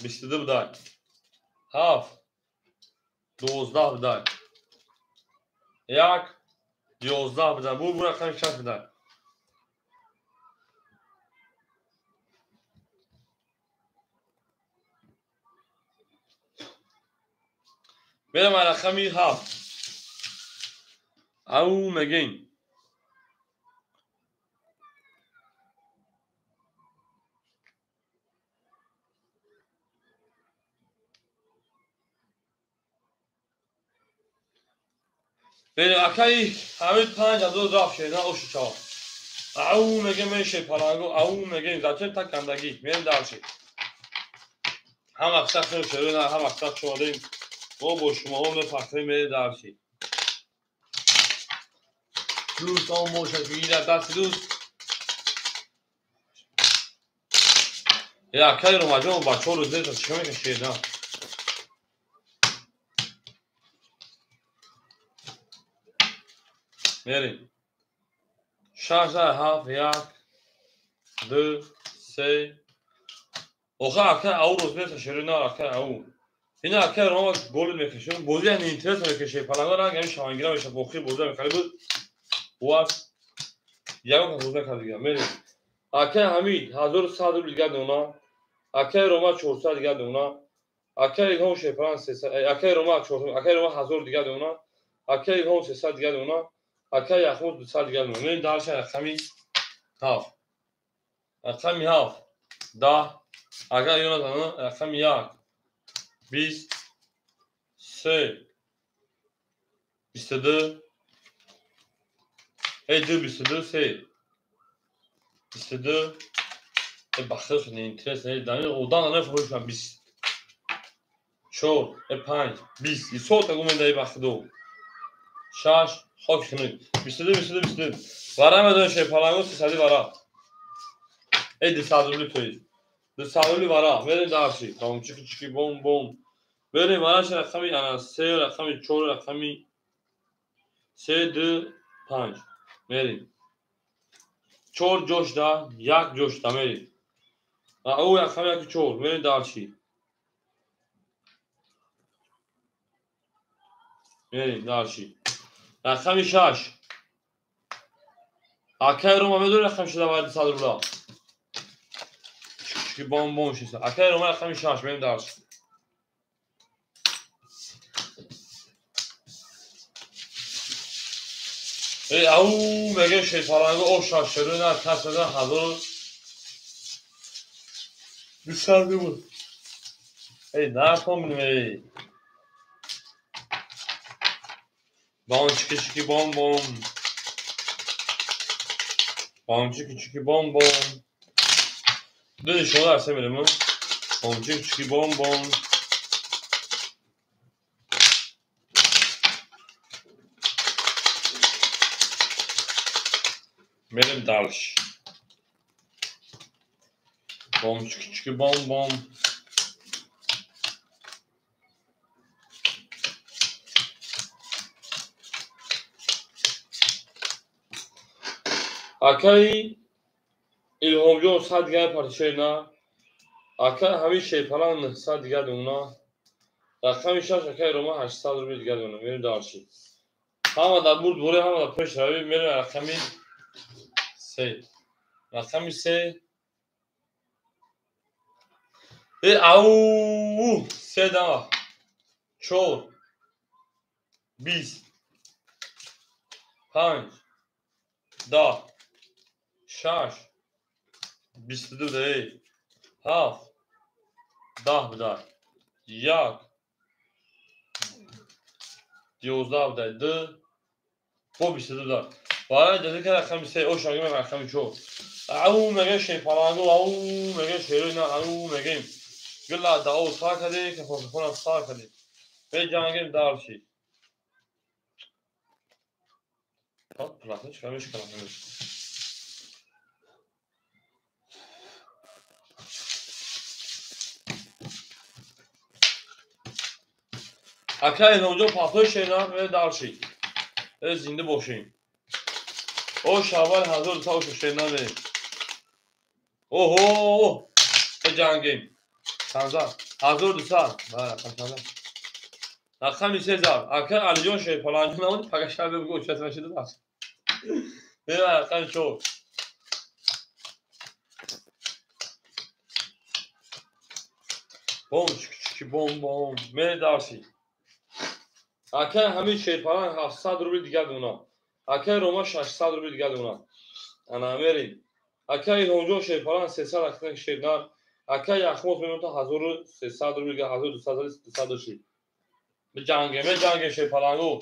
22 بدای 7 12 بدای 1 11 بدای bu رقم 60 بدای بریم رقمی 7 او میگین بریم اکه همین 5 از دو رفت نه اوش چا او میگه میشه پرانگو او میگه زاتن تا کندگی بریم دارشی هم اکثر شروع نه هم اکثر شدیم با شما هم فخری میره دارشی دوست آن موشکی در دست دوست یا که رو مجموع با 4 روز دیتا چه میکشید نه میریم 6 7 1 2 3 اوخه اکه او روز دیتا شروع نه اکه او اینا اکه رو ما گل میکشیم بوزی هم اینترس میکشه پلنگا رنگ همین شوانگیرا میشه بخی بوزی میکنه بود واس یاو که بوزی کرد دیگه میریم اکه همین 1100 دیگه دونا اکه رو ما 400 دیگه دونا اکه هم شپران 300 اکه رو ما 400 اکه رو ما 1000 دیگه دونا اکه هم 300 دیگه دونا اکه یخموز 200 دیگه دونا میریم دارش رقمی هاف رقمی هاف 10 اکه یونا دونا رقمی 1 20 3 22 ای 2 22 3 22 ای بخیر شد اینترس ای دانی اودان نه فروش من 20 4 ای 5 20 ای صوت گومن دای بخدو 6 خاک کنید 22 22 22 ورا مدون شه پلنگو 300 ورا ای 200 روبل توی 200 روبل ورا بریم دارشی تمام چیکی چیکی بوم بوم بریم ورا شه رقمی انا 3 رقمی 4 رقمی 3 2 5 بریم 4 جوش دا 1 جوش دا بریم او رقمی 4 بریم دارشی بریم دارشی رقمی 6 اکه رو ما بدون رقم شده باید 200 روبل چیکی بوم بوم شیسه اکه رو ما رقمی 6 بریم دارشی ای او میگه شیطانگو او شاشرو نه کس نه حضور بیشتر بود ای نکن ای بام چیکی چیکی بام بام بام چیکی چیکی بام بام دیدی شما درسته میرم بام چیکی چیکی بام بام میرم درش بام چیکی چیکی بام بام اکایی الهامجون 100 دیگر پارتیشن اکا همین شیپالان 900 دیگر دونا رقم 6 اکا روما 800 روپیه دیگر دونا میریم دارشی همه در برد بوره همه در پشت روی میریم رقمی 3 رقمی 3 او 3 دما 4 20 5 10 6 22 değil 7 10 بدار 1 11 بدار 2 خب 22 دار وارد جزی که رقم 3 او شاگیم رقم 4 او مگه شیپالانگو او مگه شیروی نه او مگه گلا داو سا کده که خونم سا کده به جانگیم دارشی خب پلاتن چکمش کنم اکا اینجا پاتوش شینا به دارشی زنده باشیم او شاول حضور تاوش شینا به اوه به جانگیم سانزا حضور دوستا رقم 3000 اکا علی جان شیپالانگو نمود پاکشار بگو چت نشده داشت به رقم 4 بوم چکی بوم بوم می دارشی اکا همین شیپالان 700 روپیه دیگر دونا اکا روما 600 روپیه دیگر دونا انا میریم اکا اینجا شیپالان 300 اکا شیرنار اکا یخموت میمون تا 1300 روپیه 1200 دوشی به جنگه شیپالانگو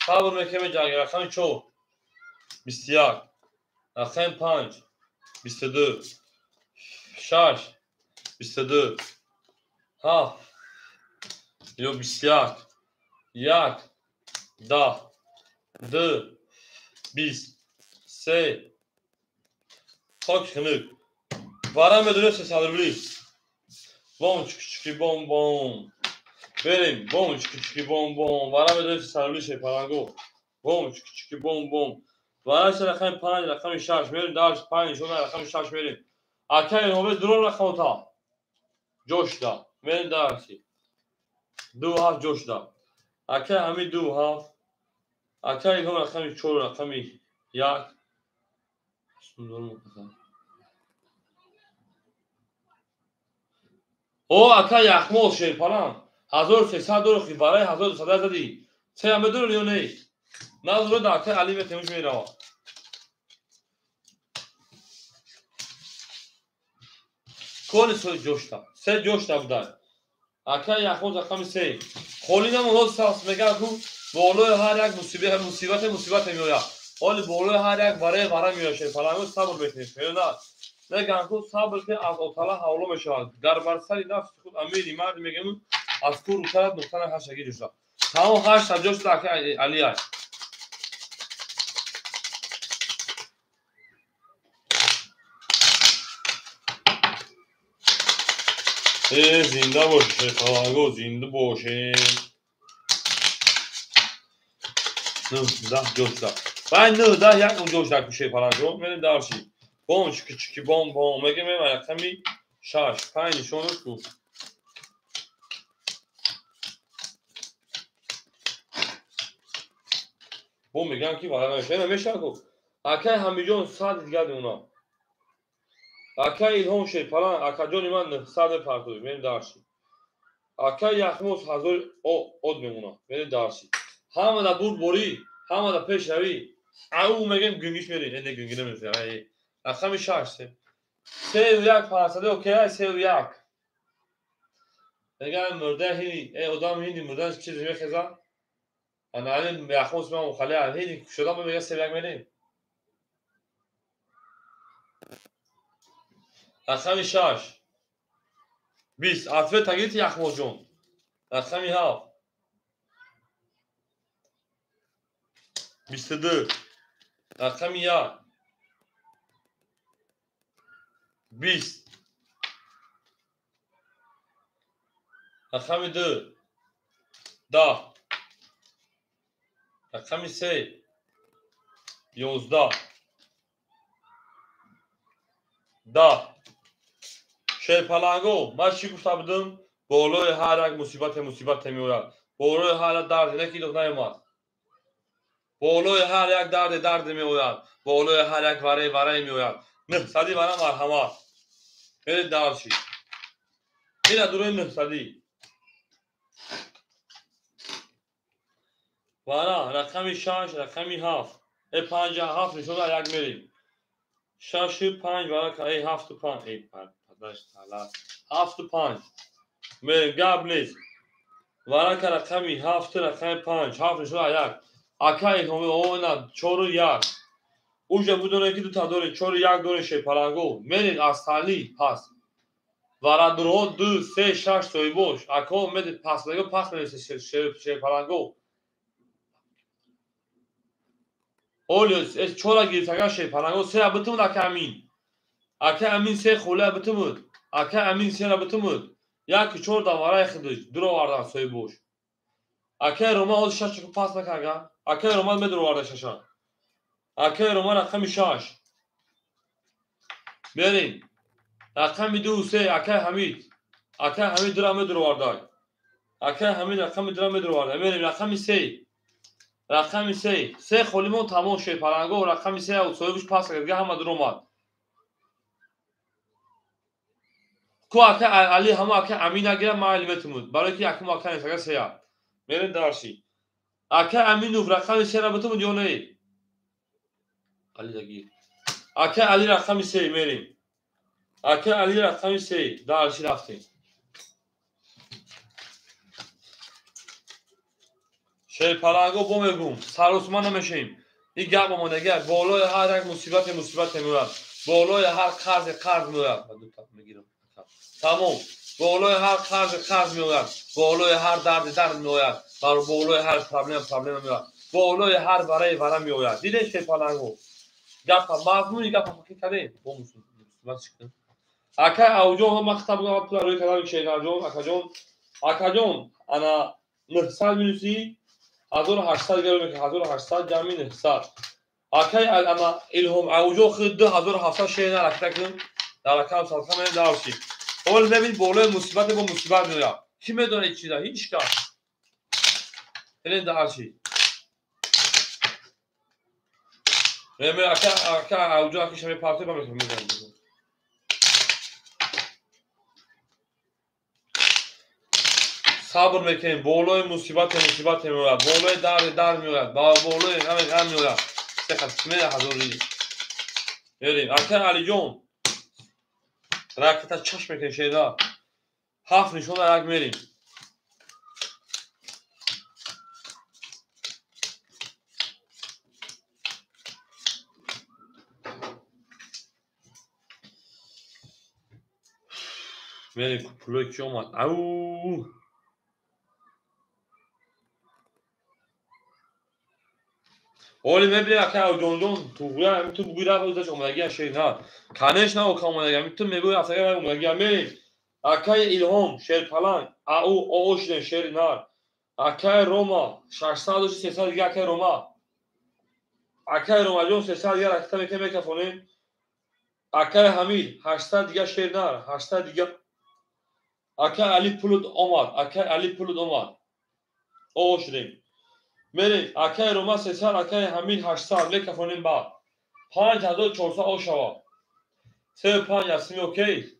صبر میکنه جنگه رقم 4 21 رقم 5 22 6 22 7 یا 21 1 10 2 20 3 خاک خنک وارم بدونه 300 روپیه بوم چکی بوم بوم بریم بوم چکی بوم بوم وارم بدونه 300 روپیه شیپالانگو بوم چکی بوم بوم وارش رقم 5 رقم 6 میریم داش 5 شما رقم 6 میریم اکا اینو درون رقم تا جوش دا میریم داشی 2 هفت جوش دا اکا همین 2 هفت اکا اینو رقم 4 رقم 1 او اکا یخمول شیپالان 1300 روخی برای 1200 زدی چه همه دور یا نه نظر دا اکا علی میتمش میره کل سوی جوشتا 3 جوشتا بودن اکا یخمول رقم 3 خولینم اون ساس میگه کو بالای هر یک مصیبت میویا ولی بالای هر یک برای میویا شیپالانگو صبر بکنید نه نگم کو صبر که از اطلاع حولو میشود در برسر نفس خود امیری مرد میگم از تو رو طرف نقطه هشتگی جوشتا تمام 8 جوش دا که علی است زنده باشه شیپالانگو زنده باشه نه ده جوش دا باید نه ده یک اون جوش دا که شیپالانگو میریم دارشی بوم چکی بوم بوم میگه میریم رقمی 6 5 شونش کو بوم میگم کی والا نمیشه نمیشه کو اکا همیجون 100 دیگر اونا اکا اینهم شیپالان اکا جون من 100 پرتوی میریم دارشی اکا یخموس حضور او میمونا میریم دارشی همه دا بود بوری همه دا پیش روی او میگم گنگیش میری نه گنگی نمیشه رقم 6 3 و 1 پاسده اوکی 3 و 1 میگم مرده هینی ای ادام هینی مرده چیزی میخزا انا علی یخموس من مخالی هینی شدام میگه 3 و 1 میریم رقم 6 20 عطفه تگیت یخموس جون رقم 7 22 رقم 1 20 رقم 2 10 رقم 3 11 دا شیرپلنگو من چی گفته بودم بالای هر یک مصیبت میآید بالای هر درد نکی دو نیامد بالای هر یک درد میآید بالای هر یک وره میآید نهصدی برای مرحمت برید درشی این دوره نهصدی وانا رقمی 6 رقمی 7 57 نشون یک میریم 6 و 5 برای 7 و 5 ای پدرش تعالی 7 و 5 میریم گپ نیست برای رقمی 7 رقمی 5 7 نشون یک اکای همه اونا 4 و 1 اوجا بدونه که دو تا داره 4 و 1 داره شیرپلنگو میرید از تالی پس ورا درو 2 3 6 سوی boş اکو میدید پس دیگه پس میرسه شیرپلنگو Oluyor. Çola girsen şey falan. O sıra bıtımın aka emin. Aka emin se khula bıtımın. Aka emin se bıtımın. Ya ki çorda var ay khıdı. Duro vardan soy boş. Aka Roma o şaş çıkıp pas nakaga. Aka Roma me duro vardan şaşa. Aka Roma rakam şaş. Berin. Rakam du se aka Hamid. Aka Hamid dura me duro vardan. Aka Hamid rakam dura me duro vardan. Berin rakam se. رقم 3 خلیمون تمام شد پلنگو رقم 3 او سویش پاس کرد هم در اومد کو اکه علی هم اکه امین اگر معلومتمون برای که اکه ما کنه اگر سیا میرن دارشی اکه امین و رقم 3 را بتون یا نه علی دگی اکه علی رقم 3 میریم اکه علی رقم 3 دارشی رفتیم شیر پلنگو بومگم سراسمان نمیشیم این گپ مونگه بالای هر یک مصیبت میاد بالای هر قرض میاد میگیرم تمام بالای هر قرض میاد بالای هر درد میاد بالای هر پرابلم میاد بالای هر وره میاد دیدی شیر پلنگو گپ مضمونی گپ فکر کردین بومسون مصیبت شد اکا اوجو هم مختب روی کلام شیر اکا جون انا 900 مینوسی 1800 گرم که 1800 جمعی 900 اکی اما الهم اوجو خود 2700 شیء نرکتکم در رقم سالکم دارشی اول ببین بالای مصیبت با مصیبت میاد کی میدونه چی ده هیچ کس این دارشی نمی اکا اوجو اکی شمی پارتی با میکنم صبر میکنیم بالای مصیبت میاد بالای درد میاد بالای غم میاد چقدر میاد حضوری بریم اکا علی جون رکت چشم میکنیم شیدا 7 نشون یک میریم میریم پلوی کی اومد او اولی میبینی اکا جون تو گویا تو بگویی بودش اومدگی شیدا کنش نه او اومدگی تو میگویی اصلا اومدگی میریم اکای الهام شیرپلنگ او اوشن شیرنار اکای روما 600 300 دیگه اکای روما جون 300 دیگه رکتا میکنیم اکای حمید 800 دیگه شیرنار 800 دیگه اکای علی پولود اومد اوشن میریم اکای روما 300 اکای حمید 800 میکنیم بعد 5400 اوشوا 35 اسمی اوکی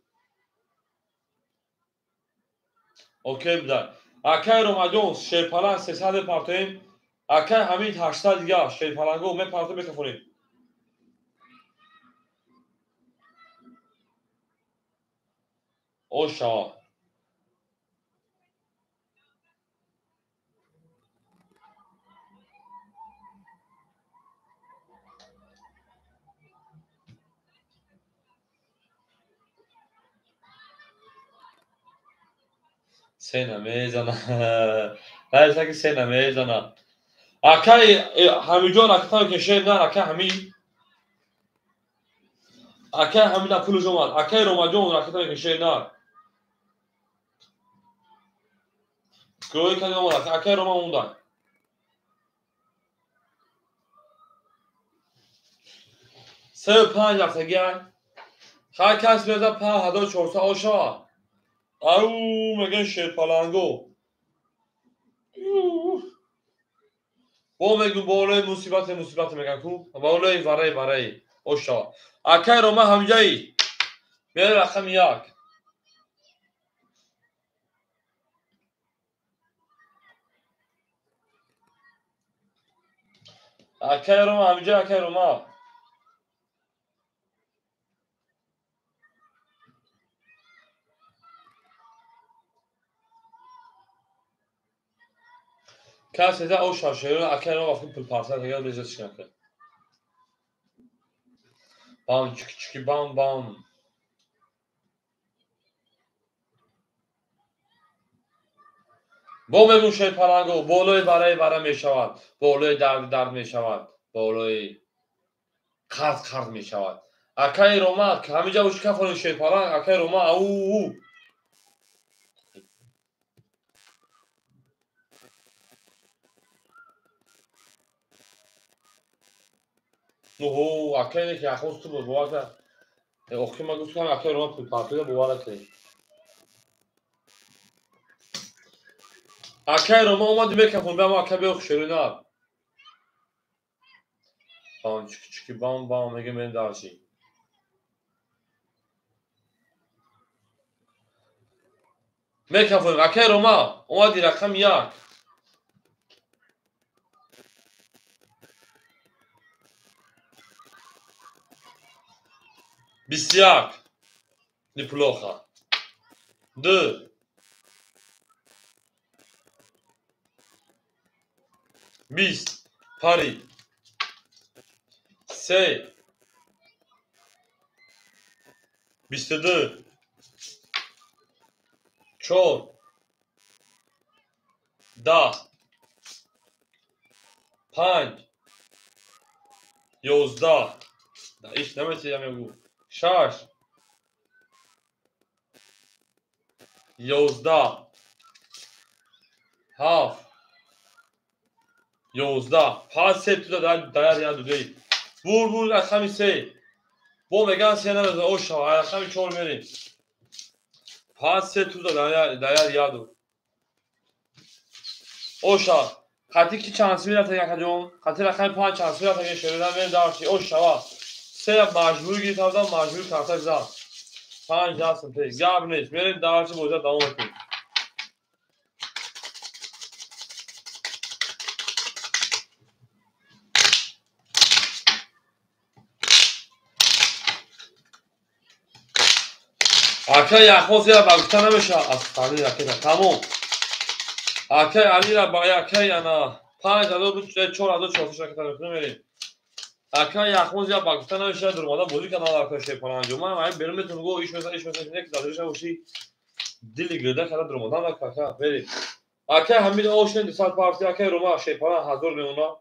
بوده اکای روما جون شیرپلنگ 300 پارتیم اکای حمید 800 دیگه شیرپلنگو می پارتی میکنیم اوشوا سینا میزنه نه که سینا میزنه اکای حمید جون اکتا که شیر نه اکای حمید پولو اومد اکای روما جون اکتا که شیر نه گروهی که اومد اکای روما اومد 35 رفتگی هر کس میزه 5400 آشا. او میگن شیر پلنگو. با میگن بالای مصیبت میگن کو. بالای وره آشا. اکی روما همجایی. میره رقم 1. اکی روما همجایی اکی روما. کس میزه آشا شیر اکی روما وقتی پول پارسل هیال بیزه شنکه. بام چکی بام بام. با میگون شیر پلنگو بالای وره میشود. بالای درد میشود. بالای قرض میشود. اکی روما که همینجا اوش کفان شیر پلنگ اکی روما او. اوه اکی نه که اخوست تو بود که اوکی ما گوش کنم اکی روما پول پارسل بواره کنی. اکی روما اومد میکفون به ما اکی بیوخ شیرینار. بام چکی بام بام میگه من دارشی. میکفون اکی روما اومدی رقم 1. 21 неплохо. 2 20 پاری. 3 22 4 10 5 11 ایش نمیتونم میگو 6 11 7 11 5 3 تو دایر یاد دوی بور رقم 3 با میگن 3 نمیده اوشا رقم 4 میریم 5 3 تو دایر یادو اوشا خاطی کی چانس میرفت یک جون خاطی رقم 5 چانس میرفت یک شریدن میره داشتی اوشا 3 مجبور گیرفتم مجبور کارتا زد 5 هستم پی گاب نیست میریم داشتی بوجا دوام کنیم. اکی یخموز یا بگوشتا نمیشه از خالی رکیده تموم. اکی علی را با اکی انا 5000 بود 4000 چوفش رکیده نمیتونیم میریم. اکی یخموز یا بگوشتا نمیشه درمادا بودی کنال اکی شیپ کنن جمعه من بریم میتونم گو ایش مثلا یک دادرش باشی دلی گرده کنه درمادا نکاکا بریم. اکی همین اوشن دیسات پارتی اکی روما شیپ کنن حضور میونا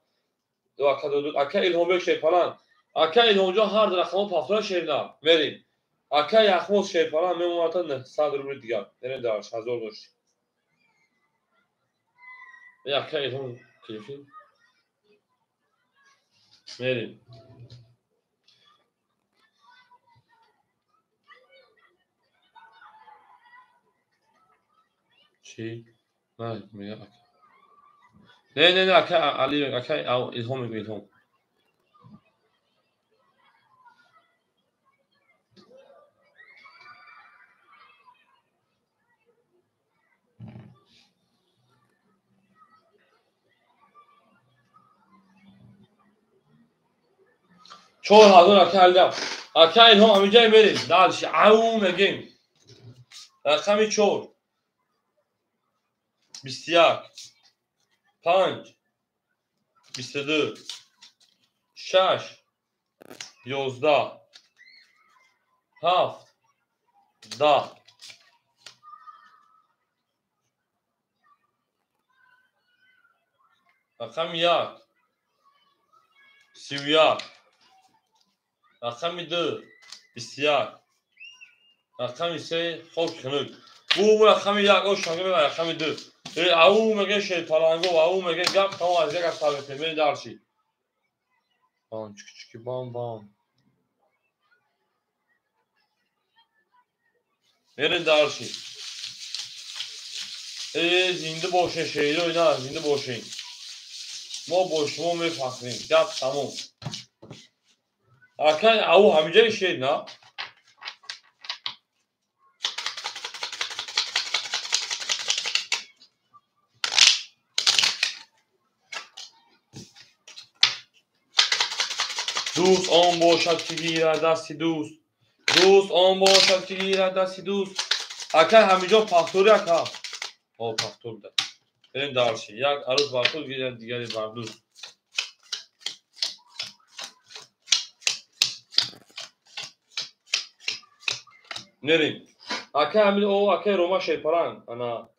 دو اکی دو اکی الهام بک شیپ کنن اکی الهام جا هر رقم پاسور شیرنا میریم. اکی یخموز شیپ کنن میمونن 100 روبل دیگه بریم دارش حضور داشت. اکی الهام کیفی میریم. چی؟ نه میگه نه اکی علی اکی او الهام میگه الهام. چهار حضور اکی علی اکی الهام همینجا میریم دارش او میگیم رقمی 4 21 5 22 6 11 7 10 رقم 1 31 رقم 2 21 رقم 3 خوش کنید او رقم 1 او شنگه به رقم 2 او میگه شیط پلنگو او میگه گپ تمام از یک از ثابت می دارشی بام چکی بام بام برین دارشی. زنده باشین شیری اینا زنده باشین. ما با شما میفخریم. گپ تموم. اکای او همینجای شیر نه. دوست آن باشد که گیرد دستی دوست. دوست آن باشد که گیرد دستی دوست. اکای همینجا پختوری اکا. پختور ده. برین دارشی. یک عروس بردوست گیرد دیگری بردوست. نریم. اکای همین او اکای روما شیپران. انا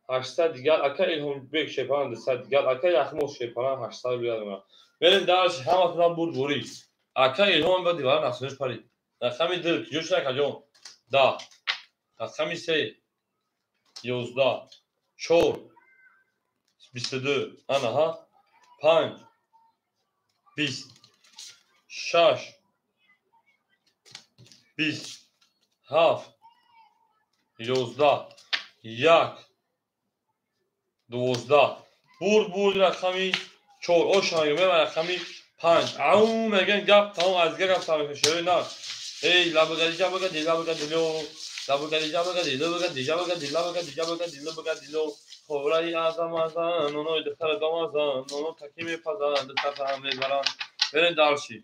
800 دیگر اکای الهام بیگ شیپران 200 دیگر اکای یخموس شیپران 800 بیاد اونا. برین دارشی همه تونم بود بوری. اکای الهام با دیوار نسونش پرید. رقمی دل جوش نکجون. دا. رقمی 3 11 4 22 انا ها 5 20 6 20 7 11 1 12 بور رقمی 4 او شایمه و رقمی 5 او میگن گپ تمام از گپ تمام شده نه ای لابگادی جابگادی لابگادیلو لابگادی جابگادی لابگادی جابگادی لابگادی جابگادی لابگادیلو خورای اعظم ازان اونو دختر دامازان اونو تکیم پزان دختر همه بران برین دارشی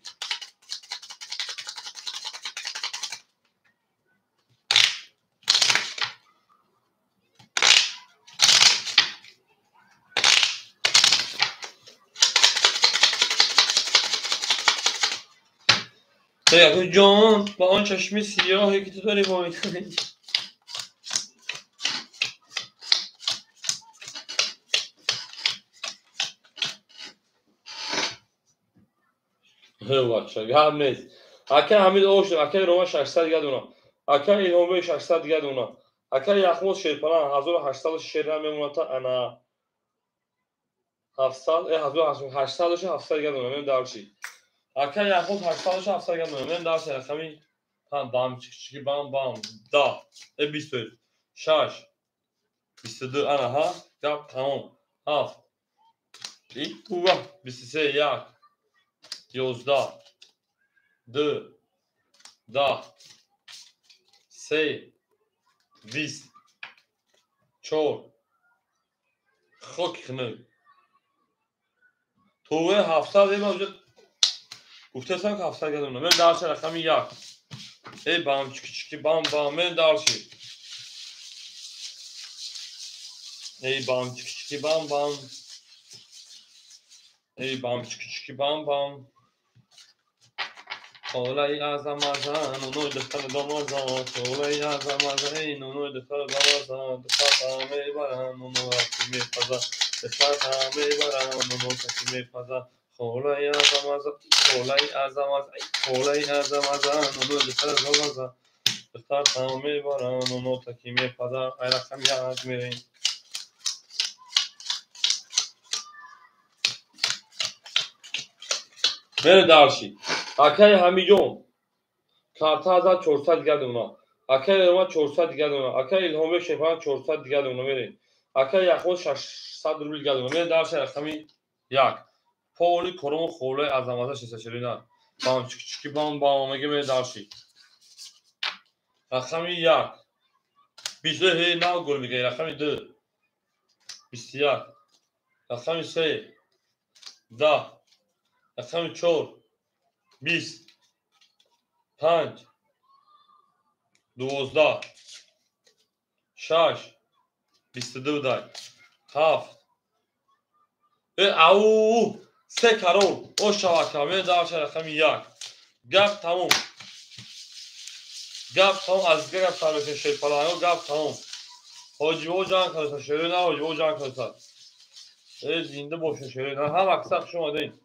تو جان با آن چشمی سیاهی که تو داری با میکنی بچه هم نیست اکه حمید اوشن اکه روما 600 دیگه دونا اکه ایلهومه 600 دیگه دونا اکه یخموز شیرپناه 1800 شیر میمونه تا انا 700 800 700 دیگه دونا من دارشی اکه یخموز 800 700 دیگه دونا من دارشی رقمی هم بام چیکی بام دا 20 6 22 انا ها گپ تمام 7 این بوبا 23 1 11 2 10 3 20 4 خاک خنه توه 700 ای موجود گفته سن که 700 گدونه من دارشه رقمی 1 ای بام چیکی بام من دارشه ای بام چیکی بام ای بام چیکی بام خولای اعظم ازن اونو دختر دامازان خولای اعظم ازن اونو دختر دامازان دختر همه برن اونو رفتی میپزن دختر همه برن اونو تکی میپزن خولای اعظم ازن خولای اعظم ازن خولای اعظم ازن اونو دختر دامازان دختر همه برن اونو تکی میپزن ای رقم یاد میرین بره دارشی اکای همیجون کارتا 1400 دیگه دونا اکای روما 400 دیگه دونا اکای الهامه شیفان 400 دیگه دونا برین اکای یخموز 600 روبل دیگه دونا من دارشه رقمی 1 پولی کروم خوله از امازه 600 نه بام چیکی بام میگه من دارشی رقمی 1 22 هی نو گل میگه رقمی 2 21 رقمی 3 10 رقمی 4 20 5 12 6 22 دای 7 او 3 کرور او شبکه من دارشه رقمی 1 گپ تموم از گپ تاریخ شیپالانو گپ تموم حاجی او جان کنه شیرین نه حاجی او جان کنه ای زنده باشه شیرین هم اکثر شما دین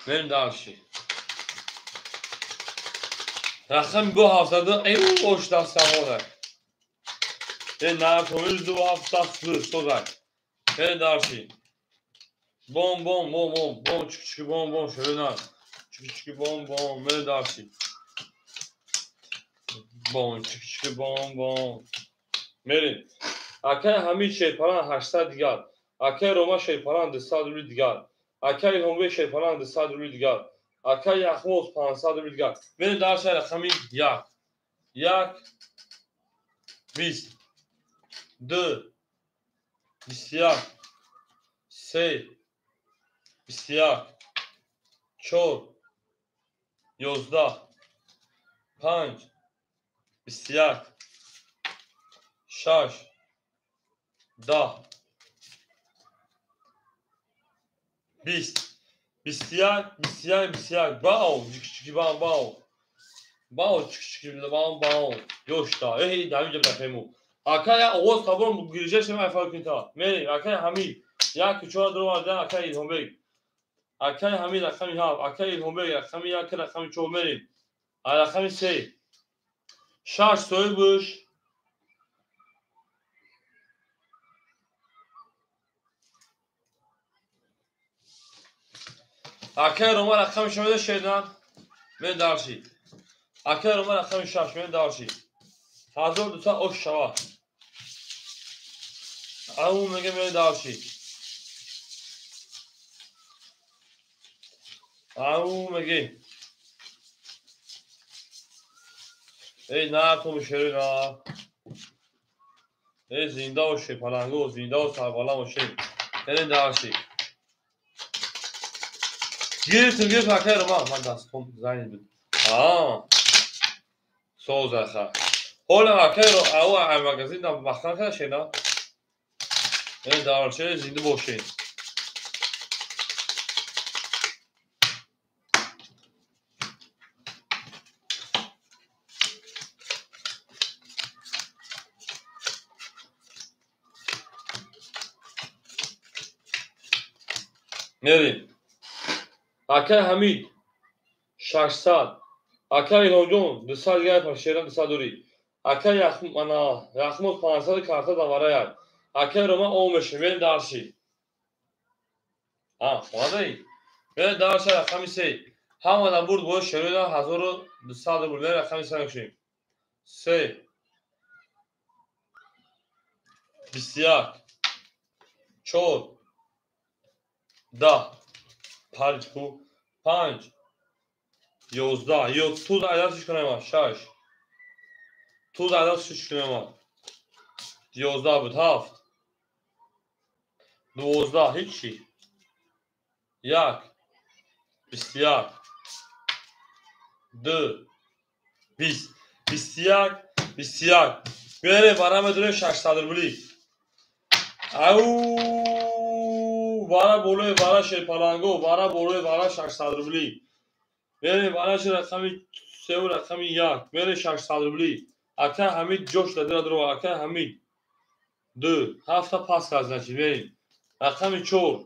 بریم دارشی رقم دو هفتاده این خوش دست سوانه این نرکومیز دو هفته سوزک این درشی بوم بوم بوم بوم بوم چکی بوم بوم شده نه چکی بوم بوم این درشی بوم چکی بوم بوم میرین اکه همین شیپران 800 دیگر اکه روما شیپران 200 روی دیگر اکه هنگوی شیپران 200 روی دیگر اکه یخموز 500 روی دیگر میرین درشی رقمی یک 20 2 21 3 21 4 11 5 21 6 10 20 21 21 21 باو چیکی باو باو باو چیکی باو باو yoshda ey davija bafemu akaya ovoz qabon girişe şema farkında meri akaya hamid ya ki çoğu durum var akaya ilhombey akaya hamid akami ha akaya ilhombey akami ya kira akami çoğu meri akami şey şaş soymuş akaya roman akami şöyle şeyden ben darşi akaya roman akami şaş ben darşi hazır dusa o şava avu mege ben darşi avu mege ey ne yapmış herina ey zinda o şey palango zinda o sağlam o şey ben darşi gir akaya roman man das kommt sein mit سوزخه حالا اکه رو او مگزین هم مخنه کشه نه این دارچه زنده باشه میریم اکه حمید 600 اکه ایلوجون 200 دیگه پرشیران 200 دوری اکه یخموز 500 کارتا دواره یاد اکه روما اومشه میریم دارشی خواهده ای میریم دارشی رقمی سی همه برد باید شروع 1200 بود میریم رقمی سی نکشیم 3 21 4 10 5 11 yok tuz عددش کنم 6 tuz عددش کنم 11 بود 7 12 هیچی 1 21 2 20 21 21 میره برام بدون 600 روبلی او برا بولوی برا شیپالانگو برا بولوی برا 600 روبلی میره برا رقمی 3 و رقمی 1 میره 600 روبلی اکه حمید جوش داده درو اکه حمید 2 هفته پاس کازنچی میریم رقمی 4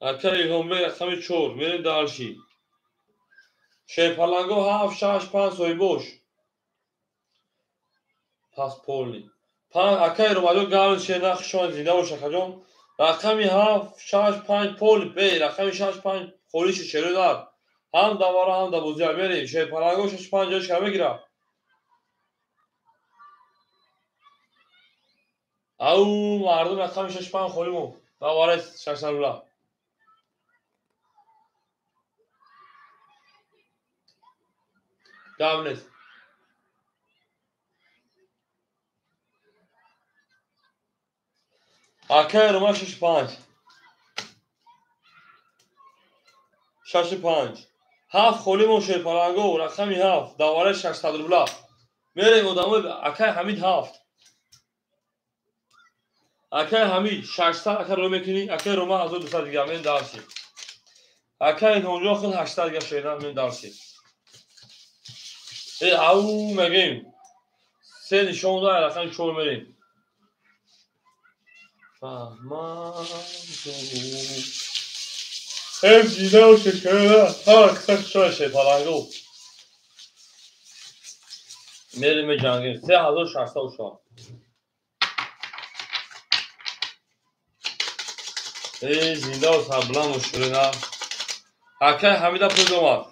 اکه ایلهومبه رقمی 4 میریم دارشی شیپالانگو 7 6 5 سوی boş پاس پولی اکه رومادو گاون شینا خشون زیده باشه کجون رقمی 7 6 5 پول بی رقمی 6 5 خولیش چلو دار هم دواره هم دا بوزیار میریم شیپالانگو 6 5 جاش کمه گیره او مردم رقمی 6 5 خولیمو دواره 6 رولا گاونست اکه روما 6 5 6 5 7 خولیمو شیپالانگو رقمی 7 دواره 600 رولا میریم ادامه اکه حمید 7 اکه حمید 600 اکه رو میکنی اکه روما 1200 دیگه من دارشی اکه این اونجا خود 800 دیگه شیدن من دارشی ای او مگیم سه نشون داره رقم 4 میریم فهمان هم جیده و شکره ها کسک شوی شیپالانگو میریم جنگیم 3600 uşaq. زنده و سربلند و شیرینه. حکای حمیده پول اومد.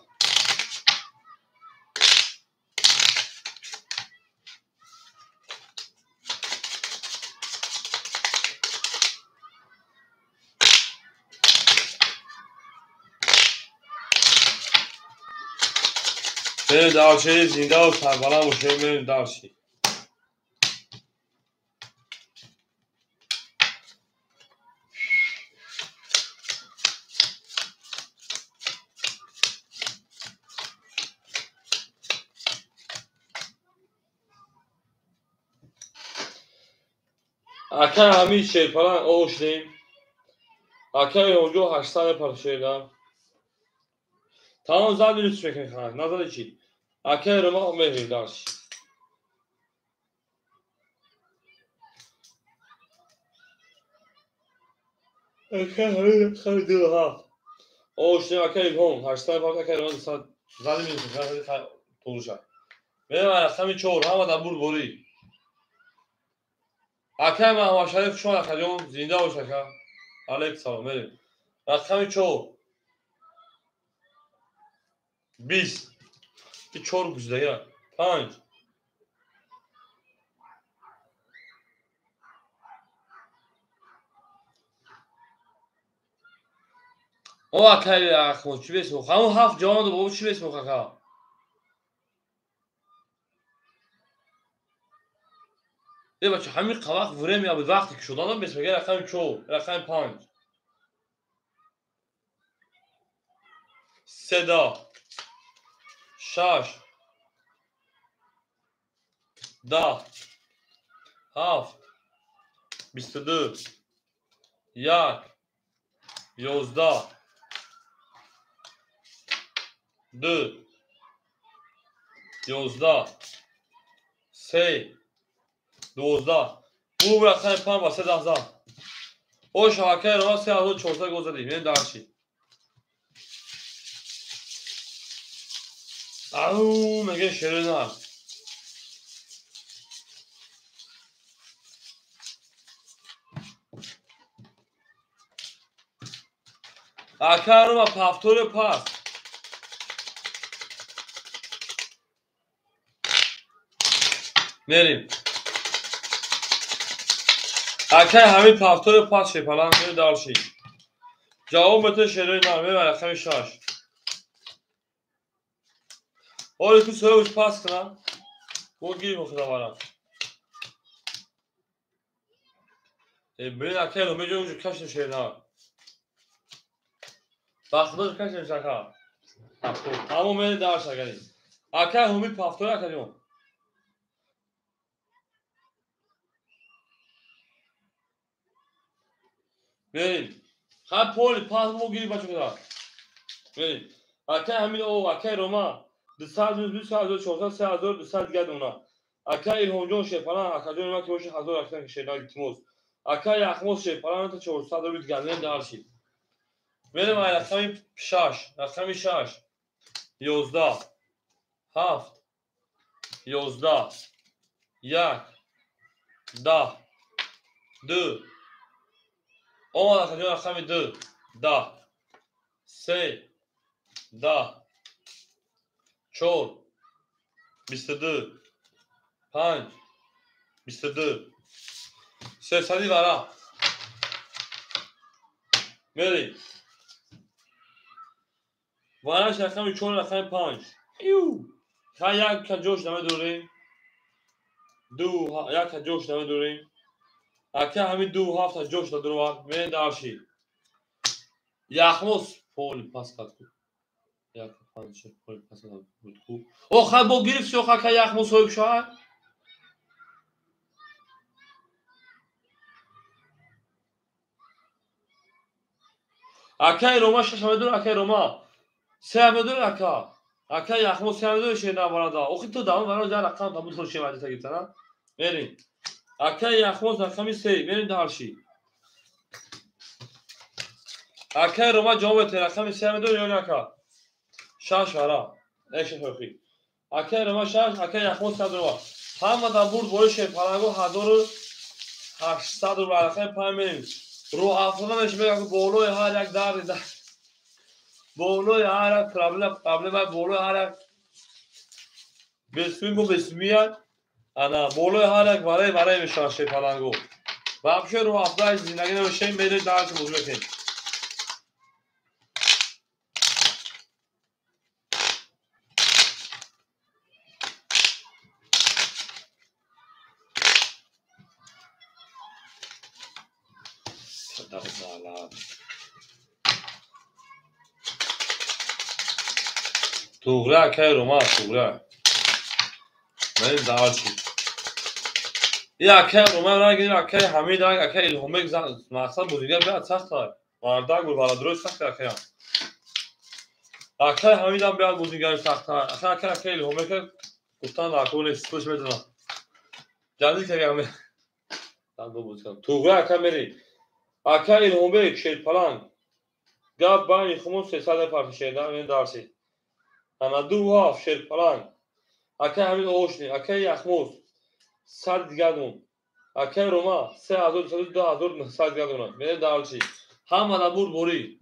بریم دارچی زنده و سربلند و شیرین بریم دارچی. حکای حمید شیرپلند اوشنیم. حکای اونجا 800 پرشیدم. تمام زد نیست فکر کنم. نظر چی؟ حکای رما میریم دارچی. حکای حمید خیلی دو ها. اوشنیم حکای هم 800 پرشیدم. حکای رما زد نیست فکر کنم. طولشه. میریم حکای چور هم آدم بوری. حکای محمد شریف شما حکایون زنده و شکر. علیک سلام بریم. رقم 4 20 bir 4 güzde ya 5 o akayı ya خوچی بسم خامو 7 جوان بابا چی بسم کاکا ای بچه همین قواق ورم یا به وقتی که شدانم بسم رقم 4 رقم 5 صدا 6 10 7 22 1 11 2 11 3 12 bu raqam 5 va 13 o şabakə رو 3400 گذاریم یعنی دارچی او مگه شیرینه اکرم و پفتور پس میریم اکر همین پفتور پس شپلان میریم دارچی جواب بته شیرینه میریم رقم 6 حالی تو سویش پس کنم bu گیری مخدا بارم برین اکر رو میجه اونجا کشن شیرینه بخداش کشن شکر همون میریم دارچ اگریم اکر همین پفتور اکریم بریم خب پولی پاس بو گیری بچه کدار بریم اکر همین او اکر روما 200 دیگه دونا اکای هونجون شپلان اکادون ما که باشه هزار اکتن شیدال تیموس اکای اخموس شپلان تا 400 رو گلن دارشی بریم رقم 6 رقم 6 11 7 11 1 10 2 اون اکادون رقم 2 10 3 10 4 22 5 22 300 varا میریم وانش رقم 4 رقم 5 ایو خا یک جوش نمه دوریم دو یک جوش نمه دوریم اکه همین 2 هفت جوش دورم من دارشی یخموس پول پاس کات یک 5 پول پاس کات بود کو او خا بو گرفت شو خا یخموس هوب شو اکه روما شش دور اکه روما سه دور اکه یخموس سه دور شینا بالا او تو دام برای جا رقم تابوت خوشی وادی تا گیتنا بریم اکه یخموس رقم 3 بریم دارشی اکه روما جواب رقم 3 دور یا نکا شاش ورا ايش خوخي اکه رماش اکه یخموس کرد رو همه در برد بایش پرنگو 1800 رو برخه پایمین رو افغانش میگه که بولوی هر یک در بولوی هر یک پرابلم بولوی هر یک بسویم و بسویت انا بولوی هر یک برای میشه پرنگو و افشه رو افغانش زندگی نمیشه میده درش موضوع کنید صدق زالات توغره که روما توغره من دارچی یا که روما را گیر که حمید را که الهامک مقصد بودیگر بیاد سخت واردا گل بالا درست سخت که اکه حمید هم بیاد بودیگر سخت اکه که الهامک گفتن واکون استوش بدون جلدی که میام داد بود توغره که میری اکه الهامک شید پلان گاب بانی خمون 300 پارتیشن من دارسی انا دو هاف شید پلان اکه حمید اوشنی اکه یخموس 100 گادون اکه روما 3000 گادون من دارچی همه دا بود بوری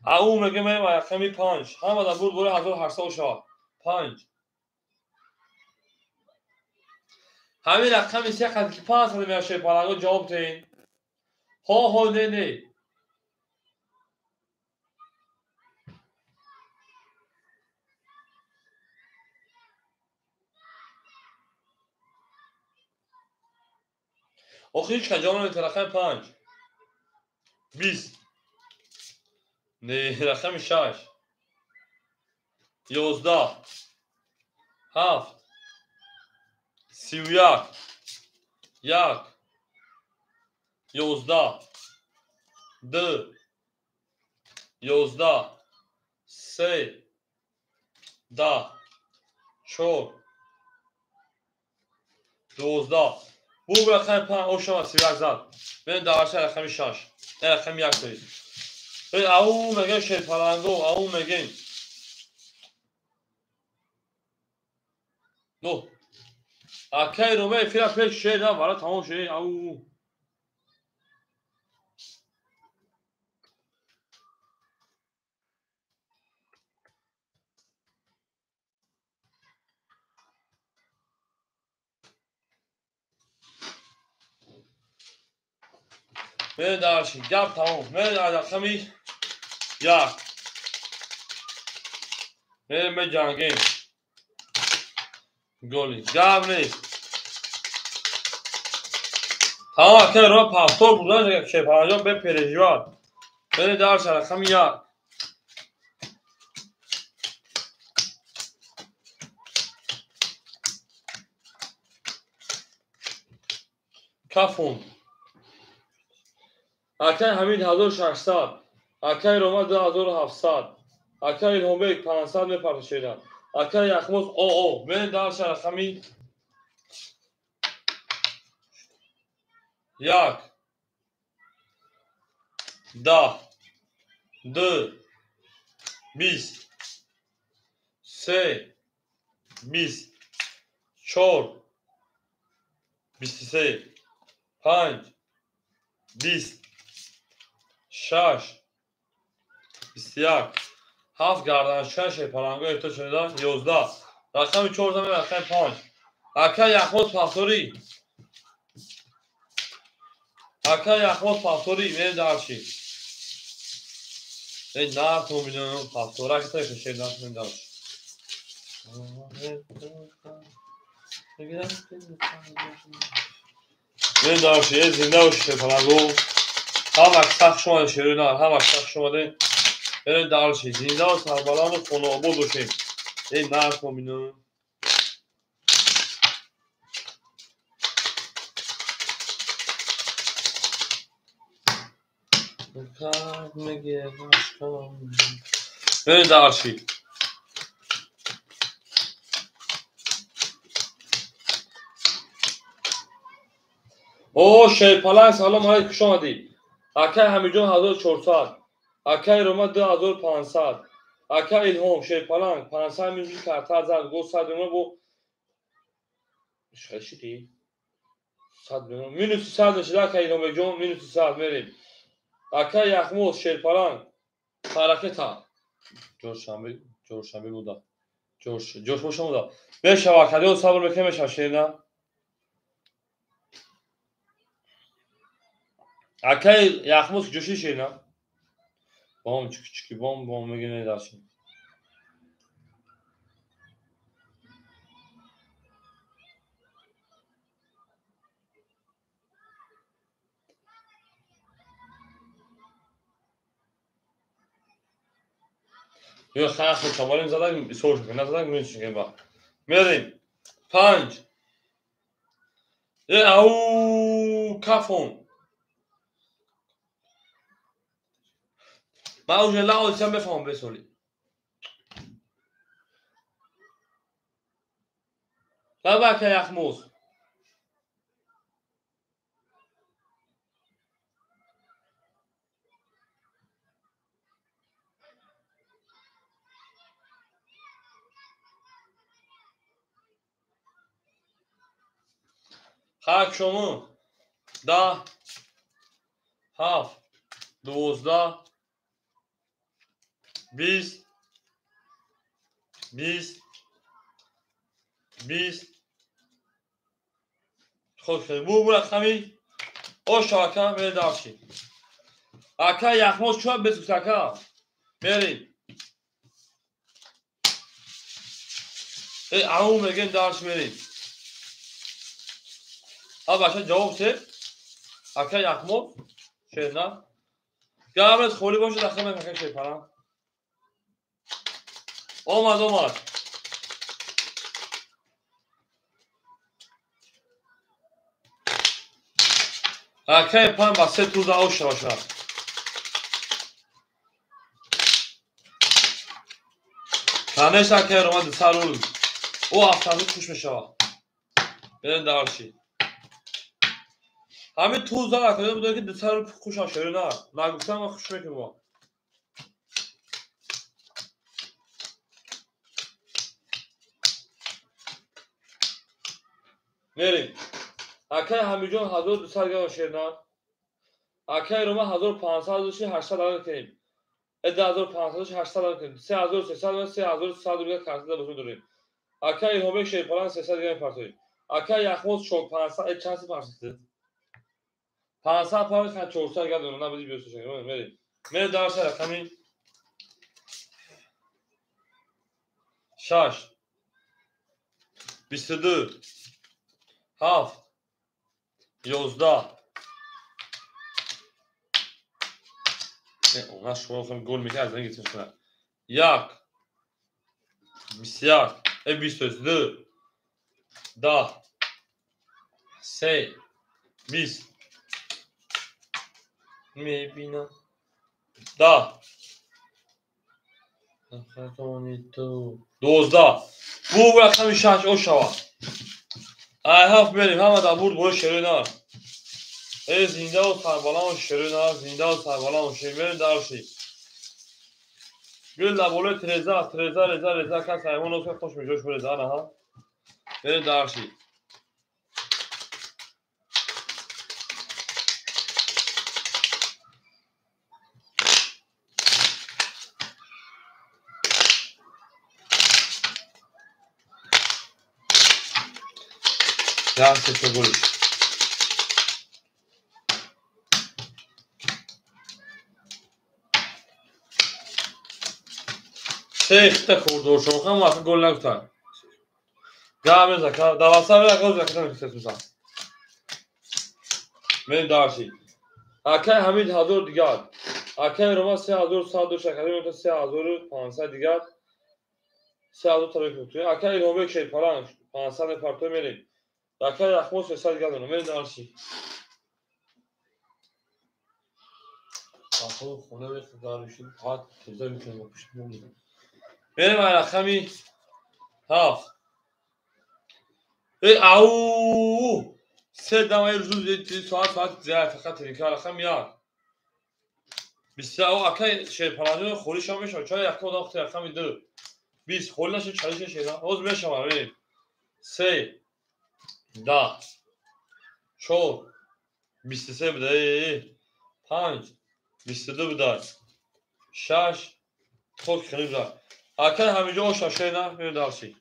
او میگه من یخمی 5 همه دا بود بوری 1800 5 همین رقمی سه قد که 500 میشه پلنگو جواب دین ها نه آخه هیچ کجا رقم 5 20 نه رقم 6 11 7 31 1 11 2 11 3 10 4 12 bu raqam 5 o şama 31 zad ben dağarsa raqam 6 raqam 1 koyid ve او میگه شیر پلنگو او میگه نو اکی رو می فیرا پیش شیر نه برای تمام شیر او من دارشی گپ تمام من رقمی 1 من جنگیم گلی گپ نیست تمام که رو پاستور بودن شیر پلنگو به پرژوار من دارش رقمی 1 کافون اکی حمید 1600 اکی روما 2700 اکی الهامک 500 میپرشیدن اکی یخموس او من دارش رقمی 1 10 2 20 3 20 4 23 5 20 6 21 7 گردنشش پلنگو تو شدن 11 رقم 4 زمین رقم 5 اکه یخموس پاسوری اکه یخموس پاسوری من دارشی این نه تو میدونم پاسورا که تو شدن من دارشی من دارشی زنده و شیر پلنگو هم اکسخ شما شیرین هم اکسخ شما دین من دارشی زنده و سربلان و خونابود باشیم این نه تو میدونم من دارشی او شیر پلنگ سلام علیکم خوش آمدید اکی همیجون 1400 اکی روما 2500 اکا الهام شیرپلنگ 500 میلیون کارت زد گل 100 میلیون بو شدی 100 میلیون minus 100 میشه اکا الهام جون minus 100 میریم اکا یخموز شیرپلنگ حرکت ها جورشنبه بودا جوش باشه بودا بشه وقتی اون صبر بکنه میشه شیرنا اکا یخموز جوشی شیرنا بام چکی بام میگه نداشتیم یه خاص شمالیم زدن سوش کنه زدن میشه با میریم 5 او کافون ما اوج لا اولشم بفهم بسولی لا بک یخموز خاک شما 10 7 12 20 20 20 خوش بو رقمی او شاکا به داشتی اکا یخموز چوب بسوساکا بریم ای او میگن دارش بریم ها باشه جواب چه اکا یخموز شیرنا گامت خولی باشه داخل من که پرام اومد اکا پام با سه توزا او شوشا تانش اکا رو من سرول او افتادی خوش میشه بریم دارشی همین توزا اکا بوده که دسر خوش آشه نه نگفتم من خوش میکنم میریم اکای همیجون 1200 گرم شیرنا اکای روما 1500 دوشی 800 دلار کنیم اد 1500 800 دلار کنیم 3300 و 3100 روپیه کارت بزرگ داریم اکای هومه شیرپلان 300 گرم پارتوی اکای یخموز شوک 500 چند پارتوی 500 پارت خد 400 گرم دارم نبودی بیوسش میریم میریم درس رقمی 6 22 7 11 اون شما خودم گل میکرد زنگ گیتش یک 21 22 10 3 20 میبینم 10 12 بو رقم 6 او شوا ای هاف بریم همه دا بود برو شروع نه ای زنده و سربالان و شروع نه زنده و سربالان و شروع بریم دارشی گل لبوله رزا کس حیوان رو خوش میجوش بره دانه ها بریم دارشی درس تو گل سیخت خوردو شما خواهم وقت گل نگفتن گامه زکا دواسته بره گل زکا نمیسته توسا بریم دارشی اکای حمید هزار دیگر اکای روما 3100 شکلی میتونه 3500 دیگر 3000 تا بکنیم اکای الهام شیرپلنگ 500 پارتو میریم اکای یخموز 300 دیگر دارم میریم دارشی آخو خونه بشه دارشیم حاد تیزا میتونیم بپشت بونیم بریم رقمی 7 ای او سه دمای روز ساعت زیاد فقط ترینکه رقم 1 بسیار او اکای شیر پلنجون خوریش هم میشه چای یک کدام خطر رقم 2 20 خوری نشه چالش شینا اوز میشه ببین 3 10 4 23 بده 5 22 بده 6 خود خیلی بده اکای همینجا اوشا شینا میره دارسی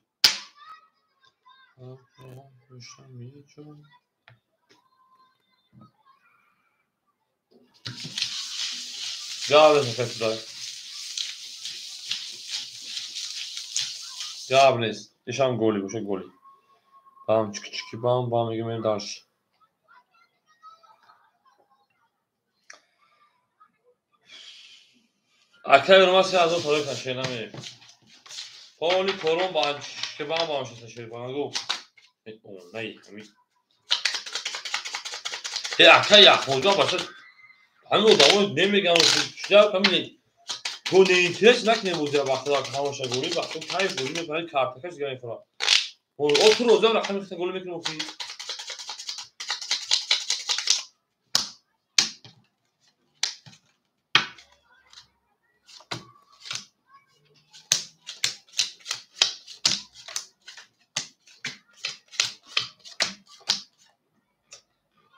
Gabel ist das. Gabel ist. Ich habe Goli, ich habe Goli. Bam, çık çık bam bam yemeğe daş. Akay olmazsa az o tabii kaçayım ama. Poli koron ban çık bam bam şey taşır bana go. O ney? Akay ya hoca başa. Hani o zaman ne mi gelmiş? Ya kamil. تو نیتیش نکنه موزه وقتی دارم تماشا گوری وقتی کیف گوری میکنه کارتکش گرین کنه او تو روزه رقم میخواد گل میکنه مفید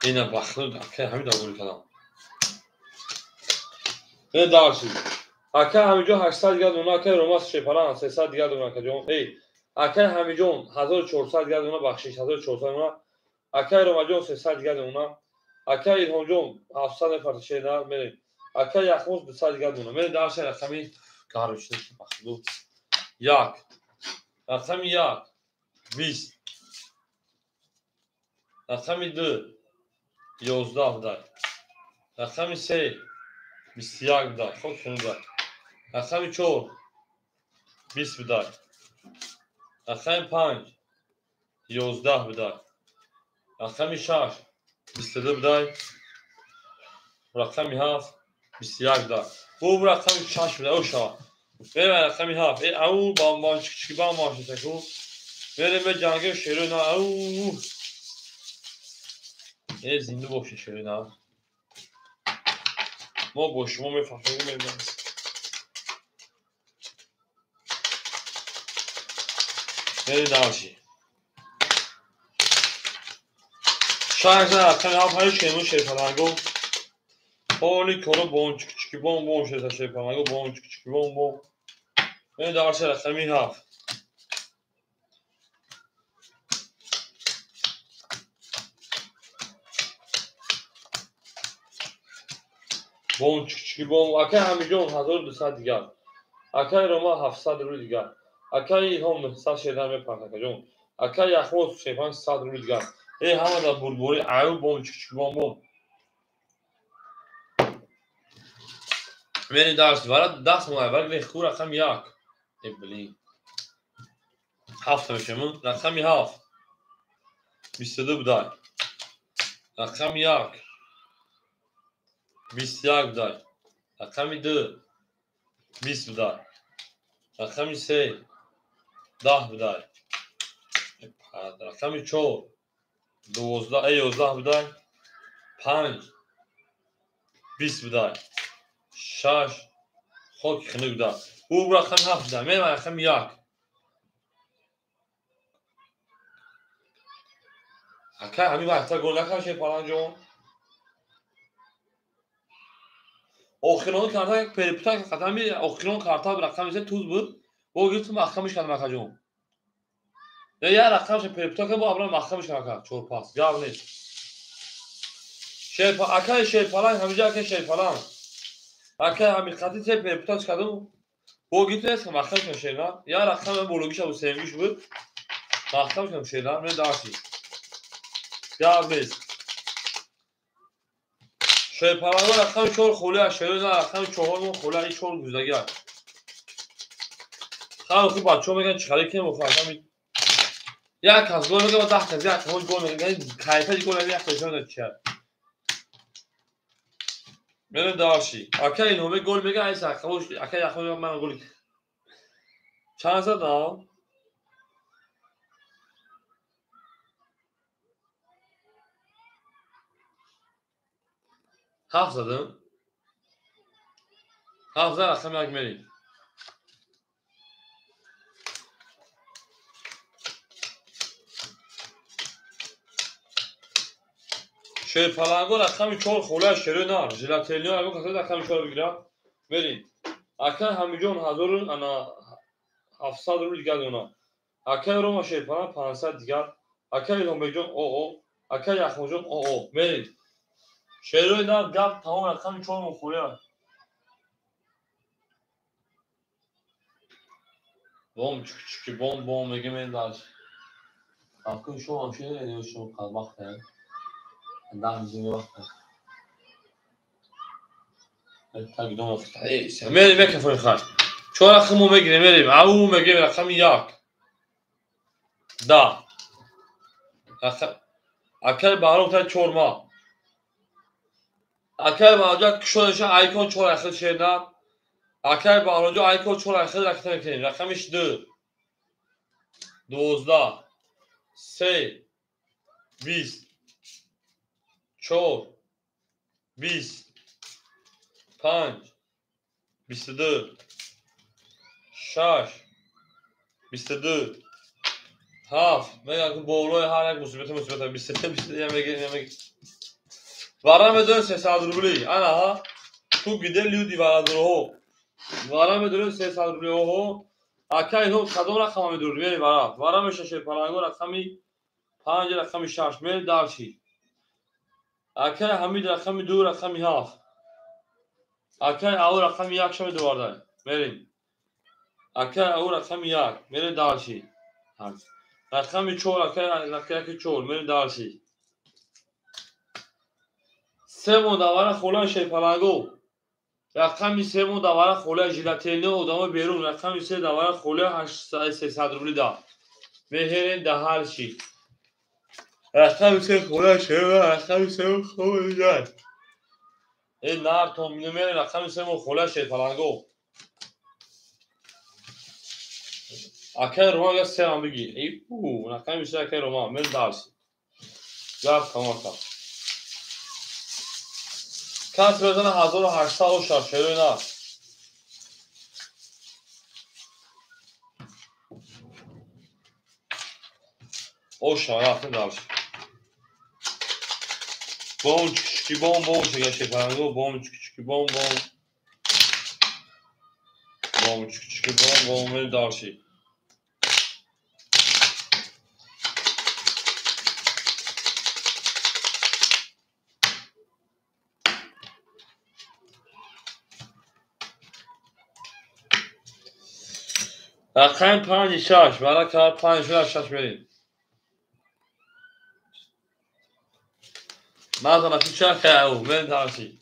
اینا بخل که همین داوری کردم نه دارسی اکه همینجا 800 گرد اونا که روماس شپلان 300 گرد اونا که جون ای اکه همینجا 1400 گرد اونا بخشش 1400 اونا اکه روماجون 300 گرد اونا اکه این جون 700 نفر شیدار میره اکه یخموز 200 گرد اونا میره دارسی رقمی کارش بخلو یک رقم 1 20 رقم 2 11 بده رقم 3 21 بده خب شنو بده رقم 4 20 بده رقم 5 11 بده رقم 6 22 بده رقم 7 21 بده bu رقم 6 بده او شما بریم رقم 7 او بام چیکی بام ماشه تکو بریم به جنگ شیرو نه او زنده باشه شیرو نه ما با شما میفهمیم بریم داشی شاید رقم 7 های شیرو شیرپلنگو Holy konu bon çıkı bon şey yapamago bon çıkı bon. Ben de arşa rakami haf. Bon çıkı bon akay hamijon 1200 دیگر. akay Roma 700 رو دیگر. akay هم 100 şeyden به پرتاکجون. akay یخموز 500 رو دیگر. ای همه دا بولبوری عیو bon çıkı bon. Beni ders var. Ders mi var? Ve kur rakam yak. Ebli. Hafta meşemun. Rakam haf. 22 buday. Rakam yak. 21 buday. Rakam 2 20 buday. Rakam 3 10 buday. Rakam 4 12 11 buday. 5 20 buday. 6 خاک خنه buday. Bu rakam haf buday. Men rakam yak. Akay همین وقتا گل نکشه پالانجون آخران کارتا پریپتا قدم می آخران کارتا رقم میشه توز بود با گفتم محکمش کردم مخجون یا رقمش پریپتا که با ابرام محکمش کردم چور پاس جواب نیست شیر اکای شیر پالان همینجا که شیر پالان اکای همین خطی چه پریپتا کردم با گفتم محکمش کردم یا رقم بولوگیش ابو سیمگیش بود محکمش کردم شیران من داشتی جواب نیست شیپالانگو رقم 4 خوله اشاره نه رقم 4 خوله ای 4 گوزدگی هست خیلی خوب بچه ها میگن چخری که مخواستم یک از گل میگه با 10 کسی یک همون گل میگه کایفه دی گل یک کسی میگه چی هست بریم داشتی اکه این همه گل میگه ایسا اکه یک همه من گلی چند زد ها 7 زدم هفته رقم یک میریم. شیر پلنگو رقم 4 خوله شیره نه ژلاتینی اگه کسی رقم 4 بگیره بریم. اکه همیجون 1700 رو دیگه دونا. اکه روما شیر پلنگ 500 دیگه. اکه همیجون او اکه یخمجون او بریم. شیره نه گپ تمام رقم 4 مخوله. بوم چکی بوم میگه من داش. اکه شما شیره نه شما کار وقته. اندام زیاد وقته. تاگی دو وقته. ایش. میریم که فوری خواهد. چهار رقمو میگیریم میریم. او میگه رقم 1. دا. اکه بارو تا 4 ماه. اکه باجا کشورش ایکون 4 اخر شیرنا. اکه باروجو ایکون 4 اخر رقم میکنیم. رقمش 2. 12 3 20 4 20 5 22 6 22 7 میگم که بولوی هر یک مصیبت 23 میگه وارا میدون 300 روبلی انا ها تو گیده لیودی وارا میدون 300 روبلی اوه اکای هم کدوم رقم میدون میری وارا میشه شیر پلنگو رقمی 5 رقمی 6 میل دالچی اکای همین رقمی 2 رقمی 7 اکای او رقمی 1 شمی دوارده میریم اکای او رقمی 1 میری دالچی رقمی 4 اکای 4 میری دالچی سه مداوره خولان شیر پلنگو رقمی 3 مداوره خوله ژلاتینی ادامه بیرون رقمی 3 داوره خوله 300 روبلی دا مهرین دهال شی رقمی 3 خوله شیر رقمی 3 خوله دا این نار توم نمیره رقمی 3 خوله شیر پلنگو اکه روما 3 هم بگی ای او رقمی 3 اکه روما من دالشی گفت کماکا کات بزنه 1800 شیر نه او شایعه دالشی بوم چکی بوم چکی شیر پلنگو بوم چکی بوم چکی بوم من دالشی رقم 5 6 برای کار 5 6 میریم مثلا تو چه او من دالشی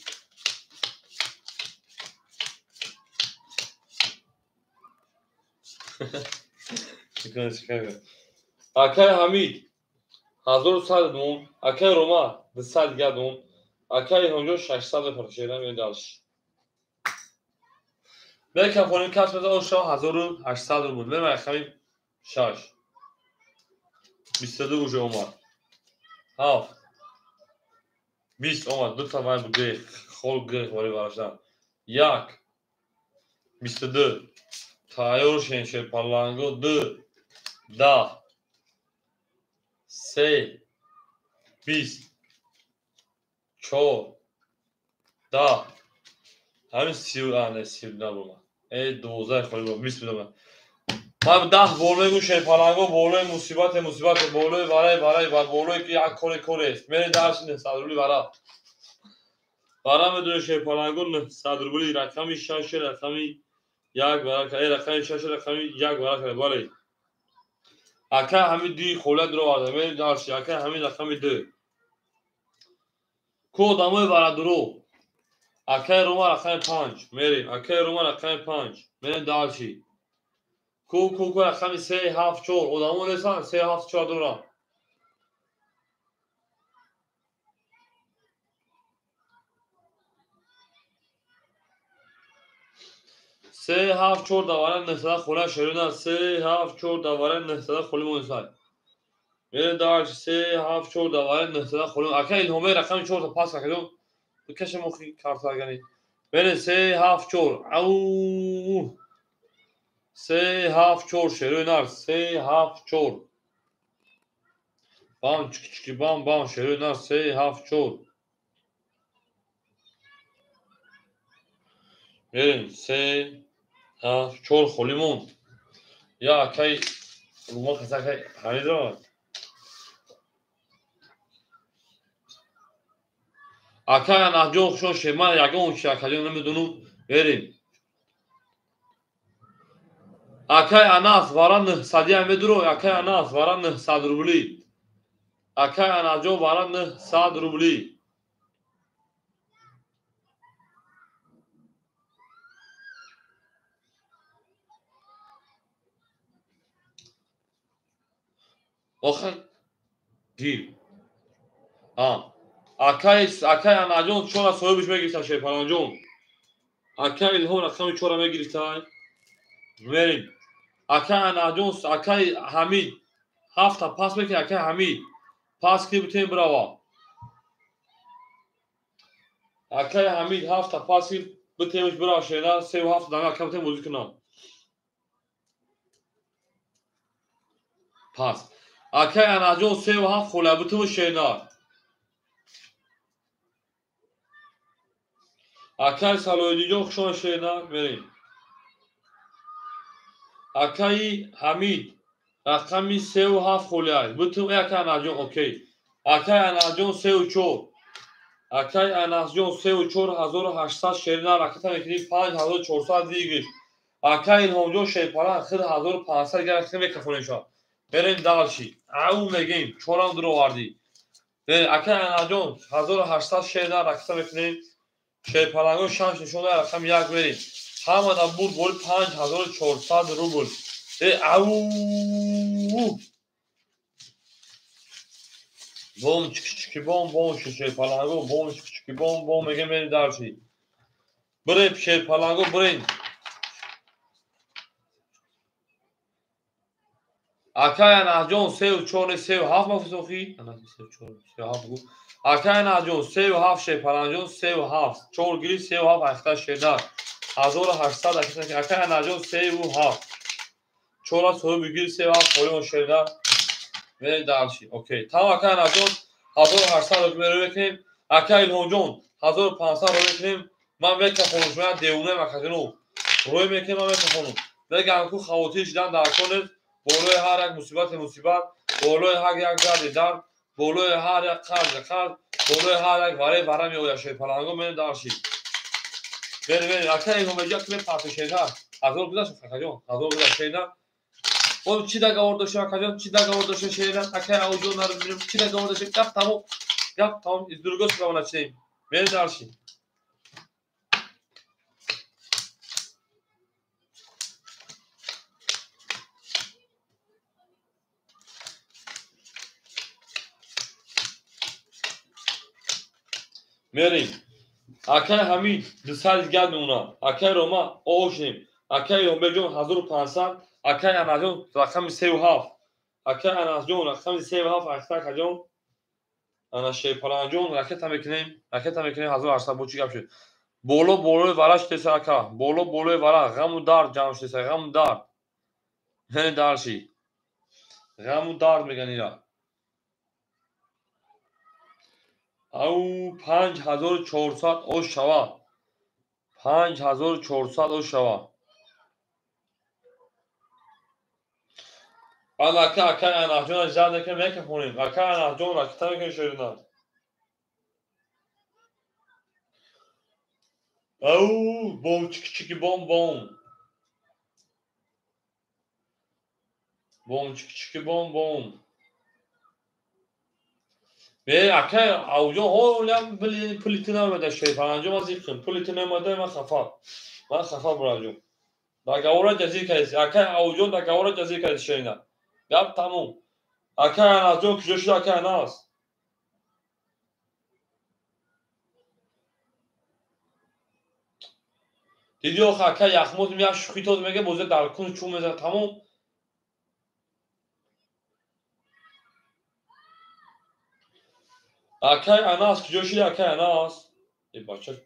اکه حمید 1100 دوم اکه روما 200 دیگه دوم اکه اونجا 600 پرشیدن من دالشی بلکه پولین کس بده اوشا 1800 رو بود من رقمی 6 22 اوجه اومد 7 20 اومد 2 تا وای بگه خول گره واری براشتن 1 22 تایور شیر پلنگو 2 10 3 20 4 10 همین 30 آنه 30 نبود ای 12 خالی بود 20 بدم من 10 بولوی گوشه پلنگو بولوی مصیبت بولوی برای بولوی که یک کلی است میری درش نه صدرولی برای میدونه شه پلنگو نه صدرولی رقمی 6 رقمی 1 برای رقمی 6 رقمی 1 برای بالا اکه همین دی خوله درو آده میری درش اکه همین رقمی 2 کو دموی برای درو اکه روما رقمی 5 میری اکه روما رقمی 5 میری درشی کو رقمی 3 7 4 ادامو نسان 3 7 4 درو 3 7 4 دواره نسده خوله شروع 3 7 4 دواره نسده خوله مونسای میره دارش 3 7 4 دواره نسده خوله اکه این همه رقم 4 تا پاس کردم تو کش مخی کارت گنی برین 3-7-4 او 3-7-4 شروع نار 3-7-4 بام چکی چکی بام بام شروع نار 3-7-4 برین 3-7-4 خولیمون یا اکای روما خسکای همین رو اکای انحجون خشون شیمان یکون شکجون نمیدونم بریم اکای اناس واران سادی میدرو اکای اناس واران 100 روبلی اکای انحجون واران 100 روبلی آخه گیر اکای انحجون چون صاحبش میگیرن شیپان جون اکای الهون رقم 4 میگیرن بریم اکای انحجون اکای حمید 7 تا پاس میکنه اکای حمید پاس کی بتیم براوا اکای حمید 7 تا پاس کی بتیمش برا شینا 3-7 دانه اکای بتیم موزیک نه پاس اکای انحجون 3-7 خوله بتیم شینا اکای سالویدی جون خشون شینا بریم اکای حمید رقمی 3-7 خوله بتیم اکای انحجون اوکی اکای انحجون 3-4 اکای انحجون 3-4 1800 شینا رکت میکنی 5400 دیگه اکای الهونجون شیپاران خود 1500 گرفت میکفونشا بریم دالشی او میگیم چوران درو واردی اکای انحجون 1800 شینا رکت میکنیم شیپارانگو شانس نشونه رقم یک بریم همه دا بود بول 5400 روبل او بوم چکی چکی بوم بوم شیپارانگو بوم چکی چکی بوم بوم میگیم بریم دالشی بریم شیپارانگو بریم اکای انحجون 3-4 3-7 مفسوخی اکای انحجون 3-7 شیپارانجون 3-7 4 گیری 3-7 8 شیدار 1800 اکای انحجون 3-7 4 صبح بگیر 3-7 خولیمون شیدار بریم دالشی اوکی تمام اکای انحجون 1800 رو بکنیم اکای الهونجون 1500 رو بکنیم من بکفونم شما دیونه مکتنو روی میکنیم من بکفونم بگم که خواتیش شدن در کنید بولوی هر یک مصیبت بولوی هر یک درد بولوی هر یک قرض بولوی هر یک وره میوید شیپالانگو من دارشید بریم اکای الهونجا که پاس شیدار 1000 گذاشت فکر 1000 گذاشت شیدار اون چی دگه ورداشه کجا چی دگه ورداشه شیدار اکای اوجون رو بریم چی دگه ورداشه گپ تمام از درگوش کاملا چیم بریم دارشید بریم اکای حمید 200 گرد اونا اکای روما اوشنیم اکای رومبجون 1500 اکای انحجون رقم 3-7 اکای انحجون رقم 3-7 اکتا کجون انا شیپالانجون رکت هم میکنیم 1800 بوچی گپ شد بولو وراش تسر اکا بولو ورا غمو دار جمعش تسر غمو دار نه دارشی غمو دار میگن اینا او 5400 او شوا 5400 او شوا اما اکای انحجون زیاد که میکفونیم اکای انحجون رکت هم میکنیم شیرنا او بوم چکی چکی بوم بوم چکی چکی بوم به اکای اوجو هولم پلیتینا مده شیپالانجو ما زیخم پلیتینا مده من خفا براجو دا گاورا جزی کردی اکای اوجو دا گاورا جزی کردی شینا گپ تموم اکای انحجون کجا شد اکای اناس دیدی آخه اکای یخموت میاد شوخی تو میگه موزه در کون چون میزه تموم اکای اناس کجا شد اکای اناس ای بچه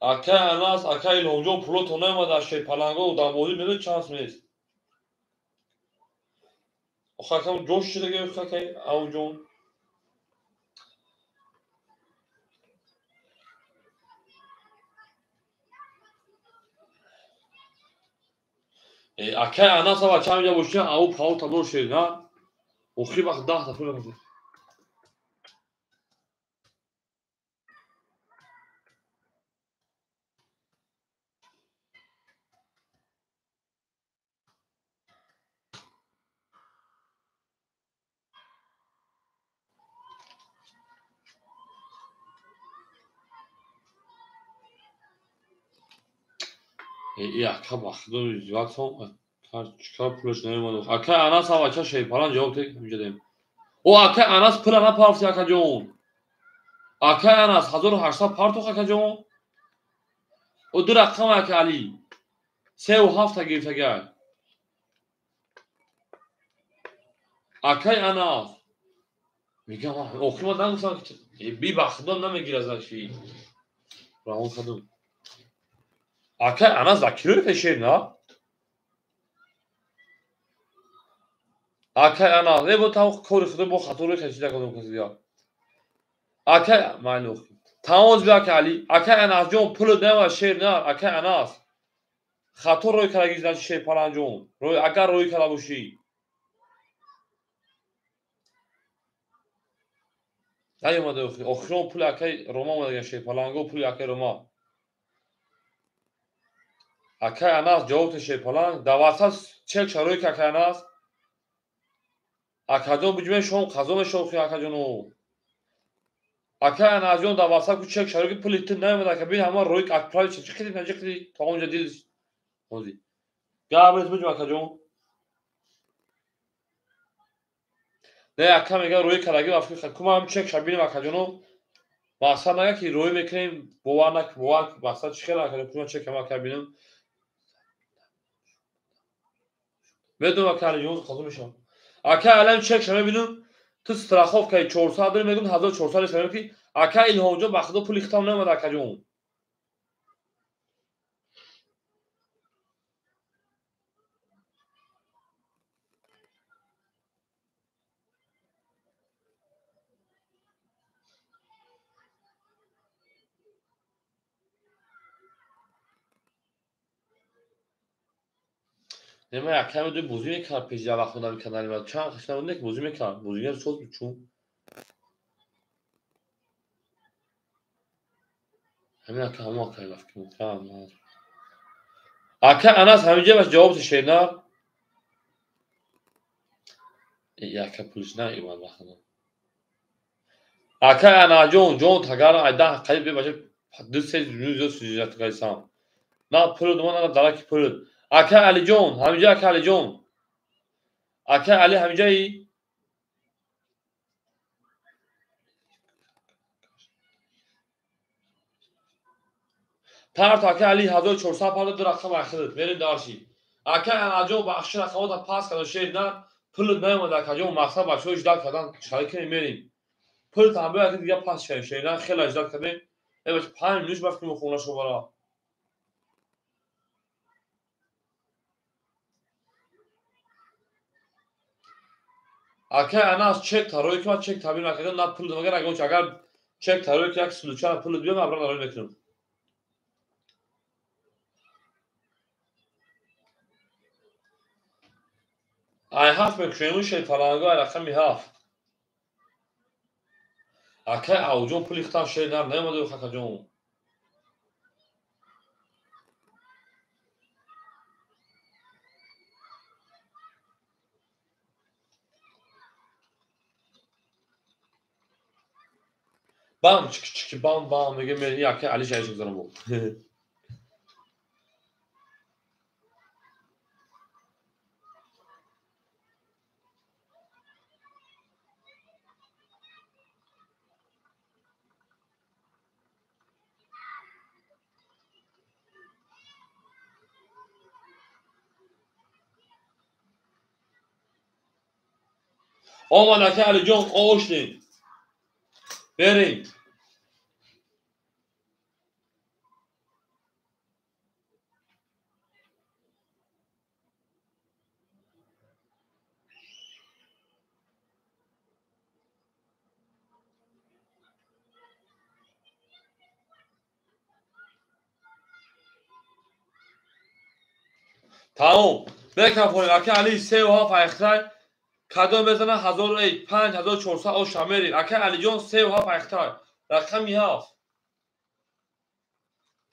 Aka Anas, aka İlhomjon pulu tonemadı şey palango davoli ne şans mıyız? O hakam coş çile gör kakay avjon. Aka Anas ama çamca boşuna avu pavu tablo şey na. Oxi bak dah da fırla. Aka bak dur zaten çıkar pulu tonemadı. Aka Anas ama şey falan cevap tek önce deyim. O aka Anas plana parti akajon. Aka Anas 1800 parto akajon. O dur rakam aka Ali. 3 ta girte gel. Akay Anas. میگم okumadan sanki bir baktım da میگیره از şeyi. Rahon kadın. Akay ana zakiro peşer ne? Akay ana ne bu tavuk korusu bu hatırı kaçacak adam kızı ya. Akay malum. Tavuz bir akali. Akay ana jon pulu ne var şer ne? Akay ana. Hatır roy kara gizlen şey falan jon. Roy agar roy kara bu şey. Dayımadı okron pulu akay Roma mı şey falan go pulu akay Roma. Akay ana cevap şey falan davasas çek şaroy akay ana. Akajon bujme shom qazon shoxi akajonu. Aka anajon davasa kuchek sharogi pulitin nemada ka bin hamar roik akpral chiqdi najqdi ta onja dil mozi. Gabres bujme akajon. Ne aka mega roik karagi afki kuma ham chek shabin akajonu. Maqsad naga ki roy mekrim bowanak bowan maqsad chiqela akajon kuma chek ama kabinim. Vedum akajon qazon shom. Aka alam chek shabinum تو استراخوف که 400 داریم میگم 1400 شما که اکا الهامجا بخدا پول ختم نمیاد اکا جون نمی‌دونم اکا میدونی بازی میکرد پیش جواب خودم کانال میاد چند خشن بود که بازی میکرد بازی رو صوت میچون همین اکا همون اکا لفت که میکنم اکا اناس همینجا باش جواب شینا ای اکا پولیس نه ایوان بخدا اکا انا جون تاگر ایده قریب به باشه دو سه روز سوجات قیسام نه پول دومان انا دارکی پول اکا علی جون همینجا اکا علی جون اکا علی همینجا ای پارت اکا علی 1400 پارت در رقم اخرت بریم دارشی اکا انا جون بخش رقمات پاس کنه شیر نه پول نمیاد اکا جون مقصد باشه اجرا کردن شریک میریم پول تنبیه اگه دیگه پاس کنیم شیر نه خیلی اجرا کردیم ای باشه 5 نیوش بفتیم خونه شو برا اکا انا چک تروی که چک تابیر نکردم نه پول مگر اگر چک تروی که یک سلوچان پول بیام ابران دارم میکنم I have میکنم شیر فلانگو رقم می هاف اکا اوجون پول اختار شیر نه نمیاد خاک جون بام çık bam bam میگه میری اکا علی شایش گذارم بو Aman اکا علی جون اوشتین بریم تمام. بکن پایین. اکه علی 3 و 7 اختای کدام بزنه 5400 او شمیرین. اکه علی جان 3 و 7 اختای رقمی 7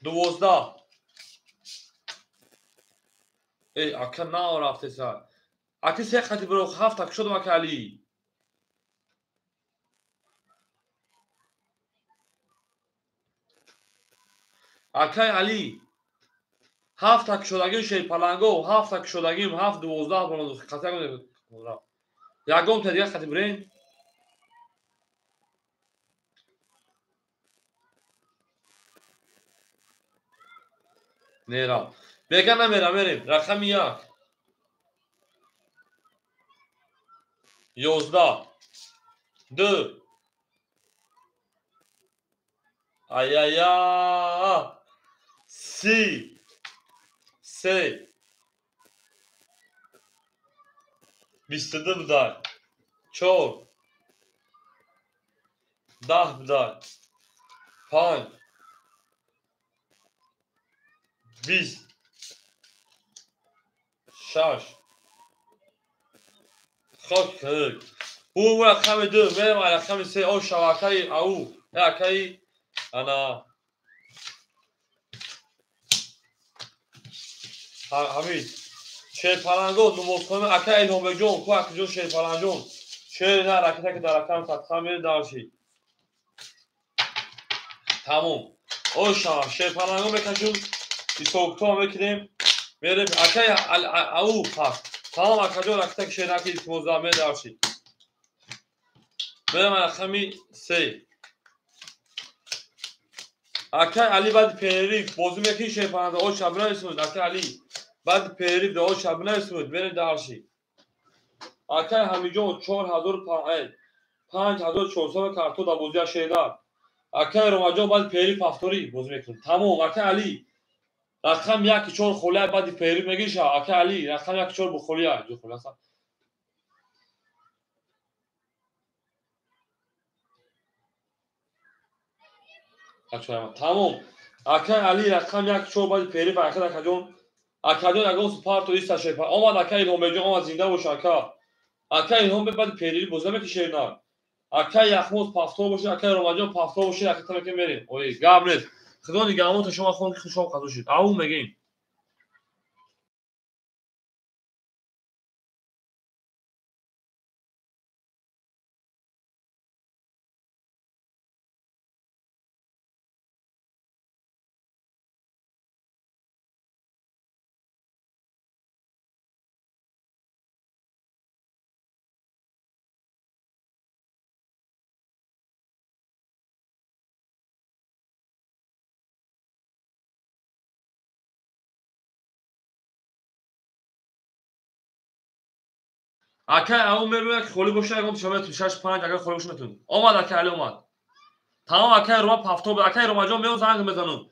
12. ای اکه نه رفته سر. اکه 3 خطی برو 7 تک شدم اکه علی. اکه علی 7 تک شدگی شی پلنگو 7 تک شدگیم 7 12 برو خطا کنم. یگم تا دیگه خطی برین. نیرم. بگن نمیرم میریم. رقم 1 11 2 آیا 3 3 22 بدای 4 10 بدای 5 20 6 خاک کرد. او رقم 2 میرم رقم 3 او شبکه او یکی انا همین شیر پلنگو نموز کنم اکه ایلهم بجون کو اکه جون شیر پلنجون شیر نه رکته که در رقم فتخه میره دارشی تموم. او شما شیر پلنگو میکشون 22 هم میکنیم میریم اکه او پس تمام اکه جون رکته که شیر نکی 12 میره دارشی میرم رقمی 3 اکه علی بعد پیریف بازی میکنی شیر پلنگو او شب نمیسود اکه علی بعد پیریف ده او شب نمیسود میره دارشی اکه همیجون 4005 5400 کارتو دا بوزیا شیدار اکه روماجو بعد پیری پافتوری بوز میکنه تمام. اکه علی رقم 1 4 خولای بعد پیری میگیش اکه علی رقم 1 4 بخولیا جو خلاصا اچھا تمام. اکه علی رقم 1 4 بعد پیری با اکه جون اکه جون اگه سپارتو ایستا شیپا اومد اکه اینو میجون اومد زنده باشه اکه اینو بعد پیری بوز میکشه نه اکه یخموز پافتو باشه اکه روماجو پافتو باشه اکه تا که میریم اوی گام نیست خدای نگامو تو شما خون که شما قضا شید او میگیم اکه او میبینه که خالی باشه اگه شما تو 6 5 اگه خالی باشه میتون اومد اکه علی اومد تمام. اکه رو پافتو اکه رو ماجون میون زنگ میزنم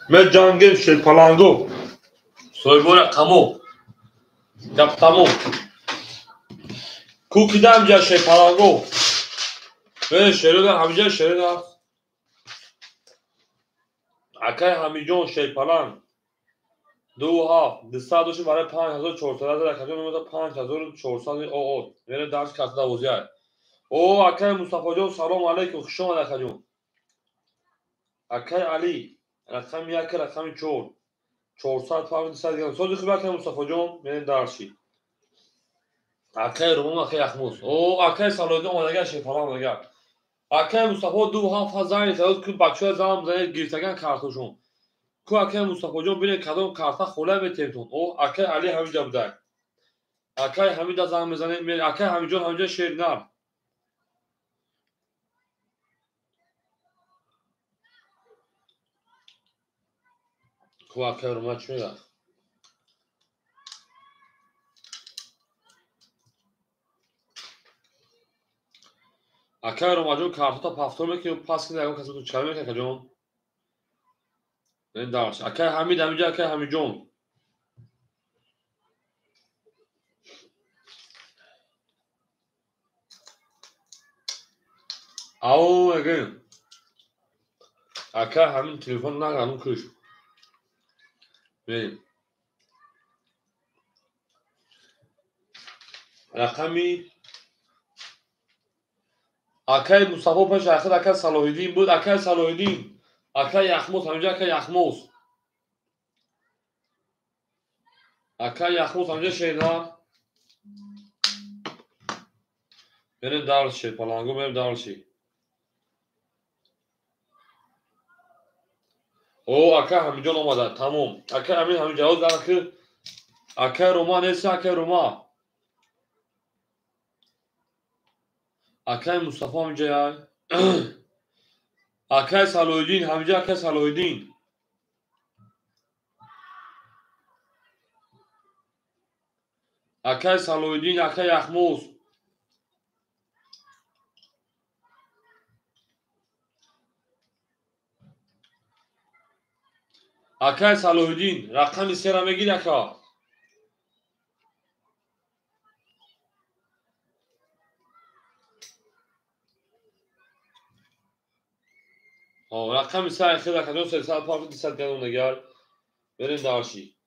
بجنگیم شیرپلنگو سویبور قمو گپ تموم کوکیدم جا شیرپلنگو به شیرودر همینجا شیرودر اکای همیجون شیرپلنگ 2,700 برای 5,400 در کجا میمونه 5,400 او میره درس کسد وزیای او اکای مصطفی جان سلام علیکم خوش آمد اکا اکای علی رقم 1 رقم 400 500 گرم سوزی خوب اکای مصطفی جان میره درسی اکای روم اکای اخموس او اکای سالویدی اومدگه شیرپلنگ اومدگه اکای مصطفی 2,700 زنی زد که بچه زنم زنید گیرتگن کارتوشون کو اکای مصطفی جان ببین کدوم کارتا خوله میتیتون او اکای علی همینجا بوده اکای حمید زنگ میزنه میره اکای حمید جان همینجا شیرنر کو اکای رو چی میگه اکای رو جان کارتا پافتور میکنه پاس کنه اون کسی تو چرا میکنه جان این دارش اکای حمید همینجا اکای حمید جان او اگه اکای همین تلفن نگرم کش ببین رقمی اکای مصطفی پش اخر اکای صلاح‌الدین بود اکای صلاح‌الدین اکای یخموس همینجا اکای یخموس اکای یخموس همینجا شیرنر بریم درس شیرپلنگو بریم درسی او اکای حمید جان اومده تموم اکای همین همین جواب دارم که اکای روما نیست اکای روما اکای مصطفی همینجا اکای صلاح‌الدین همینجا اکای صلاح‌الدین اکای صلاح‌الدین اکای یخموس اکای صلاح‌الدین رقم 3 را میگید اکا رقم 3 اخیر اکا جان 300 گرم نگر بریم درسی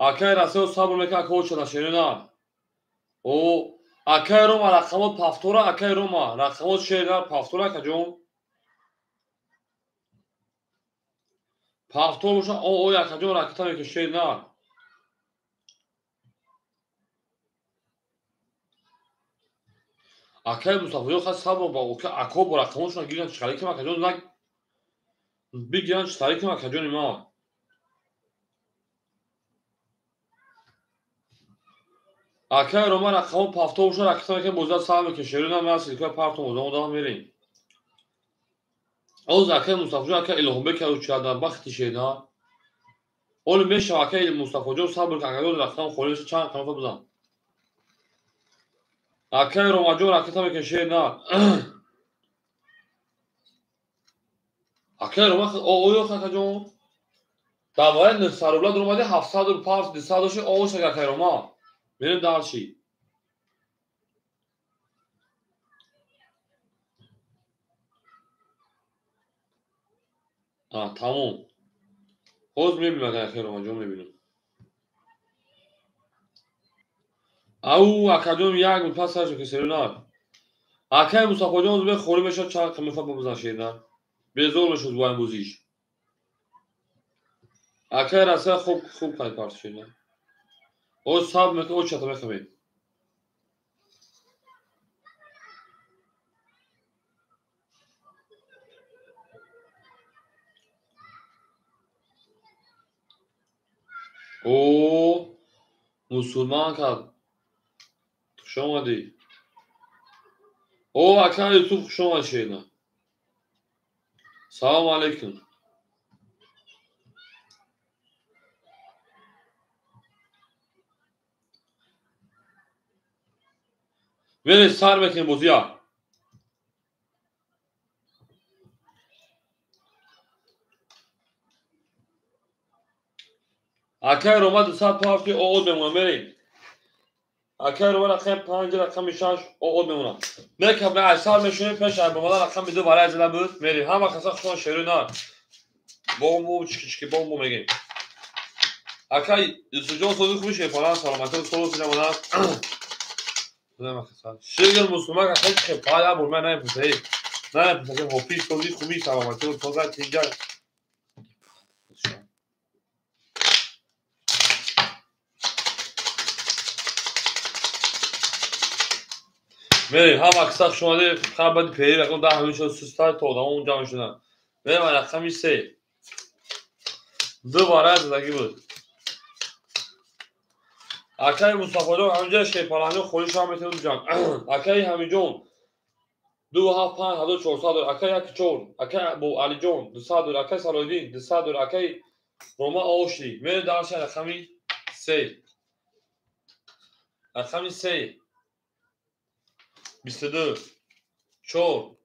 اکای رسول صبر میکنه اکا چه نشینه او اکای روما رقم پافتورا اکای روما رقم شیرنر پافتورا اکا جان پافتور باشه او اکا جان رکتا میکنه شیرنر اکای مصطفی جان خواست صبر با اوکی اکا با رقمشون گیرن چخالی که اکا جان نگ بگیرن چخالی که اکا جان ما اکای روما رقم پافتور باشه رکتا میکنه بوزد صبر میکنه شیرنر مرسی که پارتون موزه میرین اوز اکای مصطفی جان اکای الهام بکر و چیادن بختی شیرنر اول میشه اکای مصطفی جان صبر که اکا جان رقم خولیش چند قنفه بزن اکای روما جان رکتا میکنه شیرنر اکای روما او اکا جان دعوای سرولاد اومده 705 200 اوش اکای روما میریم درشی تموم اوز میبینم اکای روما جان میبینم او اکای جان یک بود پس سرشو که سرولاد اکای مصطفی جان به خوری میشه چند قنفه بزن شیرنر بیزور میشد با این بوزیش اکای رسه خوب کاری پارت شیرنر او صاحب میکنه او چطور میخواه او مسلمان کرد خوش آمدی او اکای یوسف خوش آمد شیرنر سلام علیکم بینید سر بکنید بوزیا اکای روما 205 او بمونه بریم. اکای روما رقم 5 رقم 6 او بمونه. میگم به اصل میشونیم پیش بمونه رقم 2 برای زدن بود میریم. همه کسا شما شروع نه. بوم چیکی بوم میگیم. اکای سوجو سوزو خوشه فلان سلامتی سولو سینما نه کسا. شیگر مسلمان که خیلی پایا برم نه پسری. نه پسری هوپی سوزی خوبی سلامتی سوزا تینجا. میریم هم اکثر شما ده خبر پیری رقم ده همیشه سوستای تو دام اونجا میشونن میریم رقمی 3 دوباره زدگی بود اکای مصطفی جان همینجا شیپالانجا خوریش هم میتونم جان اکای همی جون 275 1400 اکای یک چون اکای ابو علی جون 200 اکای سالودین 200 اکای روما آوشی میریم درش رقمی 3 رقمی 3 22 4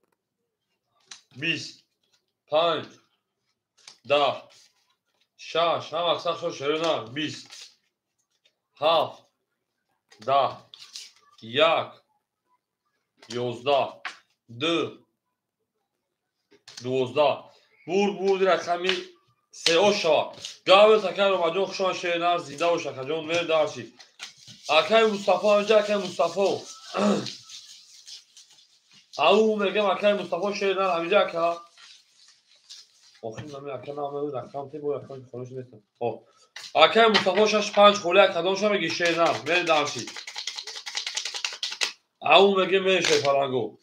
20 5 10 6 هم اکثر شد شروع 20 7 10 1 11 2 12 بود رقمی 3 شوا گاوه تکر رو مجون شما شیرنر زیده و شکجون میر دارشی اکای مصطفی اینجا اکای مصطفی او میگم اکای مصطفی شیرنر همینجا اکای آخی نمی اکای نامه رقم تی بود رقم خونش نیستم اکای مصطفی 65 خوله اکادون شما میگی شیرنر میر دارشی او میگه میر شیپالانگو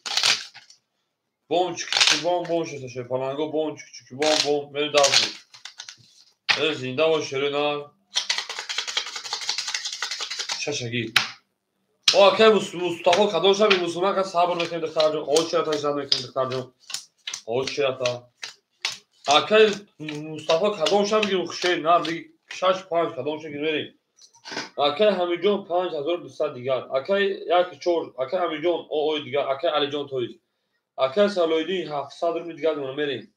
بوم چیکی بوم شده پالانگو بوم چیکی بوم میره دارشی زنده و شیرنر ششگی اوکی مصطفی کدوم شب مسلمان که صبر میکنه دختر جون او چرا تا زد میکنه دختر جون او چرا تا اوکی مصطفی کدوم شب میگه خوشی نه دیگه 6 5 کدوم شب میگه اوکی همین جون 5200 دیگر اوکی یک چور اوکی همین جون او دیگر اوکی علی جون توی اوکی سالویدی 700 رو دیگر میریم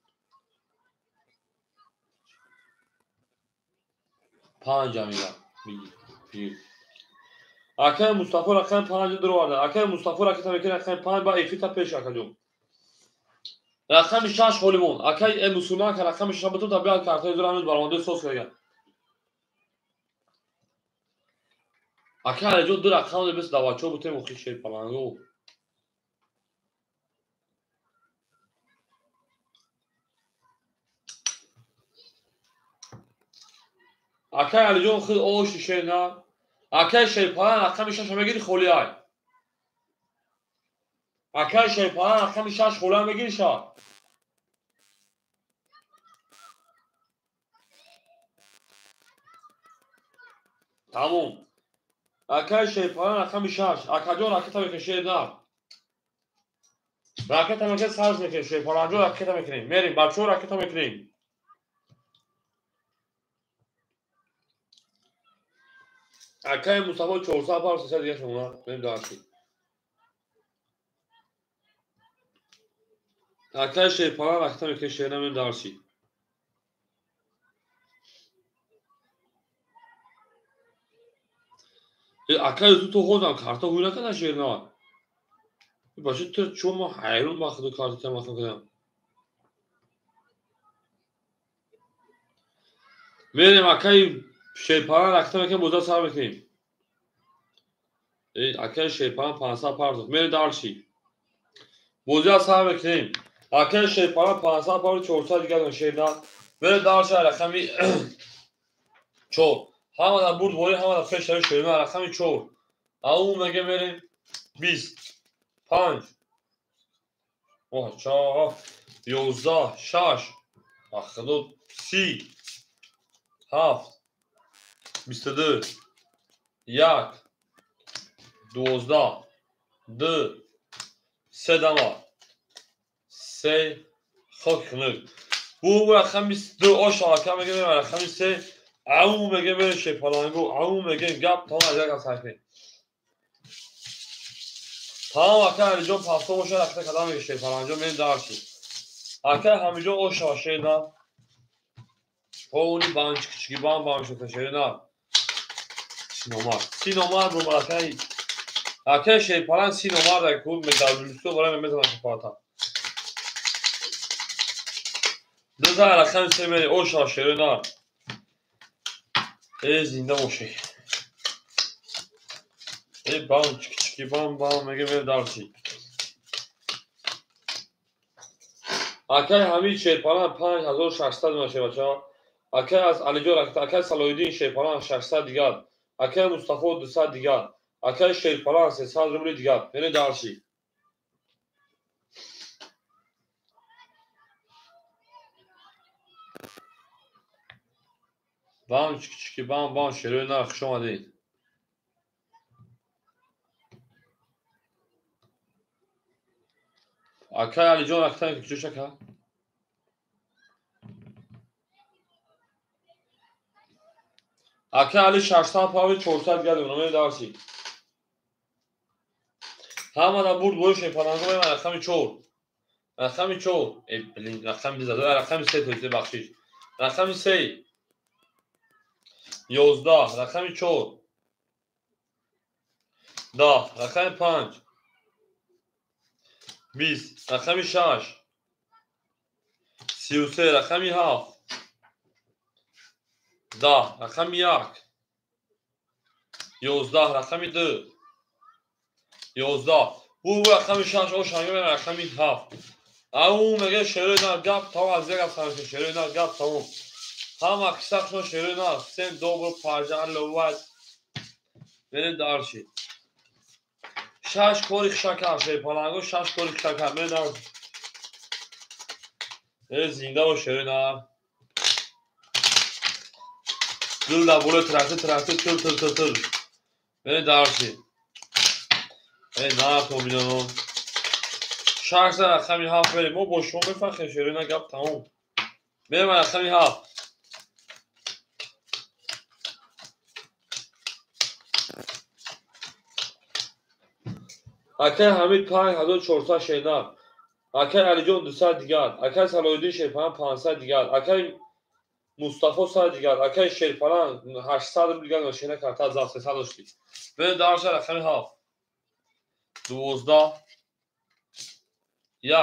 5 میگه اکای مصطفی رقم 5 درو آورده اکای مصطفی رقم میکنه رقم 5 با ایفیتا پیش اکجون رقم 6 خولیمون اکای مسلمان که رقم 6 بتون تا بیاد کارتای زور همین برآمده سوس کنه اکای جو دو رقم بس دواچو بوته مخی شیر پلانگو اکای علی جون خود او شیشه نه اکای شیپان رقم 6 میگیری خولی های اکای شیپان رقم 6 خولا میگیری شا تموم اکای شیپان رقم 6 اکاجون رقم میکشه نه راکت میکنه سرز میکنه شیپالانجو راکت میکنیم میریم بچه‌ها راکت میکنیم اکای مصطفی 400 بار 300 دیگه شما بریم دارشی اکای شیپالان راکت میکنه شیرنه بریم دارشی اکای تو خودم کارتا هوی نکنه شیرنه باشه تو چون ما حیرون باخد و کارتا تماس کنم میریم اکای شیپالان راکت میکنه بودا سر میکنیم اکای شیپالان 500 پارت میریم دارشی بودا سر میکنیم اکای شیپالان 500 پارت 400 دیگه شیرنه میریم دارشی رقمی 4 همه در برد ولی همه در فش داره شیرنه رقمی 4 اون میگه میریم 20 5 4 11 6 8 30 7 22 1 12 2 3 دما 3 خاک bu رقم 22 آشا میگه میرم رقم 3 اون میگه میره شیپالانگو اون میگه گپ تا از یک ساعت تمام اکا علی جون پاسو باشه رقم کدام میگه شیپالانجو میریم دارشی اکا همینجا او شاشه نه اونی بانچ کچکی بام شده شده سینومار رو مراتی اکه شیر پلان سینومار در کود مدارلوسو برای میزنم کپاتا دوزار رقم سیمه اوشا شیرینار ای زنده باشه ای بانچ کچکی بام میگه میره دارچی اکه همین شیر پلان 5600 میشه بچه ها اکه از علیجو رکت اکه سلایدین شیر پلان 600 دیگر اکه مصطفی 200 دیگر اکه شیر پلان 300 روبل دیگر میره دارچی بانچ کچکی بام شیرینار خوش اومدید اکه علیجو رکتن که چوشه که اکه علی 600 پاوی 400 گرد اونو میره دارچی همه دا برد گوش پلانگو به رقم 4 رقم 4 ای بلین رقم بیزده رقم 3 تویته بخشیش رقم 3 11 رقم 4 10 رقم 5 20 رقم 6 33 رقم 7 10 رقم 1 11 رقم 2 11 bu رقم 6 o şangı ve رقم 7 او میگه شیرینار گپ تمام از یک افسانه شیرینار گپ تمام هم اکساخشون شیرینار سن دوبر پارجان لوات بره دارشی شش کوریخ شکر شی پلانگو شش کوریخ شکر بره دار زنده و شیرینار دل دا بوله ترکته تل بره دارشی نه تو میدونم شخص رقمی 7 بریم ما با شما بفخیم شیرینار گپ تمام بریم رقمی 7 اکه حمید 5400 شیرینار اکه علی جون 200 دیگر اکه سلایدین شیرپلان 500 دیگر اکه مصطفی 100 دیگر اکه شیرپلان 800 دیگر نشینه کرده از 300 داشتی به دارش رقم 7 12 1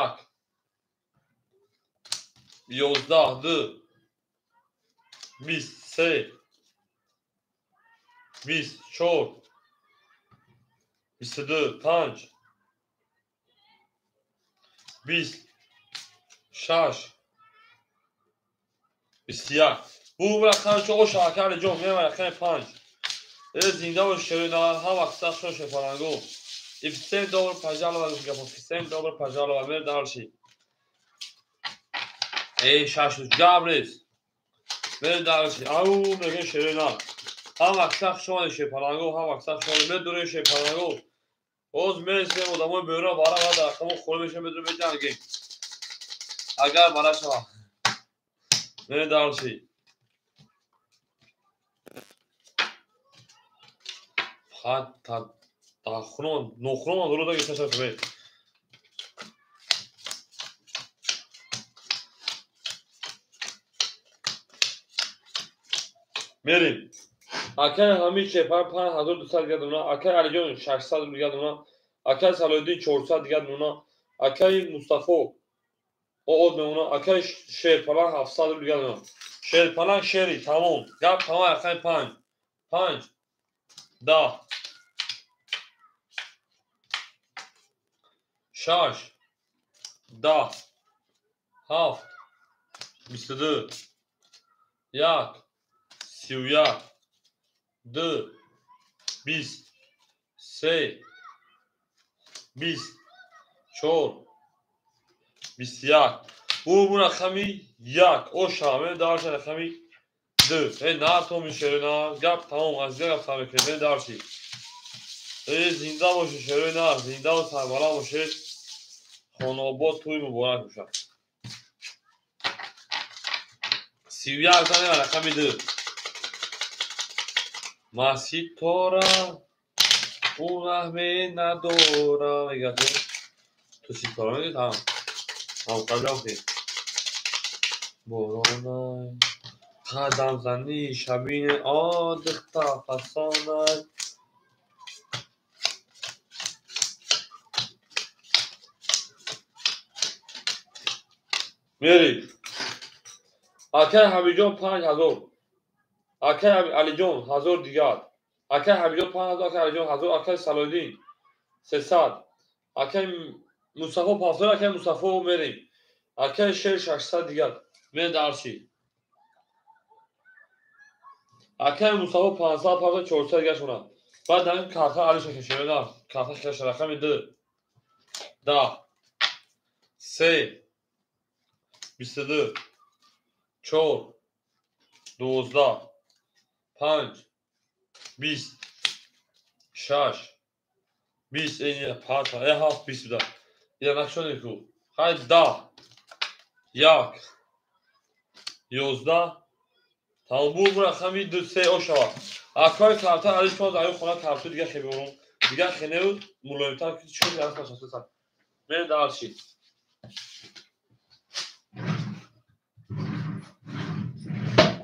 11 2 23 24 22 5 20 6 21 bu رقم چه شاکر جمعه رقم 5 زنده و شیرینار هم وقتا شوشه پرانگو افسین دور پجال و افسین دور پجال و مر دارشی ای شاشو جابرس مر دارشی او میگه شیرینار هم وقتا شونه پرانگو هم وقتا شونه مر دوره شه پرانگو اوز میشه مدام بیرون بارا و رقم خور میشه بدون بجنگی اگر برا شما مر دارشی حتی نخرون دورو دا گیسته شد بید میریم اکه همین شپر 5200 دیگر دونا اکه علی جون 600 دیگر دونا اکه سلایدین 400 دیگر دونا اکه مصطفی او od اونا اکه شیرپلان 700 دیگر دونا شیرپلان شیری تمام گپ تمام رقم 5 10 6 10 7 22 1 31 2 20 3 20 4 21 bu رقمی 1 o şamil دارش رقمی 2 نه تو میشه گپ تمام از یک افسانه که دارشی زنده باشه شیرینار زنده و سربالا باشه خانواباد توی مبارک بشه 31 زنه رقمی 2 مسی تورا اون رحمه ندورا میگه تو سیکارا میگه هم قبل اوکی بارانای قدم زنی شبین آدختا فسانه میری اکه حمیجان 5000 اکه علی جان 1000 دیگر اکه حمیجان 5000 اکه علی جان 1000 اکه سلالدین 300 اکه مصطفی 500 اکه مصطفی میریم اکه شیر 600 دیگر من درشی اکه مصطفی 500 400 دیگر شونم بعد داریم کارتا علی شکشه نه کارتا شکشه رقم 2 10 3 22 4 12 5 20 6 20 این پاتا ای هفت 20 بوده یه نکشون کو های 10 1 11 تمام بود رقمی 2 3 او شوا اکای کارتا علی شما در خونه کارتو دیگه خیلی برون دیگه خیلی مولایمتر که چون درست نشسته سن من دارشی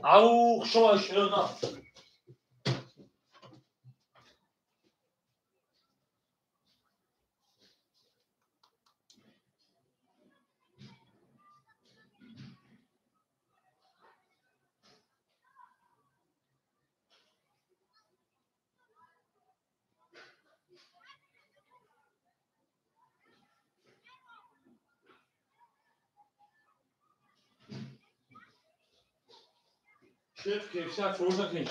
او شما شنو نه شف کیفشت فروش نکنی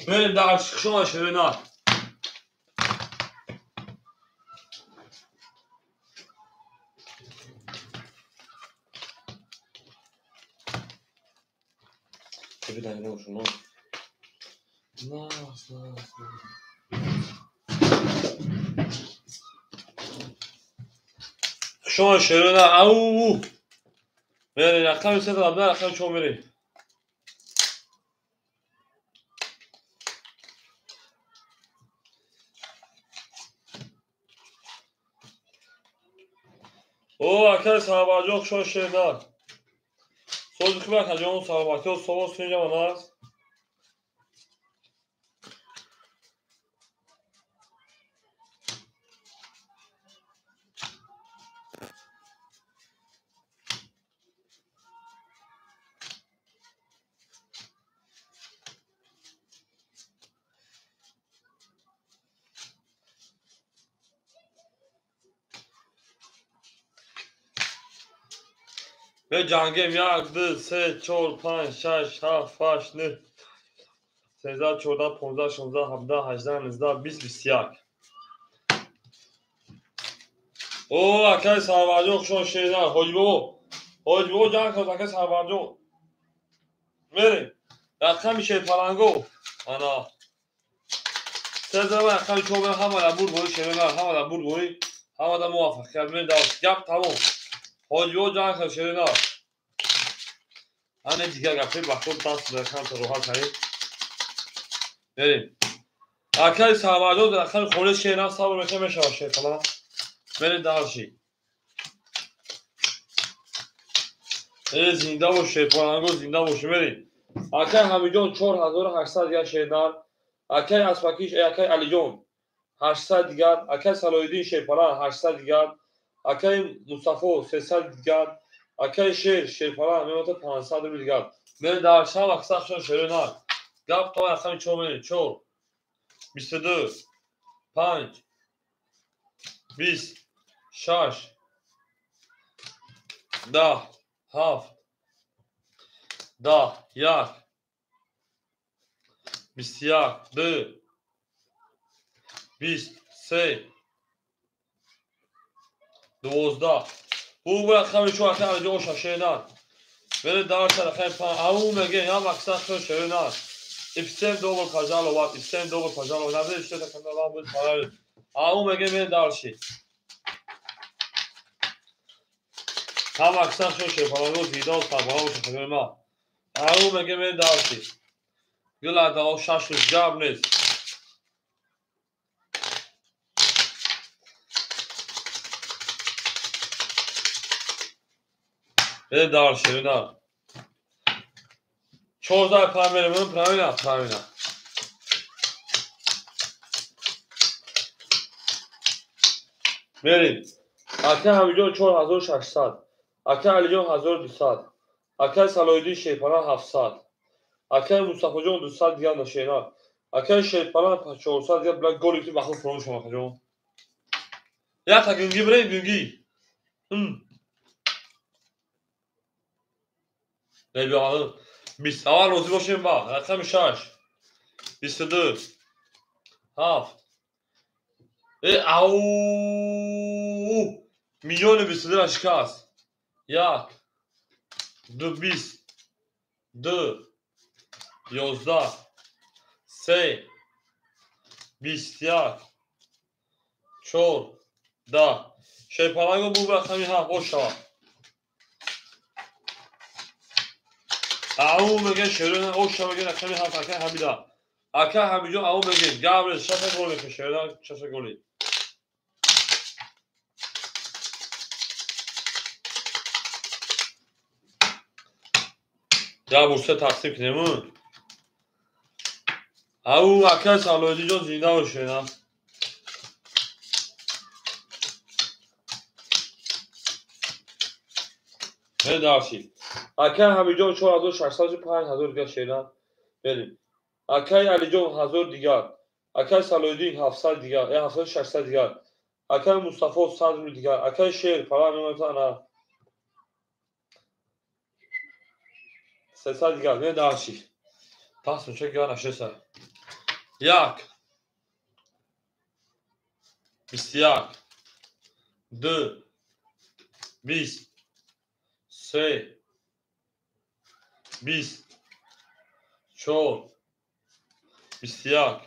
بریم در شما شنو نه ببینم اینو شما ناس شما شنو نه او بریم رقم 3 تا رقم چون بریم او اکل سرباجوک شو شنو سوز که بکنه جان سلامتی و صبح سینجا مناز به جنگیم 1 2 3 4 5 6 7 8 9 13 14 15 16 17 18 19 20 21 او اکل سرباجوک شو شنو حاجبو جنگ کن اکل سرباجوک بریم رقم میشه پلنگو انا سزا رقم چون بریم همه در بور بوی شنو همه در بور بوی همه در موافق کرد من در گپ تموم حاجبو جنگ کن شنو همه دیگه گفته با خود دست برکن تا روحا کنید بریم اکل سرباجوک رقم خونه شنو صبر بکن میشه شیطانا بریم درشی زنده باشه پلنگو زنده باشه بریم اکل همیجان 4800 دیگر شیدن اکل اسپاکیش اکل علی جان 800 دیگر اکل سلایدین شیپالان 800 دیگر اکل مصطفی 300 دیگر اکل شیپالان میمونه 500 دیگر من در شب اکثر شون شروع گپ تا اصلا چون بریم 4 22 5 20 6 10 7 10 1 21 2 20 3 12 او رقم شو اکل جو ششیدن بره دار رقم 5 او میگه یا مقصد شو شروع افسم دوبل پاجالو وات افسم دوبل پاجالو نبود işte de kanalım بود para او میگه من دارشی هم اکثر شو شفاعو دیدال تباها و شفاعو ما او میگه من دارشی گل دا شش روز جاب نیست بده دارشی نه 14 پرامینا بریم اکه همیجان 4600 اکه علیجان 1200 اکه سلایدی شیپانه 700 اکه مصطفی جان 200 دیگر نشینا اکه شیپانه 400 دیگر بلک گولی که بخور فرون شما جان یا تا گنگی بریم گنگی نبی آدم 20 اول روزی باشیم با رقم 6 22 7 او میلیون 22 شکست 1 2 20 2 11 3 21 14 شیپالنگو بو رقمی 7 خوش شود او میگه شیرون خوش شود میگه رقمی 7 اکه همیده اکه همیجا او میگه گابر شفه گل میشه شیرون شفه گلی یا بورسه تقسیم کنیمون او اکه سالویدی جان زنده باشه نه نه دارشی اکه همیجان 4605 هزار دیگر شیرون بریم اکه علی جان 1000 دیگر اکه سالویدی 700 دیگر 7600 دیگر اکه مصطفی 100 دیگر اکه شیر پلا نمیتونه 300 دیگر نه دارشی پس میشه که نشه 1 21 2 20 3 20 4 21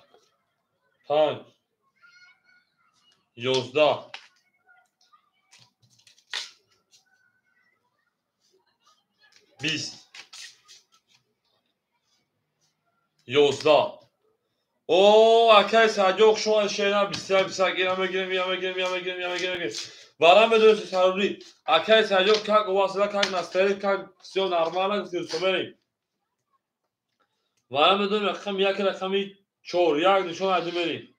5 11 20 11 او اکه سجوق شما شیران 23 گیرم وارم بدون سروری اکه سجوق کاک واسه کاک نستری کاک سیو نرمالا سیو سومری وارم بدون رقم یک رقمی 4 یک نشون ادمری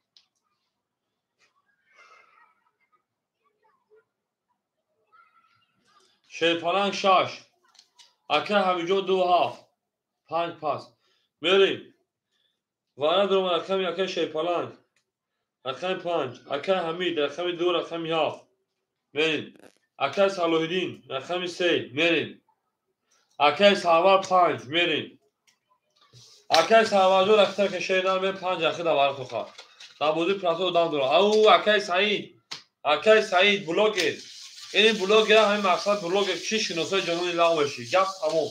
شیپالنگ 6 اکه همیجو 2 7 5 پاس بریم وارم دروم رقم یک شیپالنگ رقم 5 اکه حمید رقم 2 رقم 7 بریم اکه صلاح‌الدین رقم 3 بریم اکه ساور 5 بریم اکه ساور جو رقم که شیران به 5 اخی دوباره تو خواه نبودی پلاسو دام دارم او اکه سعید بلوگر این بلوگر همین مقصد بلوگر کی شناسای جنون لاو بشی گپ تموم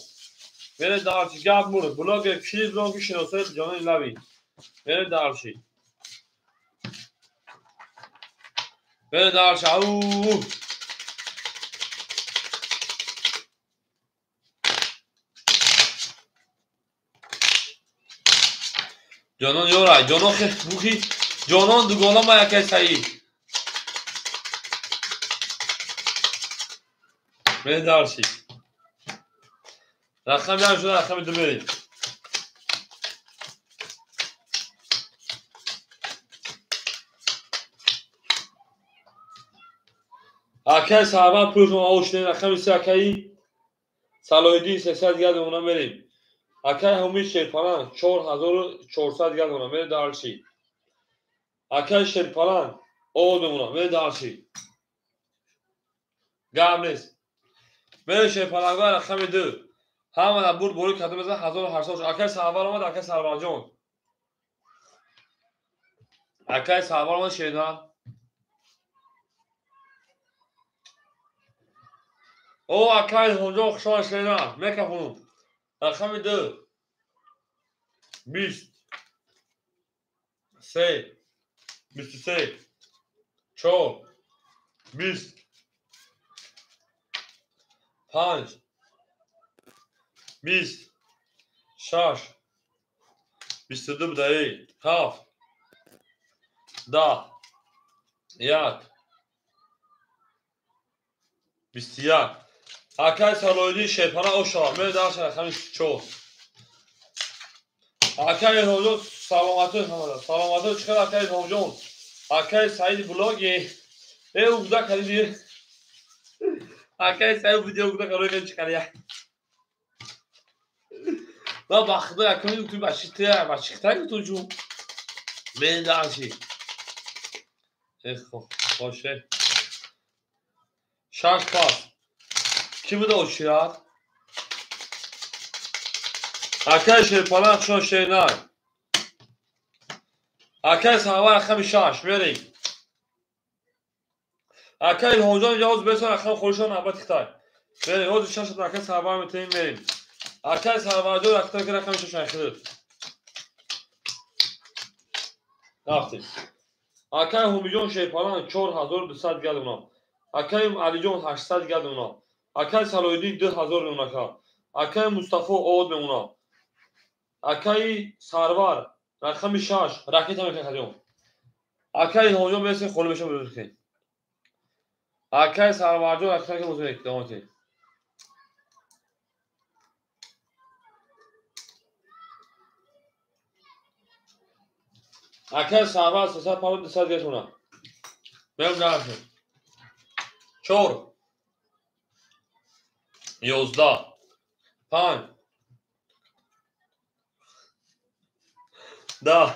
میره دارچی گپ مورد بلوگر کی بلوگر شناسای جنون لاوی میره دارچی او جانان یورای جانان خیلی بوخی جانان دوگانا ما یکی سعید میره دارچی رقم هم شده رقم دو بریم اکه صحبه پروش ما آوشنه رقم 3 اکهی صلاح‌الدین 300 دیگر دمونم بریم اکه همید شیرپالن 4400 دیگر دمونم میره دارچی اکه شیرپالن او دمونم میره دارچی گم نیست میره شیرپالنگاه رقم 2 همه نبود بوری کده بزن 1800 اکه صحبه آمد اکه سربر جان اکه صحبه آمد شیران او اکه هنجا خشان شیران میکفونم رقم 2 20 3 23 4 20 5 20 6 22 بدهی 7 10 1 21 Akay Saloydi Şepana Oşa. Meri darşı rakam 4. Akay Hoca Salamatı çıkar Akay Hoca. Akay Said Blogi. Uzak hadi bir. Akay Said video uzak araya çıkar ya. La baktı Akay YouTube açıkta tutucu. Meri darşı. Hoş. Şarj pas. Kimi de uçuyor? Akay Şepana Akşon Şeyler. Akay Sahava rakam 6. Verin. Akay Hoca Yavuz Beson rakam Kholishan Abat Xitay. Verin. Hoca şaşırdı Akay Sahava metin verin. Akay Sahava diyor rakam 6 şaşırdı. Raftim. Akay Humijon Şepana 4000 disad geldi buna. Akay Alijon 800 geldi buna. Akay Saloydi 2000 buna. Akay Mustafa Oğud buna. Akay Sarvar rakam 6 raket hamle Akay Hoca Beson Kholishan bölürken. Akay Sarvarjo rakam ke muzo ekdam ki. Akay Sarvar 300 disad geldi buna. Benim dersim. 4 11 5 10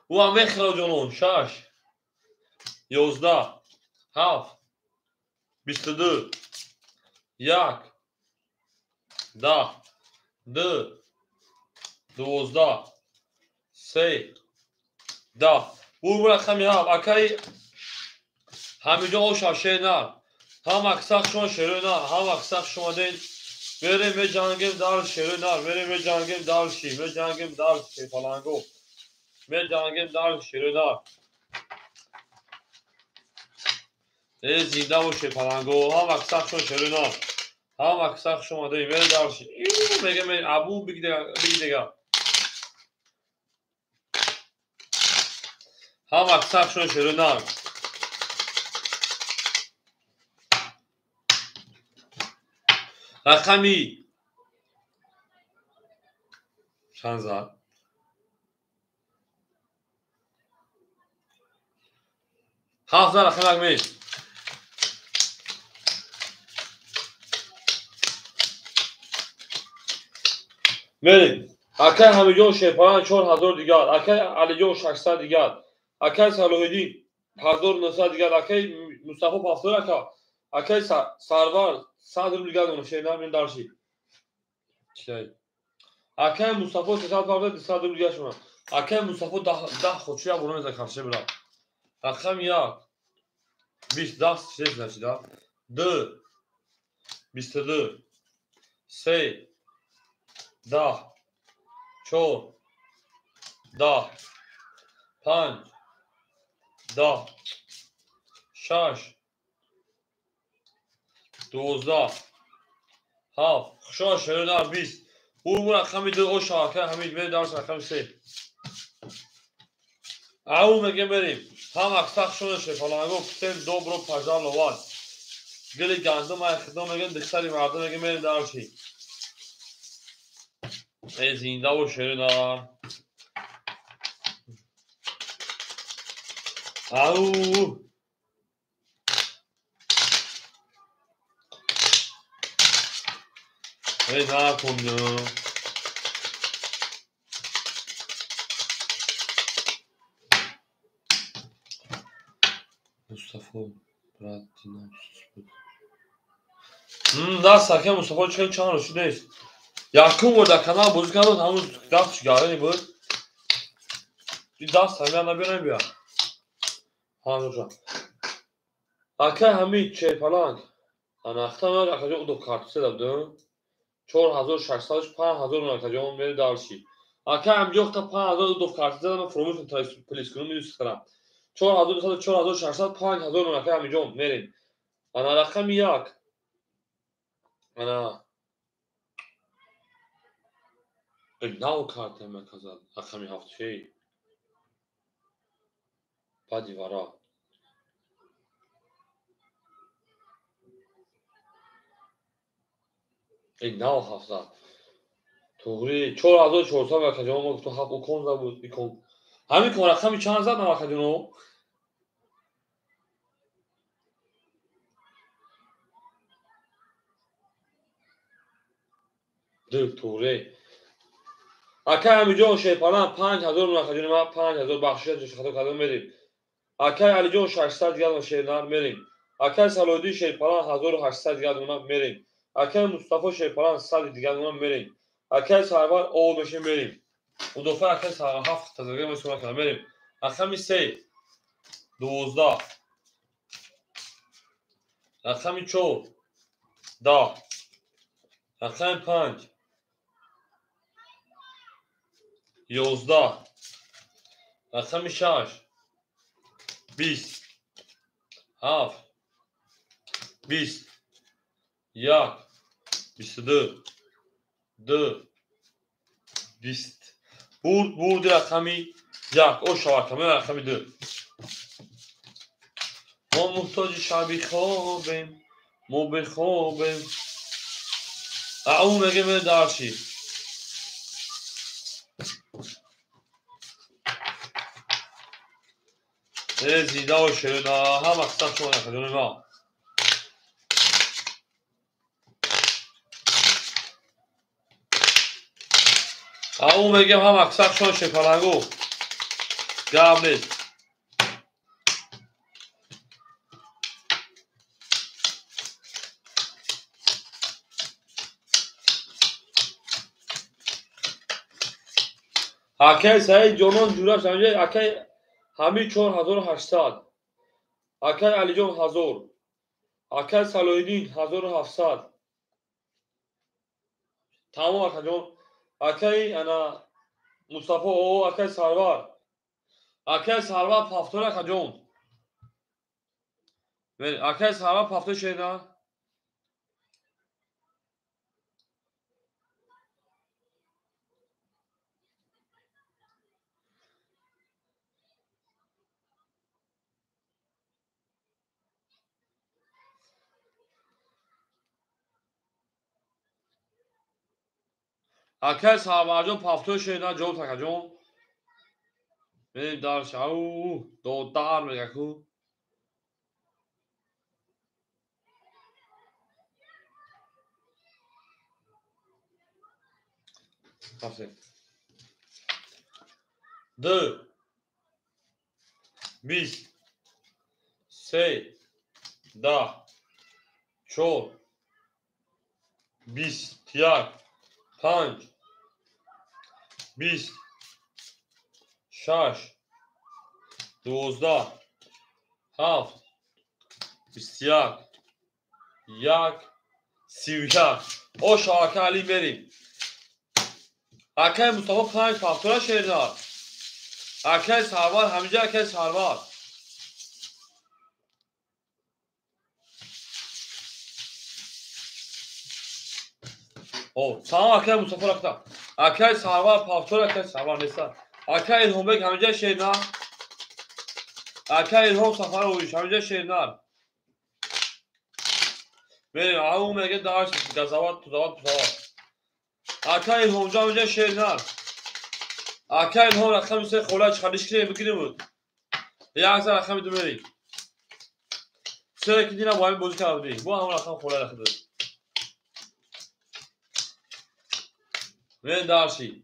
و هم بخرا جنون 6 11 7 22 1 10 2 12 3 10 bu rakam ya Akay همینجا او شاشه نه هم اکساق شما شروع نه هم اکساق شما دین بریم به جنگیم دار شروع نه بریم به جنگیم دار شی به جنگیم دار شی فلانگو به جنگیم دار شروع نه زنده باشه فلانگو هم اکساق شما شروع نه هم اکساق شما دین بریم دار شی میگه من ابو بگی دیگه هم اکساق شما شروع نه رقمی چند زد هفت رقم رقمی بریم Akay Hamijon Şepana 4000 دیگر Akay Alijon 600 دیگر Akay Saloydi 1900 دیگر Akay Mustafa Pastoraka Akay Sarvar 100 دیگر اون şeyler min darşi Akay Mustafa 300 دیگر şuna Akay Mustafa da xoçuya bunu meze karşı bırak Rakam ya 20 das şey значит да 2 22 3 10 4 10 5 10 6 12 7 6 شروع 20 او رقم 2 او شاکه همین به درس رقم 3 او میگه بریم هم اکساق شده شه فلانگو کتن دوبرو پجدار لوان گلی گندم های خدام میگن دکتری مردم میگه بریم درشی ای زنده و شروع او ای نکن Mustafa Brattina Nasıl hakem Mustafa çıkan çağırır şu değil. Yakın burada kanal bozuk kanal hamur ders çıkarıyor bu. Bir ders hemen haber ya. Ha hocam. Akay hamid şey falan. Anahtar akacak o da kartı da 4600 5000 akacak beri darşi. Akay ham yok da 5000 do kartı da promotion polis kunum می‌دونم. 4600 5000 akay hamijom merin. Ana rakam yak. Ana نه کارت من کازاد اخمی هفته بعدی ورا این نه هفته توری 4400 مرکزیون ما تو هفت کن بود بیکن همین کار رقمی چند زد مرکزیونو دکتوره اکه همینجا شیپالان 5000 مرکزیون ما 5000 بخشیت جوش خطا کردن میریم اکه علی جان 600 گرم شیرنار میریم اکه سلودی شیپالان 1800 گرم میریم اکه مصطفی شیپالان 100 دیگه میریم اکه سرور او بشه میریم اون دفعه اکه سرور 7 تزگه مسئول کردن میریم رقم 3 12 رقم 4 10 رقم 5 11 رقم 6 20 7 20 1 22 2 20 برد رقمی یک او شوارکمه رقمی 2 ما محتاج شبی خوابیم ما بخوابیم اون میگه من درشی زیده و شده هم اکثر شما نکردون ما اون میگه هم اکثر شما شکلنگو گرم نیست اکه سعید جانان جورا سنجه اکه همی 4800 اکه علی جان 1000 اکه سلویدین 1700 تمام اکه جان اکه انا مصطفی او اکه سرور 70 اکه جان اکه سرور 70 شده اکه سرور جان 70 شده جان تکه جان بریم درش او دو در میگه کو دو 20 3 10 4 21 5 20 6 12 7 21 1 31 او شاکه علی بریم اکه مصطفی 5 فاکتورا شیرنار اکه سرور همینجا اکه سرور او تمام اکه مصطفی رکتا اکه سرور فاکتورا اکه سرور نیستا اکه الهام بگ همینجا شیرنار اکه الهام سفر اویش همینجا شیرنار بریم اون میگه داشت گزاوات پزاوات اکه الهام جا همینجا شیرنار اکه الهام رقم سه خوله چخلیش کنیم بگیریم بود یک اکثر رقم دو بریم سه که دینا با همین بازی کرده با همون رقم خوله رخده بریم درشی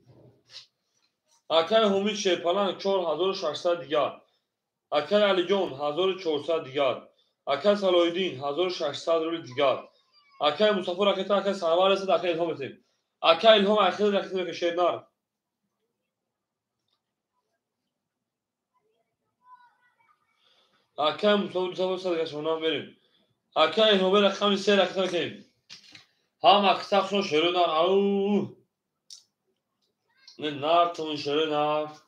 اکه همین شیرپلنگ 4600 دیگر اکه علی جان 1400 دیگر اکه سلایدین 1600 رولی دیگر اکه مصطفی رکتا اکه سرور رسید اکه الهام بسیم اکه الهام اخیر رکتا که شیرنار اکه مصطفی 200 که شما بریم اکه الهام رقم سه رکتا کنیم هم اکثر شما شیرنار او نار تون شیرنار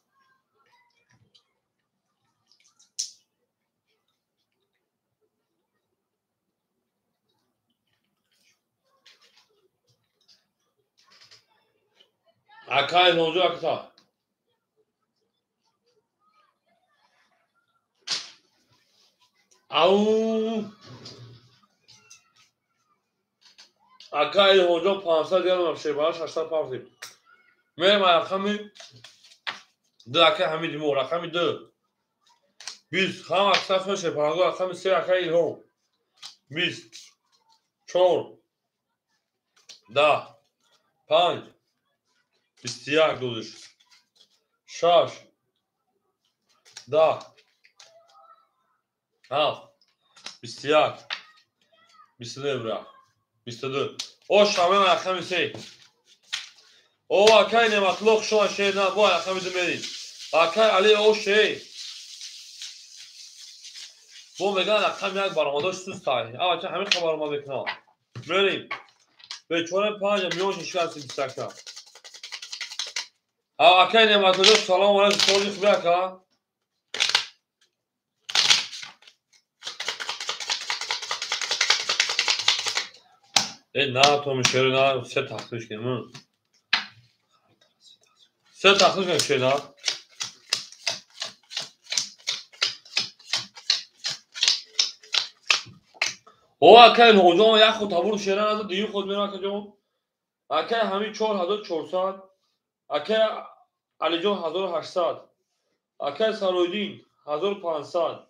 اکه الهام جو اکتا او Ака Илҳонҷон 500 ядам Шебара 600 павзим. Мерем рақами 2 ака ҳамид мо рақами 2. 20 хам аксаф Шебара рақами 3 ака Илҳон. 20 4 10 5 21 додиш 6 10 7 21 22 22 о шамем рақами 3 о акай нематлоқ шума шей на бо рақами 2 мерин акай али о шей бо меган рақами 1 баромадош сустай авача ҳамин хабар ма мекунам мерим бечора 5 миллион шишкаси бисака акай нематлоқ салом алейкум соли хуб ака نه تو میشه نه سه تخصیص کنم سه تخصیص کنم چه نه او اکه هنجام یک خود تبور شیرن از دیو خود میرن که جون اکه همین 4400 اکه علی جون 1800 اکه سرودین 1500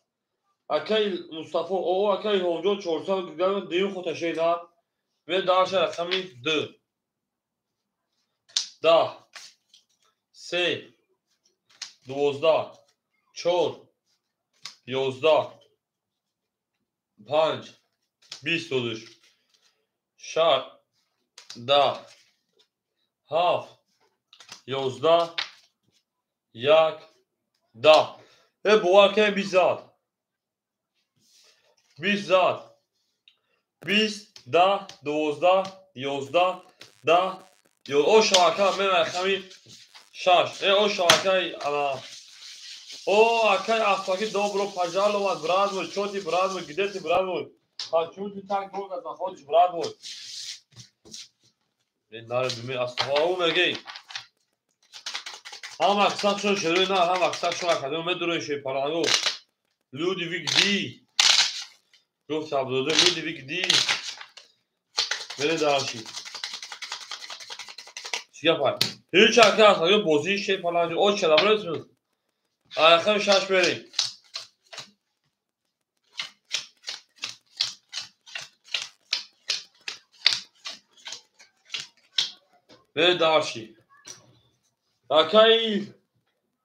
اکه مصطفی او اکه هنجام 400 دیو خود تشیدن ve daşa raqami 2 10 3 12 4 11 5 20 oluş 6 10 7 11 1 10 ve bu arken bizzat 20 10 12 11 10 o şarkı من رقمی 6 o şarkı ana o akay afaki dobro pajalo was bravo choti bravo gideti bravo ha choti tak boga za hodiš bravo ben nar bimi asla o megi ham aksak şu şerina ham aksak şu akademi medro şey parago Ludwig di گفت عبدالله Ludwig di بره داشتی چیکار کنیم هیچ چرخه هست اگه بازی شی فلان او چرا برسون آخرم شش بریم بره داشتی اکای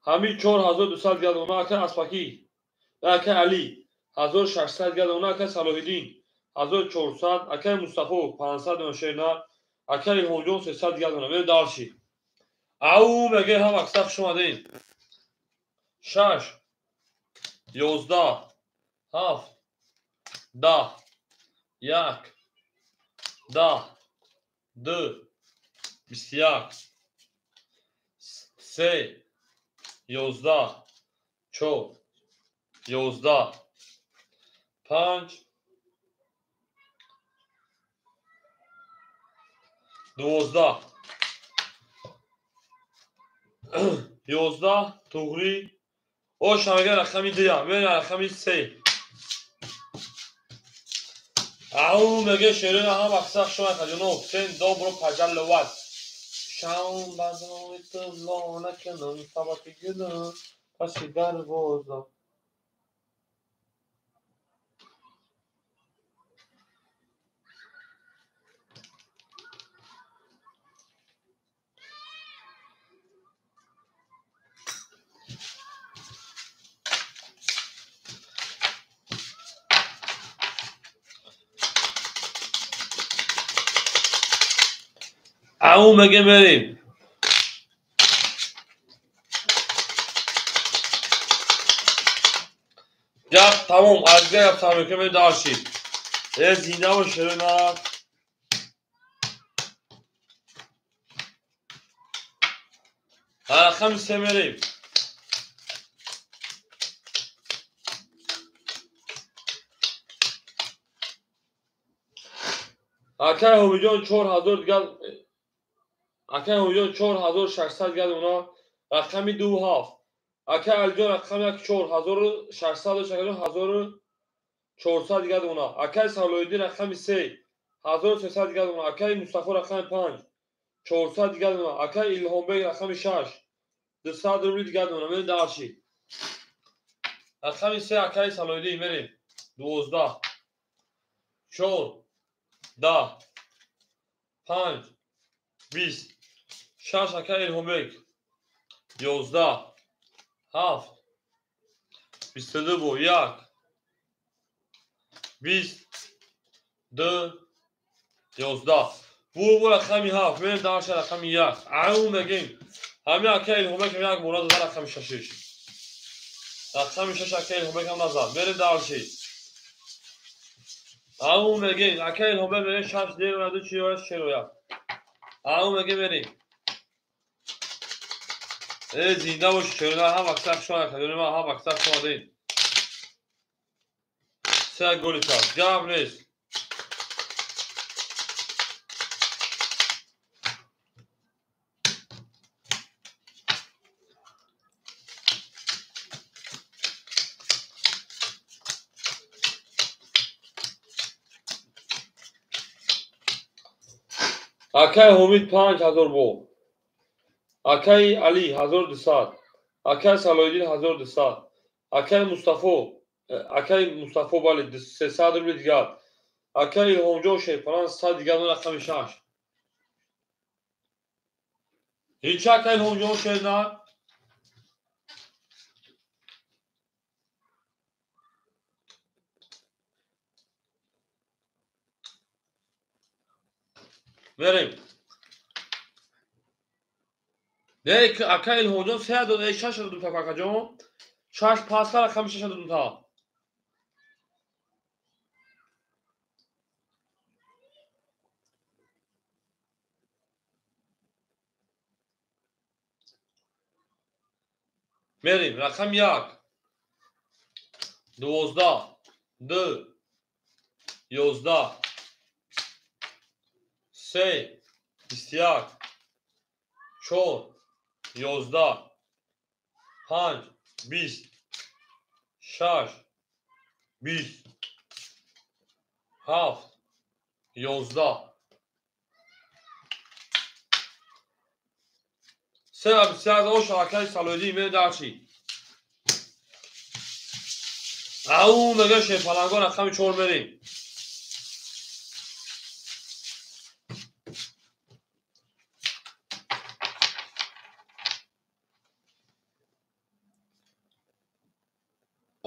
همین 4200 گرد اونا اکای اسپاکی اکای علی 1600 گرد اونا اکای صلاح‌الدین 1400 اکای مصطفی 500 نوشینا اکای هونجون 300 گرد اونا بره داشتی او مگه هم اکساف شما دین 6 11 7 10 1 10 2 21 3 11 4 11 5 12 11 توغری او شمگه رقمی دیا من رقمی 3 او مگه شیرین هم اکساق شما خجونو سن دوبرو پجل لواد شاون بازنوی تو لانه کنم سباتی گلن پسی در بازا او مگه بریم گپ تمام از گپ تمام که داشتید زینده و شیرین رقم 3 بریم اکای همیجان 4000 گل اکای همیجان 4600 گل اونا رقمی 2 هفت اکای الجان رقمی 4600 و 1400 گل اونا اکای سالویدی رقمی 3 1300 دیگر دونم اکای مصطفی رقم 5 400 دیگر دونم اکای الهامبگ رقم 6 200 روبل دیگر دونم بریم دارچی رقم 3 اکای سالویدی بریم 12 4 10 5 20 6 اکای الهامبگ 11 7 22 بو 1 20 2 11 بو رقمی 7 بریم دارچی رقم 1 عمو بگیم همین اکای الهامبگ که یک مراد داره رقم 6 رقم 6 اکای الهامبگ هم نزد بریم دارچی عمو بگیم اکای الهامبگ بریم 6 دیر و 2 41 41 عمو بگیم بریم زنده باش شروع هم اکثر شما کدوم ما هم اکثر شما دین سه گل تا جواب نیست اکای حمید 5000 بو اکای علی 1200 اکای سلایدین 1200 اکای مصطفی بالی 300 روبل دیگر اکای الهامجو شیپران 100 دیگر رقم 6 هیچ اکای الهامجو شد نه بریم دیگه اکای الهامجو 3 دو 6 دو تا کاکا جون 6 پاسکال رقم 6 دو تا بریم رقم 1 12 2 11 3 21 4 11 5 20 6 20 7 11 سه و 23 او شاکای سالودی می دارچی او مگه شفالانگو رقم 4 بریم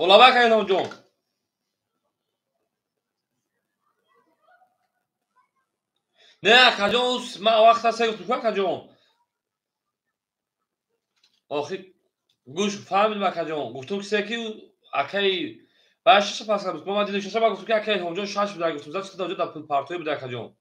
اولا بکنید هم جون نه کجون ما وقت هست گفتم کجون آخی گوش فهمید ما کجون گفتم که سکی اکی باشه پس گفتم ما دیدیم شش با گفتم که اکی هم جون شش بود گفتم زاست که در پارتوی بود کجون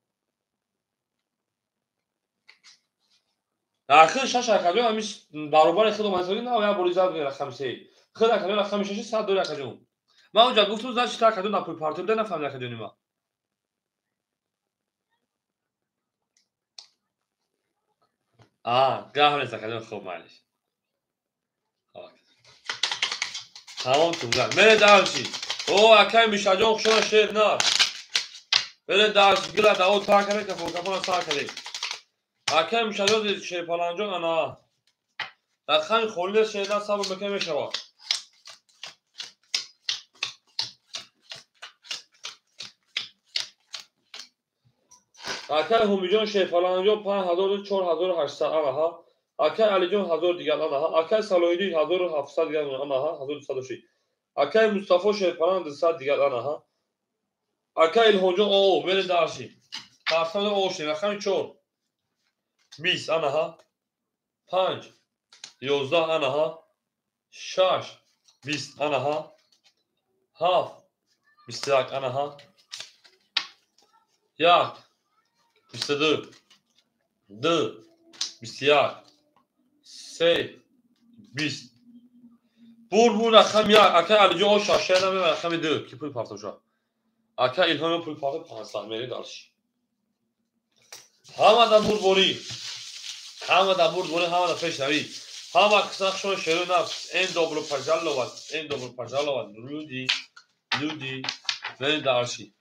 آخر شش کجون همیش برابر خود ما زدیم نه یا بریزاد رقم 3 خود کجون رقم 6 100 دلار کجون ما اونجا گفتم زاست که کجون در پارتوی بود نفهمیدم کجونی ما گاه نیست کجون خوب معلش تمام تونگل بره دارچی او اکای میشاجون خشون شیر نه بره دارچی گلا دا او تا کنه که فوکا سا کنه اکای میشاجون شیر پالانجون انا رقم خورده شیر نه صاحب مکه میشوا اکای همیجون شیر پالانجون 5000 4800 انا اکای علی جون 1000 دیگر انا اکای سالویدی 1700 دیگر انا 1206 اکای مصطفی شیر پالان 200 دیگر انا اکای الهونجون او بره دارچی تافتاد اوشی رقم 4 20 انا 5 11 انا 6 20 انا 7 21 انا 1 22 2 21 3 20 بور رقم 1 اکای علی جون شاشه نمی رقم 2 کی پول پارتو شو اکای الهام پول پارتو 500 میری دارچی همه دا بور بوری همه دا فش نوی همه کسا خشون شروع نفس این دوبلو پجلوات رودی بری دارچی